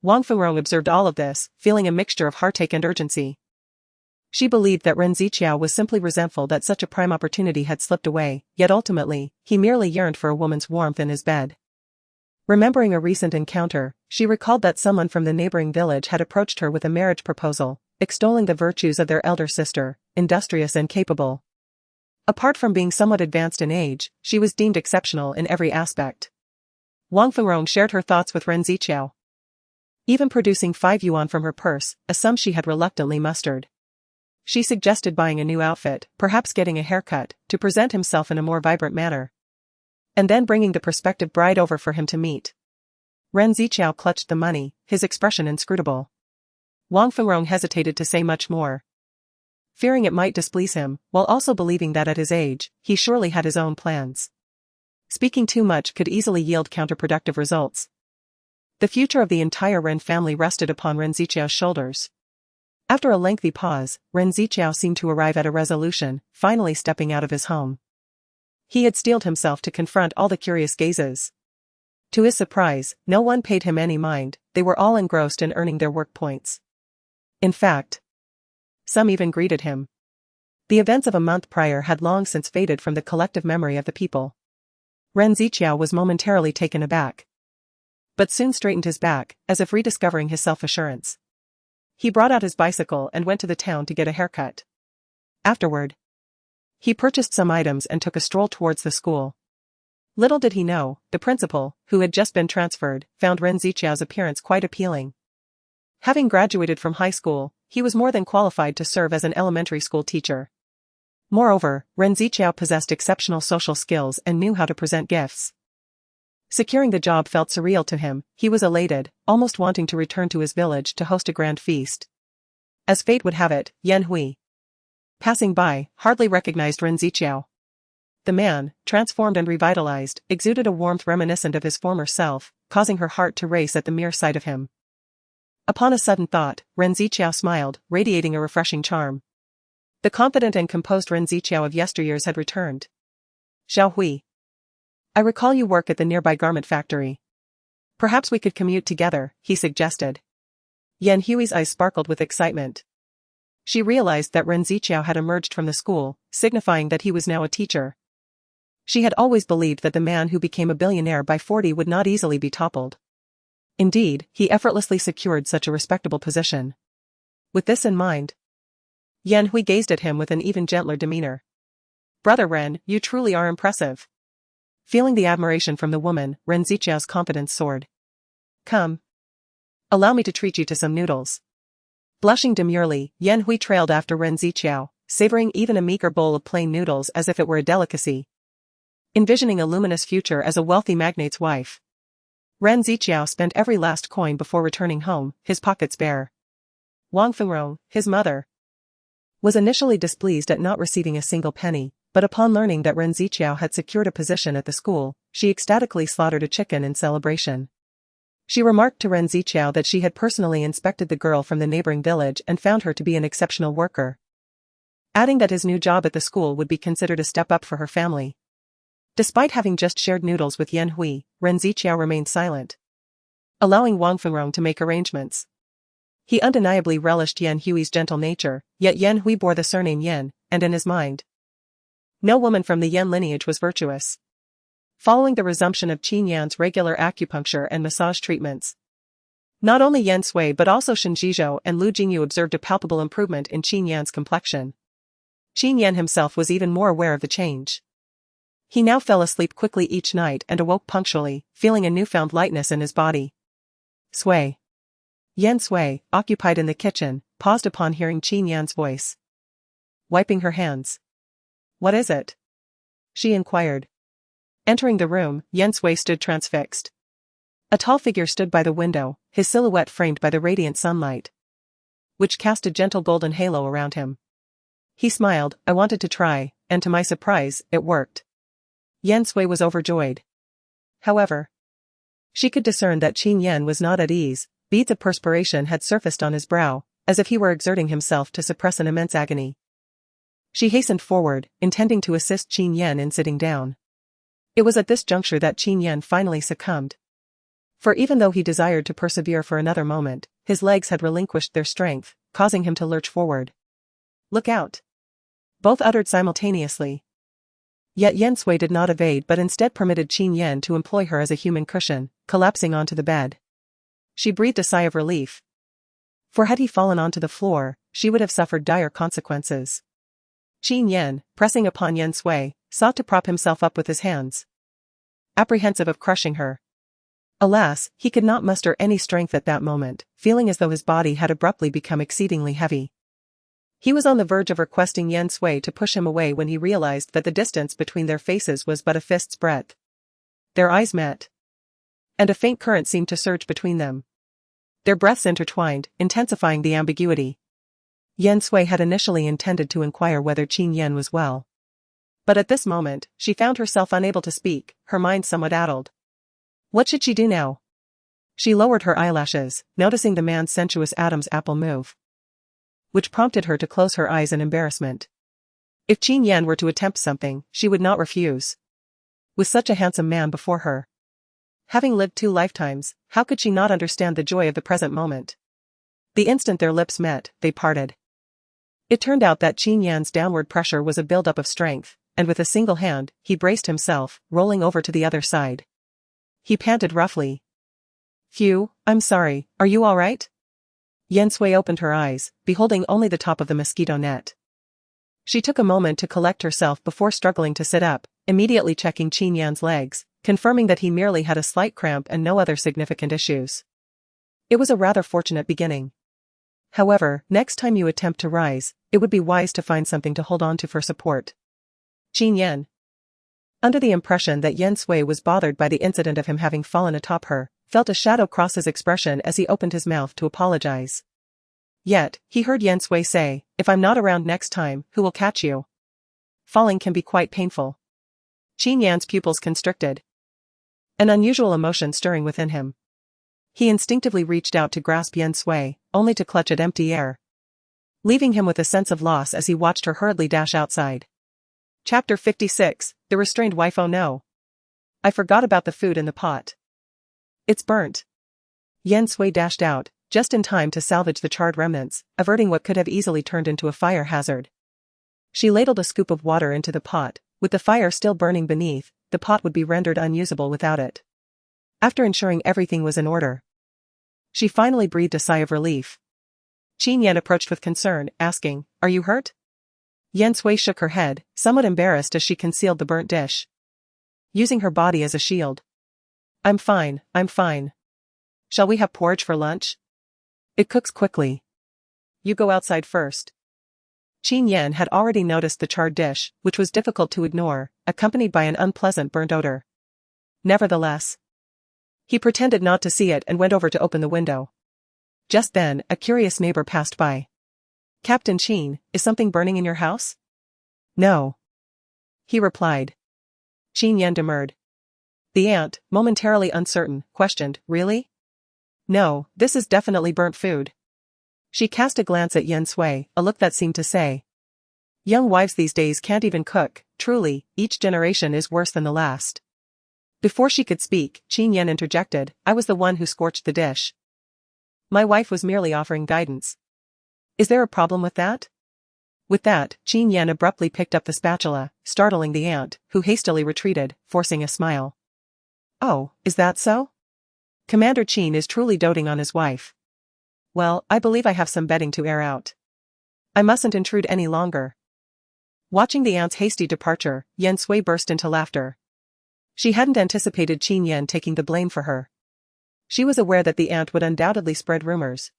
Wang Fengrong observed all of this, feeling a mixture of heartache and urgency. She believed that Ren Ziqiao was simply resentful that such a prime opportunity had slipped away, yet ultimately, he merely yearned for a woman's warmth in his bed. Remembering a recent encounter, she recalled that someone from the neighboring village had approached her with a marriage proposal, extolling the virtues of their elder sister, industrious and capable. Apart from being somewhat advanced in age, she was deemed exceptional in every aspect. Wang Fengrong shared her thoughts with Ren Ziqiao. Even producing 5 yuan from her purse, a sum she had reluctantly mustered. She suggested buying a new outfit, perhaps getting a haircut, to present himself in a more vibrant manner. And then bringing the prospective bride over for him to meet. Ren Ziqiao clutched the money, his expression inscrutable. Wang Fengrong hesitated to say much more. Fearing it might displease him, while also believing that at his age, he surely had his own plans. Speaking too much could easily yield counterproductive results. The future of the entire Ren family rested upon Ren Ziqiao's shoulders. After a lengthy pause, Ren Ziqiao seemed to arrive at a resolution, finally stepping out of his home. He had steeled himself to confront all the curious gazes. To his surprise, no one paid him any mind, they were all engrossed in earning their work points. In fact, some even greeted him. The events of a month prior had long since faded from the collective memory of the people. Ren Ziqiao was momentarily taken aback. But soon straightened his back, as if rediscovering his self-assurance. He brought out his bicycle and went to the town to get a haircut. Afterward, he purchased some items and took a stroll towards the school. Little did he know, the principal, who had just been transferred, found Ren Ziqiao's appearance quite appealing. Having graduated from high school, he was more than qualified to serve as an elementary school teacher. Moreover, Ren Ziqiao possessed exceptional social skills and knew how to present gifts. Securing the job felt surreal to him, he was elated, almost wanting to return to his village to host a grand feast. As fate would have it, Yan Hui, passing by, hardly recognized Ren Ziqiao. The man, transformed and revitalized, exuded a warmth reminiscent of his former self, causing her heart to race at the mere sight of him. Upon a sudden thought, Ren Ziqiao smiled, radiating a refreshing charm. The confident and composed Ren Ziqiao of yesteryears had returned. Xiao Hui, I recall you work at the nearby garment factory. Perhaps we could commute together, he suggested. Yan Hui's eyes sparkled with excitement. She realized that Ren Ziqiao had emerged from the school, signifying that he was now a teacher. She had always believed that the man who became a billionaire by 40 would not easily be toppled. Indeed, he effortlessly secured such a respectable position. With this in mind, Yan Hui gazed at him with an even gentler demeanor. Brother Ren, you truly are impressive. Feeling the admiration from the woman, Ren Ziqiao's confidence soared. Come. Allow me to treat you to some noodles. Blushing demurely, Yan Hui trailed after Ren Ziqiao, savoring even a meager bowl of plain noodles as if it were a delicacy. Envisioning a luminous future as a wealthy magnate's wife, Ren Ziqiao spent every last coin before returning home, his pockets bare. Wang Fengrong, his mother, was initially displeased at not receiving a single penny, but upon learning that Ren Ziqiao had secured a position at the school, she ecstatically slaughtered a chicken in celebration. She remarked to Ren Ziqiao that she had personally inspected the girl from the neighboring village and found her to be an exceptional worker, adding that his new job at the school would be considered a step up for her family. Despite having just shared noodles with Yan Hui, Ren Ziqiao remained silent, allowing Wang Fengrong to make arrangements. He undeniably relished Yan Hui's gentle nature, yet Yan Hui bore the surname Yan, and in his mind, No woman from the Yan lineage was virtuous. Following the resumption of Qin Yan's regular acupuncture and massage treatments, not only Yan Sui but also Shen Zhizhou and Lu Jingyu observed a palpable improvement in Qin Yan's complexion. Qin Yan himself was even more aware of the change. He now fell asleep quickly each night and awoke punctually, feeling a newfound lightness in his body. Sui. Yan Sui, occupied in the kitchen, paused upon hearing Qin Yan's voice. Wiping her hands. What is it? She inquired. Entering the room, Yan Sui stood transfixed. A tall figure stood by the window, his silhouette framed by the radiant sunlight, which cast a gentle golden halo around him. He smiled. I wanted to try, and to my surprise, it worked. Yan Sui was overjoyed. However, she could discern that Qin Yan was not at ease. Beads of perspiration had surfaced on his brow, as if he were exerting himself to suppress an immense agony. She hastened forward, intending to assist Qin Yan in sitting down. It was at this juncture that Qin Yan finally succumbed. For even though he desired to persevere for another moment, his legs had relinquished their strength, causing him to lurch forward. Look out! Both uttered simultaneously. Yet Yan Sui did not evade but instead permitted Qin Yan to employ her as a human cushion, collapsing onto the bed. She breathed a sigh of relief. For had he fallen onto the floor, she would have suffered dire consequences. Qin Yan, pressing upon Yan Sui, sought to prop himself up with his hands, apprehensive of crushing her. Alas, he could not muster any strength at that moment, feeling as though his body had abruptly become exceedingly heavy. He was on the verge of requesting Yan Sui to push him away when he realized that the distance between their faces was but a fist's breadth. Their eyes met, and a faint current seemed to surge between them. Their breaths intertwined, intensifying the ambiguity. Yan Sui had initially intended to inquire whether Qin Yan was well. But at this moment, she found herself unable to speak, her mind somewhat addled. What should she do now? She lowered her eyelashes, noticing the man's sensuous Adam's apple move, which prompted her to close her eyes in embarrassment. If Qin Yan were to attempt something, she would not refuse. With such a handsome man before her, having lived 2 lifetimes, how could she not understand the joy of the present moment? The instant their lips met, they parted. It turned out that Qin Yan's downward pressure was a buildup of strength, and with a single hand, he braced himself, rolling over to the other side. He panted roughly. Phew, I'm sorry, are you all right? Yan Sui opened her eyes, beholding only the top of the mosquito net. She took a moment to collect herself before struggling to sit up, immediately checking Qin Yan's legs, confirming that he merely had a slight cramp and no other significant issues. It was a rather fortunate beginning. However, next time you attempt to rise, it would be wise to find something to hold on to for support. Qin Yan, under the impression that Yan Sui was bothered by the incident of him having fallen atop her, felt a shadow cross his expression as he opened his mouth to apologize. Yet, he heard Yan Sui say, if I'm not around next time, who will catch you? Falling can be quite painful. Qin Yan's pupils constricted, an unusual emotion stirring within him. He instinctively reached out to grasp Yan Sui, only to clutch at empty air, leaving him with a sense of loss as he watched her hurriedly dash outside. Chapter 56, The Restrained Wife. Oh no! I forgot about the food in the pot. It's burnt. Yan Sui dashed out, just in time to salvage the charred remnants, averting what could have easily turned into a fire hazard. She ladled a scoop of water into the pot. With the fire still burning beneath, the pot would be rendered unusable without it. After ensuring everything was in order, she finally breathed a sigh of relief. Qin Yan approached with concern, asking, Are you hurt? Yan Sui shook her head, somewhat embarrassed as she concealed the burnt dish, using her body as a shield. I'm fine, I'm fine. Shall we have porridge for lunch? It cooks quickly. You go outside first. Qin Yan had already noticed the charred dish, which was difficult to ignore, accompanied by an unpleasant burnt odor. Nevertheless, he pretended not to see it and went over to open the window. Just then, a curious neighbor passed by. Captain Qin, is something burning in your house? No, he replied. Qin Yan demurred. The aunt, momentarily uncertain, questioned, Really? No, this is definitely burnt food. She cast a glance at Yan Sui, a look that seemed to say, Young wives these days can't even cook, truly, each generation is worse than the last. Before she could speak, Qin Yan interjected, I was the one who scorched the dish. My wife was merely offering guidance. Is there a problem with that? With that, Qin Yan abruptly picked up the spatula, startling the aunt, who hastily retreated, forcing a smile. Oh, is that so? Commander Qin is truly doting on his wife. Well, I believe I have some bedding to air out. I mustn't intrude any longer. Watching the aunt's hasty departure, Yan Sui burst into laughter. She hadn't anticipated Qin Yan taking the blame for her. She was aware that the aunt would undoubtedly spread rumors,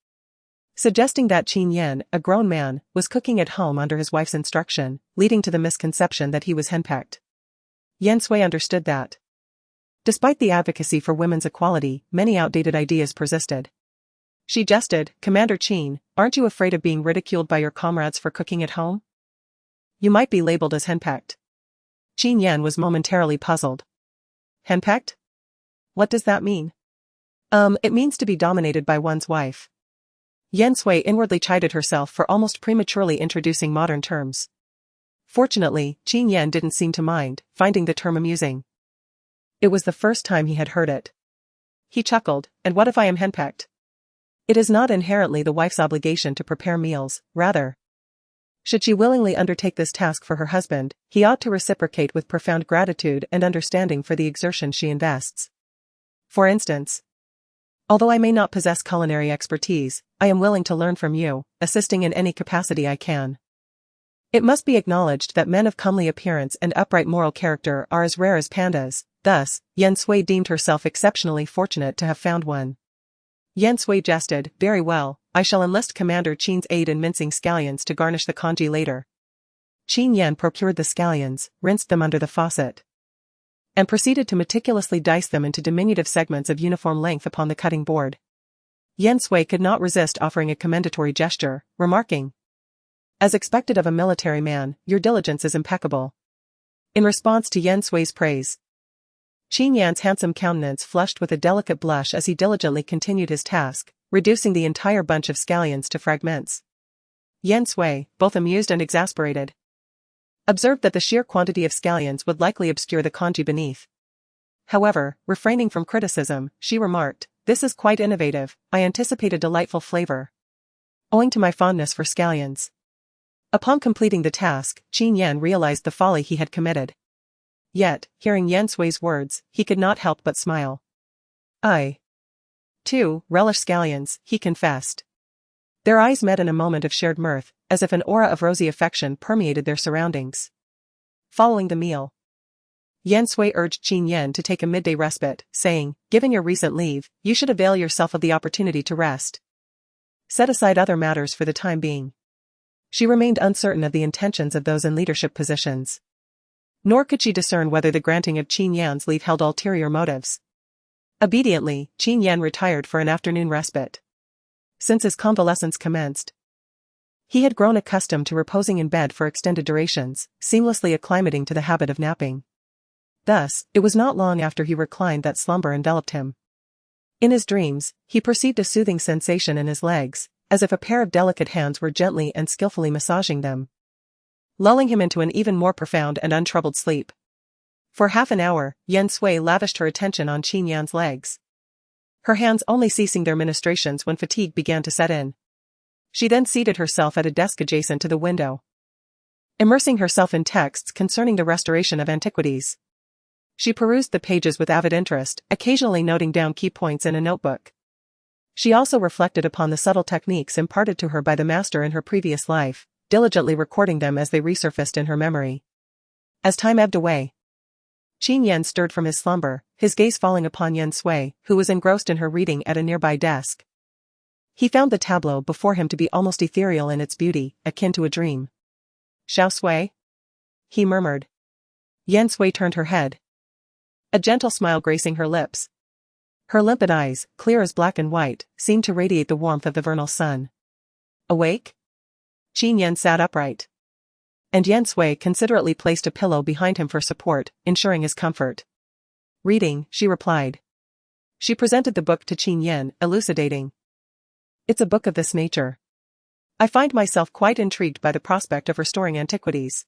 suggesting that Qin Yan, a grown man, was cooking at home under his wife's instruction, leading to the misconception that he was henpecked. Yan Sui understood that. Despite the advocacy for women's equality, many outdated ideas persisted. She jested, Commander Qin, aren't you afraid of being ridiculed by your comrades for cooking at home? You might be labeled as henpecked. Qin Yan was momentarily puzzled. Henpecked? What does that mean? It means to be dominated by one's wife. Yan Sui inwardly chided herself for almost prematurely introducing modern terms. Fortunately, Qin Yan didn't seem to mind, finding the term amusing. It was the first time he had heard it. He chuckled, and what if I am henpecked? It is not inherently the wife's obligation to prepare meals, rather. Should she willingly undertake this task for her husband, he ought to reciprocate with profound gratitude and understanding for the exertion she invests. For instance, although I may not possess culinary expertise, I am willing to learn from you, assisting in any capacity I can. It must be acknowledged that men of comely appearance and upright moral character are as rare as pandas, thus, Yan Sui deemed herself exceptionally fortunate to have found one. Yan Sui jested, very well, I shall enlist Commander Qin's aid in mincing scallions to garnish the congee later. Qin Yan procured the scallions, rinsed them under the faucet, and proceeded to meticulously dice them into diminutive segments of uniform length upon the cutting board. Yan Sui could not resist offering a commendatory gesture, remarking, as expected of a military man, your diligence is impeccable. In response to Yan Sui's praise, Qin Yan's handsome countenance flushed with a delicate blush as he diligently continued his task, reducing the entire bunch of scallions to fragments. Yan Sui, both amused and exasperated, observed that the sheer quantity of scallions would likely obscure the congee beneath. However, refraining from criticism, she remarked, this is quite innovative, I anticipate a delightful flavor, owing to my fondness for scallions. Upon completing the task, Qin Yan realized the folly he had committed. Yet, hearing Yan Sui's words, he could not help but smile. I, too, relish scallions, he confessed. Their eyes met in a moment of shared mirth, as if an aura of rosy affection permeated their surroundings. Following the meal, Yan Sui urged Qin Yan to take a midday respite, saying, given your recent leave, you should avail yourself of the opportunity to rest. Set aside other matters for the time being. She remained uncertain of the intentions of those in leadership positions. Nor could she discern whether the granting of Qin Yan's leave held ulterior motives. Obediently, Qin Yan retired for an afternoon respite. Since his convalescence commenced, he had grown accustomed to reposing in bed for extended durations, seamlessly acclimating to the habit of napping. Thus, it was not long after he reclined that slumber enveloped him. In his dreams, he perceived a soothing sensation in his legs, as if a pair of delicate hands were gently and skillfully massaging them, lulling him into an even more profound and untroubled sleep. For half an hour, Yan Sui lavished her attention on Qin Yan's legs, her hands only ceasing their ministrations when fatigue began to set in. She then seated herself at a desk adjacent to the window, immersing herself in texts concerning the restoration of antiquities. She perused the pages with avid interest, occasionally noting down key points in a notebook. She also reflected upon the subtle techniques imparted to her by the master in her previous life, diligently recording them as they resurfaced in her memory. As time ebbed away, Qin Yan stirred from his slumber, his gaze falling upon Yan Sui, who was engrossed in her reading at a nearby desk. He found the tableau before him to be almost ethereal in its beauty, akin to a dream. Xiao Sui? He murmured. Yan Sui turned her head, a gentle smile gracing her lips. Her limpid eyes, clear as black and white, seemed to radiate the warmth of the vernal sun. Awake? Qin Yan sat upright, and Yan Sui considerately placed a pillow behind him for support, ensuring his comfort. Reading, she replied. She presented the book to Qin Yan, elucidating. It's a book of this nature. I find myself quite intrigued by the prospect of restoring antiquities.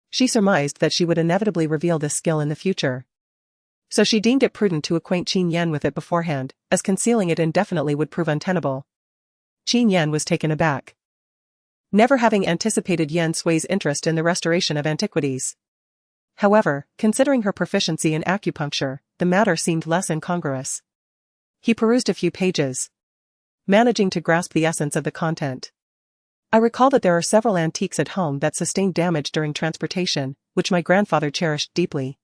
She surmised that she would inevitably reveal this skill in the future, so she deemed it prudent to acquaint Qin Yan with it beforehand, as concealing it indefinitely would prove untenable. Qin Yan was taken aback. never having anticipated Yan Sui's interest in the restoration of antiquities. However, considering her proficiency in acupuncture, the matter seemed less incongruous. He perused a few pages, managing to grasp the essence of the content. I recall that there are several antiques at home that sustained damage during transportation, which my grandfather cherished deeply.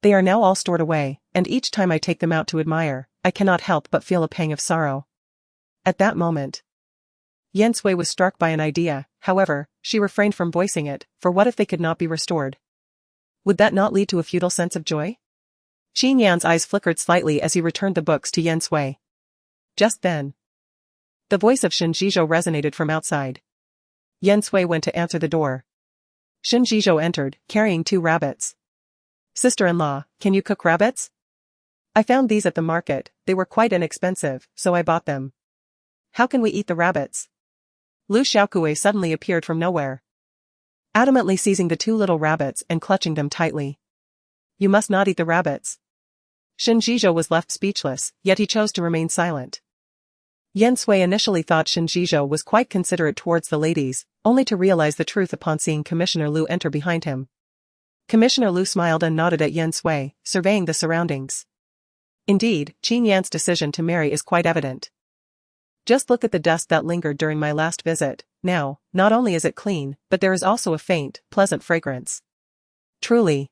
They are now all stored away, and each time I take them out to admire, I cannot help but feel a pang of sorrow. At that moment, Yan Sui was struck by an idea. However, she refrained from voicing it, for what if they could not be restored? Would that not lead to a futile sense of joy? Qin Yan's eyes flickered slightly as he returned the books to Yan Sui. Just then, the voice of Shen Zhizhou resonated from outside. Yan Sui went to answer the door. Shen Zhizhou entered, carrying 2 rabbits. Sister-in-law, can you cook rabbits? I found these at the market. They were quite inexpensive, so I bought them. How can we eat the rabbits? Lu Xiaokui suddenly appeared from nowhere, adamantly seizing the 2 little rabbits and clutching them tightly. You must not eat the rabbits. Shen Zhizhou was left speechless, yet he chose to remain silent. Yan Sui initially thought Shen Zhizhou was quite considerate towards the ladies, only to realize the truth upon seeing Commissioner Lu enter behind him. Commissioner Lu smiled and nodded at Yan Sui, surveying the surroundings. Indeed, Qin Yan's decision to marry is quite evident. Just look at the dust that lingered during my last visit. Now, not only is it clean, but there is also a faint, pleasant fragrance. Truly,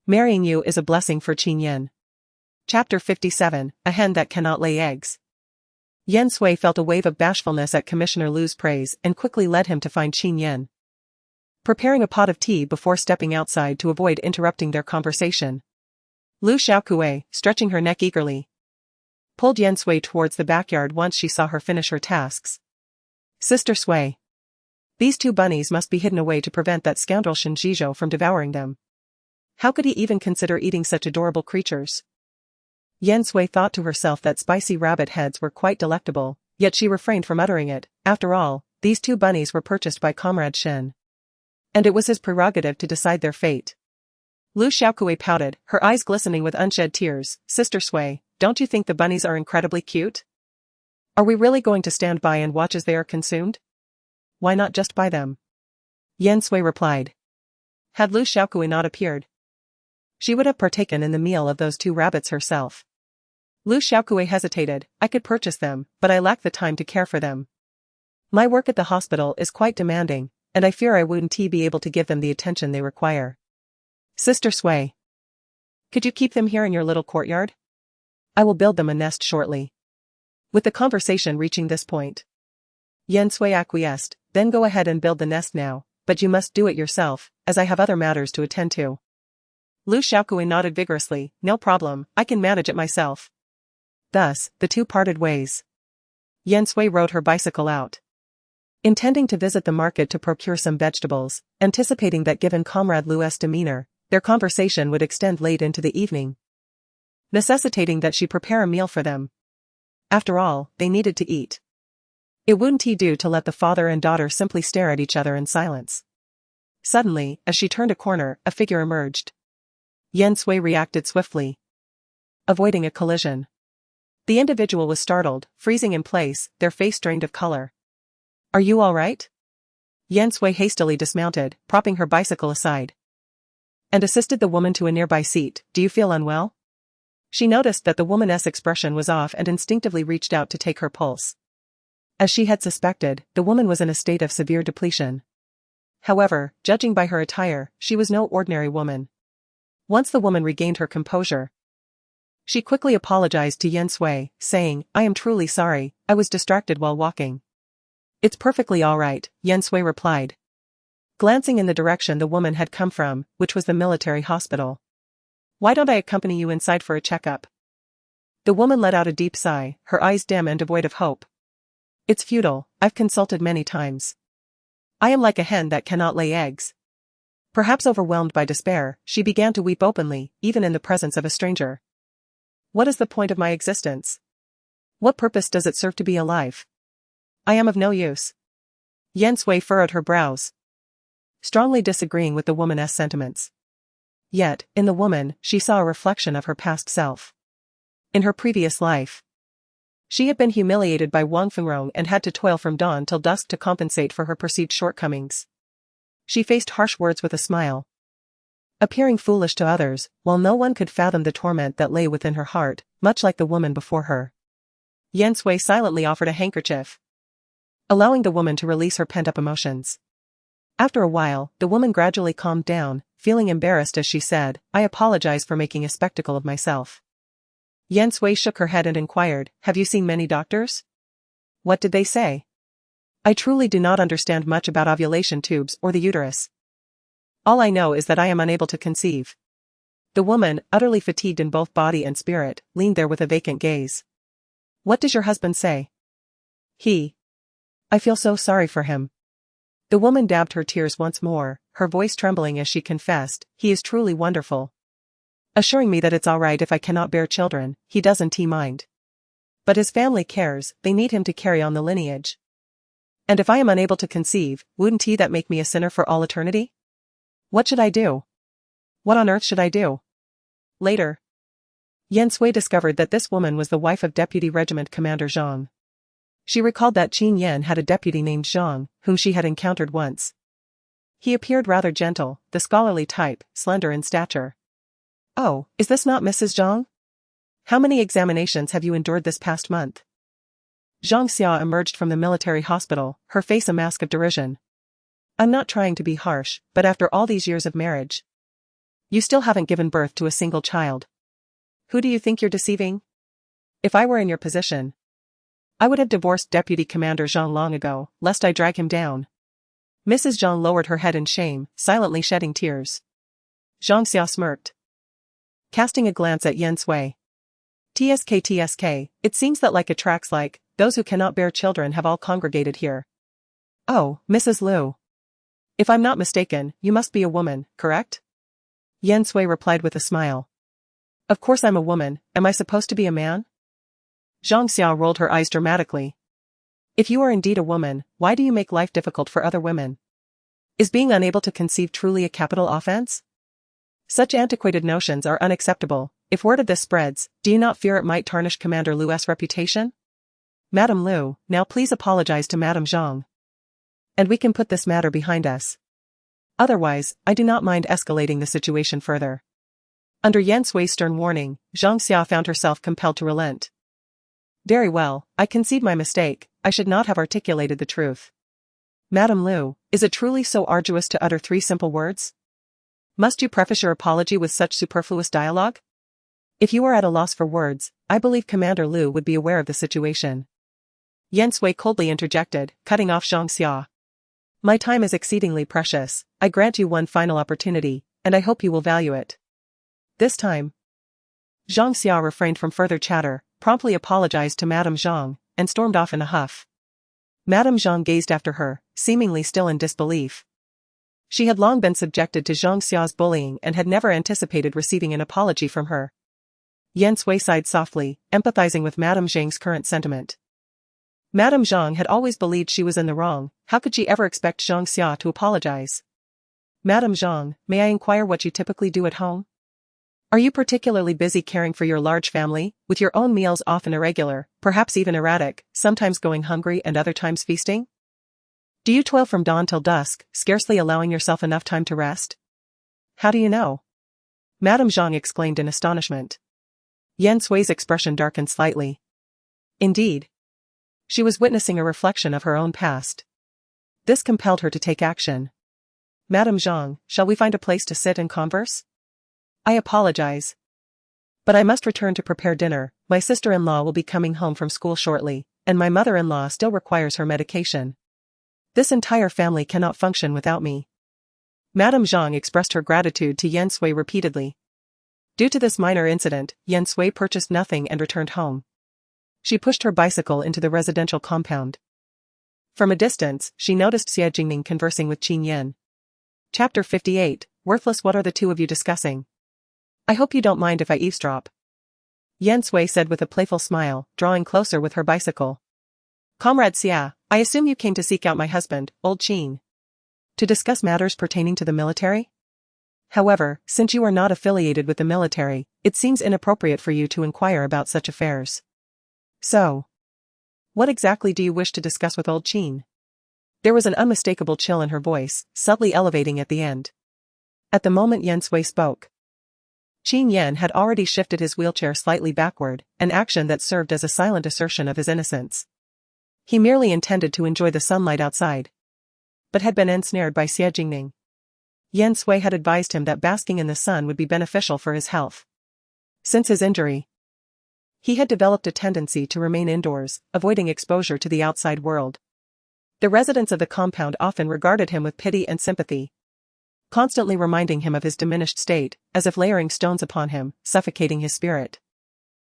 marrying you is a blessing for Qin Yan. Chapter 57, A Hen That Cannot Lay Eggs. Yan Sui felt a wave of bashfulness at Commissioner Lu's praise and quickly led him to find Qin Yan, preparing a pot of tea before stepping outside to avoid interrupting their conversation. Lu Xiaokui, stretching her neck eagerly, pulled Yan Sui towards the backyard once she saw her finish her tasks. Sister Sui, these 2 bunnies must be hidden away to prevent that scoundrel Shen Zhizhou from devouring them. How could he even consider eating such adorable creatures? Yan Sui thought to herself that spicy rabbit heads were quite delectable, yet she refrained from uttering it. After all, these 2 bunnies were purchased by Comrade Shen, and it was his prerogative to decide their fate. Lu Xiaokui pouted, her eyes glistening with unshed tears. Sister Sui, don't you think the bunnies are incredibly cute? Are we really going to stand by and watch as they are consumed? Why not just buy them? Yan Sui replied. Had Lu Xiaokui not appeared, she would have partaken in the meal of those 2 rabbits herself. Lu Xiaokui hesitated. I could purchase them, but I lack the time to care for them. My work at the hospital is quite demanding, and I fear I wouldn't be able to give them the attention they require. Sister Sui, could you keep them here in your little courtyard? I will build them a nest shortly. With the conversation reaching this point, Yan Sui acquiesced. Then go ahead and build the nest now, but you must do it yourself, as I have other matters to attend to. Lu Xiaokui nodded vigorously. No problem, I can manage it myself. Thus, the 2 parted ways. Yan Sui rode her bicycle out, intending to visit the market to procure some vegetables, anticipating that given Comrade Lu's demeanor, their conversation would extend late into the evening, necessitating that she prepare a meal for them. After all, they needed to eat. It wouldn't do to let the father and daughter simply stare at each other in silence. Suddenly, as she turned a corner, a figure emerged. Yan Sui reacted swiftly, avoiding a collision. The individual was startled, freezing in place, their face drained of color. Are you all right? Yan Sui hastily dismounted, propping her bicycle aside, and assisted the woman to a nearby seat. Do you feel unwell? She noticed that the woman's expression was off and instinctively reached out to take her pulse. As she had suspected, the woman was in a state of severe depletion. However, judging by her attire, she was no ordinary woman. Once the woman regained her composure, she quickly apologized to Yan Sui, saying, I am truly sorry, I was distracted while walking. It's perfectly all right, Yan Sui replied, glancing in the direction the woman had come from, which was the military hospital. Why don't I accompany you inside for a checkup? The woman let out a deep sigh, her eyes dim and devoid of hope. It's futile, I've consulted many times. I am like a hen that cannot lay eggs. Perhaps overwhelmed by despair, she began to weep openly, even in the presence of a stranger. What is the point of my existence? What purpose does it serve to be alive? I am of no use. Yan Sui furrowed her brows, strongly disagreeing with the woman's sentiments. Yet, in the woman, she saw a reflection of her past self. In her previous life, She had been humiliated by Wang Fengrong and had to toil from dawn till dusk to compensate for her perceived shortcomings. She faced harsh words with a smile, appearing foolish to others, while no one could fathom the torment that lay within her heart, much like the woman before her. Yan Sui silently offered a handkerchief, allowing the woman to release her pent-up emotions. After a while, the woman gradually calmed down, feeling embarrassed as she said, "I apologize for making a spectacle of myself." Yan Sui shook her head and inquired, "Have you seen many doctors? What did they say?" "I truly do not understand much about ovulation tubes or the uterus. All I know is that I am unable to conceive." The woman, utterly fatigued in both body and spirit, leaned there with a vacant gaze. "What does your husband say?" I feel so sorry for him." The woman dabbed her tears once more, her voice trembling as she confessed, "He is truly wonderful. Assuring me that it's alright if I cannot bear children, he doesn't mind. But his family cares, they need him to carry on the lineage. And if I am unable to conceive, wouldn't that make me a sinner for all eternity? What should I do? What on earth should I do?" Later, Yan Sui discovered that this woman was the wife of Deputy Regiment Commander Zhang. She recalled that Qin Yan had a deputy named Zhang, whom she had encountered once. He appeared rather gentle, the scholarly type, slender in stature. "Oh, is this not Mrs. Zhang? How many examinations have you endured this past month?" Zhang Xia emerged from the military hospital, her face a mask of derision. "I'm not trying to be harsh, but after all these years of marriage, you still haven't given birth to a single child. Who do you think you're deceiving? If I were in your position, I would have divorced Deputy Commander Zhang long ago, lest I drag him down." Mrs. Zhang lowered her head in shame, silently shedding tears. Zhang Xia smirked, casting a glance at Yan Sui. TSK, it seems that like attracts like, those who cannot bear children have all congregated here." "Oh, Mrs. Liu. If I'm not mistaken, you must be a woman, correct?" Yan Sui replied with a smile. "Of course I'm a woman, am I supposed to be a man?" Zhang Xia rolled her eyes dramatically. "If you are indeed a woman, why do you make life difficult for other women? Is being unable to conceive truly a capital offense? Such antiquated notions are unacceptable. If word of this spreads, do you not fear it might tarnish Commander Liu's reputation? Madame Liu, now please apologize to Madame Zhang. And we can put this matter behind us. Otherwise, I do not mind escalating the situation further." Under Yan Sui's stern warning, Zhang Xia found herself compelled to relent. "Very well, I concede my mistake, I should not have articulated the truth. Madame Liu, is it truly so arduous to utter 3 simple words? Must you preface your apology with such superfluous dialogue? If you are at a loss for words, I believe Commander Liu would be aware of the situation." Yan Sui coldly interjected, cutting off Zhang Xia. "My time is exceedingly precious, I grant you one final opportunity, and I hope you will value it." This time, Zhang Xia refrained from further chatter, promptly apologized to Madame Zhang, and stormed off in a huff. Madame Zhang gazed after her, seemingly still in disbelief. She had long been subjected to Zhang Xia's bullying and had never anticipated receiving an apology from her. Yan Sui sighed softly, empathizing with Madame Zhang's current sentiment. Madame Zhang had always believed she was in the wrong, how could she ever expect Zhang Xia to apologize? "Madame Zhang, may I inquire what you typically do at home? Are you particularly busy caring for your large family, with your own meals often irregular, perhaps even erratic, sometimes going hungry and other times feasting? Do you toil from dawn till dusk, scarcely allowing yourself enough time to rest?" "How do you know?" Madame Zhang exclaimed in astonishment. Yan Sui's expression darkened slightly. Indeed, she was witnessing a reflection of her own past. This compelled her to take action. "Madame Zhang, shall we find a place to sit and converse?" "I apologize, but I must return to prepare dinner. My sister-in-law will be coming home from school shortly, and my mother-in-law still requires her medication. This entire family cannot function without me." Madame Zhang expressed her gratitude to Yan Sui repeatedly. Due to this minor incident, Yan Sui purchased nothing and returned home. She pushed her bicycle into the residential compound. From a distance, she noticed Xie Jingming conversing with Qin Yan. Chapter 58, Worthless. What are the two of you discussing? I hope you don't mind if I eavesdrop. Yan Sui said with a playful smile, drawing closer with her bicycle. Comrade Xia, I assume you came to seek out my husband, old Qin. To discuss matters pertaining to the military? However, since you are not affiliated with the military, it seems inappropriate for you to inquire about such affairs. So, What exactly do you wish to discuss with old Qin? There was an unmistakable chill in her voice, subtly elevating at the end. At the moment Yan Sui spoke, Qin Yan had already shifted his wheelchair slightly backward, an action that served as a silent assertion of his innocence. He merely intended to enjoy the sunlight outside, but had been ensnared by Xie Jingning. Yan Sui had advised him that basking in the sun would be beneficial for his health. Since his injury, he had developed a tendency to remain indoors, avoiding exposure to the outside world. The residents of the compound often regarded him with pity and sympathy, constantly reminding him of his diminished state, as if layering stones upon him, suffocating his spirit.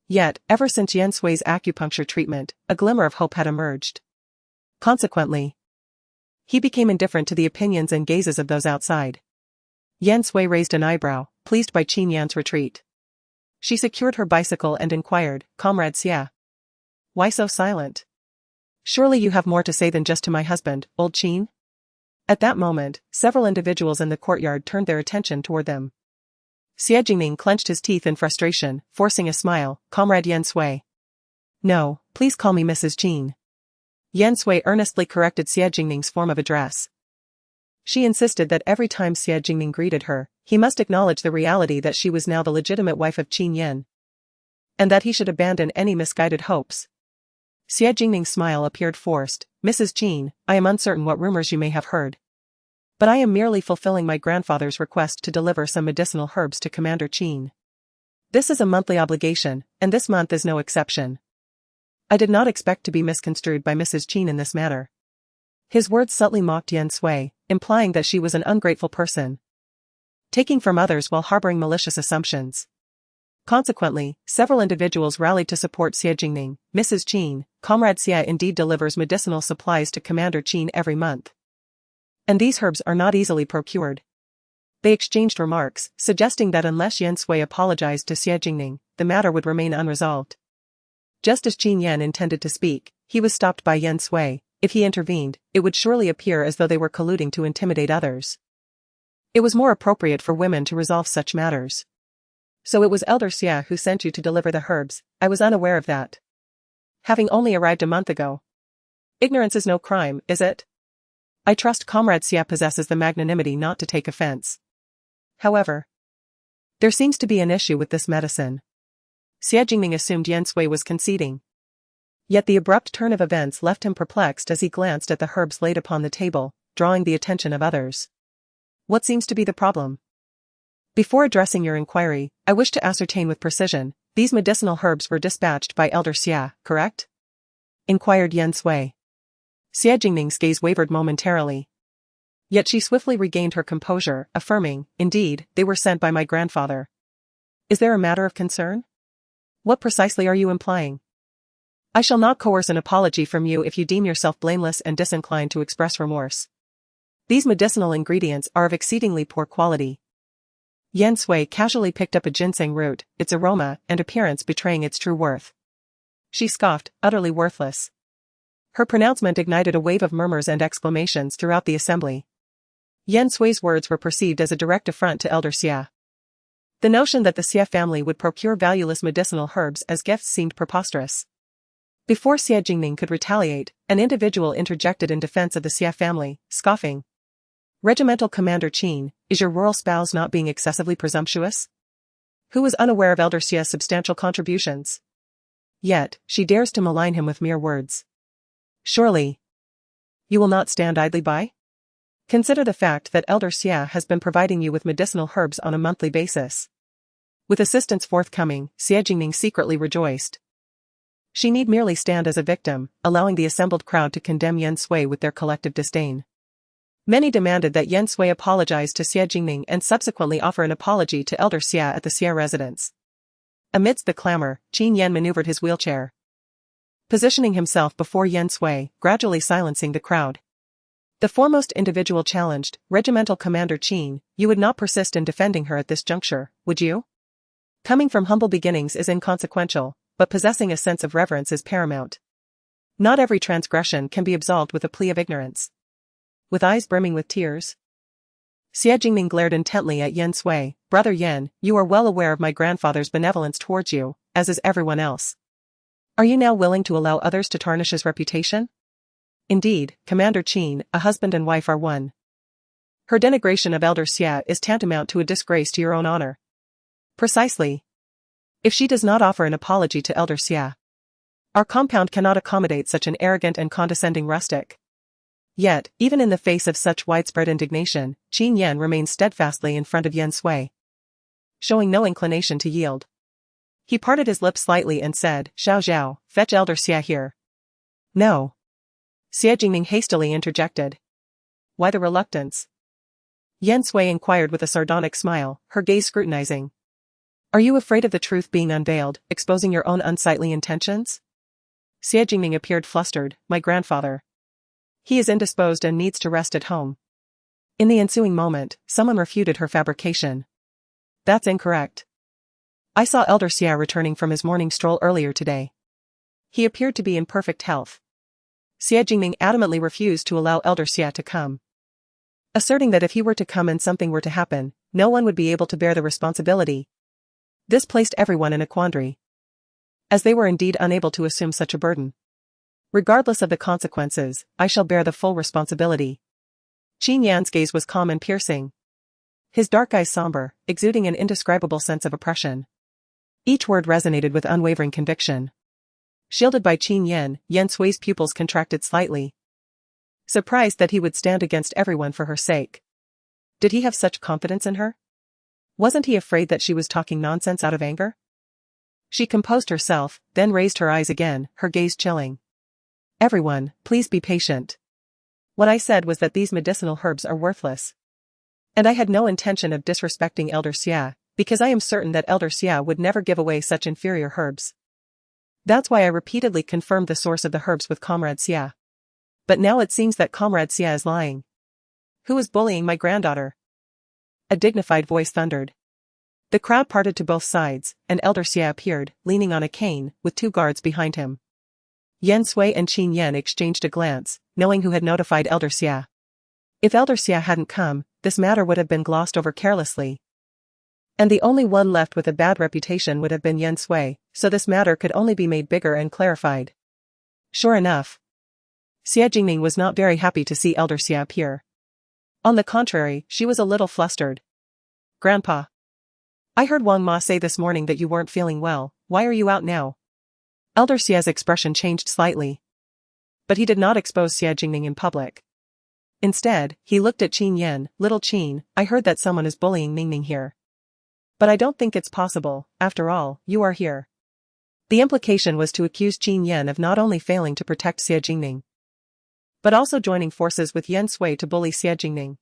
Yet, ever since Yan Sui's acupuncture treatment, a glimmer of hope had emerged. Consequently, he became indifferent to the opinions and gazes of those outside. Yan Sui raised an eyebrow, pleased by Qin Yan's retreat. She secured her bicycle and inquired, "Comrade Xie, why so silent? Surely you have more to say than just to my husband, old Qin?" At that moment, several individuals in the courtyard turned their attention toward them. Xie Jingning clenched his teeth in frustration, forcing a smile. "Comrade Yan Sui." "No, please call me Mrs. Qin." Yan Sui earnestly corrected Xie Jingning's form of address. She insisted that every time Xie Jingning greeted her, he must acknowledge the reality that she was now the legitimate wife of Qin Yan, and that he should abandon any misguided hopes. Xie Jingning's smile appeared forced. "Mrs. Qin, I am uncertain what rumors you may have heard, but I am merely fulfilling my grandfather's request to deliver some medicinal herbs to Commander Qin. This is a monthly obligation, and this month is no exception." I did not expect to be misconstrued by Mrs. Qin in this manner. His words subtly mocked Yan Sui, implying that she was an ungrateful person, taking from others while harboring malicious assumptions. Consequently, several individuals rallied to support Xie Jingning. "Mrs. Qin, Comrade Xie indeed delivers medicinal supplies to Commander Qin every month, and these herbs are not easily procured." They exchanged remarks, suggesting that unless Yan Sui apologized to Xie Jingning, the matter would remain unresolved. Just as Qin Yan intended to speak, he was stopped by Yan Sui. If he intervened, it would surely appear as though they were colluding to intimidate others. It was more appropriate for women to resolve such matters. "So it was Elder Xie who sent you to deliver the herbs. I was unaware of that. Having only arrived a month ago. Ignorance is no crime, is it? I trust Comrade Xie possesses the magnanimity not to take offense. However, there seems to be an issue with this medicine." Xie Jingning assumed Yan Sui was conceding. Yet the abrupt turn of events left him perplexed as he glanced at the herbs laid upon the table, drawing the attention of others. "What seems to be the problem?" "Before addressing your inquiry, I wish to ascertain with precision, these medicinal herbs were dispatched by Elder Xie, correct?" inquired Yan Sui. Xie Jingning's gaze wavered momentarily. Yet she swiftly regained her composure, affirming, "Indeed, they were sent by my grandfather." "Is there a matter of concern? What precisely are you implying?" "I shall not coerce an apology from you if you deem yourself blameless and disinclined to express remorse. These medicinal ingredients are of exceedingly poor quality." Yan Sui casually picked up a ginseng root, its aroma and appearance betraying its true worth. She scoffed, "Utterly worthless." Her pronouncement ignited a wave of murmurs and exclamations throughout the assembly. Yan Sui's words were perceived as a direct affront to Elder Xie. The notion that the Xie family would procure valueless medicinal herbs as gifts seemed preposterous. Before Xie Jingning could retaliate, an individual interjected in defense of the Xie family, scoffing. "Regimental Commander Qin, is your royal spouse not being excessively presumptuous? Who was unaware of Elder Xie's substantial contributions? Yet, she dares to malign him with mere words. Surely, you will not stand idly by? Consider the fact that Elder Xie has been providing you with medicinal herbs on a monthly basis." With assistance forthcoming, Xie Jingning secretly rejoiced. She need merely stand as a victim, allowing the assembled crowd to condemn Yan Sui with their collective disdain. Many demanded that Yan Sui apologize to Xie Jingning and subsequently offer an apology to Elder Xie at the Xie residence. Amidst the clamor, Qin Yan maneuvered his wheelchair, positioning himself before Yan Sui, gradually silencing the crowd. The foremost individual challenged, "Regimental Commander Qin, you would not persist in defending her at this juncture, would you? Coming from humble beginnings is inconsequential, but possessing a sense of reverence is paramount. Not every transgression can be absolved with a plea of ignorance." With eyes brimming with tears, Xie Jingning glared intently at Yan Sui. "Brother Yan, you are well aware of my grandfather's benevolence towards you, as is everyone else. Are you now willing to allow others to tarnish his reputation? Indeed, Commander Qin, a husband and wife are one. Her denigration of Elder Xia is tantamount to a disgrace to your own honor. Precisely. If she does not offer an apology to Elder Xia, our compound cannot accommodate such an arrogant and condescending rustic. Yet, even in the face of such widespread indignation, Qin Yan remained steadfastly in front of Yan Sui, showing no inclination to yield. He parted his lips slightly and said, "Xiao Zhao, fetch Elder Xia here." "No." Xie Jingming hastily interjected. "Why the reluctance?" Yan Sui inquired with a sardonic smile, her gaze scrutinizing. "Are you afraid of the truth being unveiled, exposing your own unsightly intentions?" Xie Jingming appeared flustered. "My grandfather. He is indisposed and needs to rest at home." In the ensuing moment, someone refuted her fabrication. "That's incorrect. I saw Elder Xia returning from his morning stroll earlier today. He appeared to be in perfect health." Xie Jingming adamantly refused to allow Elder Xia to come, asserting that if he were to come and something were to happen, no one would be able to bear the responsibility. This placed everyone in a quandary, as they were indeed unable to assume such a burden. "Regardless of the consequences, I shall bear the full responsibility." Qin Yan's gaze was calm and piercing, his dark eyes somber, exuding an indescribable sense of oppression. Each word resonated with unwavering conviction. Shielded by Qin Yan, Yan Sui's pupils contracted slightly, surprised that he would stand against everyone for her sake. Did he have such confidence in her? Wasn't he afraid that she was talking nonsense out of anger? She composed herself, then raised her eyes again, her gaze chilling. "Everyone, please be patient. What I said was that these medicinal herbs are worthless. And I had no intention of disrespecting Elder Xia, because I am certain that Elder Xia would never give away such inferior herbs. That's why I repeatedly confirmed the source of the herbs with Comrade Xia. But now it seems that Comrade Xia is lying. Who is bullying my granddaughter?" A dignified voice thundered. The crowd parted to both sides, and Elder Xia appeared, leaning on a cane, with 2 guards behind him. Yan Sui and Qin Yan exchanged a glance, knowing who had notified Elder Xia. If Elder Xia hadn't come, this matter would have been glossed over carelessly. And the only one left with a bad reputation would have been Yan Sui, so this matter could only be made bigger and clarified. Sure enough, Xie Jingming was not very happy to see Elder Xia appear. On the contrary, she was a little flustered. "Grandpa, I heard Wang Ma say this morning that you weren't feeling well. Why are you out now?" Elder Xia's expression changed slightly. But he did not expose Xie Jingming in public. Instead, he looked at Qin Yan. "Little Qin, I heard that someone is bullying Mingming here. But I don't think it's possible. After all, you are here." The implication was to accuse Qin Yan of not only failing to protect Xie Jingming, but also joining forces with Yan Sui to bully Xie Jingming.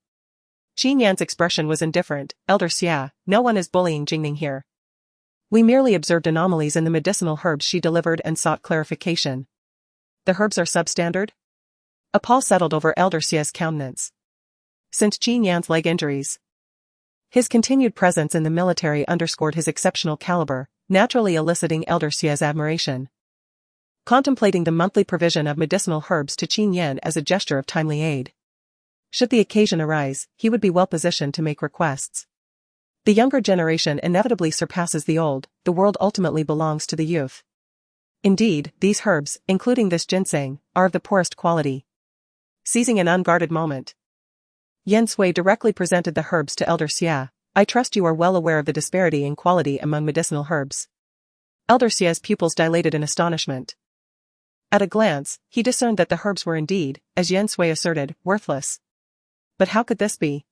Qin Yan's expression was indifferent. "Elder Xia, no one is bullying Jingming here. We merely observed anomalies in the medicinal herbs she delivered and sought clarification." "The herbs are substandard?" A pall settled over Elder Xia's countenance. Since Qin Yan's leg injuries, his continued presence in the military underscored his exceptional caliber, naturally eliciting Elder Xia's admiration. Contemplating the monthly provision of medicinal herbs to Qin Yan as a gesture of timely aid, should the occasion arise, he would be well positioned to make requests. The younger generation inevitably surpasses the old, the world ultimately belongs to the youth. Indeed, these herbs, including this ginseng, are of the poorest quality. Seizing an unguarded moment, Yan Sui directly presented the herbs to Elder Xia. "I trust you are well aware of the disparity in quality among medicinal herbs." Elder Xia's pupils dilated in astonishment. At a glance, he discerned that the herbs were indeed, as Yan Sui asserted, worthless. But how could this be?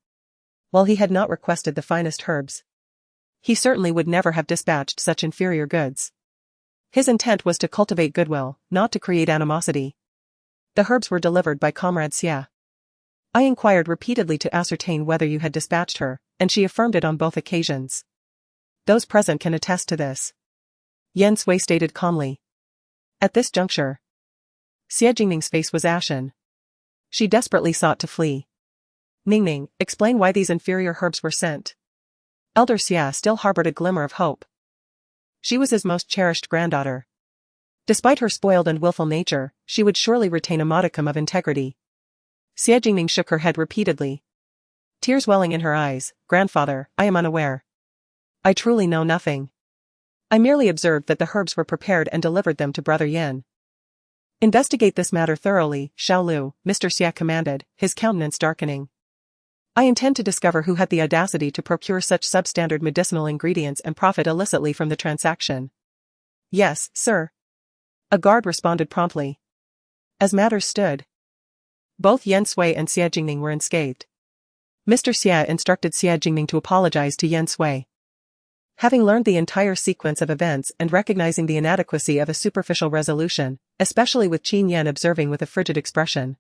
While he had not requested the finest herbs, he certainly would never have dispatched such inferior goods. His intent was to cultivate goodwill, not to create animosity. The herbs were delivered by Comrade Xia. "I inquired repeatedly to ascertain whether you had dispatched her, and she affirmed it on both occasions. Those present can attest to this," Yan Sui stated calmly. At this juncture, Xie Jingming's face was ashen. She desperately sought to flee. "Mingming, explain why these inferior herbs were sent." Elder Xia still harbored a glimmer of hope. She was his most cherished granddaughter. Despite her spoiled and willful nature, she would surely retain a modicum of integrity. Xie Jingming shook her head repeatedly, tears welling in her eyes. "Grandfather, I am unaware. I truly know nothing." I merely observed that the herbs were prepared and delivered them to Brother Yan. Investigate this matter thoroughly, Xiaolu, Mr. Xia commanded, his countenance darkening. I intend to discover who had the audacity to procure such substandard medicinal ingredients and profit illicitly from the transaction. Yes, sir. A guard responded promptly. As matters stood, both Yan Sui and Xie Jingning were unscathed. Mr. Xie instructed Xie Jingning to apologize to Yan Sui. Having learned the entire sequence of events and recognizing the inadequacy of a superficial resolution, especially with Qin Yan observing with a frigid expression,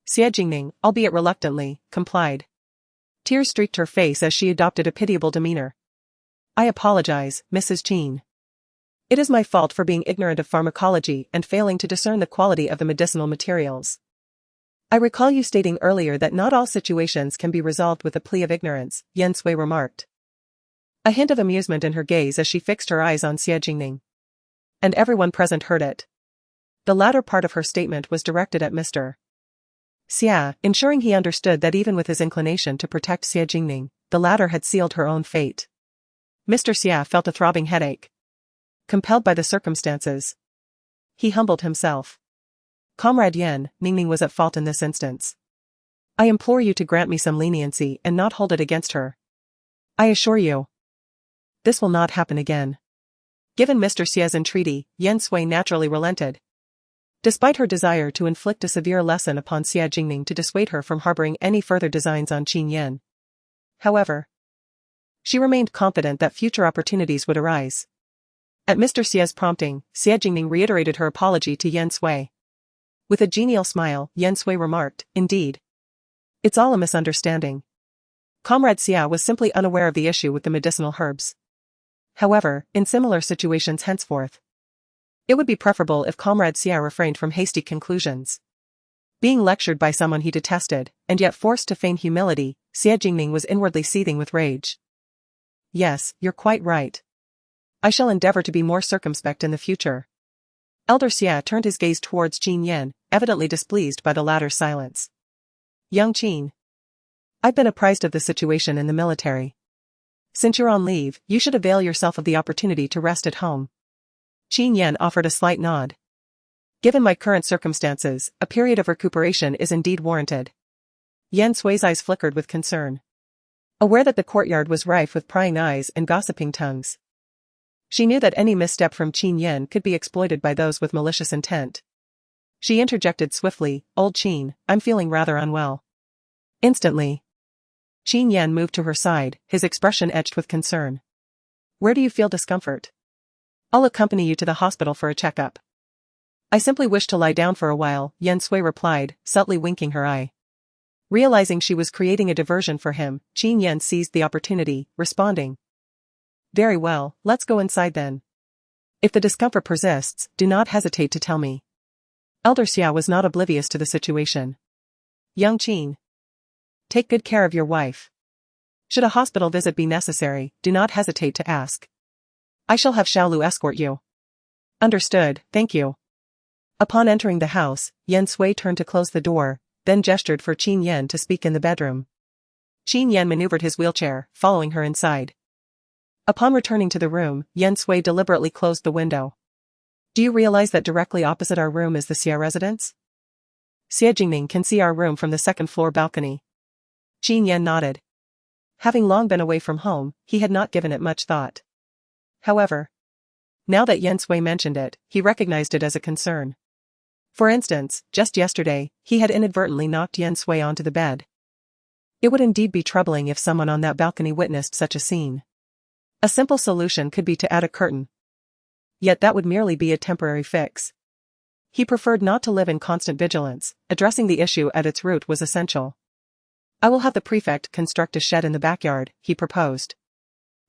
Xie Jingning, albeit reluctantly, complied. Tears streaked her face as she adopted a pitiable demeanor. I apologize, Mrs. Qin. It is my fault for being ignorant of pharmacology and failing to discern the quality of the medicinal materials. I recall you stating earlier that not all situations can be resolved with a plea of ignorance, Yan Sui remarked. A hint of amusement in her gaze as she fixed her eyes on Xie Jingning. And everyone present heard it. The latter part of her statement was directed at Mr. Xia, ensuring he understood that even with his inclination to protect Xie Jingning, the latter had sealed her own fate. Mr. Xia felt a throbbing headache. Compelled by the circumstances, he humbled himself. Comrade Yan, Ningning was at fault in this instance. I implore you to grant me some leniency and not hold it against her. I assure you, this will not happen again. Given Mr. Xia's entreaty, Yan Sui naturally relented. Despite her desire to inflict a severe lesson upon Xie Jingning to dissuade her from harboring any further designs on Qin Yan. However, she remained confident that future opportunities would arise. At Mr. Xia's prompting, Xie Jingning reiterated her apology to Yan Sui. With a genial smile, Yan Sui remarked, indeed. It's all a misunderstanding. Comrade Xia was simply unaware of the issue with the medicinal herbs. However, in similar situations henceforth, it would be preferable if Comrade Xia refrained from hasty conclusions. Being lectured by someone he detested, and yet forced to feign humility, Xie Jingning was inwardly seething with rage. Yes, you're quite right. I shall endeavor to be more circumspect in the future. Elder Xia turned his gaze towards Qin Yan, evidently displeased by the latter's silence. Young Qin, I've been apprised of the situation in the military. Since you're on leave, you should avail yourself of the opportunity to rest at home. Qin Yan offered a slight nod. Given my current circumstances, a period of recuperation is indeed warranted. Yan Sui's eyes flickered with concern. Aware that the courtyard was rife with prying eyes and gossiping tongues, she knew that any misstep from Qin Yan could be exploited by those with malicious intent. She interjected swiftly, Old Qin, I'm feeling rather unwell. Instantly, Qin Yan moved to her side, his expression etched with concern. Where do you feel discomfort? I'll accompany you to the hospital for a checkup. I simply wish to lie down for a while, Yan Sui replied, subtly winking her eye. Realizing she was creating a diversion for him, Qin Yan seized the opportunity, responding. Very well, let's go inside then. If the discomfort persists, do not hesitate to tell me. Elder Xia was not oblivious to the situation. Young Qin, take good care of your wife. Should a hospital visit be necessary, do not hesitate to ask. I shall have Xiaolu escort you. Understood, thank you. Upon entering the house, Yan Sui turned to close the door, then gestured for Qin Yan to speak in the bedroom. Qin Yan maneuvered his wheelchair, following her inside. Upon returning to the room, Yan Sui deliberately closed the window. Do you realize that directly opposite our room is the Xia residence? Xie Jingning can see our room from the second-floor balcony. Qin Yan nodded. Having long been away from home, he had not given it much thought. However, now that Yan Sui mentioned it, he recognized it as a concern. For instance, just yesterday, he had inadvertently knocked Yan Sui onto the bed. It would indeed be troubling if someone on that balcony witnessed such a scene. A simple solution could be to add a curtain. Yet that would merely be a temporary fix. He preferred not to live in constant vigilance, addressing the issue at its root was essential. I will have the prefect construct a shed in the backyard, he proposed.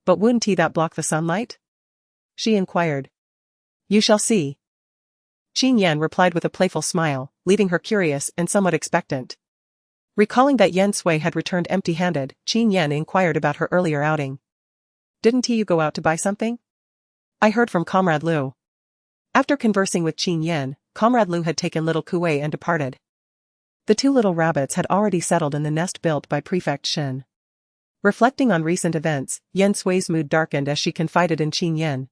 But wouldn't he that block the sunlight? She inquired. You shall see. Qin Yan replied with a playful smile, leaving her curious and somewhat expectant. Recalling that Yan Sui had returned empty-handed, Qin Yan inquired about her earlier outing. Didn't you go out to buy something? I heard from Comrade Liu. After conversing with Qin Yan, Comrade Liu had taken little Kuei and departed. The two little rabbits had already settled in the nest built by Prefect Shen. Reflecting on recent events, Yan Sui's mood darkened as she confided in Qin Yan.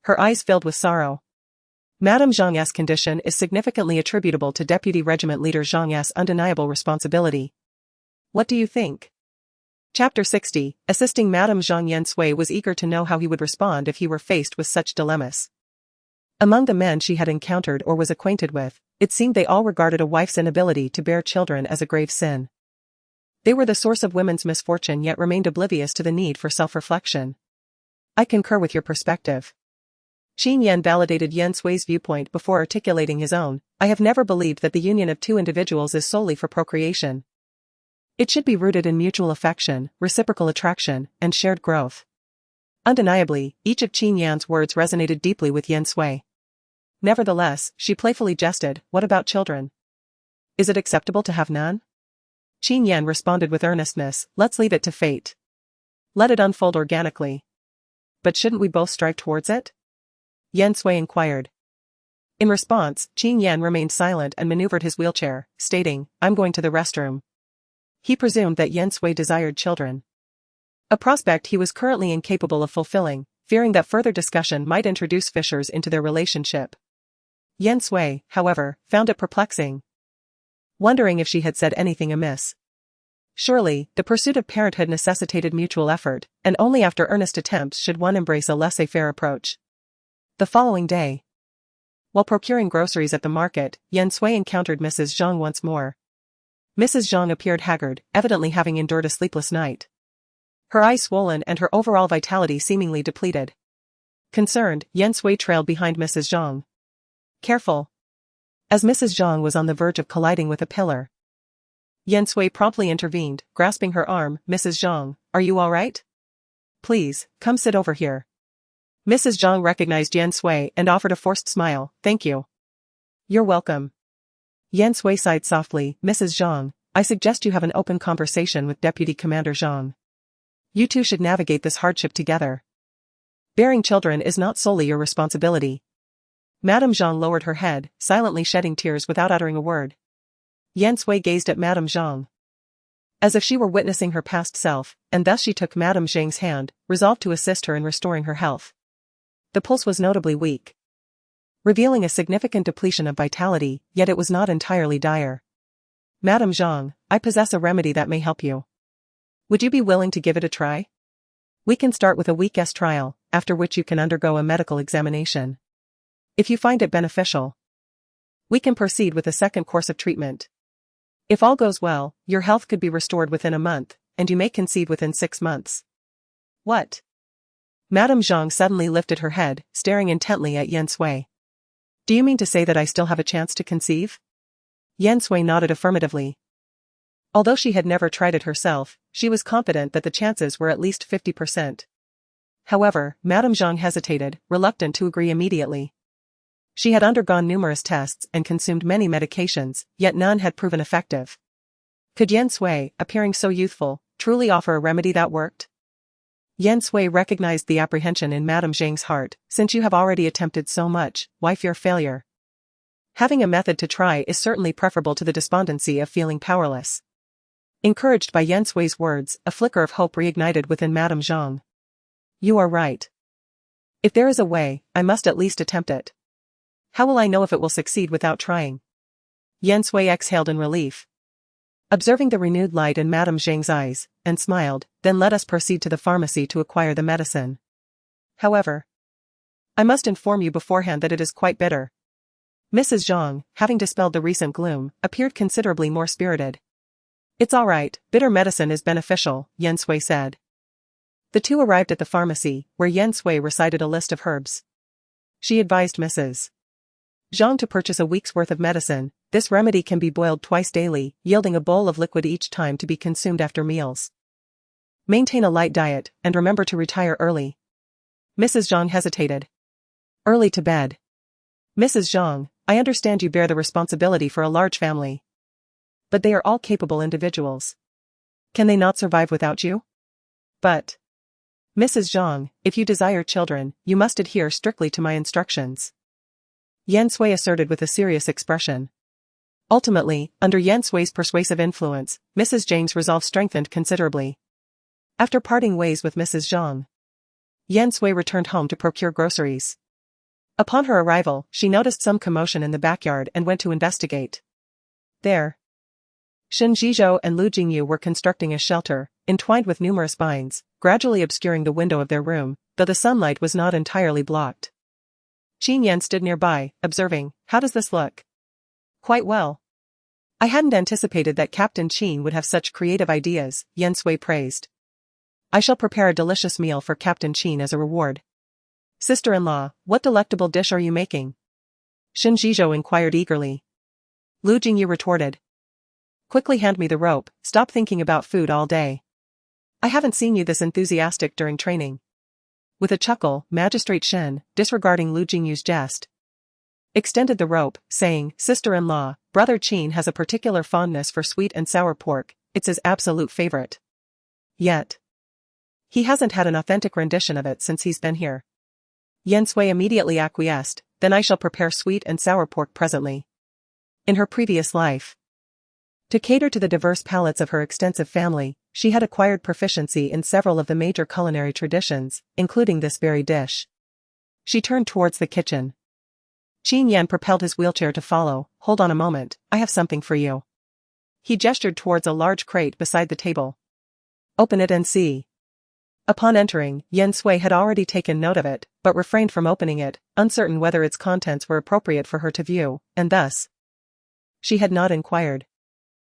her eyes filled with sorrow. Madame Zhang's condition is significantly attributable to Deputy Regiment Leader Zhang's undeniable responsibility. What do you think? Chapter 60, assisting Madame Zhang. Yan Sui was eager to know how he would respond if he were faced with such dilemmas. Among the men she had encountered or was acquainted with, it seemed they all regarded a wife's inability to bear children as a grave sin. They were the source of women's misfortune yet remained oblivious to the need for self-reflection. I concur with your perspective. Qin Yan validated Yan Sui's viewpoint before articulating his own. I have never believed that the union of two individuals is solely for procreation. It should be rooted in mutual affection, reciprocal attraction, and shared growth. Undeniably, each of Qin Yan's words resonated deeply with Yan Sui. Nevertheless, she playfully jested, what about children? Is it acceptable to have none? Qin Yan responded with earnestness, let's leave it to fate. Let it unfold organically. But shouldn't we both strive towards it? Yan Sui inquired. In response, Qin Yan remained silent and maneuvered his wheelchair, stating, I'm going to the restroom. He presumed that Yan Sui desired children. A prospect he was currently incapable of fulfilling, fearing that further discussion might introduce fissures into their relationship. Yan Sui, however, found it perplexing, wondering if she had said anything amiss. Surely, the pursuit of parenthood necessitated mutual effort, and only after earnest attempts should one embrace a laissez-faire approach. The following day, while procuring groceries at the market, Yan Sui encountered Mrs. Zhang once more. Mrs. Zhang appeared haggard, evidently having endured a sleepless night. Her eyes swollen and her overall vitality seemingly depleted. Concerned, Yan Sui trailed behind Mrs. Zhang. Careful. As Mrs. Zhang was on the verge of colliding with a pillar, Yan Sui promptly intervened, grasping her arm, Mrs. Zhang, are you all right? Please, come sit over here. Mrs. Zhang recognized Yan Sui and offered a forced smile, thank you. You're welcome. Yan Sui sighed softly, Mrs. Zhang, I suggest you have an open conversation with Deputy Commander Zhang. You two should navigate this hardship together. Bearing children is not solely your responsibility. Madame Zhang lowered her head, silently shedding tears without uttering a word. Yan Sui gazed at Madame Zhang as if she were witnessing her past self, and thus she took Madame Zhang's hand, resolved to assist her in restoring her health. The pulse was notably weak, revealing a significant depletion of vitality, yet it was not entirely dire. Madame Zhang, I possess a remedy that may help you. Would you be willing to give it a try? We can start with a week's trial, after which you can undergo a medical examination. If you find it beneficial, we can proceed with a second course of treatment. If all goes well, your health could be restored within a month, and you may conceive within 6 months. What? Madame Zhang suddenly lifted her head, staring intently at Yan Sui. Do you mean to say that I still have a chance to conceive? Yan Sui nodded affirmatively. Although she had never tried it herself, she was confident that the chances were at least 50%. However, Madame Zhang hesitated, reluctant to agree immediately. She had undergone numerous tests and consumed many medications, yet none had proven effective. Could Yan Sui, appearing so youthful, truly offer a remedy that worked? Yan Sui recognized the apprehension in Madame Zhang's heart, since you have already attempted so much, why fear failure? Having a method to try is certainly preferable to the despondency of feeling powerless. Encouraged by Yan Sui's words, a flicker of hope reignited within Madame Zhang. You are right. If there is a way, I must at least attempt it. How will I know if it will succeed without trying? Yan Sui exhaled in relief, observing the renewed light in Madame Zhang's eyes, and smiled, then let us proceed to the pharmacy to acquire the medicine. However, I must inform you beforehand that it is quite bitter. Mrs. Zhang, having dispelled the recent gloom, appeared considerably more spirited. It's all right, bitter medicine is beneficial, Yan Sui said. The two arrived at the pharmacy, where Yan Sui recited a list of herbs. She advised Mrs. Zhang to purchase a week's worth of medicine. This remedy can be boiled twice daily, yielding a bowl of liquid each time to be consumed after meals. Maintain a light diet, and remember to retire early. Mrs. Zhang hesitated. Early to bed. Mrs. Zhang, I understand you bear the responsibility for a large family. But they are all capable individuals. Can they not survive without you? But, Mrs. Zhang, if you desire children, you must adhere strictly to my instructions. Yan Sui asserted with a serious expression. Ultimately, under Yan Sui's persuasive influence, Mrs. Zhang's resolve strengthened considerably. After parting ways with Mrs. Zhang, Yan Sui returned home to procure groceries. Upon her arrival, she noticed some commotion in the backyard and went to investigate. There, Qin Yan and Lu Jingyu were constructing a shelter, entwined with numerous vines, gradually obscuring the window of their room, though the sunlight was not entirely blocked. Qin Yan stood nearby, observing, "How does this look?" "Quite well. I hadn't anticipated that Captain Qin would have such creative ideas," Yan Sui praised. "I shall prepare a delicious meal for Captain Qin as a reward." "Sister-in-law, what delectable dish are you making?" Qin Yan inquired eagerly. Lu Jingyu retorted. "Quickly hand me the rope, stop thinking about food all day. I haven't seen you this enthusiastic during training." With a chuckle, Magistrate Shen, disregarding Lu Jingyu's jest, extended the rope, saying, "Sister-in-law, Brother Qin has a particular fondness for sweet and sour pork, it's his absolute favorite. Yet, he hasn't had an authentic rendition of it since he's been here." Yan Sui immediately acquiesced, "Then I shall prepare sweet and sour pork presently." In her previous life, to cater to the diverse palates of her extensive family, she had acquired proficiency in several of the major culinary traditions, including this very dish. She turned towards the kitchen. Qin Yan propelled his wheelchair to follow. "Hold on a moment, I have something for you." He gestured towards a large crate beside the table. "Open it and see." Upon entering, Yan Sui had already taken note of it, but refrained from opening it, uncertain whether its contents were appropriate for her to view, and thus, she had not inquired.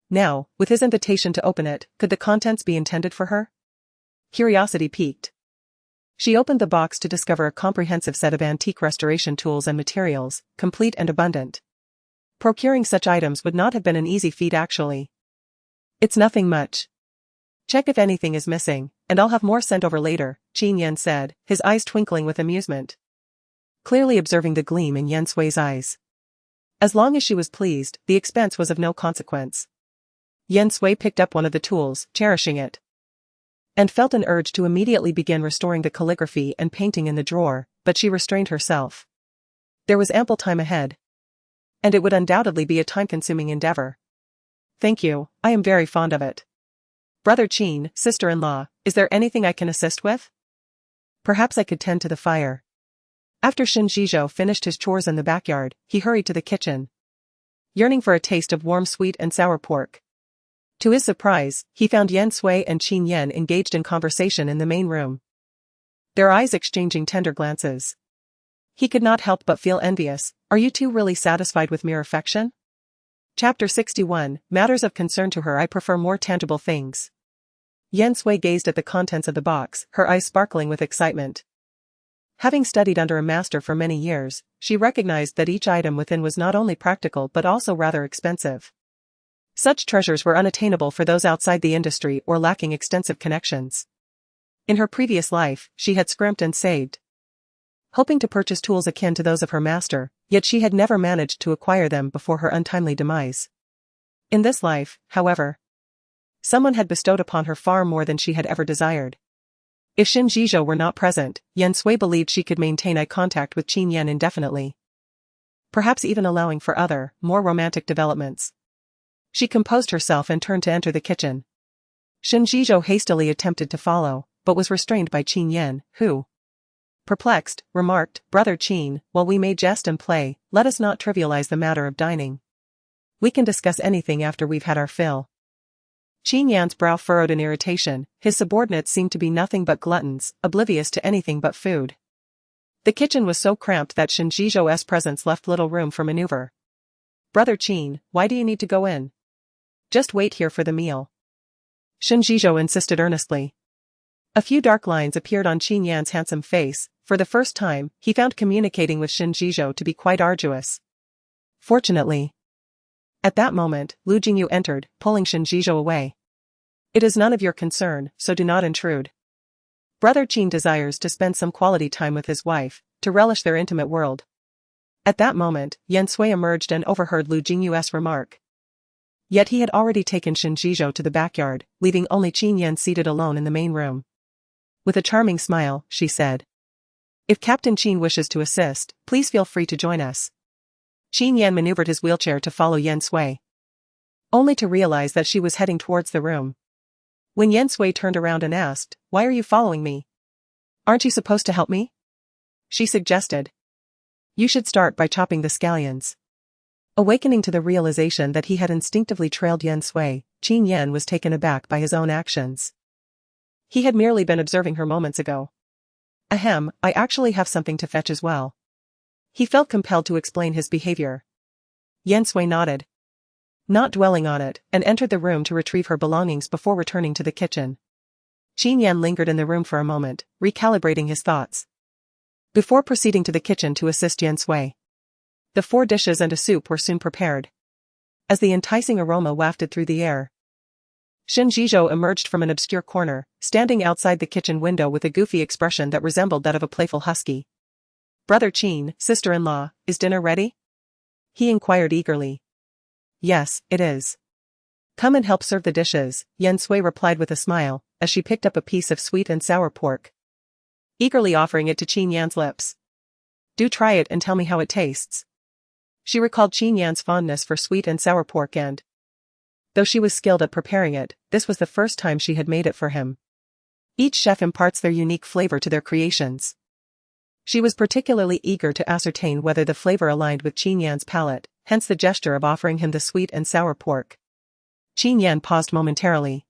Now, with his invitation to open it, could the contents be intended for her? Curiosity piqued. She opened the box to discover a comprehensive set of antique restoration tools and materials, complete and abundant. Procuring such items would not have been an easy feat actually. "It's nothing much. Check if anything is missing, and I'll have more sent over later," Qin Yan said, his eyes twinkling with amusement. Clearly observing the gleam in Yan Sui's eyes. As long as she was pleased, the expense was of no consequence. Yan Sui picked up one of the tools, cherishing it, and felt an urge to immediately begin restoring the calligraphy and painting in the drawer, but she restrained herself. There was ample time ahead, and it would undoubtedly be a time-consuming endeavor. "Thank you, I am very fond of it." "Brother Qin, sister-in-law, is there anything I can assist with?" "Perhaps I could tend to the fire." After Qin Yan finished his chores in the backyard, he hurried to the kitchen, yearning for a taste of warm sweet and sour pork. To his surprise, he found Yan Sui and Qin Yan engaged in conversation in the main room, their eyes exchanging tender glances. He could not help but feel envious. "Are you two really satisfied with mere affection?" Chapter 61, Matters of concern to her. "I prefer more tangible things." Yan Sui gazed at the contents of the box, her eyes sparkling with excitement. Having studied under a master for many years, she recognized that each item within was not only practical but also rather expensive. Such treasures were unattainable for those outside the industry or lacking extensive connections. In her previous life, she had scrimped and saved, hoping to purchase tools akin to those of her master, yet she had never managed to acquire them before her untimely demise. In this life, however, someone had bestowed upon her far more than she had ever desired. If Qin Yan were not present, Yan Sui believed she could maintain eye contact with Qin Yan indefinitely, perhaps even allowing for other, more romantic developments. She composed herself and turned to enter the kitchen. Qin Yan hastily attempted to follow, but was restrained by Qin Yan, who, perplexed, remarked, "Brother Qin, while we may jest and play, let us not trivialize the matter of dining. We can discuss anything after we've had our fill." Qin Yan's brow furrowed in irritation. His subordinates seemed to be nothing but gluttons, oblivious to anything but food. The kitchen was so cramped that Qin Yan's presence left little room for maneuver. "Brother Qin, why do you need to go in? Just wait here for the meal." Qin Yan insisted earnestly. A few dark lines appeared on Qin Yan's handsome face. For the first time, he found communicating with Qin Yan to be quite arduous. Fortunately, at that moment, Lu Jingyu entered, pulling Qin Yan away. "It is none of your concern, so do not intrude. Brother Qin desires to spend some quality time with his wife, to relish their intimate world." At that moment, Yan Sui emerged and overheard Lu Jingyu's remark. Yet he had already taken Qin Yan to the backyard, leaving only Qin Yan seated alone in the main room. With a charming smile, she said, "If Captain Qin wishes to assist, please feel free to join us." Qin Yan maneuvered his wheelchair to follow Yan Sui, only to realize that she was heading towards the room. When Yan Sui turned around and asked, "Why are you following me? Aren't you supposed to help me?" she suggested. You should start by chopping the scallions. Awakening to the realization that he had instinctively trailed Yan Sui, Qin Yan was taken aback by his own actions. He had merely been observing her moments ago. Ahem, I actually have something to fetch as well. He felt compelled to explain his behavior. Yan Sui nodded, not dwelling on it, and entered the room to retrieve her belongings before returning to the kitchen. Qin Yan lingered in the room for a moment, recalibrating his thoughts, before proceeding to the kitchen to assist Yan Sui. The 4 dishes and a soup were soon prepared. As the enticing aroma wafted through the air, Shen Zhizhou emerged from an obscure corner, standing outside the kitchen window with a goofy expression that resembled that of a playful husky. Brother Qin, sister-in-law, is dinner ready? He inquired eagerly. Yes, it is. Come and help serve the dishes, Yan Sui replied with a smile, as she picked up a piece of sweet and sour pork, eagerly offering it to Qin Yan's lips. Do try it and tell me how it tastes. She recalled Qin Yan's fondness for sweet and sour pork and, though she was skilled at preparing it, this was the first time she had made it for him. Each chef imparts their unique flavor to their creations. She was particularly eager to ascertain whether the flavor aligned with Qin Yan's palate, hence the gesture of offering him the sweet and sour pork. Qin Yan paused momentarily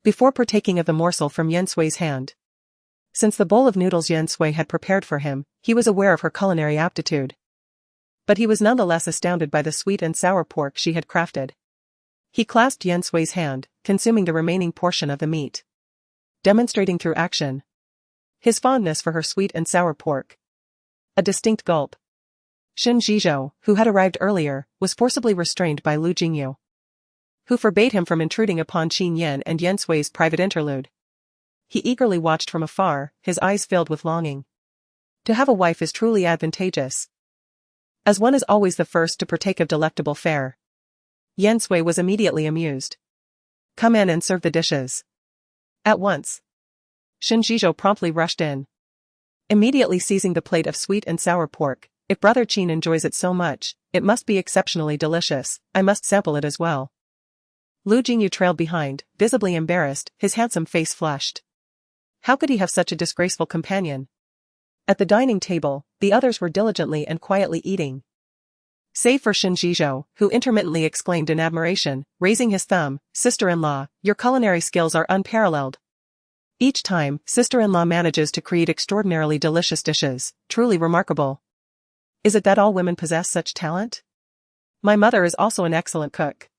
before partaking of the morsel from Yan Sui's hand. Since the bowl of noodles Yan Sui had prepared for him, he was aware of her culinary aptitude. But he was nonetheless astounded by the sweet and sour pork she had crafted. He clasped Yan Sui's hand, consuming the remaining portion of the meat, demonstrating through action his fondness for her sweet and sour pork. A distinct gulp. Shen Zhizhou, who had arrived earlier, was forcibly restrained by Lu Jingyu, who forbade him from intruding upon Qin Yan and Yan Sui's private interlude. He eagerly watched from afar, his eyes filled with longing. To have a wife is truly advantageous, as one is always the first to partake of delectable fare. Yan Sui was immediately amused. Come in and serve the dishes. At once. Shen Zhizhou promptly rushed in, immediately seizing the plate of sweet and sour pork. If Brother Qin enjoys it so much, it must be exceptionally delicious, I must sample it as well. Lu Jingyu trailed behind, visibly embarrassed, his handsome face flushed. How could he have such a disgraceful companion? At the dining table, the others were diligently and quietly eating, save for Shen Zhizhou, who intermittently exclaimed in admiration, raising his thumb, Sister-in-law, your culinary skills are unparalleled. Each time, sister-in-law manages to create extraordinarily delicious dishes, truly remarkable. Is it that all women possess such talent? My mother is also an excellent cook.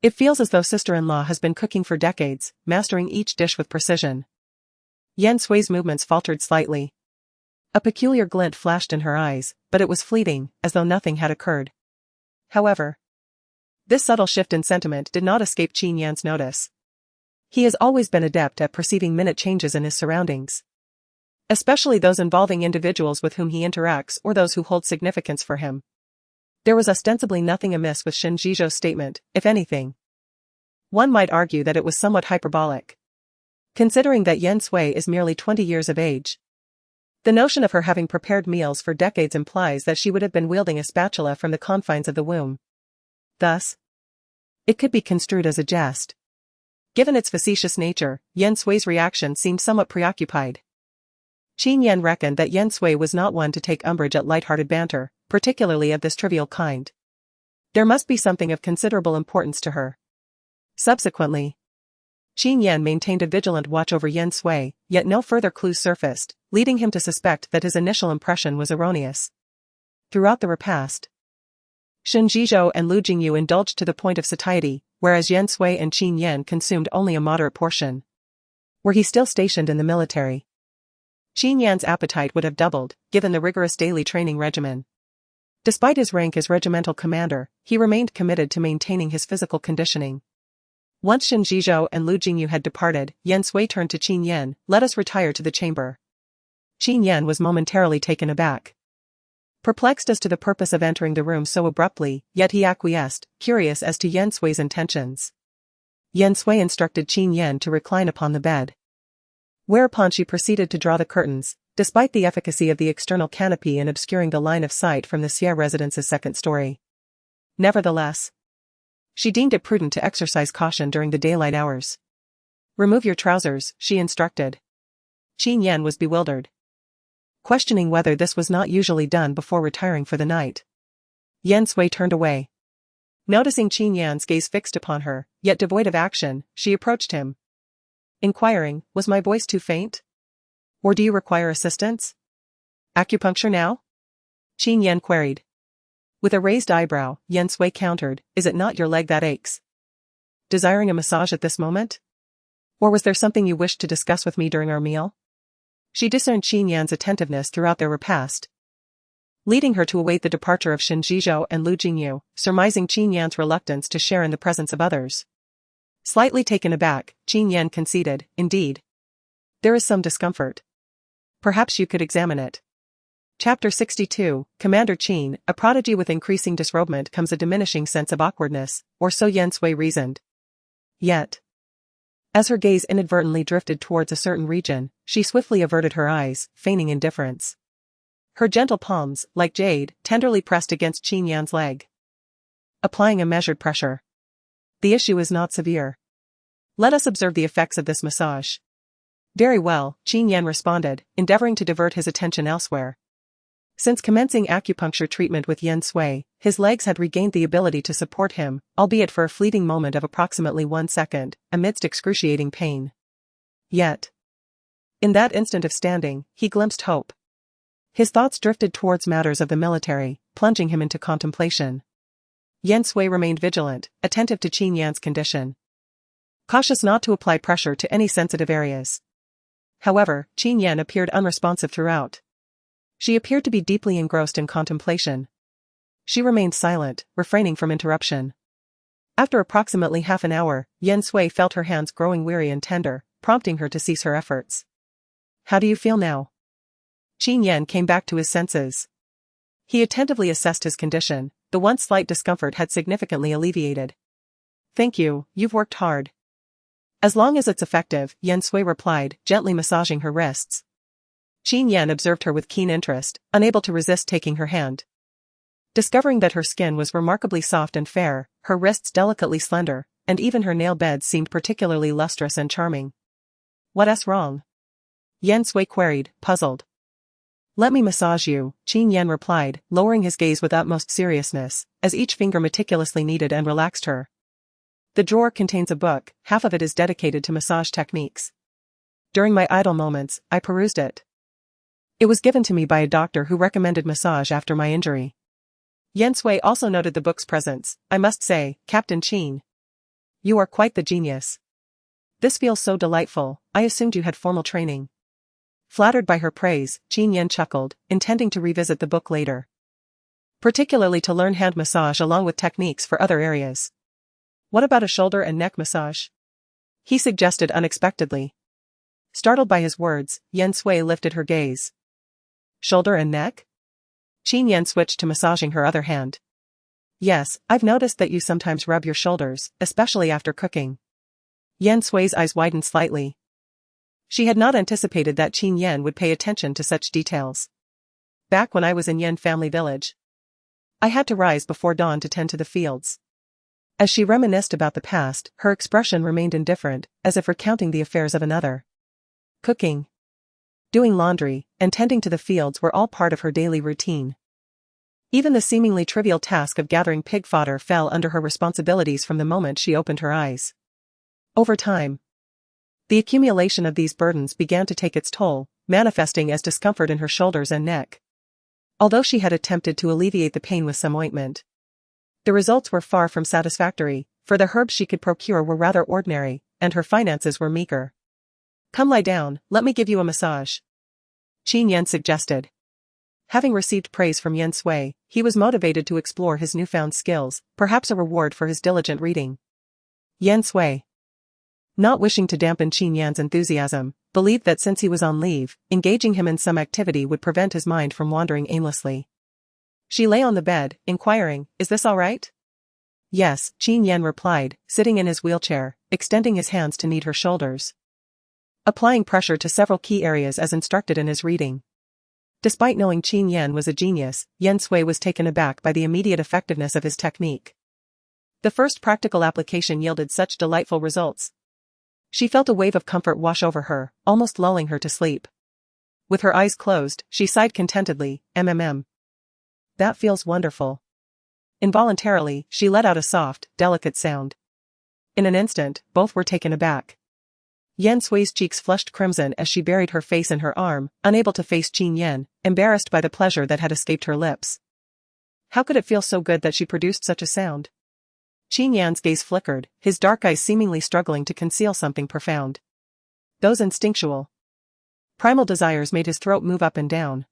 It feels as though sister-in-law has been cooking for decades, mastering each dish with precision. Yan Sui's movements faltered slightly. A peculiar glint flashed in her eyes, but it was fleeting, as though nothing had occurred. However, this subtle shift in sentiment did not escape Qin Yan's notice. He has always been adept at perceiving minute changes in his surroundings, especially those involving individuals with whom he interacts or those who hold significance for him. There was ostensibly nothing amiss with Shen Zhizhou's statement, if anything. One might argue that it was somewhat hyperbolic, considering that Yan Sui is merely 20 years of age. The notion of her having prepared meals for decades implies that she would have been wielding a spatula from the confines of the womb. Thus, it could be construed as a jest. Given its facetious nature, Yan Sui's reaction seemed somewhat preoccupied. Qin Yan reckoned that Yan Sui was not one to take umbrage at light-hearted banter, particularly of this trivial kind. There must be something of considerable importance to her. Subsequently, Qin Yan maintained a vigilant watch over Yan Sui, yet no further clues surfaced, leading him to suspect that his initial impression was erroneous. Throughout the repast, Shen Zhizhou and Lu Jingyu indulged to the point of satiety, whereas Yan Sui and Qin Yan consumed only a moderate portion. Were he still stationed in the military, Qin Yan's appetite would have doubled, given the rigorous daily training regimen. Despite his rank as regimental commander, he remained committed to maintaining his physical conditioning. Once Shen Zhizhou and Lu Jingyu had departed, Yan Sui turned to Qin Yan, let us retire to the chamber. Qin Yan was momentarily taken aback, perplexed as to the purpose of entering the room so abruptly, yet he acquiesced, curious as to Yan Sui's intentions. Yan Sui instructed Qin Yan to recline upon the bed, whereupon she proceeded to draw the curtains, despite the efficacy of the external canopy in obscuring the line of sight from the Xie residence's second story. Nevertheless, she deemed it prudent to exercise caution during the daylight hours. Remove your trousers, she instructed. Qin Yan was bewildered. questioning whether this was not usually done before retiring for the night. Yan Sui turned away. Noticing Qin Yan's gaze fixed upon her, yet devoid of action, she approached him. Inquiring, was my voice too faint? Or do you require assistance? Acupuncture now? Qin Yan queried. With a raised eyebrow, Yan Sui countered, is it not your leg that aches? Desiring a massage at this moment? Or was there something you wished to discuss with me during our meal? She discerned Qin Yan's attentiveness throughout their repast, leading her to await the departure of Shen Zhizhou and Lu Jingyu, surmising Qin Yan's reluctance to share in the presence of others. Slightly taken aback, Qin Yan conceded, indeed. There is some discomfort. Perhaps you could examine it. Chapter 62, Commander Qin, a prodigy with increasing disrobement comes a diminishing sense of awkwardness, or so Yan Sui reasoned. Yet, as her gaze inadvertently drifted towards a certain region, she swiftly averted her eyes, feigning indifference. Her gentle palms, like jade, tenderly pressed against Qin Yan's leg, applying a measured pressure. The issue is not severe. Let us observe the effects of this massage. Very well, Qin Yan responded, endeavoring to divert his attention elsewhere. Since commencing acupuncture treatment with Yan Sui, his legs had regained the ability to support him, albeit for a fleeting moment of approximately 1 second, amidst excruciating pain. Yet, in that instant of standing, he glimpsed hope. His thoughts drifted towards matters of the military, plunging him into contemplation. Yan Sui remained vigilant, attentive to Qin Yan's condition, cautious not to apply pressure to any sensitive areas. However, Qin Yan appeared unresponsive throughout. She appeared to be deeply engrossed in contemplation. She remained silent, refraining from interruption. After approximately half an hour, Yan Sui felt her hands growing weary and tender, prompting her to cease her efforts. How do you feel now? Qin Yan came back to his senses. He attentively assessed his condition. The once slight discomfort had significantly alleviated. Thank you, you've worked hard. As long as it's effective, Yan Sui replied, gently massaging her wrists. Qin Yan observed her with keen interest, unable to resist taking her hand. Discovering that her skin was remarkably soft and fair, her wrists delicately slender, and even her nail beds seemed particularly lustrous and charming. What's wrong? Yan Sui queried, puzzled. Let me massage you, Qin Yan replied, lowering his gaze with utmost seriousness, as each finger meticulously kneaded and relaxed her. The drawer contains a book, half of it is dedicated to massage techniques. During my idle moments, I perused it. It was given to me by a doctor who recommended massage after my injury. Yan Sui also noted the book's presence. I must say, Captain Qin, you are quite the genius. This feels so delightful, I assumed you had formal training. Flattered by her praise, Qin Yan chuckled, intending to revisit the book later, particularly to learn hand massage along with techniques for other areas. What about a shoulder and neck massage? He suggested unexpectedly. Startled by his words, Yan Sui lifted her gaze. Shoulder and neck? Qin Yan switched to massaging her other hand. Yes, I've noticed that you sometimes rub your shoulders, especially after cooking. Yan Sui's eyes widened slightly. She had not anticipated that Qin Yan would pay attention to such details. Back when I was in Yan family village, I had to rise before dawn to tend to the fields. As she reminisced about the past, her expression remained indifferent, as if recounting the affairs of another. Cooking, doing laundry, and tending to the fields were all part of her daily routine. Even the seemingly trivial task of gathering pig fodder fell under her responsibilities from the moment she opened her eyes. Over time, the accumulation of these burdens began to take its toll, manifesting as discomfort in her shoulders and neck. Although she had attempted to alleviate the pain with some ointment, the results were far from satisfactory, for the herbs she could procure were rather ordinary, and her finances were meager. Come lie down, let me give you a massage, Qin Yan suggested. Having received praise from Yan Sui, he was motivated to explore his newfound skills, perhaps a reward for his diligent reading. Yan Sui, not wishing to dampen Qin Yan's enthusiasm, believed that since he was on leave, engaging him in some activity would prevent his mind from wandering aimlessly. She lay on the bed, inquiring, is this all right? Yes, Qin Yan replied, sitting in his wheelchair, extending his hands to knead her shoulders, applying pressure to several key areas as instructed in his reading. Despite knowing Qin Yan was a genius, Yan Sui was taken aback by the immediate effectiveness of his technique. The first practical application yielded such delightful results. She felt a wave of comfort wash over her, almost lulling her to sleep. With her eyes closed, she sighed contentedly, That feels wonderful. Involuntarily, she let out a soft, delicate sound. In an instant, both were taken aback. Yan Sui's cheeks flushed crimson as she buried her face in her arm, unable to face Qin Yan, embarrassed by the pleasure that had escaped her lips. How could it feel so good that she produced such a sound? Qin Yan's gaze flickered, his dark eyes seemingly struggling to conceal something profound. Those instinctual, primal desires made his throat move up and down.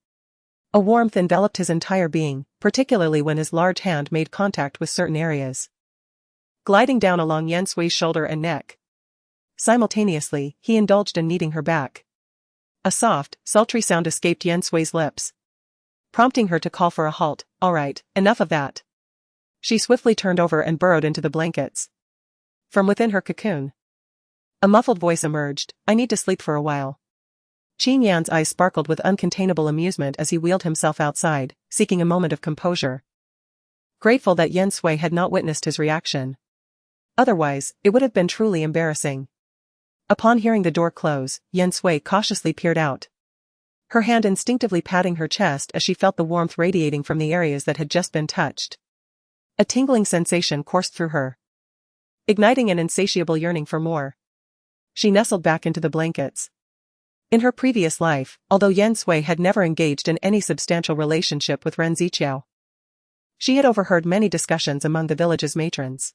A warmth enveloped his entire being, particularly when his large hand made contact with certain areas. Gliding down along Yan Sui's shoulder and neck. Simultaneously, he indulged in kneading her back. A soft, sultry sound escaped Yan Sui's lips, prompting her to call for a halt. All right, enough of that. She swiftly turned over and burrowed into the blankets. From within her cocoon, a muffled voice emerged, I need to sleep for a while. Qin Yan's eyes sparkled with uncontainable amusement as he wheeled himself outside, seeking a moment of composure. Grateful that Yan Sui had not witnessed his reaction. Otherwise, it would have been truly embarrassing. Upon hearing the door close, Yan Sui cautiously peered out, her hand instinctively patting her chest as she felt the warmth radiating from the areas that had just been touched. A tingling sensation coursed through her, igniting an insatiable yearning for more. She nestled back into the blankets. In her previous life, although Yan Sui had never engaged in any substantial relationship with Ren Ziqiao, she had overheard many discussions among the village's matrons.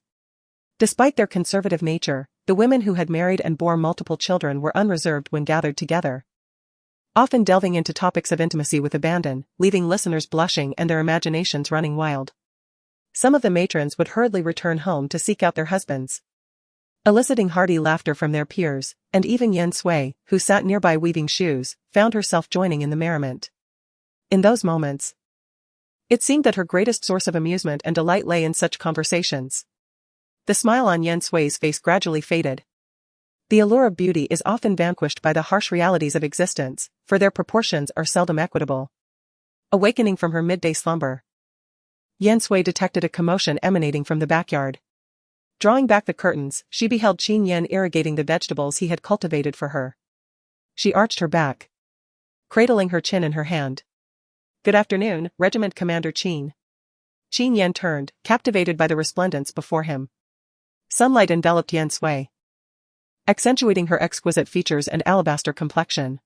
Despite their conservative nature, the women who had married and bore multiple children were unreserved when gathered together, often delving into topics of intimacy with abandon, leaving listeners blushing and their imaginations running wild. Some of the matrons would hurriedly return home to seek out their husbands, eliciting hearty laughter from their peers, and even Yan Sui, who sat nearby weaving shoes, found herself joining in the merriment. In those moments, it seemed that her greatest source of amusement and delight lay in such conversations. The smile on Yan Sui's face gradually faded. The allure of beauty is often vanquished by the harsh realities of existence, for their proportions are seldom equitable. Awakening from her midday slumber, Yan Sui detected a commotion emanating from the backyard. Drawing back the curtains, she beheld Qin Yan irrigating the vegetables he had cultivated for her. She arched her back, cradling her chin in her hand. Good afternoon, Regiment Commander Qin. Qin Yan turned, captivated by the resplendence before him. Sunlight enveloped Yan Sui, accentuating her exquisite features and alabaster complexion.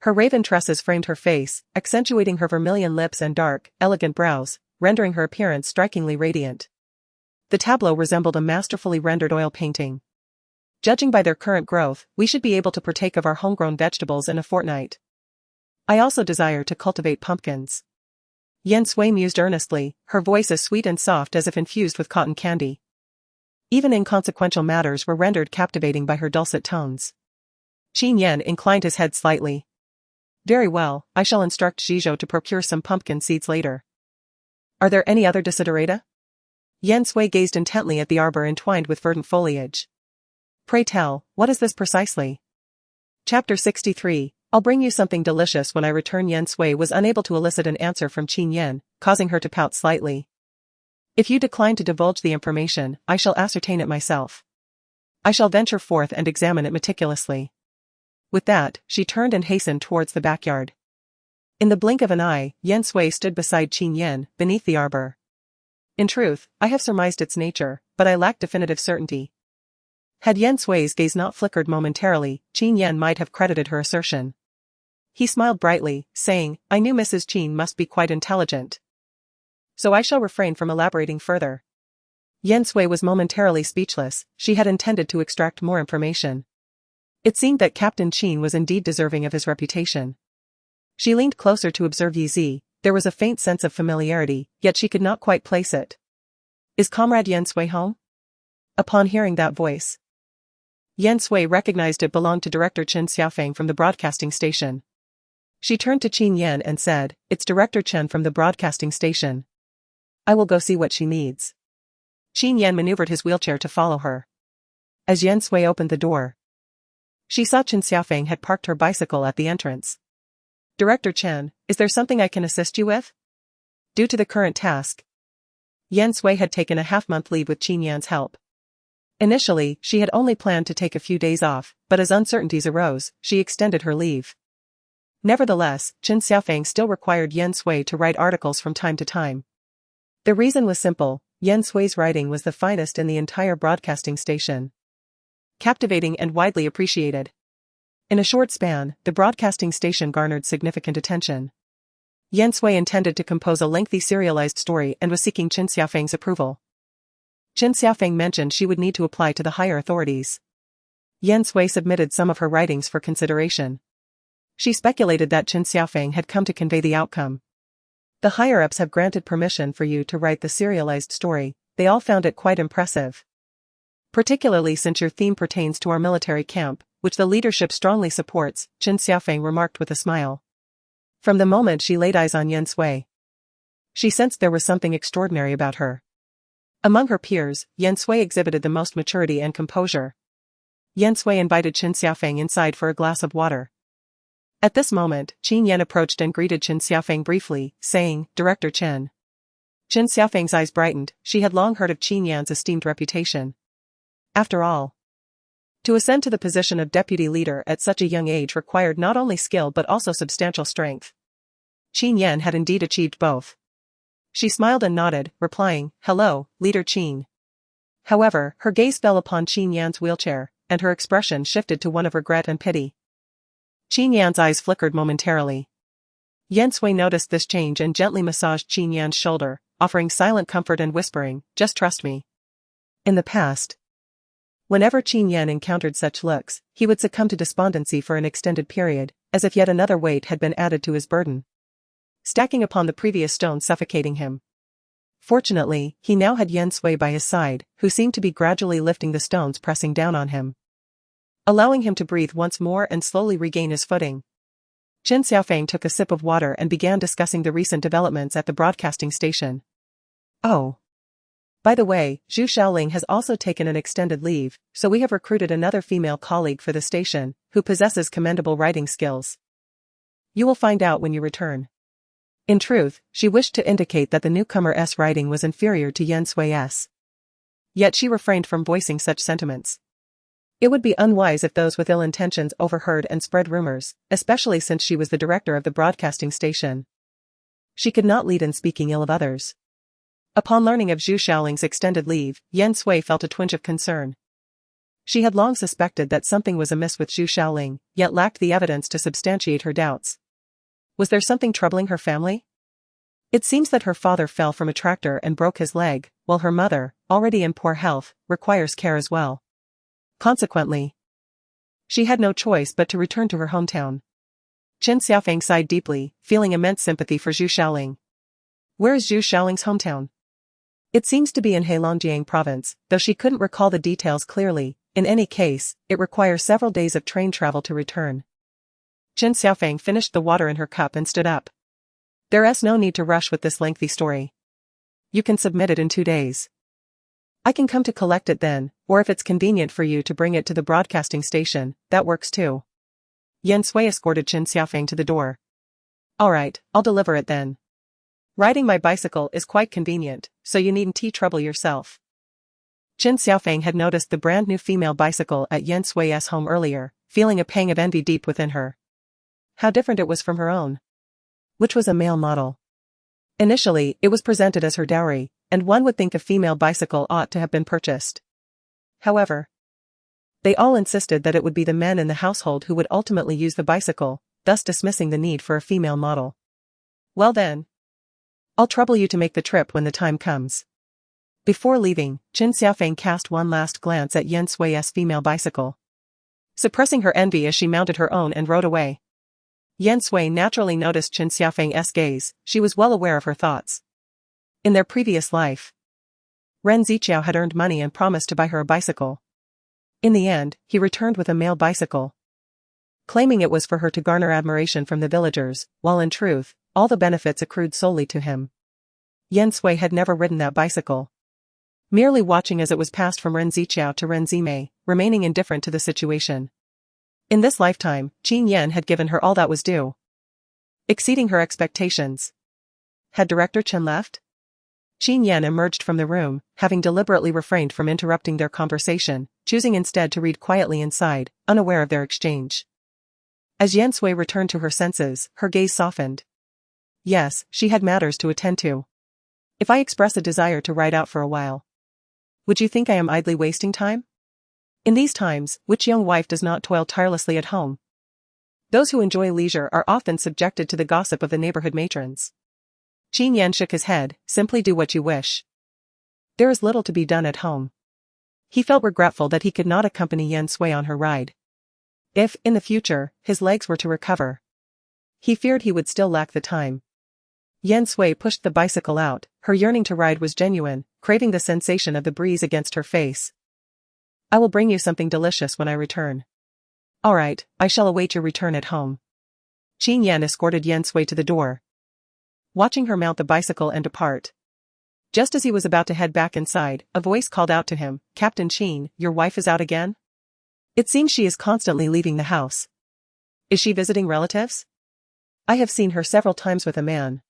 Her raven tresses framed her face, accentuating her vermilion lips and dark, elegant brows, rendering her appearance strikingly radiant. The tableau resembled a masterfully rendered oil painting. Judging by their current growth, we should be able to partake of our homegrown vegetables in a fortnight. I also desire to cultivate pumpkins. Yan Sui mused earnestly, her voice as sweet and soft as if infused with cotton candy. Even inconsequential matters were rendered captivating by her dulcet tones. Qin Yan inclined his head slightly. Very well, I shall instruct Zhizhou to procure some pumpkin seeds later. Are there any other desiderata? Yan Sui gazed intently at the arbor entwined with verdant foliage. Pray tell, what is this precisely? Chapter 63, I'll bring you something delicious when I return. Yan Sui was unable to elicit an answer from Qin Yan, causing her to pout slightly. If you decline to divulge the information, I shall ascertain it myself. I shall venture forth and examine it meticulously. With that, she turned and hastened towards the backyard. In the blink of an eye, Yan Sui stood beside Qin Yan, beneath the arbor. In truth, I have surmised its nature, but I lack definitive certainty. Had Yan Sui's gaze not flickered momentarily, Qin Yan might have credited her assertion. He smiled brightly, saying, I knew Mrs. Qin must be quite intelligent, so I shall refrain from elaborating further. Yan Sui was momentarily speechless. She had intended to extract more information. It seemed that Captain Qin was indeed deserving of his reputation. She leaned closer to observe Yi Zi. There was a faint sense of familiarity, yet she could not quite place it. Is Comrade Yan Sui home? Upon hearing that voice, Yan Sui recognized it belonged to Director Chen Xiaofeng from the broadcasting station. She turned to Qin Yan and said, It's Director Chen from the broadcasting station. I will go see what she needs. Qin Yan maneuvered his wheelchair to follow her. As Yan Sui opened the door, she saw Chen Xiaofeng had parked her bicycle at the entrance. Director Chen, is there something I can assist you with? Due to the current task, Yan Sui had taken a half-month leave with Qin Yan's help. Initially, she had only planned to take a few days off, but as uncertainties arose, she extended her leave. Nevertheless, Qin Xiaofeng still required Yan Sui to write articles from time to time. The reason was simple: Yan Sui's writing was the finest in the entire broadcasting station. Captivating and widely appreciated. In a short span, the broadcasting station garnered significant attention. Yan Sui intended to compose a lengthy serialized story and was seeking Qin Xiaofeng's approval. Qin Xiaofeng mentioned she would need to apply to the higher authorities. Yan Sui submitted some of her writings for consideration. She speculated that Qin Xiaofeng had come to convey the outcome. The higher-ups have granted permission for you to write the serialized story. They all found it quite impressive. Particularly since your theme pertains to our military camp, which the leadership strongly supports, Qin Xiaofeng remarked with a smile. From the moment she laid eyes on Yan Sui, she sensed there was something extraordinary about her. Among her peers, Yan Sui exhibited the most maturity and composure. Yan Sui invited Qin Xiaofeng inside for a glass of water. At this moment, Qin Yan approached and greeted Qin Xiaofeng briefly, saying, "Director Qin." Qin Xiaofeng's eyes brightened. She had long heard of Qin Yan's esteemed reputation. After all, to ascend to the position of deputy leader at such a young age required not only skill but also substantial strength. Qin Yan had indeed achieved both. She smiled and nodded, replying, "Hello, Leader Qin." However, her gaze fell upon Qin Yan's wheelchair, and her expression shifted to one of regret and pity. Qin Yan's eyes flickered momentarily. Yan Sui noticed this change and gently massaged Qin Yan's shoulder, offering silent comfort and whispering, "Just trust me." In the past, whenever Qin Yan encountered such looks, he would succumb to despondency for an extended period, as if yet another weight had been added to his burden, stacking upon the previous stone, suffocating him. Fortunately, he now had Yan Sui by his side, who seemed to be gradually lifting the stones pressing down on him, allowing him to breathe once more and slowly regain his footing. Qin Xiaofeng took a sip of water and began discussing the recent developments at the broadcasting station. "Oh. By the way, Zhu Xiaoling has also taken an extended leave, so we have recruited another female colleague for the station, who possesses commendable writing skills. You will find out when you return." In truth, she wished to indicate that the newcomer's writing was inferior to Yan Sui's. Yet she refrained from voicing such sentiments. It would be unwise if those with ill intentions overheard and spread rumors, especially since she was the director of the broadcasting station. She could not lead in speaking ill of others. Upon learning of Zhu Xiaoling's extended leave, Yan Sui felt a twinge of concern. She had long suspected that something was amiss with Zhu Xiaoling, yet lacked the evidence to substantiate her doubts. Was there something troubling her family? It seems that her father fell from a tractor and broke his leg, while her mother, already in poor health, requires care as well. Consequently, she had no choice but to return to her hometown. Qin Xiaofeng sighed deeply, feeling immense sympathy for Zhu Xiaoling. Where is Zhu Xiaoling's hometown? It seems to be in Heilongjiang province, though she couldn't recall the details clearly. In any case, it requires several days of train travel to return. Qin Xiaofeng finished the water in her cup and stood up. There's no need to rush with this lengthy story. You can submit it in 2 days. I can come to collect it then, or if it's convenient for you to bring it to the broadcasting station, that works too. Yan Sui escorted Qin Xiaofeng to the door. Alright, I'll deliver it then. Riding my bicycle is quite convenient, so you needn't trouble yourself. Qin Xiaofeng had noticed the brand new female bicycle at Yan Sui's home earlier, feeling a pang of envy deep within her. How different it was from her own, which was a male model. Initially, it was presented as her dowry, and one would think a female bicycle ought to have been purchased. However, they all insisted that it would be the men in the household who would ultimately use the bicycle, thus dismissing the need for a female model. Well then, I'll trouble you to make the trip when the time comes. Before leaving, Qin Xiaofeng cast one last glance at Yan Sui's female bicycle, suppressing her envy as she mounted her own and rode away. Yan Sui naturally noticed Qin Xiaofeng's gaze. She was well aware of her thoughts. In their previous life, Ren Ziqiao had earned money and promised to buy her a bicycle. In the end, he returned with a male bicycle, claiming it was for her to garner admiration from the villagers, while in truth, all the benefits accrued solely to him. Yan Sui had never ridden that bicycle, merely watching as it was passed from Ren Ziqiao to Ren Zimei, remaining indifferent to the situation. In this lifetime, Qin Yan had given her all that was due, exceeding her expectations. Had Director Chen left? Qin Yan emerged from the room, having deliberately refrained from interrupting their conversation, choosing instead to read quietly inside, unaware of their exchange. As Yan Sui returned to her senses, her gaze softened. Yes, she had matters to attend to. If I express a desire to ride out for a while, would you think I am idly wasting time? In these times, which young wife does not toil tirelessly at home? Those who enjoy leisure are often subjected to the gossip of the neighborhood matrons. Qin Yan shook his head, simply do what you wish. There is little to be done at home. He felt regretful that he could not accompany Yan Sui on her ride. If, in the future, his legs were to recover, he feared he would still lack the time. Yan Sui pushed the bicycle out, her yearning to ride was genuine, craving the sensation of the breeze against her face. I will bring you something delicious when I return. All right, I shall await your return at home. Qin Yan escorted Yan Sui to the door, watching her mount the bicycle and depart. Just as he was about to head back inside, a voice called out to him, Captain Qin, your wife is out again? It seems she is constantly leaving the house. Is she visiting relatives? I have seen her several times with a man.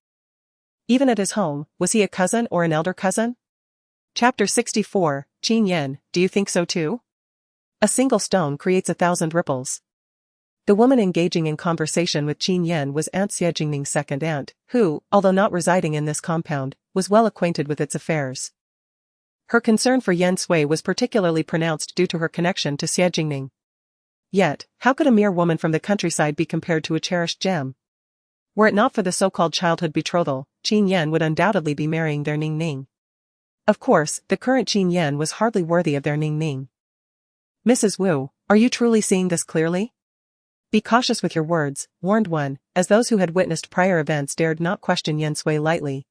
Even at his home, was he a cousin or an elder cousin? Chapter 64, Qin Yan, do you think so too? A single stone creates 1,000 ripples. The woman engaging in conversation with Qin Yan was Aunt Xie Jingning's second aunt, who, although not residing in this compound, was well acquainted with its affairs. Her concern for Yan Sui was particularly pronounced due to her connection to Xie Jingning. Yet, how could a mere woman from the countryside be compared to a cherished gem? Were it not for the so-called childhood betrothal, Qin Yan would undoubtedly be marrying their Ning Ning. Of course, the current Qin Yan was hardly worthy of their Ning Ning. Mrs. Wu, are you truly seeing this clearly? Be cautious with your words, warned one, as those who had witnessed prior events dared not question Yan Sui lightly,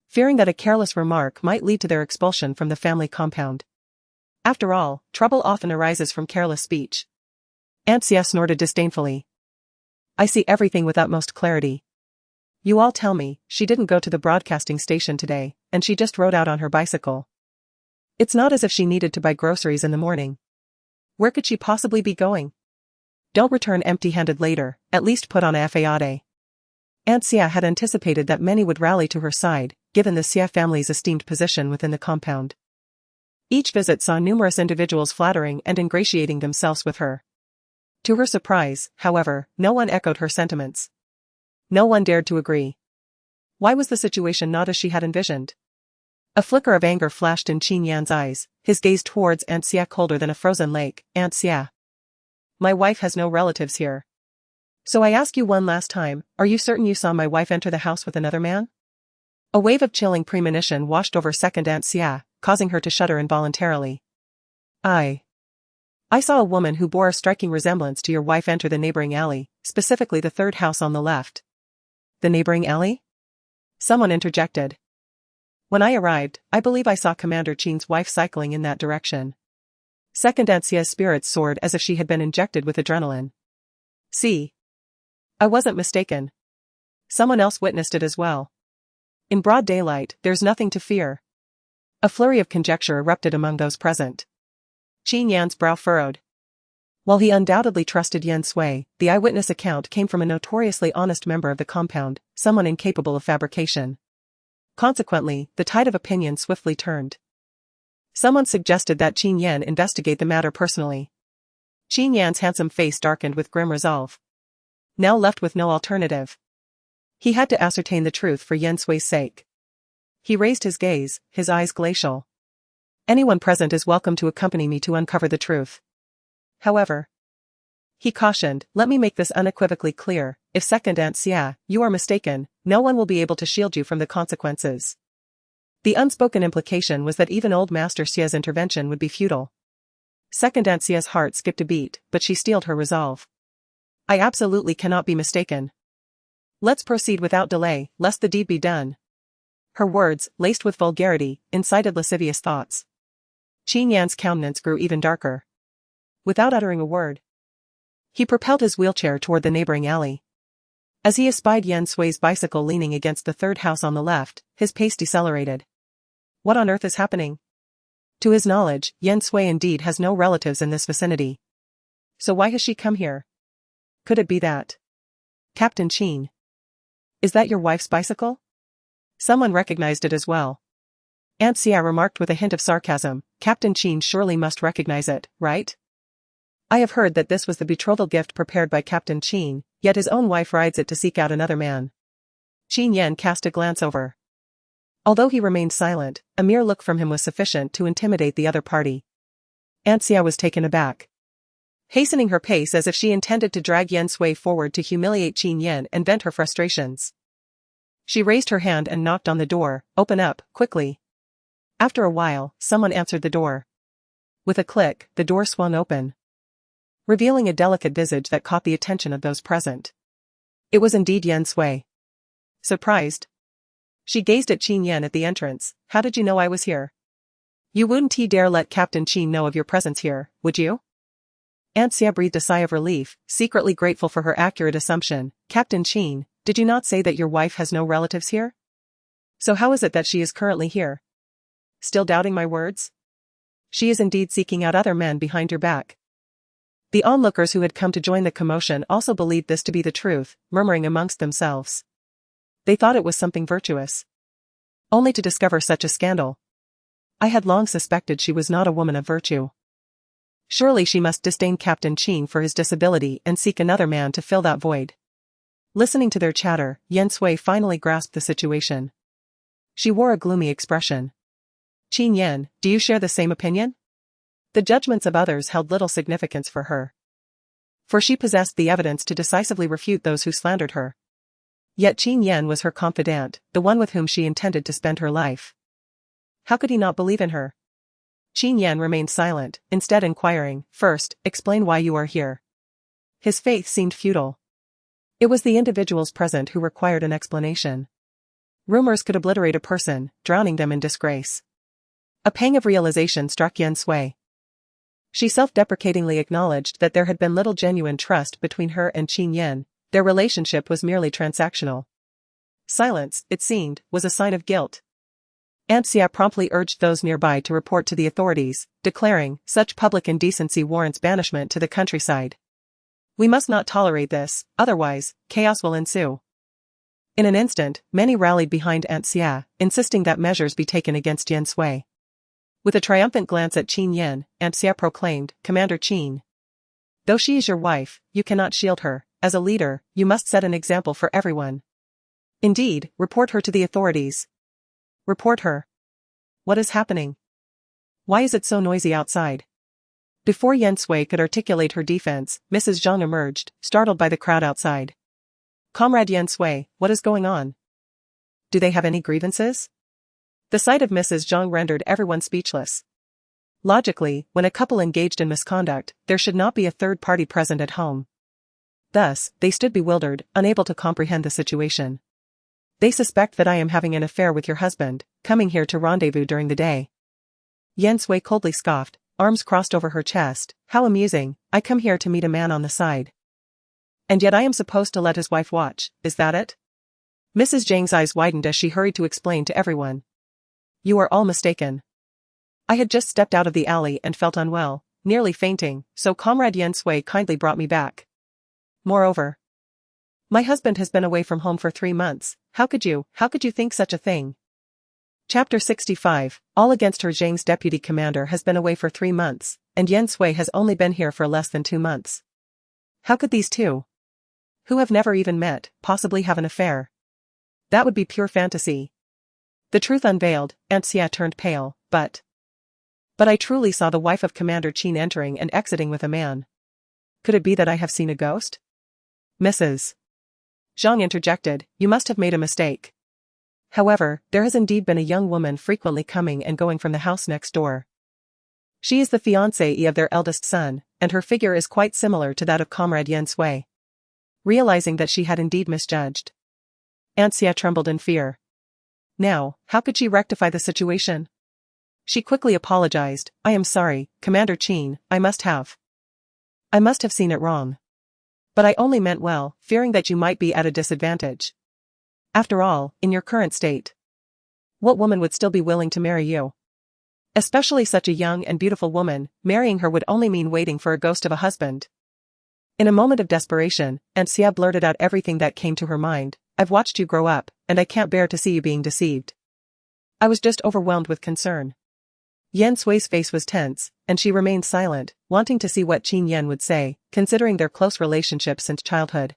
fearing that a careless remark might lead to their expulsion from the family compound. After all, trouble often arises from careless speech. Aunt Xie snorted disdainfully. I see everything with utmost clarity. You all tell me, she didn't go to the broadcasting station today, and she just rode out on her bicycle. It's not as if she needed to buy groceries in the morning. Where could she possibly be going? Don't return empty-handed later, at least put on a fayade. Aunt Xie had anticipated that many would rally to her side, given the Xie family's esteemed position within the compound. Each visit saw numerous individuals flattering and ingratiating themselves with her. To her surprise, however, no one echoed her sentiments. No one dared to agree. Why was the situation not as she had envisioned? A flicker of anger flashed in Qin Yan's eyes, his gaze towards Aunt Xie colder than a frozen lake. Aunt Xie. My wife has no relatives here. So I ask you one last time, are you certain you saw my wife enter the house with another man? A wave of chilling premonition washed over second Aunt Xie, causing her to shudder involuntarily. I saw a woman who bore a striking resemblance to your wife enter the neighboring alley, specifically the third house on the left. The neighboring alley? Someone interjected. When I arrived, I believe I saw Commander Qin's wife cycling in that direction. Second Aunt Xie's spirits soared as if she had been injected with adrenaline. See? I wasn't mistaken. Someone else witnessed it as well. In broad daylight, there's nothing to fear. A flurry of conjecture erupted among those present. Qin Yan's brow furrowed. While he undoubtedly trusted Yan Sui, the eyewitness account came from a notoriously honest member of the compound, someone incapable of fabrication. Consequently, the tide of opinion swiftly turned. Someone suggested that Qin Yan investigate the matter personally. Qin Yan's handsome face darkened with grim resolve. Now left with no alternative, he had to ascertain the truth for Yan Sui's sake. He raised his gaze, his eyes glacial. Anyone present is welcome to accompany me to uncover the truth. However, he cautioned, let me make this unequivocally clear, if second Aunt Xie, you are mistaken, no one will be able to shield you from the consequences. The unspoken implication was that even old Master Xie's intervention would be futile. Second Aunt Xie's heart skipped a beat, but she steeled her resolve. I absolutely cannot be mistaken. Let's proceed without delay, lest the deed be done. Her words, laced with vulgarity, incited lascivious thoughts. Qin Yan's countenance grew even darker. Without uttering a word, he propelled his wheelchair toward the neighboring alley. As he espied Yan Sui's bicycle leaning against the third house on the left, his pace decelerated. What on earth is happening? To his knowledge, Yan Sui indeed has no relatives in this vicinity. So why has she come here? Could it be that? Captain Qin. Is that your wife's bicycle? Someone recognized it as well. Aunt Xie remarked with a hint of sarcasm, Captain Qin surely must recognize it, right? I have heard that this was the betrothal gift prepared by Captain Qin, yet his own wife rides it to seek out another man. Qin Yan cast a glance over. Although he remained silent, a mere look from him was sufficient to intimidate the other party. Aunt Xia was taken aback. Hastening her pace as if she intended to drag Yan Sui forward to humiliate Qin Yan and vent her frustrations. She raised her hand and knocked on the door. "Open up, quickly." After a while, someone answered the door. With a click, the door swung open, revealing a delicate visage that caught the attention of those present. It was indeed Yan Sui. Surprised, she gazed at Qin Yan at the entrance. "How did you know I was here? You wouldn't dare let Captain Qin know of your presence here, would you?" Aunt Xia breathed a sigh of relief, secretly grateful for her accurate assumption. "Captain Qin, did you not say that your wife has no relatives here? So how is it that she is currently here? Still doubting my words? She is indeed seeking out other men behind your back." The onlookers who had come to join the commotion also believed this to be the truth, murmuring amongst themselves. They thought it was something virtuous. Only to discover such a scandal. I had long suspected she was not a woman of virtue. Surely she must disdain Captain Qin for his disability and seek another man to fill that void. Listening to their chatter, Yan Sui finally grasped the situation. She wore a gloomy expression. "Qin Yan, do you share the same opinion?" The judgments of others held little significance for her, for she possessed the evidence to decisively refute those who slandered her. Yet Qin Yan was her confidant, the one with whom she intended to spend her life. How could he not believe in her? Qin Yan remained silent, instead inquiring, "First, explain why you are here." His faith seemed futile. It was the individuals present who required an explanation. Rumors could obliterate a person, drowning them in disgrace. A pang of realization struck Yan Sui. She self-deprecatingly acknowledged that there had been little genuine trust between her and Qin Yan. Their relationship was merely transactional. Silence, it seemed, was a sign of guilt. Aunt Xia promptly urged those nearby to report to the authorities, declaring, "Such public indecency warrants banishment to the countryside. We must not tolerate this, otherwise, chaos will ensue." In an instant, many rallied behind Aunt Xia, insisting that measures be taken against Yan Sui. With a triumphant glance at Qin Yan, Aunt Xia proclaimed, "Commander Qin. Though she is your wife, you cannot shield her. As a leader, you must set an example for everyone. Indeed, report her to the authorities." "Report her? What is happening? Why is it so noisy outside?" Before Yan Sui could articulate her defense, Mrs. Zhang emerged, startled by the crowd outside. "Comrade Yan Sui, what is going on? Do they have any grievances?" The sight of Mrs. Zhang rendered everyone speechless. Logically, when a couple engaged in misconduct, there should not be a third party present at home. Thus, they stood bewildered, unable to comprehend the situation. "They suspect that I am having an affair with your husband, coming here to rendezvous during the day." Yan Sui coldly scoffed, arms crossed over her chest. "How amusing, I come here to meet a man on the side. And yet I am supposed to let his wife watch, is that it?" Mrs. Zhang's eyes widened as she hurried to explain to everyone. "You are all mistaken. I had just stepped out of the alley and felt unwell, nearly fainting, so Comrade Yan Sui kindly brought me back. Moreover, my husband has been away from home for 3 months. How could you think such a thing?" Chapter 65, All Against Her. Zhang's deputy commander has been away for 3 months, and Yan Sui has only been here for less than 2 months. How could these two, who have never even met, possibly have an affair? That would be pure fantasy. The truth unveiled, Aunt Xia turned pale, but I truly saw the wife of Commander Qin entering and exiting with a man. Could it be that I have seen a ghost? Mrs. Zhang interjected, "You must have made a mistake. However, there has indeed been a young woman frequently coming and going from the house next door. She is the fiancée of their eldest son, and her figure is quite similar to that of Comrade Yan Sui." Realizing that she had indeed misjudged, Aunt Xia trembled in fear. Now, how could she rectify the situation? She quickly apologized, "I am sorry, Commander Qin, I must have seen it wrong. But I only meant well, fearing that you might be at a disadvantage. After all, in your current state, what woman would still be willing to marry you? Especially such a young and beautiful woman. Marrying her would only mean waiting for a ghost of a husband." In a moment of desperation, Aunt Xia blurted out everything that came to her mind. "I've watched you grow up, and I can't bear to see you being deceived. I was just overwhelmed with concern." Yan Sui's face was tense, and she remained silent, wanting to see what Qin Yan would say, considering their close relationship since childhood.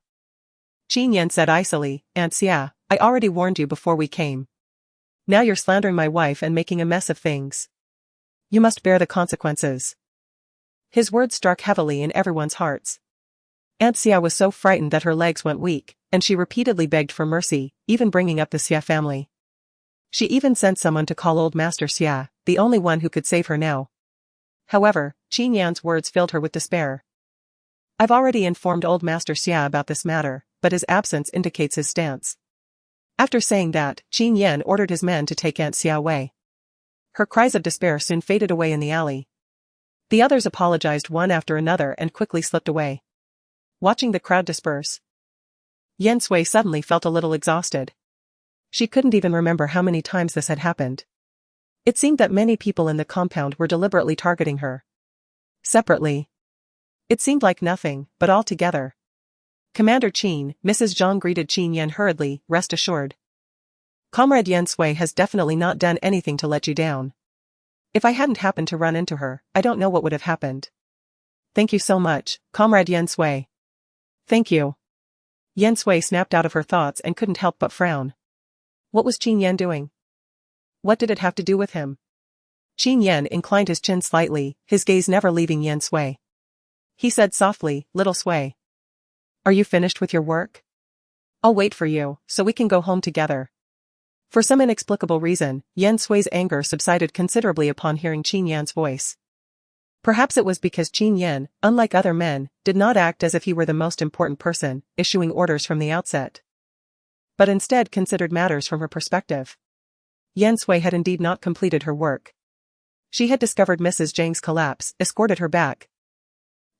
Qin Yan said icily, "Aunt Xia, I already warned you before we came. Now you're slandering my wife and making a mess of things. You must bear the consequences." His words struck heavily in everyone's hearts. Aunt Xia was so frightened that her legs went weak, and she repeatedly begged for mercy, even bringing up the Xia family. She even sent someone to call old Master Xia, the only one who could save her now. However, Qin Yan's words filled her with despair. "I've already informed old Master Xia about this matter, but his absence indicates his stance." After saying that, Qin Yan ordered his men to take Aunt Xia away. Her cries of despair soon faded away in the alley. The others apologized one after another and quickly slipped away. Watching the crowd disperse, Yan Sui suddenly felt a little exhausted. She couldn't even remember how many times this had happened. It seemed that many people in the compound were deliberately targeting her. Separately, it seemed like nothing, but all together. "Commander Qin," Mrs. Zhang greeted Qin Yan hurriedly, "rest assured. Comrade Yan Sui has definitely not done anything to let you down. If I hadn't happened to run into her, I don't know what would have happened. Thank you so much, Comrade Yan Sui." "Thank you." Yan Sui snapped out of her thoughts and couldn't help but frown. What was Qin Yan doing? What did it have to do with him? Qin Yan inclined his chin slightly, his gaze never leaving Yan Sui. He said softly, "Little Sui. Are you finished with your work? I'll wait for you, so we can go home together." For some inexplicable reason, Yan Sui's anger subsided considerably upon hearing Qin Yan's voice. Perhaps it was because Qin Yan, unlike other men, did not act as if he were the most important person, issuing orders from the outset, but instead considered matters from her perspective. Yan Sui had indeed not completed her work. She had discovered Mrs. Zhang's collapse, escorted her back,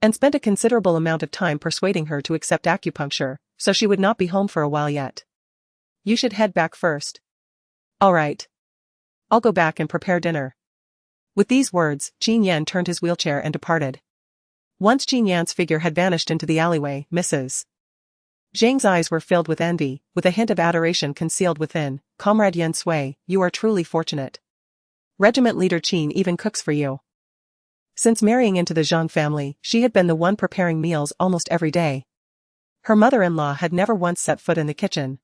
and spent a considerable amount of time persuading her to accept acupuncture, so she would not be home for a while yet. "You should head back first." "All right. I'll go back and prepare dinner." With these words, Qin Yan turned his wheelchair and departed. Once Qin Yan's figure had vanished into the alleyway, Mrs. Zhang's eyes were filled with envy, with a hint of adoration concealed within. "Comrade Yan Sui, you are truly fortunate. Regiment leader Qin even cooks for you." Since marrying into the Zhang family, she had been the one preparing meals almost every day. Her mother-in-law had never once set foot in the kitchen,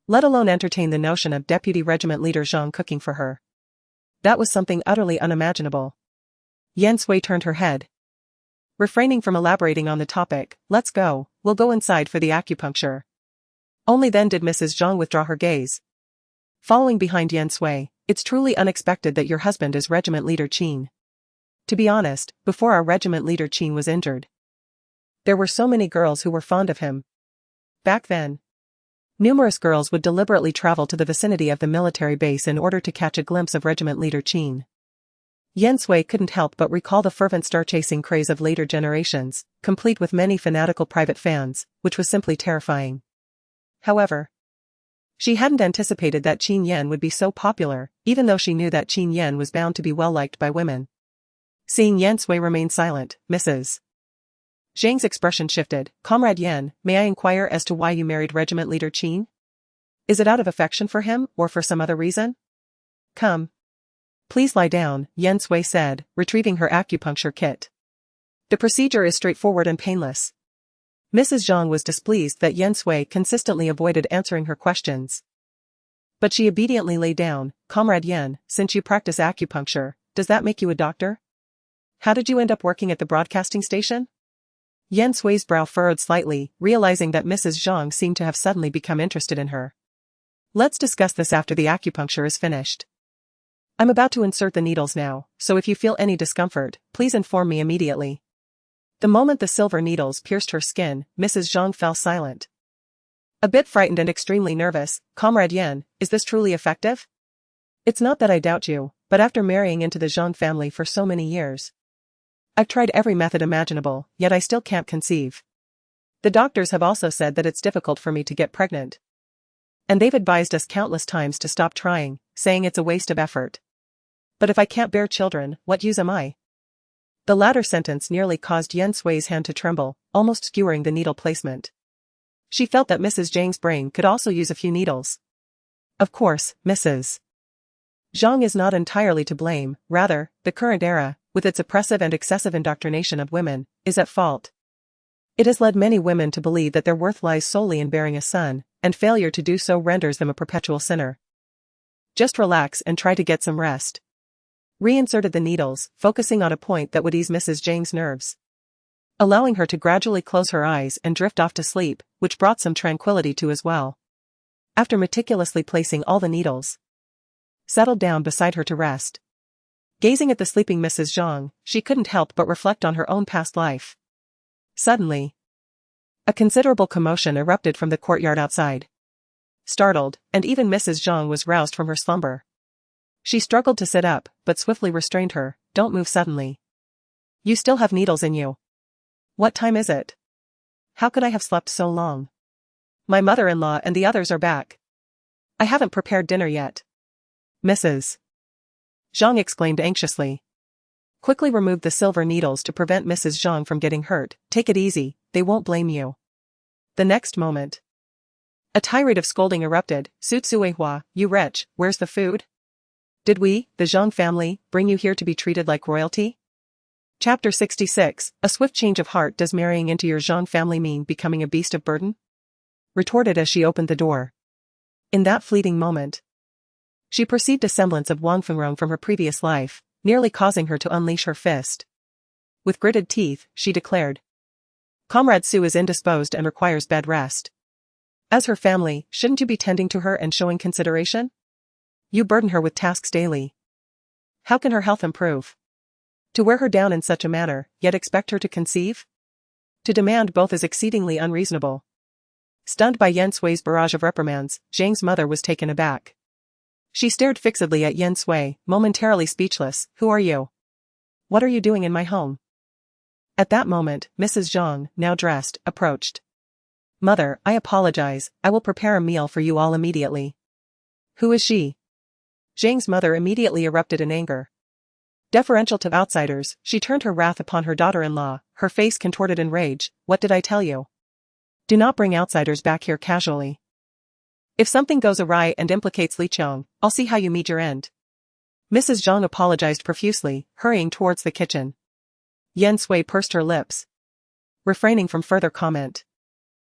let alone entertain the notion of Deputy Regiment Leader Zhang cooking for her. That was something utterly unimaginable. Yan Sui turned her head. Refraining from elaborating on the topic, "Let's go, we'll go inside for the acupuncture." Only then did Mrs. Zhang withdraw her gaze. Following behind Yan Sui, "It's truly unexpected that your husband is Regiment Leader Qin. To be honest, before our Regiment Leader Qin was injured, there were so many girls who were fond of him. Back then, numerous girls would deliberately travel to the vicinity of the military base in order to catch a glimpse of Regiment Leader Qin." Yan Sui couldn't help but recall the fervent star-chasing craze of later generations, complete with many fanatical private fans, which was simply terrifying. However, she hadn't anticipated that Qin Yan would be so popular, even though she knew that Qin Yan was bound to be well-liked by women. Seeing Yan Sui remain silent, Mrs. Zhang's expression shifted. "Comrade Yan, may I inquire as to why you married Regiment Leader Qin? Is it out of affection for him, or for some other reason?" "Come. Please lie down," Yan Sui said, retrieving her acupuncture kit. "The procedure is straightforward and painless." Mrs. Zhang was displeased that Yan Sui consistently avoided answering her questions, but she obediently lay down. "Comrade Yan, since you practice acupuncture, does that make you a doctor? How did you end up working at the broadcasting station?" Yan Sui's brow furrowed slightly, realizing that Mrs. Zhang seemed to have suddenly become interested in her. "Let's discuss this after the acupuncture is finished. I'm about to insert the needles now, so if you feel any discomfort, please inform me immediately." The moment the silver needles pierced her skin, Mrs. Zhang fell silent. A bit frightened and extremely nervous. "Comrade Yan, is this truly effective? It's not that I doubt you, but after marrying into the Zhang family for so many years, I've tried every method imaginable, yet I still can't conceive. The doctors have also said that it's difficult for me to get pregnant. And they've advised us countless times to stop trying, saying it's a waste of effort. But if I can't bear children, what use am I?" The latter sentence nearly caused Yan Sui's hand to tremble, almost skewering the needle placement. She felt that Mrs. Zhang's brain could also use a few needles. Of course, Mrs. Zhang is not entirely to blame, rather, the current era, with its oppressive and excessive indoctrination of women, is at fault. It has led many women to believe that their worth lies solely in bearing a son, and failure to do so renders them a perpetual sinner. Just relax and try to get some rest. Reinserted the needles, focusing on a point that would ease Mrs. Zhang's nerves, allowing her to gradually close her eyes and drift off to sleep, which brought some tranquility to as well. After meticulously placing all the needles, settled down beside her to rest. Gazing at the sleeping Mrs. Zhang, she couldn't help but reflect on her own past life. Suddenly, a considerable commotion erupted from the courtyard outside. Startled, and even Mrs. Zhang was roused from her slumber. She struggled to sit up, but swiftly restrained her. Don't move suddenly. You still have needles in you. What time is it? How could I have slept so long? My mother-in-law and the others are back. I haven't prepared dinner yet. Mrs. Zhang exclaimed anxiously. Quickly removed the silver needles to prevent Mrs. Zhang from getting hurt. Take it easy, they won't blame you. The next moment, a tirade of scolding erupted. Sutsuehua, you wretch, where's the food? Did we, the Zhang family, bring you here to be treated like royalty? Chapter 66, A swift change of heart. Does marrying into your Zhang family mean becoming a beast of burden? Retorted as she opened the door. In that fleeting moment, she perceived a semblance of Wang Fengrong from her previous life, nearly causing her to unleash her fist. With gritted teeth, she declared, Comrade Su is indisposed and requires bed rest. As her family, shouldn't you be tending to her and showing consideration? You burden her with tasks daily. How can her health improve? To wear her down in such a manner, yet expect her to conceive? To demand both is exceedingly unreasonable. Stunned by Yan Sui's barrage of reprimands, Zhang's mother was taken aback. She stared fixedly at Yan Sui, momentarily speechless. Who are you? What are you doing in my home? At that moment, Mrs. Zhang, now dressed, approached. Mother, I apologize, I will prepare a meal for you all immediately. Who is she? Zhang's mother immediately erupted in anger. Deferential to outsiders, she turned her wrath upon her daughter-in-law, her face contorted in rage. What did I tell you? Do not bring outsiders back here casually. If something goes awry and implicates Li Qiang, I'll see how you meet your end. Mrs. Zhang apologized profusely, hurrying towards the kitchen. Yan Sui pursed her lips, refraining from further comment.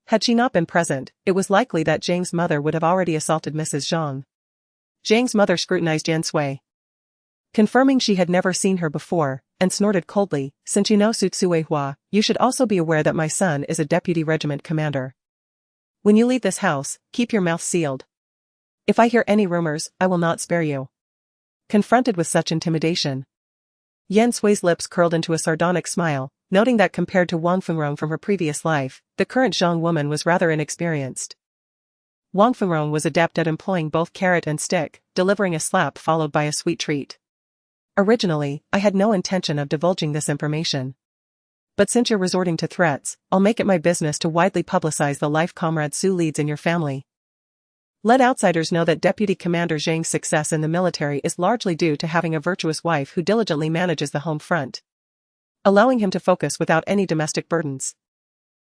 Had she not been present, it was likely that Zhang's mother would have already assaulted Mrs. Zhang. Zhang's mother scrutinized Yan Sui, confirming she had never seen her before, and snorted coldly, Since you know Sutsuehua, you should also be aware that my son is a deputy regiment commander. When you leave this house, keep your mouth sealed. If I hear any rumors, I will not spare you. Confronted with such intimidation, Yan Sui's lips curled into a sardonic smile, noting that compared to Wang Fengrong from her previous life, the current Zhang woman was rather inexperienced. Wang Fengrong was adept at employing both carrot and stick, delivering a slap followed by a sweet treat. Originally, I had no intention of divulging this information. But since you're resorting to threats, I'll make it my business to widely publicize the life Comrade Su leads in your family. Let outsiders know that Deputy Commander Zhang's success in the military is largely due to having a virtuous wife who diligently manages the home front, allowing him to focus without any domestic burdens.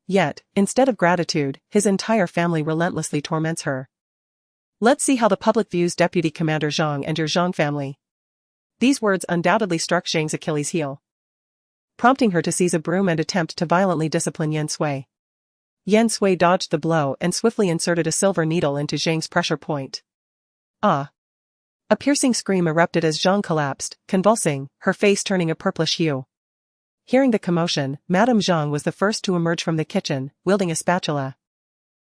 Yet, instead of gratitude, his entire family relentlessly torments her. Let's see how the public views Deputy Commander Zhang and your Zhang family. These words undoubtedly struck Zhang's Achilles heel, prompting her to seize a broom and attempt to violently discipline Yan Sui. Yan Sui dodged the blow and swiftly inserted a silver needle into Zhang's pressure point. Ah! A piercing scream erupted as Zhang collapsed, convulsing, her face turning a purplish hue. Hearing the commotion, Madame Zhang was the first to emerge from the kitchen, wielding a spatula,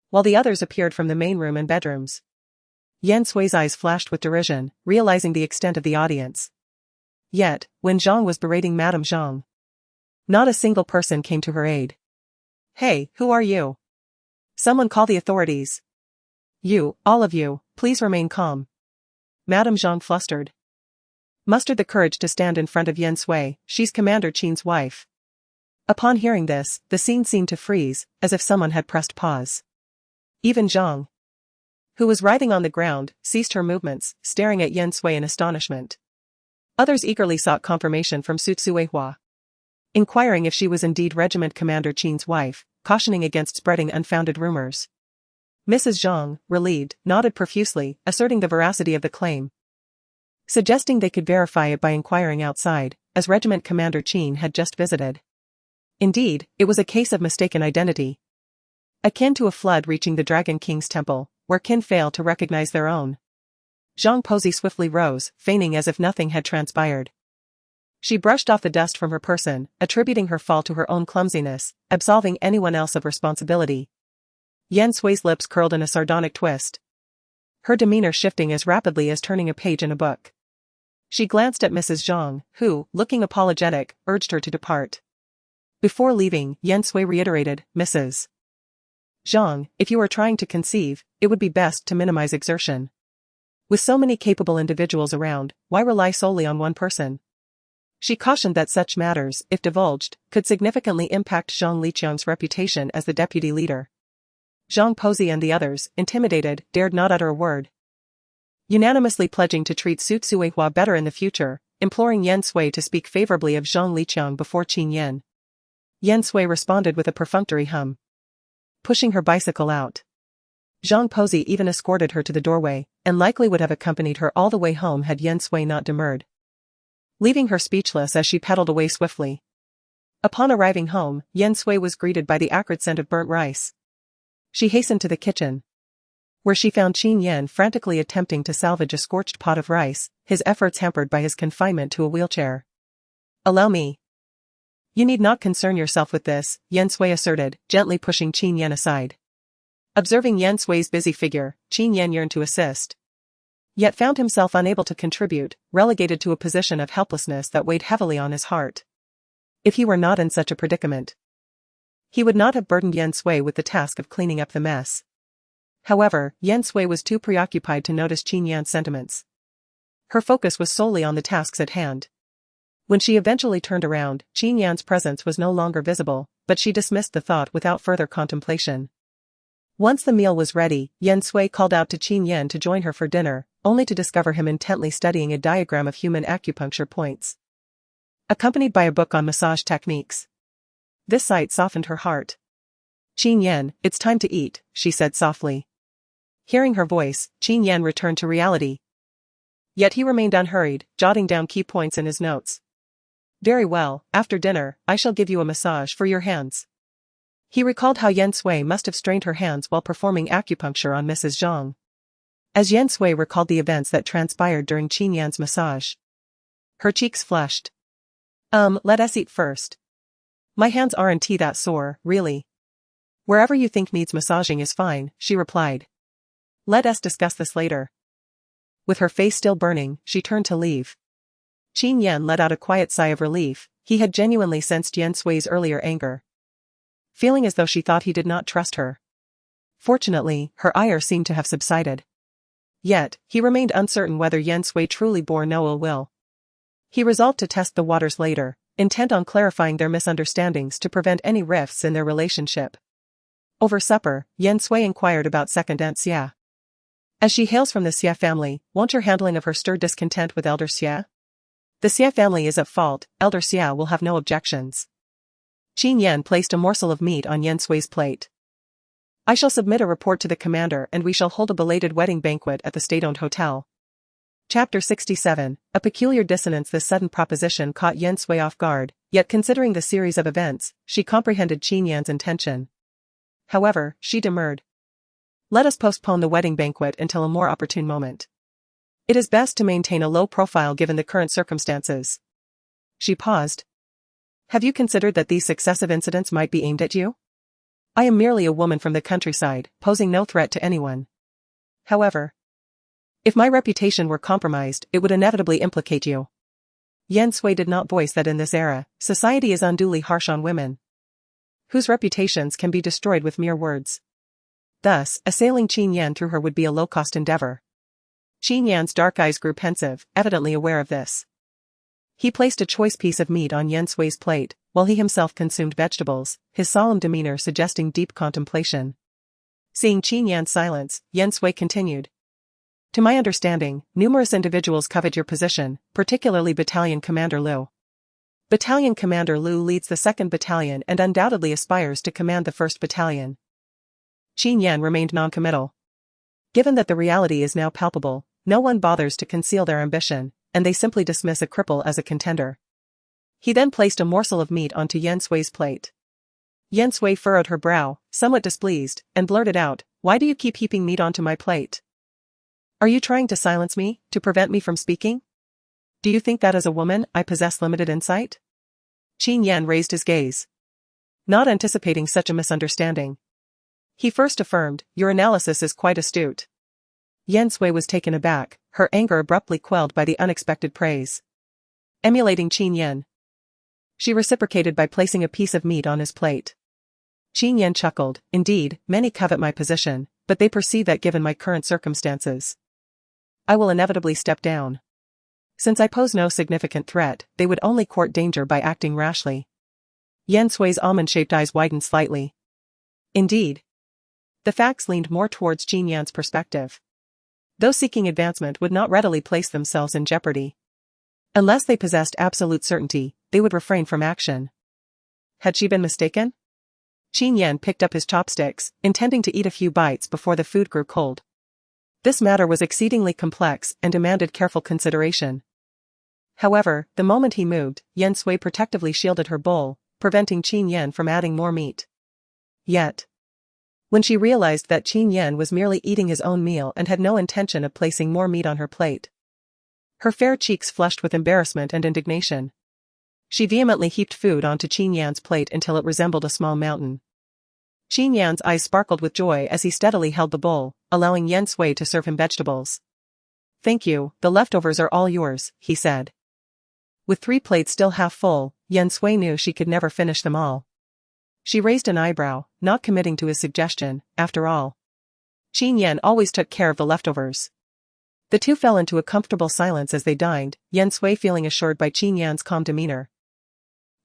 while the others appeared from the main room and bedrooms. Yan Sui's eyes flashed with derision, realizing the extent of the audience. Yet, when Zhang was berating Madame Zhang, not a single person came to her aid. Hey, who are you? Someone call the authorities. You, all of you, please remain calm. Madame Zhang flustered, mustered the courage to stand in front of Yan Sui. She's Commander Qin's wife. Upon hearing this, the scene seemed to freeze, as if someone had pressed pause. Even Zhang, who was writhing on the ground, ceased her movements, staring at Yan Sui in astonishment. Others eagerly sought confirmation from Sutsuehua, inquiring if she was indeed Regiment Commander Qin's wife, cautioning against spreading unfounded rumors. Mrs. Zhang, relieved, nodded profusely, asserting the veracity of the claim, suggesting they could verify it by inquiring outside, as Regiment Commander Qin had just visited. Indeed, it was a case of mistaken identity. Akin to a flood reaching the Dragon King's temple, where Qin failed to recognize their own. Zhang Pozi swiftly rose, feigning as if nothing had transpired. She brushed off the dust from her person, attributing her fall to her own clumsiness, absolving anyone else of responsibility. Yan Sui's lips curled in a sardonic twist, her demeanor shifting as rapidly as turning a page in a book. She glanced at Mrs. Zhang, who, looking apologetic, urged her to depart. Before leaving, Yan Sui reiterated, "Mrs. Zhang, if you are trying to conceive, it would be best to minimize exertion. With so many capable individuals around, why rely solely on one person?" She cautioned that such matters, if divulged, could significantly impact Zhang Liqiang's reputation as the deputy leader. Zhang Pozi and the others, intimidated, dared not utter a word. Unanimously pledging to treat Su Tsuehua better in the future, imploring Yan Sui to speak favorably of Zhang Liqiang before Qin Yan. Yan Sui responded with a perfunctory hum, pushing her bicycle out. Zhang Pozi even escorted her to the doorway, and likely would have accompanied her all the way home had Yan Sui not demurred, leaving her speechless as she pedaled away swiftly. Upon arriving home, Yan Sui was greeted by the acrid scent of burnt rice. She hastened to the kitchen, where she found Qin Yan frantically attempting to salvage a scorched pot of rice, his efforts hampered by his confinement to a wheelchair. "Allow me." "You need not concern yourself with this," Yan Sui asserted, gently pushing Qin Yan aside. Observing Yan Sui's busy figure, Qin Yan yearned to assist, yet found himself unable to contribute, relegated to a position of helplessness that weighed heavily on his heart. If he were not in such a predicament, he would not have burdened Yan Sui with the task of cleaning up the mess. However, Yan Sui was too preoccupied to notice Qin Yan's sentiments. Her focus was solely on the tasks at hand. When she eventually turned around, Qin Yan's presence was no longer visible, but she dismissed the thought without further contemplation. Once the meal was ready, Yan Sui called out to Qin Yan to join her for dinner, only to discover him intently studying a diagram of human acupuncture points, accompanied by a book on massage techniques. This sight softened her heart. "Qin Yan, it's time to eat," she said softly. Hearing her voice, Qin Yan returned to reality. Yet he remained unhurried, jotting down key points in his notes. "Very well, after dinner, I shall give you a massage for your hands." He recalled how Yan Sui must have strained her hands while performing acupuncture on Mrs. Zhang. As Yan Sui recalled the events that transpired during Qin Yan's massage, her cheeks flushed. Let us eat first. My hands aren't that sore, really." "Wherever you think needs massaging is fine," she replied. "Let us discuss this later." With her face still burning, she turned to leave. Qin Yan let out a quiet sigh of relief. He had genuinely sensed Yan Sui's earlier anger, feeling as though she thought he did not trust her. Fortunately, her ire seemed to have subsided. Yet, he remained uncertain whether Yan Sui truly bore no ill will. He resolved to test the waters later, intent on clarifying their misunderstandings to prevent any rifts in their relationship. Over supper, Yan Sui inquired about second Aunt Xia. "As she hails from the Xia family, won't your handling of her stir discontent with Elder Xia? The Xia family is at fault, Elder Xia will have no objections." Qin Yan placed a morsel of meat on Yan Sui's plate. "I shall submit a report to the commander and we shall hold a belated wedding banquet at the state-owned hotel." Chapter 67, a peculiar dissonance. This sudden proposition caught Yan Sui off guard, yet considering the series of events, she comprehended Qin Yan's intention. However, she demurred. "Let us postpone the wedding banquet until a more opportune moment. It is best to maintain a low profile given the current circumstances." She paused. "Have you considered that these successive incidents might be aimed at you? I am merely a woman from the countryside, posing no threat to anyone. However, if my reputation were compromised, it would inevitably implicate you." Yan Sui did not voice that in this era, society is unduly harsh on women, whose reputations can be destroyed with mere words. Thus, assailing Qin Yan through her would be a low-cost endeavor. Qin Yan's dark eyes grew pensive, evidently aware of this. He placed a choice piece of meat on Yan Sui's plate, while he himself consumed vegetables, his solemn demeanor suggesting deep contemplation. Seeing Qin Yan's silence, Yan Sui continued. "To my understanding, numerous individuals covet your position, particularly Battalion Commander Liu. Battalion Commander Liu leads the 2nd Battalion and undoubtedly aspires to command the 1st Battalion." Qin Yan remained non-committal. Given that the reality is now palpable, no one bothers to conceal their ambition, and they simply dismiss a cripple as a contender. He then placed a morsel of meat onto Yan Sui's plate. Yan Sui furrowed her brow, somewhat displeased, and blurted out, "Why do you keep heaping meat onto my plate? Are you trying to silence me, to prevent me from speaking? Do you think that as a woman, I possess limited insight?" Qin Yan raised his gaze, not anticipating such a misunderstanding. He first affirmed, "Your analysis is quite astute." Yan Sui was taken aback, her anger abruptly quelled by the unexpected praise. Emulating Qin Yan, she reciprocated by placing a piece of meat on his plate. Qin Yan chuckled, "Indeed, many covet my position, but they perceive that given my current circumstances, I will inevitably step down. Since I pose no significant threat, they would only court danger by acting rashly." Yan Sui's almond-shaped eyes widened slightly. Indeed. The facts leaned more towards Qin Yan's perspective. Those seeking advancement would not readily place themselves in jeopardy. Unless they possessed absolute certainty, they would refrain from action. Had she been mistaken? Qin Yan picked up his chopsticks, intending to eat a few bites before the food grew cold. This matter was exceedingly complex and demanded careful consideration. However, the moment he moved, Yan Sui protectively shielded her bowl, preventing Qin Yan from adding more meat. Yet, when she realized that Qin Yan was merely eating his own meal and had no intention of placing more meat on her plate, her fair cheeks flushed with embarrassment and indignation. She vehemently heaped food onto Qin Yan's plate until it resembled a small mountain. Qin Yan's eyes sparkled with joy as he steadily held the bowl, allowing Yan Sui to serve him vegetables. "Thank you, the leftovers are all yours," he said. With 3 plates still half full, Yan Sui knew she could never finish them all. She raised an eyebrow, not committing to his suggestion. After all, Qin Yan always took care of the leftovers. The two fell into a comfortable silence as they dined, Yan Sui feeling assured by Qin Yan's calm demeanor,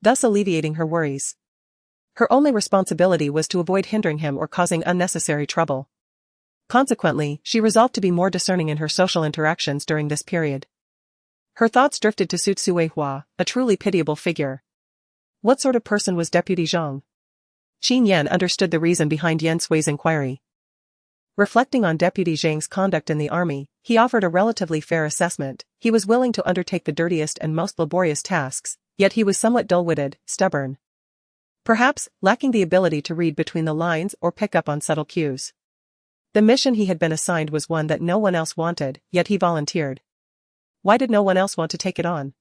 thus alleviating her worries. Her only responsibility was to avoid hindering him or causing unnecessary trouble. Consequently, she resolved to be more discerning in her social interactions during this period. Her thoughts drifted to Su Tsuehua, a truly pitiable figure. What sort of person was Deputy Zhang? Qin Yan understood the reason behind Yan Sui's inquiry. Reflecting on Deputy Zhang's conduct in the army, he offered a relatively fair assessment. He was willing to undertake the dirtiest and most laborious tasks, yet he was somewhat dull-witted, stubborn. Perhaps, lacking the ability to read between the lines or pick up on subtle cues. The mission he had been assigned was one that no one else wanted, yet he volunteered. Why did no one else want to take it on?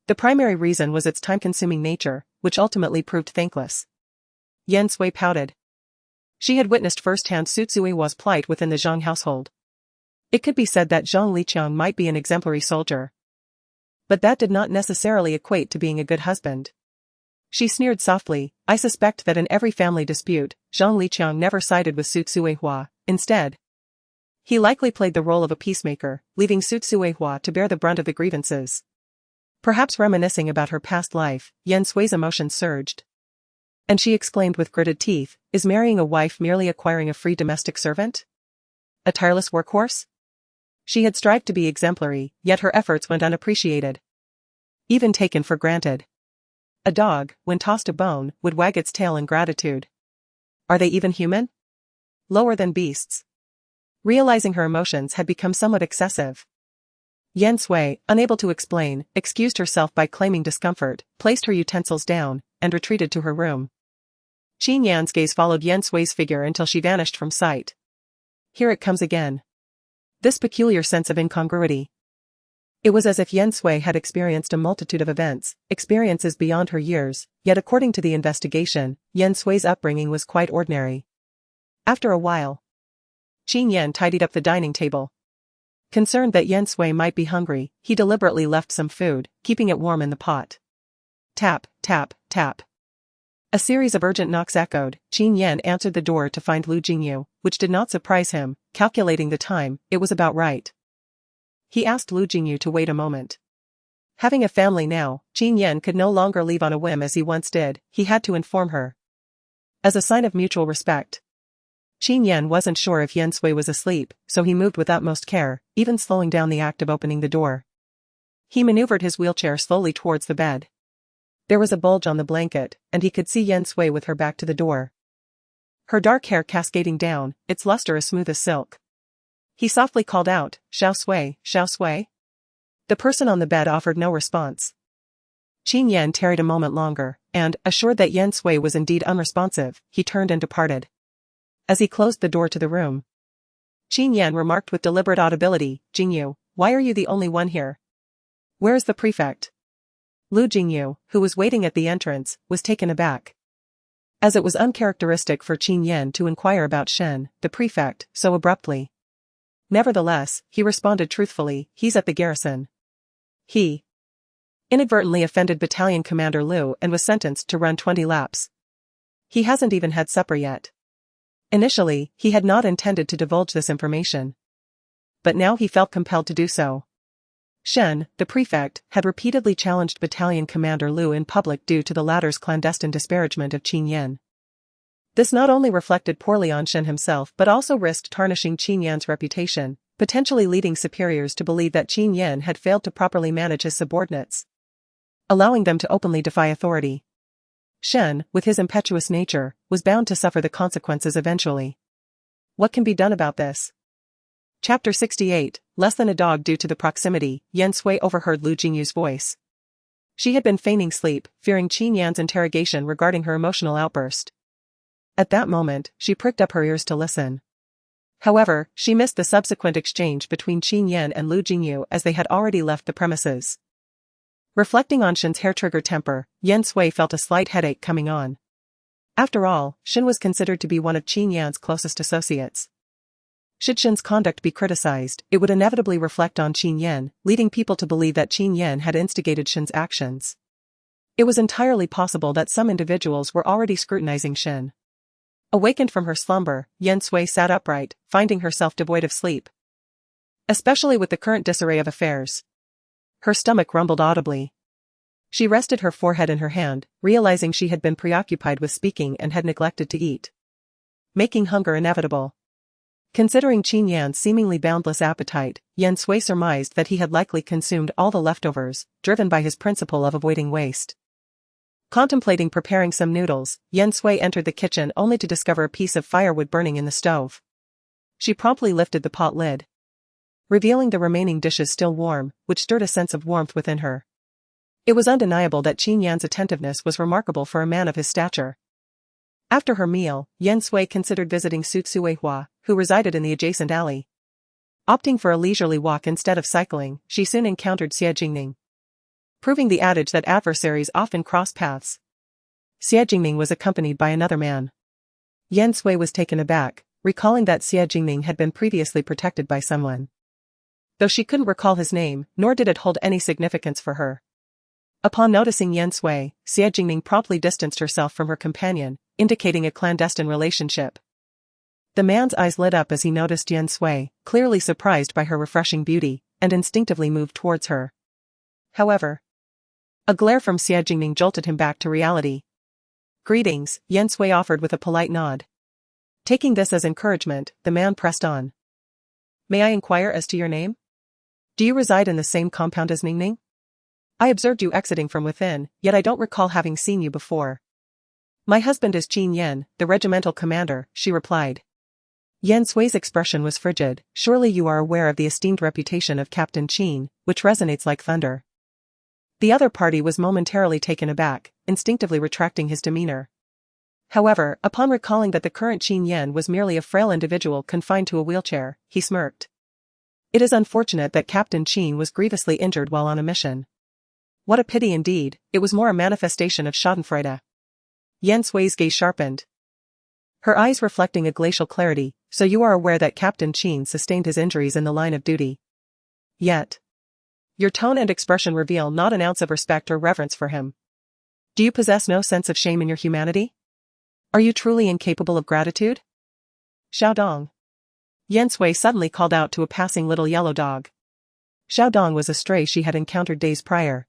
The primary reason was its time-consuming nature, which ultimately proved thankless. Yan Sui pouted. She had witnessed firsthand Su Tsuehua's plight within the Zhang household. It could be said that Zhang Liqiang might be an exemplary soldier, but that did not necessarily equate to being a good husband. She sneered softly, "I suspect that in every family dispute, Zhang Liqiang never sided with Su Tsuehua. Instead, he likely played the role of a peacemaker, leaving Su Tsuehua to bear the brunt of the grievances." Perhaps reminiscing about her past life, Yan Sui's emotions surged. And she exclaimed with gritted teeth, "Is marrying a wife merely acquiring a free domestic servant? A tireless workhorse?" She had strived to be exemplary, yet her efforts went unappreciated. Even taken for granted. A dog, when tossed a bone, would wag its tail in gratitude. Are they even human? Lower than beasts. Realizing her emotions had become somewhat excessive, Yan Sui, unable to explain, excused herself by claiming discomfort, placed her utensils down, and retreated to her room. Qin Yan's gaze followed Yan Sui's figure until she vanished from sight. Here it comes again. This peculiar sense of incongruity. It was as if Yan Sui had experienced a multitude of events, experiences beyond her years, yet according to the investigation, Yan Sui's upbringing was quite ordinary. After a while, Qin Yan tidied up the dining table. Concerned that Yan Sui might be hungry, he deliberately left some food, keeping it warm in the pot. Tap, tap, tap. A series of urgent knocks echoed. Qin Yan answered the door to find Lu Jingyu, which did not surprise him. Calculating the time, it was about right. He asked Lu Jingyu to wait a moment. Having a family now, Qin Yan could no longer leave on a whim as he once did. He had to inform her. As a sign of mutual respect, Qin Yan wasn't sure if Yan Sui was asleep, so he moved with utmost care, even slowing down the act of opening the door. He maneuvered his wheelchair slowly towards the bed. There was a bulge on the blanket, and he could see Yan Sui with her back to the door. Her dark hair cascading down, its luster as smooth as silk. He softly called out, "Xiao Sui, Xiao Sui?" The person on the bed offered no response. Qin Yan tarried a moment longer, and, assured that Yan Sui was indeed unresponsive, he turned and departed. As he closed the door to the room, Qin Yan remarked with deliberate audibility, "Jin Yu, why are you the only one here? Where is the prefect?" Jin Yu, who was waiting at the entrance, was taken aback. As it was uncharacteristic for Qin Yan to inquire about Shen, the prefect, so abruptly. Nevertheless, he responded truthfully, "He's at the garrison. He inadvertently offended Battalion Commander Liu and was sentenced to run 20 laps. He hasn't even had supper yet." Initially, he had not intended to divulge this information. But now he felt compelled to do so. Shen, the prefect, had repeatedly challenged Battalion Commander Liu in public due to the latter's clandestine disparagement of Qin Yan. This not only reflected poorly on Shen himself but also risked tarnishing Qin Yan's reputation, potentially leading superiors to believe that Qin Yan had failed to properly manage his subordinates, allowing them to openly defy authority. Shen, with his impetuous nature, was bound to suffer the consequences eventually. What can be done about this? Chapter 68, Less than a dog. Due to the proximity, Yan Sui overheard Jin Yu's voice. She had been feigning sleep, fearing Qin Yan's interrogation regarding her emotional outburst. At that moment, she pricked up her ears to listen. However, she missed the subsequent exchange between Qin Yan and Jin Yu as they had already left the premises. Reflecting on Shen's hair-trigger temper, Yan Sui felt a slight headache coming on. After all, Shen was considered to be one of Qin Yan's closest associates. Should Shen's conduct be criticized, it would inevitably reflect on Qin Yan, leading people to believe that Qin Yan had instigated Shen's actions. It was entirely possible that some individuals were already scrutinizing Shen. Awakened from her slumber, Yan Sui sat upright, finding herself devoid of sleep. Especially with the current disarray of affairs. Her stomach rumbled audibly. She rested her forehead in her hand, realizing she had been preoccupied with speaking and had neglected to eat, making hunger inevitable. Considering Qin Yan's seemingly boundless appetite, Yan Sui surmised that he had likely consumed all the leftovers, driven by his principle of avoiding waste. Contemplating preparing some noodles, Yan Sui entered the kitchen only to discover a piece of firewood burning in the stove. She promptly lifted the pot lid, revealing the remaining dishes still warm, which stirred a sense of warmth within her. It was undeniable that Qin Yan's attentiveness was remarkable for a man of his stature. After her meal, Yan Sui considered visiting Su Tsuehua, who resided in the adjacent alley. Opting for a leisurely walk instead of cycling, she soon encountered Xie Jingning, proving the adage that adversaries often cross paths. Xie Jingning was accompanied by another man. Yan Sui was taken aback, recalling that Xie Jingning had been previously protected by someone. Though she couldn't recall his name, nor did it hold any significance for her. Upon noticing Yan Sui, Xie Jingning promptly distanced herself from her companion, indicating a clandestine relationship. The man's eyes lit up as he noticed Yan Sui, clearly surprised by her refreshing beauty, and instinctively moved towards her. However, a glare from Xie Jingning jolted him back to reality. "Greetings," Yan Sui offered with a polite nod. Taking this as encouragement, the man pressed on. "May I inquire as to your name? Do you reside in the same compound as Ningning? I observed you exiting from within, yet I don't recall having seen you before." "My husband is Qin Yan, the regimental commander," she replied. Yan Sui's expression was frigid. "Surely you are aware of the esteemed reputation of Captain Qin, which resonates like thunder." The other party was momentarily taken aback, instinctively retracting his demeanor. However, upon recalling that the current Qin Yan was merely a frail individual confined to a wheelchair, he smirked. It is unfortunate that Captain Qin was grievously injured while on a mission. What a pity indeed, it was more a manifestation of schadenfreude. Yan Sui's gaze sharpened, her eyes reflecting a glacial clarity. "So you are aware that Captain Qin sustained his injuries in the line of duty. Yet your tone and expression reveal not an ounce of respect or reverence for him. Do you possess no sense of shame in your humanity? Are you truly incapable of gratitude?" "Xiaodong." Yan Sui suddenly called out to a passing little yellow dog. Xiaodong was a stray she had encountered days prior,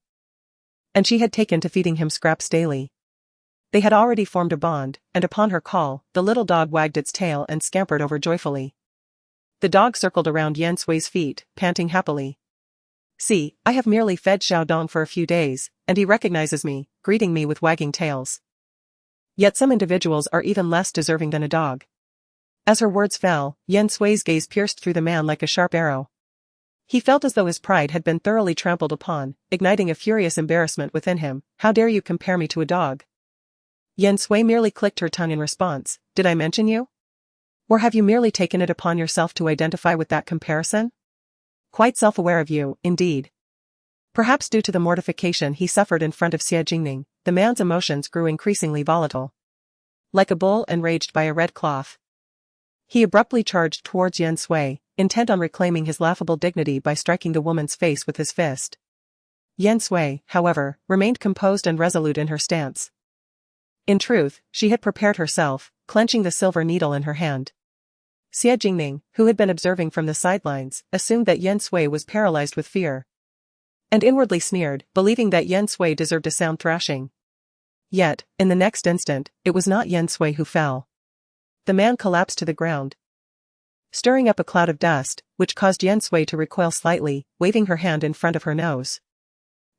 and she had taken to feeding him scraps daily. They had already formed a bond, and upon her call, the little dog wagged its tail and scampered over joyfully. The dog circled around Yan Sui's feet, panting happily. "See, I have merely fed Xiaodong for a few days, and he recognizes me, greeting me with wagging tails. Yet some individuals are even less deserving than a dog." As her words fell, Yan Sui's gaze pierced through the man like a sharp arrow. He felt as though his pride had been thoroughly trampled upon, igniting a furious embarrassment within him. How dare you compare me to a dog? Yan Sui merely clicked her tongue in response. Did I mention you? Or have you merely taken it upon yourself to identify with that comparison? Quite self-aware of you, indeed. Perhaps due to the mortification he suffered in front of Xie Jingning, the man's emotions grew increasingly volatile. Like a bull enraged by a red cloth, he abruptly charged towards Yan Sui, intent on reclaiming his laughable dignity by striking the woman's face with his fist. Yan Sui, however, remained composed and resolute in her stance. In truth, she had prepared herself, clenching the silver needle in her hand. Xie Jingning, who had been observing from the sidelines, assumed that Yan Sui was paralyzed with fear, and inwardly sneered, believing that Yan Sui deserved a sound thrashing. Yet, in the next instant, it was not Yan Sui who fell. The man collapsed to the ground, stirring up a cloud of dust, which caused Yan Sui to recoil slightly, waving her hand in front of her nose.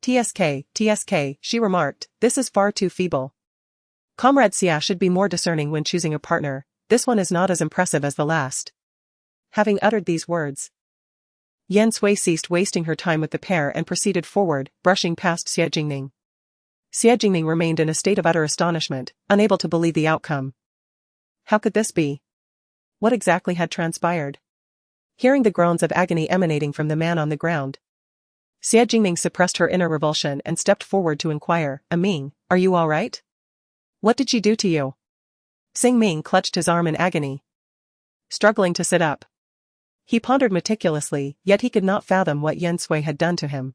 TSK, she remarked, this is far too feeble. Comrade Xia should be more discerning when choosing a partner, this one is not as impressive as the last. Having uttered these words, Yan Sui ceased wasting her time with the pair and proceeded forward, brushing past Xie Jingning. Xie Jingning remained in a state of utter astonishment, unable to believe the outcome. How could this be? What exactly had transpired? Hearing the groans of agony emanating from the man on the ground, Xie Jingning suppressed her inner revulsion and stepped forward to inquire, Ming, are you all right? What did she do to you? Xing Ming clutched his arm in agony, struggling to sit up. He pondered meticulously, yet he could not fathom what Yan Sui had done to him.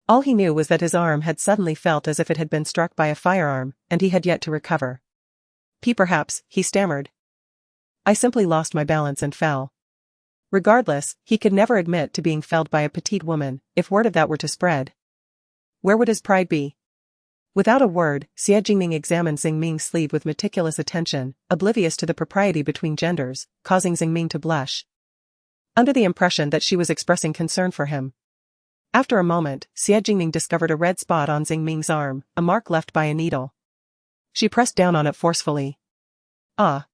All he knew was that his arm had suddenly felt as if it had been struck by a firearm, and he had yet to recover. Perhaps, he stammered. I simply lost my balance and fell. Regardless, he could never admit to being felled by a petite woman, if word of that were to spread. Where would his pride be? Without a word, Xie Jingning examined Xing Ming's sleeve with meticulous attention, oblivious to the propriety between genders, causing Xing Ming to blush, under the impression that she was expressing concern for him. After a moment, Xie Jingning discovered a red spot on Xing Ming's arm, a mark left by a needle. She pressed down on it forcefully. Ah!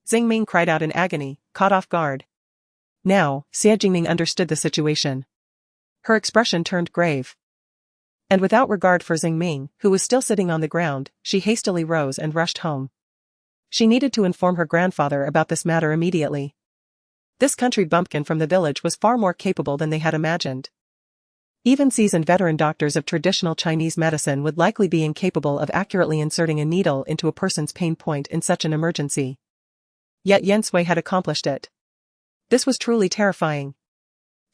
Xing Ming cried out in agony, caught off guard. Now, Xie Jingning understood the situation. Her expression turned grave. And without regard for Xing Ming, who was still sitting on the ground, she hastily rose and rushed home. She needed to inform her grandfather about this matter immediately. This country bumpkin from the village was far more capable than they had imagined. Even seasoned veteran doctors of traditional Chinese medicine would likely be incapable of accurately inserting a needle into a person's pain point in such an emergency. Yet Yan Sui had accomplished it. This was truly terrifying.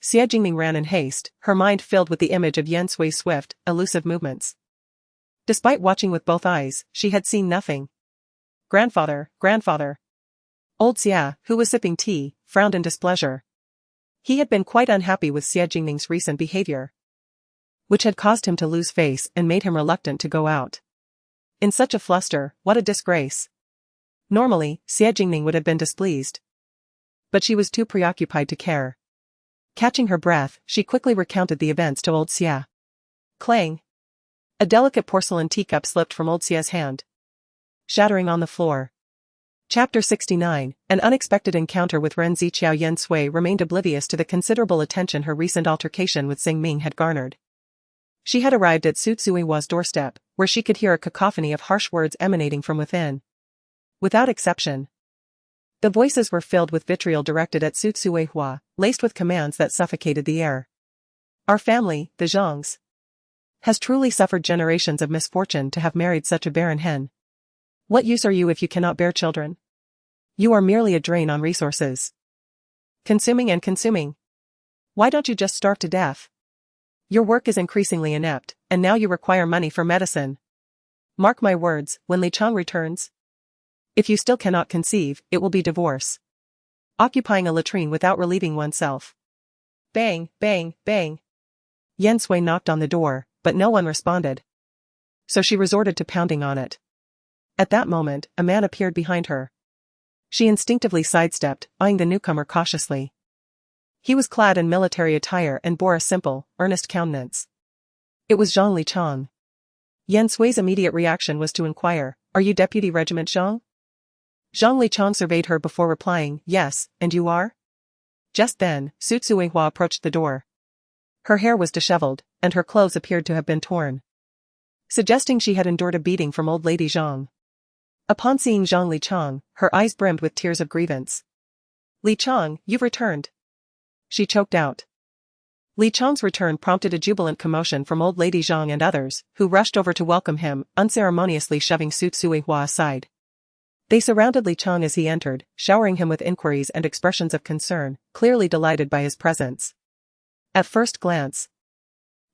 Xie Jingning ran in haste, her mind filled with the image of Yan Sui's swift, elusive movements. Despite watching with both eyes, she had seen nothing. Grandfather! Old Xia, who was sipping tea, frowned in displeasure. He had been quite unhappy with Xie Jingning's recent behavior, which had caused him to lose face and made him reluctant to go out. In such a fluster, what a disgrace. Normally, Xie Jingning would have been displeased, but she was too preoccupied to care. Catching her breath, she quickly recounted the events to old Xia. Clang! A delicate porcelain teacup slipped from old Xia's hand, shattering on the floor. Chapter 69, An unexpected encounter with Ren Ziqiao. Yan Sui remained oblivious to the considerable attention her recent altercation with Xing Ming had garnered. She had arrived at Su Tsuihua's doorstep, where she could hear a cacophony of harsh words emanating from within. Without exception, the voices were filled with vitriol directed at Su Tsuihua, laced with commands that suffocated the air. Our family, the Zhangs, has truly suffered generations of misfortune to have married such a barren hen. What use are you if you cannot bear children? You are merely a drain on resources. Consuming and consuming. Why don't you just starve to death? Your work is increasingly inept, and now you require money for medicine. Mark my words, when Li Chang returns, if you still cannot conceive, it will be divorce. Occupying a latrine without relieving oneself. Bang, bang, bang. Yan Sui knocked on the door, but no one responded. So she resorted to pounding on it. At that moment, a man appeared behind her. She instinctively sidestepped, eyeing the newcomer cautiously. He was clad in military attire and bore a simple, earnest countenance. It was Zhang Lichang. Yan Sui's immediate reaction was to inquire, "Are you Deputy Regiment Zhang?" Zhang Lichang surveyed her before replying, "Yes, and you are?" Just then, Su Tsuehua approached the door. Her hair was disheveled, and her clothes appeared to have been torn, suggesting she had endured a beating from old lady Zhang. Upon seeing Zhang Lichang, her eyes brimmed with tears of grievance. "Lichang, you've returned," she choked out. Li Chang's return prompted a jubilant commotion from old lady Zhang and others, who rushed over to welcome him, unceremoniously shoving Su Tsuehua aside. They surrounded Li Chang as he entered, showering him with inquiries and expressions of concern, clearly delighted by his presence. At first glance,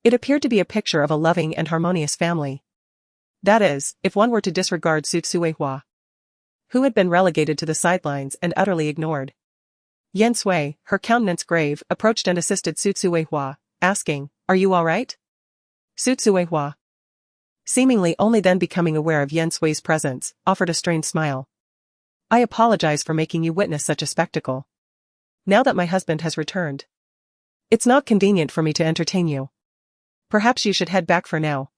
it appeared to be a picture of a loving and harmonious family. That is, if one were to disregard Su Tsuehua, who had been relegated to the sidelines and utterly ignored. Yan Sui, her countenance grave, approached and assisted Su Tsuehua, asking, "Are you all right?" Su Tsuehua, seemingly only then becoming aware of Yan Sui's presence, offered a strained smile. "I apologize for making you witness such a spectacle. Now that my husband has returned, it's not convenient for me to entertain you. Perhaps you should head back for now."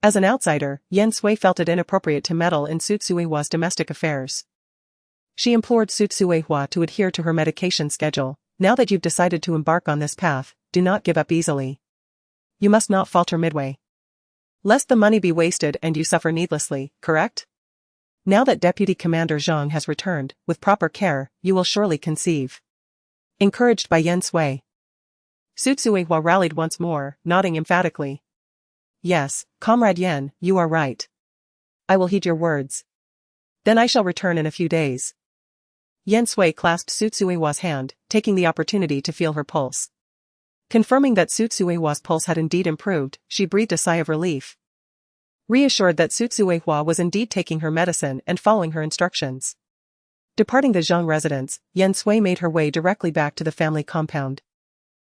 As an outsider, Yan Sui felt it inappropriate to meddle in Su Tsuehua's domestic affairs. She implored Su Tsuehua to adhere to her medication schedule. "Now that you've decided to embark on this path, do not give up easily. You must not falter midway, lest the money be wasted and you suffer needlessly, correct? Now that Deputy Commander Zhang has returned, with proper care, you will surely conceive." Encouraged by Yan Sui, Su Tsuehua rallied once more, nodding emphatically. "Yes, Comrade Yan, you are right. I will heed your words. Then I shall return in a few days." Yan Sui clasped Su Tsuehua's hand, taking the opportunity to feel her pulse. Confirming that Su Tsuehua's pulse had indeed improved, she breathed a sigh of relief. Reassured that Su Tsuehua was indeed taking her medicine and following her instructions. Departing the Zhang residence, Yan Sui made her way directly back to the family compound.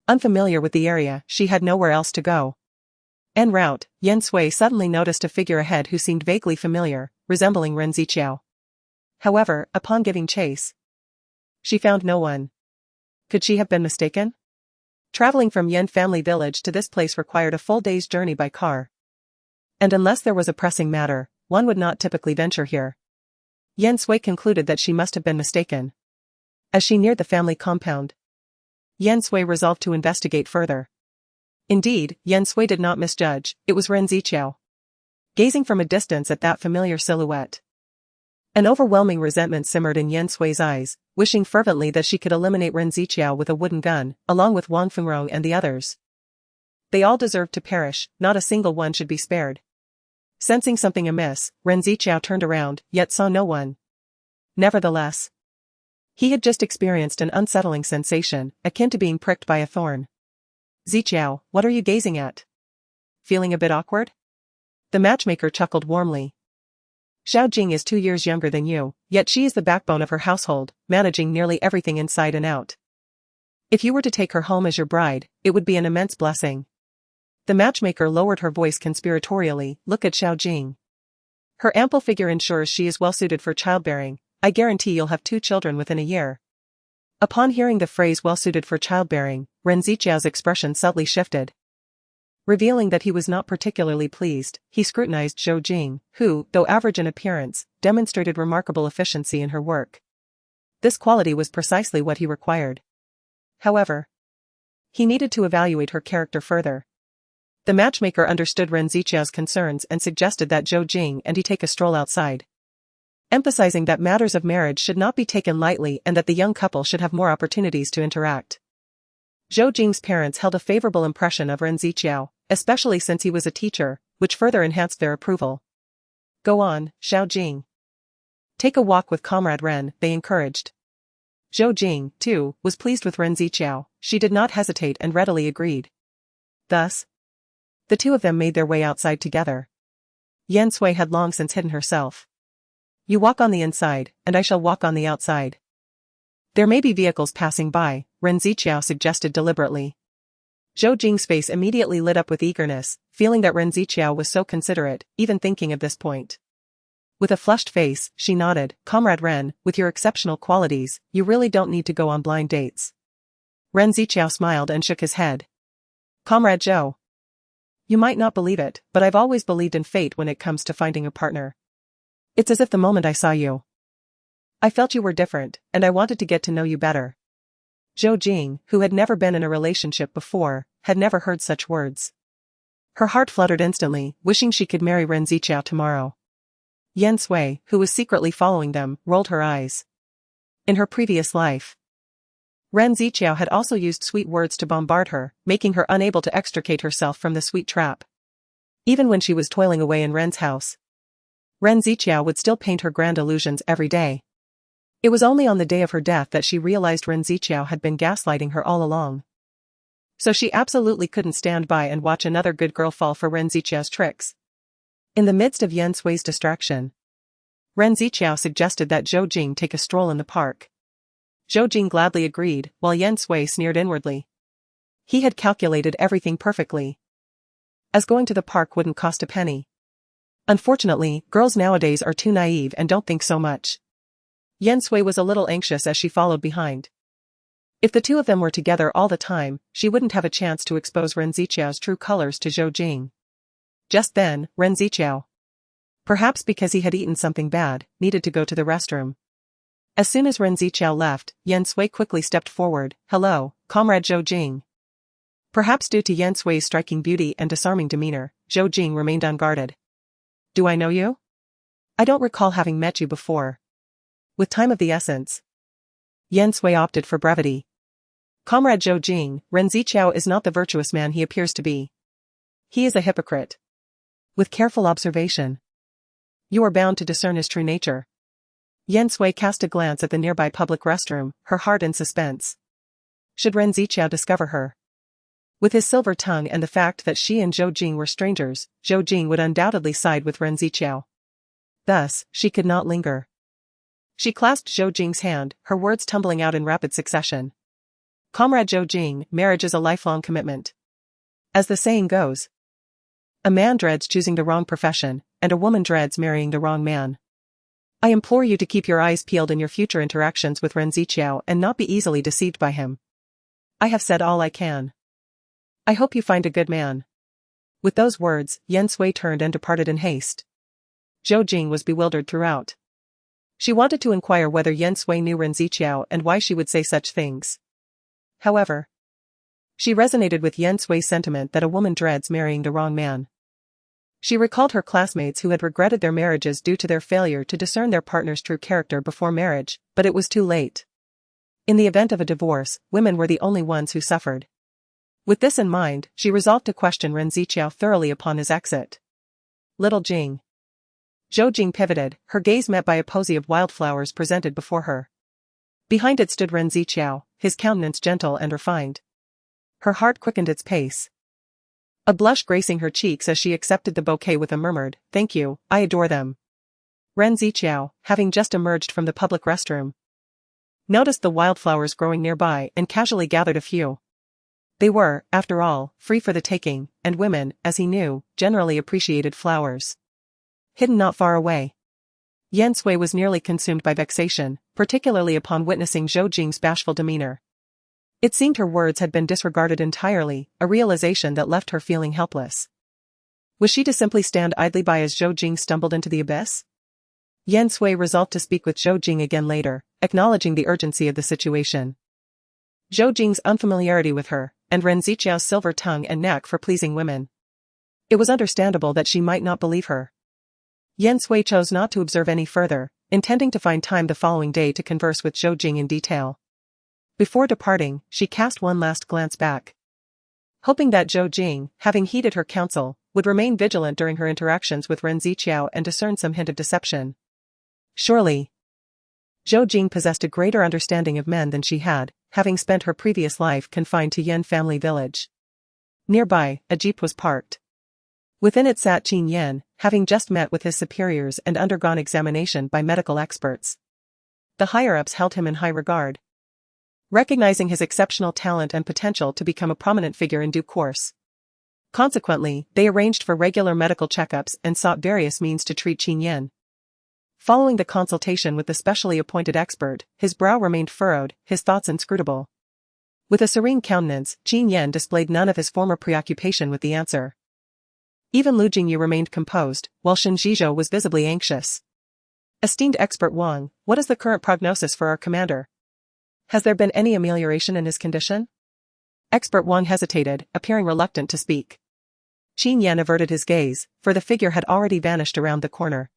Unfamiliar with the area, she had nowhere else to go. En route, Yan Sui suddenly noticed a figure ahead who seemed vaguely familiar, resembling Ren Ziqiao. However, upon giving chase, she found no one. Could she have been mistaken? Traveling from Yan family village to this place required a full day's journey by car. And unless there was a pressing matter, one would not typically venture here. Yan Sui concluded that she must have been mistaken. As she neared the family compound, Yan Sui resolved to investigate further. Indeed, Yan Sui did not misjudge, it was Ren Ziqiao. Gazing from a distance at that familiar silhouette, an overwhelming resentment simmered in Yan Sui's eyes, wishing fervently that she could eliminate Ren Ziqiao with a wooden gun, along with Wang Fengrong and the others. They all deserved to perish, not a single one should be spared. Sensing something amiss, Ren Ziqiao turned around, yet saw no one. Nevertheless, he had just experienced an unsettling sensation, akin to being pricked by a thorn. "Ziqiao, what are you gazing at? Feeling a bit awkward?" The matchmaker chuckled warmly. "Xiao Jing is 2 years younger than you, yet she is the backbone of her household, managing nearly everything inside and out. If you were to take her home as your bride, it would be an immense blessing." The matchmaker lowered her voice conspiratorially. "Look at Xiao Jing. Her ample figure ensures she is well suited for childbearing. I guarantee you'll have 2 children within a year." Upon hearing the phrase well suited for childbearing, Ren Ziqiao's expression subtly shifted. Revealing that he was not particularly pleased, he scrutinized Zhou Jing, who, though average in appearance, demonstrated remarkable efficiency in her work. This quality was precisely what he required. However, he needed to evaluate her character further. The matchmaker understood Ren Ziqiao's concerns and suggested that Zhou Jing and he take a stroll outside, emphasizing that matters of marriage should not be taken lightly and that the young couple should have more opportunities to interact. Zhou Jing's parents held a favorable impression of Ren Ziqiao, especially since he was a teacher, which further enhanced their approval. "Go on, Xiao Jing. Take a walk with Comrade Ren," they encouraged. Zhou Jing, too, was pleased with Ren Ziqiao. She did not hesitate and readily agreed. Thus, the two of them made their way outside together. Yan Sui had long since hidden herself. "You walk on the inside, and I shall walk on the outside. There may be vehicles passing by," Ren Ziqiao suggested deliberately. Zhou Jing's face immediately lit up with eagerness, feeling that Ren Ziqiao was so considerate, even thinking of this point. With a flushed face, she nodded. "Comrade Ren, with your exceptional qualities, you really don't need to go on blind dates." Ren Ziqiao smiled and shook his head. "Comrade Zhou, you might not believe it, but I've always believed in fate when it comes to finding a partner. It's as if the moment I saw you, I felt you were different, and I wanted to get to know you better." Zhou Jing, who had never been in a relationship before, had never heard such words. Her heart fluttered instantly, wishing she could marry Ren Ziqiao tomorrow. Yan Sui, who was secretly following them, rolled her eyes. In her previous life, Ren Ziqiao had also used sweet words to bombard her, making her unable to extricate herself from the sweet trap. Even when she was toiling away in Ren's house, Ren Ziqiao would still paint her grand illusions every day. It was only on the day of her death that she realized Ren Ziqiao had been gaslighting her all along. So she absolutely couldn't stand by and watch another good girl fall for Ren Ziqiao's tricks. In the midst of Yan Sui's distraction, Ren Ziqiao suggested that Zhou Jing take a stroll in the park. Zhou Jing gladly agreed, while Yan Sui sneered inwardly. He had calculated everything perfectly, as going to the park wouldn't cost a penny. Unfortunately, girls nowadays are too naive and don't think so much. Yan Sui was a little anxious as she followed behind. If the two of them were together all the time, she wouldn't have a chance to expose Ren Ziqiao's true colors to Zhou Jing. Just then, Ren Ziqiao, perhaps because he had eaten something bad, needed to go to the restroom. As soon as Ren Ziqiao left, Yan Sui quickly stepped forward. "Hello, Comrade Zhou Jing." Perhaps due to Yan Sui's striking beauty and disarming demeanor, Zhou Jing remained unguarded. "Do I know you? I don't recall having met you before." With time of the essence, Yan Sui opted for brevity. "Comrade Zhou Jing, Ren Ziqiao is not the virtuous man he appears to be. He is a hypocrite. With careful observation, you are bound to discern his true nature." Yan Sui cast a glance at the nearby public restroom, her heart in suspense. Should Ren Ziqiao discover her? With his silver tongue and the fact that she and Zhou Jing were strangers, Zhou Jing would undoubtedly side with Ren Ziqiao. Thus, she could not linger. She clasped Zhou Jing's hand, her words tumbling out in rapid succession. "Comrade Zhou Jing, marriage is a lifelong commitment. As the saying goes, a man dreads choosing the wrong profession, and a woman dreads marrying the wrong man. I implore you to keep your eyes peeled in your future interactions with Ren Ziqiao and not be easily deceived by him. I have said all I can. I hope you find a good man." With those words, Yan Sui turned and departed in haste. Zhou Jing was bewildered throughout. She wanted to inquire whether Yan Sui knew Ren Ziqiao and why she would say such things. However, she resonated with Yan Sui's sentiment that a woman dreads marrying the wrong man. She recalled her classmates who had regretted their marriages due to their failure to discern their partner's true character before marriage, but it was too late. In the event of a divorce, women were the only ones who suffered. With this in mind, she resolved to question Ren Ziqiao thoroughly upon his exit. "Little Jing." Zhou Jing pivoted, her gaze met by a posy of wildflowers presented before her. Behind it stood Ren Ziqiao, his countenance gentle and refined. Her heart quickened its pace, a blush gracing her cheeks as she accepted the bouquet with a murmured, "Thank you, I adore them." Ren Ziqiao, having just emerged from the public restroom, noticed the wildflowers growing nearby and casually gathered a few. They were, after all, free for the taking, and women, as he knew, generally appreciated flowers. Hidden not far away, Yan Sui was nearly consumed by vexation, particularly upon witnessing Zhou Jing's bashful demeanor. It seemed her words had been disregarded entirely, a realization that left her feeling helpless. Was she to simply stand idly by as Zhou Jing stumbled into the abyss? Yan Sui resolved to speak with Zhou Jing again later, acknowledging the urgency of the situation. Zhou Jing's unfamiliarity with her, and Ren Ziqiao's silver tongue and knack for pleasing women. It was understandable that she might not believe her. Yan Sui chose not to observe any further, intending to find time the following day to converse with Zhou Jing in detail. Before departing, she cast one last glance back, hoping that Zhou Jing, having heeded her counsel, would remain vigilant during her interactions with Ren Ziqiao and discern some hint of deception. Surely, Zhou Jing possessed a greater understanding of men than she had, having spent her previous life confined to Yan family village. Nearby, a jeep was parked. Within it sat Qin Yan, having just met with his superiors and undergone examination by medical experts. The higher-ups held him in high regard, recognizing his exceptional talent and potential to become a prominent figure in due course. Consequently, they arranged for regular medical checkups and sought various means to treat Qin Yan. Following the consultation with the specially appointed expert, his brow remained furrowed, his thoughts inscrutable. With a serene countenance, Qin Yan displayed none of his former preoccupation with the answer. Even Lu Jingyu remained composed, while Shen Zhizhou was visibly anxious. "Esteemed expert Wang, what is the current prognosis for our commander?" Has there been any amelioration in his condition? Expert Wang hesitated, appearing reluctant to speak. Qin Yan averted his gaze, for the figure had already vanished around the corner.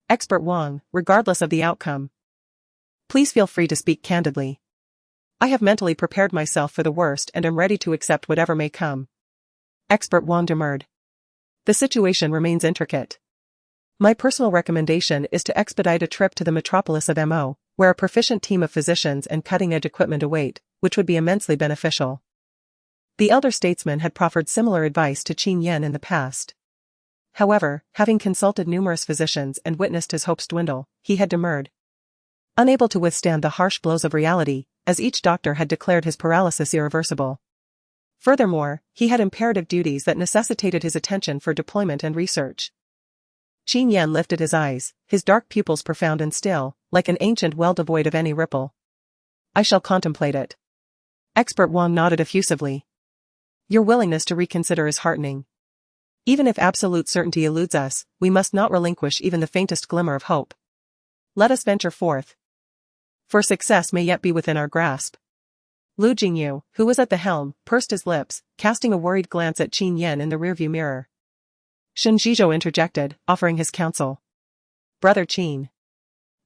Expert Wang, regardless of the outcome. Please feel free to speak candidly. I have mentally prepared myself for the worst and am ready to accept whatever may come. Expert Wang demurred. The situation remains intricate. My personal recommendation is to expedite a trip to the metropolis of Mo, where a proficient team of physicians and cutting-edge equipment await, which would be immensely beneficial. The elder statesman had proffered similar advice to Qin Yan in the past. However, having consulted numerous physicians and witnessed his hopes dwindle, he had demurred. Unable to withstand the harsh blows of reality, as each doctor had declared his paralysis irreversible. Furthermore, he had imperative duties that necessitated his attention for deployment and research. Qin Yan lifted his eyes, his dark pupils profound and still, like an ancient well devoid of any ripple. I shall contemplate it. Expert Wang nodded effusively. Your willingness to reconsider is heartening. Even if absolute certainty eludes us, we must not relinquish even the faintest glimmer of hope. Let us venture forth. For success may yet be within our grasp. Lu Jingyu, who was at the helm, pursed his lips, casting a worried glance at Qin Yan in the rearview mirror. Shen Zhizhou interjected, offering his counsel. Brother Qin.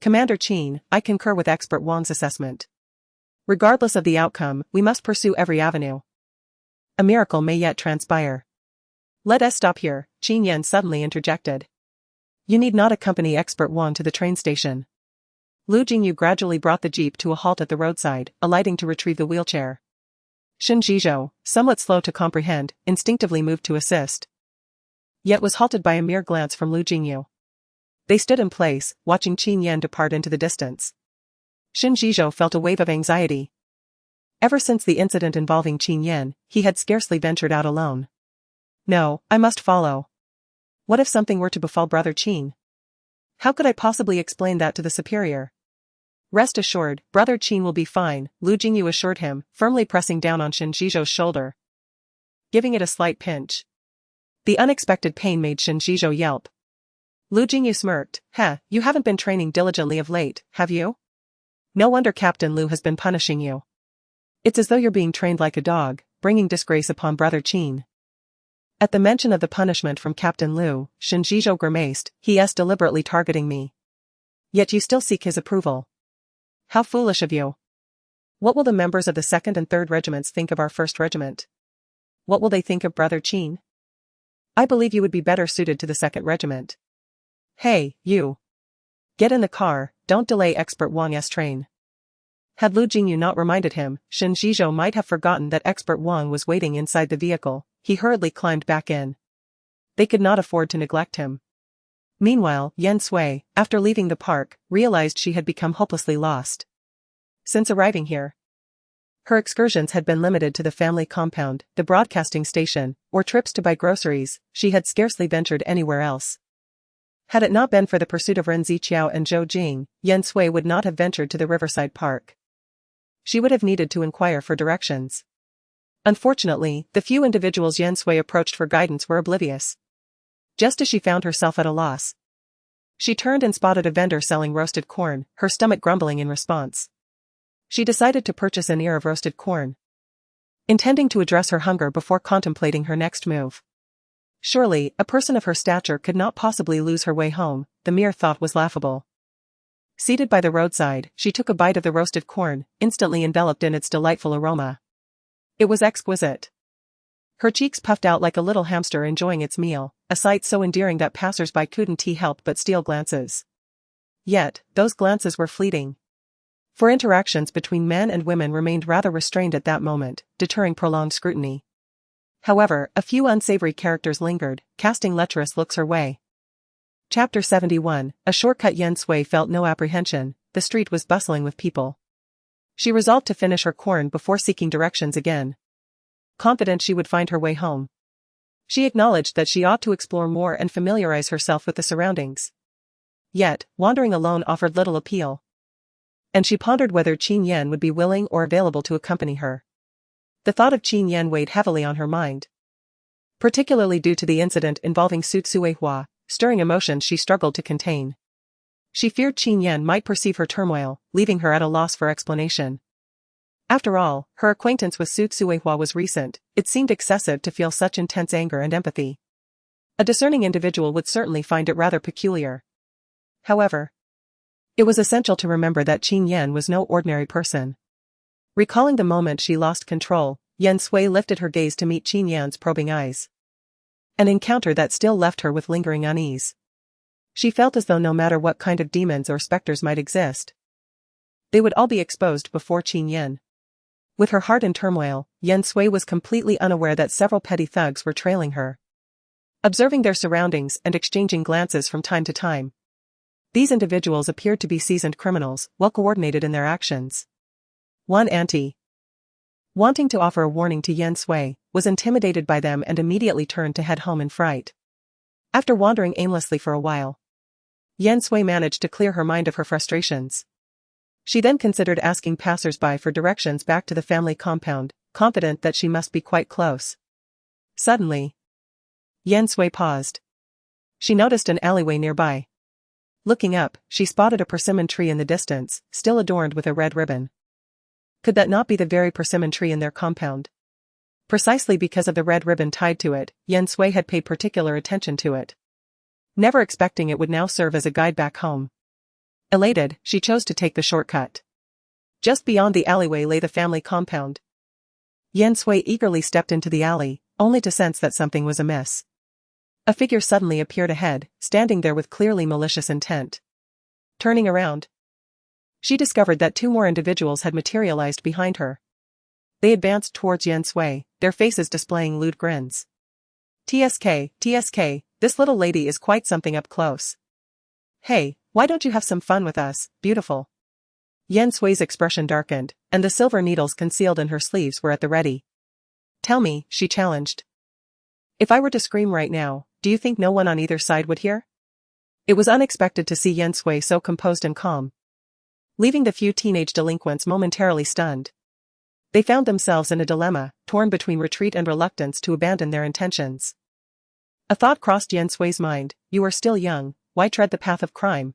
Commander Qin, I concur with Expert Wang's assessment. Regardless of the outcome, we must pursue every avenue. A miracle may yet transpire. Let us stop here, Qin Yan suddenly interjected. You need not accompany Expert Wang to the train station. Lu Jingyu gradually brought the jeep to a halt at the roadside, alighting to retrieve the wheelchair. Shen Zhizhou, somewhat slow to comprehend, instinctively moved to assist. Yet was halted by a mere glance from Lu Jingyu. They stood in place, watching Qin Yan depart into the distance. Shen Zhizhou felt a wave of anxiety. Ever since the incident involving Qin Yan, he had scarcely ventured out alone. No, I must follow. What if something were to befall Brother Qin? How could I possibly explain that to the superior? Rest assured, Brother Qin will be fine, Lu Jingyu assured him, firmly pressing down on Shen Zhizhou's shoulder. Giving it a slight pinch. The unexpected pain made Shen Zhizhou yelp. Lu Jingyu smirked. You haven't been training diligently of late, have you? No wonder Captain Lu has been punishing you. It's as though you're being trained like a dog, bringing disgrace upon Brother Qin. At the mention of the punishment from Captain Lu, Shen Zhizhou grimaced. He is deliberately targeting me. Yet you still seek his approval. How foolish of you. What will the members of the 2nd and 3rd regiments think of our 1st regiment? What will they think of Brother Qin? I believe you would be better suited to the 2nd regiment. Hey, you. Get in the car, don't delay Expert Wang's train. Had Lu Jingyu not reminded him, Shen Zhizhou might have forgotten that Expert Wang was waiting inside the vehicle. He hurriedly climbed back in. They could not afford to neglect him. Meanwhile, Yan Sui, after leaving the park, realized she had become hopelessly lost. Since arriving here, her excursions had been limited to the family compound, the broadcasting station, or trips to buy groceries. She had scarcely ventured anywhere else. Had it not been for the pursuit of Ren Ziqiao and Zhou Jing, Yan Sui would not have ventured to the riverside park. She would have needed to inquire for directions. Unfortunately, the few individuals Yan Sui approached for guidance were oblivious. Just as she found herself at a loss, she turned and spotted a vendor selling roasted corn, her stomach grumbling in response. She decided to purchase an ear of roasted corn, intending to address her hunger before contemplating her next move. Surely, a person of her stature could not possibly lose her way home. The mere thought was laughable. Seated by the roadside, she took a bite of the roasted corn, instantly enveloped in its delightful aroma. It was exquisite. Her cheeks puffed out like a little hamster enjoying its meal, a sight so endearing that passers-by couldn't help but steal glances. Yet, those glances were fleeting. For interactions between men and women remained rather restrained at that moment, deterring prolonged scrutiny. However, a few unsavory characters lingered, casting lecherous looks her way. Chapter 71, A Shortcut. Yan Sui felt no apprehension. The street was bustling with people. She resolved to finish her corn before seeking directions again. Confident she would find her way home, she acknowledged that she ought to explore more and familiarize herself with the surroundings. Yet, wandering alone offered little appeal. And she pondered whether Qin Yan would be willing or available to accompany her. The thought of Qin Yan weighed heavily on her mind. Particularly due to the incident involving Su Tsuehua, stirring emotions she struggled to contain. She feared Qin Yan might perceive her turmoil, leaving her at a loss for explanation. After all, her acquaintance with Su Tsuehua was recent. It seemed excessive to feel such intense anger and empathy. A discerning individual would certainly find it rather peculiar. However, it was essential to remember that Qin Yan was no ordinary person. Recalling the moment she lost control, Yan Sui lifted her gaze to meet Qin Yan's probing eyes. An encounter that still left her with lingering unease. She felt as though no matter what kind of demons or specters might exist, they would all be exposed before Qin Yan. With her heart in turmoil, Yan Sui was completely unaware that several petty thugs were trailing her, observing their surroundings and exchanging glances from time to time. These individuals appeared to be seasoned criminals, well coordinated in their actions. One auntie, wanting to offer a warning to Yan Sui, was intimidated by them and immediately turned to head home in fright. After wandering aimlessly for a while, Yan Sui managed to clear her mind of her frustrations. She then considered asking passers-by for directions back to the family compound, confident that she must be quite close. Suddenly, Yan Sui paused. She noticed an alleyway nearby. Looking up, she spotted a persimmon tree in the distance, still adorned with a red ribbon. Could that not be the very persimmon tree in their compound? Precisely because of the red ribbon tied to it, Yan Sui had paid particular attention to it, never expecting it would now serve as a guide back home. Elated, she chose to take the shortcut. Just beyond the alleyway lay the family compound. Yan Sui eagerly stepped into the alley, only to sense that something was amiss. A figure suddenly appeared ahead, standing there with clearly malicious intent. Turning around, she discovered that two more individuals had materialized behind her. They advanced towards Yan Sui, their faces displaying lewd grins. TSK, this little lady is quite something up close. Hey, why don't you have some fun with us, beautiful? Yan Sui's expression darkened, and the silver needles concealed in her sleeves were at the ready. Tell me, she challenged. If I were to scream right now, do you think no one on either side would hear? It was unexpected to see Yan Sui so composed and calm, leaving the few teenage delinquents momentarily stunned. They found themselves in a dilemma, torn between retreat and reluctance to abandon their intentions. A thought crossed Yan Sui's mind: you are still young, why tread the path of crime?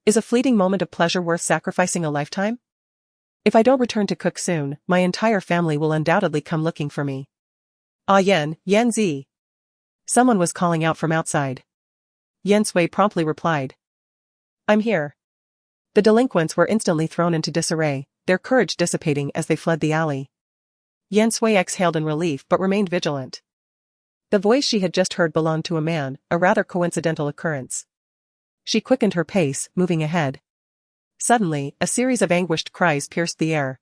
Is a fleeting moment of pleasure worth sacrificing a lifetime? If I don't return to cook soon, my entire family will undoubtedly come looking for me. Ah Yan Zi. Someone was calling out from outside. Yan Sui promptly replied. I'm here. The delinquents were instantly thrown into disarray, their courage dissipating as they fled the alley. Yan Sui exhaled in relief but remained vigilant. The voice she had just heard belonged to a man, a rather coincidental occurrence. She quickened her pace, moving ahead. Suddenly, a series of anguished cries pierced the air.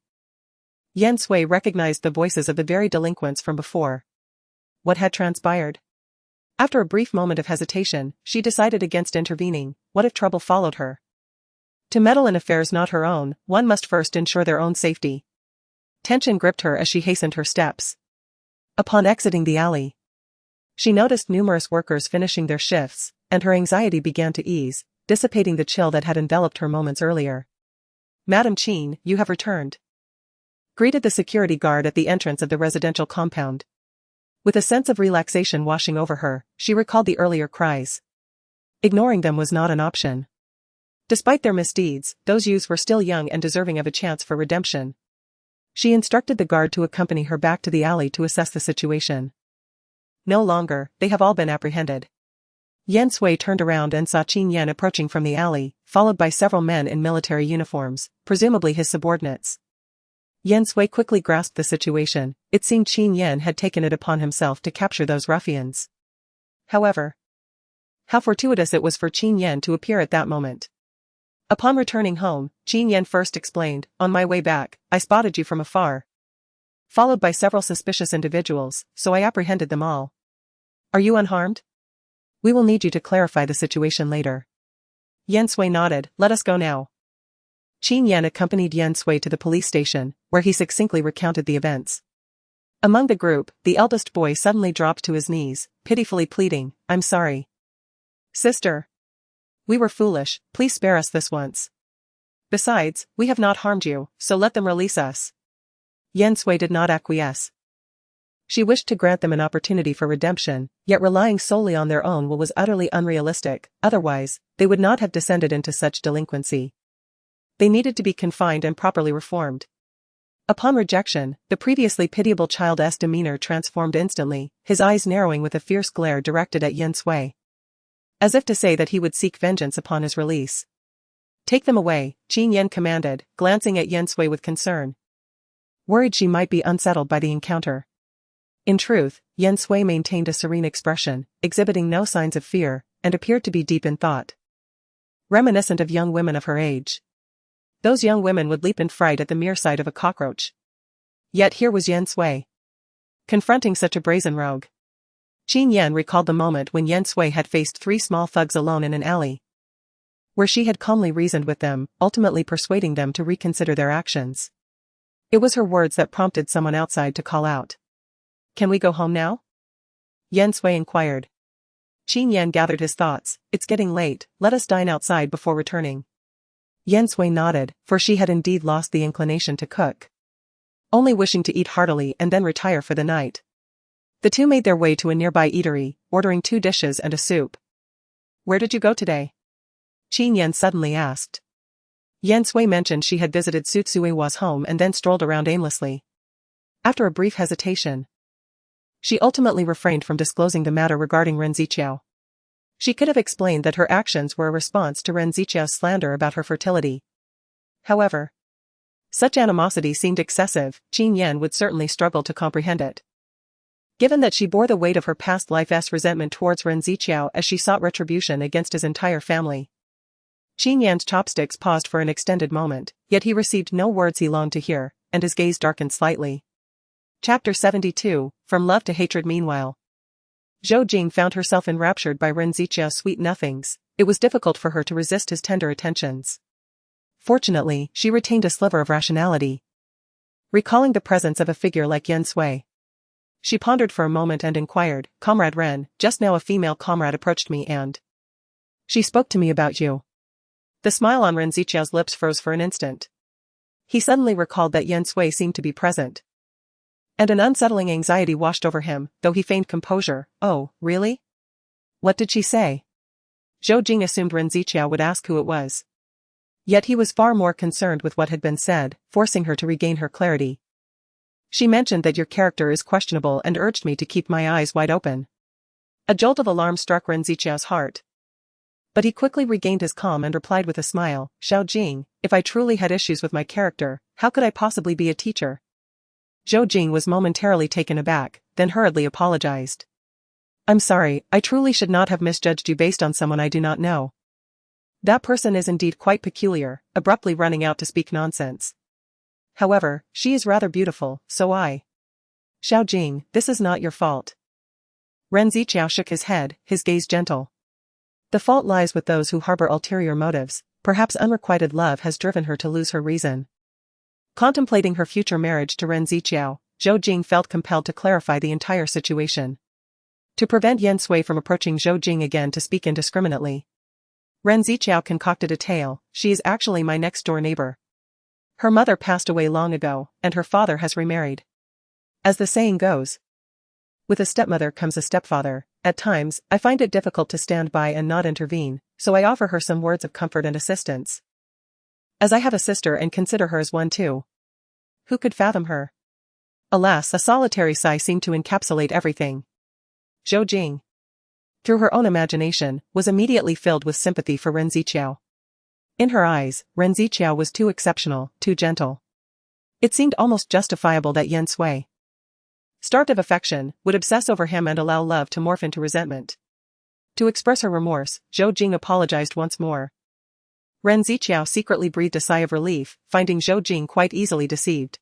Yan Sui recognized the voices of the very delinquents from before. What had transpired? After a brief moment of hesitation, she decided against intervening. What if trouble followed her? To meddle in affairs not her own, one must first ensure their own safety. Tension gripped her as she hastened her steps. Upon exiting the alley, she noticed numerous workers finishing their shifts, and her anxiety began to ease, dissipating the chill that had enveloped her moments earlier. Madam Qin, you have returned, greeted the security guard at the entrance of the residential compound. With a sense of relaxation washing over her, she recalled the earlier cries. Ignoring them was not an option. Despite their misdeeds, those youths were still young and deserving of a chance for redemption. She instructed the guard to accompany her back to the alley to assess the situation. No longer, they have all been apprehended. Yan Sui turned around and saw Qin Yan approaching from the alley, followed by several men in military uniforms, presumably his subordinates. Yan Sui quickly grasped the situation. It seemed Qin Yan had taken it upon himself to capture those ruffians. However, how fortuitous it was for Qin Yan to appear at that moment. Upon returning home, Qin Yan first explained, on my way back, I spotted you from afar, followed by several suspicious individuals, so I apprehended them all. Are you unharmed? We will need you to clarify the situation later. Yan Sui nodded. Let us go now. Qin Yan accompanied Yan Sui to the police station, where he succinctly recounted the events. Among the group, the eldest boy suddenly dropped to his knees, pitifully pleading, I'm sorry. Sister. We were foolish, please spare us this once. Besides, we have not harmed you, so let them release us. Yan Sui did not acquiesce. She wished to grant them an opportunity for redemption, yet relying solely on their own will was utterly unrealistic, otherwise, they would not have descended into such delinquency. They needed to be confined and properly reformed. Upon rejection, the previously pitiable child's demeanor transformed instantly, his eyes narrowing with a fierce glare directed at Yan Sui. As if to say that he would seek vengeance upon his release. Take them away, Qin Yan commanded, glancing at Yan Sui with concern. Worried she might be unsettled by the encounter. In truth, Yan Sui maintained a serene expression, exhibiting no signs of fear, and appeared to be deep in thought. Reminiscent of young women of her age. Those young women would leap in fright at the mere sight of a cockroach. Yet here was Yan Sui, confronting such a brazen rogue. Qin Yan recalled the moment when Yan Sui had faced 3 small thugs alone in an alley, where she had calmly reasoned with them, ultimately persuading them to reconsider their actions. It was her words that prompted someone outside to call out. Can we go home now? Yan Sui inquired. Qin Yan gathered his thoughts. It's getting late, let us dine outside before returning. Yan Sui nodded, for she had indeed lost the inclination to cook, only wishing to eat heartily and then retire for the night. The two made their way to a nearby eatery, ordering 2 dishes and a soup. Where did you go today? Qin Yan suddenly asked. Yan Sui mentioned she had visited Su Tsuiwa's home and then strolled around aimlessly. After a brief hesitation, she ultimately refrained from disclosing the matter regarding Ren Ziqiao. She could have explained that her actions were a response to Ren Ziqiao's slander about her fertility. However, such animosity seemed excessive. Qin Yan would certainly struggle to comprehend it, given that she bore the weight of her past life's resentment towards Ren Ziqiao as she sought retribution against his entire family. Qin Yan's chopsticks paused for an extended moment, yet he received no words he longed to hear, and his gaze darkened slightly. Chapter 72, From Love to Hatred. Meanwhile, Zhou Jing found herself enraptured by Ren Ziqiao's sweet nothings. It was difficult for her to resist his tender attentions. Fortunately, she retained a sliver of rationality, recalling the presence of a figure like Yan Sui. She pondered for a moment and inquired, Comrade Ren, just now a female comrade approached me and she spoke to me about you. The smile on Ren Ziqiao's lips froze for an instant. He suddenly recalled that Yan Sui seemed to be present, and an unsettling anxiety washed over him, though he feigned composure. Oh, really? What did she say? Zhou Jing assumed Ren Ziqiao would ask who it was. Yet he was far more concerned with what had been said, forcing her to regain her clarity. She mentioned that your character is questionable and urged me to keep my eyes wide open. A jolt of alarm struck Ren Ziqiao's heart, but he quickly regained his calm and replied with a smile, Zhou Jing, if I truly had issues with my character, how could I possibly be a teacher? Zhou Jing was momentarily taken aback, then hurriedly apologized. I'm sorry, I truly should not have misjudged you based on someone I do not know. That person is indeed quite peculiar, abruptly running out to speak nonsense. However, she is rather beautiful, so Zhou Jing, this is not your fault. Ren Ziqiao shook his head, his gaze gentle. The fault lies with those who harbor ulterior motives. Perhaps unrequited love has driven her to lose her reason. Contemplating her future marriage to Ren Ziqiao, Zhou Jing felt compelled to clarify the entire situation, to prevent Yan Sui from approaching Zhou Jing again to speak indiscriminately. Ren Ziqiao concocted a tale. She is actually my next-door neighbor. Her mother passed away long ago, and her father has remarried. As the saying goes, with a stepmother comes a stepfather. At times, I find it difficult to stand by and not intervene, so I offer her some words of comfort and assistance, as I have a sister and consider her as one too. Who could fathom her? Alas, a solitary sigh seemed to encapsulate everything. Zhou Jing, through her own imagination, was immediately filled with sympathy for Ren Ziqiao. In her eyes, Ren Ziqiao was too exceptional, too gentle. It seemed almost justifiable that Yan Sui, starved of affection, would obsess over him and allow love to morph into resentment. To express her remorse, Zhou Jing apologized once more. Ren Ziqiao secretly breathed a sigh of relief, finding Zhou Jing quite easily deceived.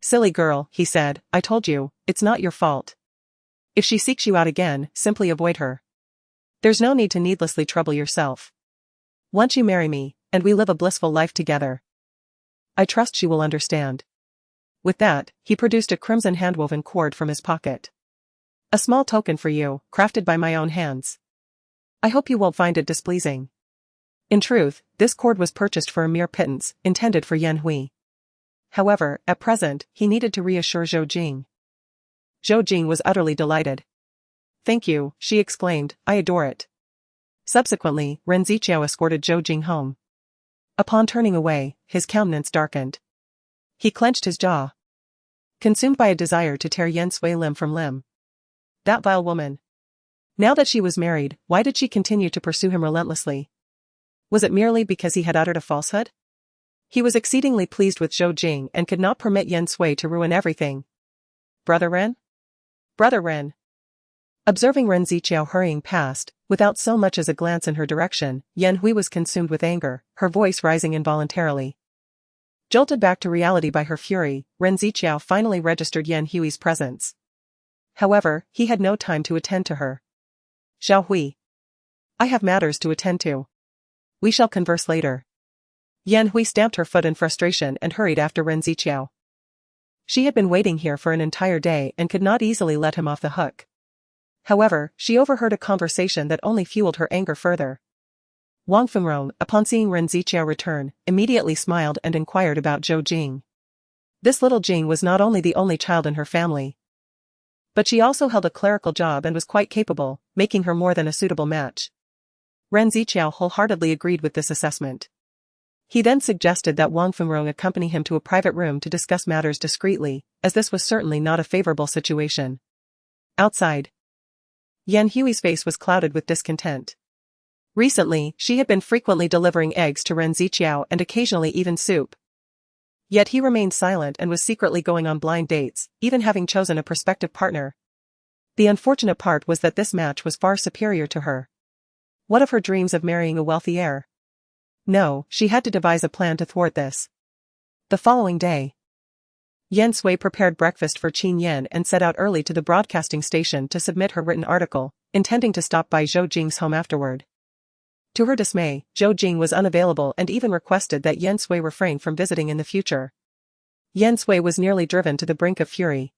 Silly girl, he said, I told you, it's not your fault. If she seeks you out again, simply avoid her. There's no need to needlessly trouble yourself. Once you marry me, and we live a blissful life together, I trust she will understand. With that, he produced a crimson handwoven cord from his pocket. A small token for you, crafted by my own hands. I hope you won't find it displeasing. In truth, this cord was purchased for a mere pittance, intended for Yan Hui. However, at present, he needed to reassure Zhou Jing. Zhou Jing was utterly delighted. Thank you, she exclaimed, I adore it. Subsequently, Ren Ziqiao escorted Zhou Jing home. Upon turning away, his countenance darkened. He clenched his jaw, consumed by a desire to tear Yan Sui limb from limb. That vile woman. Now that she was married, why did she continue to pursue him relentlessly? Was it merely because he had uttered a falsehood? He was exceedingly pleased with Zhou Jing and could not permit Yan Sui to ruin everything. Brother Ren? Brother Ren. Observing Ren Ziqiao hurrying past, without so much as a glance in her direction, Yan Hui was consumed with anger, her voice rising involuntarily. Jolted back to reality by her fury, Ren Ziqiao finally registered Yan Hui's presence. However, he had no time to attend to her. Xiao Hui. I have matters to attend to. We shall converse later. Yan Hui stamped her foot in frustration and hurried after Ren Ziqiao. She had been waiting here for an entire day and could not easily let him off the hook. However, she overheard a conversation that only fueled her anger further. Wang Fengrong, upon seeing Ren Ziqiao return, immediately smiled and inquired about Zhou Jing. This little Jing was not only the only child in her family, but she also held a clerical job and was quite capable, making her more than a suitable match. Ren Ziqiao wholeheartedly agreed with this assessment. He then suggested that Wang Fengrong accompany him to a private room to discuss matters discreetly, as this was certainly not a favorable situation. Outside, Yan Hui's face was clouded with discontent. Recently, she had been frequently delivering eggs to Ren Ziqiao and occasionally even soup. Yet he remained silent and was secretly going on blind dates, even having chosen a prospective partner. The unfortunate part was that this match was far superior to her. What of her dreams of marrying a wealthy heir? No, she had to devise a plan to thwart this. The following day, Yan Sui prepared breakfast for Qin Yan and set out early to the broadcasting station to submit her written article, intending to stop by Zhou Jing's home afterward. To her dismay, Zhou Jing was unavailable and even requested that Yan Sui refrain from visiting in the future. Yan Sui was nearly driven to the brink of fury.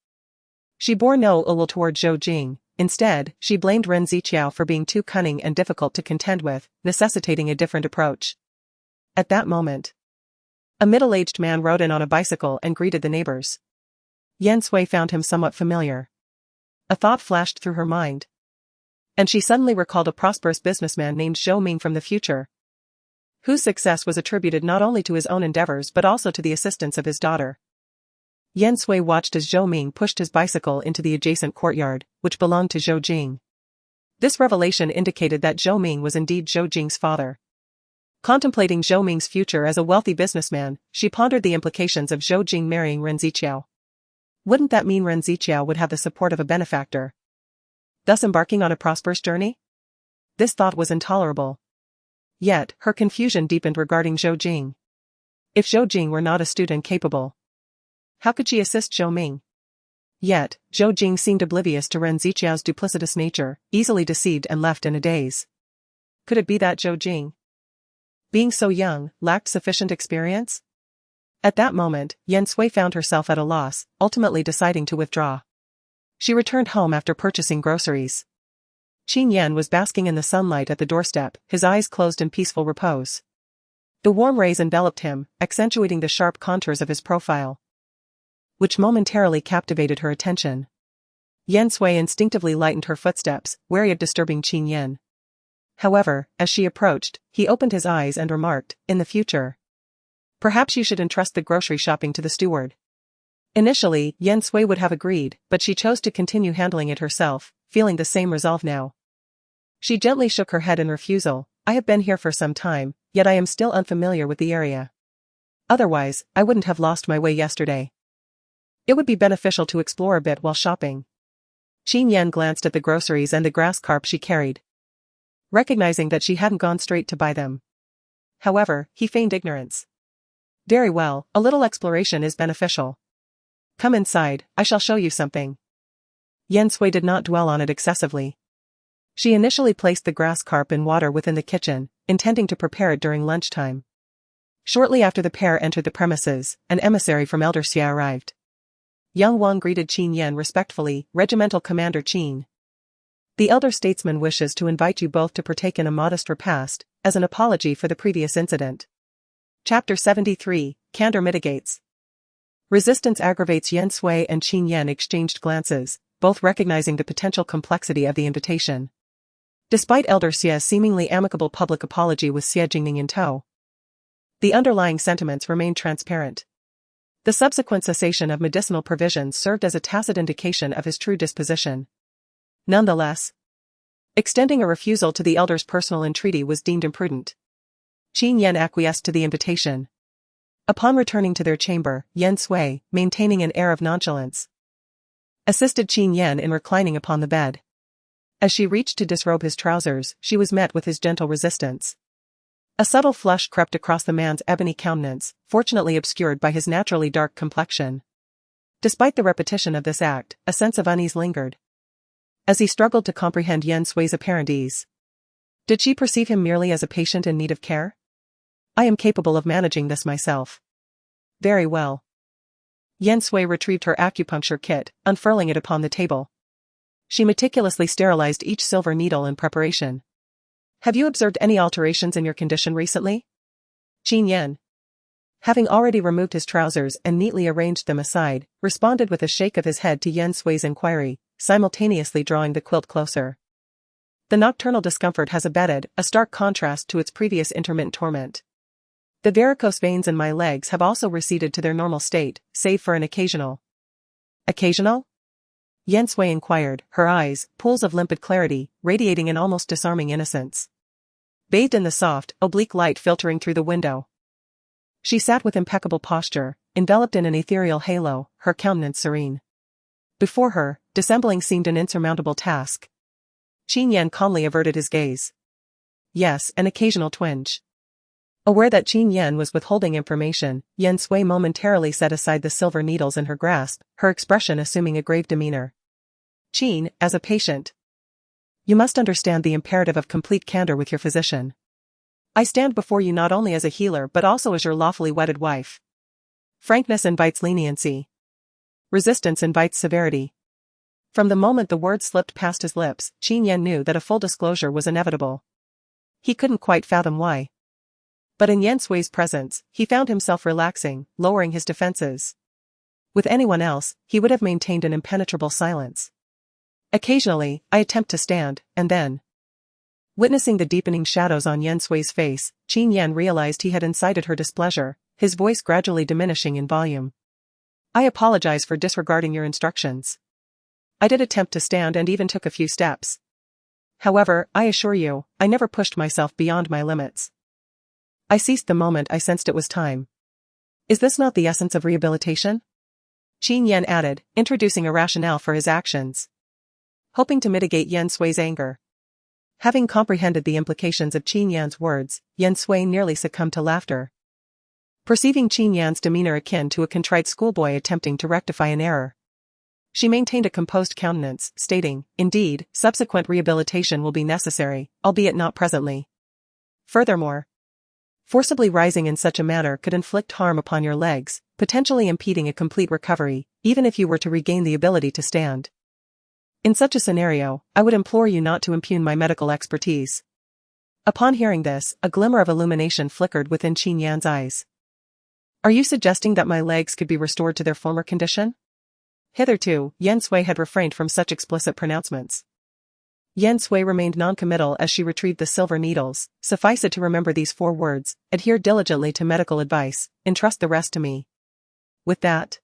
She bore no ill will toward Zhou Jing. Instead, she blamed Ren Ziqiao for being too cunning and difficult to contend with, necessitating a different approach. At that moment, a middle-aged man rode in on a bicycle and greeted the neighbors. Yan Sui found him somewhat familiar. A thought flashed through her mind, and she suddenly recalled a prosperous businessman named Zhou Ming from the future, whose success was attributed not only to his own endeavors but also to the assistance of his daughter. Yan Sui watched as Zhou Ming pushed his bicycle into the adjacent courtyard, which belonged to Zhou Jing. This revelation indicated that Zhou Ming was indeed Zhou Jing's father. Contemplating Zhou Ming's future as a wealthy businessman, she pondered the implications of Zhou Jing marrying Ren Ziqiao. Wouldn't that mean Ren Ziqiao would have the support of a benefactor, thus embarking on a prosperous journey? This thought was intolerable. Yet, her confusion deepened regarding Zhou Jing. If Zhou Jing were not astute and capable, how could she assist Zhou Ming? Yet, Zhou Jing seemed oblivious to Ren Ziqiao's duplicitous nature, easily deceived and left in a daze. Could it be that Zhou Jing, being so young, lacked sufficient experience? At that moment, Yan Sui found herself at a loss, ultimately deciding to withdraw. She returned home after purchasing groceries. Qin Yan was basking in the sunlight at the doorstep, his eyes closed in peaceful repose. The warm rays enveloped him, accentuating the sharp contours of his profile, which momentarily captivated her attention. Yan Sui instinctively lightened her footsteps, wary of disturbing Qin Yan. However, as she approached, he opened his eyes and remarked, "In the future, perhaps you should entrust the grocery shopping to the steward." Initially, Yan Sui would have agreed, but she chose to continue handling it herself, feeling the same resolve now. She gently shook her head in refusal. "I have been here for some time, yet I am still unfamiliar with the area. Otherwise, I wouldn't have lost my way yesterday. It would be beneficial to explore a bit while shopping." Qin Yan glanced at the groceries and the grass carp she carried, recognizing that she hadn't gone straight to buy them. However, he feigned ignorance. "Very well, a little exploration is beneficial. Come inside, I shall show you something." Yan Sui did not dwell on it excessively. She initially placed the grass carp in water within the kitchen, intending to prepare it during lunchtime. Shortly after the pair entered the premises, an emissary from Elder Xia arrived. Young Wang greeted Qin Yan respectfully, "Regimental Commander Qin. The elder statesman wishes to invite you both to partake in a modest repast, as an apology for the previous incident." Chapter 73, Candor Mitigates. Resistance aggravates. Yan Sui and Qin Yan exchanged glances, both recognizing the potential complexity of the invitation. Despite Elder Xia's seemingly amicable public apology with Xie Jingning in tow, the underlying sentiments remained transparent. The subsequent cessation of medicinal provisions served as a tacit indication of his true disposition. Nonetheless, extending a refusal to the elder's personal entreaty was deemed imprudent. Qin Yan acquiesced to the invitation. Upon returning to their chamber, Yan Sui, maintaining an air of nonchalance, assisted Qin Yan in reclining upon the bed. As she reached to disrobe his trousers, she was met with his gentle resistance. A subtle flush crept across the man's ebony countenance, fortunately obscured by his naturally dark complexion. Despite the repetition of this act, a sense of unease lingered, as he struggled to comprehend Yan Sui's apparent ease. Did she perceive him merely as a patient in need of care? I am capable of managing this myself. Very well. Yan Sui retrieved her acupuncture kit, unfurling it upon the table. She meticulously sterilized each silver needle in preparation. Have you observed any alterations in your condition recently? Qin Yan, having already removed his trousers and neatly arranged them aside, responded with a shake of his head to Yan Sui's inquiry, simultaneously drawing the quilt closer. The nocturnal discomfort has abated, a stark contrast to its previous intermittent torment. The varicose veins in my legs have also receded to their normal state, save for an occasional. Occasional? Yan Sui inquired, her eyes, pools of limpid clarity, radiating an almost disarming innocence. Bathed in the soft, oblique light filtering through the window, she sat with impeccable posture, enveloped in an ethereal halo, her countenance serene. Before her, dissembling seemed an insurmountable task. Qin Yan calmly averted his gaze. Yes, an occasional twinge. Aware that Qin Yan was withholding information, Yan Sui momentarily set aside the silver needles in her grasp, her expression assuming a grave demeanor. Qin, as a patient, you must understand the imperative of complete candor with your physician. I stand before you not only as a healer but also as your lawfully wedded wife. Frankness invites leniency. Resistance invites severity. From the moment the words slipped past his lips, Qin Yan knew that a full disclosure was inevitable. He couldn't quite fathom why. But in Yan Sui's presence, he found himself relaxing, lowering his defenses. With anyone else, he would have maintained an impenetrable silence. Occasionally, I attempt to stand, and then. Witnessing the deepening shadows on Yan Sui's face, Qin Yan realized he had incited her displeasure, his voice gradually diminishing in volume. I apologize for disregarding your instructions. I did attempt to stand and even took a few steps. However, I assure you, I never pushed myself beyond my limits. I ceased the moment I sensed it was time. Is this not the essence of rehabilitation? Qin Yan added, introducing a rationale for his actions. Hoping to mitigate Yan Sui's anger. Having comprehended the implications of Qin Yan's words, Yan Sui nearly succumbed to laughter. Perceiving Qin Yan's demeanor akin to a contrite schoolboy attempting to rectify an error, she maintained a composed countenance, stating, indeed, subsequent rehabilitation will be necessary, albeit not presently. Furthermore, forcibly rising in such a manner could inflict harm upon your legs, potentially impeding a complete recovery, even if you were to regain the ability to stand. In such a scenario, I would implore you not to impugn my medical expertise. Upon hearing this, a glimmer of illumination flickered within Qin Yan's eyes. Are you suggesting that my legs could be restored to their former condition? Hitherto, Yan Sui had refrained from such explicit pronouncements. Yan Sui remained noncommittal as she retrieved the silver needles. Suffice it to remember these 4 words: adhere diligently to medical advice, entrust the rest to me. With that,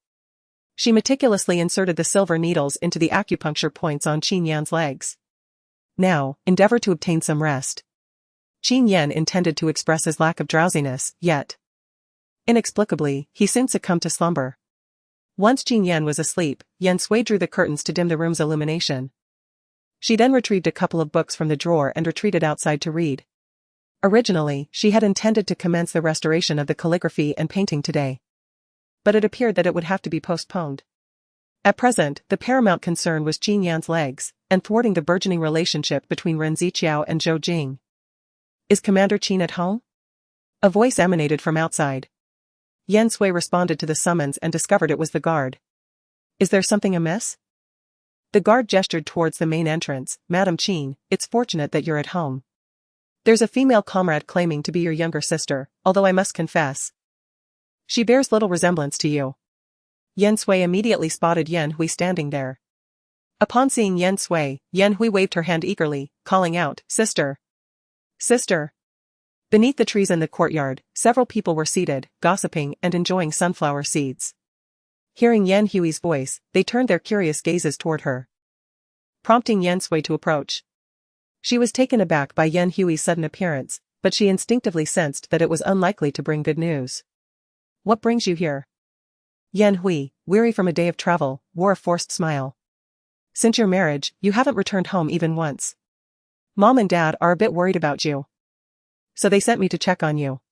she meticulously inserted the silver needles into the acupuncture points on Qin Yan's legs. Now, endeavor to obtain some rest. Qin Yan intended to express his lack of drowsiness, yet, inexplicably, he soon succumbed to slumber. Once Qin Yan was asleep, Yan Sui drew the curtains to dim the room's illumination. She then retrieved a couple of books from the drawer and retreated outside to read. Originally, she had intended to commence the restoration of the calligraphy and painting today. But it appeared that it would have to be postponed. At present, the paramount concern was Qin Yan's legs, and thwarting the burgeoning relationship between Ren Ziqiao and Zhou Jing. Is Commander Qin at home? A voice emanated from outside. Yan Sui responded to the summons and discovered it was the guard. Is there something amiss? The guard gestured towards the main entrance. Madam Qin, it's fortunate that you're at home. There's a female comrade claiming to be your younger sister, although I must confess, she bears little resemblance to you. Yan Sui immediately spotted Yan Hui standing there. Upon seeing Yan Sui, Yan Hui waved her hand eagerly, calling out, Sister! Sister! Beneath the trees in the courtyard, several people were seated, gossiping and enjoying sunflower seeds. Hearing Yan Hui's voice, they turned their curious gazes toward her, prompting Yan Sui to approach. She was taken aback by Yan Hui's sudden appearance, but she instinctively sensed that it was unlikely to bring good news. "What brings you here?" Yan Hui, weary from a day of travel, wore a forced smile. "Since your marriage, you haven't returned home even once. Mom and Dad are a bit worried about you. So they sent me to check on you."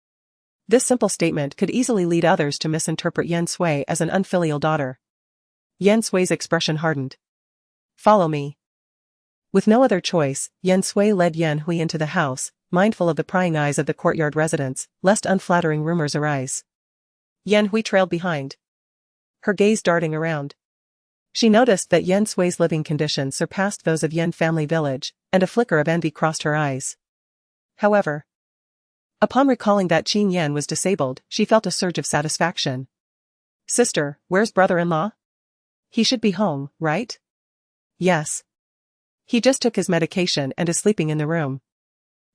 This simple statement could easily lead others to misinterpret Yan Sui as an unfilial daughter. Yan Sui's expression hardened. "Follow me." With no other choice, Yan Sui led Yan Hui into the house, mindful of the prying eyes of the courtyard residents, lest unflattering rumors arise. Yan Hui trailed behind, her gaze darting around. She noticed that Yan Sui's living conditions surpassed those of Yan family village, and a flicker of envy crossed her eyes. However, upon recalling that Qin Yan was disabled, she felt a surge of satisfaction. "Sister, where's brother-in-law? He should be home, right?" "Yes. He just took his medication and is sleeping in the room."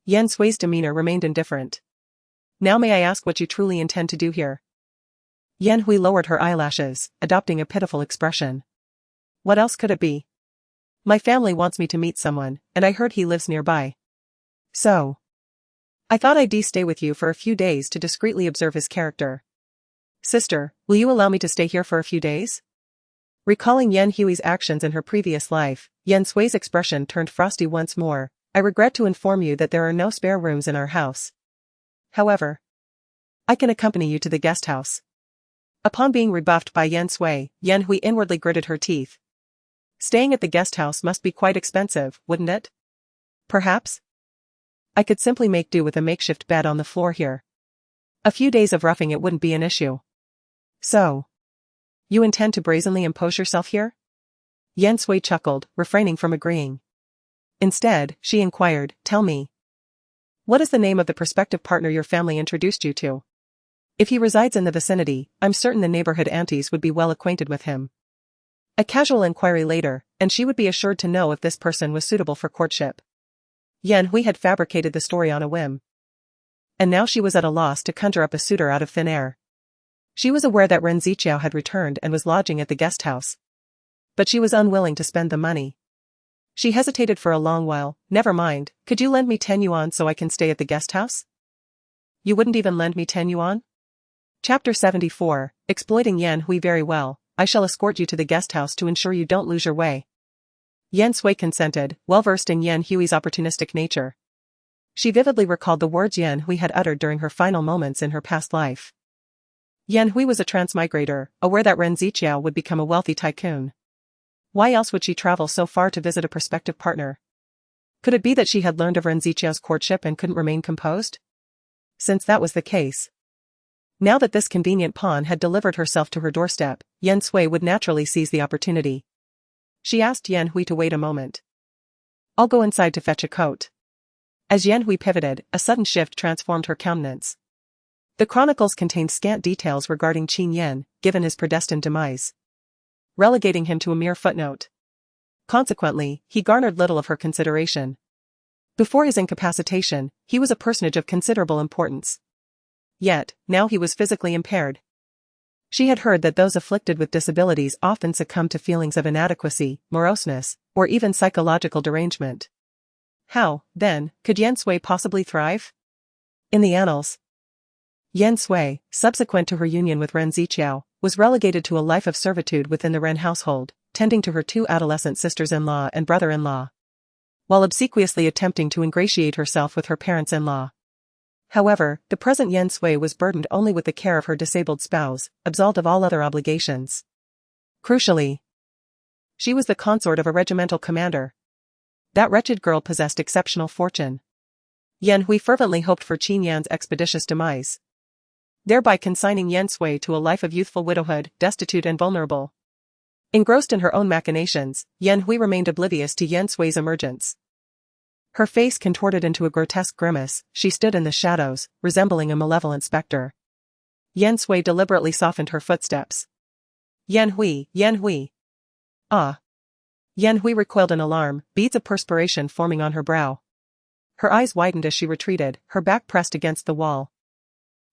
Yan Sui's demeanor remained indifferent. "Now may I ask what you truly intend to do here?" Yan Hui lowered her eyelashes, adopting a pitiful expression. "What else could it be? My family wants me to meet someone, and I heard he lives nearby. So I thought I'd stay with you for a few days to discreetly observe his character." "Sister, will you allow me to stay here for a few days?" Recalling Yan Hui's actions in her previous life, Yan Sui's expression turned frosty once more. "I regret to inform you that there are no spare rooms in our house. However, I can accompany you to the guest house." Upon being rebuffed by Yan Sui, Yan Hui inwardly gritted her teeth. Staying at the guest house must be quite expensive, wouldn't it? "Perhaps I could simply make do with a makeshift bed on the floor here. A few days of roughing it wouldn't be an issue." "So you intend to brazenly impose yourself here?" Yan Sui chuckled, refraining from agreeing. Instead, she inquired, "Tell me, what is the name of the prospective partner your family introduced you to? If he resides in the vicinity, I'm certain the neighborhood aunties would be well acquainted with him." A casual inquiry later, and she would be assured to know if this person was suitable for courtship. Yan Hui had fabricated the story on a whim. And now she was at a loss to conjure up a suitor out of thin air. She was aware that Ren Ziqiao had returned and was lodging at the guest house. But she was unwilling to spend the money. She hesitated for a long while. "Never mind, could you lend me 10 yuan so I can stay at the guest house?" "You wouldn't even lend me 10 yuan? Chapter 74, Exploiting Yan Hui. "Very well, I shall escort you to the guest house to ensure you don't lose your way." Yan Sui consented, well versed in Yan Hui's opportunistic nature. She vividly recalled the words Yan Hui had uttered during her final moments in her past life. Yan Hui was a transmigrator, aware that Ren Ziqiao would become a wealthy tycoon. Why else would she travel so far to visit a prospective partner? Could it be that she had learned of Ren Ziqiao's courtship and couldn't remain composed? Since that was the case, now that this convenient pawn had delivered herself to her doorstep, Yan Sui would naturally seize the opportunity. She asked Yan Hui to wait a moment. "I'll go inside to fetch a coat." As Yan Hui pivoted, a sudden shift transformed her countenance. The chronicles contained scant details regarding Qin Yan, given his predestined demise, relegating him to a mere footnote. Consequently, he garnered little of her consideration. Before his incapacitation, he was a personage of considerable importance. Yet, now he was physically impaired. She had heard that those afflicted with disabilities often succumb to feelings of inadequacy, moroseness, or even psychological derangement. How, then, could Yan Sui possibly thrive? In the annals, Yan Sui, subsequent to her union with Ren Ziqiao, was relegated to a life of servitude within the Ren household, tending to her 2 adolescent sisters-in-law and brother-in-law, while obsequiously attempting to ingratiate herself with her parents-in-law. However, the present Yan Sui was burdened only with the care of her disabled spouse, absolved of all other obligations. Crucially, she was the consort of a regimental commander. That wretched girl possessed exceptional fortune. Yan Hui fervently hoped for Qin Yan's expeditious demise, thereby consigning Yan Sui to a life of youthful widowhood, destitute and vulnerable. Engrossed in her own machinations, Yan Hui remained oblivious to Yan Sui's emergence. Her face contorted into a grotesque grimace, she stood in the shadows, resembling a malevolent specter. Yan Sui deliberately softened her footsteps. "Yan Hui, Yan Hui." "Ah." Yan Hui recoiled in alarm, beads of perspiration forming on her brow. Her eyes widened as she retreated, her back pressed against the wall.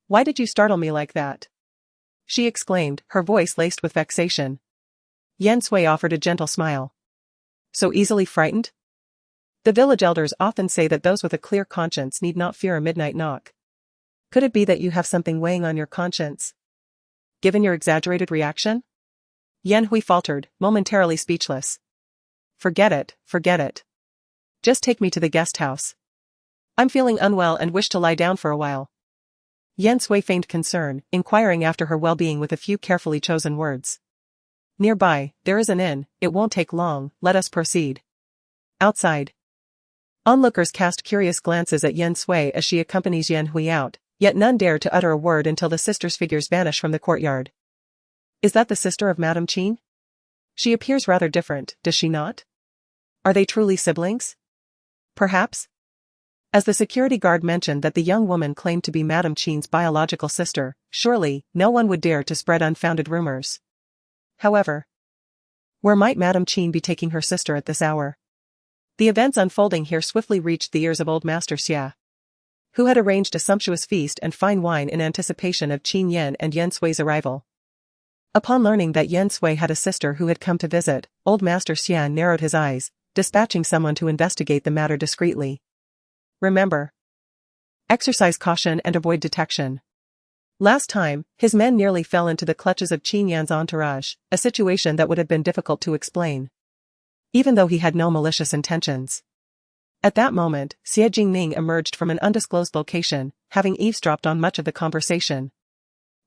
"Why did you startle me like that?" she exclaimed, her voice laced with vexation. Yan Sui offered a gentle smile. So easily frightened? The village elders often say that those with a clear conscience need not fear a midnight knock. Could it be that you have something weighing on your conscience? Given your exaggerated reaction? Yan Hui faltered, momentarily speechless. Forget it, forget it. Just take me to the guest house. I'm feeling unwell and wish to lie down for a while. Yan Sui feigned concern, inquiring after her well-being with a few carefully chosen words. Nearby, there is an inn, it won't take long, let us proceed. Outside. Onlookers cast curious glances at Yan Sui as she accompanies Yan Hui out, yet none dare to utter a word until the sisters' figures vanish from the courtyard. Is that the sister of Madame Qin? She appears rather different, does she not? Are they truly siblings? Perhaps? As the security guard mentioned that the young woman claimed to be Madame Qin's biological sister, surely, no one would dare to spread unfounded rumors. However, where might Madame Qin be taking her sister at this hour? The events unfolding here swiftly reached the ears of old Master Xia, who had arranged a sumptuous feast and fine wine in anticipation of Qin Yan and Yan Sui's arrival. Upon learning that Yan Sui had a sister who had come to visit, old Master Xia narrowed his eyes, dispatching someone to investigate the matter discreetly. Remember. Exercise caution and avoid detection. Last time, his men nearly fell into the clutches of Qin Yan's entourage, a situation that would have been difficult to explain, even though he had no malicious intentions. At that moment, Xie Jingming emerged from an undisclosed location, having eavesdropped on much of the conversation.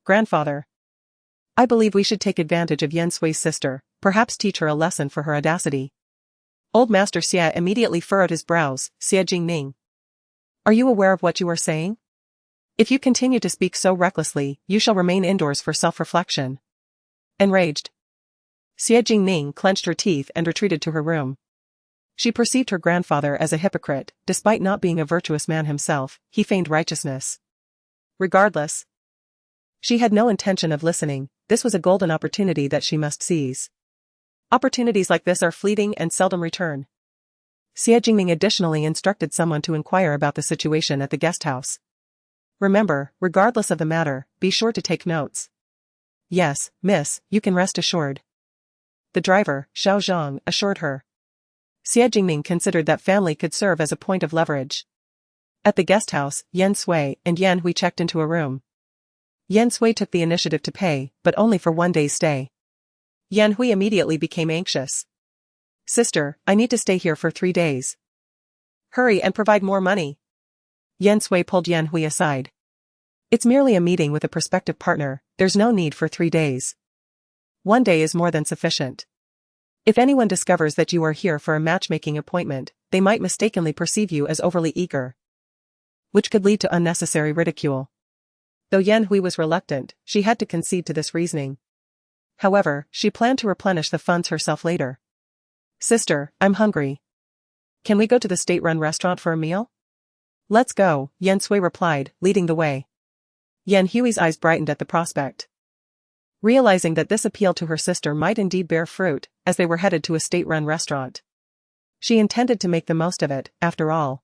Grandfather. I believe we should take advantage of Yan Sui's sister, perhaps teach her a lesson for her audacity. Old Master Xie immediately furrowed his brows. Xie Jingming. Are you aware of what you are saying? If you continue to speak so recklessly, you shall remain indoors for self-reflection. Enraged, Xie Jingming clenched her teeth and retreated to her room. She perceived her grandfather as a hypocrite, despite not being a virtuous man himself, he feigned righteousness. Regardless, she had no intention of listening, this was a golden opportunity that she must seize. Opportunities like this are fleeting and seldom return. Xie Jingming additionally instructed someone to inquire about the situation at the guest house. Remember, regardless of the matter, be sure to take notes. Yes, miss, you can rest assured. The driver, Xiao Zhang, assured her. Xie Jingming considered that family could serve as a point of leverage. At the guest house, Yan Sui and Yan Hui checked into a room. Yan Sui took the initiative to pay, but only for 1 day's stay. Yan Hui immediately became anxious. Sister, I need to stay here for 3 days. Hurry and provide more money. Yan Sui pulled Yan Hui aside. It's merely a meeting with a prospective partner, there's no need for 3 days. 1 day is more than sufficient. If anyone discovers that you are here for a matchmaking appointment, they might mistakenly perceive you as overly eager, which could lead to unnecessary ridicule. Though Yan Hui was reluctant, she had to concede to this reasoning. However, she planned to replenish the funds herself later. Sister, I'm hungry. Can we go to the state-run restaurant for a meal? Let's go, Yan Sui replied, leading the way. Yan Hui's eyes brightened at the prospect. Realizing that this appeal to her sister might indeed bear fruit, as they were headed to a state-run restaurant. She intended to make the most of it, after all.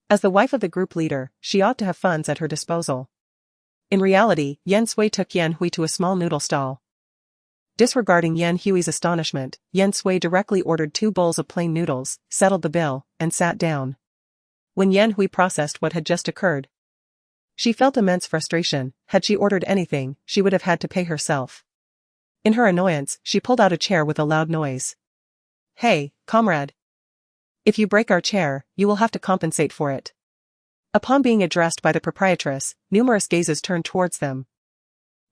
As the wife of the group leader, she ought to have funds at her disposal. In reality, Yan Sui took Yan Hui to a small noodle stall. Disregarding Yan Hui's astonishment, Yan Sui directly ordered 2 bowls of plain noodles, settled the bill, and sat down. When Yan Hui processed what had just occurred, she felt immense frustration. Had she ordered anything, she would have had to pay herself. In her annoyance, she pulled out a chair with a loud noise. Hey, comrade. If you break our chair, you will have to compensate for it. Upon being addressed by the proprietress, numerous gazes turned towards them.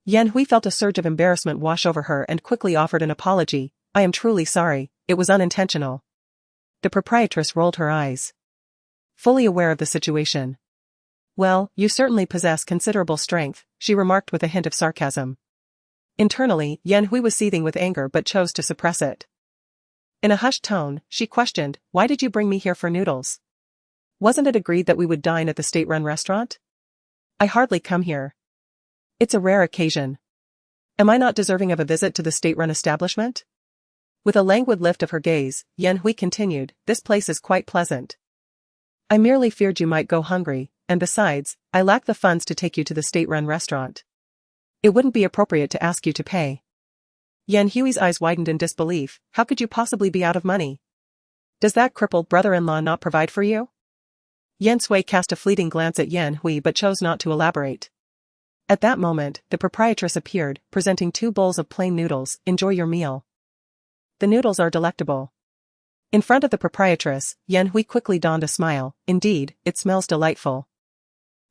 Yan Hui felt a surge of embarrassment wash over her and quickly offered an apology. I am truly sorry, it was unintentional. The proprietress rolled her eyes, fully aware of the situation. Well, you certainly possess considerable strength, she remarked with a hint of sarcasm. Internally, Yan Hui was seething with anger but chose to suppress it. In a hushed tone, she questioned, why did you bring me here for noodles? Wasn't it agreed that we would dine at the state-run restaurant? I hardly come here. It's a rare occasion. Am I not deserving of a visit to the state-run establishment? With a languid lift of her gaze, Yan Hui continued, this place is quite pleasant. I merely feared you might go hungry, and besides, I lack the funds to take you to the state-run restaurant. It wouldn't be appropriate to ask you to pay. Yan Hui's eyes widened in disbelief. How could you possibly be out of money? Does that crippled brother-in-law not provide for you? Yan Sui cast a fleeting glance at Yan Hui but chose not to elaborate. At that moment, the proprietress appeared, presenting 2 bowls of plain noodles. Enjoy your meal. The noodles are delectable. In front of the proprietress, Yan Hui quickly donned a smile. Indeed, it smells delightful.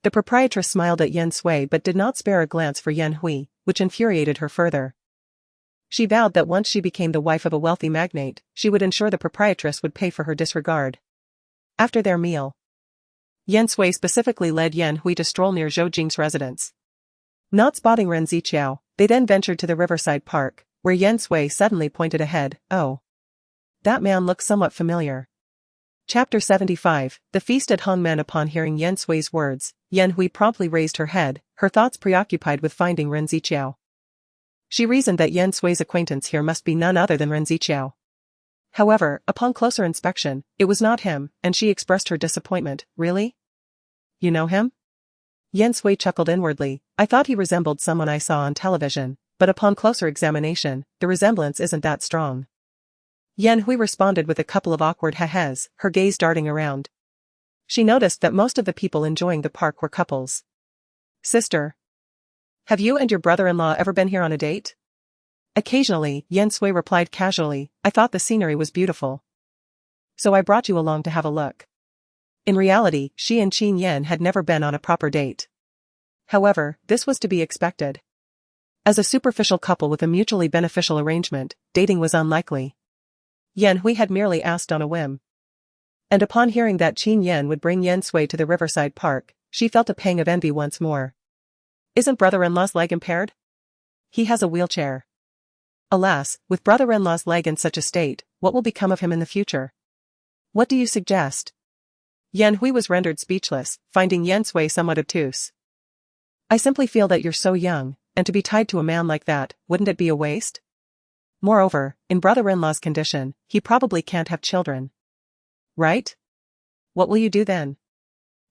The proprietress smiled at Yan Sui but did not spare a glance for Yan Hui, which infuriated her further. She vowed that once she became the wife of a wealthy magnate, she would ensure the proprietress would pay for her disregard. After their meal, Yan Sui specifically led Yan Hui to stroll near Zhou Jing's residence. Not spotting Ren Ziqiao, they then ventured to the riverside park, where Yan Sui suddenly pointed ahead. Oh. That man looks somewhat familiar. Chapter 75, The Feast at Hongmen. Upon hearing Yan Sui's words, Yan Hui promptly raised her head, her thoughts preoccupied with finding Ren Ziqiao. She reasoned that Yan Sui's acquaintance here must be none other than Ren Ziqiao. However, upon closer inspection, it was not him, and she expressed her disappointment. Really? You know him? Yan Sui chuckled inwardly. I thought he resembled someone I saw on television, but upon closer examination, the resemblance isn't that strong. Yan Hui responded with a couple of awkward ha-has, her gaze darting around. She noticed that most of the people enjoying the park were couples. Sister. Have you and your brother-in-law ever been here on a date? Occasionally, Yan Sui replied casually. I thought the scenery was beautiful. So I brought you along to have a look. In reality, she and Qin Yan had never been on a proper date. However, this was to be expected. As a superficial couple with a mutually beneficial arrangement, dating was unlikely. Yan Hui had merely asked on a whim. And upon hearing that Qin Yan would bring Yan Sui to the riverside park, she felt a pang of envy once more. Isn't brother-in-law's leg impaired? He has a wheelchair. Alas, with brother-in-law's leg in such a state, what will become of him in the future? What do you suggest? Yan Hui was rendered speechless, finding Yan Sui somewhat obtuse. I simply feel that you're so young, and to be tied to a man like that, wouldn't it be a waste? Moreover, in brother-in-law's condition, he probably can't have children. Right? What will you do then?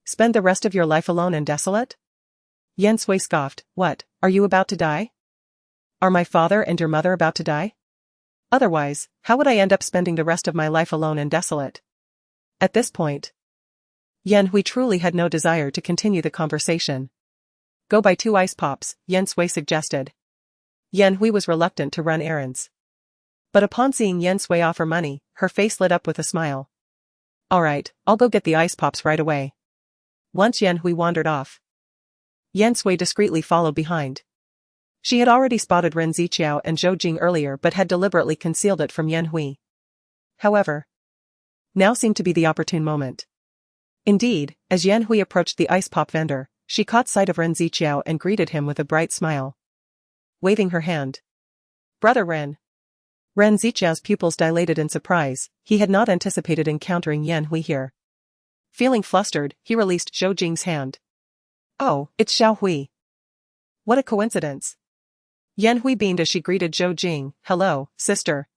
Spend the rest of your life alone and desolate? Yan Sui scoffed. What, are you about to die? Are my father and your mother about to die? Otherwise, how would I end up spending the rest of my life alone and desolate? At this point, Yan Hui truly had no desire to continue the conversation. Go buy 2 ice pops, Yan Sui suggested. Yan Hui was reluctant to run errands. But upon seeing Yan Sui offer money, her face lit up with a smile. Alright, I'll go get the ice pops right away. Once Yan Hui wandered off, Yan Sui discreetly followed behind. She had already spotted Ren Ziqiao and Zhou Jing earlier but had deliberately concealed it from Yan Hui. However, now seemed to be the opportune moment. Indeed, as Yan Hui approached the ice pop vendor, she caught sight of Ren Ziqiao and greeted him with a bright smile. Waving her hand. Brother Ren. Ren Ziqiao's pupils dilated in surprise, he had not anticipated encountering Yan Hui here. Feeling flustered, he released Zhou Jing's hand. Oh, it's Xiao Hui. What a coincidence. Yan Hui beamed as she greeted Zhou Jing. Hello, sister.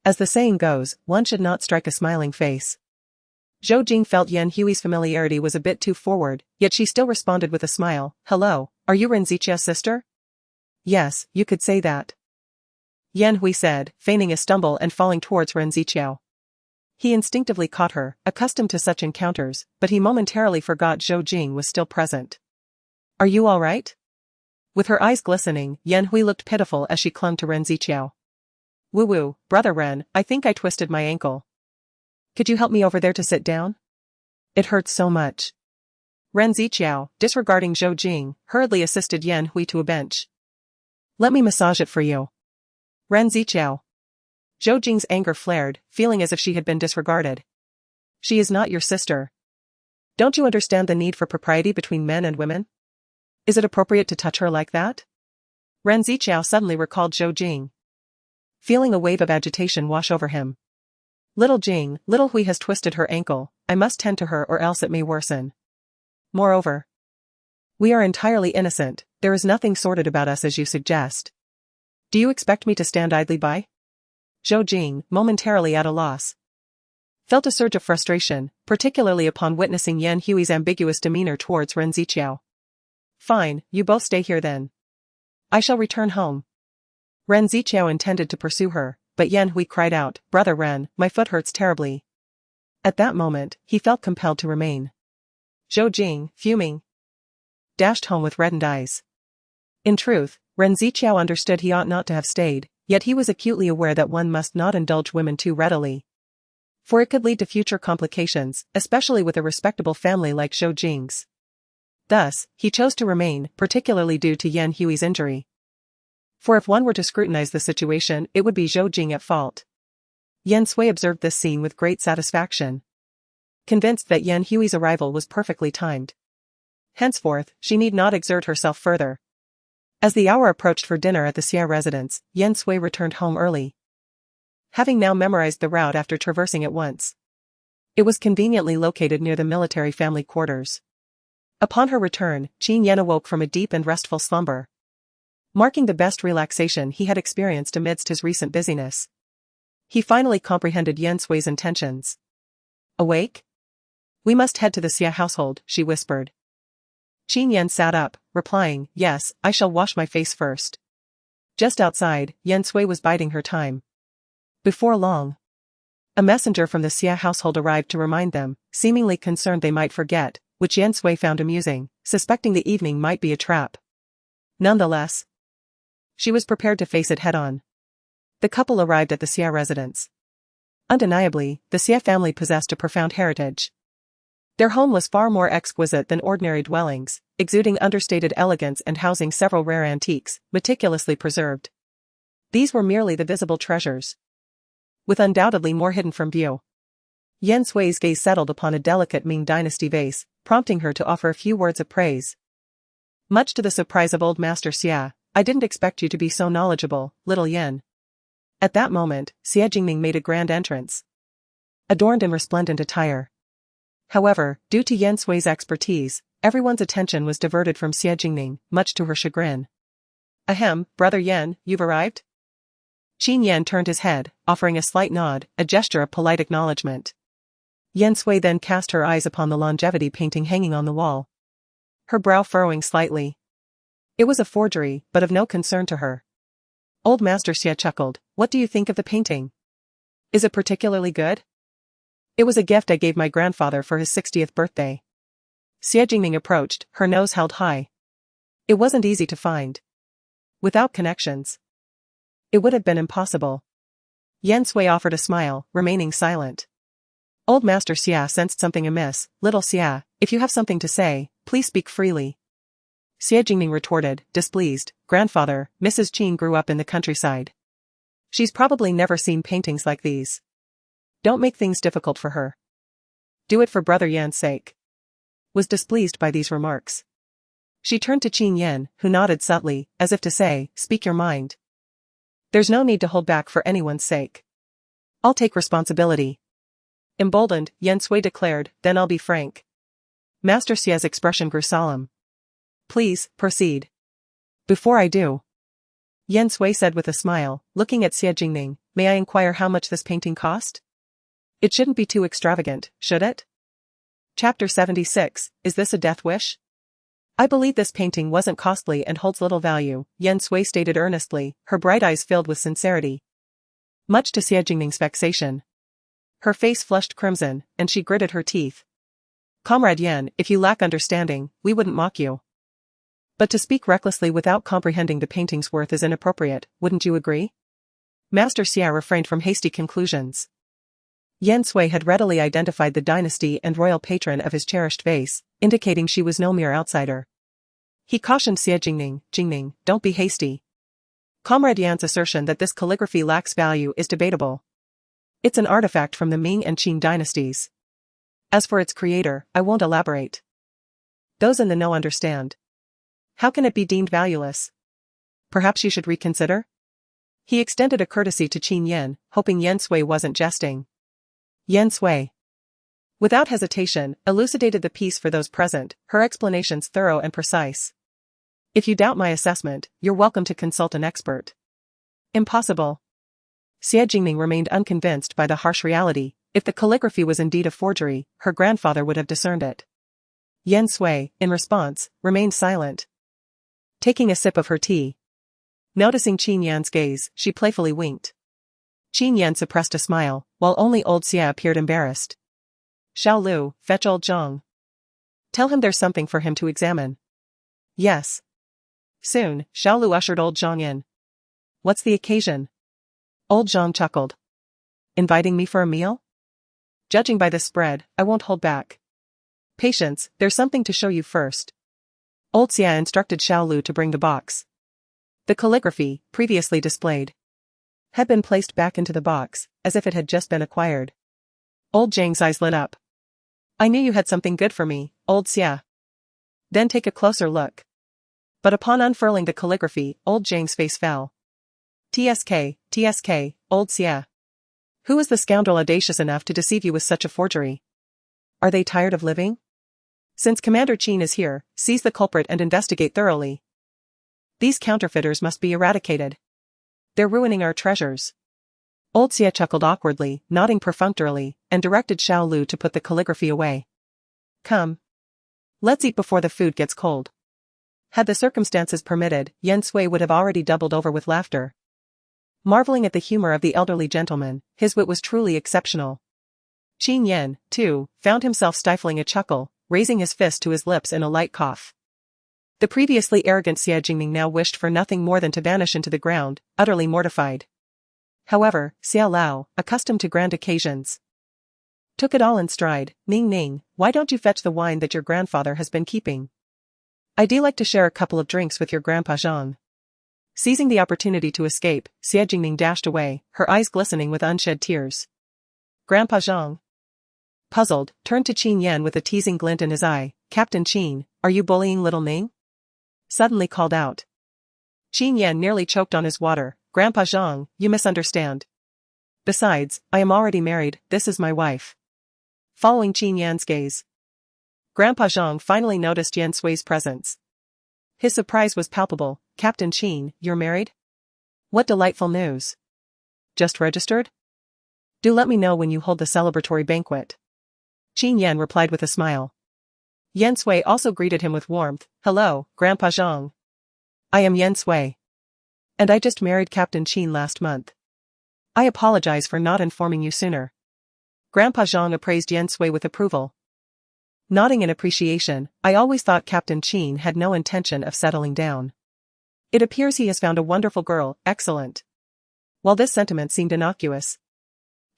As the saying goes, one should not strike a smiling face. Zhou Jing felt Yan Hui's familiarity was a bit too forward, yet she still responded with a smile. Hello, are you Ren Ziqiao's sister? Yes, you could say that. Yan Hui said, feigning a stumble and falling towards Ren Ziqiao. He instinctively caught her, accustomed to such encounters, but he momentarily forgot Zhou Jing was still present. Are you all right? With her eyes glistening, Yan Hui looked pitiful as she clung to Ren Ziqiao. Woo-woo, brother Ren, I think I twisted my ankle. Could you help me over there to sit down? It hurts so much. Ren Ziqiao, disregarding Zhou Jing, hurriedly assisted Yan Hui to a bench. Let me massage it for you. Ren Ziqiao. Zhou Jing's anger flared, feeling as if she had been disregarded. She is not your sister. Don't you understand the need for propriety between men and women? Is it appropriate to touch her like that? Ren Ziqiao suddenly recalled Zhou Jing. Feeling a wave of agitation wash over him. Little Jing, little Hui has twisted her ankle, I must tend to her or else it may worsen. Moreover, we are entirely innocent, there is nothing sordid about us as you suggest. Do you expect me to stand idly by? Zhou Jing, momentarily at a loss, felt a surge of frustration, particularly upon witnessing Yan Hui's ambiguous demeanor towards Ren Ziqiao. Fine, you both stay here then. I shall return home. Ren Ziqiao intended to pursue her, but Yan Hui cried out, Brother Ren, my foot hurts terribly. At that moment, he felt compelled to remain. Zhou Jing, fuming, dashed home with reddened eyes. In truth, Ren Ziqiao understood he ought not to have stayed, yet he was acutely aware that one must not indulge women too readily, for it could lead to future complications, especially with a respectable family like Zhou Jing's. Thus, he chose to remain, particularly due to Yan Hui's injury. For if one were to scrutinize the situation, it would be Zhou Jing at fault. Yan Sui observed this scene with great satisfaction, convinced that Yan Hui's arrival was perfectly timed. Henceforth, she need not exert herself further. As the hour approached for dinner at the Xia residence, Yan Sui returned home early, having now memorized the route after traversing it once. It was conveniently located near the military family quarters. Upon her return, Qin Yan awoke from a deep and restful slumber, marking the best relaxation he had experienced amidst his recent busyness. He finally comprehended Yan Sui's intentions. Awake? We must head to the Xia household, she whispered. Qin Yan sat up, replying, Yes, I shall wash my face first. Just outside, Yan Sui was biding her time. Before long, a messenger from the Xia household arrived to remind them, seemingly concerned they might forget, which Yan Sui found amusing, suspecting the evening might be a trap. Nonetheless, she was prepared to face it head-on. The couple arrived at the Xia residence. Undeniably, the Xia family possessed a profound heritage. Their home was far more exquisite than ordinary dwellings, exuding understated elegance and housing several rare antiques, meticulously preserved. These were merely the visible treasures, with undoubtedly more hidden from view. Yan Sui's gaze settled upon a delicate Ming Dynasty vase, prompting her to offer a few words of praise. Much to the surprise of old Master Xia, I didn't expect you to be so knowledgeable, little Yan. At that moment, Xia Jingning made a grand entrance, adorned in resplendent attire. However, due to Yan Sui's expertise, everyone's attention was diverted from Xia Jingning, much to her chagrin. Ahem, Brother Yan, you've arrived? Qin Yan turned his head, offering a slight nod, a gesture of polite acknowledgement. Yan Sui then cast her eyes upon the longevity painting hanging on the wall, her brow furrowing slightly. It was a forgery, but of no concern to her. Old Master Xia chuckled, What do you think of the painting? Is it particularly good? It was a gift I gave my grandfather for his 60th birthday. Xia Jingning approached, her nose held high. It wasn't easy to find. Without connections, it would have been impossible. Yan Sui offered a smile, remaining silent. Old Master Xia sensed something amiss. Little Xia, if you have something to say, please speak freely. Xia Jingning retorted, displeased, Grandfather, Mrs. Qin grew up in the countryside. She's probably never seen paintings like these. Don't make things difficult for her. Do it for Brother Yan's sake. Was displeased by these remarks. She turned to Qin Yan, who nodded subtly, as if to say, Speak your mind. There's no need to hold back for anyone's sake. I'll take responsibility. Emboldened, Yan Sui declared, Then I'll be frank. Master Xia's expression grew solemn. Please, proceed. Before I do, Yan Sui said with a smile, looking at Xia Jingning, may I inquire how much this painting cost? It shouldn't be too extravagant, should it? Chapter 76, Is this a death wish? I believe this painting wasn't costly and holds little value, Yan Sui stated earnestly, her bright eyes filled with sincerity. Much to Xia Jingning's vexation, her face flushed crimson, and she gritted her teeth. Comrade Yan, if you lack understanding, we wouldn't mock you. But to speak recklessly without comprehending the painting's worth is inappropriate, wouldn't you agree? Master Xia refrained from hasty conclusions. Yan Sui had readily identified the dynasty and royal patron of his cherished vase, indicating she was no mere outsider. He cautioned Xia Jingning, Jingning, don't be hasty. Comrade Yan's assertion that this calligraphy lacks value is debatable. It's an artifact from the Ming and Qin dynasties. As for its creator, I won't elaborate. Those in the know understand. How can it be deemed valueless? Perhaps you should reconsider? He extended a courtesy to Qin Yan, hoping Yan Sui wasn't jesting. Yan Sui, without hesitation, elucidated the piece for those present, her explanations thorough and precise. If you doubt my assessment, you're welcome to consult an expert. Impossible. Xia Jingning remained unconvinced by the harsh reality. If the calligraphy was indeed a forgery, her grandfather would have discerned it. Yan Sui, in response, remained silent, taking a sip of her tea. Noticing Qin Yan's gaze, she playfully winked. Qin Yan suppressed a smile, while only old Xia appeared embarrassed. Xiao Lu, fetch old Zhang. Tell him there's something for him to examine. Yes. Soon, Xiao Lu ushered old Zhang in. What's the occasion? Old Zhang chuckled. Inviting me for a meal? Judging by the spread, I won't hold back. Patience, there's something to show you first. Old Xia instructed Xiao Lu to bring the box. The calligraphy, previously displayed, had been placed back into the box, as if it had just been acquired. Old Zhang's eyes lit up. I knew you had something good for me, old Xia. Then take a closer look. But upon unfurling the calligraphy, old Zhang's face fell. TSK, old Xia. Who is the scoundrel audacious enough to deceive you with such a forgery? Are they tired of living? Since Commander Qin is here, seize the culprit and investigate thoroughly. These counterfeiters must be eradicated. They're ruining our treasures. Old Xia chuckled awkwardly, nodding perfunctorily, and directed Xiao Lu to put the calligraphy away. Come. Let's eat before the food gets cold. Had the circumstances permitted, Yan Sui would have already doubled over with laughter. Marveling at the humor of the elderly gentleman, his wit was truly exceptional. Qin Yan, too, found himself stifling a chuckle, raising his fist to his lips in a light cough. The previously arrogant Xie Jingming now wished for nothing more than to vanish into the ground, utterly mortified. However, Xiao Lao, accustomed to grand occasions, took it all in stride. Ning, why don't you fetch the wine that your grandfather has been keeping? I'd like to share a couple of drinks with your grandpa Zhang. Seizing the opportunity to escape, Xie Jingming dashed away, her eyes glistening with unshed tears. Grandpa Zhang, puzzled, turned to Qin Yan with a teasing glint in his eye. Captain Qin, are you bullying little Ning? Suddenly called out. Qin Yan nearly choked on his water. Grandpa Zhang, you misunderstand. Besides, I am already married, this is my wife. Following Qin Yan's gaze, Grandpa Zhang finally noticed Yan Sui's presence. His surprise was palpable. Captain Qin, you're married? What delightful news. Just registered? Do let me know when you hold the celebratory banquet. Qin Yan replied with a smile. Yan Sui also greeted him with warmth. Hello, Grandpa Zhang. I am Yan Sui. And I just married Captain Qin last month. I apologize for not informing you sooner. Grandpa Zhang appraised Yan Sui with approval. Nodding in appreciation, I always thought Captain Qin had no intention of settling down. It appears he has found a wonderful girl, excellent. While this sentiment seemed innocuous,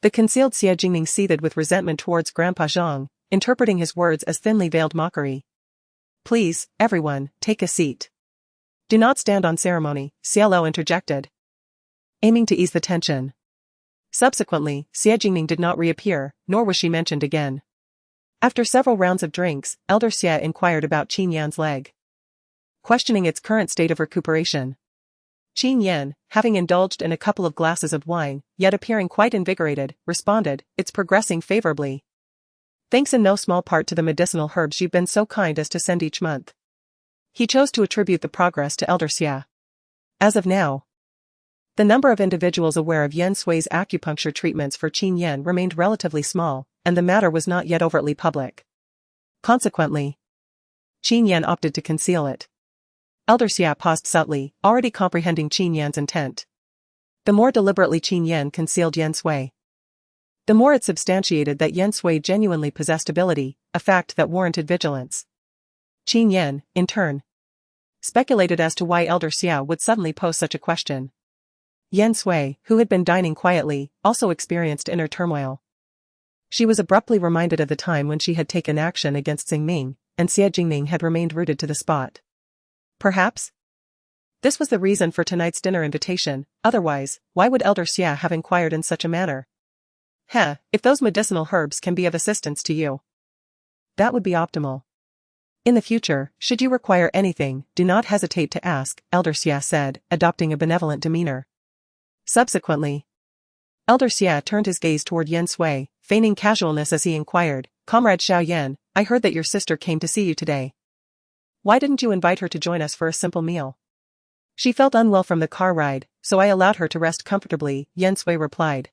the concealed Xie Jingming seethed with resentment towards Grandpa Zhang, interpreting his words as thinly veiled mockery. Please, everyone, take a seat. Do not stand on ceremony, Xiao interjected, aiming to ease the tension. Subsequently, Xie Jingming did not reappear, nor was she mentioned again. After several rounds of drinks, Elder Xie inquired about Qin Yan's leg, questioning its current state of recuperation. Qin Yan, having indulged in a couple of glasses of wine, yet appearing quite invigorated, responded, it's progressing favorably. Thanks in no small part to the medicinal herbs you've been so kind as to send each month. He chose to attribute the progress to Elder Xia. As of now, the number of individuals aware of Yan Sui's acupuncture treatments for Qin Yan remained relatively small, and the matter was not yet overtly public. Consequently, Qin Yan opted to conceal it. Elder Xia paused subtly, already comprehending Qin Yan's intent. The more deliberately Qin Yan concealed Yan Sui, the more it substantiated that Yan Sui genuinely possessed ability, a fact that warranted vigilance. Qin Yan, in turn, speculated as to why Elder Xia would suddenly pose such a question. Yan Sui, who had been dining quietly, also experienced inner turmoil. She was abruptly reminded of the time when she had taken action against Xingming, and Xie Jingming had remained rooted to the spot. Perhaps this was the reason for tonight's dinner invitation. Otherwise, why would Elder Xia have inquired in such a manner? If those medicinal herbs can be of assistance to you, that would be optimal. In the future, should you require anything, do not hesitate to ask, Elder Xia said, adopting a benevolent demeanor. Subsequently, Elder Xia turned his gaze toward Yan Sui, feigning casualness as he inquired, Comrade Xiao Yan, I heard that your sister came to see you today. Why didn't you invite her to join us for a simple meal? She felt unwell from the car ride, so I allowed her to rest comfortably, Yan Sui replied.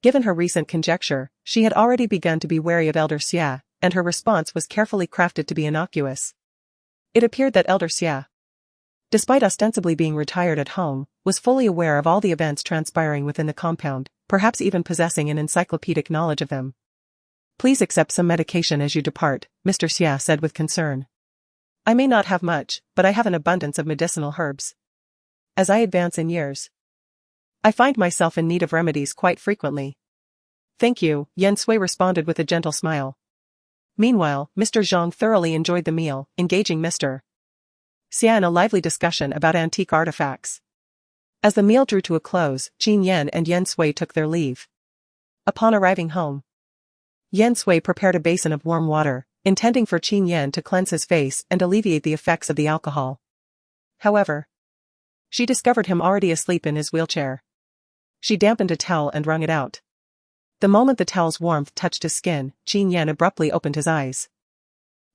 Given her recent conjecture, she had already begun to be wary of Elder Xia, and her response was carefully crafted to be innocuous. It appeared that Elder Xia Despite ostensibly being retired at home, was fully aware of all the events transpiring within the compound, perhaps even possessing an encyclopedic knowledge of them. Please accept some medication as you depart, Mr. Xia said with concern. I may not have much, but I have an abundance of medicinal herbs. As I advance in years, I find myself in need of remedies quite frequently. Thank you, Yan Sui responded with a gentle smile. Meanwhile, Mr. Zhang thoroughly enjoyed the meal, engaging Mr. Xia in a lively discussion about antique artifacts. As the meal drew to a close, Qin Yan and Yan Sui took their leave. Upon arriving home, Yan Sui prepared a basin of warm water, intending for Qin Yan to cleanse his face and alleviate the effects of the alcohol. However, she discovered him already asleep in his wheelchair. She dampened a towel and wrung it out. The moment the towel's warmth touched his skin, Qin Yan abruptly opened his eyes.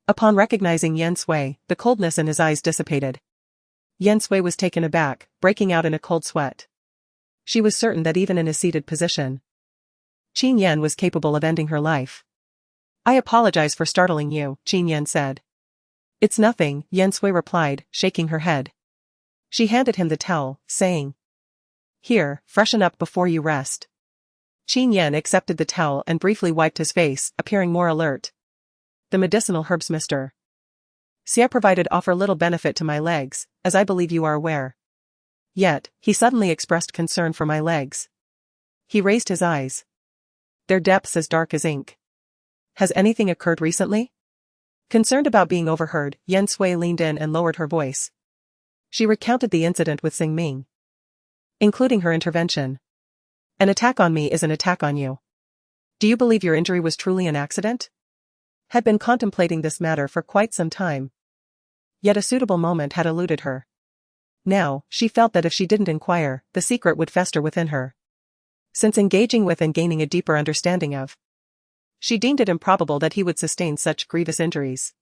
Upon recognizing Yan Sui, the coldness in his eyes dissipated. Yan Sui was taken aback, breaking out in a cold sweat. She was certain that even in a seated position, Qin Yan was capable of ending her life. I apologize for startling you, Qin Yan said. It's nothing, Yan Sui replied, shaking her head. She handed him the towel, saying, Here, freshen up before you rest. Qin Yan accepted the towel and briefly wiped his face, appearing more alert. The medicinal herbs Mr. Xia provided offer little benefit to my legs, as I believe you are aware. Yet, he suddenly expressed concern for my legs. He raised his eyes. Their depths as dark as ink. Has anything occurred recently? Concerned about being overheard, Yan Sui leaned in and lowered her voice. She recounted the incident with Xing Ming, including her intervention. An attack on me is an attack on you. Do you believe your injury was truly an accident? Had been contemplating this matter for quite some time. Yet a suitable moment had eluded her. Now, she felt that if she didn't inquire, the secret would fester within her. Since engaging with and gaining a deeper understanding of, she deemed it improbable that he would sustain such grievous injuries.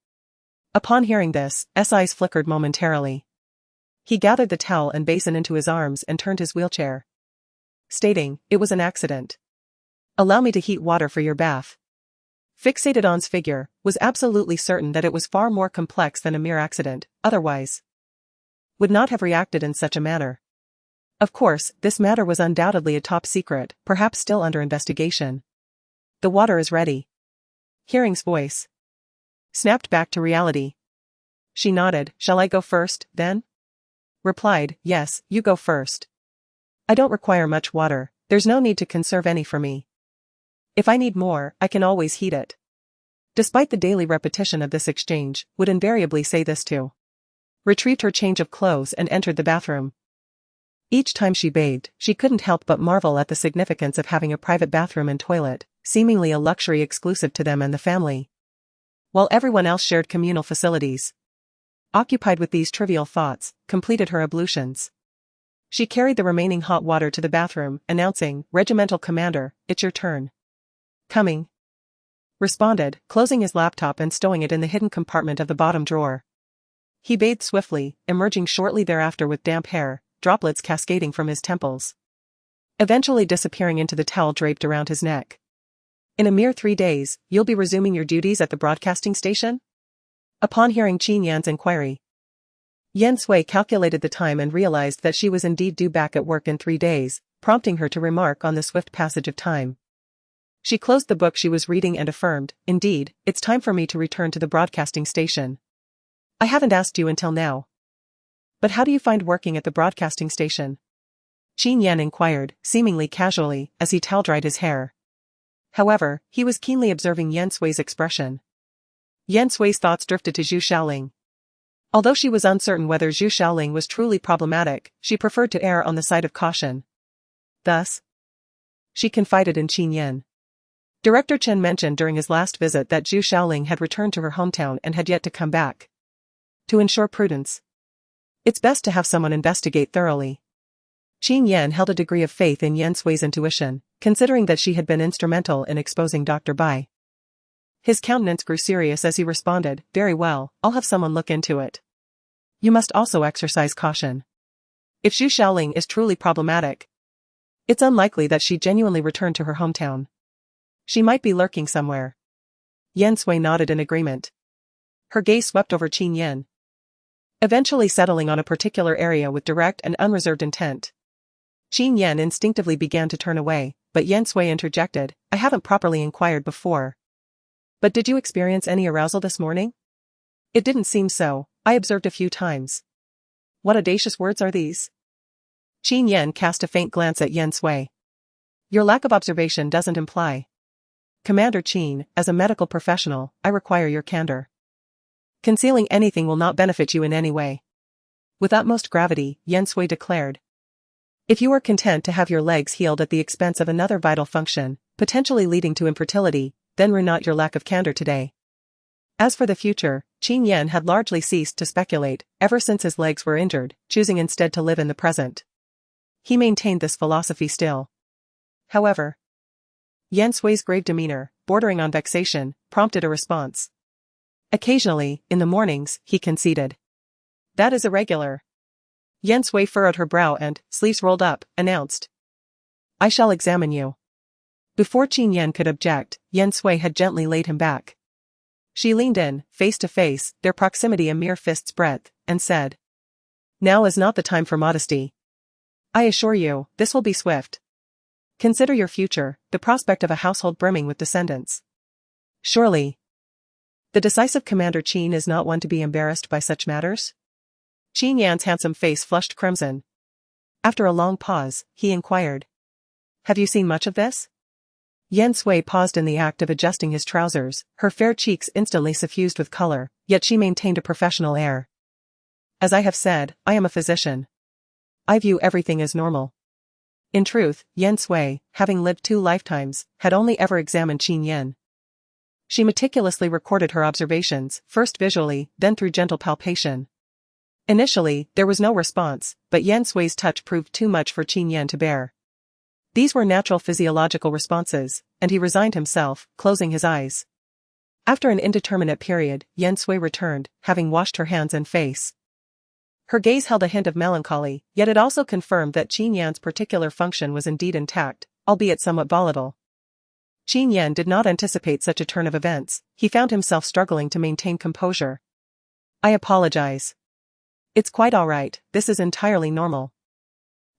Upon hearing this, S eyes flickered momentarily. He gathered the towel and basin into his arms and turned his wheelchair, stating, It was an accident. Allow me to heat water for your bath. Fixated on's figure, was absolutely certain that it was far more complex than a mere accident, otherwise would not have reacted in such a manner. Of course, this matter was undoubtedly a top secret, perhaps still under investigation. The water is ready. Hearing's voice snapped back to reality. She nodded. Shall I go first, then? Replied, Yes, you go first. I don't require much water, there's no need to conserve any for me. If I need more, I can always heat it. Despite the daily repetition of this exchange, would invariably say this too. Retrieved her change of clothes and entered the bathroom. Each time she bathed, she couldn't help but marvel at the significance of having a private bathroom and toilet, seemingly a luxury exclusive to them and the family, while everyone else shared communal facilities. Occupied with these trivial thoughts, completed her ablutions. She carried the remaining hot water to the bathroom, announcing, Regimental Commander, it's your turn. Coming. Responded, closing his laptop and stowing it in the hidden compartment of the bottom drawer. He bathed swiftly, emerging shortly thereafter with damp hair, droplets cascading from his temples, eventually disappearing into the towel draped around his neck. In a mere 3 days, you'll be resuming your duties at the broadcasting station? Upon hearing Qin Yan's inquiry, Yan Sui calculated the time and realized that she was indeed due back at work in 3 days, prompting her to remark on the swift passage of time. She closed the book she was reading and affirmed, Indeed, it's time for me to return to the broadcasting station. I haven't asked you until now. But how do you find working at the broadcasting station? Qin Yan inquired, seemingly casually, as he towel-dried his hair. However, he was keenly observing Yan Sui's expression. Yan Sui's thoughts drifted to Zhu Xiaoling. Although she was uncertain whether Zhu Xiaoling was truly problematic, she preferred to err on the side of caution. Thus, she confided in Qin Yan. Director Chen mentioned during his last visit that Zhu Xiaoling had returned to her hometown and had yet to come back. To ensure prudence, it's best to have someone investigate thoroughly. Qin Yan held a degree of faith in Yan Sui's intuition, considering that she had been instrumental in exposing Dr. Bai. His countenance grew serious as he responded, Very well, I'll have someone look into it. You must also exercise caution. If Zhu Xiaoling is truly problematic, it's unlikely that she genuinely returned to her hometown. She might be lurking somewhere. Yan Sui nodded in agreement. Her gaze swept over Qin Yan. eventually settling on a particular area with direct and unreserved intent. Qin Yan instinctively began to turn away, but Yan Sui interjected, "I haven't properly inquired before. But did you experience any arousal this morning?" "It didn't seem so, I observed a few times." "What audacious words are these?" Qin Yan cast a faint glance at Yan Sui. "Your lack of observation doesn't imply." "Commander Qin, as a medical professional, I require your candor. Concealing anything will not benefit you in any way." With utmost gravity, Yan Sui declared. "If you are content to have your legs healed at the expense of another vital function, potentially leading to infertility, then rue not your lack of candor today." As for the future, Qin Yan had largely ceased to speculate, ever since his legs were injured, choosing instead to live in the present. He maintained this philosophy still. However, Yan Sui's grave demeanor, bordering on vexation, prompted a response. Occasionally, in the mornings, he conceded. "That is irregular." Yan Sui furrowed her brow and, sleeves rolled up, announced. "I shall examine you." Before Qin Yan could object, Yan Sui had gently laid him back. She leaned in, face to face, their proximity a mere fist's breadth, and said. "Now is not the time for modesty. I assure you, this will be swift. Consider your future, the prospect of a household brimming with descendants. Surely, the decisive Commander Qin is not one to be embarrassed by such matters?" Qin Yan's handsome face flushed crimson. After a long pause, he inquired. "Have you seen much of this?" Yan Sui paused in the act of adjusting his trousers, her fair cheeks instantly suffused with color, yet she maintained a professional air. "As I have said, I am a physician. I view everything as normal." In truth, Yan Sui, having lived 2 lifetimes, had only ever examined Qin Yan. She meticulously recorded her observations, first visually, then through gentle palpation. Initially, there was no response, but Yan Sui's touch proved too much for Qin Yan to bear. These were natural physiological responses, and he resigned himself, closing his eyes. After an indeterminate period, Yan Sui returned, having washed her hands and face. Her gaze held a hint of melancholy, yet it also confirmed that Qin Yan's particular function was indeed intact, albeit somewhat volatile. Qin Yan did not anticipate such a turn of events, he found himself struggling to maintain composure. "I apologize. It's quite all right, this is entirely normal."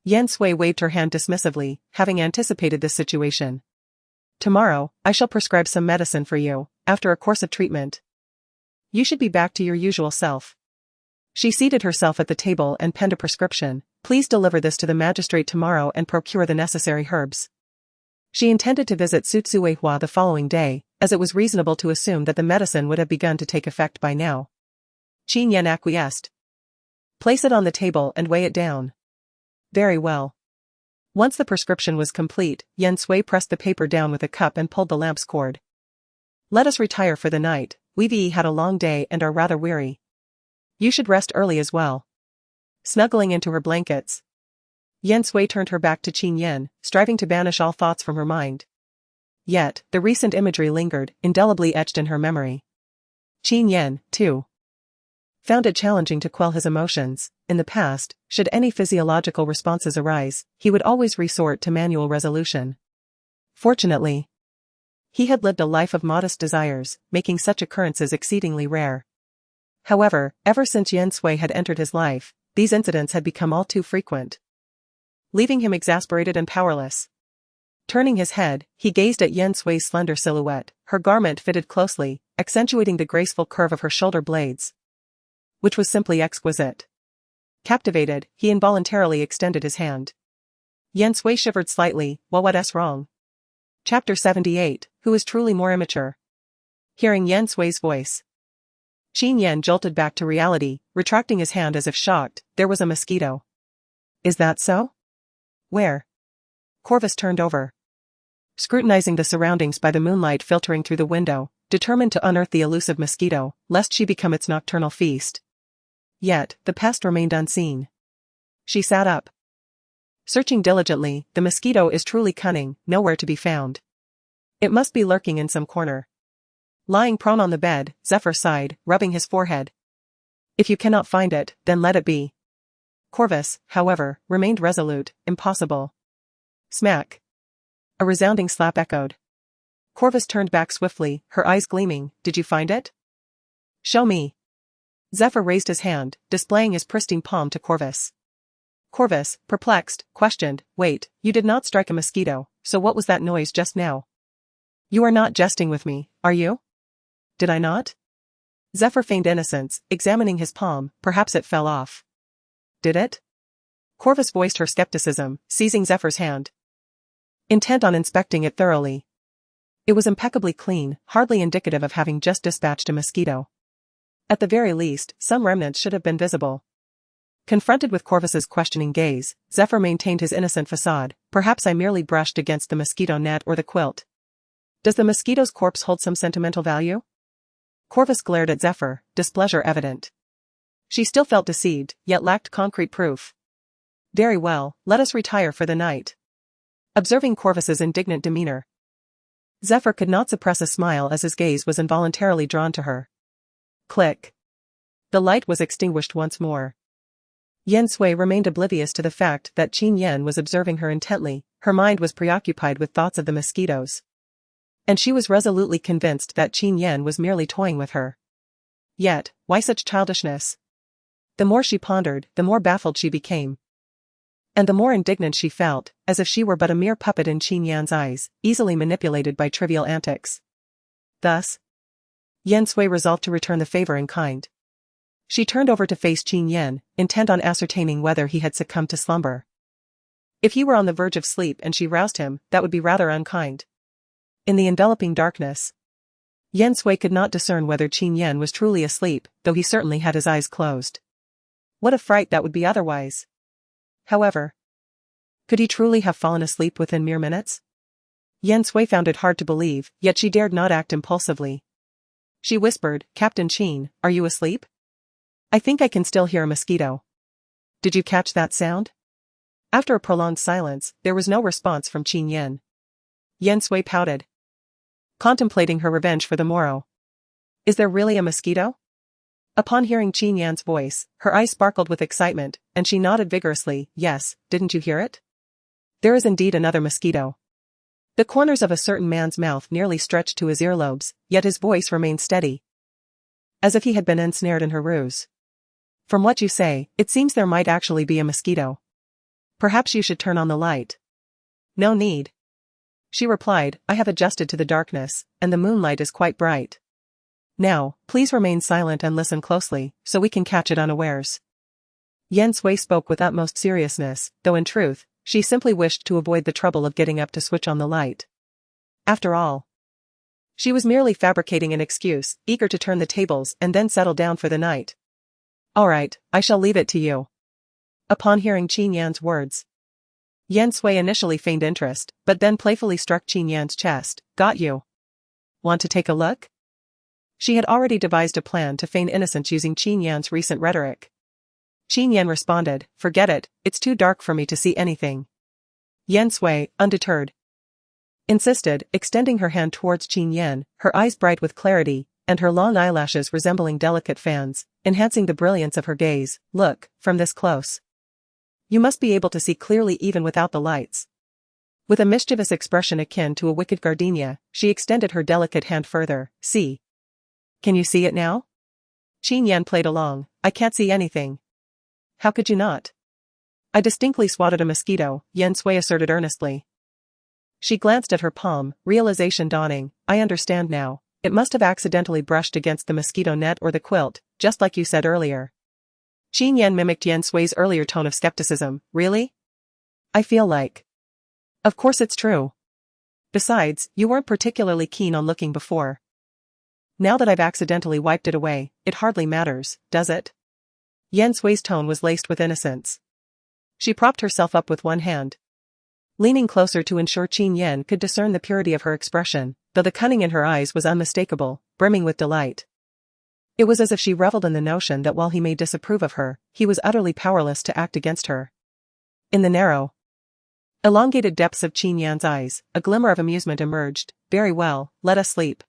Yan Sui waved her hand dismissively, having anticipated this situation. "Tomorrow, I shall prescribe some medicine for you, after a course of treatment. You should be back to your usual self." She seated herself at the table and penned a prescription. "Please deliver this to the magistrate tomorrow and procure the necessary herbs." She intended to visit Sutsuehua the following day, as it was reasonable to assume that the medicine would have begun to take effect by now. Qin Yan acquiesced. "Place it on the table and weigh it down." "Very well." Once the prescription was complete, Yan Sui pressed the paper down with a cup and pulled the lamp's cord. "Let us retire for the night, we've had a long day and are rather weary. You should rest early as well." Snuggling into her blankets, Yan Sui turned her back to Qin Yan, striving to banish all thoughts from her mind. Yet, the recent imagery lingered, indelibly etched in her memory. Qin Yan, too, found it challenging to quell his emotions. In the past, should any physiological responses arise, he would always resort to manual resolution. Fortunately, he had lived a life of modest desires, making such occurrences exceedingly rare. However, ever since Yan Sui had entered his life, these incidents had become all too frequent, leaving him exasperated and powerless. Turning his head, he gazed at Yan Sui's slender silhouette. Her garment fitted closely, accentuating the graceful curve of her shoulder blades, which was simply exquisite. Captivated, he involuntarily extended his hand. Yan Sui shivered slightly. "Well, what's wrong?" Chapter 78, Who is truly more immature? Hearing Yan Sui's voice, Qin Yan jolted back to reality, retracting his hand as if shocked. There was a mosquito. "Is that so? Where?" Corvus turned over, scrutinizing the surroundings by the moonlight filtering through the window, determined to unearth the elusive mosquito, lest she become its nocturnal feast. Yet, the pest remained unseen. She sat up, searching diligently. The mosquito is truly cunning, nowhere to be found. It must be lurking in some corner. Lying prone on the bed, Zephyr sighed, rubbing his forehead. "If you cannot find it, then let it be." Corvus, however, remained resolute. "Impossible." Smack. A resounding slap echoed. Corvus turned back swiftly, her eyes gleaming. "Did you find it?" "Show me." Zephyr raised his hand, displaying his pristine palm to Corvus. Corvus, perplexed, questioned, wait, you did not strike a mosquito, so what was that noise just now? You are not jesting with me, are you? Did I not? Zephyr feigned innocence, examining his palm, perhaps it fell off. Did it? Corvus voiced her skepticism, seizing Zephyr's hand, intent on inspecting it thoroughly. It was impeccably clean, hardly indicative of having just dispatched a mosquito. At the very least, some remnants should have been visible. Confronted with Corvus's questioning gaze, Zephyr maintained his innocent facade, perhaps I merely brushed against the mosquito net or the quilt. Does the mosquito's corpse hold some sentimental value? Corvus glared at Zephyr, displeasure evident. She still felt deceived, yet lacked concrete proof. Very well, let us retire for the night. Observing Corvus's indignant demeanor, Zephyr could not suppress a smile as his gaze was involuntarily drawn to her. Click. The light was extinguished once more. Yan Sui remained oblivious to the fact that Qin Yan was observing her intently, her mind was preoccupied with thoughts of the mosquitoes. And she was resolutely convinced that Qin Yan was merely toying with her. Yet, why such childishness? The more she pondered, the more baffled she became. And the more indignant she felt, as if she were but a mere puppet in Qin Yan's eyes, easily manipulated by trivial antics. Thus, Yan Sui resolved to return the favor in kind. She turned over to face Qin Yan, intent on ascertaining whether he had succumbed to slumber. If he were on the verge of sleep and she roused him, that would be rather unkind. In the enveloping darkness, Yan Sui could not discern whether Qin Yan was truly asleep, though he certainly had his eyes closed. What a fright that would be otherwise. However, could he truly have fallen asleep within mere minutes? Yan Sui found it hard to believe, yet she dared not act impulsively. She whispered, Captain Qin, are you asleep? I think I can still hear a mosquito. Did you catch that sound? After a prolonged silence, there was no response from Qin Yan. Yan Sui pouted, contemplating her revenge for the morrow. Is there really a mosquito? Upon hearing Qin Yan's voice, her eyes sparkled with excitement, and she nodded vigorously, yes, didn't you hear it? There is indeed another mosquito. The corners of a certain man's mouth nearly stretched to his earlobes, yet his voice remained steady, as if he had been ensnared in her ruse. From what you say, it seems there might actually be a mosquito. Perhaps you should turn on the light. No need. She replied, I have adjusted to the darkness, and the moonlight is quite bright. Now, please remain silent and listen closely, so we can catch it unawares. Yan Sui spoke with utmost seriousness, though in truth, she simply wished to avoid the trouble of getting up to switch on the light. After all, she was merely fabricating an excuse, eager to turn the tables and then settle down for the night. All right, I shall leave it to you. Upon hearing Qin Yan's words, Yan Sui initially feigned interest, but then playfully struck Qin Yan's chest. Got you. Want to take a look? She had already devised a plan to feign innocence using Qin Yan's recent rhetoric. Qin Yan responded, forget it, it's too dark for me to see anything. Yan Sui, undeterred, insisted, extending her hand towards Qin Yan, her eyes bright with clarity, and her long eyelashes resembling delicate fans, enhancing the brilliance of her gaze. Look, from this close. You must be able to see clearly even without the lights. With a mischievous expression akin to a wicked gardenia, she extended her delicate hand further. See. Can you see it now? Qin Yan played along. I can't see anything. How could you not? I distinctly swatted a mosquito, Yan Sui asserted earnestly. She glanced at her palm, realization dawning. I understand now. It must have accidentally brushed against the mosquito net or the quilt, just like you said earlier. Qin Yan mimicked Yan Sui's earlier tone of skepticism. Really? I feel like. Of course it's true. Besides, you weren't particularly keen on looking before. Now that I've accidentally wiped it away, it hardly matters, does it? Yan Sui's tone was laced with innocence. She propped herself up with one hand, leaning closer to ensure Qin Yan could discern the purity of her expression, though the cunning in her eyes was unmistakable, brimming with delight. It was as if she reveled in the notion that while he may disapprove of her, he was utterly powerless to act against her. In the narrow, elongated depths of Qin Yan's eyes, a glimmer of amusement emerged. Very well, let us sleep.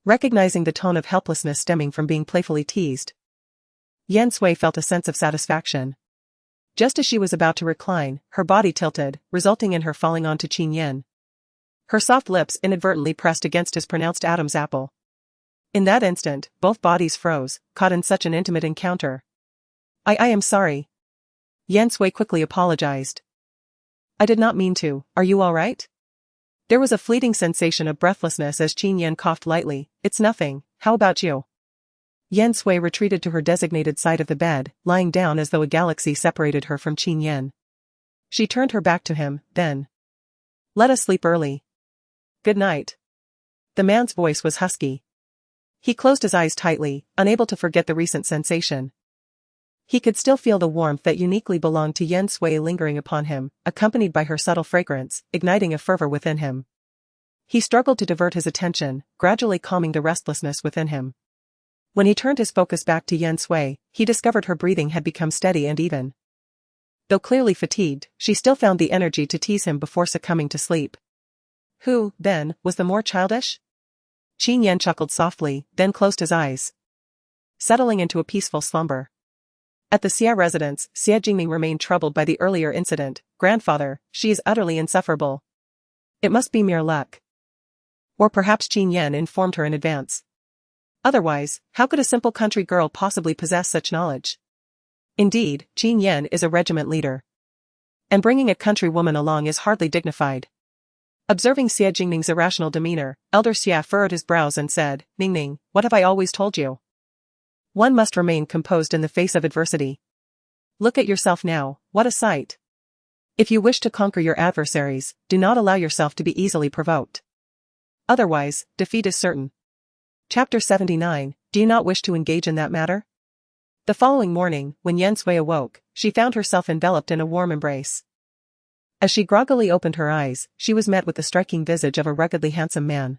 Recognizing the tone of helplessness stemming from being playfully teased, Yan Sui felt a sense of satisfaction. Just as she was about to recline, her body tilted, resulting in her falling onto Qin Yan. Her soft lips inadvertently pressed against his pronounced Adam's apple. In that instant, both bodies froze, caught in such an intimate encounter. I am sorry. Yan Sui quickly apologized. I did not mean to, are you all right? There was a fleeting sensation of breathlessness as Qin Yan coughed lightly. It's nothing, how about you? Yan Sui retreated to her designated side of the bed, lying down as though a galaxy separated her from Qin Yan. She turned her back to him, then. Let us sleep early. Good night. The man's voice was husky. He closed his eyes tightly, unable to forget the recent sensation. He could still feel the warmth that uniquely belonged to Yan Sui lingering upon him, accompanied by her subtle fragrance, igniting a fervor within him. He struggled to divert his attention, gradually calming the restlessness within him. When he turned his focus back to Yan Sui, he discovered her breathing had become steady and even. Though clearly fatigued, she still found the energy to tease him before succumbing to sleep. Who, then, was the more childish? Qin Yan chuckled softly, then closed his eyes, settling into a peaceful slumber. At the Xia residence, Xia Jingming remained troubled by the earlier incident. Grandfather, she is utterly insufferable. It must be mere luck. Or perhaps Qin Yan informed her in advance. Otherwise, how could a simple country girl possibly possess such knowledge? Indeed, Qin Yan is a regiment leader. And bringing a country woman along is hardly dignified. Observing Xia Jingming's irrational demeanor, Elder Xia furrowed his brows and said, Ningning, what have I always told you? One must remain composed in the face of adversity. Look at yourself now, what a sight. If you wish to conquer your adversaries, do not allow yourself to be easily provoked. Otherwise, defeat is certain. Chapter 79, Do you not wish to engage in that matter? The following morning, when Yan Sui awoke, she found herself enveloped in a warm embrace. As she groggily opened her eyes, she was met with the striking visage of a ruggedly handsome man.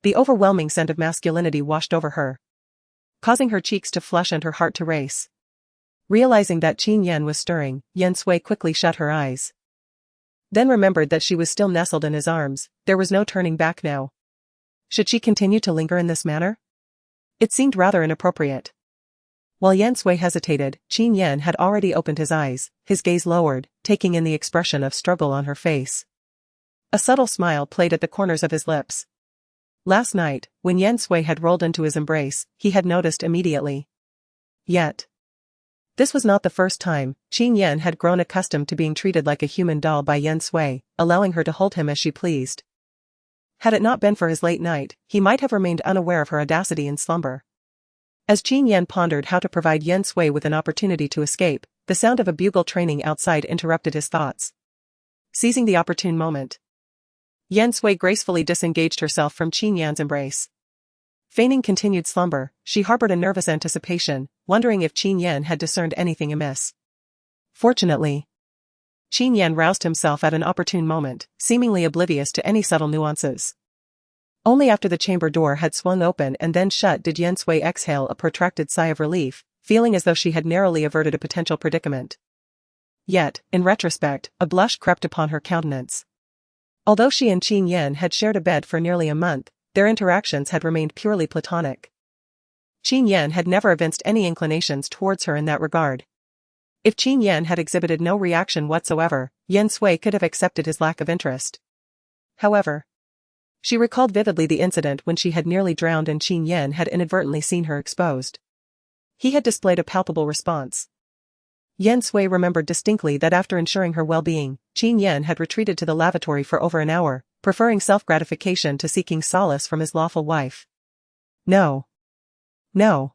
The overwhelming scent of masculinity washed over her, causing her cheeks to flush and her heart to race. Realizing that Qin Yan was stirring, Yan Sui quickly shut her eyes. Then remembered that she was still nestled in his arms. There was no turning back now. Should she continue to linger in this manner? It seemed rather inappropriate. While Yan Sui hesitated, Qin Yan had already opened his eyes, his gaze lowered, taking in the expression of struggle on her face. A subtle smile played at the corners of his lips. Last night, when Yan Sui had rolled into his embrace, he had noticed immediately. Yet, this was not the first time. Qin Yan had grown accustomed to being treated like a human doll by Yan Sui, allowing her to hold him as she pleased. Had it not been for his late night, he might have remained unaware of her audacity in slumber. As Qin Yan pondered how to provide Yan Sui with an opportunity to escape, the sound of a bugle training outside interrupted his thoughts. Seizing the opportune moment, Yan Sui gracefully disengaged herself from Qin Yan's embrace. Feigning continued slumber, she harbored a nervous anticipation, wondering if Qin Yan had discerned anything amiss. Fortunately, Qin Yan roused himself at an opportune moment, seemingly oblivious to any subtle nuances. Only after the chamber door had swung open and then shut did Yan Sui exhale a protracted sigh of relief, feeling as though she had narrowly averted a potential predicament. Yet, in retrospect, a blush crept upon her countenance. Although she and Qin Yan had shared a bed for nearly a month, their interactions had remained purely platonic. Qin Yan had never evinced any inclinations towards her in that regard. If Qin Yan had exhibited no reaction whatsoever, Yan Sui could have accepted his lack of interest. However, she recalled vividly the incident when she had nearly drowned and Qin Yan had inadvertently seen her exposed. He had displayed a palpable response. Yan Sui remembered distinctly that after ensuring her well-being, Qin Yan had retreated to the lavatory for over an hour, preferring self-gratification to seeking solace from his lawful wife. No. No.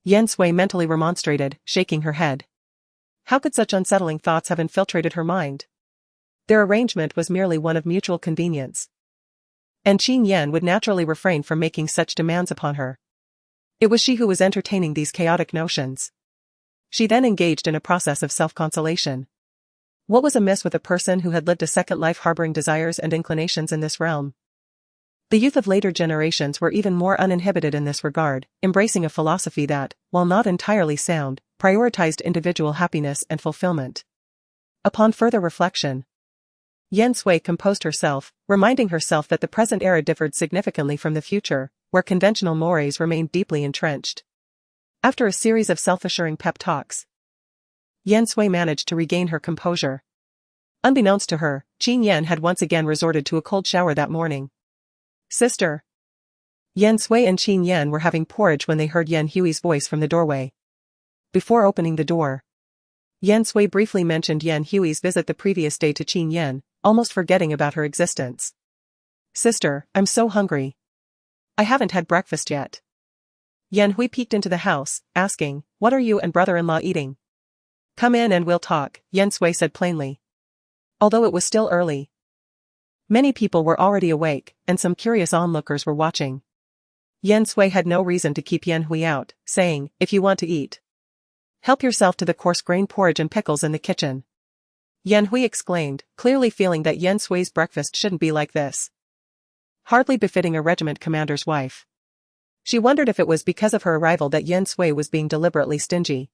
Yan Sui mentally remonstrated, shaking her head. How could such unsettling thoughts have infiltrated her mind? Their arrangement was merely one of mutual convenience. And Qin Yan would naturally refrain from making such demands upon her. It was she who was entertaining these chaotic notions. She then engaged in a process of self-consolation. What was amiss with a person who had lived a second life harboring desires and inclinations in this realm? The youth of later generations were even more uninhibited in this regard, embracing a philosophy that, while not entirely sound, prioritized individual happiness and fulfillment. Upon further reflection, Yan Sui composed herself, reminding herself that the present era differed significantly from the future, where conventional mores remained deeply entrenched. After a series of self-assuring pep talks, Yan Sui managed to regain her composure. Unbeknownst to her, Qin Yan had once again resorted to a cold shower that morning. Sister. Yan Sui and Qin Yan were having porridge when they heard Yan Hui's voice from the doorway. Before opening the door, Yan Sui briefly mentioned Yan Hui's visit the previous day to Qin Yan, almost forgetting about her existence. "Sister, I'm so hungry. I haven't had breakfast yet." Yan Hui peeked into the house, asking, "What are you and brother-in-law eating?" "Come in and we'll talk," Yan Sui said plainly. Although it was still early, many people were already awake, and some curious onlookers were watching. Yan Sui had no reason to keep Yan Hui out, saying, "If you want to eat, help yourself to the coarse grain porridge and pickles in the kitchen." Yan Hui exclaimed, clearly feeling that Yan Sui's breakfast shouldn't be like this. Hardly befitting a regiment commander's wife. She wondered if it was because of her arrival that Yan Sui was being deliberately stingy.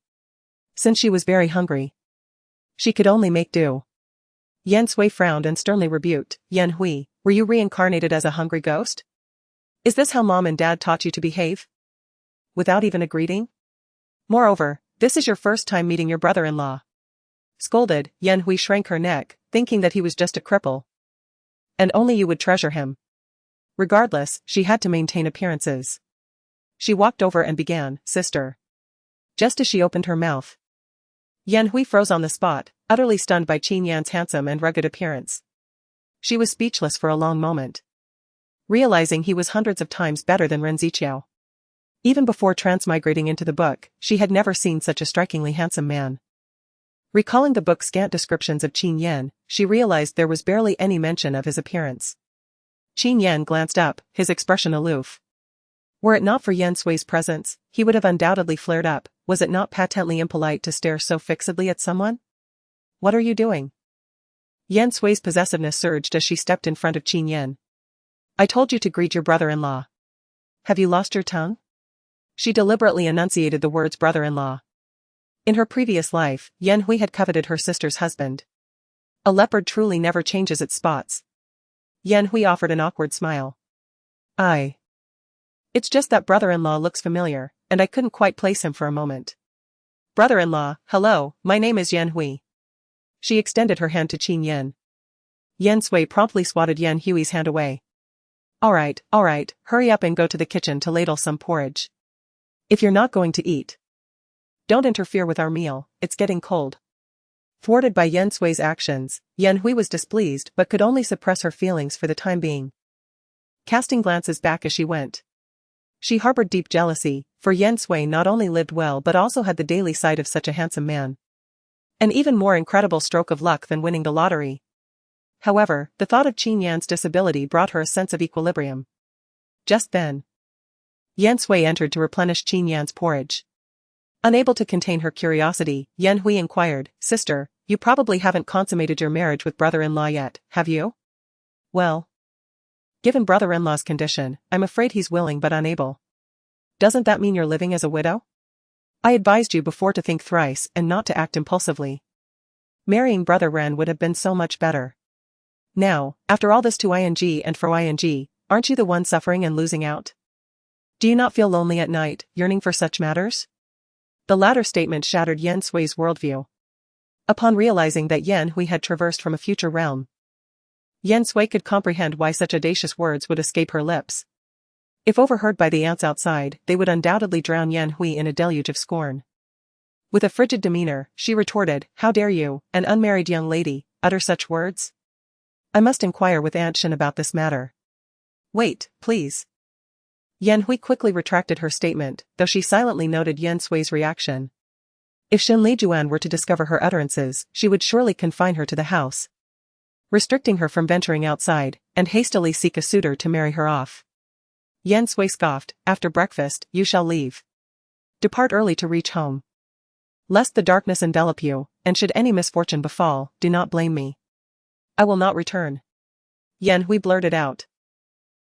Since she was very hungry, she could only make do. Yan Sui frowned and sternly rebuked, "Yan Hui, were you reincarnated as a hungry ghost? Is this how mom and dad taught you to behave? Without even a greeting? Moreover, this is your first time meeting your brother-in-law." Scolded, Yan Hui shrank her neck, thinking that he was just a cripple. And only you would treasure him. Regardless, she had to maintain appearances. She walked over and began, "Sister." Just as she opened her mouth, Yan Hui froze on the spot, utterly stunned by Qin Yan's handsome and rugged appearance. She was speechless for a long moment, realizing he was hundreds of times better than Ren Ziqiao. Even before transmigrating into the book, she had never seen such a strikingly handsome man. Recalling the book's scant descriptions of Qin Yan, she realized there was barely any mention of his appearance. Qin Yan glanced up, his expression aloof. Were it not for Yan Sui's presence, he would have undoubtedly flared up. Was it not patently impolite to stare so fixedly at someone? "What are you doing?" Yan Sui's possessiveness surged as she stepped in front of Qin Yan. "I told you to greet your brother-in-law. Have you lost your tongue?" She deliberately enunciated the words brother-in-law. In her previous life, Yan Hui had coveted her sister's husband. A leopard truly never changes its spots. Yan Hui offered an awkward smile. It's just that brother-in-law looks familiar, and I couldn't quite place him for a moment." "Brother-in-law, hello, my name is Yan Hui." She extended her hand to Qin Yan. Yan Sui promptly swatted Yan Hui's hand away. All right, hurry up and go to the kitchen to ladle some porridge. If you're not going to eat, don't interfere with our meal, it's getting cold." Thwarted by Yan Sui's actions, Yan Hui was displeased but could only suppress her feelings for the time being. Casting glances back as she went, she harbored deep jealousy, for Yan Sui not only lived well but also had the daily sight of such a handsome man. An even more incredible stroke of luck than winning the lottery. However, the thought of Qin Yan's disability brought her a sense of equilibrium. Just then, Yan Sui entered to replenish Qin Yan's porridge. Unable to contain her curiosity, Yan Hui inquired, "Sister, you probably haven't consummated your marriage with brother-in-law yet, have you?" "Well, given brother-in-law's condition, I'm afraid he's willing but unable." "Doesn't that mean you're living as a widow? I advised you before to think thrice and not to act impulsively. Marrying brother Ren would have been so much better. Now, after all this to ing and for ing, aren't you the one suffering and losing out? Do you not feel lonely at night, yearning for such matters?" The latter statement shattered Yan Sui's worldview. Upon realizing that Yan Hui had traversed from a future realm, Yan Sui could comprehend why such audacious words would escape her lips. If overheard by the ants outside, they would undoubtedly drown Yan Hui in a deluge of scorn. With a frigid demeanor, she retorted, "How dare you, an unmarried young lady, utter such words? I must inquire with Aunt Shen about this matter." "Wait, please." Yan Hui quickly retracted her statement, though she silently noted Yan Sui's reaction. If Shen Lijuan were to discover her utterances, she would surely confine her to the house, restricting her from venturing outside, and hastily seek a suitor to marry her off. Yan Sui scoffed, "After breakfast, you shall leave. Depart early to reach home. Lest the darkness envelop you, and should any misfortune befall, do not blame me. I will not return." Yan Hui blurted out.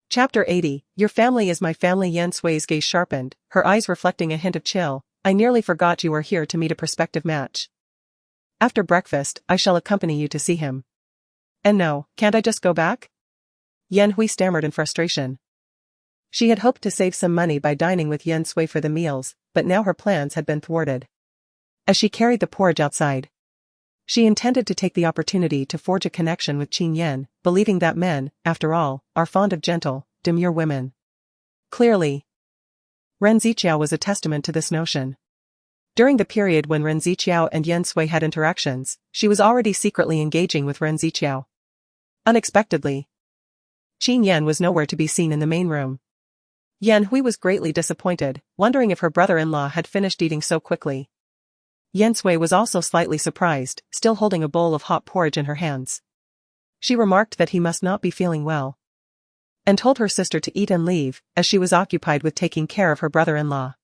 Chapter 80, Your family is my family. Yan Sui's gaze sharpened, her eyes reflecting a hint of chill. "I nearly forgot you are here to meet a prospective match. After breakfast, I shall accompany you to see him." "And no, can't I just go back?" Yan Hui stammered in frustration. She had hoped to save some money by dining with Yan Sui for the meals, but now her plans had been thwarted. As she carried the porridge outside, she intended to take the opportunity to forge a connection with Qin Yan, believing that men, after all, are fond of gentle, demure women. Clearly, Ren Ziqiao was a testament to this notion. During the period when Ren Ziqiao and Yan Sui had interactions, she was already secretly engaging with Ren Ziqiao. Unexpectedly, Qin Yan was nowhere to be seen in the main room. Yan Hui was greatly disappointed, wondering if her brother-in-law had finished eating so quickly. Yan Sui was also slightly surprised, still holding a bowl of hot porridge in her hands. She remarked that he must not be feeling well, and told her sister to eat and leave, as she was occupied with taking care of her brother-in-law.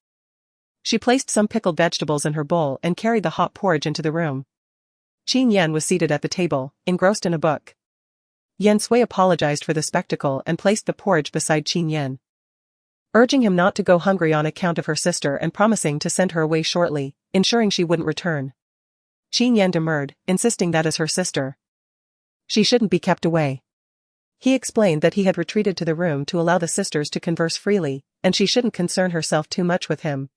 She placed some pickled vegetables in her bowl and carried the hot porridge into the room. Qin Yan was seated at the table, engrossed in a book. Yan Sui apologized for the spectacle and placed the porridge beside Qin Yan, urging him not to go hungry on account of her sister and promising to send her away shortly, ensuring she wouldn't return. Qin Yan demurred, insisting that as her sister, she shouldn't be kept away. He explained that he had retreated to the room to allow the sisters to converse freely, and she shouldn't concern herself too much with him,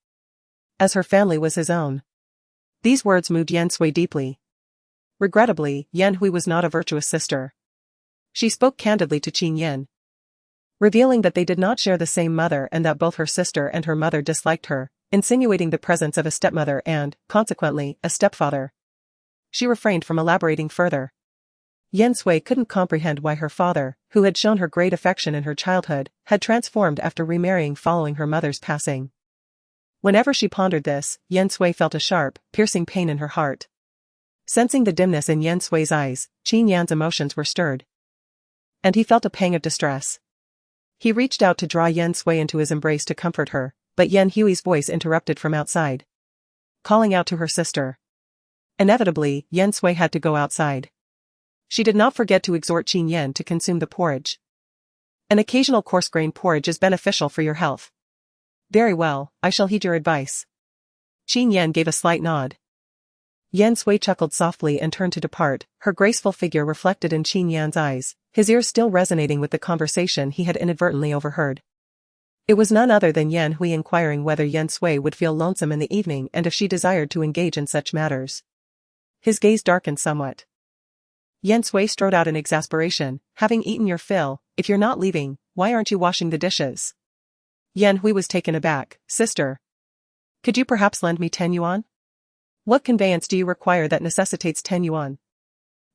as her family was his own. These words moved Yan Sui deeply. Regrettably, Yan Hui was not a virtuous sister. She spoke candidly to Qin Yan, revealing that they did not share the same mother and that both her sister and her mother disliked her, insinuating the presence of a stepmother and, consequently, a stepfather. She refrained from elaborating further. Yan Sui couldn't comprehend why her father, who had shown her great affection in her childhood, had transformed after remarrying following her mother's passing. Whenever she pondered this, Yan Sui felt a sharp, piercing pain in her heart. Sensing the dimness in Yan Sui's eyes, Qin Yan's emotions were stirred, and he felt a pang of distress. He reached out to draw Yan Sui into his embrace to comfort her, but Yan Hui's voice interrupted from outside, calling out to her sister. Inevitably, Yan Sui had to go outside. She did not forget to exhort Qin Yan to consume the porridge. An occasional coarse-grained porridge is beneficial for your health. Very well, I shall heed your advice. Qin Yan gave a slight nod. Yan Sui chuckled softly and turned to depart, her graceful figure reflected in Qin Yan's eyes, his ears still resonating with the conversation he had inadvertently overheard. It was none other than Yan Hui inquiring whether Yan Sui would feel lonesome in the evening and if she desired to engage in such matters. His gaze darkened somewhat. Yan Sui strode out in exasperation, having eaten your fill, if you're not leaving, why aren't you washing the dishes? Yan Hui was taken aback. Sister, could you perhaps lend me 10 yuan? What conveyance do you require that necessitates 10 yuan?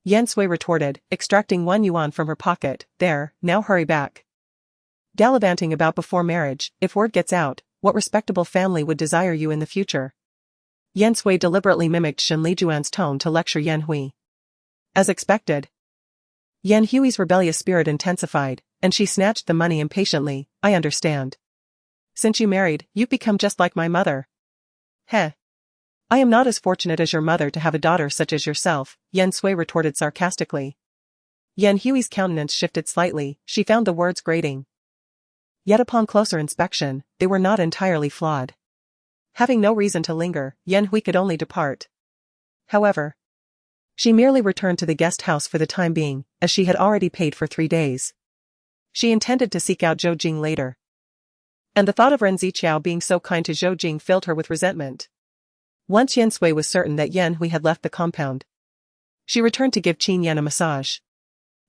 Yan Sui retorted, extracting 1 yuan from her pocket. There, now hurry back. Gallivanting about before marriage, if word gets out, what respectable family would desire you in the future? Yan Sui deliberately mimicked Shen Lijuan's tone to lecture Yan Hui. As expected, Yan Hui's rebellious spirit intensified, and she snatched the money impatiently. I understand. Since you married, you've become just like my mother. Heh. I am not as fortunate as your mother to have a daughter such as yourself, Yan Sui retorted sarcastically. Yan Hui's countenance shifted slightly, she found the words grating. Yet upon closer inspection, they were not entirely flawed. Having no reason to linger, Yan Hui could only depart. However, she merely returned to the guest house for the time being, as she had already paid for 3 days. She intended to seek out Zhou Jing later, and the thought of Ren Ziqiao being so kind to Zhou Jing filled her with resentment. Once Yan Sui was certain that Yan Hui had left the compound, she returned to give Qin Yan a massage.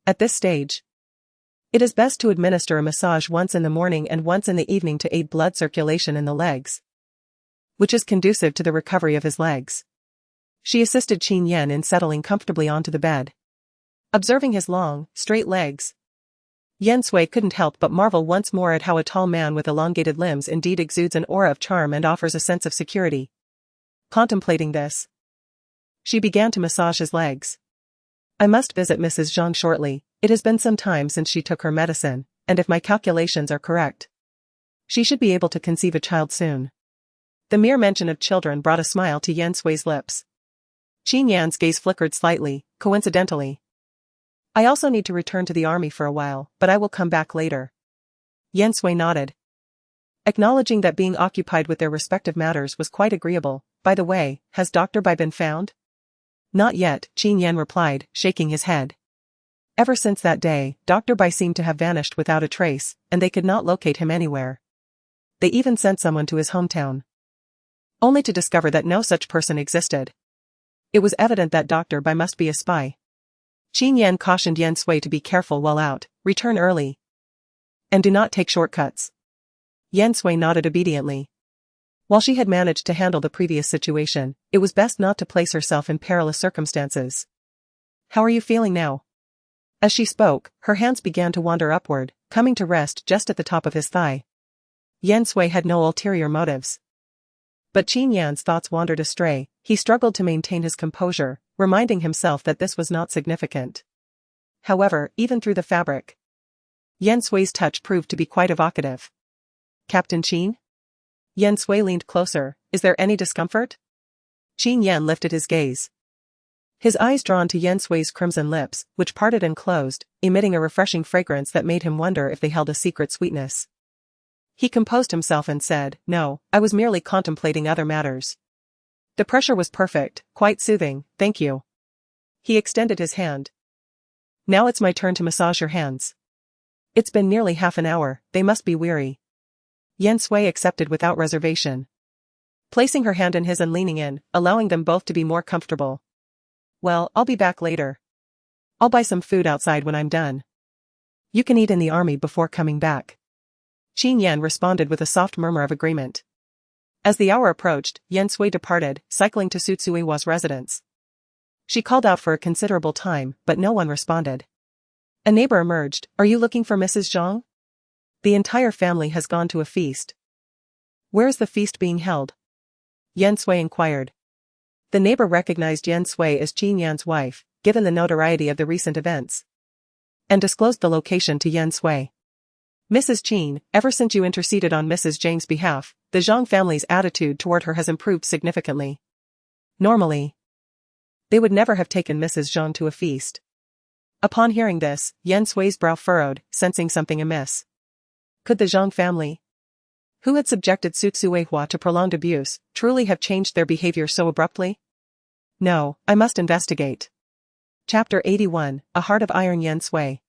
At this stage, it is best to administer a massage once in the morning and once in the evening to aid blood circulation in the legs, which is conducive to the recovery of his legs. She assisted Qin Yan in settling comfortably onto the bed. Observing his long, straight legs, Yan Sui couldn't help but marvel once more at how a tall man with elongated limbs indeed exudes an aura of charm and offers a sense of security. Contemplating this, she began to massage his legs. I must visit Mrs. Zhang shortly. It has been some time since she took her medicine, and if my calculations are correct, she should be able to conceive a child soon. The mere mention of children brought a smile to Yan Sui's lips. Qin Yan's gaze flickered slightly, coincidentally. I also need to return to the army for a while, but I will come back later. Yan Sui nodded, acknowledging that being occupied with their respective matters was quite agreeable. By the way, has Dr. Bai been found? Not yet, Qin Yan replied, shaking his head. Ever since that day, Dr. Bai seemed to have vanished without a trace, and they could not locate him anywhere. They even sent someone to his hometown, only to discover that no such person existed. It was evident that Dr. Bai must be a spy. Qin Yan cautioned Yan Sui to be careful while out, return early, and do not take shortcuts. Yan Sui nodded obediently. While she had managed to handle the previous situation, it was best not to place herself in perilous circumstances. How are you feeling now? As she spoke, her hands began to wander upward, coming to rest just at the top of his thigh. Yan Sui had no ulterior motives. But Qin Yan's thoughts wandered astray. He struggled to maintain his composure, reminding himself that this was not significant. However, even through the fabric, Yan Sui's touch proved to be quite evocative. Captain Qin? Yan Sui leaned closer. Is there any discomfort? Qin Yan lifted his gaze. His eyes drawn to Yan Sui's crimson lips, which parted and closed, emitting a refreshing fragrance that made him wonder if they held a secret sweetness. He composed himself and said, "No, I was merely contemplating other matters." The pressure was perfect, quite soothing, thank you. He extended his hand. Now it's my turn to massage your hands. It's been nearly half an hour, they must be weary. Yan Sui accepted without reservation, placing her hand in his and leaning in, allowing them both to be more comfortable. Well, I'll be back later. I'll buy some food outside when I'm done. You can eat in the army before coming back. Qin Yan responded with a soft murmur of agreement. As the hour approached, Yan Sui departed, cycling to Tsutsui-wa's residence. She called out for a considerable time, but no one responded. A neighbor emerged. Are you looking for Mrs. Zhang? The entire family has gone to a feast. Where is the feast being held? Yan Sui inquired. The neighbor recognized Yan Sui as Qin Yan's wife, given the notoriety of the recent events, and disclosed the location to Yan Sui. Mrs. Qin, ever since you interceded on Mrs. Zhang's behalf, the Zhang family's attitude toward her has improved significantly. Normally, they would never have taken Mrs. Zhang to a feast. Upon hearing this, Yan Sui's brow furrowed, sensing something amiss. Could the Zhang family, who had subjected Tsutsui-hua to prolonged abuse, truly have changed their behavior so abruptly? No, I must investigate. Chapter 81, A Heart of Iron. Yan Sui,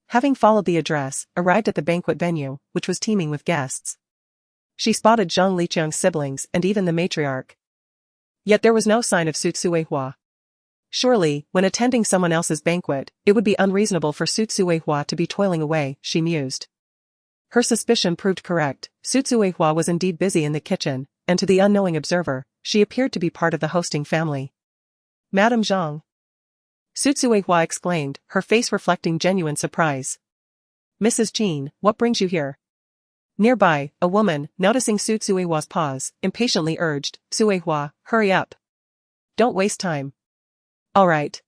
having followed the address, arrived at the banquet venue, which was teeming with guests. She spotted Zhang Liqiang's siblings and even the matriarch. Yet there was no sign of Tsutsui-hua. Surely, when attending someone else's banquet, it would be unreasonable for Tsutsui-hua to be toiling away, she mused. Her suspicion proved correct. Tsutsui-hua was indeed busy in the kitchen, and to the unknowing observer, she appeared to be part of the hosting family. Madame Zhang. Tsutsui-hua exclaimed, her face reflecting genuine surprise. Mrs. Qin, what brings you here? Nearby, a woman, noticing Tsutsui-hua's pause, impatiently urged, Tsui-hua, hurry up. Don't waste time. All right.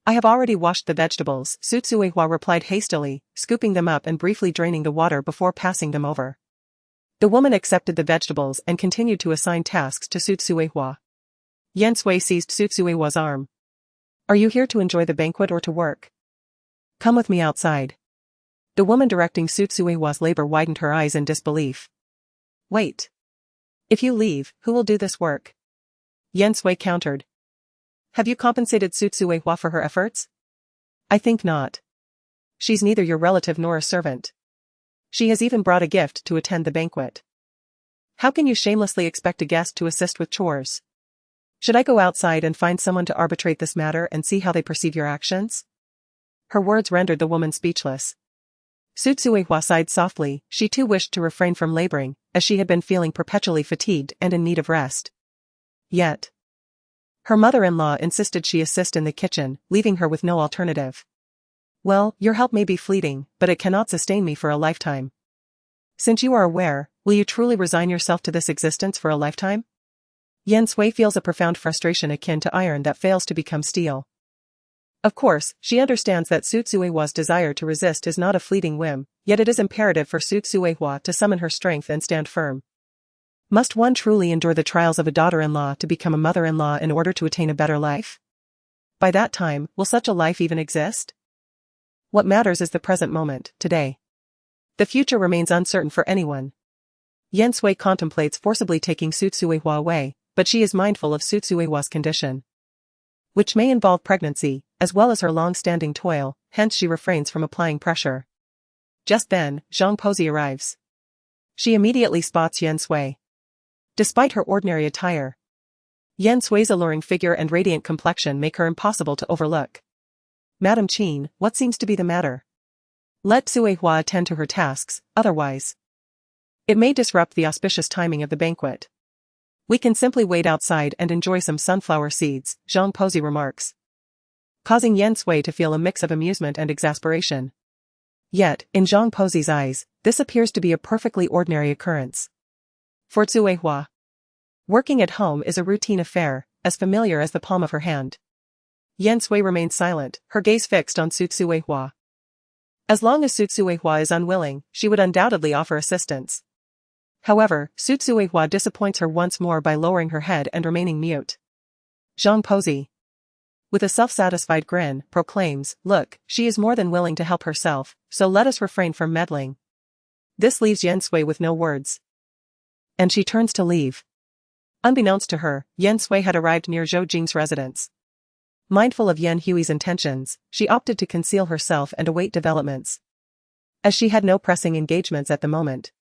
I have already washed the vegetables, Tsutsui-hua replied hastily, scooping them up and briefly draining the water before passing them over. The woman accepted the vegetables and continued to assign tasks to Tsutsui-hua. Yan Sui seized Tsutsui-hua's arm. Are you here to enjoy the banquet or to work? Come with me outside. The woman directing Tsutsui-hua's labor widened her eyes in disbelief. Wait. If you leave, who will do this work? Yan Sui countered. Have you compensated Tsutsui-hua for her efforts? I think not. She's neither your relative nor a servant. She has even brought a gift to attend the banquet. How can you shamelessly expect a guest to assist with chores? Should I go outside and find someone to arbitrate this matter and see how they perceive your actions? Her words rendered the woman speechless. Tsutsui-hua sighed softly. She too wished to refrain from laboring, as she had been feeling perpetually fatigued and in need of rest. Yet, her mother-in-law insisted she assist in the kitchen, leaving her with no alternative. Well, your help may be fleeting, but it cannot sustain me for a lifetime. Since you are aware, will you truly resign yourself to this existence for a lifetime? Yan Sui feels a profound frustration akin to iron that fails to become steel. Of course, she understands that Tsutsui-hua's desire to resist is not a fleeting whim, yet it is imperative for Tsutsui-hua to summon her strength and stand firm. Must one truly endure the trials of a daughter-in-law to become a mother-in-law in order to attain a better life? By that time, will such a life even exist? What matters is the present moment, today. The future remains uncertain for anyone. Yan Sui contemplates forcibly taking Tsutsui-hua away, but she is mindful of Tsutsui-hua's condition, which may involve pregnancy, as well as her long-standing toil, hence she refrains from applying pressure. Just then, Zhang Pozi arrives. She immediately spots Yan Sui. Despite her ordinary attire, Yan Sui's alluring figure and radiant complexion make her impossible to overlook. Madame Qin, what seems to be the matter? Let Tsui-hua attend to her tasks, otherwise It may disrupt the auspicious timing of the banquet. We can simply wait outside and enjoy some sunflower seeds, Zhang Pozi remarks, causing Yan Sui to feel a mix of amusement and exasperation. Yet, in Zhang Pozi's eyes, this appears to be a perfectly ordinary occurrence. For Tsuehua, working at home is a routine affair, as familiar as the palm of her hand. Yan Sui remained silent, her gaze fixed on Su Tsuehua. As long as Su Tsuehua is unwilling, she would undoubtedly offer assistance. However, Su Tsuehua disappoints her once more by lowering her head and remaining mute. Zhang Pozi, with a self-satisfied grin, proclaims, "Look, she is more than willing to help herself, so let us refrain from meddling." This leaves Yan Sui with no words. And she turns to leave. Unbeknownst to her, Yan Sui had arrived near Zhou Jing's residence. Mindful of Yan Hui's intentions, she opted to conceal herself and await developments, as she had no pressing engagements at the moment.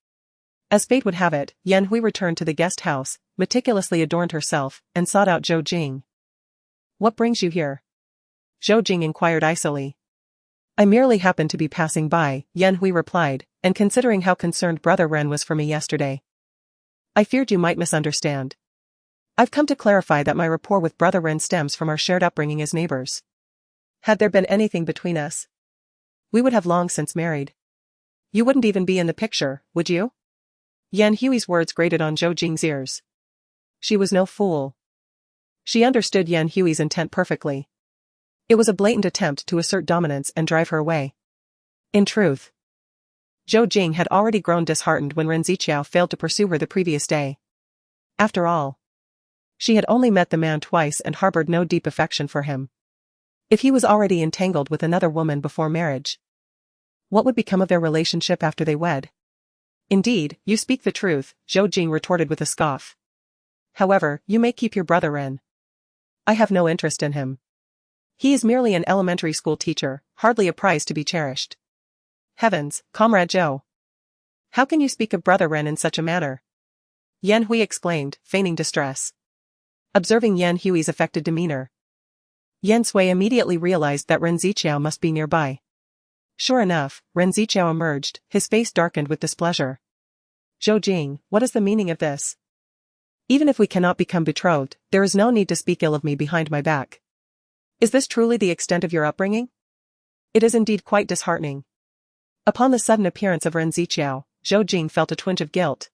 As fate would have it, Yan Hui returned to the guest house, meticulously adorned herself, and sought out Zhou Jing. "What brings you here?" Zhou Jing inquired icily. "I merely happened to be passing by," Yan Hui replied, "and considering how concerned Brother Ren was for me yesterday, I feared you might misunderstand. I've come to clarify that my rapport with Brother Ren stems from our shared upbringing as neighbors. Had there been anything between us, we would have long since married. You wouldn't even be in the picture, would you?" Yan Hui's words grated on Zhou Jing's ears. She was no fool. She understood Yan Hui's intent perfectly. It was a blatant attempt to assert dominance and drive her away. In truth, Zhou Jing had already grown disheartened when Ren Ziqiao failed to pursue her the previous day. After all, she had only met the man twice and harbored no deep affection for him. If he was already entangled with another woman before marriage, what would become of their relationship after they wed? "Indeed, you speak the truth," Zhou Jing retorted with a scoff. "However, you may keep your brother Ren. I have no interest in him. He is merely an elementary school teacher, hardly a prize to be cherished." "Heavens, Comrade Zhou! How can you speak of Brother Ren in such a manner?" Yan Hui exclaimed, feigning distress. Observing Yan Hui's affected demeanor, Yan Sui immediately realized that Ren Ziqiao must be nearby. Sure enough, Ren Ziqiao emerged, his face darkened with displeasure. "Zhou Jing, what is the meaning of this? Even if we cannot become betrothed, there is no need to speak ill of me behind my back. Is this truly the extent of your upbringing? It is indeed quite disheartening." Upon the sudden appearance of Ren Ziqiao, Zhou Jing felt a twinge of guilt.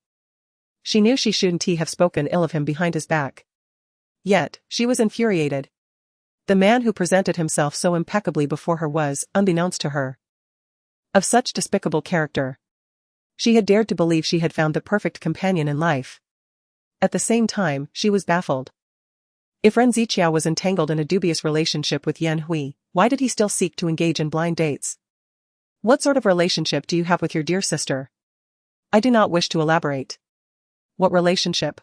She knew she shouldn't have spoken ill of him behind his back. Yet, she was infuriated. The man who presented himself so impeccably before her was, unbeknownst to her, of such despicable character. She had dared to believe she had found the perfect companion in life. At the same time, she was baffled. If Ren Ziqiao was entangled in a dubious relationship with Yan Hui, why did he still seek to engage in blind dates? "What sort of relationship do you have with your dear sister?" "I do not wish to elaborate." "What relationship?"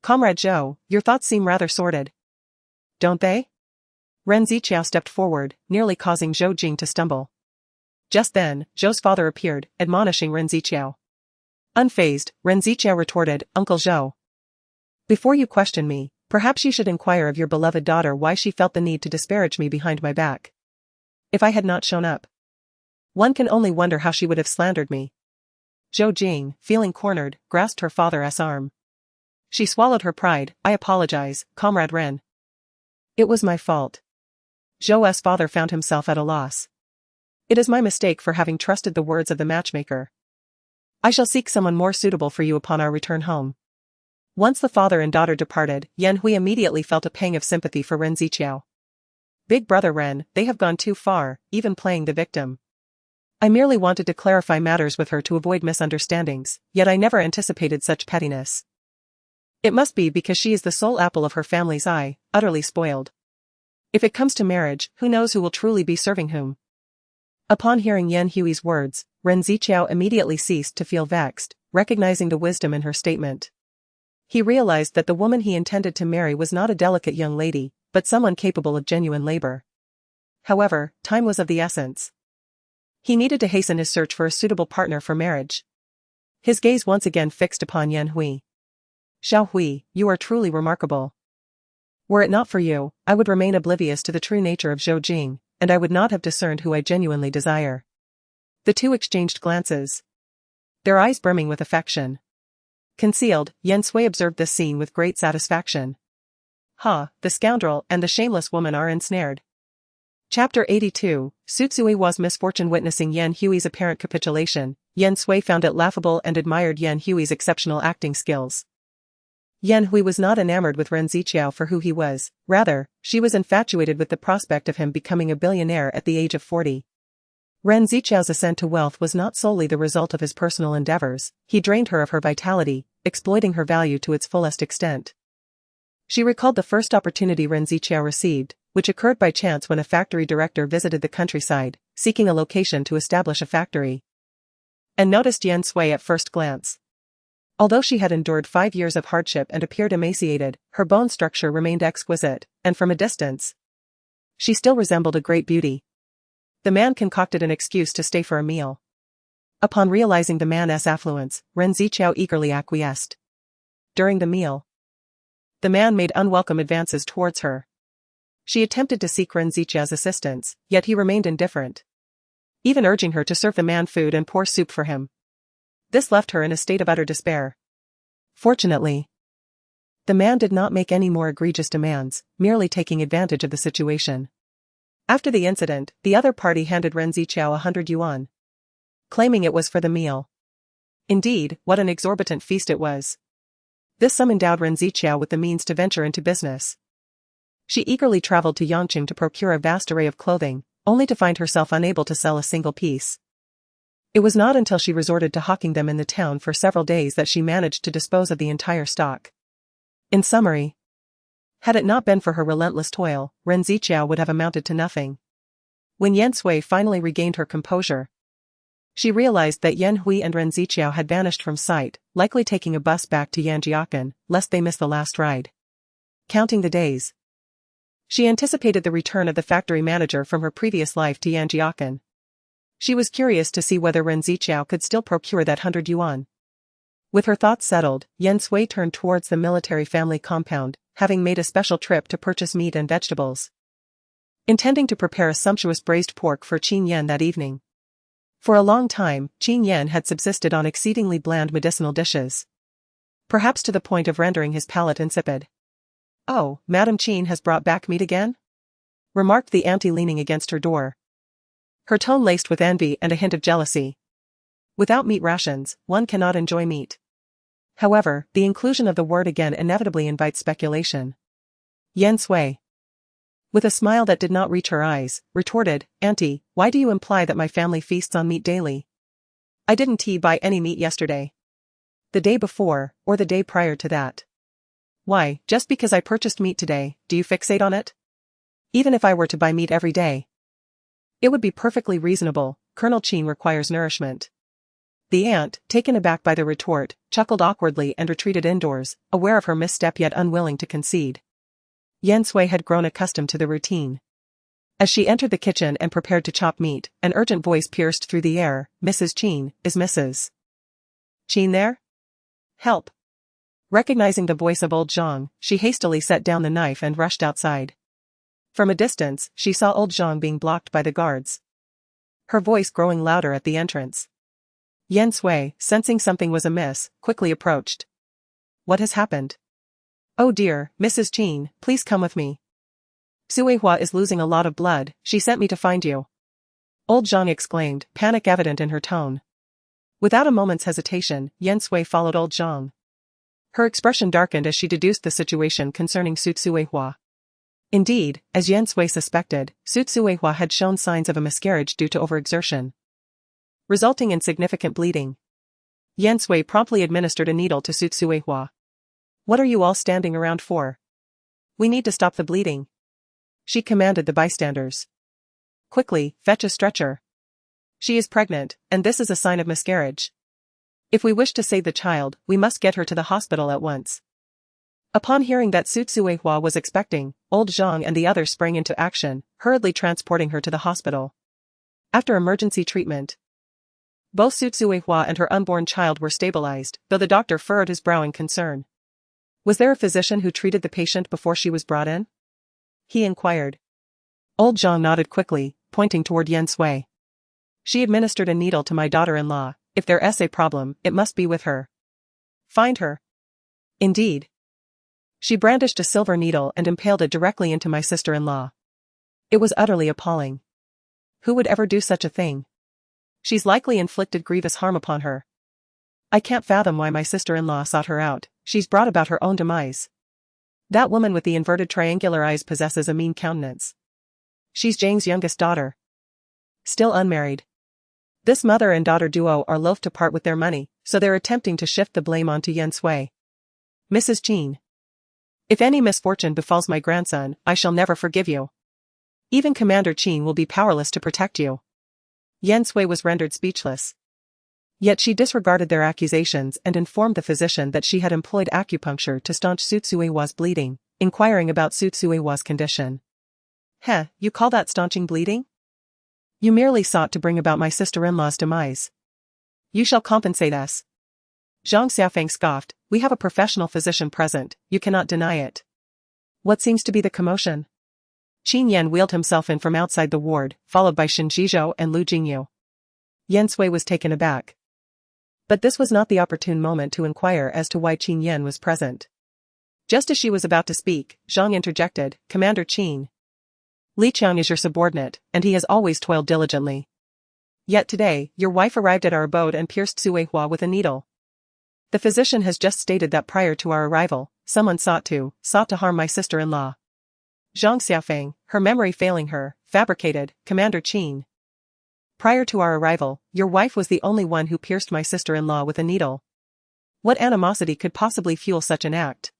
"Comrade Zhou, your thoughts seem rather sordid." "Don't they?" Ren Ziqiao stepped forward, nearly causing Zhou Jing to stumble. Just then, Zhou's father appeared, admonishing Ren Ziqiao. Unfazed, Ren Ziqiao retorted, "Uncle Zhou, before you question me, perhaps you should inquire of your beloved daughter why she felt the need to disparage me behind my back. If I had not shown up, one can only wonder how she would have slandered me." Zhou Jing, feeling cornered, grasped her father's arm. She swallowed her pride. "I apologize, Comrade Ren. It was my fault." Zhou's father found himself at a loss. "It is my mistake for having trusted the words of the matchmaker. I shall seek someone more suitable for you upon our return home." Once the father and daughter departed, Yan Hui immediately felt a pang of sympathy for Ren Ziqiao. "Big brother Ren, they have gone too far, even playing the victim. I merely wanted to clarify matters with her to avoid misunderstandings, yet I never anticipated such pettiness. It must be because she is the sole apple of her family's eye, utterly spoiled. If it comes to marriage, who knows who will truly be serving whom?" Upon hearing Yan Hui's words, Ren Ziqiao immediately ceased to feel vexed, recognizing the wisdom in her statement. He realized that the woman he intended to marry was not a delicate young lady, but someone capable of genuine labor. However, time was of the essence. He needed to hasten his search for a suitable partner for marriage. His gaze once again fixed upon Yan Hui. "Xiao Hui, you are truly remarkable. Were it not for you, I would remain oblivious to the true nature of Zhou Jing, and I would not have discerned who I genuinely desire." The two exchanged glances. their eyes brimming with affection. Concealed, Yan Sui observed this scene with great satisfaction. Ha, the scoundrel and the shameless woman are ensnared. Chapter 82, Su Tsuihua's misfortune. Witnessing Yan Hui's apparent capitulation, Yan Sui found it laughable and admired Yan Hui's exceptional acting skills. Yan Hui was not enamored with Ren Ziqiao for who he was, rather, she was infatuated with the prospect of him becoming a billionaire at the age of 40. Ren Ziqiao's ascent to wealth was not solely the result of his personal endeavors, he drained her of her vitality, exploiting her value to its fullest extent. She recalled the first opportunity Ren Ziqiao received, which occurred by chance when a factory director visited the countryside, seeking a location to establish a factory. And noticed Yan Sui at first glance. Although she had endured 5 years of hardship and appeared emaciated, her bone structure remained exquisite, and from a distance, she still resembled a great beauty. The man concocted an excuse to stay for a meal. Upon realizing the man's affluence, Ren Ziqiao eagerly acquiesced. During the meal, the man made unwelcome advances towards her. She attempted to seek Ren Ziqiao's assistance, yet he remained indifferent, even urging her to serve the man food and pour soup for him. This left her in a state of utter despair. Fortunately, the man did not make any more egregious demands, merely taking advantage of the situation. After the incident, the other party handed Ren Ziqiao 100 yuan, claiming it was for the meal. Indeed, what an exorbitant feast it was. This sum endowed Ren Ziqiao with the means to venture into business. She eagerly traveled to Yangqing to procure a vast array of clothing, only to find herself unable to sell a single piece. It was not until she resorted to hawking them in the town for several days that she managed to dispose of the entire stock. In summary, had it not been for her relentless toil, Ren Ziqiao would have amounted to nothing. When Yan Sui finally regained her composure, she realized that Yan Hui and Ren Ziqiao had vanished from sight, likely taking a bus back to Yanjiakan, lest they miss the last ride. Counting the days, she anticipated the return of the factory manager from her previous life to Yanjiakan. She was curious to see whether Ren Ziqiao could still procure that 100 yuan. With her thoughts settled, Yan Sui turned towards the military family compound, having made a special trip to purchase meat and vegetables, intending to prepare a sumptuous braised pork for Qin Yan that evening. For a long time, Qin Yan had subsisted on exceedingly bland medicinal dishes, perhaps to the point of rendering his palate insipid. "Oh, Madame Qin has brought back meat again?" remarked the auntie leaning against her door, her tone laced with envy and a hint of jealousy. Without meat rations, one cannot enjoy meat. However, the inclusion of the word again inevitably invites speculation. Yan Sui, with a smile that did not reach her eyes, retorted, "Auntie, why do you imply that my family feasts on meat daily? I didn't buy any meat yesterday, the day before, or the day prior to that. Why, just because I purchased meat today, do you fixate on it? Even if I were to buy meat every day, it would be perfectly reasonable. Colonel Qin requires nourishment." The aunt, taken aback by the retort, chuckled awkwardly and retreated indoors, aware of her misstep yet unwilling to concede. Yan Sui had grown accustomed to the routine. As she entered the kitchen and prepared to chop meat, an urgent voice pierced through the air. "Mrs. Qin, is Mrs. Qin there? Help." Recognizing the voice of old Zhang, she hastily set down the knife and rushed outside. From a distance, she saw old Zhang being blocked by the guards, her voice growing louder at the entrance. Yan Sui, sensing something was amiss, quickly approached. "What has happened?" "Oh dear, Mrs. Qin, please come with me. Tsuihua is losing a lot of blood, she sent me to find you." Old Zhang exclaimed, panic evident in her tone. Without a moment's hesitation, Yan Sui followed old Zhang. Her expression darkened as she deduced the situation concerning Su Tsuihua. Indeed, as Yan Sui suspected, Su Tsuihua had shown signs of a miscarriage due to overexertion, resulting in significant bleeding. Yan Sui promptly administered a needle to Su Tsuihua. "What are you all standing around for? We need to stop the bleeding," she commanded the bystanders. "Quickly, fetch a stretcher. She is pregnant, and this is a sign of miscarriage. If we wish to save the child, we must get her to the hospital at once." Upon hearing that Su Tsuihua was expecting, old Zhang and the others sprang into action, hurriedly transporting her to the hospital. After emergency treatment, both Su Tsuihua and her unborn child were stabilized, though the doctor furrowed his brow in concern. "Was there a physician who treated the patient before she was brought in?" he inquired. Old Zhang nodded quickly, pointing toward Yan Sui. "She administered a needle to my daughter-in-law, if there's a problem, it must be with her. Find her. Indeed. She brandished a silver needle and impaled it directly into my sister-in-law. It was utterly appalling. Who would ever do such a thing? She's likely inflicted grievous harm upon her. I can't fathom why my sister-in-law sought her out. She's brought about her own demise. That woman with the inverted triangular eyes possesses a mean countenance. She's Zhang's youngest daughter. Still unmarried. This mother and daughter duo are loath to part with their money, so they're attempting to shift the blame onto Yan Sui. Mrs. Qin. If any misfortune befalls my grandson, I shall never forgive you. Even Commander Qin will be powerless to protect you. Yan Sui was rendered speechless. Yet she disregarded their accusations and informed the physician that she had employed acupuncture to staunch Sutsuiwa's bleeding, inquiring about Sutsuiwa's condition. Heh, you call that staunching bleeding? You merely sought to bring about my sister-in-law's demise. You shall compensate us. Zhang Xiaofeng scoffed, we have a professional physician present, you cannot deny it. What seems to be the commotion? Qin Yan wheeled himself in from outside the ward, followed by Shen Zhizhou and Lu Jingyu. Yan Sui was taken aback. But this was not the opportune moment to inquire as to why Qin Yan was present. Just as she was about to speak, Zhang interjected, Commander Qin. Li Qiang is your subordinate, and he has always toiled diligently. Yet today, your wife arrived at our abode and pierced Suihua with a needle. The physician has just stated that prior to our arrival, someone sought to harm my sister-in-law. Zhang Xiaofeng, her memory failing her, fabricated, Commander Qin. Prior to our arrival, your wife was the only one who pierced my sister-in-law with a needle. What animosity could possibly fuel such an act?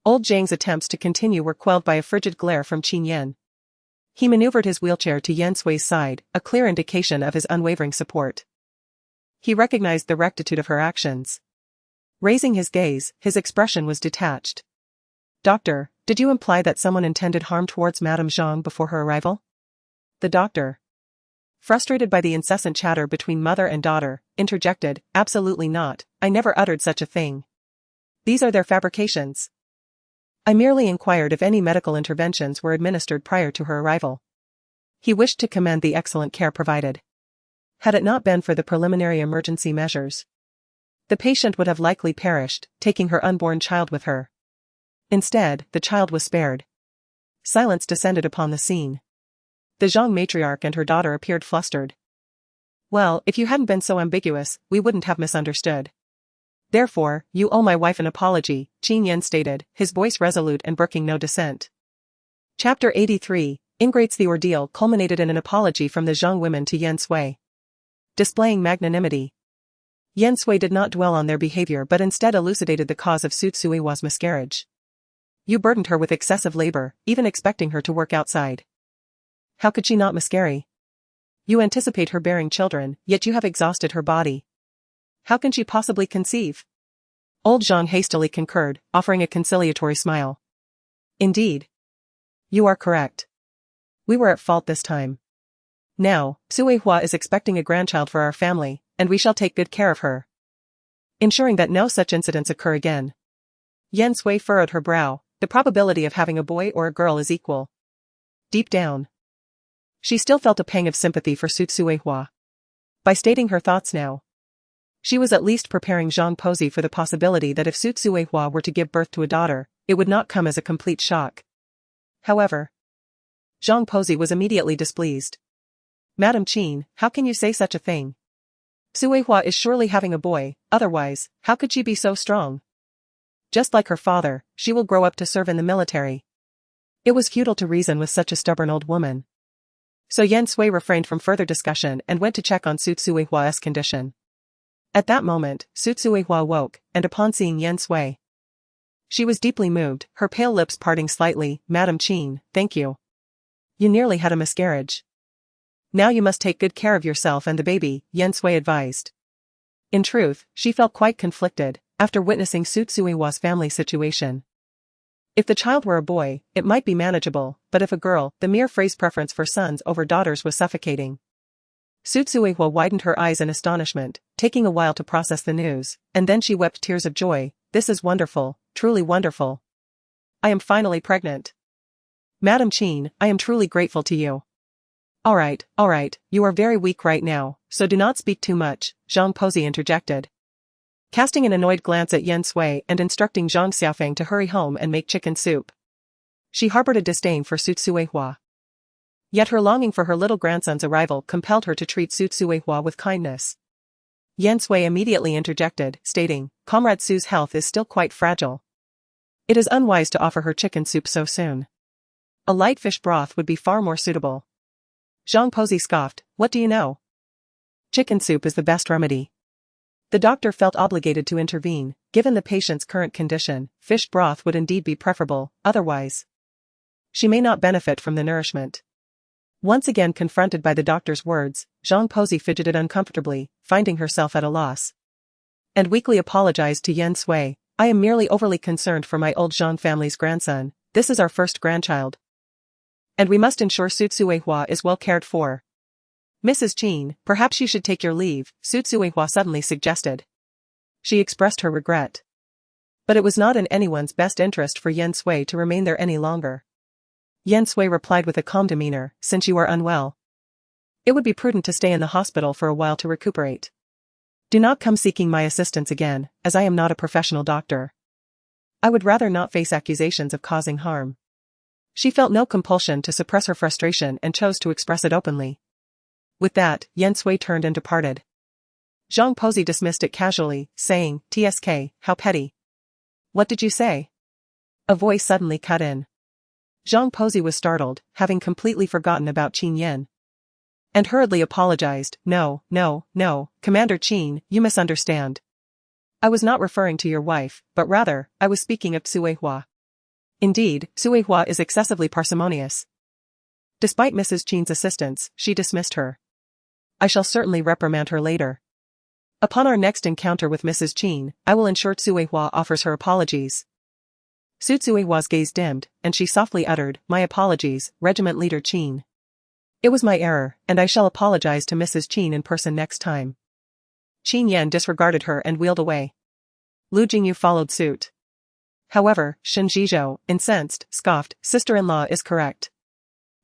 Old Zhang's attempts to continue were quelled by a frigid glare from Qin Yan. He maneuvered his wheelchair to Yan Sui's side, a clear indication of his unwavering support. He recognized the rectitude of her actions. Raising his gaze, his expression was detached. Doctor, did you imply that someone intended harm towards Madame Zhang before her arrival? The doctor, frustrated by the incessant chatter between mother and daughter, interjected, absolutely not, I never uttered such a thing. These are their fabrications. I merely inquired if any medical interventions were administered prior to her arrival. He wished to commend the excellent care provided. Had it not been for the preliminary emergency measures, the patient would have likely perished, taking her unborn child with her. Instead, the child was spared. Silence descended upon the scene. The Zhang matriarch and her daughter appeared flustered. Well, if you hadn't been so ambiguous, we wouldn't have misunderstood. Therefore, you owe my wife an apology, Qin Yan stated, his voice resolute and brooking no dissent. Chapter 83, Ingrates. The ordeal culminated in an apology from the Zhang women to Yan Sui. Displaying magnanimity, Yan Sui did not dwell on their behavior but instead elucidated the cause of Sutsuiwa's miscarriage. You burdened her with excessive labor, even expecting her to work outside. How could she not miscarry? You anticipate her bearing children, yet you have exhausted her body. How can she possibly conceive? Old Zhang hastily concurred, offering a conciliatory smile. Indeed. You are correct. We were at fault this time. Now, Suihua is expecting a grandchild for our family, and we shall take good care of her, ensuring that no such incidents occur again. Yan Sui furrowed her brow. The probability of having a boy or a girl is equal. Deep down, she still felt a pang of sympathy for Sutsuihua. By stating her thoughts now, she was at least preparing Zhang Pozi for the possibility that if Sutsuihua were to give birth to a daughter, it would not come as a complete shock. However, Zhang Pozi was immediately displeased. Madam Qin, how can you say such a thing? Suihua is surely having a boy, otherwise, how could she be so strong? Just like her father, she will grow up to serve in the military. It was futile to reason with such a stubborn old woman. So Yan Sui refrained from further discussion and went to check on Sutsuihua's condition. At that moment, Sutsuihua woke, and upon seeing Yan Sui, she was deeply moved, her pale lips parting slightly. Madam Qin, thank you. You nearly had a miscarriage. Now you must take good care of yourself and the baby, Yan Sui advised. In truth, she felt quite conflicted after witnessing Sutsuihua's family situation. If the child were a boy, it might be manageable, but if a girl, the mere phrase preference for sons over daughters was suffocating. Sutsuihua widened her eyes in astonishment, taking a while to process the news, and then she wept tears of joy. This is wonderful, truly wonderful. I am finally pregnant. Madam Qin, I am truly grateful to you. Alright, you are very weak right now, so do not speak too much, Zhang Pozi interjected. Casting an annoyed glance at Yan Sui and instructing Zhang Xiaofeng to hurry home and make chicken soup. She harbored a disdain for Su Tsuehua. Yet her longing for her little grandson's arrival compelled her to treat Su Tsuehua with kindness. Yan Sui immediately interjected, stating, Comrade Su's health is still quite fragile. It is unwise to offer her chicken soup so soon. A light fish broth would be far more suitable. Zhang Pozi scoffed, what do you know? Chicken soup is the best remedy. The doctor felt obligated to intervene. Given the patient's current condition, fish broth would indeed be preferable, otherwise she may not benefit from the nourishment. Once again confronted by the doctor's words, Zhang Pozi fidgeted uncomfortably, finding herself at a loss. And weakly apologized to Yan Sui, I am merely overly concerned for my old Zhang family's grandson. This is our first grandchild. And we must ensure Su Tsuehua is well cared for. Mrs. Qin, perhaps you should take your leave, Su Tsuehua suddenly suggested. She expressed her regret. But it was not in anyone's best interest for Yan Sui to remain there any longer. Yan Sui replied with a calm demeanor, since you are unwell, it would be prudent to stay in the hospital for a while to recuperate. Do not come seeking my assistance again, as I am not a professional doctor. I would rather not face accusations of causing harm. She felt no compulsion to suppress her frustration and chose to express it openly. With that, Yan Sui turned and departed. Zhang Pozi dismissed it casually, saying, TSK, how petty. What did you say? A voice suddenly cut in. Zhang Pozi was startled, having completely forgotten about Qin Yan. And hurriedly apologized, No, Commander Qin, you misunderstand. I was not referring to your wife, but rather, I was speaking of Tsuehua. Indeed, Tsuehua is excessively parsimonious. Despite Mrs. Qin's assistance, she dismissed her. I shall certainly reprimand her later. Upon our next encounter with Mrs. Qin, I will ensure Tsuehua offers her apologies. Su Tsuehua's gaze dimmed, and she softly uttered, My apologies, Regiment Leader Qin. It was my error, and I shall apologize to Mrs. Qin in person next time. Qin Yan disregarded her and wheeled away. Lu Jingyu followed suit. However, Shen Zhizhou, incensed, scoffed, Sister-in-law is correct.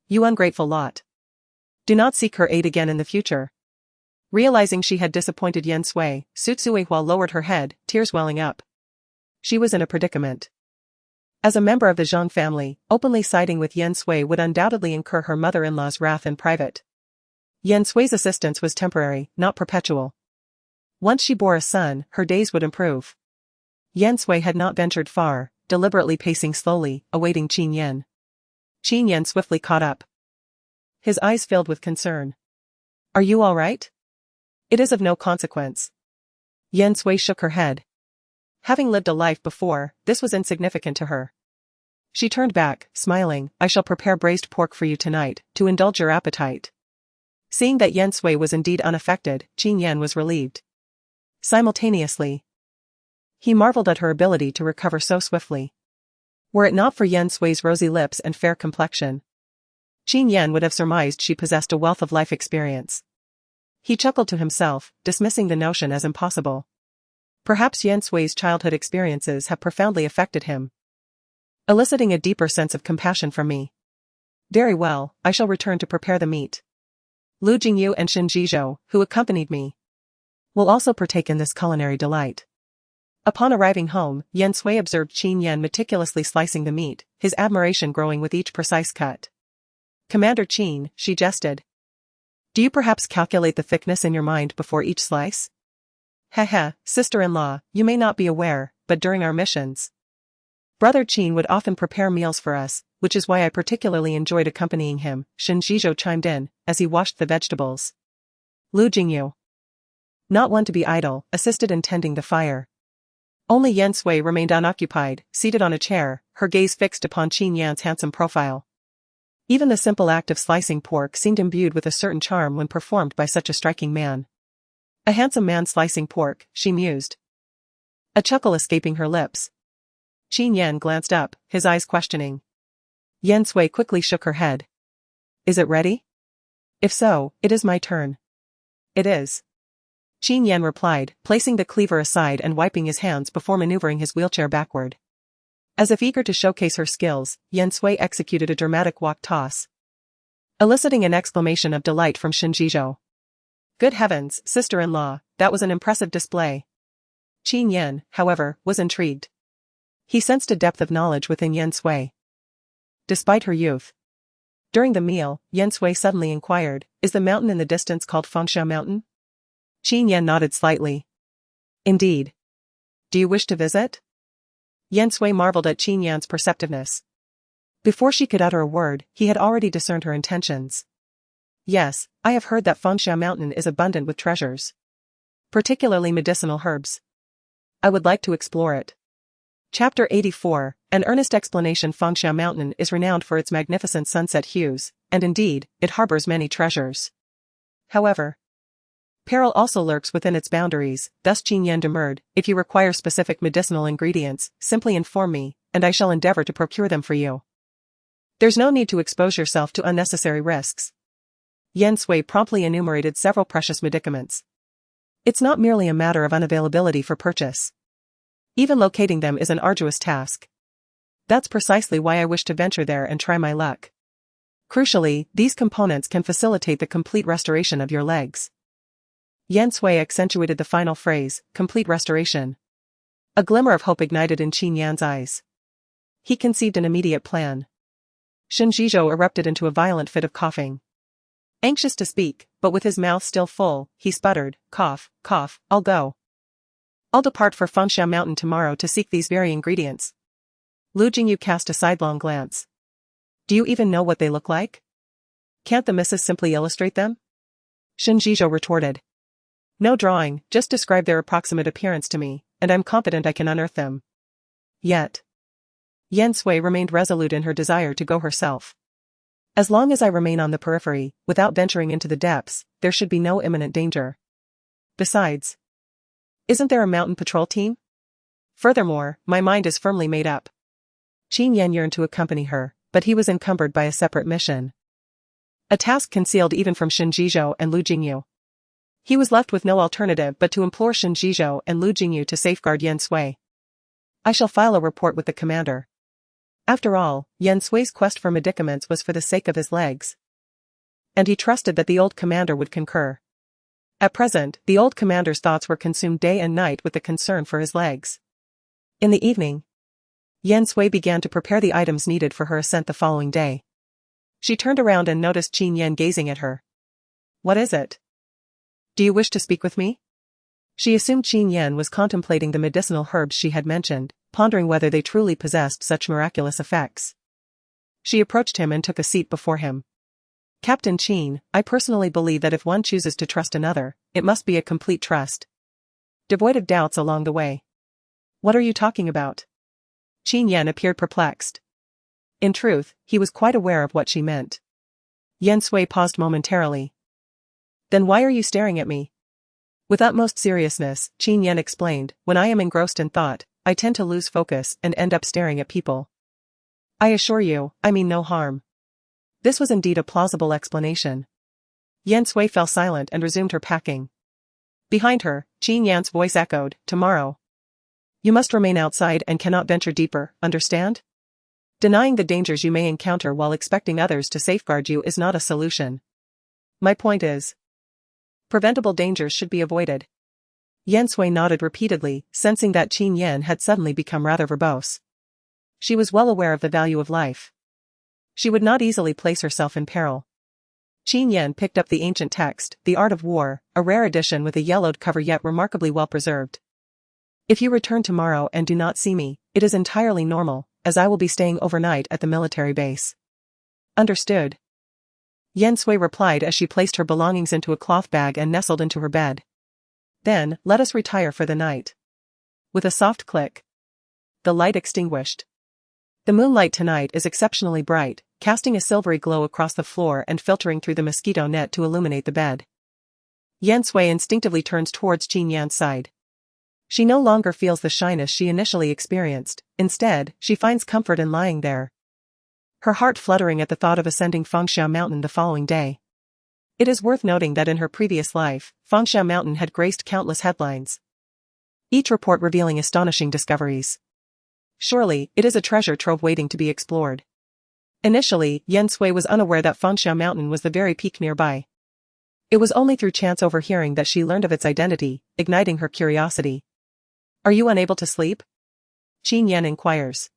You ungrateful lot. Do not seek her aid again in the future. Realizing she had disappointed Yan Sui, Su Tsuehua lowered her head, tears welling up. She was in a predicament. As a member of the Zhang family, openly siding with Yan Sui would undoubtedly incur her mother-in-law's wrath in private. Yan Sui's assistance was temporary, not perpetual. Once she bore a son, her days would improve. Yan Sui had not ventured far, deliberately pacing slowly, awaiting Qin Yan. Qin Yan swiftly caught up. His eyes filled with concern. Are you all right? It is of no consequence. Yan Sui shook her head. Having lived a life before, this was insignificant to her. She turned back, smiling, I shall prepare braised pork for you tonight, to indulge your appetite. Seeing that Yan Sui was indeed unaffected, Qin Yan was relieved. Simultaneously, he marveled at her ability to recover so swiftly. Were it not for Yan Sui's rosy lips and fair complexion, Qin Yan would have surmised she possessed a wealth of life experience. He chuckled to himself, dismissing the notion as impossible. Perhaps Yan Sui's childhood experiences have profoundly affected him, eliciting a deeper sense of compassion from me. Very well, I shall return to prepare the meat. Lu Jingyu and Shen Zhizhou, who accompanied me, will also partake in this culinary delight. Upon arriving home, Yan Sui observed Qin Yan meticulously slicing the meat, his admiration growing with each precise cut. Commander Qin, she jested. Do you perhaps calculate the thickness in your mind before each slice? Sister-in-law, you may not be aware, but during our missions, Brother Qin would often prepare meals for us, which is why I particularly enjoyed accompanying him, Shen Zhizhou chimed in, as he washed the vegetables. Lu Jingyu, not one to be idle, assisted in tending the fire. Only Yan Sui remained unoccupied, seated on a chair, her gaze fixed upon Qin Yan's handsome profile. Even the simple act of slicing pork seemed imbued with a certain charm when performed by such a striking man. A handsome man slicing pork, she mused. A chuckle escaping her lips. Qin Yan glanced up, his eyes questioning. Yan Sui quickly shook her head. Is it ready? If so, it is my turn. It is. Qin Yan replied, placing the cleaver aside and wiping his hands before maneuvering his wheelchair backward. As if eager to showcase her skills, Yan Sui executed a dramatic walk toss. eliciting an exclamation of delight from Shinjizhou. Good heavens, sister-in-law, that was an impressive display. Qin Yan, however, was intrigued. He sensed a depth of knowledge within Yan Sui. Despite her youth. During the meal, Yan Sui suddenly inquired, is the mountain in the distance called Fengsha Mountain? Qin Yan nodded slightly. Indeed. Do you wish to visit? Yan Sui marveled at Qin Yan's perceptiveness. Before she could utter a word, he had already discerned her intentions. Yes, I have heard that Fengsha Mountain is abundant with treasures. Particularly medicinal herbs. I would like to explore it. Chapter 84, an earnest explanation. Fengsha Mountain is renowned for its magnificent sunset hues, and indeed, it harbors many treasures. However, peril also lurks within its boundaries, thus Qin Yan demurred, if you require specific medicinal ingredients, simply inform me, and I shall endeavor to procure them for you. There's no need to expose yourself to unnecessary risks. Yan Sui promptly enumerated several precious medicaments. It's not merely a matter of unavailability for purchase. Even locating them is an arduous task. That's precisely why I wish to venture there and try my luck. Crucially, these components can facilitate the complete restoration of your legs. Yan Sui accentuated the final phrase, complete restoration. A glimmer of hope ignited in Qin Yan's eyes. He conceived an immediate plan. Shinjizhou erupted into a violent fit of coughing. Anxious to speak, but with his mouth still full, he sputtered, cough, cough, I'll go. I'll depart for Fengsha Mountain tomorrow to seek these very ingredients. Lu Jingyu cast a sidelong glance. Do you even know what they look like? Can't the missus simply illustrate them? Shinjizhou retorted. No drawing, just describe their approximate appearance to me, and I'm confident I can unearth them. Yet. Yan Sui remained resolute in her desire to go herself. As long as I remain on the periphery, without venturing into the depths, there should be no imminent danger. Besides, isn't there a mountain patrol team? Furthermore, my mind is firmly made up. Qin Yan yearned to accompany her, but he was encumbered by a separate mission. A task concealed even from Shinjizhou and Lu Jingyu. He was left with no alternative but to implore Shinjizhou and Lu Jingyu to safeguard Yan Sui. I shall file a report with the commander. After all, Yan Sui's quest for medicaments was for the sake of his legs. And he trusted that the old commander would concur. At present, the old commander's thoughts were consumed day and night with the concern for his legs. In the evening, Yan Sui began to prepare the items needed for her ascent the following day. She turned around and noticed Qin Yan gazing at her. What is it? Do you wish to speak with me? She assumed Qin Yan was contemplating the medicinal herbs she had mentioned, pondering whether they truly possessed such miraculous effects. She approached him and took a seat before him. Captain Qin, I personally believe that if one chooses to trust another, it must be a complete trust. Devoid of doubts along the way. What are you talking about? Qin Yan appeared perplexed. In truth, he was quite aware of what she meant. Yan Sui paused momentarily. Then why are you staring at me? With utmost seriousness, Qin Yan explained, when I am engrossed in thought, I tend to lose focus and end up staring at people. I assure you, I mean no harm. This was indeed a plausible explanation. Yan Sui fell silent and resumed her packing. Behind her, Qin Yan's voice echoed, tomorrow. You must remain outside and cannot venture deeper, understand? Denying the dangers you may encounter while expecting others to safeguard you is not a solution. My point is, preventable dangers should be avoided. Yan Sui nodded repeatedly, sensing that Qin Yan had suddenly become rather verbose. She was well aware of the value of life. She would not easily place herself in peril. Qin Yan picked up the ancient text, The Art of War, a rare edition with a yellowed cover yet remarkably well preserved. If you return tomorrow and do not see me, it is entirely normal, as I will be staying overnight at the military base. Understood. Yan Sui replied as she placed her belongings into a cloth bag and nestled into her bed. Then, let us retire for the night. With a soft click, the light extinguished. The moonlight tonight is exceptionally bright, casting a silvery glow across the floor and filtering through the mosquito net to illuminate the bed. Yan Sui instinctively turns towards Qin Yan's side. She no longer feels the shyness she initially experienced, instead, she finds comfort in lying there. Her heart fluttering at the thought of ascending Fengsha Mountain the following day. It is worth noting that in her previous life, Fengsha Mountain had graced countless headlines. Each report revealing astonishing discoveries. Surely, it is a treasure trove waiting to be explored. Initially, Yan Sui was unaware that Fengsha Mountain was the very peak nearby. It was only through chance overhearing that she learned of its identity, igniting her curiosity. Are you unable to sleep? Qin Yan inquires.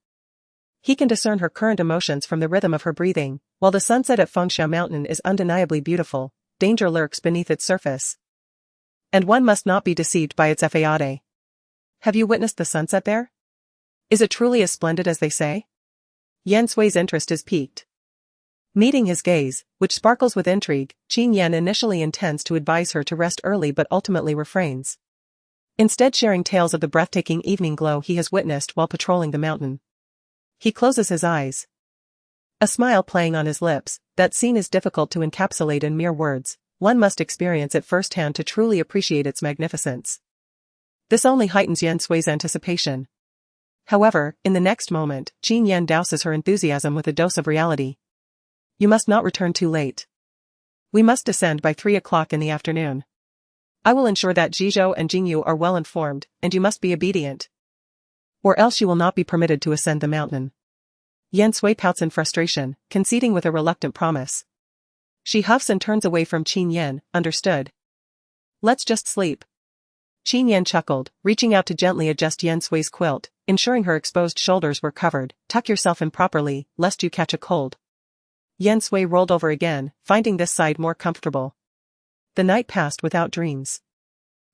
He can discern her current emotions from the rhythm of her breathing. While the sunset at Fengsha Mountain is undeniably beautiful, danger lurks beneath its surface. And one must not be deceived by its facade. Have you witnessed the sunset there? Is it truly as splendid as they say? Yan Sui's interest is piqued. Meeting his gaze, which sparkles with intrigue, Qin Yan initially intends to advise her to rest early but ultimately refrains. Instead, sharing tales of the breathtaking evening glow he has witnessed while patrolling the mountain. He closes his eyes. A smile playing on his lips. That scene is difficult to encapsulate in mere words. One must experience it firsthand to truly appreciate its magnificence. This only heightens Yan Sui's anticipation. However, in the next moment, Qin Yan douses her enthusiasm with a dose of reality. You must not return too late. We must descend by 3 o'clock in the afternoon. I will ensure that Jizhou and Jin Yu are well informed, and you must be obedient. Or else you will not be permitted to ascend the mountain. Yan Sui pouts in frustration, conceding with a reluctant promise. She huffs and turns away from Qin Yan. Understood. Let's just sleep. Qin Yan chuckled, reaching out to gently adjust Yan Sui's quilt, ensuring her exposed shoulders were covered. Tuck yourself in properly, lest you catch a cold. Yan Sui rolled over again, finding this side more comfortable. The night passed without dreams.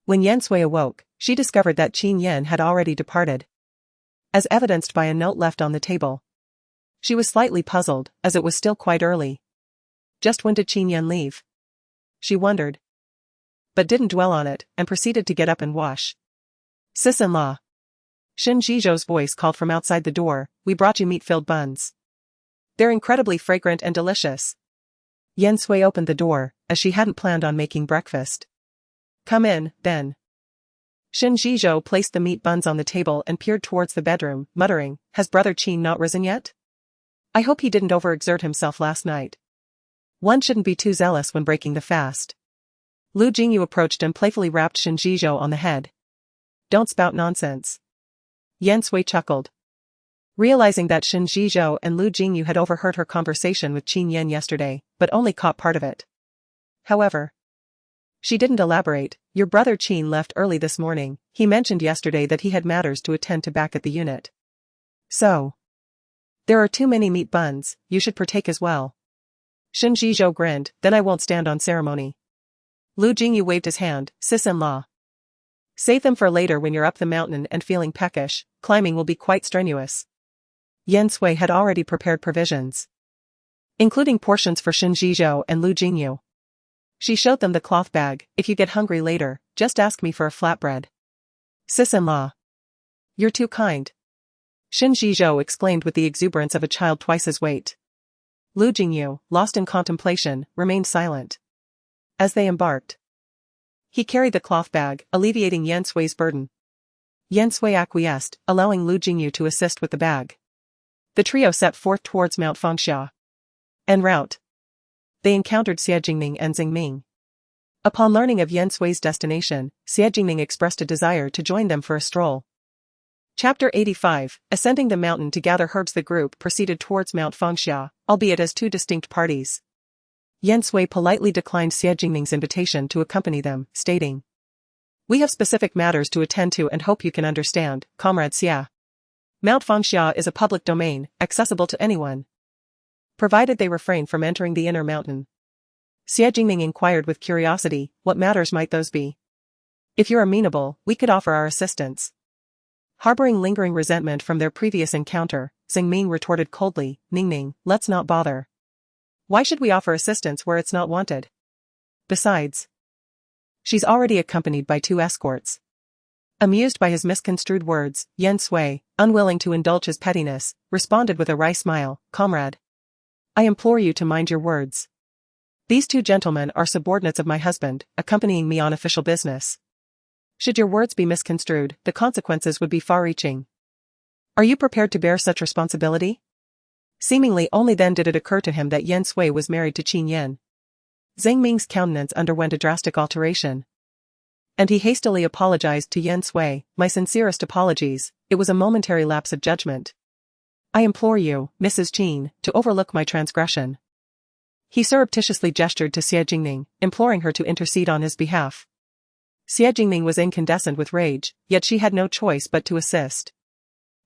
When Yan Sui awoke, she discovered that Qin Yan had already departed. As evidenced by a note left on the table. She was slightly puzzled, as it was still quite early. Just when did Qin Yan leave? She wondered. But didn't dwell on it, and proceeded to get up and wash. Sis-in-law. Shin Jizhou's voice called from outside the door. We brought you meat-filled buns. They're incredibly fragrant and delicious. Yan Sui opened the door, as she hadn't planned on making breakfast. Come in, then. Shin Jizhou placed the meat buns on the table and peered towards the bedroom, muttering, Has Brother Qin not risen yet? I hope he didn't overexert himself last night. One shouldn't be too zealous when breaking the fast. Lu Jingyu approached and playfully rapped Shin Jizhou on the head. Don't spout nonsense. Yan Sui chuckled. Realizing that Shin Jizhou and Lu Jingyu had overheard her conversation with Qin Yan yesterday, but only caught part of it. However, she didn't elaborate. Your brother Qin left early this morning. He mentioned yesterday that he had matters to attend to back at the unit. So, there are too many meat buns, you should partake as well. Shin Jizhou grinned, then I won't stand on ceremony. Lu Jingyu waved his hand, sis-in-law. Save them for later when you're up the mountain and feeling peckish. Climbing will be quite strenuous. Yan Sui had already prepared provisions, including portions for Shin Jizhou and Lu Jingyu. She showed them the cloth bag. If you get hungry later, just ask me for a flatbread. Sis-in-law. You're too kind. Shin Jizhou exclaimed with the exuberance of a child twice his weight. Lu Jingyu, lost in contemplation, remained silent. As they embarked, he carried the cloth bag, alleviating Yan Sui's burden. Yan Sui acquiesced, allowing Lu Jingyu to assist with the bag. The trio set forth towards Mount Fengsha. En route, they encountered Xie Jingning and Xingming. Upon learning of Yan Sui's destination, Xie Jingning expressed a desire to join them for a stroll. Chapter 85, Ascending the mountain to gather herbs. The group proceeded towards Mount Fengsha, albeit as two distinct parties. Yan Sui politely declined Xie Jingning's invitation to accompany them, stating, We have specific matters to attend to and hope you can understand, Comrade Xie. Mount Fengsha is a public domain, accessible to anyone, provided they refrain from entering the inner mountain. Xie Jingning inquired with curiosity, what matters might those be? If you're amenable, we could offer our assistance. Harboring lingering resentment from their previous encounter, Xingming retorted coldly, Ningning, let's not bother. Why should we offer assistance where it's not wanted? Besides, she's already accompanied by 2 escorts. Amused by his misconstrued words, Yan Sui, unwilling to indulge his pettiness, responded with a wry smile, Comrade. I implore you to mind your words. These 2 gentlemen are subordinates of my husband, accompanying me on official business. Should your words be misconstrued, the consequences would be far-reaching. Are you prepared to bear such responsibility? Seemingly only then did it occur to him that Yan Sui was married to Qin Yan. Xingming's countenance underwent a drastic alteration, and he hastily apologized to Yan Sui, my sincerest apologies, it was a momentary lapse of judgment. I implore you, Mrs. Qin, to overlook my transgression. He surreptitiously gestured to Xie Jingning, imploring her to intercede on his behalf. Xie Jingning was incandescent with rage, yet she had no choice but to assist.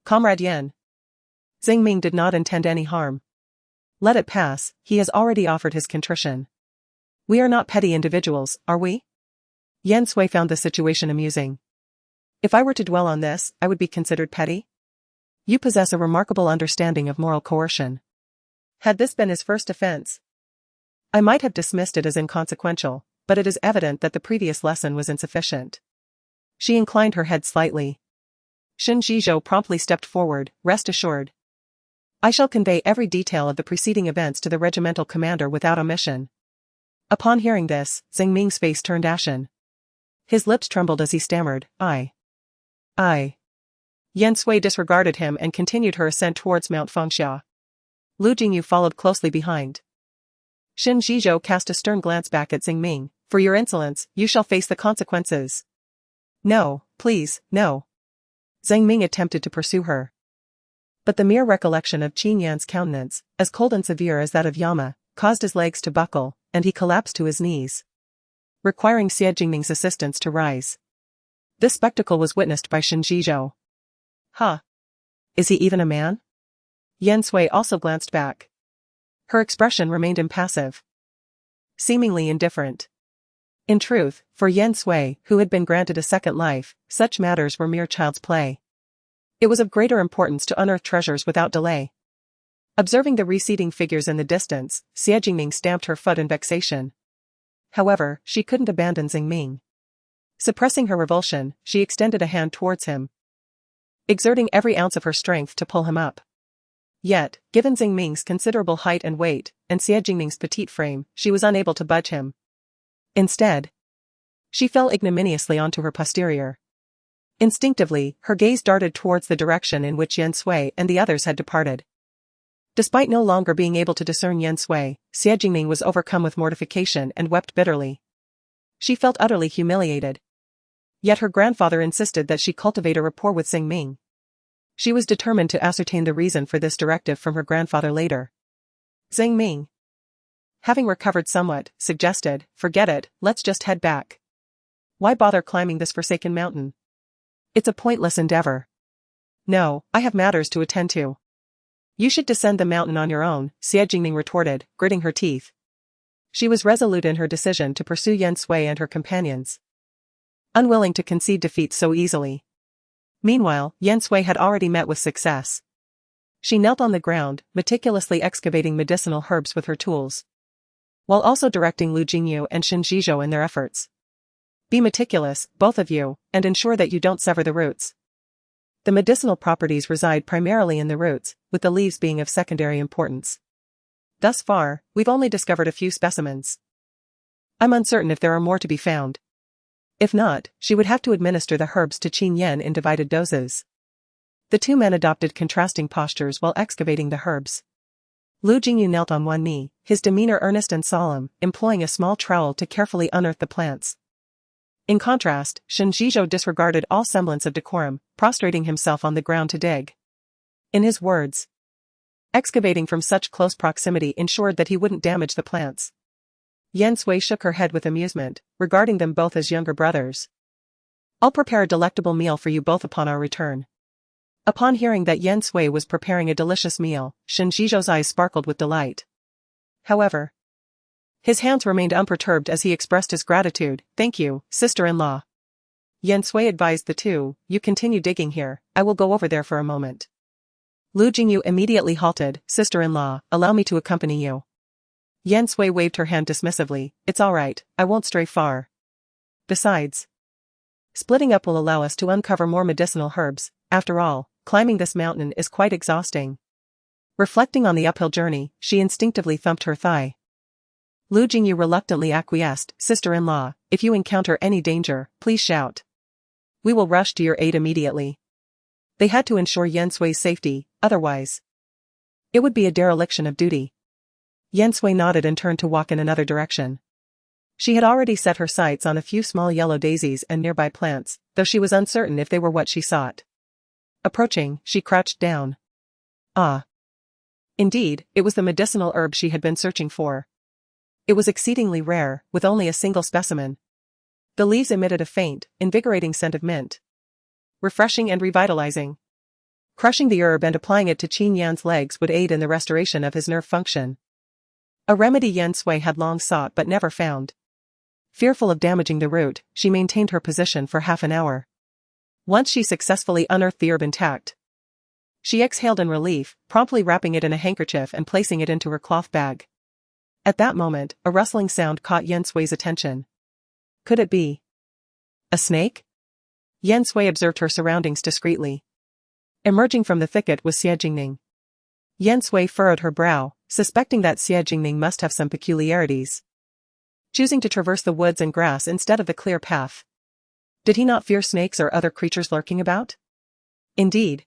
Comrade Yan. Xingming did not intend any harm. Let it pass, he has already offered his contrition. We are not petty individuals, are we? Yan Sui found the situation amusing. If I were to dwell on this, I would be considered petty? You possess a remarkable understanding of moral coercion. Had this been his first offense, I might have dismissed it as inconsequential, but it is evident that the previous lesson was insufficient. She inclined her head slightly. Shen Zhizhou promptly stepped forward, rest assured. I shall convey every detail of the preceding events to the regimental commander without omission. Upon hearing this, Xingming's face turned ashen. His lips trembled as he stammered, I. Yan Sui disregarded him and continued her ascent towards Mount Fengxia. Lu Jingyu followed closely behind. Shen Zhizhou cast a stern glance back at Xingming. For your insolence, you shall face the consequences. No, please, no. Xingming attempted to pursue her. But the mere recollection of Qin Yan's countenance, as cold and severe as that of Yama, caused his legs to buckle, and he collapsed to his knees, requiring Xie Jingming's assistance to rise. This spectacle was witnessed by Shen Zhizhou. Huh? Is he even a man? Yan Sui also glanced back. Her expression remained impassive, seemingly indifferent. In truth, for Yan Sui, who had been granted a second life, such matters were mere child's play. It was of greater importance to unearth treasures without delay. Observing the receding figures in the distance, Xie Jingming stamped her foot in vexation. However, she couldn't abandon Xingming. Suppressing her revulsion, she extended a hand towards him, exerting every ounce of her strength to pull him up. Yet, given Xingming's considerable height and weight, and Xie Jingming's petite frame, she was unable to budge him. Instead, she fell ignominiously onto her posterior. Instinctively, her gaze darted towards the direction in which Yan Sui and the others had departed. Despite no longer being able to discern Yan Sui, Xie Jingming was overcome with mortification and wept bitterly. She felt utterly humiliated. Yet her grandfather insisted that she cultivate a rapport with Xingming. She was determined to ascertain the reason for this directive from her grandfather later. Xingming, having recovered somewhat, suggested, forget it, let's just head back. Why bother climbing this forsaken mountain? It's a pointless endeavor. No, I have matters to attend to. You should descend the mountain on your own, Xie Jingming retorted, gritting her teeth. She was resolute in her decision to pursue Yan Sui and her companions, unwilling to concede defeat so easily. Meanwhile, Yan Sui had already met with success. She knelt on the ground, meticulously excavating medicinal herbs with her tools, while also directing Lu Jingyu and Shen Zhizhou in their efforts. Be meticulous, both of you, and ensure that you don't sever the roots. The medicinal properties reside primarily in the roots, with the leaves being of secondary importance. Thus far, we've only discovered a few specimens. I'm uncertain if there are more to be found. If not, she would have to administer the herbs to Qin Yan in divided doses. The two men adopted contrasting postures while excavating the herbs. Lu Jingyu knelt on one knee, his demeanor earnest and solemn, employing a small trowel to carefully unearth the plants. In contrast, Shen Zhizhou disregarded all semblance of decorum, prostrating himself on the ground to dig. In his words, excavating from such close proximity ensured that he wouldn't damage the plants. Yan Sui shook her head with amusement, regarding them both as younger brothers. I'll prepare a delectable meal for you both upon our return. Upon hearing that Yan Sui was preparing a delicious meal, Shen Zhizhou's eyes sparkled with delight. However, his hands remained unperturbed as he expressed his gratitude. Thank you, sister-in-law. Yan Sui advised the two, you continue digging here, I will go over there for a moment. Lu Jingyu immediately halted, sister-in-law, allow me to accompany you. Yan Sui waved her hand dismissively, it's all right, I won't stray far. Besides, splitting up will allow us to uncover more medicinal herbs. After all, climbing this mountain is quite exhausting. Reflecting on the uphill journey, she instinctively thumped her thigh. Lu Jingyu reluctantly acquiesced, sister-in-law, if you encounter any danger, please shout. We will rush to your aid immediately. They had to ensure Yan Sui's safety, otherwise it would be a dereliction of duty. Yan Sui nodded and turned to walk in another direction. She had already set her sights on a few small yellow daisies and nearby plants, though she was uncertain if they were what she sought. Approaching, she crouched down. Ah. Indeed, it was the medicinal herb she had been searching for. It was exceedingly rare, with only a single specimen. The leaves emitted a faint, invigorating scent of mint. Refreshing and revitalizing. Crushing the herb and applying it to Qin Yan's legs would aid in the restoration of his nerve function. A remedy Yan Sui had long sought but never found. Fearful of damaging the root, she maintained her position for half an hour. Once she successfully unearthed the herb intact, she exhaled in relief, promptly wrapping it in a handkerchief and placing it into her cloth bag. At that moment, a rustling sound caught Yan Sui's attention. Could it be a snake? Yan Sui observed her surroundings discreetly. Emerging from the thicket was Xie Jingning. Yan Sui furrowed her brow, suspecting that Xie Jingning must have some peculiarities. Choosing to traverse the woods and grass instead of the clear path. Did he not fear snakes or other creatures lurking about? Indeed.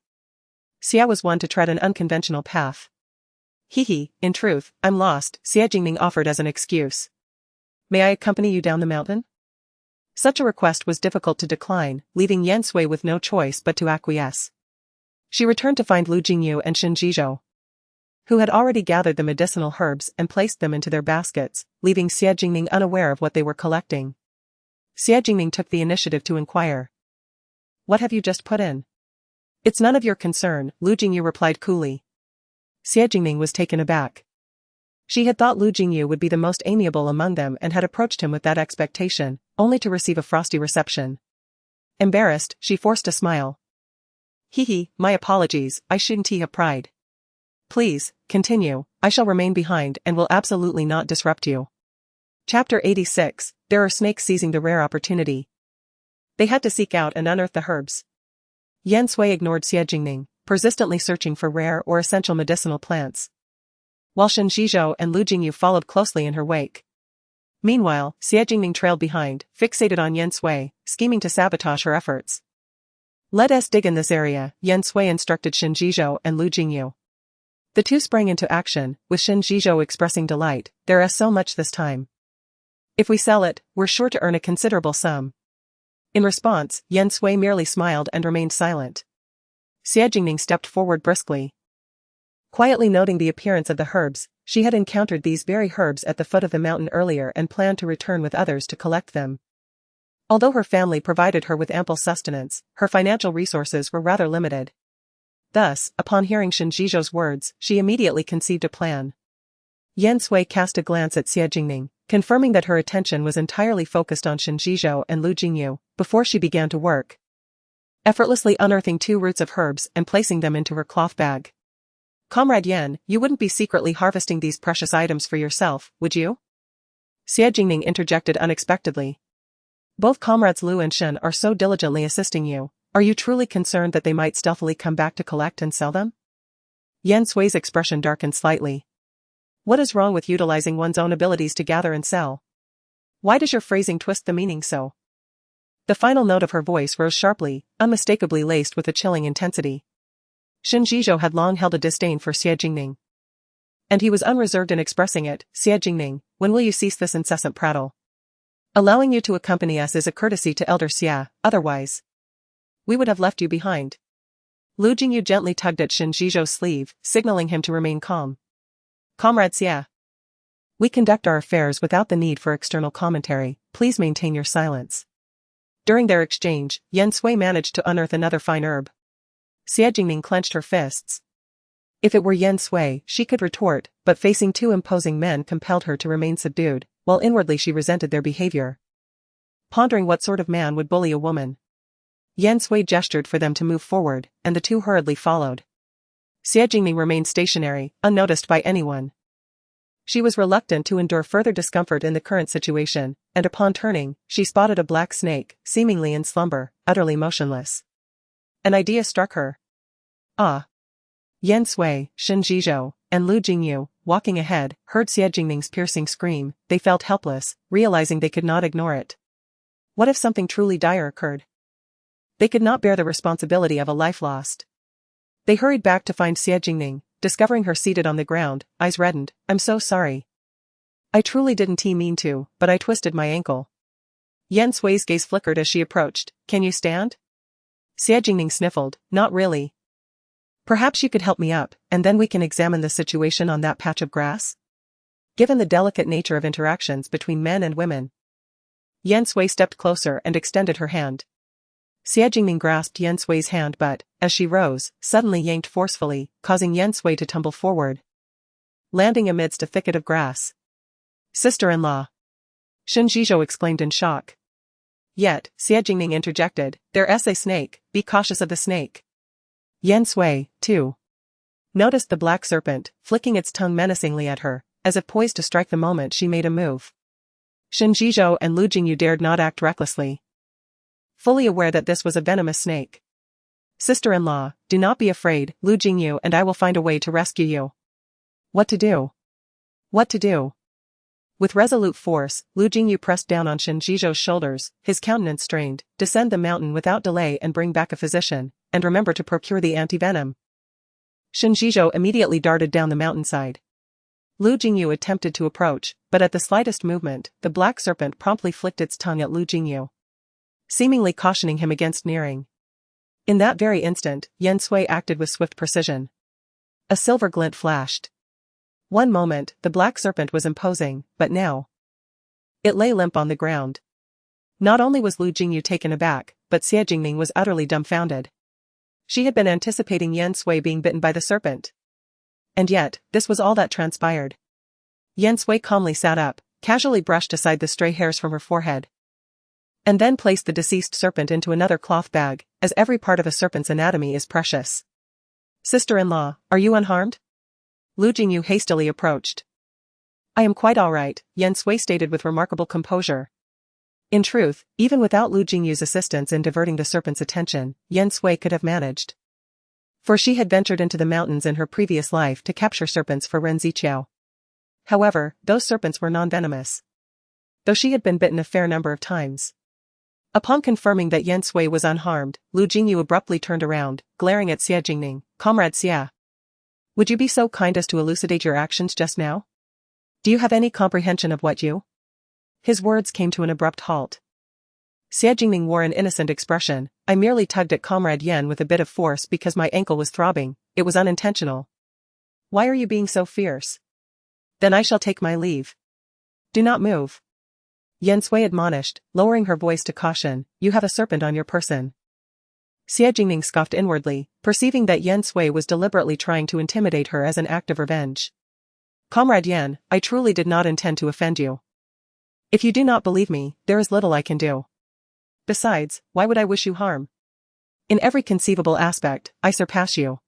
Xie was one to tread an unconventional path. In truth, I'm lost, Xie Jingning offered as an excuse. May I accompany you down the mountain? Such a request was difficult to decline, leaving Yan Sui with no choice but to acquiesce. She returned to find Lu Jingyu and Shen Jizhou, who had already gathered the medicinal herbs and placed them into their baskets, leaving Xie Jingning unaware of what they were collecting. Xie Jingning took the initiative to inquire. What have you just put in? It's none of your concern, Lu Jingyu replied coolly. Xie Jingning was taken aback. She had thought Lu Jingyu would be the most amiable among them and had approached him with that expectation, only to receive a frosty reception. Embarrassed, she forced a smile. My apologies, I shouldn't have pried. Please, continue, I shall remain behind and will absolutely not disrupt you. Chapter 86, There are snakes seizing the rare opportunity. They had to seek out and unearth the herbs. Yan Sui ignored Xie Jingning, persistently searching for rare or essential medicinal plants, while Shen Jizhou and Lu Jingyu followed closely in her wake. Meanwhile, Xie Jingning trailed behind, fixated on Yan Sui, scheming to sabotage her efforts. Let us dig in this area, Yan Sui instructed Shen Jizhou and Lu Jingyu. The two sprang into action, with Shen Jizhou expressing delight. There is so much this time. If we sell it, we're sure to earn a considerable sum. In response, Yan Sui merely smiled and remained silent. Xie Jingning stepped forward briskly. Quietly noting the appearance of the herbs, she had encountered these very herbs at the foot of the mountain earlier and planned to return with others to collect them. Although her family provided her with ample sustenance, her financial resources were rather limited. Thus, upon hearing Shen Jizhou's words, she immediately conceived a plan. Yan Sui cast a glance at Xie Jingning, confirming that her attention was entirely focused on Shen Jizhou and Lu Jingyu, before she began to work. Effortlessly unearthing 2 roots of herbs and placing them into her cloth bag. Comrade Yan, you wouldn't be secretly harvesting these precious items for yourself, would you? Xie Jingning interjected unexpectedly. Both comrades Lu and Shen are so diligently assisting you. Are you truly concerned that they might stealthily come back to collect and sell them? Yan Sui's expression darkened slightly. What is wrong with utilizing one's own abilities to gather and sell? Why does your phrasing twist the meaning so? The final note of her voice rose sharply, unmistakably laced with a chilling intensity. Shen Jizhou had long held a disdain for Xie Jingning. And he was unreserved in expressing it. Xie Jingning, when will you cease this incessant prattle? Allowing you to accompany us is a courtesy to Elder Xie, otherwise we would have left you behind. Lu Jingyu gently tugged at Shen Jizhou's sleeve, signaling him to remain calm. Comrade Xie, we conduct our affairs without the need for external commentary, please maintain your silence. During their exchange, Yan Sui managed to unearth another fine herb. Xie Jingning clenched her fists. If it were Yan Sui, she could retort, but facing 2 imposing men compelled her to remain subdued, while inwardly she resented their behavior. Pondering what sort of man would bully a woman, Yan Sui gestured for them to move forward, and the 2 hurriedly followed. Xie Jingning remained stationary, unnoticed by anyone. She was reluctant to endure further discomfort in the current situation, and upon turning, she spotted a black snake, seemingly in slumber, utterly motionless. An idea struck her. Ah! Yan Sui, Shen Jizhou, and Lu Jingyu, walking ahead, heard Xie Jingning's piercing scream. They felt helpless, realizing they could not ignore it. What if something truly dire occurred? They could not bear the responsibility of a life lost. They hurried back to find Xie Jingning, discovering her seated on the ground, eyes reddened. I'm so sorry. I truly didn't mean to, but I twisted my ankle. Yan Sui's gaze flickered as she approached. Can you stand? Xie Jingning sniffled. Not really. Perhaps you could help me up, and then we can examine the situation on that patch of grass? Given the delicate nature of interactions between men and women. Yan Sui stepped closer and extended her hand. Xie Jingming grasped Yan Sui's hand but, as she rose, suddenly yanked forcefully, causing Yan Sui to tumble forward, landing amidst a thicket of grass. Sister-in-law! Shen Zhizhou exclaimed in shock. Yet, Xie Jingming interjected, there's a snake, be cautious of the snake. Yan Sui, too, noticed the black serpent, flicking its tongue menacingly at her, as if poised to strike the moment she made a move. Shen Zhizhou and Lu Jingyu dared not act recklessly, fully aware that this was a venomous snake. Sister-in-law, do not be afraid, Lu Jingyu and I will find a way to rescue you. What to do? What to do? With resolute force, Lu Jingyu pressed down on Shen Zhizhou's shoulders, his countenance strained. Descend the mountain without delay and bring back a physician, and remember to procure the anti-venom. Shen Zhizhou immediately darted down the mountainside. Lu Jingyu attempted to approach, but at the slightest movement, the black serpent promptly flicked its tongue at Lu Jingyu, seemingly cautioning him against nearing. In that very instant, Yan Sui acted with swift precision. A silver glint flashed. One moment, the black serpent was imposing, but now it lay limp on the ground. Not only was Lu Jingyu taken aback, but Xie Jingming was utterly dumbfounded. She had been anticipating Yan Sui being bitten by the serpent. And yet, this was all that transpired. Yan Sui calmly sat up, casually brushed aside the stray hairs from her forehead, and then placed the deceased serpent into another cloth bag, as every part of a serpent's anatomy is precious. Sister-in-law, are you unharmed? Lu Jingyu hastily approached. I am quite all right, Yan Sui stated with remarkable composure. In truth, even without Lu Jingyu's assistance in diverting the serpent's attention, Yan Sui could have managed. For she had ventured into the mountains in her previous life to capture serpents for Ren Ziqiao. However, those serpents were non-venomous, though she had been bitten a fair number of times. Upon confirming that Yan Sui was unharmed, Lu Jingyu abruptly turned around, glaring at Xie Jingming. Comrade Xie, would you be so kind as to elucidate your actions just now? Do you have any comprehension of what you? His words came to an abrupt halt. Xie Jingming wore an innocent expression. I merely tugged at Comrade Yan with a bit of force because my ankle was throbbing. It was unintentional. Why are you being so fierce? Then I shall take my leave. Do not move. Yan Sui admonished, lowering her voice to caution, you have a serpent on your person. Xie Jingming scoffed inwardly, perceiving that Yan Sui was deliberately trying to intimidate her as an act of revenge. Comrade Yan, I truly did not intend to offend you. If you do not believe me, there is little I can do. Besides, why would I wish you harm? In every conceivable aspect, I surpass you.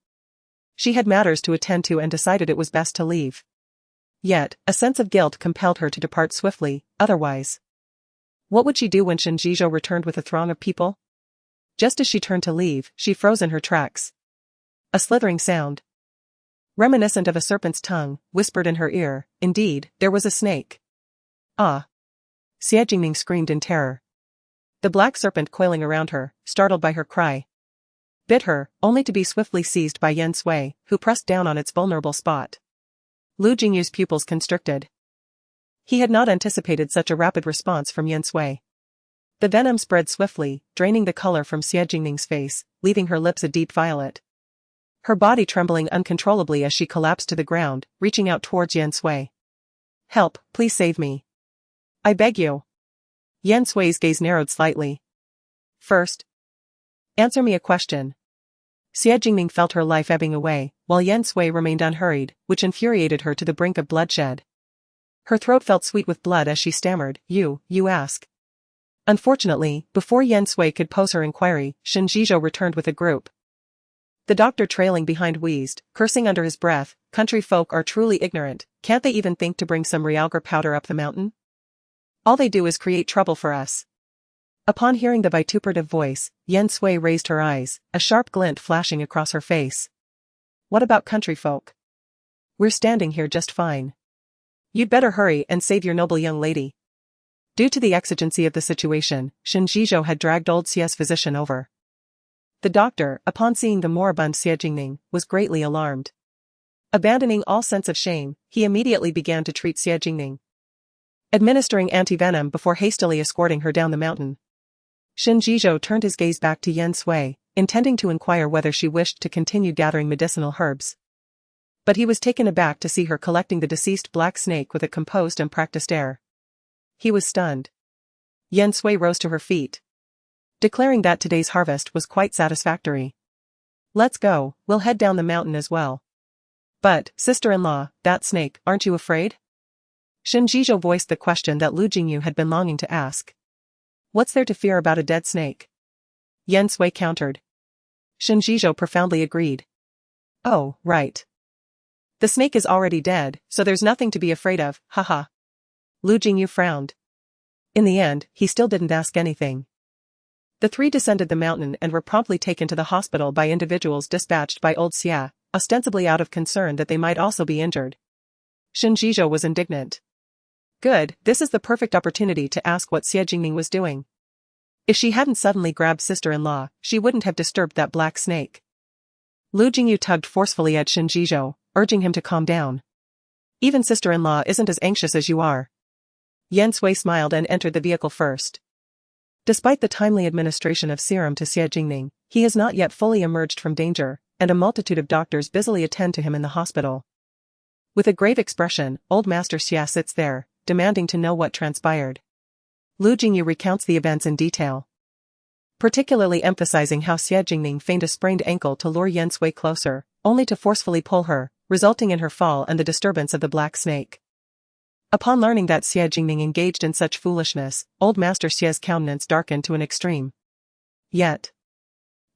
She had matters to attend to and decided it was best to leave. Yet, a sense of guilt compelled her to depart swiftly, otherwise. What would she do when Shen Zhizhou returned with a throng of people? Just as she turned to leave, she froze in her tracks. A slithering sound, reminiscent of a serpent's tongue, whispered in her ear. Indeed, there was a snake. Ah! Xie Jingming screamed in terror. The black serpent coiling around her, startled by her cry, bit her, only to be swiftly seized by Yan Sui, who pressed down on its vulnerable spot. Lu Jingyu's pupils constricted. He had not anticipated such a rapid response from Yan Sui. The venom spread swiftly, draining the color from Xie Jingming's face, leaving her lips a deep violet. Her body trembling uncontrollably as she collapsed to the ground, reaching out towards Yan Sui. Help, please save me. I beg you. Yan Sui's gaze narrowed slightly. First, answer me a question. Xie Jingming felt her life ebbing away, while Yan Sui remained unhurried, which infuriated her to the brink of bloodshed. Her throat felt sweet with blood as she stammered, you ask. Unfortunately, before Yan Sui could pose her inquiry, Shen Zhizhou returned with a group. The doctor trailing behind wheezed, cursing under his breath, country folk are truly ignorant, can't they even think to bring some realgar powder up the mountain? All they do is create trouble for us. Upon hearing the vituperative voice, Yan Sui raised her eyes, a sharp glint flashing across her face. What about country folk? We're standing here just fine. You'd better hurry and save your noble young lady. Due to the exigency of the situation, Shen Zhizhou had dragged old Xie's physician over. The doctor, upon seeing the moribund Xie Jingming, was greatly alarmed. Abandoning all sense of shame, he immediately began to treat Xie Jingming, administering anti-venom before hastily escorting her down the mountain. Shen Zhizhou turned his gaze back to Yan Sui, intending to inquire whether she wished to continue gathering medicinal herbs. But he was taken aback to see her collecting the deceased black snake with a composed and practiced air. He was stunned. Yan Sui rose to her feet, declaring that today's harvest was quite satisfactory. Let's go, we'll head down the mountain as well. But, sister-in-law, that snake, aren't you afraid? Qin Yan voiced the question that Lu Jingyu had been longing to ask. What's there to fear about a dead snake? Yan Sui countered. Qin Yan profoundly agreed. Oh, right. The snake is already dead, so there's nothing to be afraid of, haha. Lu Jingyu frowned. In the end, he still didn't ask anything. The three descended the mountain and were promptly taken to the hospital by individuals dispatched by old Xia, ostensibly out of concern that they might also be injured. Qin Yan was indignant. Good, this is the perfect opportunity to ask what Xie Jingning was doing. If she hadn't suddenly grabbed sister-in-law, she wouldn't have disturbed that black snake. Lu Jingyu tugged forcefully at Qin Yan, urging him to calm down. Even sister-in-law isn't as anxious as you are. Yan Sui smiled and entered the vehicle first. Despite the timely administration of serum to Xie Jingning, he has not yet fully emerged from danger, and a multitude of doctors busily attend to him in the hospital. With a grave expression, old Master Xia sits there, demanding to know what transpired. Lu Jingyu recounts the events in detail, particularly emphasizing how Xie Jingning feigned a sprained ankle to lure Yan Sui closer, only to forcefully pull her, resulting in her fall and the disturbance of the black snake. Upon learning that Xie Jingning engaged in such foolishness, old Master Xia's countenance darkened to an extreme. Yet,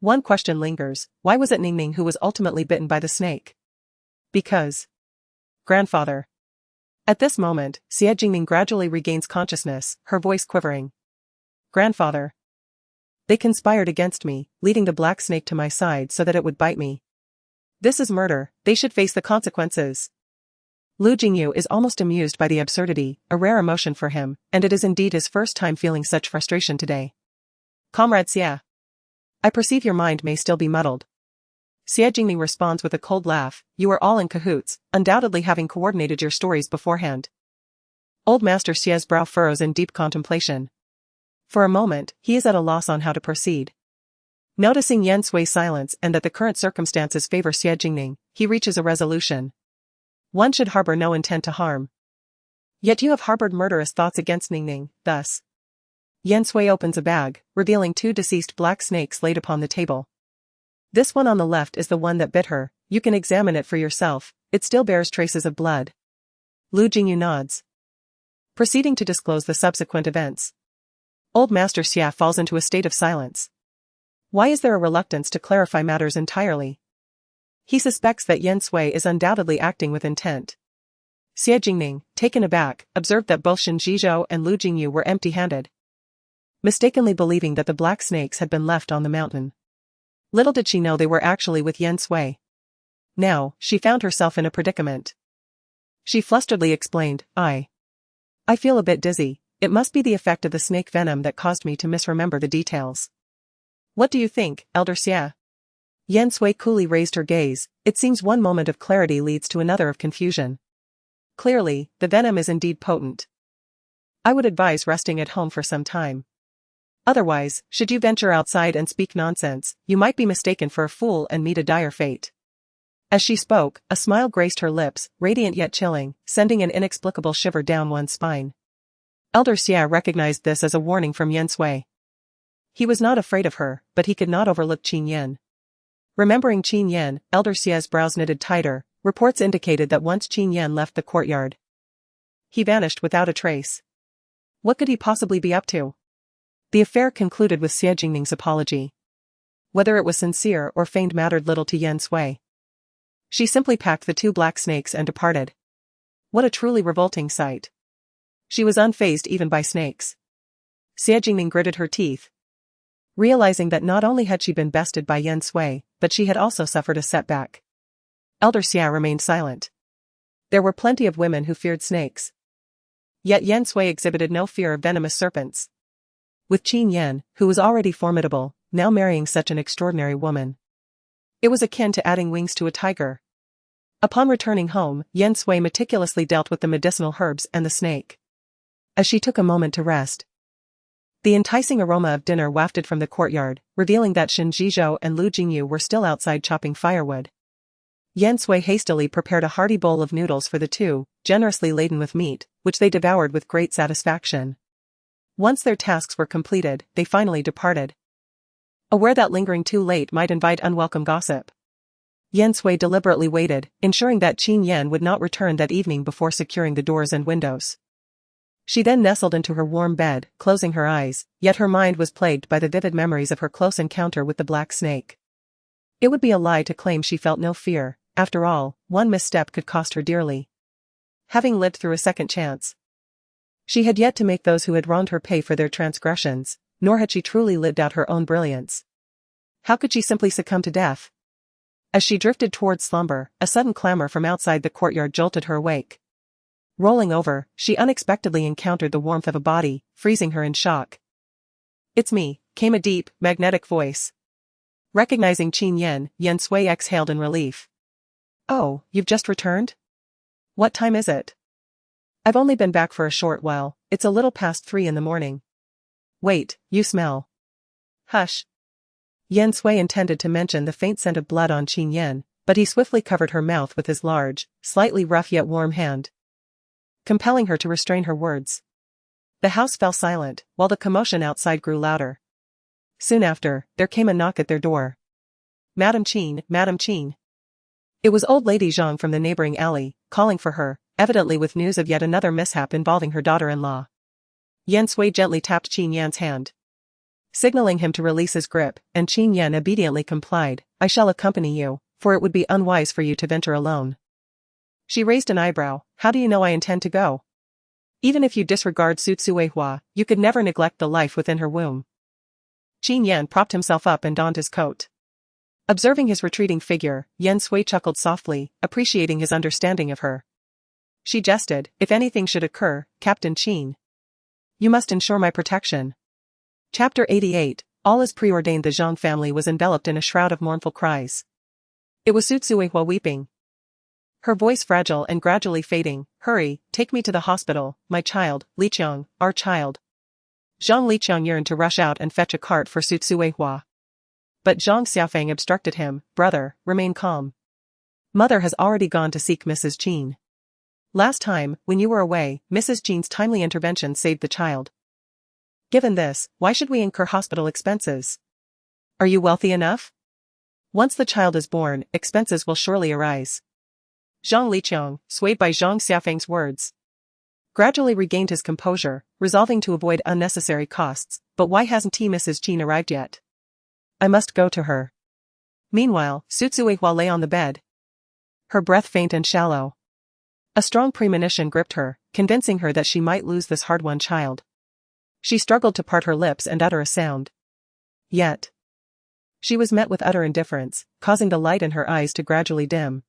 one question lingers: why was it Ningning who was ultimately bitten by the snake? Because grandfather. At this moment, Xie Jingning gradually regains consciousness, her voice quivering. Grandfather. They conspired against me, leading the black snake to my side so that it would bite me. This is murder, they should face the consequences. Lu Jingyu is almost amused by the absurdity, a rare emotion for him, and it is indeed his first time feeling such frustration today. Comrade Xie. I perceive your mind may still be muddled. Xie Jingning responds with a cold laugh, you are all in cahoots, undoubtedly having coordinated your stories beforehand. Old Master Xia's brow furrows in deep contemplation. For a moment, he is at a loss on how to proceed. Noticing Yan Sui's silence and that the current circumstances favor Xie Jingning, he reaches a resolution. One should harbor no intent to harm. Yet you have harbored murderous thoughts against Ningning, thus. Yan Sui opens a bag, revealing two deceased black snakes laid upon the table. This one on the left is the one that bit her, you can examine it for yourself, it still bears traces of blood. Lu Jingyu nods, proceeding to disclose the subsequent events. Old Master Xia falls into a state of silence. Why is there a reluctance to clarify matters entirely? He suspects that Yan Sui is undoubtedly acting with intent. Xie Jingning, taken aback, observed that both Qin Yan and Lu Jingyu were empty-handed, mistakenly believing that the black snakes had been left on the mountain. Little did she know they were actually with Yan Sui. Now, she found herself in a predicament. She flusteredly explained, I feel a bit dizzy, it must be the effect of the snake venom that caused me to misremember the details. What do you think, Elder Xie? Yan Sui coolly raised her gaze, it seems one moment of clarity leads to another of confusion. Clearly, the venom is indeed potent. I would advise resting at home for some time. Otherwise, should you venture outside and speak nonsense, you might be mistaken for a fool and meet a dire fate. As she spoke, a smile graced her lips, radiant yet chilling, sending an inexplicable shiver down one's spine. Elder Xie recognized this as a warning from Yan Sui. He was not afraid of her, but he could not overlook Qin Yan. Remembering Qin Yan, Elder Xie's brows knitted tighter, reports indicated that once Qin Yan left the courtyard, he vanished without a trace. What could he possibly be up to? The affair concluded with Xie Jingning's apology. Whether it was sincere or feigned mattered little to Yan Sui. She simply packed the two black snakes and departed. What a truly revolting sight. She was unfazed even by snakes. Xie Jingning gritted her teeth, realizing that not only had she been bested by Yan Sui, but she had also suffered a setback. Elder Xia remained silent. There were plenty of women who feared snakes. Yet Yan Sui exhibited no fear of venomous serpents. With Qin Yan, who was already formidable, now marrying such an extraordinary woman, it was akin to adding wings to a tiger. Upon returning home, Yan Sui meticulously dealt with the medicinal herbs and the snake. As she took a moment to rest, The enticing aroma of dinner wafted from the courtyard, revealing that Qin Zhizhou and Lu Jingyu were still outside chopping firewood. Yan Sui hastily prepared a hearty bowl of noodles for the two, generously laden with meat, which they devoured with great satisfaction. Once their tasks were completed, they finally departed. Aware that lingering too late might invite unwelcome gossip, Yan Sui deliberately waited, ensuring that Qin Yan would not return that evening before securing the doors and windows. She then nestled into her warm bed, closing her eyes, yet her mind was plagued by the vivid memories of her close encounter with the black snake. It would be a lie to claim she felt no fear. After all, one misstep could cost her dearly. Having lived through a second chance, she had yet to make those who had wronged her pay for their transgressions, nor had she truly lived out her own brilliance. How could she simply succumb to death? As she drifted towards slumber, a sudden clamor from outside the courtyard jolted her awake. Rolling over, she unexpectedly encountered the warmth of a body, freezing her in shock. "It's me," came a deep, magnetic voice. Recognizing Qin Yan, Yan Sui exhaled in relief. "Oh, you've just returned? What time is it?" "I've only been back for a short while, it's a little past 3 in the morning." "Wait, you smell." "Hush." Yan Sui intended to mention the faint scent of blood on Qin Yan, but he swiftly covered her mouth with his large, slightly rough yet warm hand, compelling her to restrain her words. The house fell silent, while the commotion outside grew louder. Soon after, there came a knock at their door. "Madam Qin, Madam Qin." It was old lady Zhang from the neighboring alley, calling for her, evidently with news of yet another mishap involving her daughter-in-law. Yan Sui gently tapped Qin Yan's hand, signaling him to release his grip, and Qin Yan obediently complied. "I shall accompany you, for it would be unwise for you to venture alone." She raised an eyebrow. "How do you know I intend to go? Even if you disregard Su Tsuehua, you could never neglect the life within her womb." Qin Yan propped himself up and donned his coat. Observing his retreating figure, Yan Sui chuckled softly, appreciating his understanding of her. She jested, "If anything should occur, Captain Qin, you must ensure my protection." Chapter 88, all as preordained. The Zhang family was enveloped in a shroud of mournful cries. It was Su Tsuehua weeping, her voice fragile and gradually fading. "Hurry, take me to the hospital, my child, Liqiang, our child." Zhang Liqiang yearned to rush out and fetch a cart for Su Tsuehua. But Zhang Xiaofeng obstructed him. "Brother, remain calm. Mother has already gone to seek Mrs. Qin. Last time, when you were away, Mrs. Qin's timely intervention saved the child. Given this, why should we incur hospital expenses? Are you wealthy enough? Once the child is born, expenses will surely arise." Zhang Liqiang, swayed by Zhang Xiaofeng's words, gradually regained his composure, resolving to avoid unnecessary costs. "But why hasn't Mrs. Qin arrived yet? I must go to her." Meanwhile, Su Tsuehua lay on the bed, her breath faint and shallow. A strong premonition gripped her, convincing her that she might lose this hard-won child. She struggled to part her lips and utter a sound. Yet, she was met with utter indifference, causing the light in her eyes to gradually dim.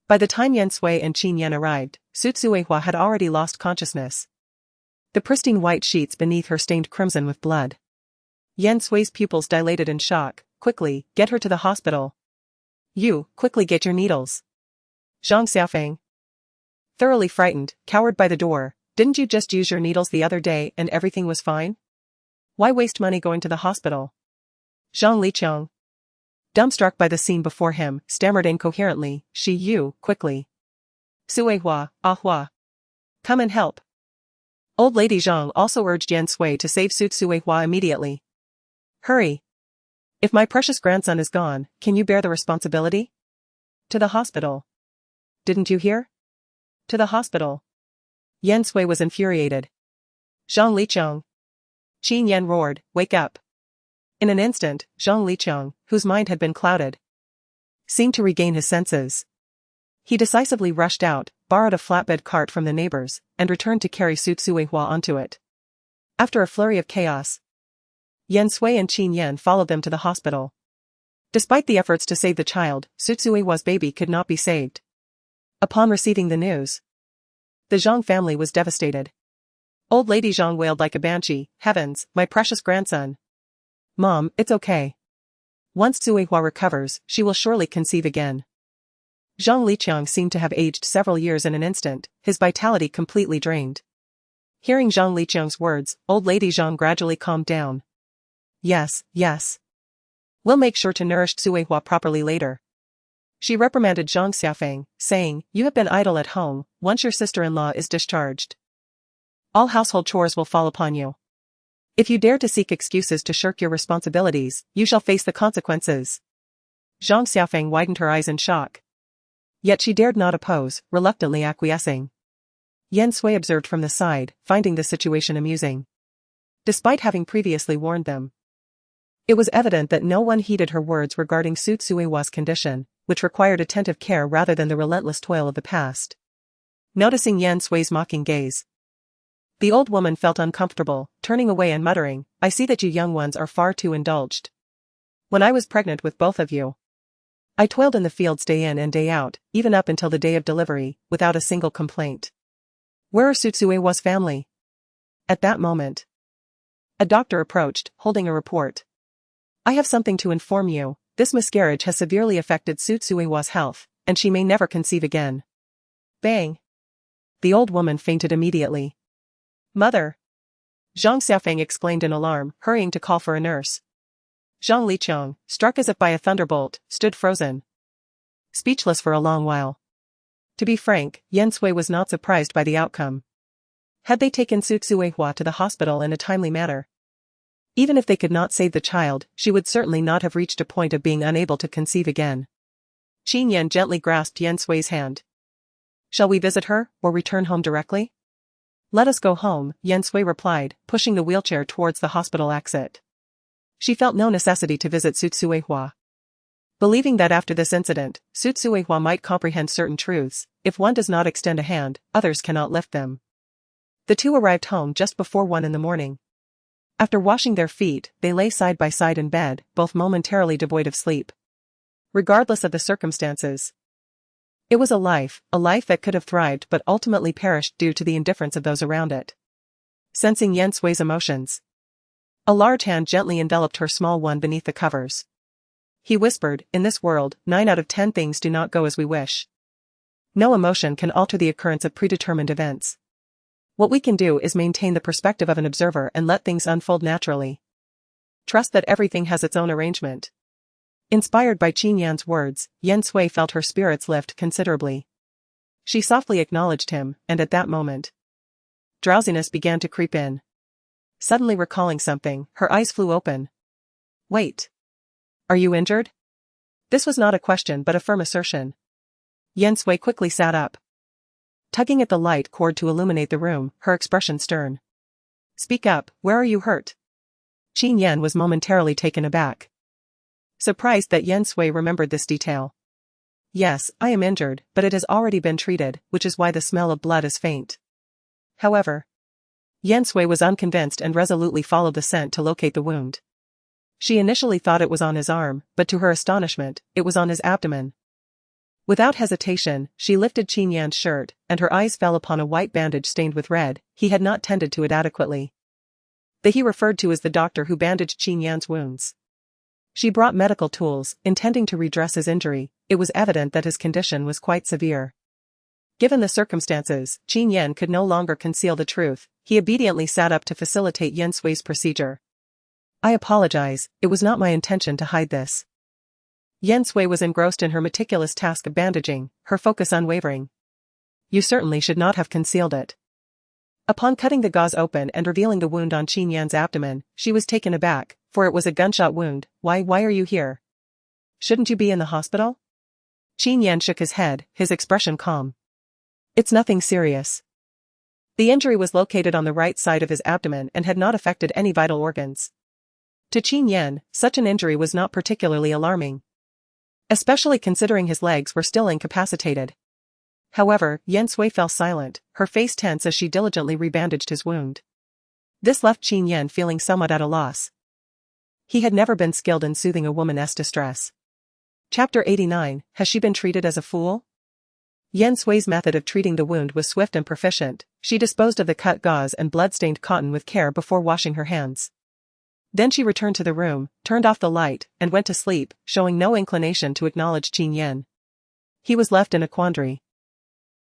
By the time Yan Sui and Qin Yan arrived, Su Tsuehua had already lost consciousness. The pristine white sheets beneath her stained crimson with blood. Yan Sui's pupils dilated in shock. "Quickly, get her to the hospital. You, quickly get your needles." Zhang Xiaofeng, thoroughly frightened, cowered by the door. "Didn't you just use your needles the other day and everything was fine? Why waste money going to the hospital?" Zhang Liqiang, dumbstruck by the scene before him, stammered incoherently. "You, quickly. Suehua, Ahua. Come and help." Old lady Zhang also urged Yan Sui to save Su Tsuehua immediately. "Hurry. If my precious grandson is gone, can you bear the responsibility? To the hospital. Didn't you hear? To the hospital." Yan Sui was infuriated. "Zhang Liqiang." Qin Yan roared, "Wake up." In an instant, Zhang Liqiang, whose mind had been clouded, seemed to regain his senses. He decisively rushed out, borrowed a flatbed cart from the neighbors, and returned to carry Su Tsuehua onto it. After a flurry of chaos, Yan Sui and Qin Yan followed them to the hospital. Despite the efforts to save the child, Su Tsuehua's baby could not be saved. Upon receiving the news, the Zhang family was devastated. Old lady Zhang wailed like a banshee. "Heavens, my precious grandson. Mom, it's okay. Once Tsuehua recovers, she will surely conceive again." Zhang Liqiang seemed to have aged several years in an instant, his vitality completely drained. Hearing Zhang Liqiang's words, old lady Zhang gradually calmed down. Yes, yes. We'll make sure to nourish Suihua properly later. She reprimanded Zhang Xiaofeng, saying, you have been idle at home, once your sister-in-law is discharged. All household chores will fall upon you. If you dare to seek excuses to shirk your responsibilities, you shall face the consequences. Zhang Xiaofeng widened her eyes in shock. Yet she dared not oppose, reluctantly acquiescing. Yan Sui observed from the side, finding the situation amusing. Despite having previously warned them, it was evident that no one heeded her words regarding Su Tsuiwa's condition, which required attentive care rather than the relentless toil of the past. Noticing Yan Sui's mocking gaze, the old woman felt uncomfortable, turning away and muttering, I see that you young ones are far too indulged. When I was pregnant with both of you, I toiled in the fields day in and day out, even up until the day of delivery, without a single complaint. Where are Su Tsuiwa's family? At that moment, a doctor approached, holding a report. I have something to inform you. This miscarriage has severely affected Su Tsuiwa's health, and she may never conceive again. Bang! The old woman fainted immediately. Mother! Zhang Xiaofeng exclaimed in alarm, hurrying to call for a nurse. Zhang Liqiang, struck as if by a thunderbolt, stood frozen, speechless for a long while. To be frank, Yan Sui was not surprised by the outcome. Had they taken Su Tsuihua to the hospital in a timely manner, even if they could not save the child, she would certainly not have reached a point of being unable to conceive again. Qin Yan gently grasped Yan Sui's hand. Shall we visit her, or return home directly? Let us go home, Yan Sui replied, pushing the wheelchair towards the hospital exit. She felt no necessity to visit Su Tsuihua. Believing that after this incident, Su Tsuihua might comprehend certain truths, if one does not extend a hand, others cannot lift them. The two arrived home just before 1 in the morning. After washing their feet, they lay side by side in bed, both momentarily devoid of sleep. Regardless of the circumstances, it was a life that could have thrived but ultimately perished due to the indifference of those around it. Sensing Yan Sui's emotions, a large hand gently enveloped her small one beneath the covers. He whispered, in this world, 9 out of 10 things do not go as we wish. No emotion can alter the occurrence of predetermined events. What we can do is maintain the perspective of an observer and let things unfold naturally. Trust that everything has its own arrangement. Inspired by Qin Yan's words, Yan Sui felt her spirits lift considerably. She softly acknowledged him, and at that moment, drowsiness began to creep in. Suddenly recalling something, her eyes flew open. Wait. Are you injured? This was not a question but a firm assertion. Yan Sui quickly sat up, tugging at the light cord to illuminate the room, her expression stern. Speak up, where are you hurt? Qin Yan was momentarily taken aback, surprised that Yan Sui remembered this detail. Yes, I am injured, but it has already been treated, which is why the smell of blood is faint. However, Yan Sui was unconvinced and resolutely followed the scent to locate the wound. She initially thought it was on his arm, but to her astonishment, it was on his abdomen. Without hesitation, she lifted Qin Yan's shirt, and her eyes fell upon a white bandage stained with red. He had not tended to it adequately. The he referred to as the doctor who bandaged Qin Yan's wounds. She brought medical tools, intending to redress his injury. It was evident that his condition was quite severe. Given the circumstances, Qin Yan could no longer conceal the truth. He obediently sat up to facilitate Yan Sui's procedure. I apologize, it was not my intention to hide this. Yan Sui was engrossed in her meticulous task of bandaging, her focus unwavering. You certainly should not have concealed it. Upon cutting the gauze open and revealing the wound on Qin Yan's abdomen, she was taken aback, for it was a gunshot wound. Why are you here? Shouldn't you be in the hospital? Qin Yan shook his head, his expression calm. It's nothing serious. The injury was located on the right side of his abdomen and had not affected any vital organs. To Qin Yan, such an injury was not particularly alarming, especially considering his legs were still incapacitated. However, Yan Sui fell silent, her face tense as she diligently rebandaged his wound. This left Qin Yan feeling somewhat at a loss. He had never been skilled in soothing a woman's distress. Chapter 89, Has she been treated as a fool? Yan Sui's method of treating the wound was swift and proficient. She disposed of the cut gauze and blood-stained cotton with care before washing her hands. Then she returned to the room, turned off the light, and went to sleep, showing no inclination to acknowledge Qin Yan. He was left in a quandary,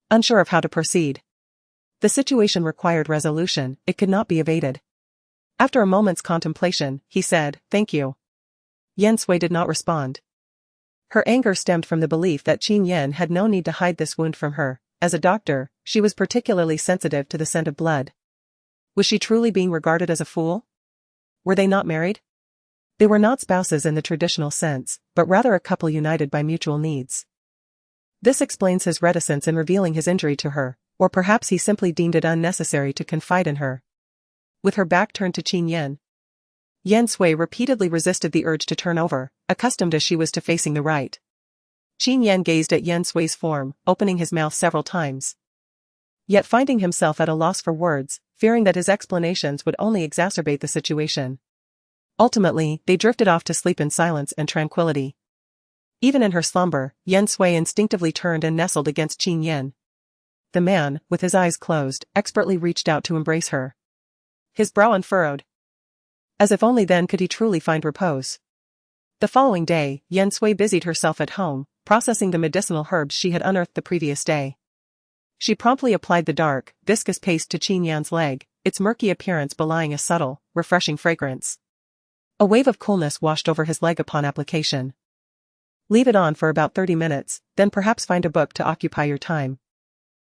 unsure of how to proceed. The situation required resolution, it could not be evaded. After a moment's contemplation, he said, "Thank you." Yan Sui did not respond. Her anger stemmed from the belief that Qin Yan had no need to hide this wound from her. As a doctor, she was particularly sensitive to the scent of blood. Was she truly being regarded as a fool? Were they not married? They were not spouses in the traditional sense, but rather a couple united by mutual needs. This explains his reticence in revealing his injury to her, or perhaps he simply deemed it unnecessary to confide in her. With her back turned to Qin Yan, Yan Sui repeatedly resisted the urge to turn over, accustomed as she was to facing the right. Qin Yan gazed at Yan Sui's form, opening his mouth several times. Yet finding himself at a loss for words, fearing that his explanations would only exacerbate the situation. Ultimately, they drifted off to sleep in silence and tranquility. Even in her slumber, Yan Sui instinctively turned and nestled against Qin Yan. The man, with his eyes closed, expertly reached out to embrace her. His brow unfurrowed. As if only then could he truly find repose. The following day, Yan Sui busied herself at home, processing the medicinal herbs she had unearthed the previous day. She promptly applied the dark, viscous paste to Qin Yan's leg, its murky appearance belying a subtle, refreshing fragrance. A wave of coolness washed over his leg upon application. Leave it on for about 30 minutes, then perhaps find a book to occupy your time.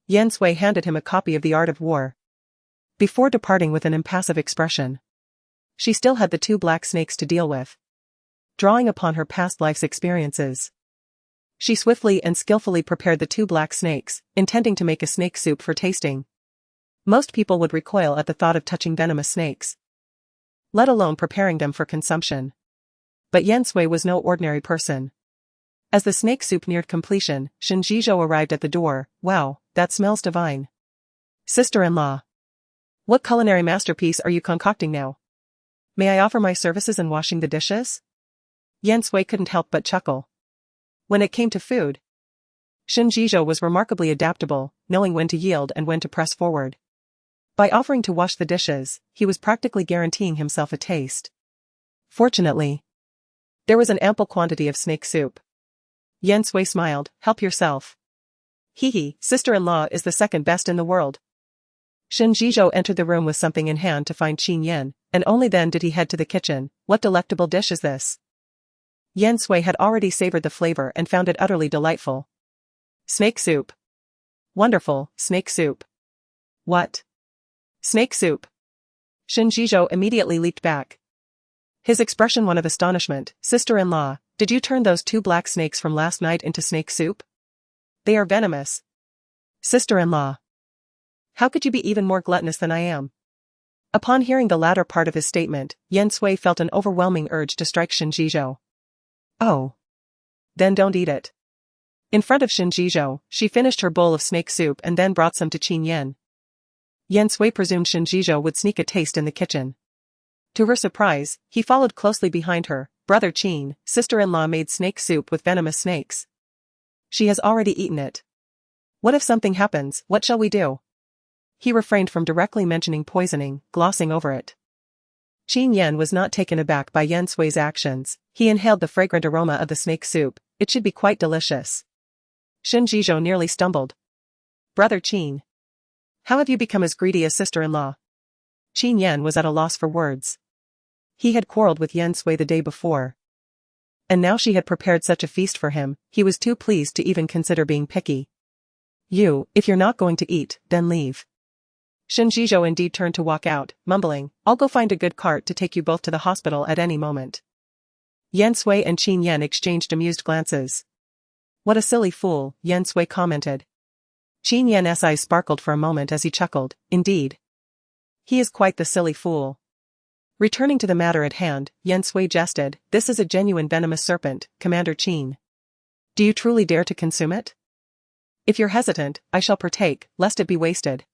Yan Sui handed him a copy of The Art of War. Before departing with an impassive expression. She still had the 2 black snakes to deal with. Drawing upon her past life's experiences, she swiftly and skillfully prepared the 2 black snakes, intending to make a snake soup for tasting. Most people would recoil at the thought of touching venomous snakes, let alone preparing them for consumption. But Yan Sui was no ordinary person. As the snake soup neared completion, Shen Zhizhou arrived at the door. "Wow, that smells divine. Sister-in-law. What culinary masterpiece are you concocting now? May I offer my services in washing the dishes?" Yan Sui couldn't help but chuckle. When it came to food, Shen Zhizhou was remarkably adaptable, knowing when to yield and when to press forward. By offering to wash the dishes, he was practically guaranteeing himself a taste. Fortunately, there was an ample quantity of snake soup. Yan Sui smiled. "Help yourself. Hee, sister-in-law is the second best in the world." Shen Zhizhou entered the room with something in hand to find Qin Yan, and only then did he head to the kitchen. "What delectable dish is this?" Yan Sui had already savored the flavor and found it utterly delightful. "Snake soup. Wonderful, snake soup." "What? Snake soup?" Shen Zhizhou immediately leaped back. His expression one of astonishment. "Sister-in-law, did you turn those 2 black snakes from last night into snake soup? They are venomous." "Sister-in-law, how could you be even more gluttonous than I am?" Upon hearing the latter part of his statement, Yan Sui felt an overwhelming urge to strike Shen Zhizhou. "Oh. Then don't eat it." In front of Shen Zhizhou, she finished her bowl of snake soup and then brought some to Qin Yan. Yan Sui presumed Shen Zhizhou would sneak a taste in the kitchen. To her surprise, he followed closely behind her. "Brother Qin, sister-in-law made snake soup with venomous snakes. She has already eaten it. What if something happens? What shall we do?" He refrained from directly mentioning poisoning, glossing over it. Qin Yan was not taken aback by Yan Sui's actions. He inhaled the fragrant aroma of the snake soup. "It should be quite delicious." Shen Zhizhou nearly stumbled. "Brother Qin, how have you become as greedy as sister-in-law?" Qin Yan was at a loss for words. He had quarreled with Yan Sui the day before. And now she had prepared such a feast for him, he was too pleased to even consider being picky. If you're not going to eat, then leave." Shen Zhizhou indeed turned to walk out, mumbling, "I'll go find a good cart to take you both to the hospital at any moment." Yan Sui and Qin Yan exchanged amused glances. "What a silly fool," Yan Sui commented. Qin Yan's eyes sparkled for a moment as he chuckled. "Indeed. He is quite the silly fool." Returning to the matter at hand, Yan Sui jested, "This is a genuine venomous serpent, Commander Qin. Do you truly dare to consume it? If you're hesitant, I shall partake, lest it be wasted."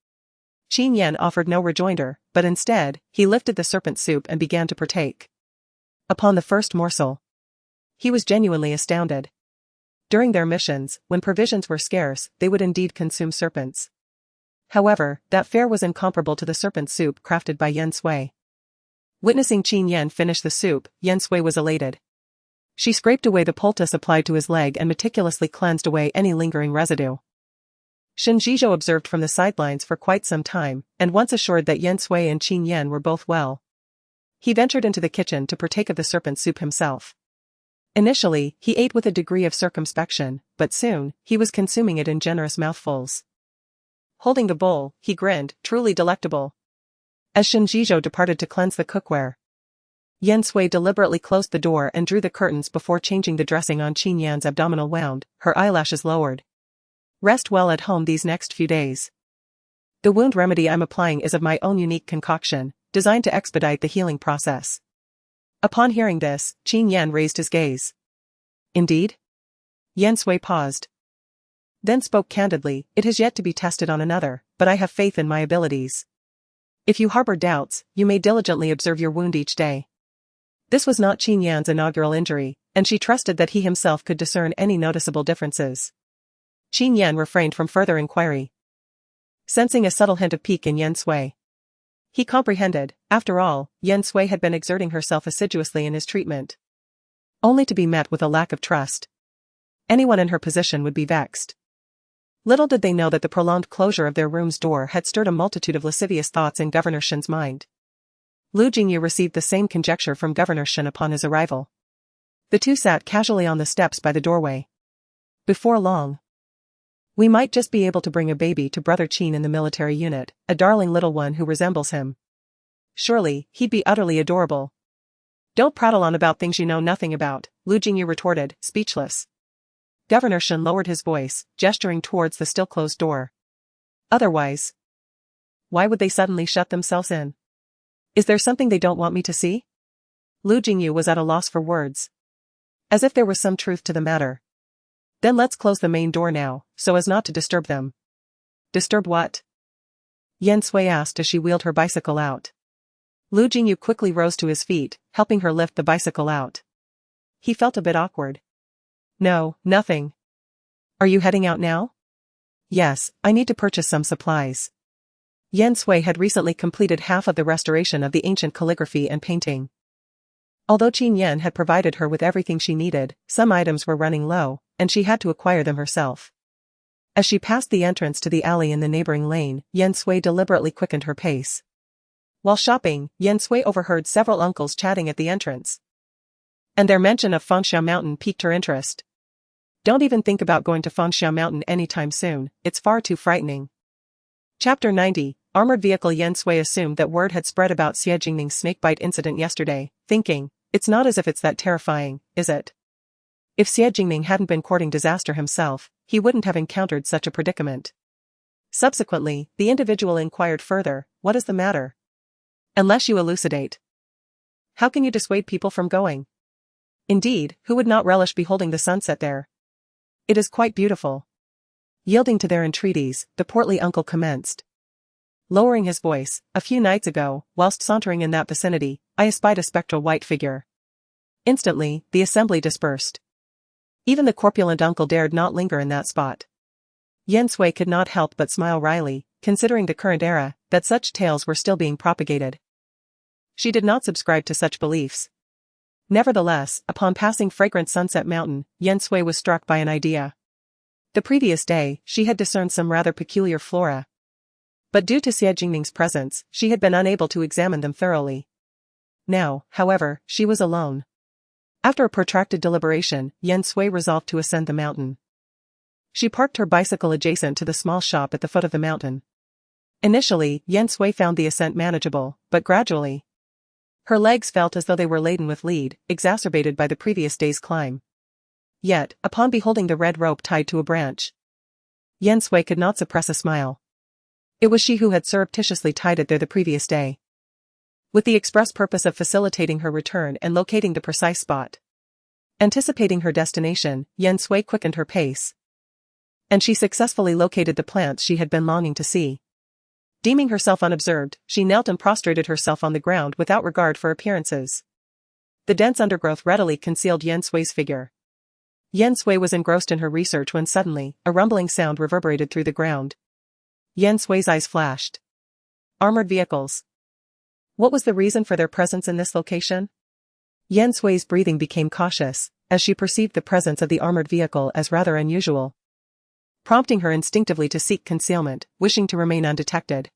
Qin Yan offered no rejoinder, but instead, he lifted the serpent soup and began to partake. Upon the first morsel, he was genuinely astounded. During their missions, when provisions were scarce, they would indeed consume serpents. However, that fare was incomparable to the serpent soup crafted by Yan Sui. Witnessing Qin Yan finish the soup, Yan Sui was elated. She scraped away the poultice applied to his leg and meticulously cleansed away any lingering residue. Shinjizhou observed from the sidelines for quite some time, and once assured that Yan Sui and Qin Yan were both well, he ventured into the kitchen to partake of the serpent soup himself. Initially, he ate with a degree of circumspection, but soon, he was consuming it in generous mouthfuls. Holding the bowl, he grinned, truly delectable. As Shinjizhou departed to cleanse the cookware, Yan Sui deliberately closed the door and drew the curtains before changing the dressing on Qin Yan's abdominal wound, her eyelashes lowered. Rest well at home these next few days. The wound remedy I'm applying is of my own unique concoction, designed to expedite the healing process. Upon hearing this, Qin Yan raised his gaze. Indeed? Yan Sui paused. Then spoke candidly, it has yet to be tested on another, but I have faith in my abilities. If you harbor doubts, you may diligently observe your wound each day. This was not Qin Yan's inaugural injury, and she trusted that he himself could discern any noticeable differences. Qin Yan refrained from further inquiry, sensing a subtle hint of pique in Yan Sui. He comprehended, after all, Yan Sui had been exerting herself assiduously in his treatment, only to be met with a lack of trust. Anyone in her position would be vexed. Little did they know that the prolonged closure of their room's door had stirred a multitude of lascivious thoughts in Governor Shen's mind. Lu Jingyu received the same conjecture from Governor Shen upon his arrival. The two sat casually on the steps by the doorway. Before long, we might just be able to bring a baby to Brother Qin in the military unit, a darling little one who resembles him. Surely, he'd be utterly adorable. Don't prattle on about things you know nothing about, Lu Jingyu retorted, speechless. Governor Shen lowered his voice, gesturing towards the still-closed door. Otherwise, why would they suddenly shut themselves in? Is there something they don't want me to see? Lu Jingyu was at a loss for words. As if there was some truth to the matter. Then let's close the main door now, so as not to disturb them. Disturb what? Yan Sui asked as she wheeled her bicycle out. Lu Jingyu quickly rose to his feet, helping her lift the bicycle out. He felt a bit awkward. No, nothing. Are you heading out now? Yes, I need to purchase some supplies. Yan Sui had recently completed half of the restoration of the ancient calligraphy and painting. Although Qin Yan had provided her with everything she needed, some items were running low, and she had to acquire them herself. As she passed the entrance to the alley in the neighboring lane, Yan Sui deliberately quickened her pace. While shopping, Yan Sui overheard several uncles chatting at the entrance. And their mention of Fangsha Mountain piqued her interest. Don't even think about going to Fangsha Mountain anytime soon, it's far too frightening. Chapter 90, Armored Vehicle. Yan Sui assumed that word had spread about Xie Jingning's snakebite incident yesterday, thinking, it's not as if it's that terrifying, is it? If Xie Jingning hadn't been courting disaster himself, he wouldn't have encountered such a predicament. Subsequently, the individual inquired further, what is the matter? Unless you elucidate. How can you dissuade people from going? Indeed, who would not relish beholding the sunset there? It is quite beautiful. Yielding to their entreaties, the portly uncle commenced. Lowering his voice, a few nights ago, whilst sauntering in that vicinity, I espied a spectral white figure. Instantly, the assembly dispersed. Even the corpulent uncle dared not linger in that spot. Yan Sui could not help but smile wryly, considering the current era, that such tales were still being propagated. She did not subscribe to such beliefs. Nevertheless, upon passing fragrant Sunset Mountain, Yan Sui was struck by an idea. The previous day, she had discerned some rather peculiar flora. But due to Xie Jingning's presence, she had been unable to examine them thoroughly. Now, however, she was alone. After a protracted deliberation, Yan Sui resolved to ascend the mountain. She parked her bicycle adjacent to the small shop at the foot of the mountain. Initially, Yan Sui found the ascent manageable, but gradually, her legs felt as though they were laden with lead, exacerbated by the previous day's climb. Yet, upon beholding the red rope tied to a branch, Yan Sui could not suppress a smile. It was she who had surreptitiously tied it there the previous day, with the express purpose of facilitating her return and locating the precise spot. Anticipating her destination, Yan Sui quickened her pace, and she successfully located the plants she had been longing to see. Deeming herself unobserved, she knelt and prostrated herself on the ground without regard for appearances. The dense undergrowth readily concealed Yan Sui's figure. Yan Sui was engrossed in her research when suddenly, a rumbling sound reverberated through the ground. Yan Sui's eyes flashed. Armored vehicles. What was the reason for their presence in this location? Yan Sui's breathing became cautious, as she perceived the presence of the armored vehicle as rather unusual. prompting her instinctively to seek concealment, wishing to remain undetected.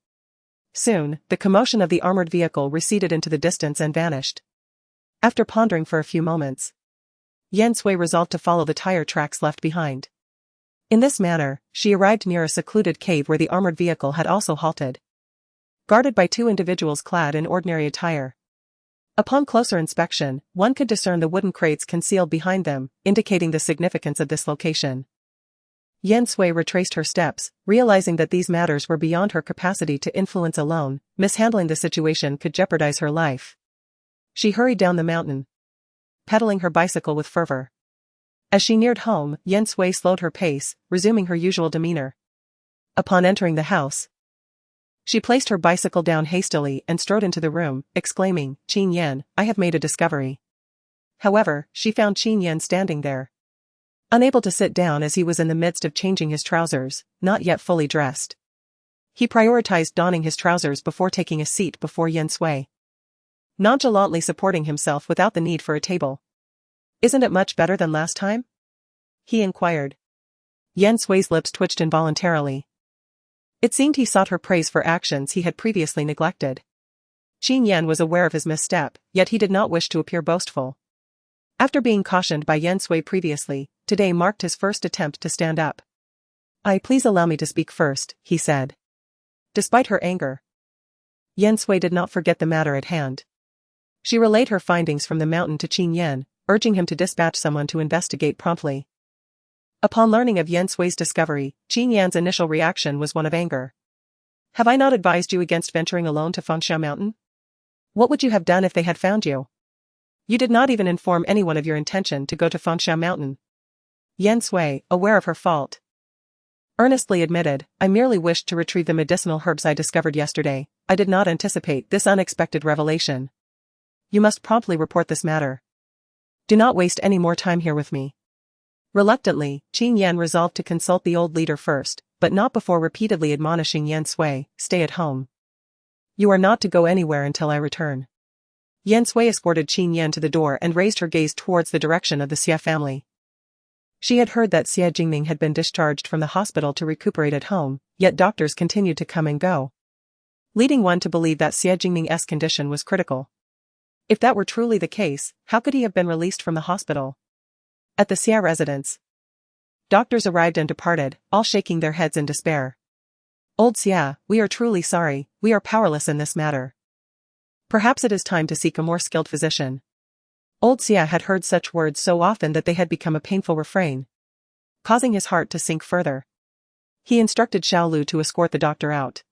Soon, the commotion of the armored vehicle receded into the distance and vanished. After pondering for a few moments, Yan Sui resolved to follow the tire tracks left behind. In this manner, she arrived near a secluded cave where the armored vehicle had also halted, guarded by two individuals clad in ordinary attire. Upon closer inspection, one could discern the wooden crates concealed behind them, indicating the significance of this location. Yan Sui retraced her steps, realizing that these matters were beyond her capacity to influence alone. Mishandling the situation could jeopardize her life. She hurried down the mountain, pedaling her bicycle with fervor. As she neared home, Yan Sui slowed her pace, resuming her usual demeanor. Upon entering the house, she placed her bicycle down hastily and strode into the room, exclaiming, "Qin Yan, I have made a discovery." However, she found Qin Yan standing there, unable to sit down as he was in the midst of changing his trousers, not yet fully dressed. He prioritized donning his trousers before taking a seat before Yan Sui, nonchalantly supporting himself without the need for a table. "Isn't it much better than last time?" he inquired. Yan Sui's lips twitched involuntarily. It seemed he sought her praise for actions he had previously neglected. Qin Yan was aware of his misstep, yet he did not wish to appear boastful. After being cautioned by Yan Sui previously, today marked his first attempt to stand up. Please allow me to speak first," he said. Despite her anger, Yan Sui did not forget the matter at hand. She relayed her findings from the mountain to Qin Yan, urging him to dispatch someone to investigate promptly. Upon learning of Yan Sui's discovery, Qin Yan's initial reaction was one of anger. "Have I not advised you against venturing alone to Fengsha Mountain? What would you have done if they had found you? You did not even inform anyone of your intention to go to Fengsha Mountain." Yan Sui, aware of her fault, earnestly admitted, "I merely wished to retrieve the medicinal herbs I discovered yesterday. I did not anticipate this unexpected revelation. You must promptly report this matter. Do not waste any more time here with me." Reluctantly, Qin Yan resolved to consult the old leader first, but not before repeatedly admonishing Yan Sui, "Stay at home. You are not to go anywhere until I return." Yan Sui escorted Qin Yan to the door and raised her gaze towards the direction of the Xie family. She had heard that Xie Jingming had been discharged from the hospital to recuperate at home, yet doctors continued to come and go, leading one to believe that Xie Jingming's condition was critical. If that were truly the case, how could he have been released from the hospital? At the Xie residence, doctors arrived and departed, all shaking their heads in despair. "Old Xie, we are truly sorry, we are powerless in this matter. Perhaps it is time to seek a more skilled physician." Old Xie had heard such words so often that they had become a painful refrain, causing his heart to sink further. He instructed Xiao Lu to escort the doctor out.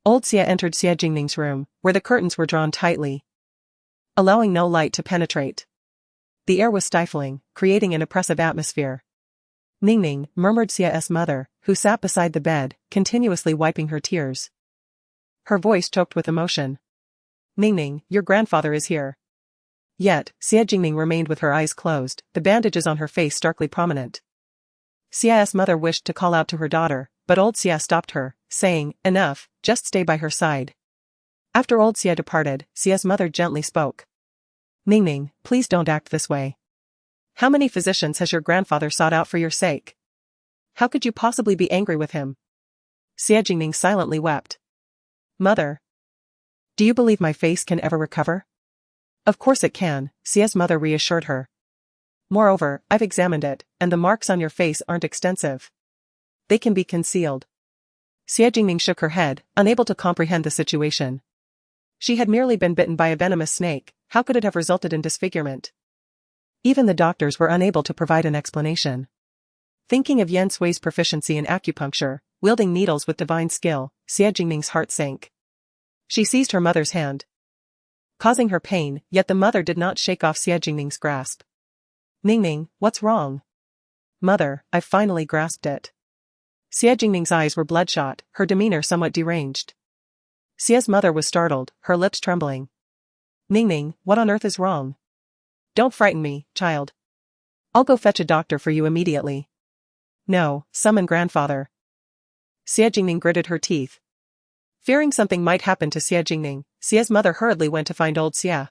Old Xie entered Xie Jingming's room, where the curtains were drawn tightly, allowing no light to penetrate. The air was stifling, creating an oppressive atmosphere. "Ningning," murmured Xie's mother, who sat beside the bed, continuously wiping her tears. Her voice choked with emotion. "Ningning, your grandfather is here." Yet, Xie Jingming remained with her eyes closed, the bandages on her face starkly prominent. Xie's mother wished to call out to her daughter, but old Xie stopped her, saying, "Enough, just stay by her side." After old Xie departed, Xie's mother gently spoke. "Ningning, please don't act this way. How many physicians has your grandfather sought out for your sake? How could you possibly be angry with him?" Xie Jingming silently wept. "Mother, do you believe my face can ever recover?" "Of course it can," Xie's mother reassured her. "Moreover, I've examined it, and the marks on your face aren't extensive. They can be concealed." Xie Jingming shook her head, unable to comprehend the situation. She had merely been bitten by a venomous snake, how could it have resulted in disfigurement? Even the doctors were unable to provide an explanation. Thinking of Yan Sui's proficiency in acupuncture, wielding needles with divine skill, Xie Jingming's heart sank. She seized her mother's hand, causing her pain, yet the mother did not shake off Xie Jingming's grasp. "Ningning, what's wrong?" "Mother, I've finally grasped it." Xie Jingming's eyes were bloodshot, her demeanor somewhat deranged. Xie's mother was startled, her lips trembling. "Ningning, what on earth is wrong? Don't frighten me, child. I'll go fetch a doctor for you immediately." "No, summon grandfather." Xie Jingming gritted her teeth. Fearing something might happen to Xie Jingming, Xie's mother hurriedly went to find old Xie.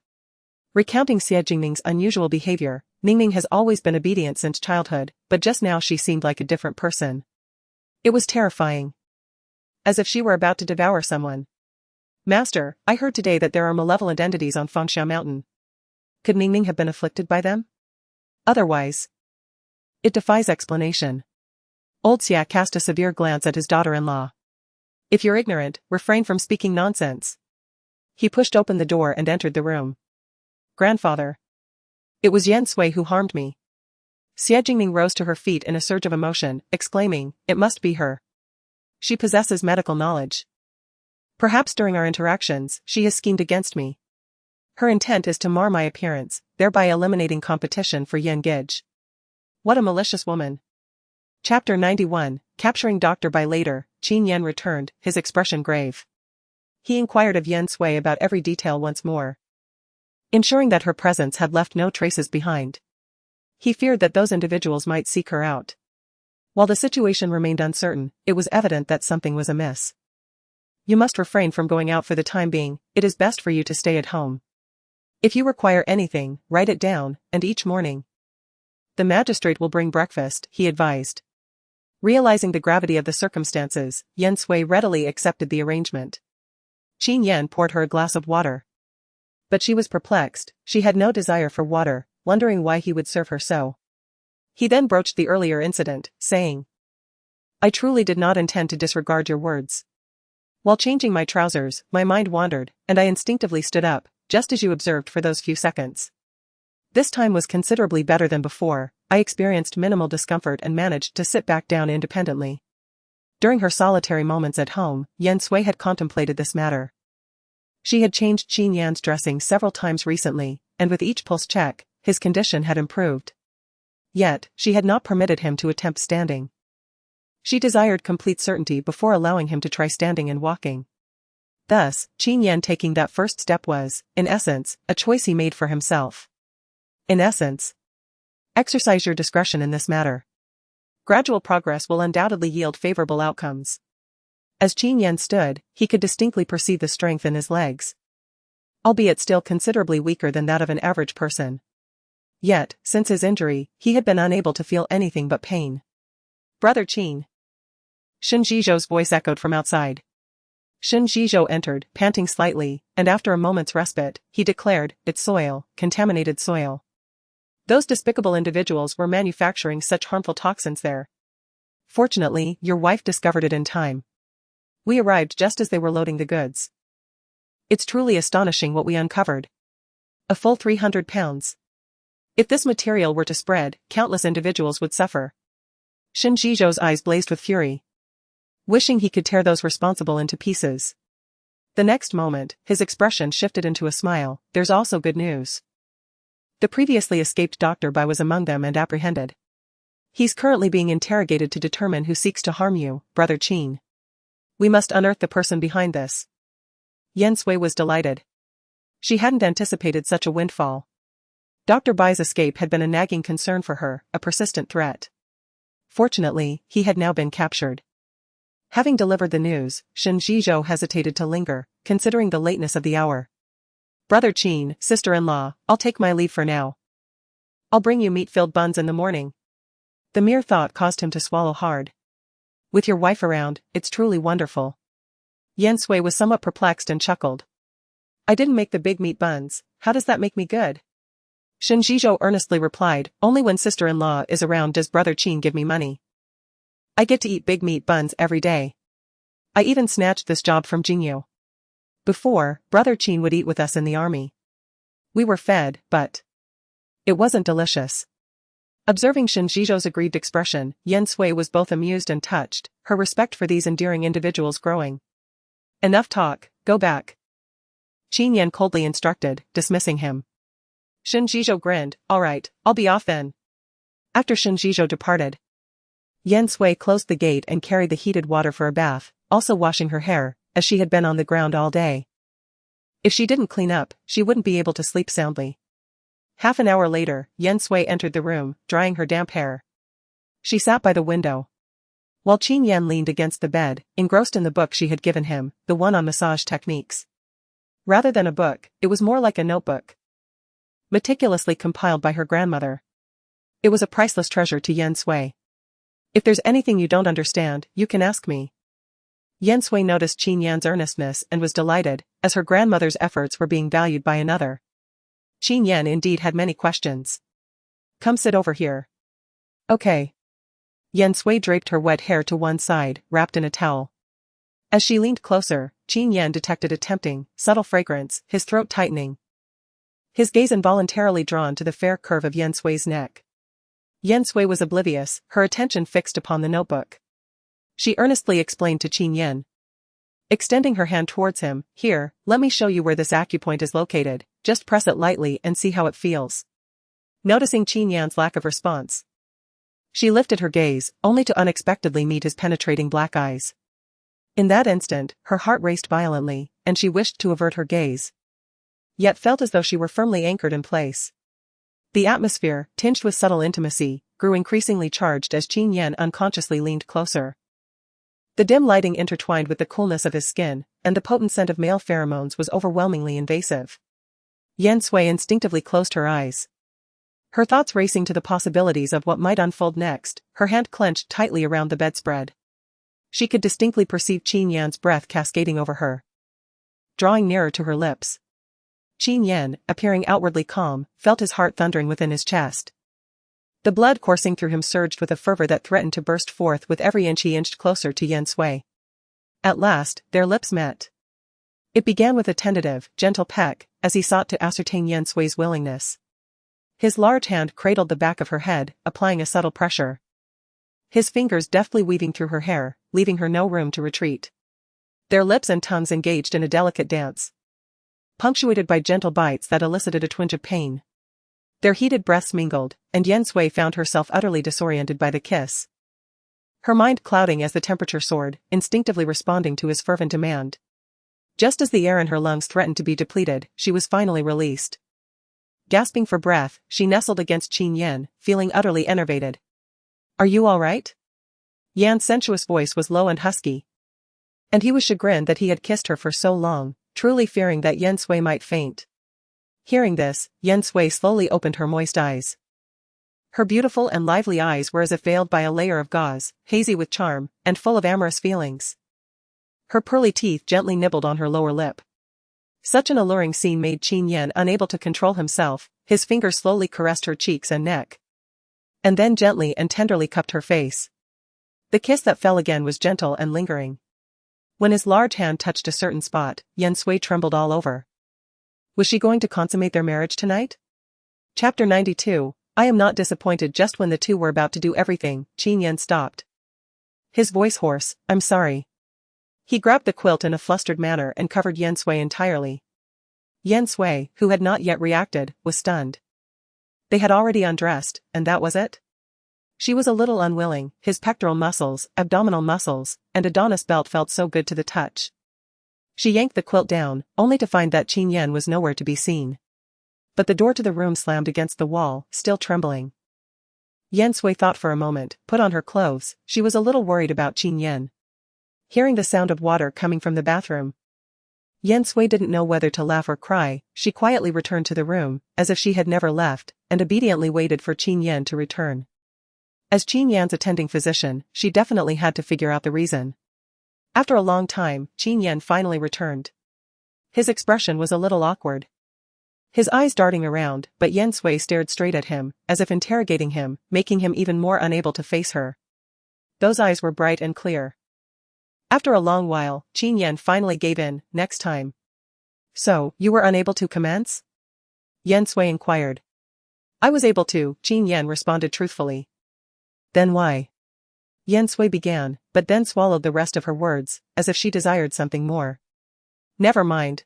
Recounting Xie Jingming's unusual behavior, Ningning has always been obedient since childhood, but just now she seemed like a different person. It was terrifying. As if she were about to devour someone. Master, I heard today that there are malevolent entities on Fengsha Mountain. Could Ningning have been afflicted by them? Otherwise, it defies explanation. Old Xia cast a severe glance at his daughter-in-law. If you're ignorant, refrain from speaking nonsense. He pushed open the door and entered the room. Grandfather. It was Yan Sui who harmed me. Xia Jingning rose to her feet in a surge of emotion, exclaiming, it must be her. She possesses medical knowledge. Perhaps during our interactions, she has schemed against me. Her intent is to mar my appearance, thereby eliminating competition for Yan Gij. What a malicious woman. Chapter 91, Capturing Dr. Bai. Later, Qin Yan returned, his expression grave. He inquired of Yan Sui about every detail once more, ensuring that her presence had left no traces behind. He feared that those individuals might seek her out. While the situation remained uncertain, it was evident that something was amiss. You must refrain from going out for the time being, it is best for you to stay at home. If you require anything, write it down, and each morning the magistrate will bring breakfast, he advised. Realizing the gravity of the circumstances, Yan Sui readily accepted the arrangement. Qin Yan poured her a glass of water. But she was perplexed, she had no desire for water, wondering why he would serve her so. He then broached the earlier incident, saying, I truly did not intend to disregard your words. While changing my trousers, my mind wandered, and I instinctively stood up, just as you observed for those few seconds. This time was considerably better than before, I experienced minimal discomfort and managed to sit back down independently. During her solitary moments at home, Yan Sui had contemplated this matter. She had changed Qin Yan's dressing several times recently, and with each pulse check, his condition had improved. Yet, she had not permitted him to attempt standing. She desired complete certainty before allowing him to try standing and walking. Thus, Qin Yan taking that first step was, in essence, a choice he made for himself. In essence, exercise your discretion in this matter. Gradual progress will undoubtedly yield favorable outcomes. As Qin Yan stood, he could distinctly perceive the strength in his legs, albeit still considerably weaker than that of an average person. Yet, since his injury, he had been unable to feel anything but pain. Brother Qin. Shen Zhizhou's voice echoed from outside. Shen Zhizhou entered, panting slightly, and after a moment's respite, he declared, it's soil, contaminated soil. Those despicable individuals were manufacturing such harmful toxins there. Fortunately, your wife discovered it in time. We arrived just as they were loading the goods. It's truly astonishing what we uncovered. A full 300 pounds. If this material were to spread, countless individuals would suffer. Shen Zhizhou's eyes blazed with fury, wishing he could tear those responsible into pieces. The next moment, his expression shifted into a smile. There's also good news. The previously escaped Dr. Bai was among them and apprehended. He's currently being interrogated to determine who seeks to harm you, Brother Qin. We must unearth the person behind this. Yan Sui was delighted. She hadn't anticipated such a windfall. Dr. Bai's escape had been a nagging concern for her, a persistent threat. Fortunately, he had now been captured. Having delivered the news, Shen Zhizhou hesitated to linger, considering the lateness of the hour. Brother Qin, sister-in-law, I'll take my leave for now. I'll bring you meat-filled buns in the morning. The mere thought caused him to swallow hard. With your wife around, it's truly wonderful. Yan Sui was somewhat perplexed and chuckled. I didn't make the big meat buns, how does that make me good? Shen Zhizhou earnestly replied, only when sister-in-law is around does Brother Qin give me money. I get to eat big meat buns every day. I even snatched this job from Jin Yu. Before, Brother Qin would eat with us in the army. We were fed, but it wasn't delicious. Observing Shen Zhizhou's aggrieved expression, Yan Sui was both amused and touched, her respect for these endearing individuals growing. Enough talk, go back. Qin Yan coldly instructed, dismissing him. Shen Zhizhou grinned, all right, I'll be off then. After Shen Zhizhou departed, Yan Sui closed the gate and carried the heated water for a bath, also washing her hair, as she had been on the ground all day. If she didn't clean up, she wouldn't be able to sleep soundly. Half an hour later, Yan Sui entered the room, drying her damp hair. She sat by the window, while Qin Yan leaned against the bed, engrossed in the book she had given him, the one on massage techniques. Rather than a book, it was more like a notebook, meticulously compiled by her grandmother. It was a priceless treasure to Yan Sui. If there's anything you don't understand, you can ask me. Yan Sui noticed Qin Yan's earnestness and was delighted, as her grandmother's efforts were being valued by another. Qin Yan indeed had many questions. Come sit over here. Okay. Yan Sui draped her wet hair to one side, wrapped in a towel. As she leaned closer, Qin Yan detected a tempting, subtle fragrance, his throat tightening. His gaze involuntarily drawn to the fair curve of Yan Sui's neck. Yan Sui was oblivious, her attention fixed upon the notebook. She earnestly explained to Qin Yan. Extending her hand towards him, "Here, let me show you where this acupoint is located, just press it lightly and see how it feels." Noticing Qin Yan's lack of response, she lifted her gaze, only to unexpectedly meet his penetrating black eyes. In that instant, her heart raced violently, and she wished to avert her gaze, yet felt as though she were firmly anchored in place. The atmosphere, tinged with subtle intimacy, grew increasingly charged as Qin Yan unconsciously leaned closer. The dim lighting intertwined with the coolness of his skin, and the potent scent of male pheromones was overwhelmingly invasive. Yan Sui instinctively closed her eyes. Her thoughts racing to the possibilities of what might unfold next, her hand clenched tightly around the bedspread. She could distinctly perceive Qin Yan's breath cascading over her, drawing nearer to her lips. Qin Yan, appearing outwardly calm, felt his heart thundering within his chest. The blood coursing through him surged with a fervor that threatened to burst forth with every inch he inched closer to Yan Sui. At last, their lips met. It began with a tentative, gentle peck, as he sought to ascertain Yan Sui's willingness. His large hand cradled the back of her head, applying a subtle pressure. His fingers deftly weaving through her hair, leaving her no room to retreat. Their lips and tongues engaged in a delicate dance, punctuated by gentle bites that elicited a twinge of pain. Their heated breaths mingled, and Yan Sui found herself utterly disoriented by the kiss. Her mind clouding as the temperature soared, instinctively responding to his fervent demand. Just as the air in her lungs threatened to be depleted, she was finally released. Gasping for breath, she nestled against Qin Yan, feeling utterly enervated. "Are you all right?" Yan's sensuous voice was low and husky, and he was chagrined that he had kissed her for so long, truly fearing that Yan Sui might faint. Hearing this, Yan Sui slowly opened her moist eyes. Her beautiful and lively eyes were as if veiled by a layer of gauze, hazy with charm, and full of amorous feelings. Her pearly teeth gently nibbled on her lower lip. Such an alluring scene made Qin Yan unable to control himself, his fingers slowly caressed her cheeks and neck, and then gently and tenderly cupped her face. The kiss that fell again was gentle and lingering. When his large hand touched a certain spot, Yan Sui trembled all over. Was she going to consummate their marriage tonight? Chapter 92. I am not disappointed. Just when the two were about to do everything, Qin Yan stopped. His voice hoarse, "I'm sorry." He grabbed the quilt in a flustered manner and covered Yan Sui entirely. Yan Sui, who had not yet reacted, was stunned. They had already undressed, and that was it? She was a little unwilling. His pectoral muscles, abdominal muscles, and Adonis belt felt so good to the touch. She yanked the quilt down, only to find that Qin Yan was nowhere to be seen. But the door to the room slammed against the wall, still trembling. Yan Sui thought for a moment, put on her clothes. She was a little worried about Qin Yan. Hearing the sound of water coming from the bathroom, Yan Sui didn't know whether to laugh or cry. She quietly returned to the room, as if she had never left, and obediently waited for Qin Yan to return. As Qin Yan's attending physician, she definitely had to figure out the reason. After a long time, Qin Yan finally returned. His expression was a little awkward, his eyes darting around, but Yan Sui stared straight at him, as if interrogating him, making him even more unable to face her. Those eyes were bright and clear. After a long while, Qin Yan finally gave in. "Next time." "So, you were unable to commence?" Yan Sui inquired. "I was able to," Qin Yan responded truthfully. "Then why?" Yan Sui began, but then swallowed the rest of her words, as if she desired something more. Never mind,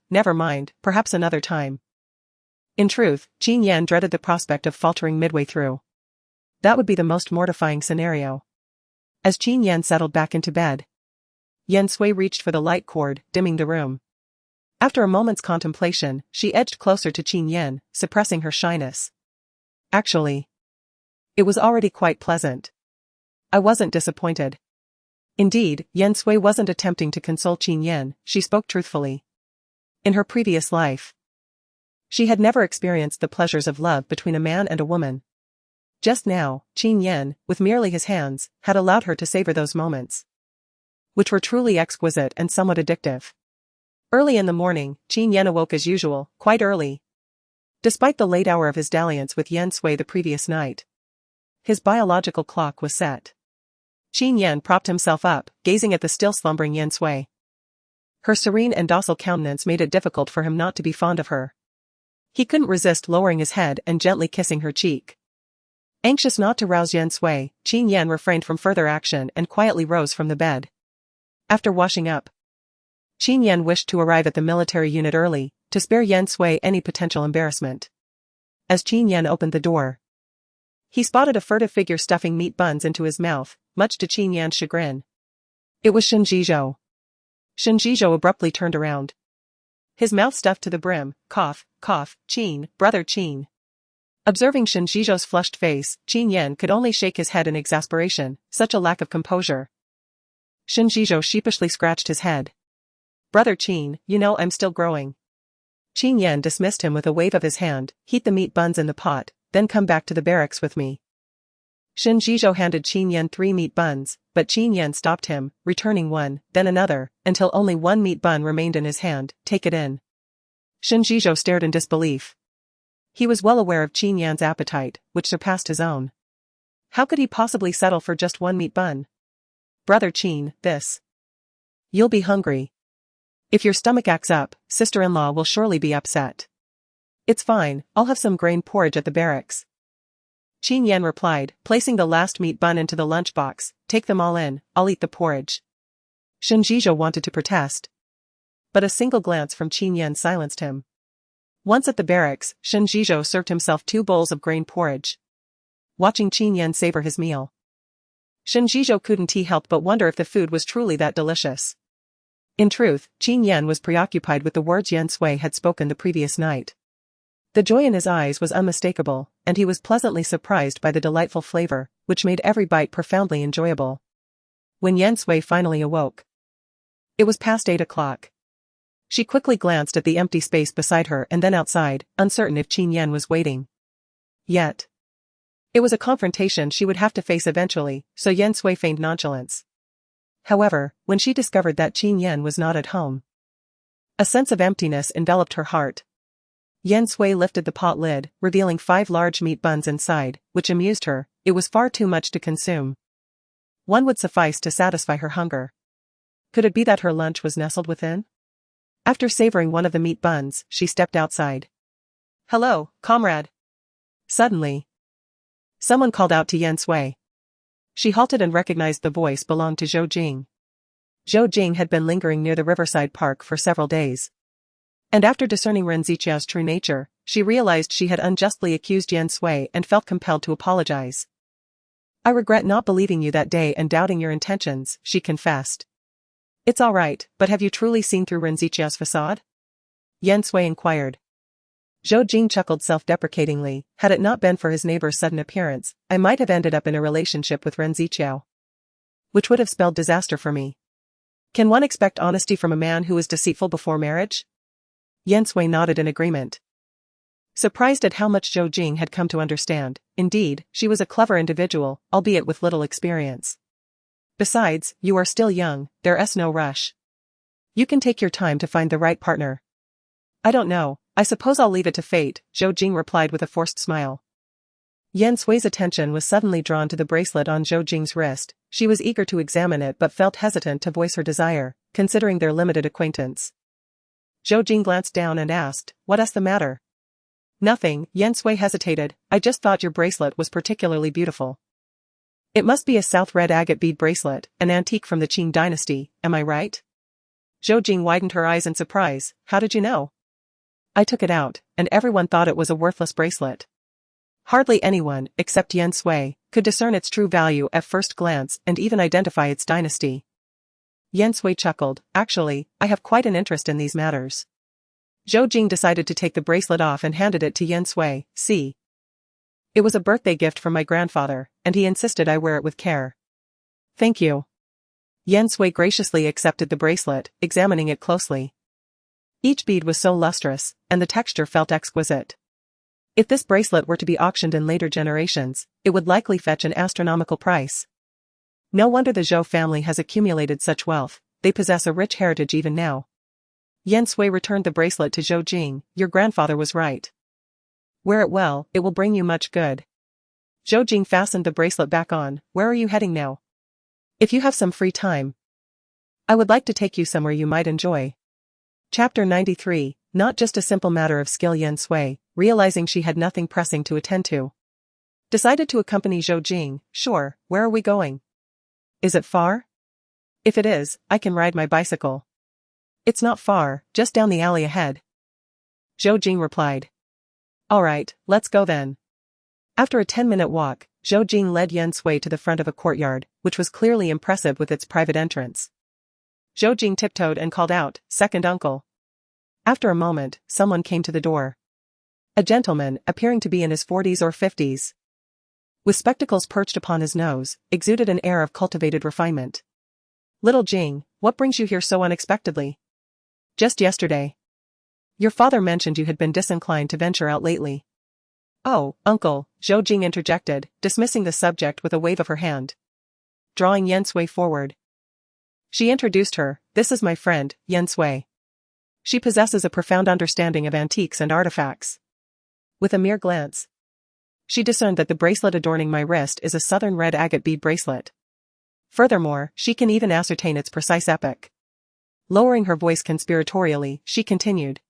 perhaps another time." In truth, Qin Yan dreaded the prospect of faltering midway through. That would be the most mortifying scenario. As Qin Yan settled back into bed, Yan Sui reached for the light cord, dimming the room. After a moment's contemplation, she edged closer to Qin Yan, suppressing her shyness. "Actually, it was already quite pleasant. I wasn't disappointed." Indeed, Yan Sui wasn't attempting to console Qin Yan, she spoke truthfully. In her previous life, she had never experienced the pleasures of love between a man and a woman. Just now, Qin Yan, with merely his hands, had allowed her to savor those moments, which were truly exquisite and somewhat addictive. Early in the morning, Qin Yan awoke as usual, quite early. Despite the late hour of his dalliance with Yan Sui the previous night, his biological clock was set. Qin Yan propped himself up, gazing at the still slumbering Yan Sui. Her serene and docile countenance made it difficult for him not to be fond of her. He couldn't resist lowering his head and gently kissing her cheek. Anxious not to rouse Yan Sui, Qin Yan refrained from further action and quietly rose from the bed. After washing up, Qin Yan wished to arrive at the military unit early, to spare Yan Sui any potential embarrassment. As Qin Yan opened the door, he spotted a furtive figure stuffing meat buns into his mouth, much to Qin Yan's chagrin. It was Shen Zhizhou. Shen Zhizhou abruptly turned around, his mouth stuffed to the brim. Cough, cough, Qin, brother Qin. Observing Shen Zhizhou's flushed face, Qin Yan could only shake his head in exasperation, such a lack of composure. Shen Zhizhou sheepishly scratched his head. Brother Qin, you know I'm still growing. Qin Yan dismissed him with a wave of his hand. Heat the meat buns in the pot, then come back to the barracks with me. Shen Zhizhou handed Qin Yan 3 meat buns, but Qin Yan stopped him, returning one, then another, until only 1 meat bun remained in his hand. Take it in. Shen Zhizhou stared in disbelief. He was well aware of Qin Yan's appetite, which surpassed his own. How could he possibly settle for just 1 meat bun? Brother Qin, this. You'll be hungry. If your stomach acts up, sister-in-law will surely be upset. It's fine, I'll have some grain porridge at the barracks. Qin Yan replied, placing the last meat bun into the lunchbox. Take them all in, I'll eat the porridge. Shen Zhizhou wanted to protest, but a single glance from Qin Yan silenced him. Once at the barracks, Shen Zhizhou served himself 2 bowls of grain porridge. Watching Qin Yan savor his meal, Shen Zhizhou couldn't help but wonder if the food was truly that delicious. In truth, Qin Yan was preoccupied with the words Yan Sui had spoken the previous night. The joy in his eyes was unmistakable, and he was pleasantly surprised by the delightful flavor, which made every bite profoundly enjoyable. When Yan Sui finally awoke, it was past 8 o'clock. She quickly glanced at the empty space beside her and then outside, uncertain if Qin Yan was waiting. Yet, it was a confrontation she would have to face eventually, so Yan Sui feigned nonchalance. However, when she discovered that Qin Yan was not at home, a sense of emptiness enveloped her heart. Yan Sui lifted the pot lid, revealing 5 large meat buns inside, which amused her. It was far too much to consume. One would suffice to satisfy her hunger. Could it be that her lunch was nestled within? After savoring one of the meat buns, she stepped outside. Hello, comrade. Suddenly, someone called out to Yan Sui. She halted and recognized the voice belonged to Zhou Jing. Zhou Jing had been lingering near the riverside park for several days. And after discerning Ren Ziqiao's true nature, she realized she had unjustly accused Yan Sui and felt compelled to apologize. I regret not believing you that day and doubting your intentions, she confessed. It's all right, but have you truly seen through Ren Ziqiao's facade? Yan Sui inquired. Zhou Jing chuckled self-deprecatingly. Had it not been for his neighbor's sudden appearance, I might have ended up in a relationship with Ren Ziqiao, which would have spelled disaster for me. Can one expect honesty from a man who is deceitful before marriage? Yan Sui nodded in agreement, surprised at how much Zhou Jing had come to understand. Indeed, she was a clever individual, albeit with little experience. Besides, you are still young, there's no rush. You can take your time to find the right partner. I don't know, I suppose I'll leave it to fate, Zhou Jing replied with a forced smile. Yan Sui's attention was suddenly drawn to the bracelet on Zhou Jing's wrist. She was eager to examine it but felt hesitant to voice her desire, considering their limited acquaintance. Zhou Jing glanced down and asked, What's the matter? Nothing, Yan Sui hesitated. I just thought your bracelet was particularly beautiful. It must be a South red agate bead bracelet, an antique from the Qin dynasty, am I right? Zhou Jing widened her eyes in surprise. How did you know? I took it out, and everyone thought it was a worthless bracelet. Hardly anyone, except Yan Sui, could discern its true value at first glance and even identify its dynasty. Yan Sui chuckled. Actually, I have quite an interest in these matters. Zhou Jing decided to take the bracelet off and handed it to Yan Sui. See. It was a birthday gift from my grandfather, and he insisted I wear it with care. Thank you. Yan Sui graciously accepted the bracelet, examining it closely. Each bead was so lustrous, and the texture felt exquisite. If this bracelet were to be auctioned in later generations, it would likely fetch an astronomical price. No wonder the Zhou family has accumulated such wealth, they possess a rich heritage even now. Yan Sui returned the bracelet to Zhou Jing. Your grandfather was right. Wear it well, it will bring you much good. Zhou Jing fastened the bracelet back on. Where are you heading now? If you have some free time, I would like to take you somewhere you might enjoy. Chapter 93, not just a simple matter of skill. Yan Sui, realizing she had nothing pressing to attend to, decided to accompany Zhou Jing. Sure, where are we going? Is it far? If it is, I can ride my bicycle. It's not far, just down the alley ahead. Zhou Jing replied. Alright, let's go then. After a 10-minute walk, Zhou Jing led Yan Sui to the front of a courtyard, which was clearly impressive with its private entrance. Zhou Jing tiptoed and called out, "Second uncle." After a moment, someone came to the door. A gentleman, appearing to be in his 40s or 50s. With spectacles perched upon his nose, exuded an air of cultivated refinement. Little Jing, what brings you here so unexpectedly? Just yesterday. Your father mentioned you had been disinclined to venture out lately. Oh, uncle, Zhou Jing interjected, dismissing the subject with a wave of her hand. Drawing Yan Sui forward. She introduced her. This is my friend, Yan Sui. She possesses a profound understanding of antiques and artifacts. With a mere glance, she discerned that the bracelet adorning my wrist is a southern red agate bead bracelet. Furthermore, she can even ascertain its precise epoch. Lowering her voice conspiratorially, she continued.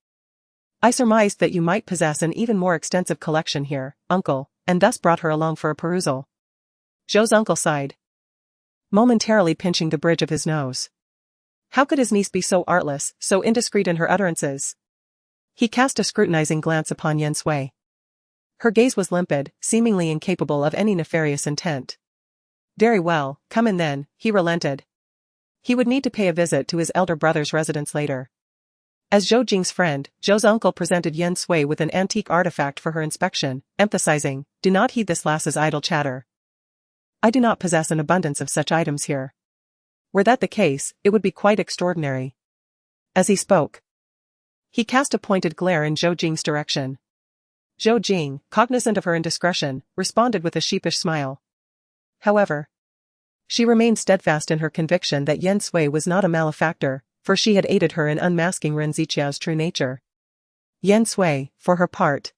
I surmised that you might possess an even more extensive collection here, uncle, and thus brought her along for a perusal. Zhou's uncle sighed, momentarily pinching the bridge of his nose. How could his niece be so artless, so indiscreet in her utterances? He cast a scrutinizing glance upon Yan Sui. Her gaze was limpid, seemingly incapable of any nefarious intent. Very well, come in then, he relented. He would need to pay a visit to his elder brother's residence later. As Zhou Jing's friend, Zhou's uncle presented Yan Sui with an antique artifact for her inspection, emphasizing, do not heed this lass's idle chatter. I do not possess an abundance of such items here. Were that the case, it would be quite extraordinary. As he spoke, he cast a pointed glare in Zhou Jing's direction. Zhou Jing, cognizant of her indiscretion, responded with a sheepish smile. However, she remained steadfast in her conviction that Yan Sui was not a malefactor, for she had aided her in unmasking Ren Ziqiao's true nature. Yan Sui, for her part,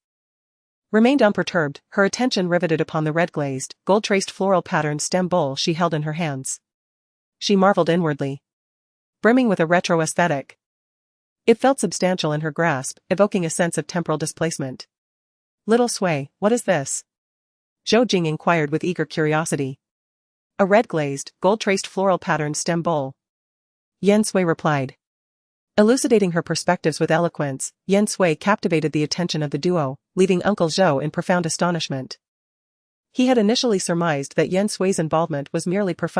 remained unperturbed, her attention riveted upon the red-glazed, gold-traced floral-patterned stem bowl she held in her hands. She marveled inwardly. Brimming with a retro aesthetic. It felt substantial in her grasp, evoking a sense of temporal displacement. Little Sui, what is this? Zhou Jing inquired with eager curiosity. A red-glazed, gold-traced floral-patterned stem bowl. Yan Sui replied. Elucidating her perspectives with eloquence, Yan Sui captivated the attention of the duo, leaving Uncle Zhou in profound astonishment. He had initially surmised that Yan Sui's involvement was merely